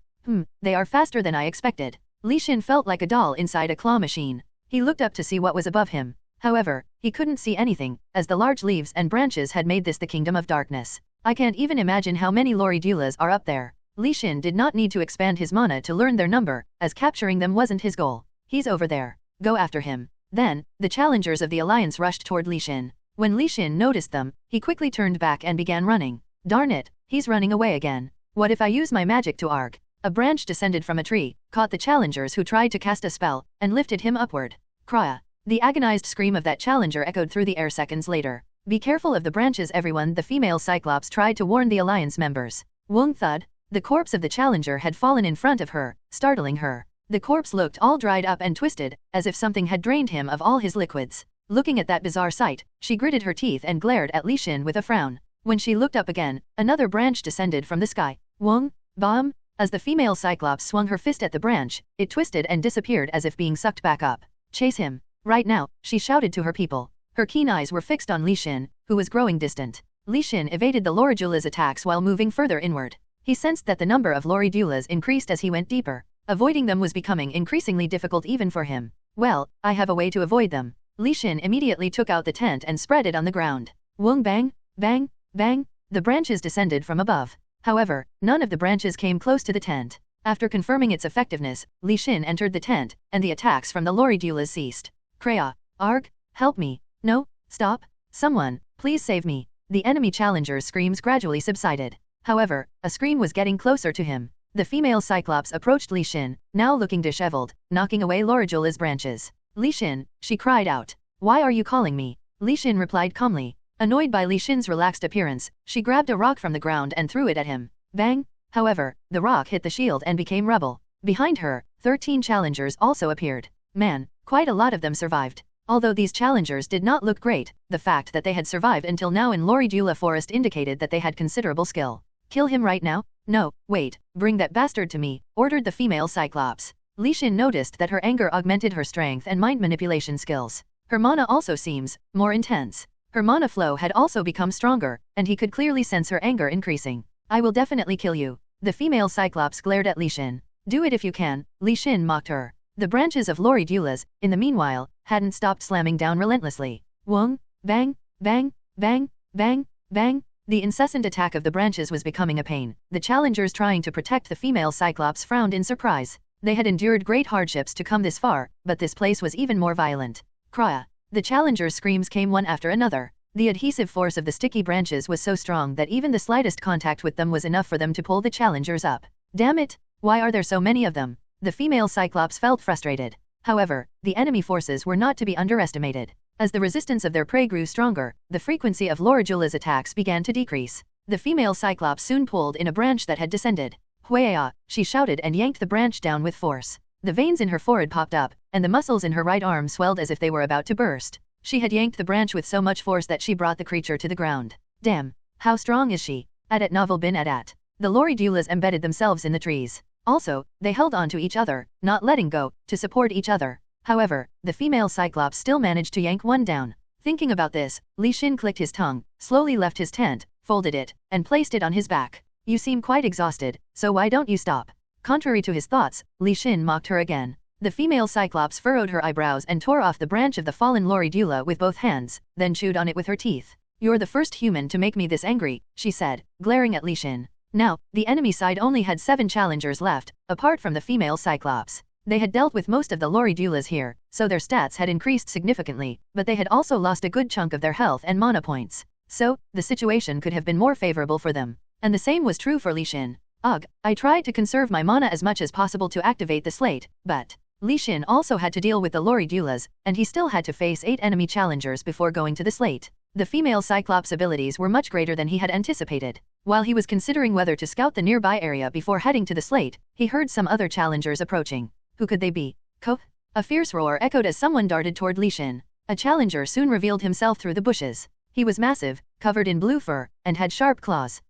They are faster than I expected. Li Shin felt like a doll inside a claw machine. He looked up to see what was above him. However, he couldn't see anything, as the large leaves and branches had made this the kingdom of darkness. I can't even imagine how many Loridulas are up there. Li Shin did not need to expand his mana to learn their number, as capturing them wasn't his goal. He's over there. Go after him. Then, the challengers of the alliance rushed toward Li Shin. When Li Shin noticed them, he quickly turned back and began running. Darn it, he's running away again. What if I use my magic to arc? A branch descended from a tree, caught the challengers who tried to cast a spell, and lifted him upward. Krya. The agonized scream of that challenger echoed through the air seconds later. Be careful of the branches everyone, the female Cyclops tried to warn the alliance members. Wong thud. The corpse of the challenger had fallen in front of her, startling her. The corpse looked all dried up and twisted, as if something had drained him of all his liquids. Looking at that bizarre sight, she gritted her teeth and glared at Li Shin with a frown. When she looked up again, another branch descended from the sky. Wong, bomb! As the female Cyclops swung her fist at the branch, it twisted and disappeared as if being sucked back up. Chase him. Right now, she shouted to her people. Her keen eyes were fixed on Li Shin, who was growing distant. Li Shin evaded the Loridula's attacks while moving further inward. He sensed that the number of Loridulas increased as he went deeper. Avoiding them was becoming increasingly difficult even for him. Well, I have a way to avoid them. Li Shin immediately took out the tent and spread it on the ground. Wong bang, bang, bang, the branches descended from above. However, none of the branches came close to the tent. After confirming its effectiveness, Li Shin entered the tent, and the attacks from the Loridulas ceased. Kreia, Arg, help me, no, stop, someone, please save me. The enemy challenger's screams gradually subsided. However, a scream was getting closer to him. The female Cyclops approached Li Shin, now looking disheveled, knocking away Loridula's branches. Li Shin, she cried out. Why are you calling me? Li Shin replied calmly. Annoyed by Li Shin's relaxed appearance, she grabbed a rock from the ground and threw it at him. Bang! However, the rock hit the shield and became rubble. Behind her, 13 challengers also appeared. Man, quite a lot of them survived. Although these challengers did not look great, the fact that they had survived until now in Loridula Forest indicated that they had considerable skill. Kill him right now? No, wait, bring that bastard to me, ordered the female Cyclops. Li Shin noticed that her anger augmented her strength and mind manipulation skills. Her mana also seems more intense. Her mana flow had also become stronger, and he could clearly sense her anger increasing. I will definitely kill you. The female Cyclops glared at Li Shin. Do it if you can, Li Shin mocked her. The branches of Loridulas, in the meanwhile, hadn't stopped slamming down relentlessly. Wong, bang, bang, bang, bang, bang. The incessant attack of the branches was becoming a pain. The challengers trying to protect the female Cyclops frowned in surprise. They had endured great hardships to come this far, but this place was even more violent. Krya. The challengers' screams came one after another. The adhesive force of the sticky branches was so strong that even the slightest contact with them was enough for them to pull the challengers up. Damn it! Why are there so many of them? The female Cyclops felt frustrated. However, the enemy forces were not to be underestimated. As the resistance of their prey grew stronger, the frequency of Loridula's attacks began to decrease. The female Cyclops soon pulled in a branch that had descended. Huea! She shouted and yanked the branch down with force. The veins in her forehead popped up, and the muscles in her right arm swelled as if they were about to burst. She had yanked the branch with so much force that she brought the creature to the ground. Damn, how strong is she? At novel bin at. The lorry doulas embedded themselves in the trees. Also, they held on to each other, not letting go, to support each other. However, the female Cyclops still managed to yank one down. Thinking about this, Li Xin clicked his tongue, slowly left his tent, folded it, and placed it on his back. You seem quite exhausted, so why don't you stop? Contrary to his thoughts, Li Xin mocked her again. The female Cyclops furrowed her eyebrows and tore off the branch of the fallen lorry doula with both hands, then chewed on it with her teeth. You're the first human to make me this angry, she said, glaring at Li Xin. Now, the enemy side only had 7 challengers left, apart from the female Cyclops. They had dealt with most of the lorry doulas here, so their stats had increased significantly, but they had also lost a good chunk of their health and mana points. So, the situation could have been more favorable for them. And the same was true for Li Xin. Ugh, I tried to conserve my mana as much as possible to activate the slate, but Li Xin also had to deal with the lorry doulas, and he still had to face 8 enemy challengers before going to the slate. The female Cyclops' abilities were much greater than he had anticipated. While he was considering whether to scout the nearby area before heading to the slate, he heard some other challengers approaching. Who could they be? Ko? A fierce roar echoed as someone darted toward Li Xin. A challenger soon revealed himself through the bushes. He was massive, covered in blue fur, and had sharp claws.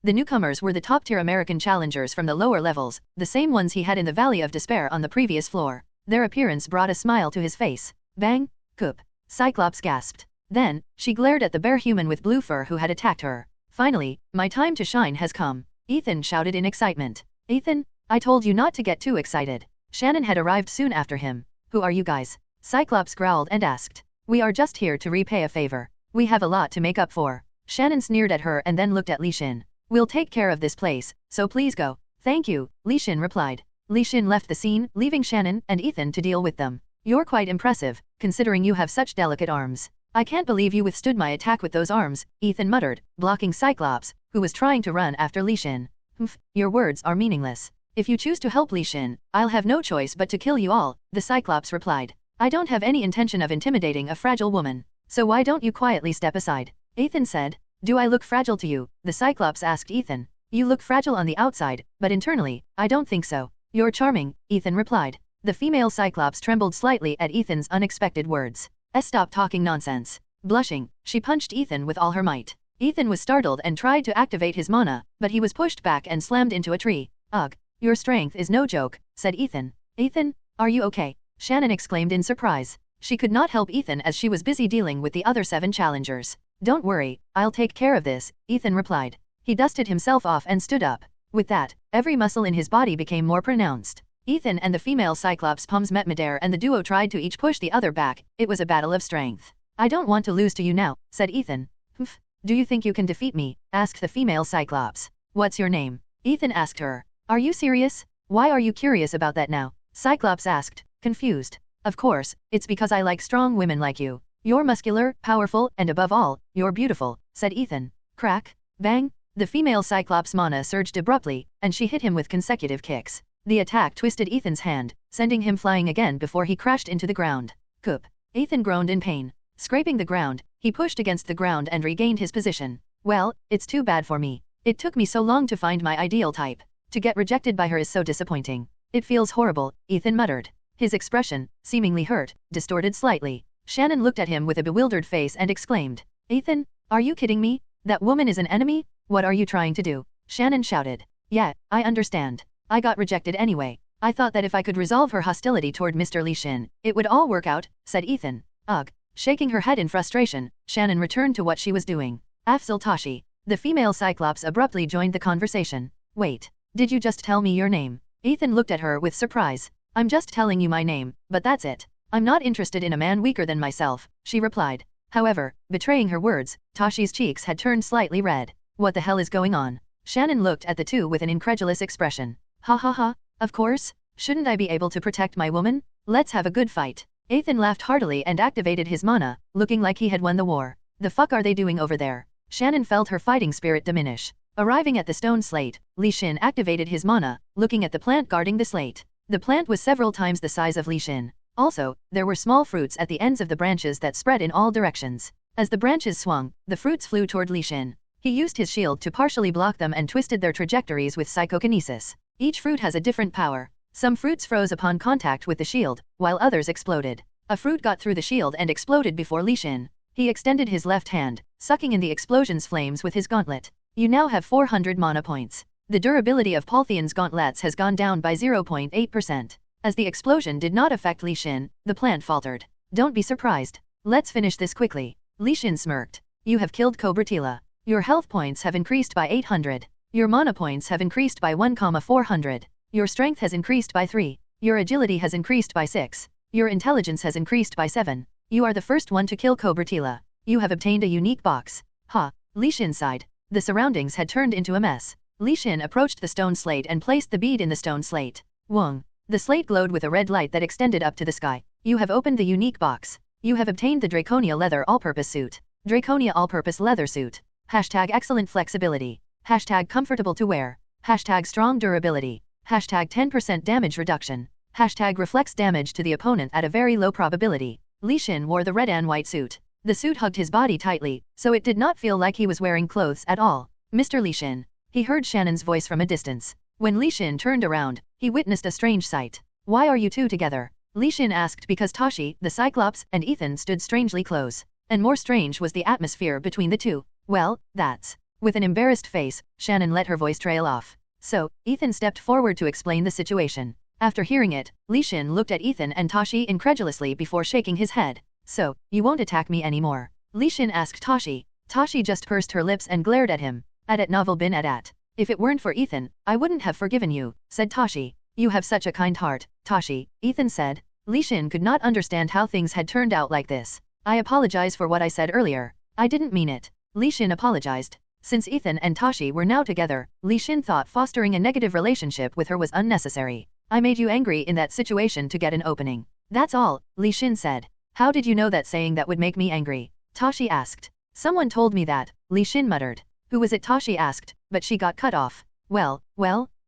The newcomers were the top-tier American challengers from the lower levels, the same ones he had in the Valley of Despair on the previous floor. Their appearance brought a smile to his face. Bang! Coop! Cyclops gasped. Then, she glared at the bear human with blue fur who had attacked her. Finally, my time to shine has come, Ethan shouted in excitement. Ethan, I told you not to get too excited. Shannon had arrived soon after him. Who are you guys? Cyclops growled and asked. We are just here to repay a favor. We have a lot to make up for. Shannon sneered at her and then looked at Li Xin. We'll take care of this place, so please go. Thank you, Li Xin replied. Li Xin left the scene, leaving Shannon and Ethan to deal with them. You're quite impressive, considering you have such delicate arms. I can't believe you withstood my attack with those arms, Ethan muttered, blocking Cyclops, who was trying to run after Li Xin. Your words are meaningless. If you choose to help Li Xin, I'll have no choice but to kill you all, the Cyclops replied. I don't have any intention of intimidating a fragile woman. So why don't you quietly step aside? Ethan said. Do I look fragile to you? The Cyclops asked Ethan. You look fragile on the outside, but internally, I don't think so. You're charming, Ethan replied. The female Cyclops trembled slightly at Ethan's unexpected words. Stop talking nonsense. Blushing, she punched Ethan with all her might. Ethan was startled and tried to activate his mana, but he was pushed back and slammed into a tree. Ugh, your strength is no joke, said Ethan. Ethan, are you okay? Shannon exclaimed in surprise. She could not help Ethan as she was busy dealing with the other 7 challengers. Don't worry, I'll take care of this, Ethan replied. He dusted himself off and stood up. With that, every muscle in his body became more pronounced. Ethan and the female Cyclops palms met midair and the duo tried to each push the other back. It was a battle of strength. I don't want to lose to you now, said Ethan. Do you think you can defeat me? Asked the female Cyclops. What's your name? Ethan asked her. Are you serious? Why are you curious about that now? Cyclops asked, confused. Of course, it's because I like strong women like you. You're muscular, powerful, and above all, you're beautiful, said Ethan. Crack, bang, the female Cyclops' mana surged abruptly, and she hit him with consecutive kicks. The attack twisted Ethan's hand, sending him flying again before he crashed into the ground. Coop. Ethan groaned in pain. Scraping the ground, he pushed against the ground and regained his position. Well, it's too bad for me. It took me so long to find my ideal type. To get rejected by her is so disappointing. It feels horrible, Ethan muttered. His expression, seemingly hurt, distorted slightly. Shannon looked at him with a bewildered face and exclaimed. Ethan, are you kidding me? That woman is an enemy? What are you trying to do? Shannon shouted. Yeah, I understand. I got rejected anyway. I thought that if I could resolve her hostility toward Mr. Li Xin, it would all work out, said Ethan. Ugh. Shaking her head in frustration, Shannon returned to what she was doing. Afzal Tashi. The female Cyclops abruptly joined the conversation. Wait, did you just tell me your name? Ethan looked at her with surprise. I'm just telling you my name, but that's it. I'm not interested in a man weaker than myself, she replied. However, betraying her words, Tashi's cheeks had turned slightly red. What the hell is going on? Shannon looked at the two with an incredulous expression. Ha ha ha, of course. Shouldn't I be able to protect my woman? Let's have a good fight. Ethan laughed heartily and activated his mana, looking like he had won the war. The fuck are they doing over there? Shannon felt her fighting spirit diminish. Arriving at the stone slate, Li Xin activated his mana, looking at the plant guarding the slate. The plant was several times the size of Li Xin. Also, there were small fruits at the ends of the branches that spread in all directions. As the branches swung, the fruits flew toward Li Xin. He used his shield to partially block them and twisted their trajectories with psychokinesis. Each fruit has a different power. Some fruits froze upon contact with the shield, while others exploded. A fruit got through the shield and exploded before Li Xin. He extended his left hand, sucking in the explosion's flames with his gauntlet. You now have 400 mana points. The durability of Paltheon's gauntlets has gone down by 0.8%. As the explosion did not affect Li Xin, the plant faltered. Don't be surprised. Let's finish this quickly. Li Xin smirked. You have killed Cobratila. Your health points have increased by 800. Your mana points have increased by 1,400. Your strength has increased by 3. Your agility has increased by 6. Your intelligence has increased by 7. You are the first one to kill Cobratila. You have obtained a unique box. Ha! Li Xin sighed. The surroundings had turned into a mess. Li Xin approached the stone slate and placed the bead in the stone slate. Wong. The slate glowed with a red light that extended up to the sky. You have opened the unique box. You have obtained the Draconia Leather All-Purpose Suit. Draconia All-Purpose Leather Suit. Hashtag excellent flexibility. Hashtag comfortable to wear. Hashtag strong durability. Hashtag 10% damage reduction. Hashtag reflects damage to the opponent at a very low probability. Li Xin wore the red and white suit. The suit hugged his body tightly, so it did not feel like he was wearing clothes at all. Mr. Li Xin. He heard Shannon's voice from a distance. When Li Xin turned around, he witnessed a strange sight. Why are you two together? Li Xin asked because Tashi, the Cyclops, and Ethan stood strangely close. And more strange was the atmosphere between the two. Well, that's... With an embarrassed face, Shannon let her voice trail off. So, Ethan stepped forward to explain the situation. After hearing it, Li Xin looked at Ethan and Tashi incredulously before shaking his head. So, you won't attack me anymore? Li Xin asked Tashi. Tashi just pursed her lips and glared at him. At novel bin at. If it weren't for Ethan, I wouldn't have forgiven you, said Tashi. You have such a kind heart, Tashi, Ethan said. Li Xin could not understand how things had turned out like this. I apologize for what I said earlier. I didn't mean it. Li Xin apologized. Since Ethan and Tashi were now together, Li Xin thought fostering a negative relationship with her was unnecessary. I made you angry in that situation to get an opening. That's all, Li Xin said. How did you know that saying that would make me angry? Tashi asked. Someone told me that, Li Xin muttered. Who was it? Tashi asked, but she got cut off. Well,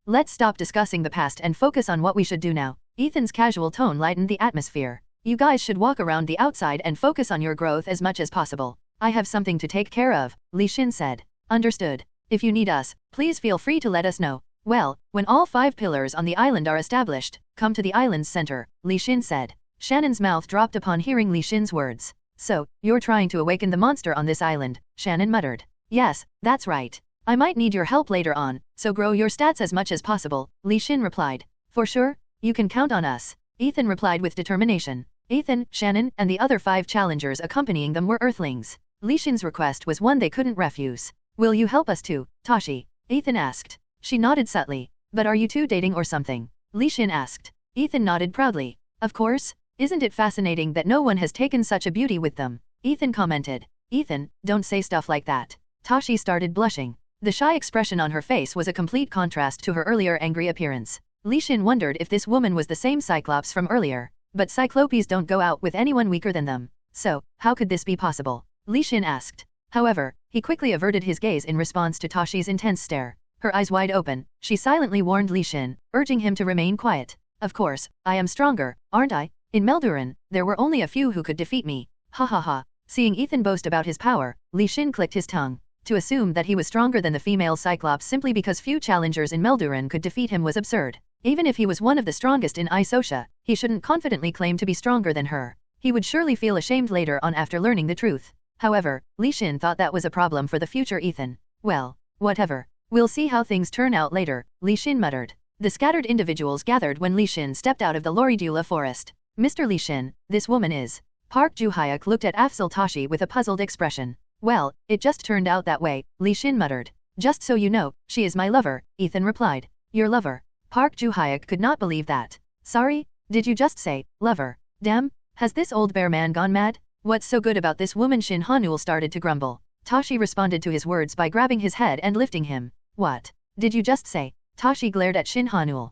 let's stop discussing the past and focus on what we should do now. Ethan's casual tone lightened the atmosphere. You guys should walk around the outside and focus on your growth as much as possible. I have something to take care of, Li Xin said. Understood. If you need us, please feel free to let us know. Well, when all 5 pillars on the island are established, come to the island's center, Li Xin said. Shannon's mouth dropped upon hearing Li Xin's words. So, you're trying to awaken the monster on this island, Shannon muttered. Yes, that's right. I might need your help later on, so grow your stats as much as possible, Li Xin replied. For sure, you can count on us, Ethan replied with determination. Ethan, Shannon, and the other 5 challengers accompanying them were Earthlings. Li Xin's request was one they couldn't refuse. Will you help us too, Tashi? Ethan asked. She nodded subtly. But are you two dating or something? Li Xin asked. Ethan nodded proudly. Of course. Isn't it fascinating that no one has taken such a beauty with them? Ethan commented. Ethan, don't say stuff like that. Tashi started blushing. The shy expression on her face was a complete contrast to her earlier angry appearance. Li Xin wondered if this woman was the same Cyclops from earlier. But Cyclopes don't go out with anyone weaker than them. So, how could this be possible? Li Xin asked. However, he quickly averted his gaze in response to Tashi's intense stare. Her eyes wide open, she silently warned Li Xin, urging him to remain quiet. Of course, I am stronger, aren't I? In Melduran, there were only a few who could defeat me. Ha ha ha. Seeing Ethan boast about his power, Li Xin clicked his tongue. To assume that he was stronger than the female Cyclops simply because few challengers in Melduran could defeat him was absurd. Even if he was one of the strongest in Isosha, he shouldn't confidently claim to be stronger than her. He would surely feel ashamed later on after learning the truth. However, Li Xin thought that was a problem for the future Ethan. Well, whatever. We'll see how things turn out later, Li Xin muttered. The scattered individuals gathered when Li Xin stepped out of the Loridula forest. Mr. Li Xin, this woman is... Park Ju-hyuk looked at Afzal Tashi with a puzzled expression. Well, it just turned out that way, Li Xin muttered. Just so you know, she is my lover, Ethan replied. Your lover? Park Ju-hyuk could not believe that. Sorry, did you just say, lover? Damn, has this old bear man gone mad? What's so good about this woman? Shin Hanul started to grumble. Tashi responded to his words by grabbing his head and lifting him. What? Did you just say? Tashi glared at Shin Hanul.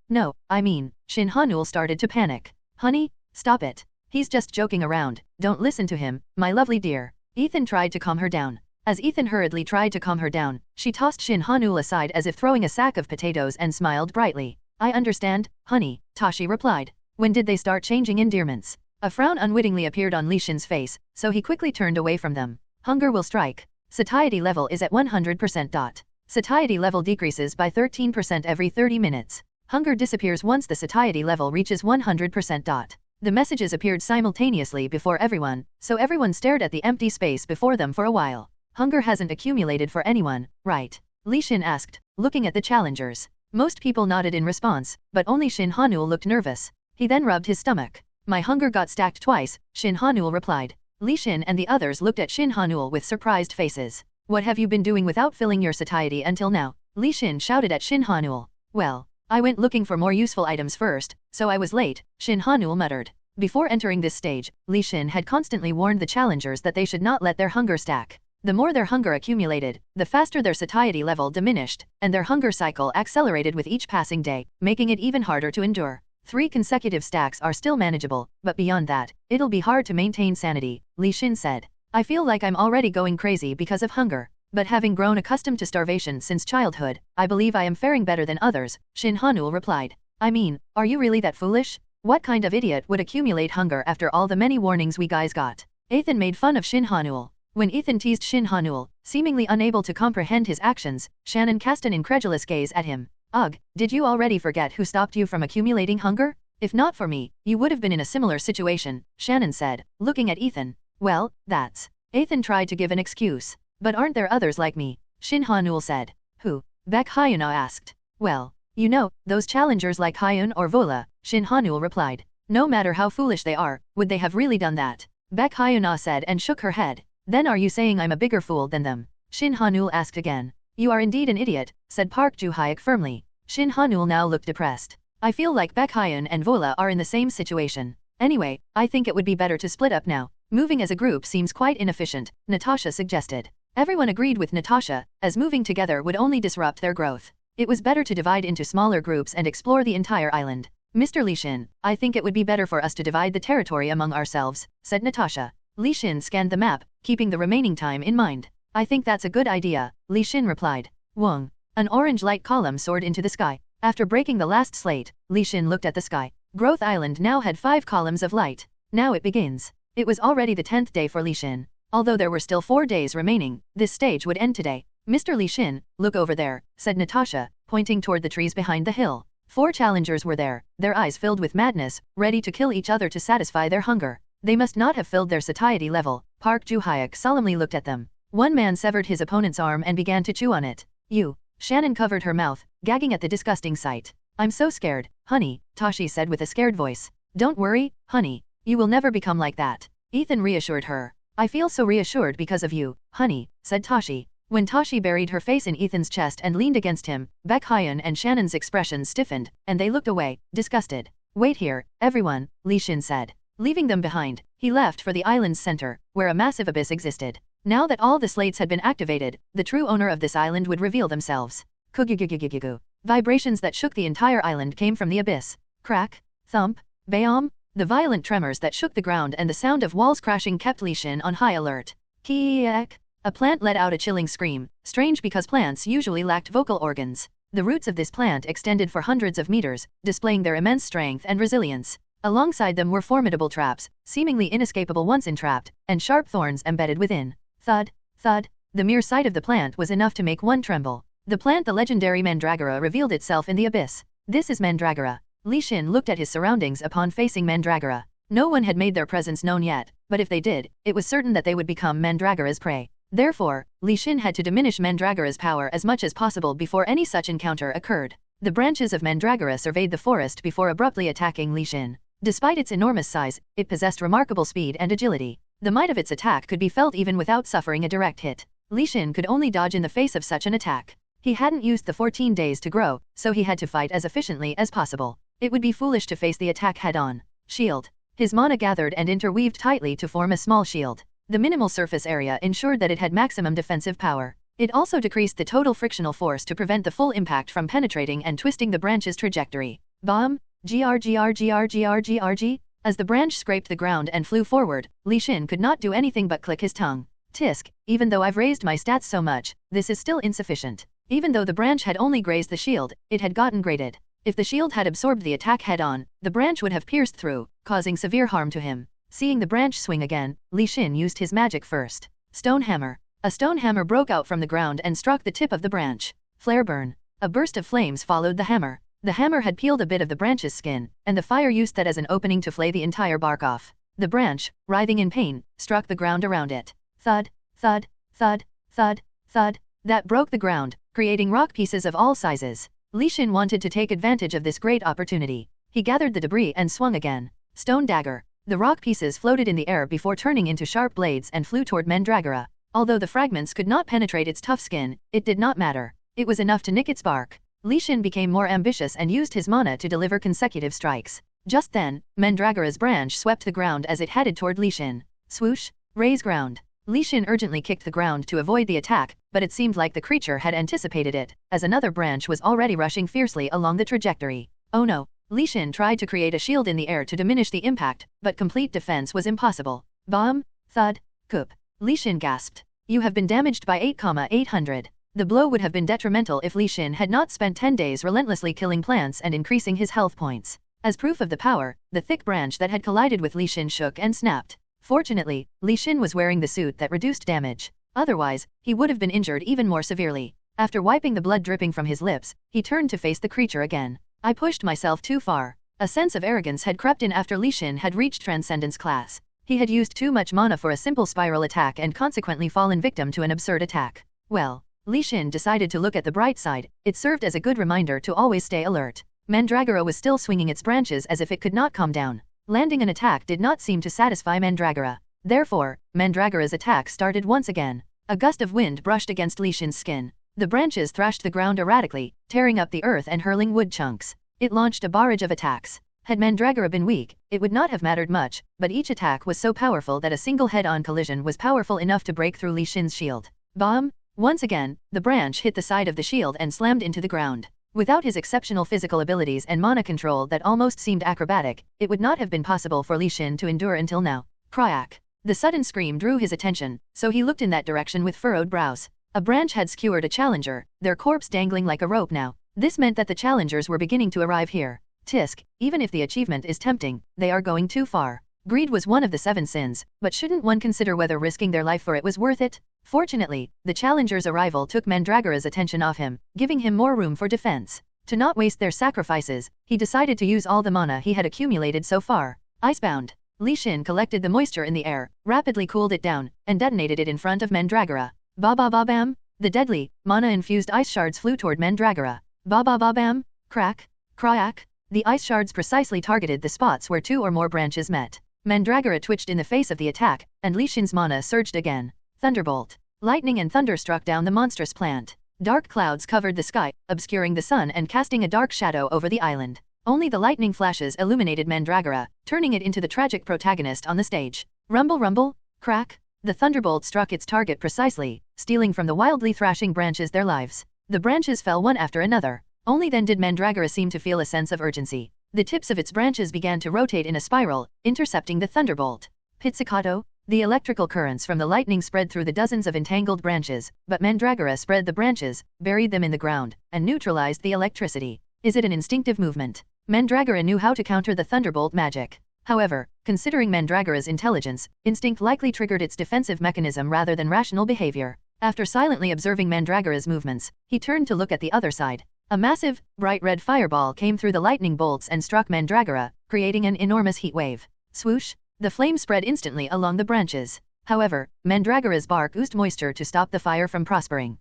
No, I mean, Shin Hanul started to panic. Honey, stop it. He's just joking around, don't listen to him, my lovely dear. Ethan tried to calm her down. As Ethan hurriedly tried to calm her down, she tossed Shin Hanul aside as if throwing a sack of potatoes and smiled brightly. I understand, honey, Tashi replied. When did they start changing endearments? A frown unwittingly appeared on Li Xin's face, so he quickly turned away from them. Hunger will strike. Satiety level is at 100%. Satiety level decreases by 13% every 30 minutes. Hunger disappears once the satiety level reaches 100%. The messages appeared simultaneously before everyone, so everyone stared at the empty space before them for a while. Hunger hasn't accumulated for anyone, right? Li Xin asked, looking at the challengers. Most people nodded in response, but only Shin Hanul looked nervous. He then rubbed his stomach. My hunger got stacked twice, Shin Hanul replied. Li Xin and the others looked at Shin Hanul with surprised faces. What have you been doing without filling your satiety until now? Li Xin shouted at Shin Hanul. Well, I went looking for more useful items first, so I was late, Shin Hanul muttered. Before entering this stage, Li Xin had constantly warned the challengers that they should not let their hunger stack. The more their hunger accumulated, the faster their satiety level diminished, and their hunger cycle accelerated with each passing day, making it even harder to endure. 3 consecutive stacks are still manageable, but beyond that, it'll be hard to maintain sanity, Li Xin said. I feel like I'm already going crazy because of hunger. But having grown accustomed to starvation since childhood, I believe I am faring better than others, Shin Hanul replied. I mean, are you really that foolish? What kind of idiot would accumulate hunger after all the many warnings we guys got? Ethan made fun of Shin Hanul. When Ethan teased Shin Hanul, seemingly unable to comprehend his actions, Shannon cast an incredulous gaze at him. Ugh, did you already forget who stopped you from accumulating hunger? If not for me, you would have been in a similar situation, Shannon said, looking at Ethan. Well, that's... Ethan tried to give an excuse. But aren't there others like me? Shin Hanul said. Who? Baek Hyuna asked. Well, you know, those challengers like Hyun or Vola, Shin Hanul replied. No matter how foolish they are, would they have really done that? Baek Hyuna said and shook her head. Then are you saying I'm a bigger fool than them? Shin Hanul asked again. You are indeed an idiot, said Park Ju-hyuk firmly. Shin Hanul now looked depressed. I feel like Baek Hyun and Vola are in the same situation. Anyway, I think it would be better to split up now. Moving as a group seems quite inefficient, Natasha suggested. Everyone agreed with Natasha, as moving together would only disrupt their growth. It was better to divide into smaller groups and explore the entire island. Mr. Li Xin, I think it would be better for us to divide the territory among ourselves, said Natasha. Li Xin scanned the map, keeping the remaining time in mind. I think that's a good idea, Li Xin replied. Wong. An orange light column soared into the sky. After breaking the last slate, Li Xin looked at the sky. Growth Island now had 5 columns of light. Now it begins. It was already the 10th day for Li Xin. Although there were still 4 days remaining, this stage would end today. Mr. Li Xin, look over there, said Natasha, pointing toward the trees behind the hill. 4 challengers were there, their eyes filled with madness, ready to kill each other to satisfy their hunger. They must not have filled their satiety level. Park Ju-hyuk solemnly looked at them. One man severed his opponent's arm and began to chew on it. You. Shannon covered her mouth, gagging at the disgusting sight. I'm so scared, honey, Tashi said with a scared voice. Don't worry, honey. You will never become like that. Ethan reassured her. I feel so reassured because of you, honey, said Tashi. When Tashi buried her face in Ethan's chest and leaned against him, Baek Hyun and Shannon's expressions stiffened, and they looked away, disgusted. Wait here, everyone, Li Xin said. Leaving them behind, he left for the island's center, where a massive abyss existed. Now that all the slates had been activated, the true owner of this island would reveal themselves. Kugugugugugugu. Vibrations that shook the entire island came from the abyss. Crack, thump, bayam. The violent tremors that shook the ground and the sound of walls crashing kept Li Xin on high alert. Kiek. A plant let out a chilling scream, strange because plants usually lacked vocal organs. The roots of this plant extended for hundreds of meters, displaying their immense strength and resilience. Alongside them were formidable traps, seemingly inescapable once entrapped, and sharp thorns embedded within. Thud, thud. The mere sight of the plant was enough to make one tremble. The plant, the legendary Mandragora, revealed itself in the abyss. This is Mandragora. Li Xin looked at his surroundings upon facing Mandragora. No one had made their presence known yet, but if they did, it was certain that they would become Mandragora's prey. Therefore, Li Xin had to diminish Mandragora's power as much as possible before any such encounter occurred. The branches of Mandragora surveyed the forest before abruptly attacking Li Xin. Despite its enormous size, it possessed remarkable speed and agility. The might of its attack could be felt even without suffering a direct hit. Li Xin could only dodge in the face of such an attack. He hadn't used the 14 days to grow, so he had to fight as efficiently as possible. It would be foolish to face the attack head-on. Shield. His mana gathered and interweaved tightly to form a small shield. The minimal surface area ensured that it had maximum defensive power. It also decreased the total frictional force to prevent the full impact from penetrating and twisting the branch's trajectory. Bomb! Grrgrgrgrgrg. As the branch scraped the ground and flew forward, Li Xin could not do anything but click his tongue. Tisk, even though I've raised my stats so much, this is still insufficient. Even though the branch had only grazed the shield, it had gotten graded. If the shield had absorbed the attack head-on, the branch would have pierced through, causing severe harm to him. Seeing the branch swing again, Li Xin used his magic first. Stone hammer. A stone hammer broke out from the ground and struck the tip of the branch. Flare burn. A burst of flames followed the hammer. The hammer had peeled a bit of the branch's skin, and the fire used that as an opening to flay the entire bark off. The branch, writhing in pain, struck the ground around it. Thud, thud, thud, thud, thud. That broke the ground, creating rock pieces of all sizes. Li Xin wanted to take advantage of this great opportunity. He gathered the debris and swung again. Stone dagger. The rock pieces floated in the air before turning into sharp blades and flew toward Mandragora. Although the fragments could not penetrate its tough skin, it did not matter. It was enough to nick its bark. Li Xin became more ambitious and used his mana to deliver consecutive strikes. Just then, Mandragora's branch swept the ground as it headed toward Li Xin. Swoosh! Raise ground. Li Xin urgently kicked the ground to avoid the attack, but it seemed like the creature had anticipated it, as another branch was already rushing fiercely along the trajectory. Oh no! Li Xin tried to create a shield in the air to diminish the impact, but complete defense was impossible. Bomb! Thud! Coop! Li Xin gasped. You have been damaged by 8,800. The blow would have been detrimental if Li Xin had not spent 10 days relentlessly killing plants and increasing his health points. As proof of the power, the thick branch that had collided with Li Xin shook and snapped. Fortunately, Li Xin was wearing the suit that reduced damage. Otherwise, he would have been injured even more severely. After wiping the blood dripping from his lips, he turned to face the creature again. I pushed myself too far. A sense of arrogance had crept in after Li Xin had reached Transcendence class. He had used too much mana for a simple spiral attack and consequently fallen victim to an absurd attack. Well, Li Xin decided to look at the bright side. It served as a good reminder to always stay alert. Mandragora was still swinging its branches as if it could not calm down. Landing an attack did not seem to satisfy Mandragora. Therefore, Mandragora's attack started once again. A gust of wind brushed against Li Xin's skin. The branches thrashed the ground erratically, tearing up the earth and hurling wood chunks. It launched a barrage of attacks. Had Mandragora been weak, it would not have mattered much, but each attack was so powerful that a single head-on collision was powerful enough to break through Li Xin's shield. Bomb! Once again, the branch hit the side of the shield and slammed into the ground. Without his exceptional physical abilities and mana control that almost seemed acrobatic, it would not have been possible for Li Xin to endure until now. Cryak! The sudden scream drew his attention, so he looked in that direction with furrowed brows. A branch had skewered a challenger, their corpse dangling like a rope now. This meant that the challengers were beginning to arrive here. Tisk, even if the achievement is tempting, they are going too far. Greed was one of the 7 sins, but shouldn't one consider whether risking their life for it was worth it? Fortunately, the challenger's arrival took Mandragora's attention off him, giving him more room for defense. To not waste their sacrifices, he decided to use all the mana he had accumulated so far. Icebound. Li Xin collected the moisture in the air, rapidly cooled it down, and detonated it in front of Mandragora. Ba ba ba bam! The deadly, mana-infused ice shards flew toward Mandragora. Ba ba ba bam! Crack! Cryak! The ice shards precisely targeted the spots where 2 or more branches met. Mandragora twitched in the face of the attack, and Li Xin's mana surged again. Thunderbolt. Lightning and thunder struck down the monstrous plant. Dark clouds covered the sky, obscuring the sun and casting a dark shadow over the island. Only the lightning flashes illuminated Mandragora, turning it into the tragic protagonist on the stage. Rumble rumble, crack. The thunderbolt struck its target precisely, stealing from the wildly thrashing branches their lives. The branches fell one after another. Only then did Mandragora seem to feel a sense of urgency. The tips of its branches began to rotate in a spiral, intercepting the thunderbolt. Pizzicato. The electrical currents from the lightning spread through the dozens of entangled branches, but Mandragora spread the branches, buried them in the ground, and neutralized the electricity. Is it an instinctive movement? Mandragora knew how to counter the thunderbolt magic. However, considering Mandragora's intelligence, instinct likely triggered its defensive mechanism rather than rational behavior. After silently observing Mandragora's movements, he turned to look at the other side. A massive, bright red fireball came through the lightning bolts and struck Mandragora, creating an enormous heat wave. Swoosh! The flame spread instantly along the branches. However, Mandragora's bark oozed moisture to stop the fire from prospering.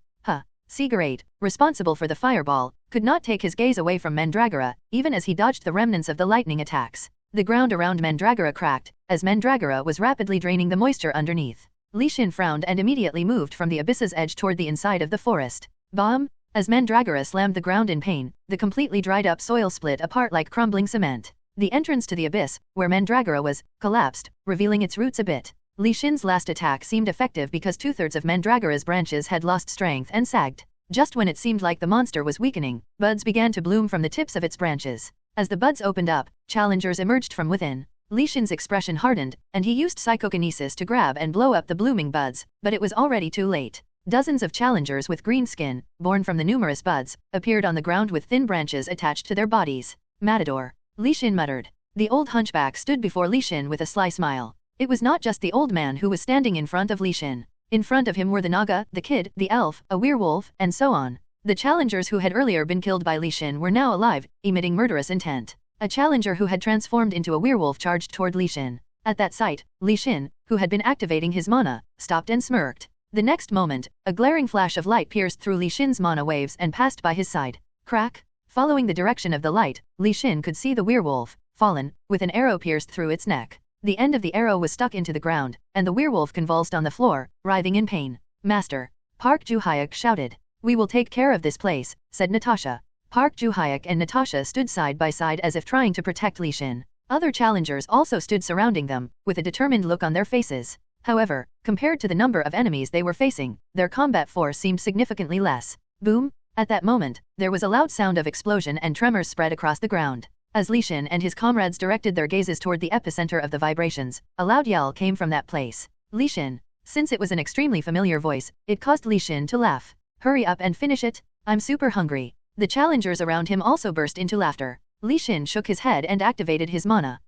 Cigarette, responsible for the fireball, could not take his gaze away from Mandragora, even as he dodged the remnants of the lightning attacks. The ground around Mandragora cracked, as Mandragora was rapidly draining the moisture underneath. Li Xin frowned and immediately moved from the abyss's edge toward the inside of the forest. Bomb! As Mandragora slammed the ground in pain, the completely dried up soil split apart like crumbling cement. The entrance to the abyss, where Mandragora was, collapsed, revealing its roots a bit. Li Xin's last attack seemed effective because 2/3 of Mandragora's branches had lost strength and sagged. Just when it seemed like the monster was weakening, buds began to bloom from the tips of its branches. As the buds opened up, challengers emerged from within. Li Xin's expression hardened, and he used psychokinesis to grab and blow up the blooming buds, but it was already too late. Dozens of challengers with green skin, born from the numerous buds, appeared on the ground with thin branches attached to their bodies. Matador. Li Xin muttered. The old hunchback stood before Li Xin with a sly smile. It was not just the old man who was standing in front of Li Xin. In front of him were the Naga, the kid, the elf, a werewolf, and so on. The challengers who had earlier been killed by Li Xin were now alive, emitting murderous intent. A challenger who had transformed into a werewolf charged toward Li Xin. At that sight, Li Xin, who had been activating his mana, stopped and smirked. The next moment, a glaring flash of light pierced through Li Xin's mana waves and passed by his side. Crack! Following the direction of the light, Li Xin could see the werewolf, fallen, with an arrow pierced through its neck. The end of the arrow was stuck into the ground, and the werewolf convulsed on the floor, writhing in pain. Master! Park Ju-hyuk shouted. We will take care of this place, said Natasha. Park Ju-hyuk and Natasha stood side by side as if trying to protect Li Xin. Other challengers also stood surrounding them, with a determined look on their faces. However, compared to the number of enemies they were facing, their combat force seemed significantly less. Boom! At that moment, there was a loud sound of explosion and tremors spread across the ground. As Li Xin and his comrades directed their gazes toward the epicenter of the vibrations, a loud yell came from that place. Li Xin. Since it was an extremely familiar voice, it caused Li Xin to laugh. Hurry up and finish it, I'm super hungry. The challengers around him also burst into laughter. Li Xin shook his head and activated his mana.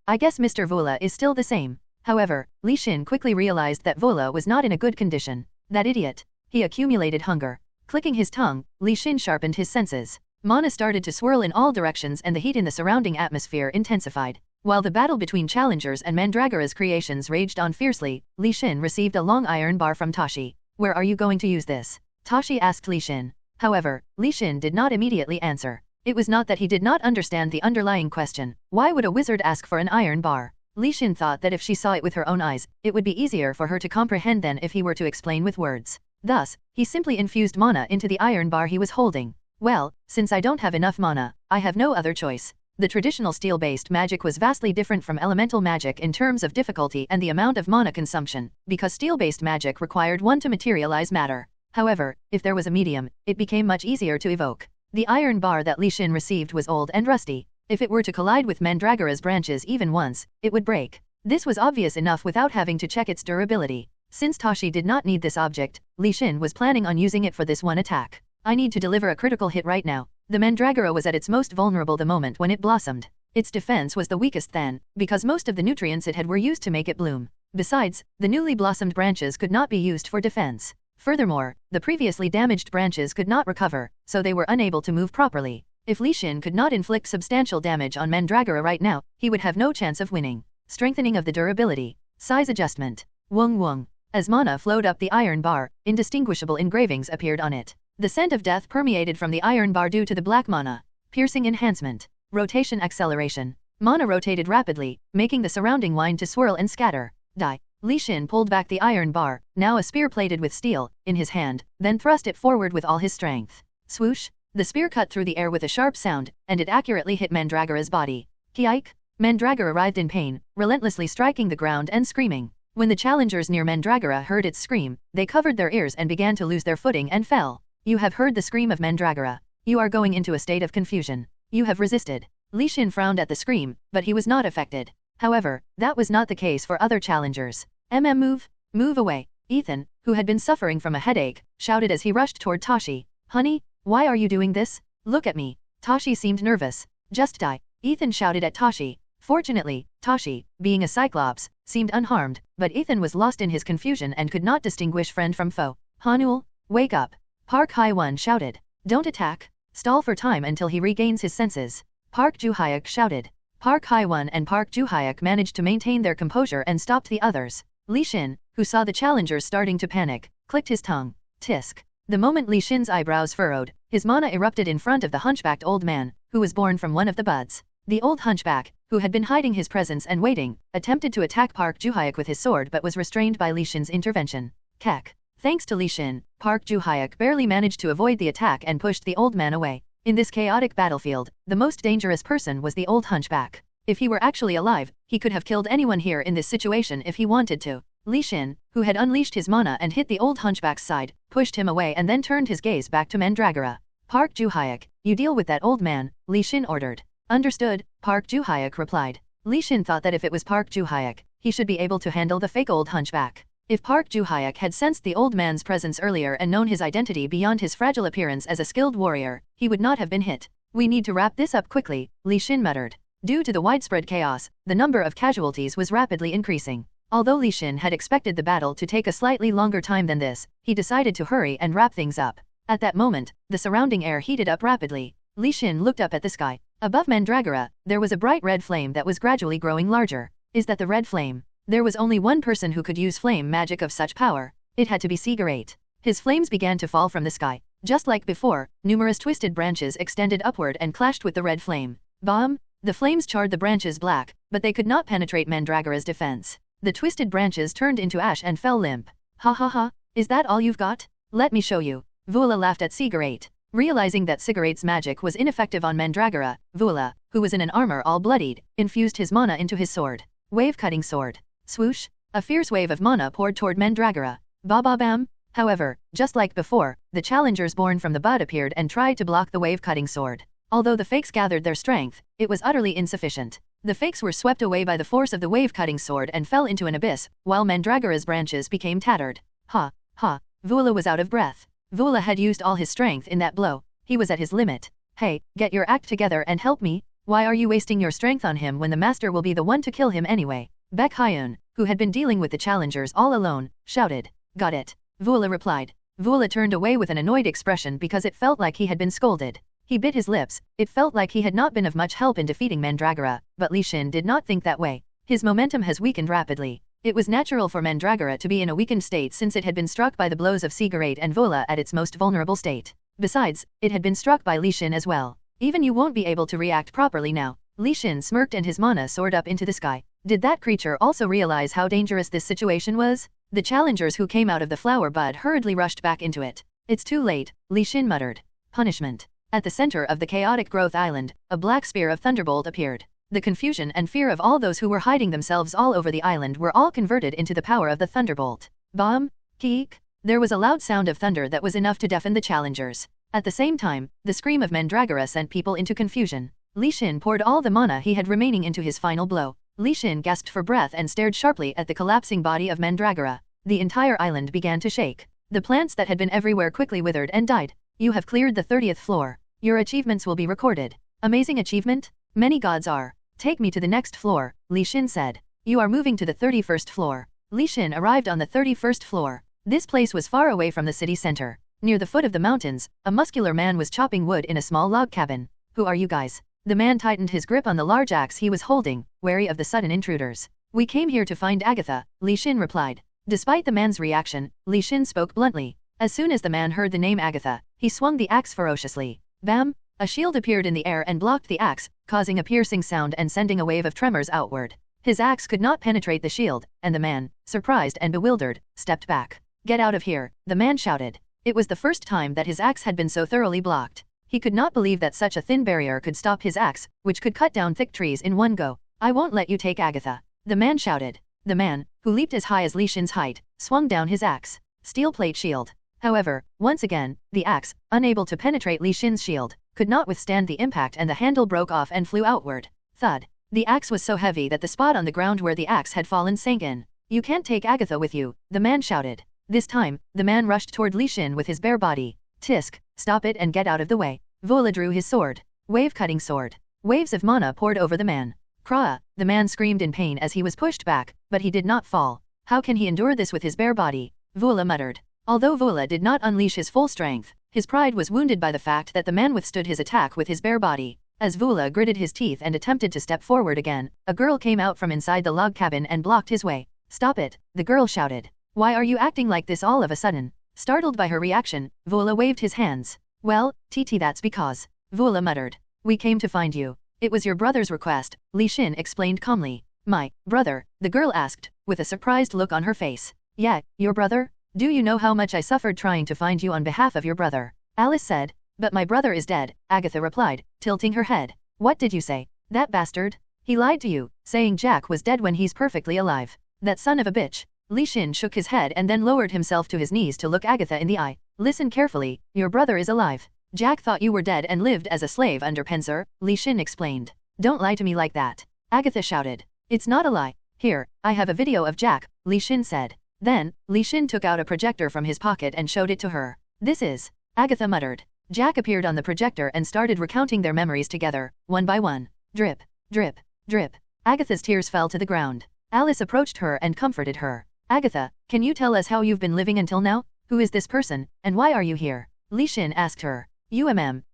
I guess Mr. Vola is still the same. However, Li Xin quickly realized that Vola was not in a good condition. That idiot. He accumulated hunger. Clicking his tongue, Li Xin sharpened his senses. Mana started to swirl in all directions and the heat in the surrounding atmosphere intensified. While the battle between challengers and Mandragora's creations raged on fiercely, Li Xin received a long iron bar from Tashi. Where are you going to use this? Tashi asked Li Xin. However, Li Xin did not immediately answer. It was not that he did not understand the underlying question. Why would a wizard ask for an iron bar? Li Xin thought that if she saw it with her own eyes, it would be easier for her to comprehend than if he were to explain with words. Thus, he simply infused mana into the iron bar he was holding. Well, since I don't have enough mana, I have no other choice. The traditional steel-based magic was vastly different from elemental magic in terms of difficulty and the amount of mana consumption, because steel-based magic required one to materialize matter. However, if there was a medium, it became much easier to evoke. The iron bar that Li Xin received was old and rusty. If it were to collide with Mandragora's branches even once, it would break. This was obvious enough without having to check its durability. Since Tashi did not need this object, Li Xin was planning on using it for this one attack. I need to deliver a critical hit right now. The Mandragora was at its most vulnerable the moment when it blossomed. Its defense was the weakest then, because most of the nutrients it had were used to make it bloom. Besides, the newly blossomed branches could not be used for defense. Furthermore, the previously damaged branches could not recover, so they were unable to move properly. If Li Xin could not inflict substantial damage on Mandragora right now, he would have no chance of winning. Strengthening of the durability. Size adjustment. Wung wung. As mana flowed up the iron bar, indistinguishable engravings appeared on it. The scent of death permeated from the iron bar due to the black mana. Piercing enhancement. Rotation acceleration. Mana rotated rapidly, making the surrounding wine to swirl and scatter. Die. Li Xin pulled back the iron bar, now a spear plated with steel, in his hand, then thrust it forward with all his strength. Swoosh! The spear cut through the air with a sharp sound, and it accurately hit Mandragora's body. Kiike! Mandragora writhed in pain, relentlessly striking the ground and screaming. When the challengers near Mandragora heard its scream, they covered their ears and began to lose their footing and fell. You have heard the scream of Mandragora. You are going into a state of confusion. You have resisted. Li Xin frowned at the scream, but he was not affected. However, that was not the case for other challengers. Move! Move away! Ethan, who had been suffering from a headache, shouted as he rushed toward Tashi. Honey, why are you doing this? Look at me. Tashi seemed nervous. Just die. Ethan shouted at Tashi. Fortunately, Tashi, being a cyclops, seemed unharmed, but Ethan was lost in his confusion and could not distinguish friend from foe. Hanul, wake up! Park Hae-won shouted. Don't attack. Stall for time until he regains his senses. Park Ju-hyuk shouted. Park Hae-won and Park Ju-hyuk managed to maintain their composure and stopped the others. Li Xin, who saw the challengers starting to panic, clicked his tongue. Tisk. The moment Li Xin's eyebrows furrowed, his mana erupted in front of the hunchbacked old man, who was born from one of the buds. The old hunchback, who had been hiding his presence and waiting, attempted to attack Park Ju-hyuk with his sword but was restrained by Li Xin's intervention. Kek. Thanks to Li Xin, Park Ju-hyuk barely managed to avoid the attack and pushed the old man away. In this chaotic battlefield, the most dangerous person was the old hunchback. If he were actually alive, he could have killed anyone here in this situation if he wanted to. Li Xin, who had unleashed his mana and hit the old hunchback's side, pushed him away and then turned his gaze back to Mandragora. Park Ju-hyuk, you deal with that old man, Li Xin ordered. Understood, Park Ju-hyuk replied. Li Xin thought that if it was Park Ju-hyuk, he should be able to handle the fake old hunchback. If Park Ju-hyuk had sensed the old man's presence earlier and known his identity beyond his fragile appearance as a skilled warrior, he would not have been hit. We need to wrap this up quickly, Li Xin muttered. Due to the widespread chaos, the number of casualties was rapidly increasing. Although Li Xin had expected the battle to take a slightly longer time than this, he decided to hurry and wrap things up. At that moment, the surrounding air heated up rapidly. Li Xin looked up at the sky. Above Mandragora, there was a bright red flame that was gradually growing larger. Is that the red flame? There was only one person who could use flame magic of such power. It had to be Cigarette. His flames began to fall from the sky. Just like before, numerous twisted branches extended upward and clashed with the red flame. Bomb! The flames charred the branches black, but they could not penetrate Mandragora's defense. The twisted branches turned into ash and fell limp. Ha ha ha, is that all you've got? Let me show you. Vula laughed at Cigarette. Realizing that Cigarette's magic was ineffective on Mandragora, Vula, who was in an armor all bloodied, infused his mana into his sword. Wave-cutting sword. Swoosh! A fierce wave of mana poured toward Mandragora. Ba-ba-bam! However, just like before, the challengers born from the bud appeared and tried to block the wave-cutting sword. Although the fakes gathered their strength, it was utterly insufficient. The fakes were swept away by the force of the wave-cutting sword and fell into an abyss, while Mandragora's branches became tattered. Ha! Ha! Vula was out of breath. Vula had used all his strength in that blow. He was at his limit. Hey, get your act together and help me. Why are you wasting your strength on him when the master will be the one to kill him anyway? Baek Hyun, who had been dealing with the challengers all alone, shouted. Got it. Vula replied. Vula turned away with an annoyed expression because it felt like he had been scolded. He bit his lips. It felt like he had not been of much help in defeating Mandragora, but Li Xin did not think that way. His momentum has weakened rapidly. It was natural for Mandragora to be in a weakened state since it had been struck by the blows of Cigarette and Vula at its most vulnerable state. Besides, it had been struck by Li Xin as well. Even you won't be able to react properly now. Li Xin smirked and his mana soared up into the sky. Did that creature also realize how dangerous this situation was? The challengers who came out of the flower bud hurriedly rushed back into it. It's too late, Li Xin muttered. Punishment. At the center of the chaotic growth island, a black spear of thunderbolt appeared. The confusion and fear of all those who were hiding themselves all over the island were all converted into the power of the thunderbolt. Bomb! Keek! There was a loud sound of thunder that was enough to deafen the challengers. At the same time, the scream of Mandragora sent people into confusion. Li Xin poured all the mana he had remaining into his final blow. Li Xin gasped for breath and stared sharply at the collapsing body of Mandragora. The entire island began to shake. The plants that had been everywhere quickly withered and died. You have cleared the 30th floor. Your achievements will be recorded. Amazing achievement? Many gods are. Take me to the next floor, Li Xin said. You are moving to the 31st floor. Li Xin arrived on the 31st floor. This place was far away from the city center. Near the foot of the mountains, a muscular man was chopping wood in a small log cabin. Who are you guys? The man tightened his grip on the large axe he was holding, wary of the sudden intruders. We came here to find Agatha, Li Xin replied. Despite the man's reaction, Li Xin spoke bluntly. As soon as the man heard the name Agatha, he swung the axe ferociously. Bam! A shield appeared in the air and blocked the axe, causing a piercing sound and sending a wave of tremors outward. His axe could not penetrate the shield, and the man, surprised and bewildered, stepped back. Get out of here, the man shouted. It was the first time that his axe had been so thoroughly blocked. He could not believe that such a thin barrier could stop his axe, which could cut down thick trees in one go. I won't let you take Agatha, the man shouted. The man, who leaped as high as Li Xin's height, swung down his axe. Steel plate shield. However, once again, the axe, unable to penetrate Li Xin's shield, could not withstand the impact and the handle broke off and flew outward. Thud. The axe was so heavy that the spot on the ground where the axe had fallen sank in. You can't take Agatha with you, the man shouted. This time, the man rushed toward Li Xin with his bare body. Tisk, stop it and get out of the way. Vola drew his sword. Wave-cutting sword. Waves of mana poured over the man. Kraa, the man screamed in pain as he was pushed back, but he did not fall. How can he endure this with his bare body? Vola muttered. Although Vola did not unleash his full strength, his pride was wounded by the fact that the man withstood his attack with his bare body. As Vola gritted his teeth and attempted to step forward again, a girl came out from inside the log cabin and blocked his way. Stop it, the girl shouted. Why are you acting like this all of a sudden? Startled by her reaction, Vola waved his hands. Well, TT, that's because. Vola muttered. We came to find you. It was your brother's request, Li Xin explained calmly. My brother? The girl asked, with a surprised look on her face. Yeah, your brother? Do you know how much I suffered trying to find you on behalf of your brother? Alice said. But my brother is dead, Agatha replied, tilting her head. What did you say? That bastard? He lied to you, saying Jack was dead when he's perfectly alive. That son of a bitch. Li Xin shook his head and then lowered himself to his knees to look Agatha in the eye. Listen carefully, your brother is alive. Jack thought you were dead and lived as a slave under Pensar, Li Xin explained. Don't lie to me like that, Agatha shouted. It's not a lie. Here, I have a video of Jack, Li Xin said. Then, Li Xin took out a projector from his pocket and showed it to her. This is, Agatha muttered. Jack appeared on the projector and started recounting their memories together, one by one. Drip, drip, drip. Agatha's tears fell to the ground. Alice approached her and comforted her. Agatha, can you tell us how you've been living until now? Who is this person, and why are you here? Li Xin asked her.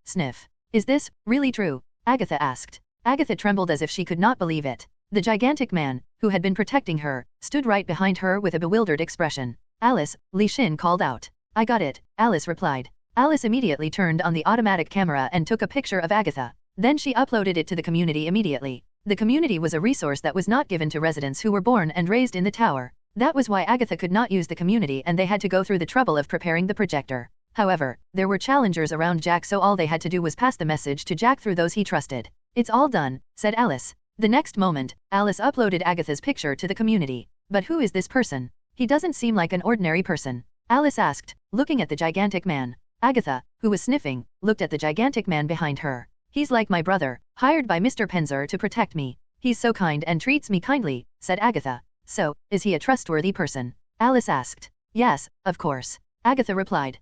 Sniff. Is this really true? Agatha asked. Agatha trembled as if she could not believe it. The gigantic man, who had been protecting her, stood right behind her with a bewildered expression. Alice, Li Xin called out. I got it, Alice replied. Alice immediately turned on the automatic camera and took a picture of Agatha. Then she uploaded it to the community immediately. The community was a resource that was not given to residents who were born and raised in the tower. That was why Agatha could not use the community and they had to go through the trouble of preparing the projector. However, there were challengers around Jack, so all they had to do was pass the message to Jack through those he trusted. It's all done, said Alice. The next moment, Alice uploaded Agatha's picture to the community. But who is this person? He doesn't seem like an ordinary person. Alice asked, looking at the gigantic man. Agatha, who was sniffing, looked at the gigantic man behind her. He's like my brother, hired by Mr. Penzer to protect me. He's so kind and treats me kindly, said Agatha. So, is he a trustworthy person? Alice asked. Yes, of course. Agatha replied.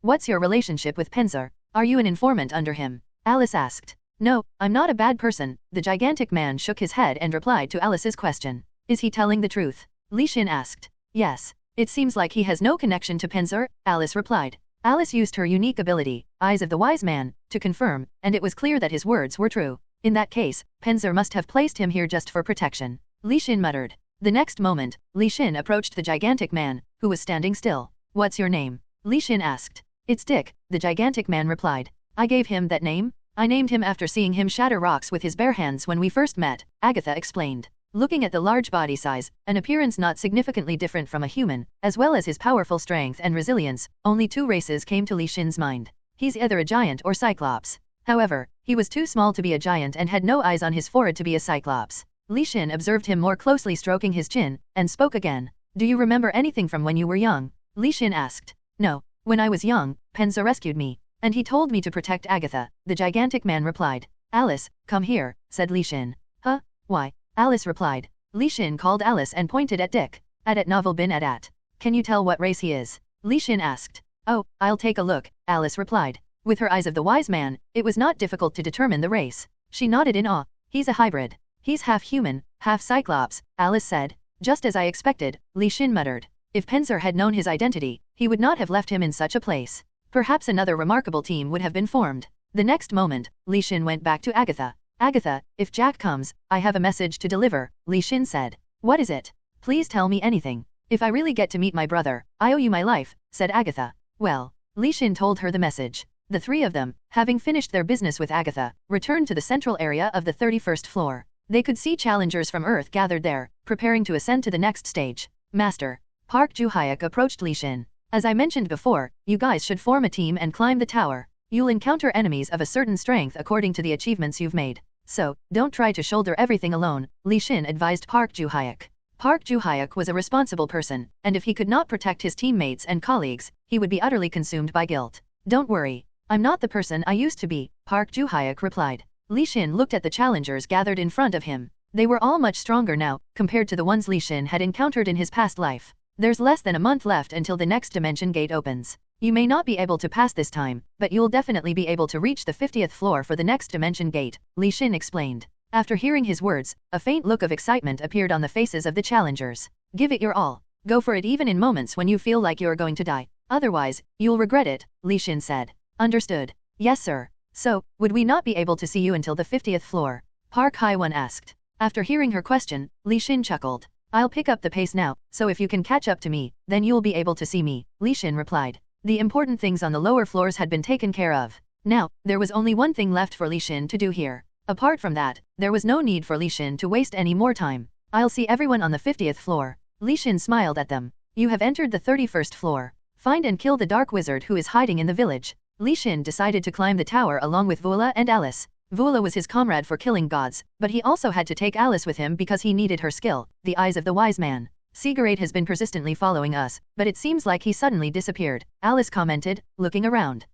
What's your relationship with Penzer? Are you an informant under him? Alice asked. No, I'm not a bad person. The gigantic man shook his head and replied to Alice's question. Is he telling the truth? Li Xin asked. Yes. It seems like he has no connection to Penzer, Alice replied. Alice used her unique ability, Eyes of the Wise Man, to confirm, and it was clear that his words were true. In that case, Penzer must have placed him here just for protection. Li Xin muttered. The next moment, Li Xin approached the gigantic man, who was standing still. What's your name? Li Xin asked. It's Dick, the gigantic man replied. I gave him that name? I named him after seeing him shatter rocks with his bare hands when we first met, Agatha explained. Looking at the large body size, an appearance not significantly different from a human, as well as his powerful strength and resilience, only two races came to Li Xin's mind. He's either a giant or Cyclops. However, he was too small to be a giant and had no eyes on his forehead to be a Cyclops. Li Xin observed him more closely, stroking his chin, and spoke again. Do you remember anything from when you were young? Li Xin asked. No. When I was young, Penzer rescued me, and he told me to protect Agatha, the gigantic man replied. Alice, come here, said Li Xin. Huh? Why? Alice replied. Li Xin called Alice and pointed at Dick. At Novel bin at. Can you tell what race he is? Li Xin asked. Oh, I'll take a look, Alice replied. With her Eyes of the Wise Man, it was not difficult to determine the race. She nodded in awe. He's a hybrid. He's half human, half Cyclops, Alice said. Just as I expected, Li Xin muttered. If Penzer had known his identity, he would not have left him in such a place. Perhaps another remarkable team would have been formed. The next moment, Li Xin went back to Agatha. Agatha, if Jack comes, I have a message to deliver, Li Xin said. What is it? Please tell me anything. If I really get to meet my brother, I owe you my life, said Agatha. Well, Li Xin told her the message. The three of them, having finished their business with Agatha, returned to the central area of the 31st floor. They could see challengers from Earth gathered there, preparing to ascend to the next stage. Master. Park Ju-hyuk approached Li Xin. As I mentioned before, you guys should form a team and climb the tower. You'll encounter enemies of a certain strength according to the achievements you've made. So, don't try to shoulder everything alone, Li Xin advised Park Ju-hyuk. Park Ju-hyuk was a responsible person, and if he could not protect his teammates and colleagues, he would be utterly consumed by guilt. Don't worry. I'm not the person I used to be, Park Ju-hyuk replied. Li Xin looked at the challengers gathered in front of him. They were all much stronger now, compared to the ones Li Xin had encountered in his past life. There's less than a month left until the next dimension gate opens. You may not be able to pass this time, but you'll definitely be able to reach the 50th floor for the next dimension gate, Li Xin explained. After hearing his words, a faint look of excitement appeared on the faces of the challengers. Give it your all. Go for it even in moments when you feel like you're going to die. Otherwise, you'll regret it, Li Xin said. Understood. Yes sir. So, would we not be able to see you until the 50th floor? Park Hai-won asked. After hearing her question, Li Xin chuckled. I'll pick up the pace now, so if you can catch up to me, then you'll be able to see me, Li Xin replied. The important things on the lower floors had been taken care of. Now, there was only one thing left for Li Xin to do here. Apart from that, there was no need for Li Xin to waste any more time. I'll see everyone on the 50th floor. Li Xin smiled at them. You have entered the 31st floor. Find and kill the dark wizard who is hiding in the village. Li Xin decided to climb the tower along with Vula and Alice. Vula was his comrade for killing gods, but he also had to take Alice with him because he needed her skill, the Eyes of the Wise Man. Cigarette has been persistently following us, but it seems like he suddenly disappeared, Alice commented, looking around.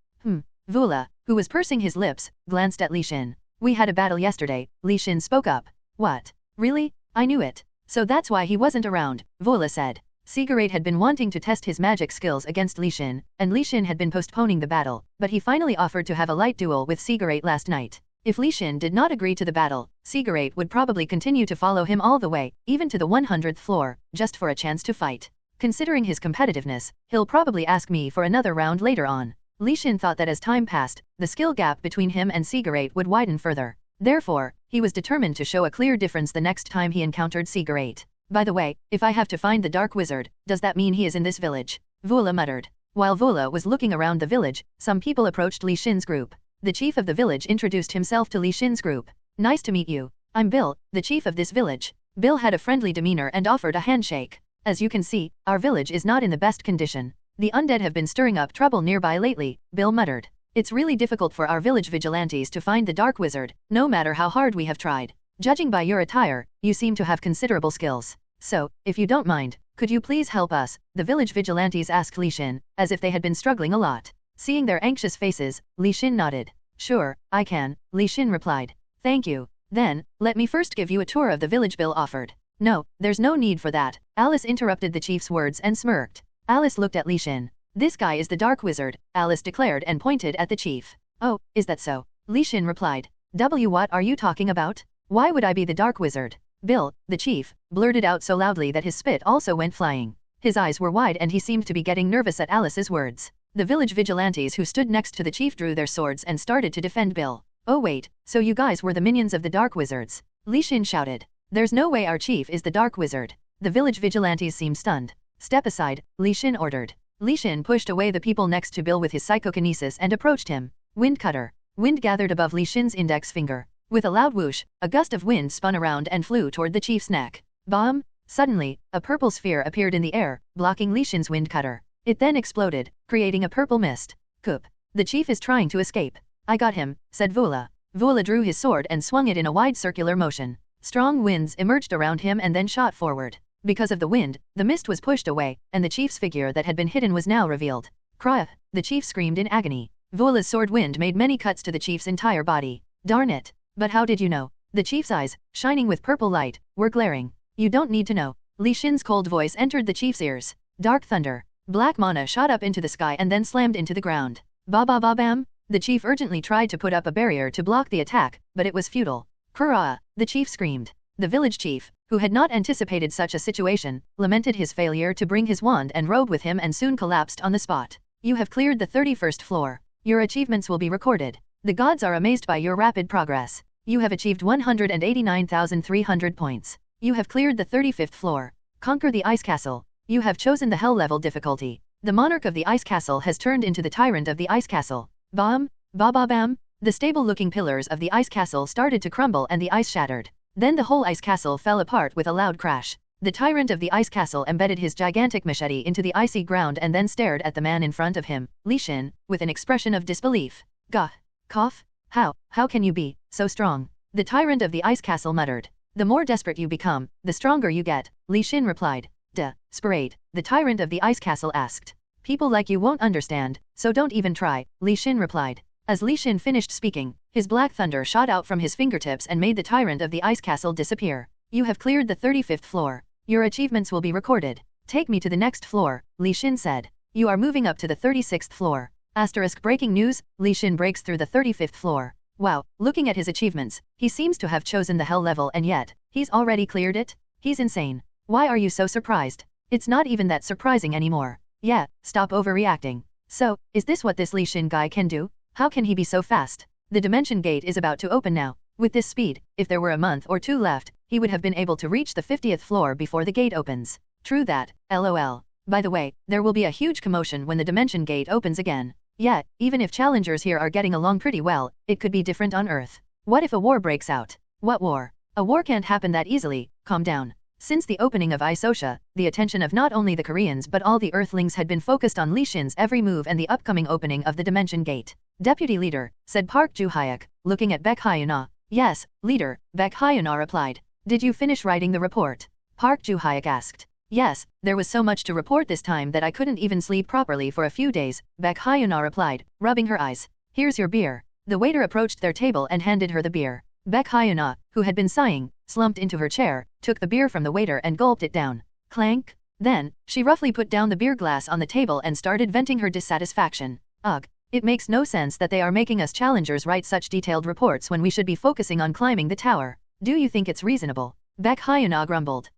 Vula, who was pursing his lips, glanced at Li Xin. We had a battle yesterday, Li Xin spoke up. What? Really? I knew it. So that's why he wasn't around, Vula said. Cigarette had been wanting to test his magic skills against Li Xin, and Li Xin had been postponing the battle, but he finally offered to have a light duel with Cigarette last night. If Li Xin did not agree to the battle, Cigarette would probably continue to follow him all the way, even to the 100th floor, just for a chance to fight. Considering his competitiveness, he'll probably ask me for another round later on. Li Xin thought that as time passed, the skill gap between him and Cigarette would widen further. Therefore, he was determined to show a clear difference the next time he encountered Cigarette. By the way, if I have to find the Dark Wizard, does that mean he is in this village? Vula muttered. While Vula was looking around the village, some people approached Li Xin's group. The chief of the village introduced himself to Li Xin's group. Nice to meet you. I'm Bill, the chief of this village. Bill had a friendly demeanor and offered a handshake. As you can see, our village is not in the best condition. The undead have been stirring up trouble nearby lately, Bill muttered. It's really difficult for our village vigilantes to find the Dark Wizard, no matter how hard we have tried. Judging by your attire, you seem to have considerable skills. So, if you don't mind, could you please help us? The village vigilantes asked Li Xin, as if they had been struggling a lot. Seeing their anxious faces, Li Xin nodded. Sure, I can, Li Xin replied. Thank you. Then, let me first give you a tour of the village, Bill offered. No, there's no need for that. Alice interrupted the chief's words and smirked. Alice looked at Li Xin. This guy is the Dark Wizard, Alice declared and pointed at the chief. Oh, is that so? Li Xin replied. What are you talking about? Why would I be the Dark Wizard? Bill, the chief, blurted out so loudly that his spit also went flying. His eyes were wide and he seemed to be getting nervous at Alice's words. The village vigilantes who stood next to the chief drew their swords and started to defend Bill. Oh wait, so you guys were the minions of the Dark Wizards? Li Xin shouted. There's no way our chief is the Dark Wizard. The village vigilantes seemed stunned. Step aside, Li Xin ordered. Li Xin pushed away the people next to Bill with his psychokinesis and approached him. Wind cutter. Wind gathered above Li Xin's index finger. With a loud whoosh, a gust of wind spun around and flew toward the chief's neck. Bomb! Suddenly, a purple sphere appeared in the air, blocking Li Xin's wind cutter. It then exploded, creating a purple mist. Coop. The chief is trying to escape. I got him, said Vula. Vula drew his sword and swung it in a wide circular motion. Strong winds emerged around him and then shot forward. Because of the wind, the mist was pushed away, and the chief's figure that had been hidden was now revealed. Cry! The chief screamed in agony. Vula's sword wind made many cuts to the chief's entire body. Darn it! But how did you know? The chief's eyes, shining with purple light, were glaring. You don't need to know. Li Xin's cold voice entered the chief's ears. Dark thunder. Black mana shot up into the sky and then slammed into the ground. Ba ba ba bam! The chief urgently tried to put up a barrier to block the attack, but it was futile. Kura! The chief screamed. The village chief, who had not anticipated such a situation, lamented his failure to bring his wand and robe with him and soon collapsed on the spot. You have cleared the 31st floor. Your achievements will be recorded. The gods are amazed by your rapid progress. You have achieved 189,300 points. You have cleared the 35th floor. Conquer the ice castle. You have chosen the hell level difficulty. The monarch of the ice castle has turned into the tyrant of the ice castle. Bam! Ba ba bam! The stable-looking pillars of the ice castle started to crumble and the ice shattered. Then the whole ice castle fell apart with a loud crash. The tyrant of the ice castle embedded his gigantic machete into the icy ground and then stared at the man in front of him, Li Xin, with an expression of disbelief. Gah! Cough! How can you be so strong? The tyrant of the ice castle muttered. The more desperate you become, the stronger you get, Li Xin replied. Desperate, the tyrant of the ice castle asked. People like you won't understand, so don't even try, Li Xin replied. As Li Xin finished speaking, his black thunder shot out from his fingertips and made the tyrant of the ice castle disappear. You have cleared the 35th floor. Your achievements will be recorded. Take me to the next floor, Li Xin said. You are moving up to the 36th floor. Asterisk breaking news, Li Xin breaks through the 35th floor. Wow, looking at his achievements, he seems to have chosen the hell level and yet, he's already cleared it? He's insane. Why are you so surprised? It's not even that surprising anymore. Yeah, stop overreacting. So, is this what this Li Xin guy can do? How can he be so fast? The dimension gate is about to open now. With this speed, if there were a month or two left, he would have been able to reach the 50th floor before the gate opens. True that, lol. By the way, there will be a huge commotion when the dimension gate opens again. Yeah, even if challengers here are getting along pretty well, it could be different on Earth. What if a war breaks out? What war? A war can't happen that easily, calm down. Since the opening of Isosha, the attention of not only the Koreans but all the Earthlings had been focused on Li Xin's every move and the upcoming opening of the dimension gate. Deputy leader, said Park Ju-hyuk, looking at Baek Hyuna. Yes, leader, Baek Hyuna replied. Did you finish writing the report? Park Ju-hyuk asked. Yes, there was so much to report this time that I couldn't even sleep properly for a few days, Baek Hyuna replied, rubbing her eyes. Here's your beer. The waiter approached their table and handed her the beer. Baek Hyuna, who had been sighing, slumped into her chair, took the beer from the waiter and gulped it down. Clank. Then, she roughly put down the beer glass on the table and started venting her dissatisfaction. Ugh. It makes no sense that they are making us challengers write such detailed reports when we should be focusing on climbing the tower. Do you think it's reasonable? Baek Hyuna grumbled.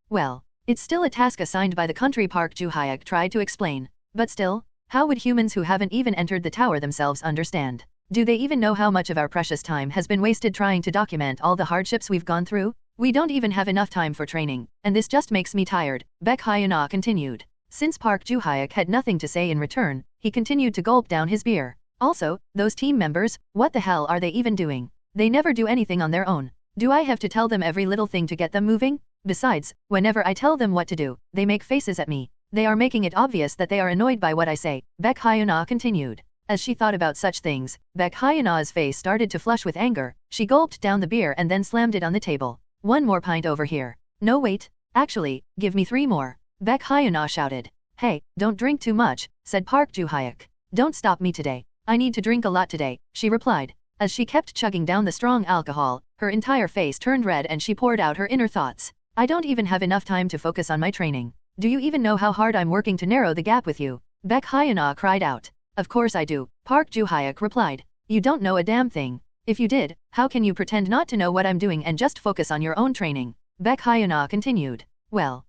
Well, it's still a task assigned by the country, Park Ju-hyuk tried to explain. But still, How would humans who haven't even entered the tower themselves understand? Do they even know how much of our precious time has been wasted trying to document all the hardships we've gone through? We don't even have enough time for training, and this just makes me tired, Baek Hyuna continued. Since Park Ju-hyuk had nothing to say in return, he continued to gulp down his beer. Also, those team members, what the hell are they even doing? They never do anything on their own. Do I have to tell them every little thing to get them moving? Besides, whenever I tell them what to do, they make faces at me. They are making it obvious that they are annoyed by what I say, Baek Hyuna continued. As she thought about such things, Baek Hyena's face started to flush with anger. She gulped down the beer and then slammed it on the table. One more pint over here. No wait. Actually, give me 3 more. Baek Hyena shouted. Hey, don't drink too much, said Park Ju-hyuk. Don't stop me today. I need to drink a lot today, she replied. As she kept chugging down the strong alcohol, her entire face turned red and she poured out her inner thoughts. I don't even have enough time to focus on my training. Do you even know how hard I'm working to narrow the gap with you? Baek Hyena cried out. Of course I do, Park Ju-hyuk replied. You don't know a damn thing. If you did, how can you pretend not to know what I'm doing and just focus on your own training? Baek Hyena continued. Well,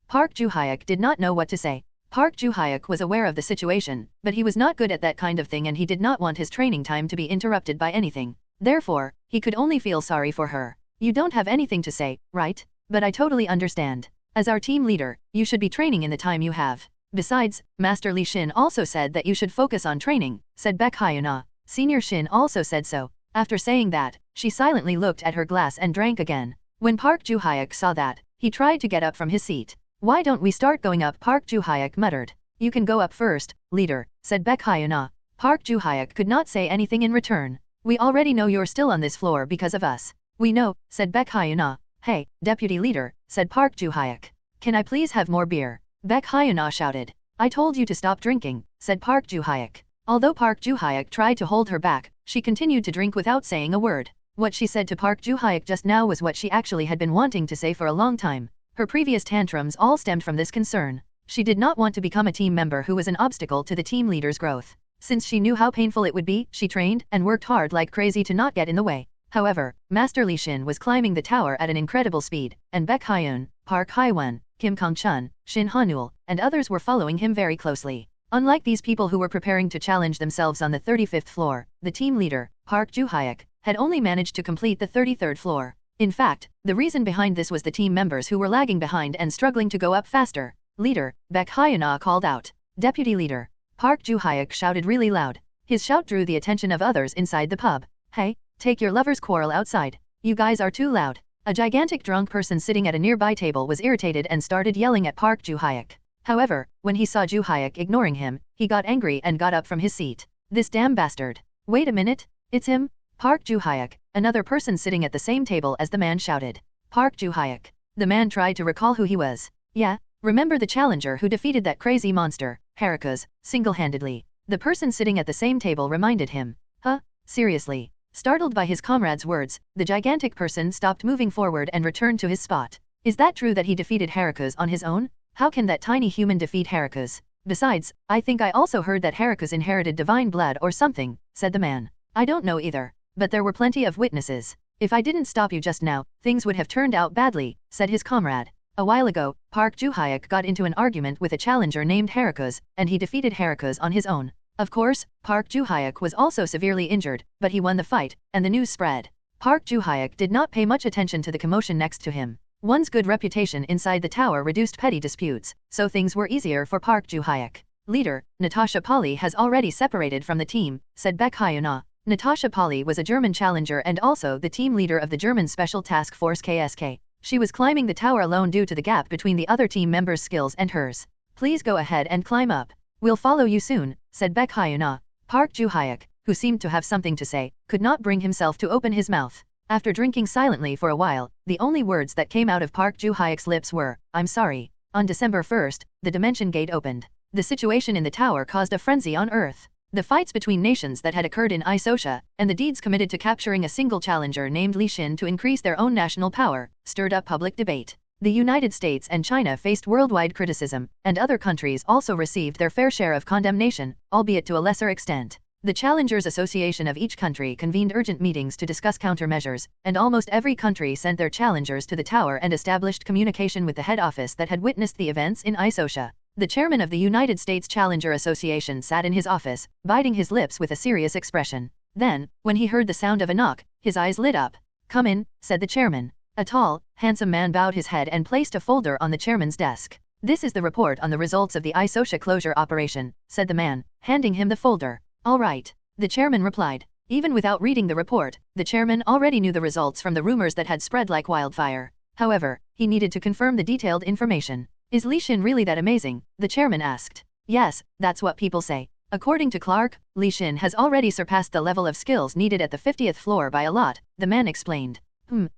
Park Ju-hyuk did not know what to say. Park Ju-hyuk was aware of the situation, but he was not good at that kind of thing and he did not want his training time to be interrupted by anything. Therefore, he could only feel sorry for her. You don't have anything to say, right? But I totally understand. As our team leader, you should be training in the time you have. Besides, Master Li Xin also said that you should focus on training, said Baek Hyuna. Senior Xin also said so. After saying that, she silently looked at her glass and drank again. When Park Ju-hyuk saw that, he tried to get up from his seat. Why don't we start going up? Park Ju-hyuk muttered. You can go up first, leader, said Baek Hyuna. Park Ju-hyuk could not say anything in return. We already know you're still on this floor because of us. We know, said Baek Hyuna. Hey, deputy leader, said Park Ju-hyuk. Can I please have more beer? Baek Hyuna shouted. I told you to stop drinking, said Park Ju-hyuk. Although Park Ju-hyuk tried to hold her back, she continued to drink without saying a word. What she said to Park Ju-hyuk just now was what she actually had been wanting to say for a long time. Her previous tantrums all stemmed from this concern. She did not want to become a team member who was an obstacle to the team leader's growth. Since she knew how painful it would be, she trained and worked hard like crazy to not get in the way. However, Master Li Xin was climbing the tower at an incredible speed, and Baek Hyun, Park Hye-won, Kim Kong-chun, Shin Hanul, and others were following him very closely. Unlike these people who were preparing to challenge themselves on the 35th floor, the team leader, Park Ju-hyuk, had only managed to complete the 33rd floor. In fact, the reason behind this was the team members who were lagging behind and struggling to go up faster. Leader, Baek Hyuna called out. Deputy leader. Park Ju-hyuk shouted really loud. His shout drew the attention of others inside the pub. Hey, take your lover's quarrel outside. You guys are too loud. A gigantic drunk person sitting at a nearby table was irritated and started yelling at Park Ju-hyuk. However, when he saw Ju-hyuk ignoring him, he got angry and got up from his seat. This damn bastard. Wait a minute, it's him? Park Ju-hyuk, another person sitting at the same table as the man shouted. Park Ju-hyuk. The man tried to recall who he was. Yeah, remember the challenger who defeated that crazy monster, Heracles, single-handedly. The person sitting at the same table reminded him. Huh? Seriously? Startled by his comrade's words, the gigantic person stopped moving forward and returned to his spot. Is that true that he defeated Heracles on his own? How can that tiny human defeat Heracles? Besides, I think I also heard that Heracles inherited divine blood or something, said the man. I don't know either. But there were plenty of witnesses. If I didn't stop you just now, things would have turned out badly, said his comrade. A while ago, Park Ju-hyuk got into an argument with a challenger named Heracles, and he defeated Heracles on his own. Of course, Park Ju-hyuk was also severely injured, but he won the fight, and the news spread. Park Ju-hyuk did not pay much attention to the commotion next to him. One's good reputation inside the tower reduced petty disputes, so things were easier for Park Ju-hyuk. Leader, Natasha Polly has already separated from the team, said Baek Hyuna. Natasha Polly was a German challenger and also the team leader of the German Special Task Force KSK. She was climbing the tower alone due to the gap between the other team members' skills and hers. Please go ahead and climb up. We'll follow you soon, said Baek Hyuna. Park Ju-hyuk, who seemed to have something to say, could not bring himself to open his mouth. After drinking silently for a while, the only words that came out of Park Ju-hyuk's lips were, I'm sorry. On December 1st, the dimension gate opened. The situation in the tower caused a frenzy on Earth. The fights between nations that had occurred in Isosha, and the deeds committed to capturing a single challenger named Li Xin to increase their own national power, stirred up public debate. The United States and China faced worldwide criticism, and other countries also received their fair share of condemnation, albeit to a lesser extent. The Challengers Association of each country convened urgent meetings to discuss countermeasures, and almost every country sent their challengers to the tower and established communication with the head office that had witnessed the events in Isosha. The chairman of the United States Challenger Association sat in his office, biting his lips with a serious expression. Then, when he heard the sound of a knock, his eyes lit up. "Come in," said the chairman. A tall, handsome man bowed his head and placed a folder on the chairman's desk. "This is the report on the results of the iSocia closure operation," said the man, handing him the folder. "All right," the chairman replied. Even without reading the report, the chairman already knew the results from the rumors that had spread like wildfire. However, he needed to confirm the detailed information. "Is Li Xin really that amazing?" the chairman asked. "Yes, that's what people say. According to Clark, Li Xin has already surpassed the level of skills needed at the 50th floor by a lot," the man explained.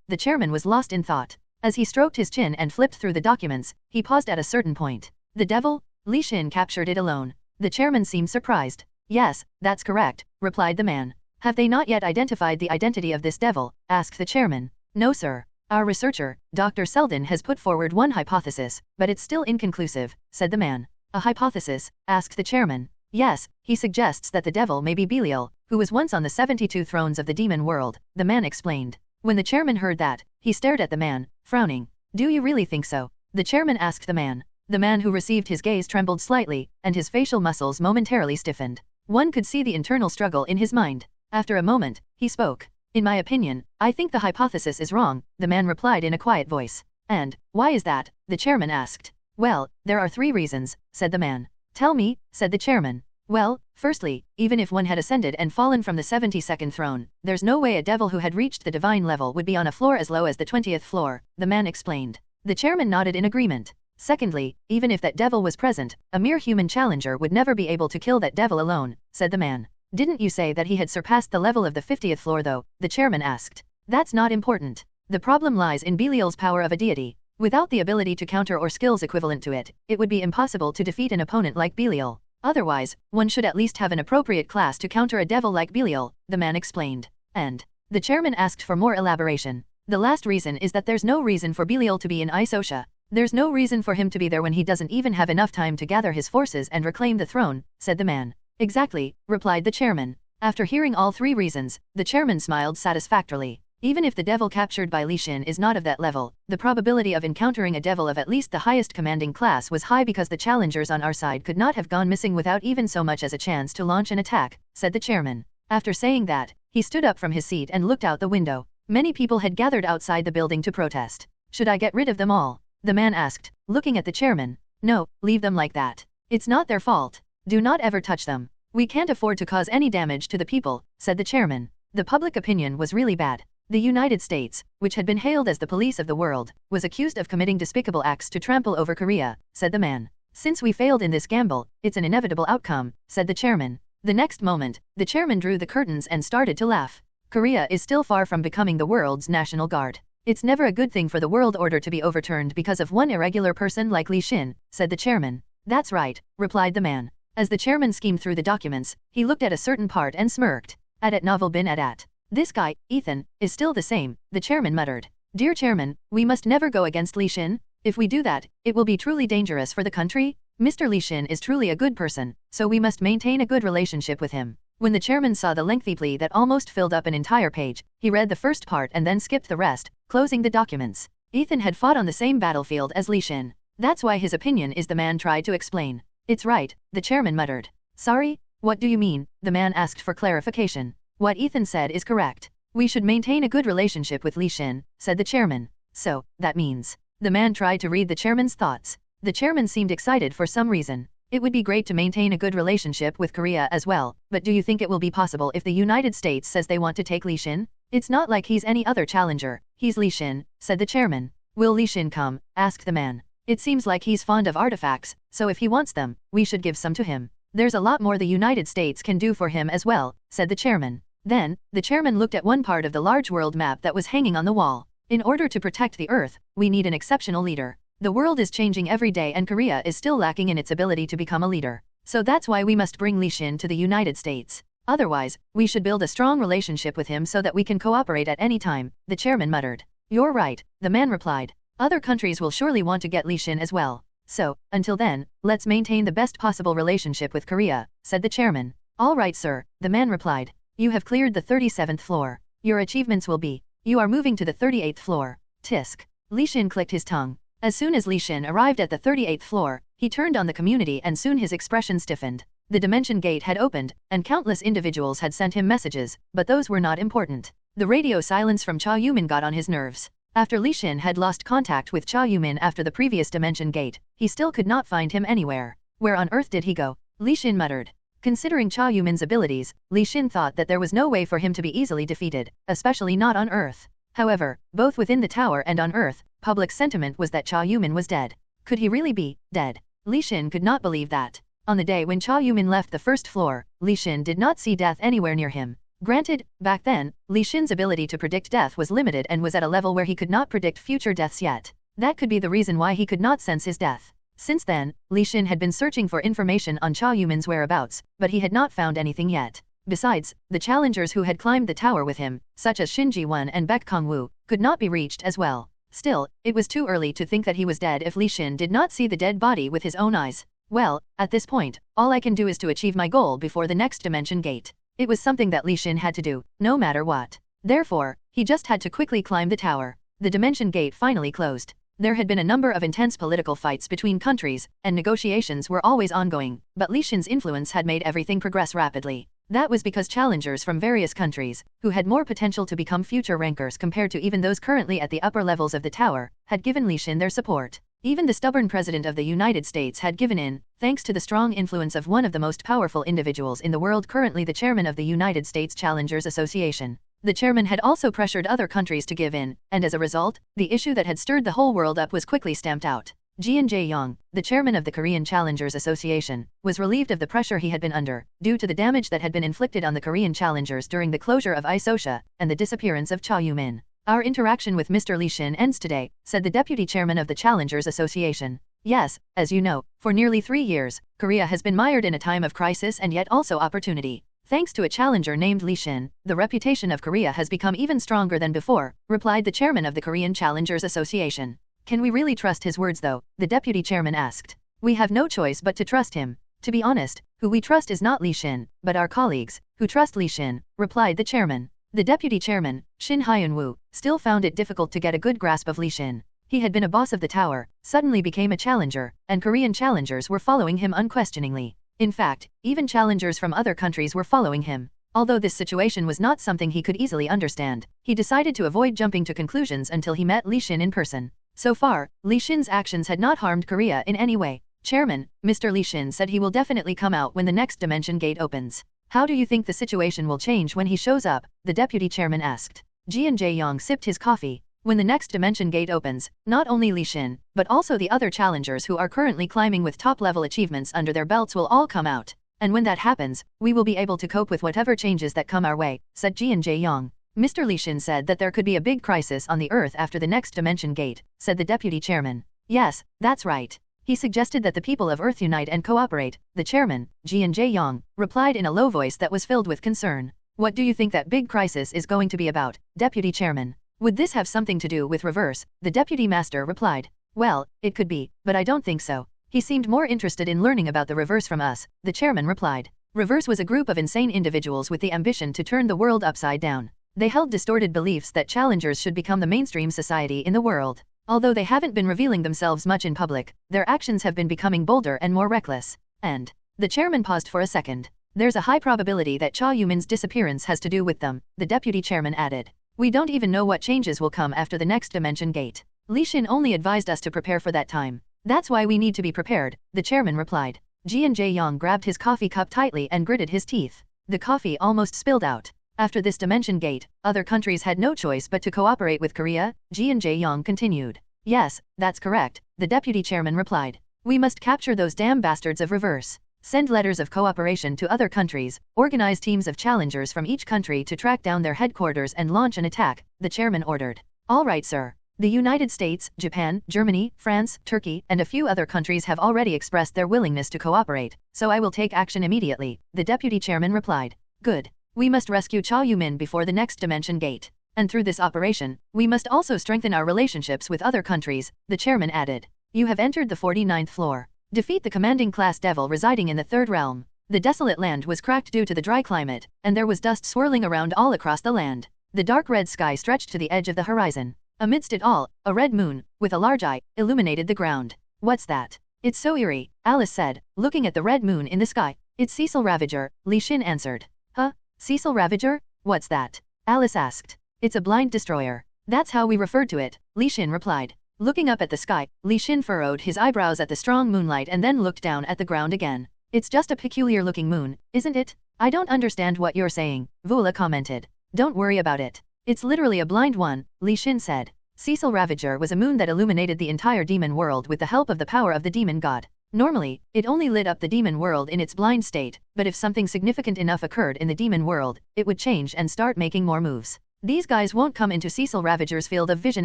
The chairman was lost in thought. As he stroked his chin and flipped through the documents, he paused at a certain point. "The devil? Li Xin captured it alone." The chairman seemed surprised. "Yes, that's correct," replied the man. "Have they not yet identified the identity of this devil?" asked the chairman. "No, sir. Our researcher, Dr. Selden, has put forward one hypothesis, but it's still inconclusive," said the man. "A hypothesis?" asked the chairman. "Yes, he suggests that the devil may be Belial, who was once on the 72 thrones of the demon world," the man explained. When the chairman heard that, he stared at the man, frowning. "Do you really think so?" the chairman asked the man. The man who received his gaze trembled slightly, and his facial muscles momentarily stiffened. One could see the internal struggle in his mind. After a moment, he spoke. "In my opinion, I think the hypothesis is wrong," the man replied in a quiet voice. "And why is that?" the chairman asked. "Well, there are 3 reasons," said the man. "Tell me," said the chairman. "Well, firstly, even if one had ascended and fallen from the 72nd throne, there's no way a devil who had reached the divine level would be on a floor as low as the 20th floor," the man explained. The chairman nodded in agreement. "Secondly, even if that devil was present, a mere human challenger would never be able to kill that devil alone," said the man. "Didn't you say that he had surpassed the level of the 50th floor though?" the chairman asked. "That's not important. The problem lies in Belial's power of a deity. Without the ability to counter or skills equivalent to it, it would be impossible to defeat an opponent like Belial. Otherwise, one should at least have an appropriate class to counter a devil like Belial," the man explained. "And?" the chairman asked for more elaboration. "The last reason is that there's no reason for Belial to be in iSocia. There's no reason for him to be there when he doesn't even have enough time to gather his forces and reclaim the throne," said the man. "Exactly," replied the chairman. After hearing all 3 reasons, the chairman smiled satisfactorily. Even if the devil captured by Li Xin is not of that level, the probability of encountering a devil of at least the highest commanding class was high because the challengers on our side could not have gone missing without even so much as a chance to launch an attack, said the chairman. After saying that, he stood up from his seat and looked out the window. Many people had gathered outside the building to protest. "Should I get rid of them all?" the man asked, looking at the chairman. "No, leave them like that. It's not their fault. Do not ever touch them. We can't afford to cause any damage to the people," said the chairman. The public opinion was really bad. The United States, which had been hailed as the police of the world, was accused of committing despicable acts to trample over Korea, said the man. "Since we failed in this gamble, it's an inevitable outcome," said the chairman. The next moment, the chairman drew the curtains and started to laugh. "Korea is still far from becoming the world's national guard. It's never a good thing for the world order to be overturned because of one irregular person like Li Xin," said the chairman. "That's right," replied the man. As the chairman skimmed through the documents, he looked at a certain part and smirked. "Adat novel bin adat. This guy, Ethan, is still the same," the chairman muttered. "Dear chairman, we must never go against Li Xin. If we do that, it will be truly dangerous for the country. Mr. Li Xin is truly a good person, so we must maintain a good relationship with him." When the chairman saw the lengthy plea that almost filled up an entire page, he read the first part and then skipped the rest, closing the documents. Ethan had fought on the same battlefield as Li Xin. That's why his opinion is, the man tried to explain. "It's right," the chairman muttered. "Sorry? What do you mean?" the man asked for clarification. "What Ethan said is correct. We should maintain a good relationship with Li Xin," said the chairman. "So, that means..." The man tried to read the chairman's thoughts. The chairman seemed excited for some reason. "It would be great to maintain a good relationship with Korea as well, but do you think it will be possible if the United States says they want to take Li Xin? It's not like he's any other challenger, he's Li Xin," said the chairman. "Will Li Xin come?" asked the man. "It seems like he's fond of artifacts, so if he wants them, we should give some to him. There's a lot more the United States can do for him as well," said the chairman. Then, the chairman looked at one part of the large world map that was hanging on the wall. "In order to protect the Earth, we need an exceptional leader. The world is changing every day and Korea is still lacking in its ability to become a leader. So that's why we must bring Li Xin to the United States. Otherwise, we should build a strong relationship with him so that we can cooperate at any time," the chairman muttered. "You're right," the man replied. "Other countries will surely want to get Li Xin as well. So, until then, let's maintain the best possible relationship with Korea," said the chairman. "All right, sir," the man replied. "You have cleared the 37th floor. Your achievements will be, you are moving to the 38th floor. Tisk." Li Xin clicked his tongue. As soon as Li Xin arrived at the 38th floor, he turned on the community and soon his expression stiffened. The dimension gate had opened, and countless individuals had sent him messages, but those were not important. The radio silence from Cha Yumin got on his nerves. After Li Xin had lost contact with Cha Yumin after the previous dimension gate, he still could not find him anywhere. Where on earth did he go? Li Xin muttered. Considering Cha Yumin's abilities, Li Xin thought that there was no way for him to be easily defeated, especially not on Earth. However, both within the tower and on Earth, public sentiment was that Cha Yumin was dead. Could he really be dead? Li Xin could not believe that. On the day when Cha Yumin left the first floor, Li Xin did not see death anywhere near him. Granted, back then, Li Xin's ability to predict death was limited and was at a level where he could not predict future deaths yet. That could be the reason why he could not sense his death. Since then, Li Xin had been searching for information on Cha Yumin's whereabouts, but he had not found anything yet. Besides, the challengers who had climbed the tower with him, such as Xin Ji-wen and Baek Kong-woo, could not be reached as well. Still, it was too early to think that he was dead if Li Xin did not see the dead body with his own eyes. Well, at this point, all I can do is to achieve my goal before the next dimension gate. It was something that Li Xin had to do, no matter what. Therefore, he just had to quickly climb the tower. The dimension gate finally closed. There had been a number of intense political fights between countries, and negotiations were always ongoing, but Li Xin's influence had made everything progress rapidly. That was because challengers from various countries, who had more potential to become future rankers compared to even those currently at the upper levels of the tower, had given Li Xin their support. Even the stubborn president of the United States had given in, thanks to the strong influence of one of the most powerful individuals in the world, currently the chairman of the United States Challengers Association. The chairman had also pressured other countries to give in, and as a result, the issue that had stirred the whole world up was quickly stamped out. Jian Jae-yong, the chairman of the Korean Challengers Association, was relieved of the pressure he had been under, due to the damage that had been inflicted on the Korean challengers during the closure of Isosha, and the disappearance of Cha Yumin. Our interaction with Mr. Li Xin ends today, said the deputy chairman of the Challengers Association. Yes, as you know, for nearly 3 years, Korea has been mired in a time of crisis and yet also opportunity. Thanks to a challenger named Li Xin, the reputation of Korea has become even stronger than before, replied the chairman of the Korean Challengers Association. Can we really trust his words though? The deputy chairman asked. We have no choice but to trust him. To be honest, who we trust is not Li Xin, but our colleagues, who trust Li Xin, replied the chairman. The deputy chairman, Shin Hyun-woo, still found it difficult to get a good grasp of Li Xin. He had been a boss of the tower, suddenly became a challenger, and Korean challengers were following him unquestioningly. In fact, even challengers from other countries were following him. Although this situation was not something he could easily understand, he decided to avoid jumping to conclusions until he met Li Xin in person. So far, Li Xin's actions had not harmed Korea in any way. Chairman, Mr. Li Xin said he will definitely come out when the next dimension gate opens. How do you think the situation will change when he shows up? The deputy chairman asked. Jian Jae-yong sipped his coffee. When the next dimension gate opens, not only Li Xin, but also the other challengers who are currently climbing with top-level achievements under their belts will all come out. And when that happens, we will be able to cope with whatever changes that come our way, said Jian Jae-yong. Mr. Li Xin said that there could be a big crisis on the Earth after the next dimension gate, said the deputy chairman. Yes, that's right. He suggested that the people of Earth unite and cooperate. The chairman, Jian Jae-yong, replied in a low voice that was filled with concern. What do you think that big crisis is going to be about, deputy chairman? Would this have something to do with reverse? The deputy master replied. Well, it could be, but I don't think so. He seemed more interested in learning about the reverse from us, the chairman replied. Reverse was a group of insane individuals with the ambition to turn the world upside down. They held distorted beliefs that challengers should become the mainstream society in the world. Although they haven't been revealing themselves much in public, their actions have been becoming bolder and more reckless. And the chairman paused for a second. There's a high probability that Cha Yumin's disappearance has to do with them, the deputy chairman added. We don't even know what changes will come after the next dimension gate. Li Xin only advised us to prepare for that time. That's why we need to be prepared, the chairman replied. Jian Jae-yong grabbed his coffee cup tightly and gritted his teeth. The coffee almost spilled out. After this dimension gate, other countries had no choice but to cooperate with Korea, Jian Jae-yong continued. Yes, that's correct, the deputy chairman replied. We must capture those damn bastards of reverse. Send letters of cooperation to other countries, organize teams of challengers from each country to track down their headquarters and launch an attack, the chairman ordered. All right, sir. The United States, Japan, Germany, France, Turkey, and a few other countries have already expressed their willingness to cooperate, so I will take action immediately, the deputy chairman replied. Good. We must rescue Cha Yumin before the next dimension gate. And through this operation, we must also strengthen our relationships with other countries, the chairman added. You have entered the 49th floor. Defeat the commanding class devil residing in the third realm. The desolate land was cracked due to the dry climate, and there was dust swirling around all across the land. The dark red sky stretched to the edge of the horizon. Amidst it all, a red moon, with a large eye, illuminated the ground. What's that? It's so eerie, Alice said, looking at the red moon in the sky. It's Cecil Ravager, Li Xin answered. Huh? Cecil Ravager? What's that? Alice asked. It's a blind destroyer. That's how we referred to it, Li Xin replied. Looking up at the sky, Li Xin furrowed his eyebrows at the strong moonlight and then looked down at the ground again. It's just a peculiar-looking moon, isn't it? I don't understand what you're saying, Vula commented. Don't worry about it. It's literally a blind one, Li Xin said. Cecil Ravager was a moon that illuminated the entire demon world with the help of the power of the demon god. Normally, it only lit up the demon world in its blind state, but if something significant enough occurred in the demon world, it would change and start making more moves. These guys won't come into Cecil Ravager's field of vision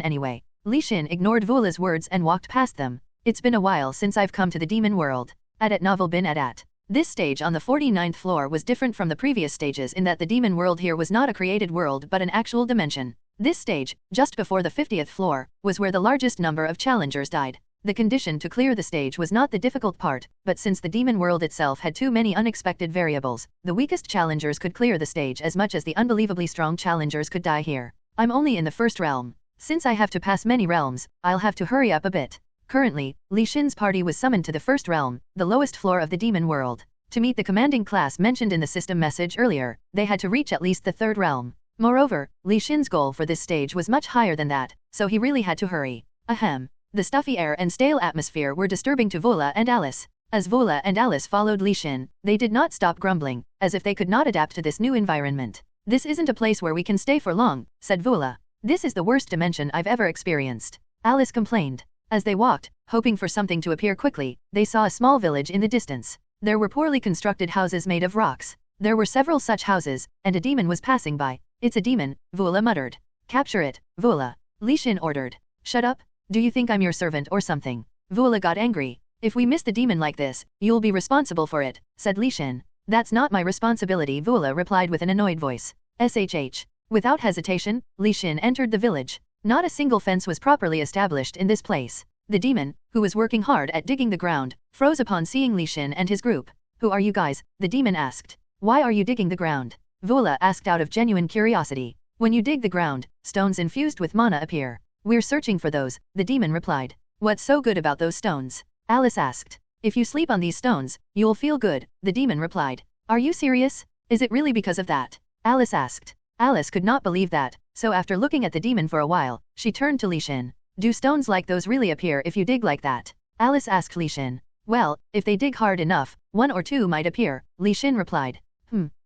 anyway. Li Xin ignored Vula's words and walked past them. It's been a while since I've come to the demon world. At novel bin at. This stage on the 49th floor was different from the previous stages in that the demon world here was not a created world but an actual dimension. This stage, just before the 50th floor, was where the largest number of challengers died. The condition to clear the stage was not the difficult part, but since the demon world itself had too many unexpected variables, the weakest challengers could clear the stage as much as the unbelievably strong challengers could die here. I'm only in the first realm. Since I have to pass many realms, I'll have to hurry up a bit. Currently, Li Xin's party was summoned to the first realm, the lowest floor of the demon world. To meet the commanding class mentioned in the system message earlier, they had to reach at least the third realm. Moreover, Li Xin's goal for this stage was much higher than that, so he really had to hurry. Ahem. The stuffy air and stale atmosphere were disturbing to Vola and Alice. As Vola and Alice followed Li Xin, they did not stop grumbling, as if they could not adapt to this new environment. This isn't a place where we can stay for long, said Vola. This is the worst dimension I've ever experienced. Alice complained. As they walked, hoping for something to appear quickly, they saw a small village in the distance. There were poorly constructed houses made of rocks. There were several such houses, and a demon was passing by. It's a demon, Vola muttered. Capture it, Vola. Li Xin ordered. Shut up. Do you think I'm your servant or something? Vola got angry. If we miss the demon like this, you'll be responsible for it, said Li Xin. That's not my responsibility, Vola replied with an annoyed voice. SHH. Without hesitation, Li Xin entered the village. Not a single fence was properly established in this place. The demon, who was working hard at digging the ground, froze upon seeing Li Xin and his group. Who are you guys? The demon asked. Why are you digging the ground? Vola asked out of genuine curiosity. When you dig the ground, stones infused with mana appear. We're searching for those, the demon replied. What's so good about those stones? Alice asked. If you sleep on these stones, you'll feel good, the demon replied. Are you serious? Is it really because of that? Alice asked. Alice could not believe that, so after looking at the demon for a while, she turned to Li Xin. Do stones like those really appear if you dig like that? Alice asked Li Xin. Well, if they dig hard enough, one or two might appear, Li Xin replied.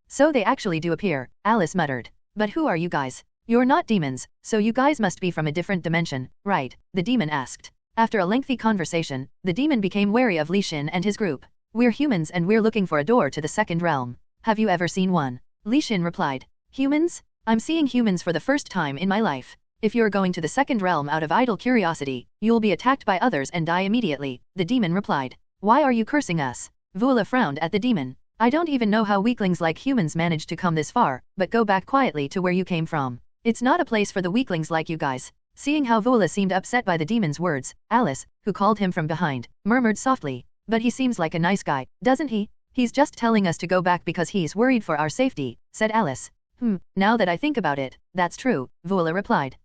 So they actually do appear, Alice muttered. But who are you guys? You're not demons, so you guys must be from a different dimension, right? The demon asked. After a lengthy conversation, the demon became wary of Li Xin and his group. We're humans and we're looking for a door to the second realm. Have you ever seen one? Li Xin replied. Humans? I'm seeing humans for the first time in my life. If you're going to the second realm out of idle curiosity, you'll be attacked by others and die immediately, the demon replied. Why are you cursing us? Vola frowned at the demon. I don't even know how weaklings like humans managed to come this far, but go back quietly to where you came from. It's not a place for the weaklings like you guys. Seeing how Vola seemed upset by the demon's words, Alice, who called him from behind, murmured softly. But he seems like a nice guy, doesn't he? He's just telling us to go back because he's worried for our safety, said Alice. Now that I think about it, that's true, Vola replied.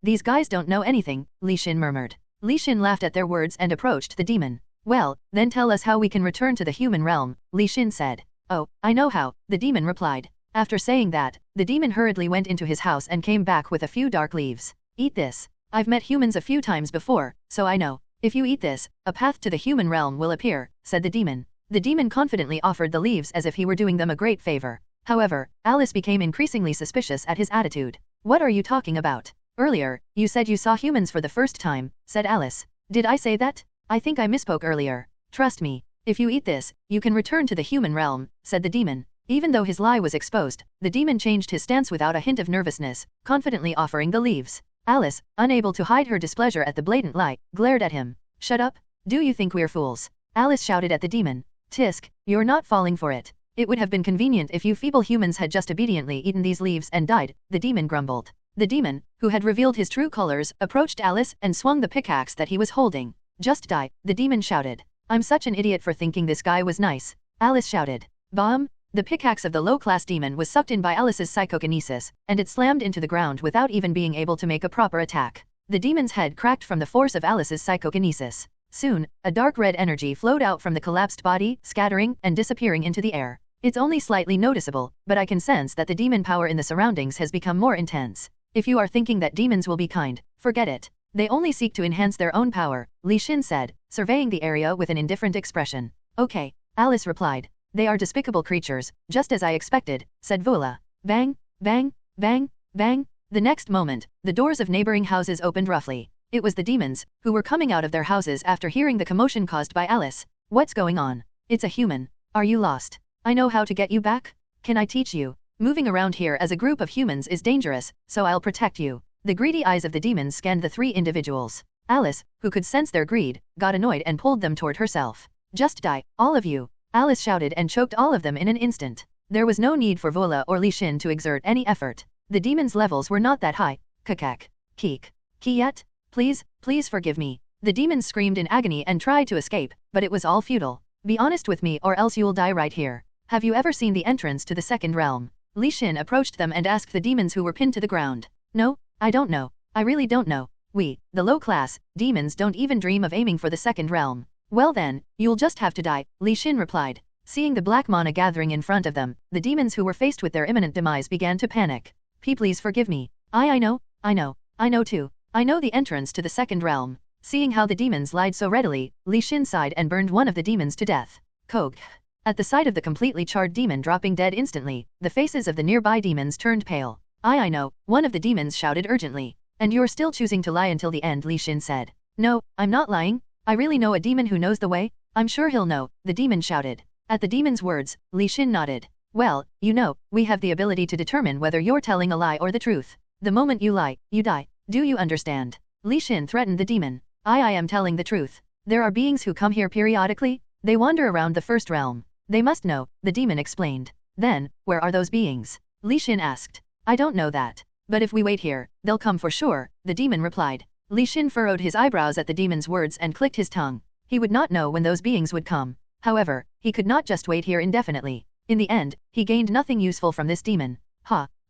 These guys don't know anything, Li Xin murmured. Li Xin laughed at their words and approached the demon. Well, then tell us how we can return to the human realm, Li Xin said. Oh, I know how, the demon replied. After saying that, the demon hurriedly went into his house and came back with a few dark leaves. Eat this. I've met humans a few times before, so I know. If you eat this, a path to the human realm will appear, said the demon. The demon confidently offered the leaves as if he were doing them a great favor. However, Alice became increasingly suspicious at his attitude. What are you talking about? Earlier, you said you saw humans for the first time, said Alice. Did I say that? I think I misspoke earlier. Trust me. If you eat this, you can return to the human realm, said the demon. Even though his lie was exposed, the demon changed his stance without a hint of nervousness, confidently offering the leaves. Alice, unable to hide her displeasure at the blatant lie, glared at him. Shut up. Do you think we're fools? Alice shouted at the demon. Tisk, you're not falling for it. It would have been convenient if you feeble humans had just obediently eaten these leaves and died, the demon grumbled. The demon, who had revealed his true colors, approached Alice and swung the pickaxe that he was holding. Just die, the demon shouted. I'm such an idiot for thinking this guy was nice. Alice shouted. Bomb! The pickaxe of the low-class demon was sucked in by Alice's psychokinesis, and it slammed into the ground without even being able to make a proper attack. The demon's head cracked from the force of Alice's psychokinesis. Soon, a dark red energy flowed out from the collapsed body, scattering and disappearing into the air. It's only slightly noticeable, but I can sense that the demon power in the surroundings has become more intense. If you are thinking that demons will be kind, forget it. They only seek to enhance their own power, Li Xin said, surveying the area with an indifferent expression. Okay, Alice replied. They are despicable creatures, just as I expected, said Vula. Bang, bang, bang, bang. The next moment, the doors of neighboring houses opened roughly. It was the demons, who were coming out of their houses after hearing the commotion caused by Alice. What's going on? It's a human. Are you lost? I know how to get you back. Can I teach you? Moving around here as a group of humans is dangerous, so I'll protect you. The greedy eyes of the demons scanned the three individuals. Alice, who could sense their greed, got annoyed and pulled them toward herself. Just die, all of you. Alice shouted and choked all of them in an instant. There was no need for Vola or Li Xin to exert any effort. The demons' levels were not that high. Kakak. Keek. Kiyet? Please, please forgive me. The demons screamed in agony and tried to escape, but it was all futile. Be honest with me or else you'll die right here. Have you ever seen the entrance to the second realm? Li Xin approached them and asked the demons who were pinned to the ground. No, I don't know. I really don't know. We, the low-class, demons don't even dream of aiming for the second realm. Well then, you'll just have to die, Li Xin replied. Seeing the black mana gathering in front of them, the demons who were faced with their imminent demise began to panic. Please forgive me. I know too. I know the entrance to the second realm. Seeing how the demons lied so readily, Li Xin sighed and burned one of the demons to death. Kog. At the sight of the completely charred demon dropping dead instantly, the faces of the nearby demons turned pale. I know, one of the demons shouted urgently. And you're still choosing to lie until the end, Li Xin said. No, I'm not lying. I really know a demon who knows the way. I'm sure he'll know, the demon shouted. At the demon's words, Li Xin nodded. Well, you know, we have the ability to determine whether you're telling a lie or the truth. The moment you lie, you die. Do you understand? Li Xin threatened the demon. I am telling the truth. There are beings who come here periodically. They wander around the first realm. They must know, the demon explained. Then, where are those beings? Li Xin asked. I don't know that. But if we wait here, they'll come for sure, the demon replied. Li Xin furrowed his eyebrows at the demon's words and clicked his tongue. He would not know when those beings would come. However, he could not just wait here indefinitely. In the end, he gained nothing useful from this demon.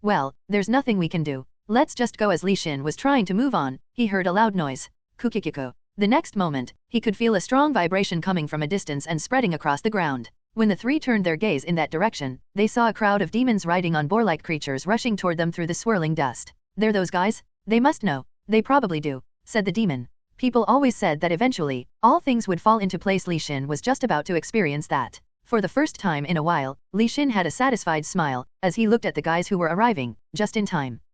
Well, there's nothing we can do. Let's just go. As Li Xin was trying to move on, he heard a loud noise. Kukikiko. The next moment, he could feel a strong vibration coming from a distance and spreading across the ground. When the three turned their gaze in that direction, they saw a crowd of demons riding on boar-like creatures rushing toward them through the swirling dust. They're those guys? They must know. They probably do, said the demon. People always said that eventually, all things would fall into place. Li Xin was just about to experience that. For the first time in a while, Li Xin had a satisfied smile, as he looked at the guys who were arriving, just in time.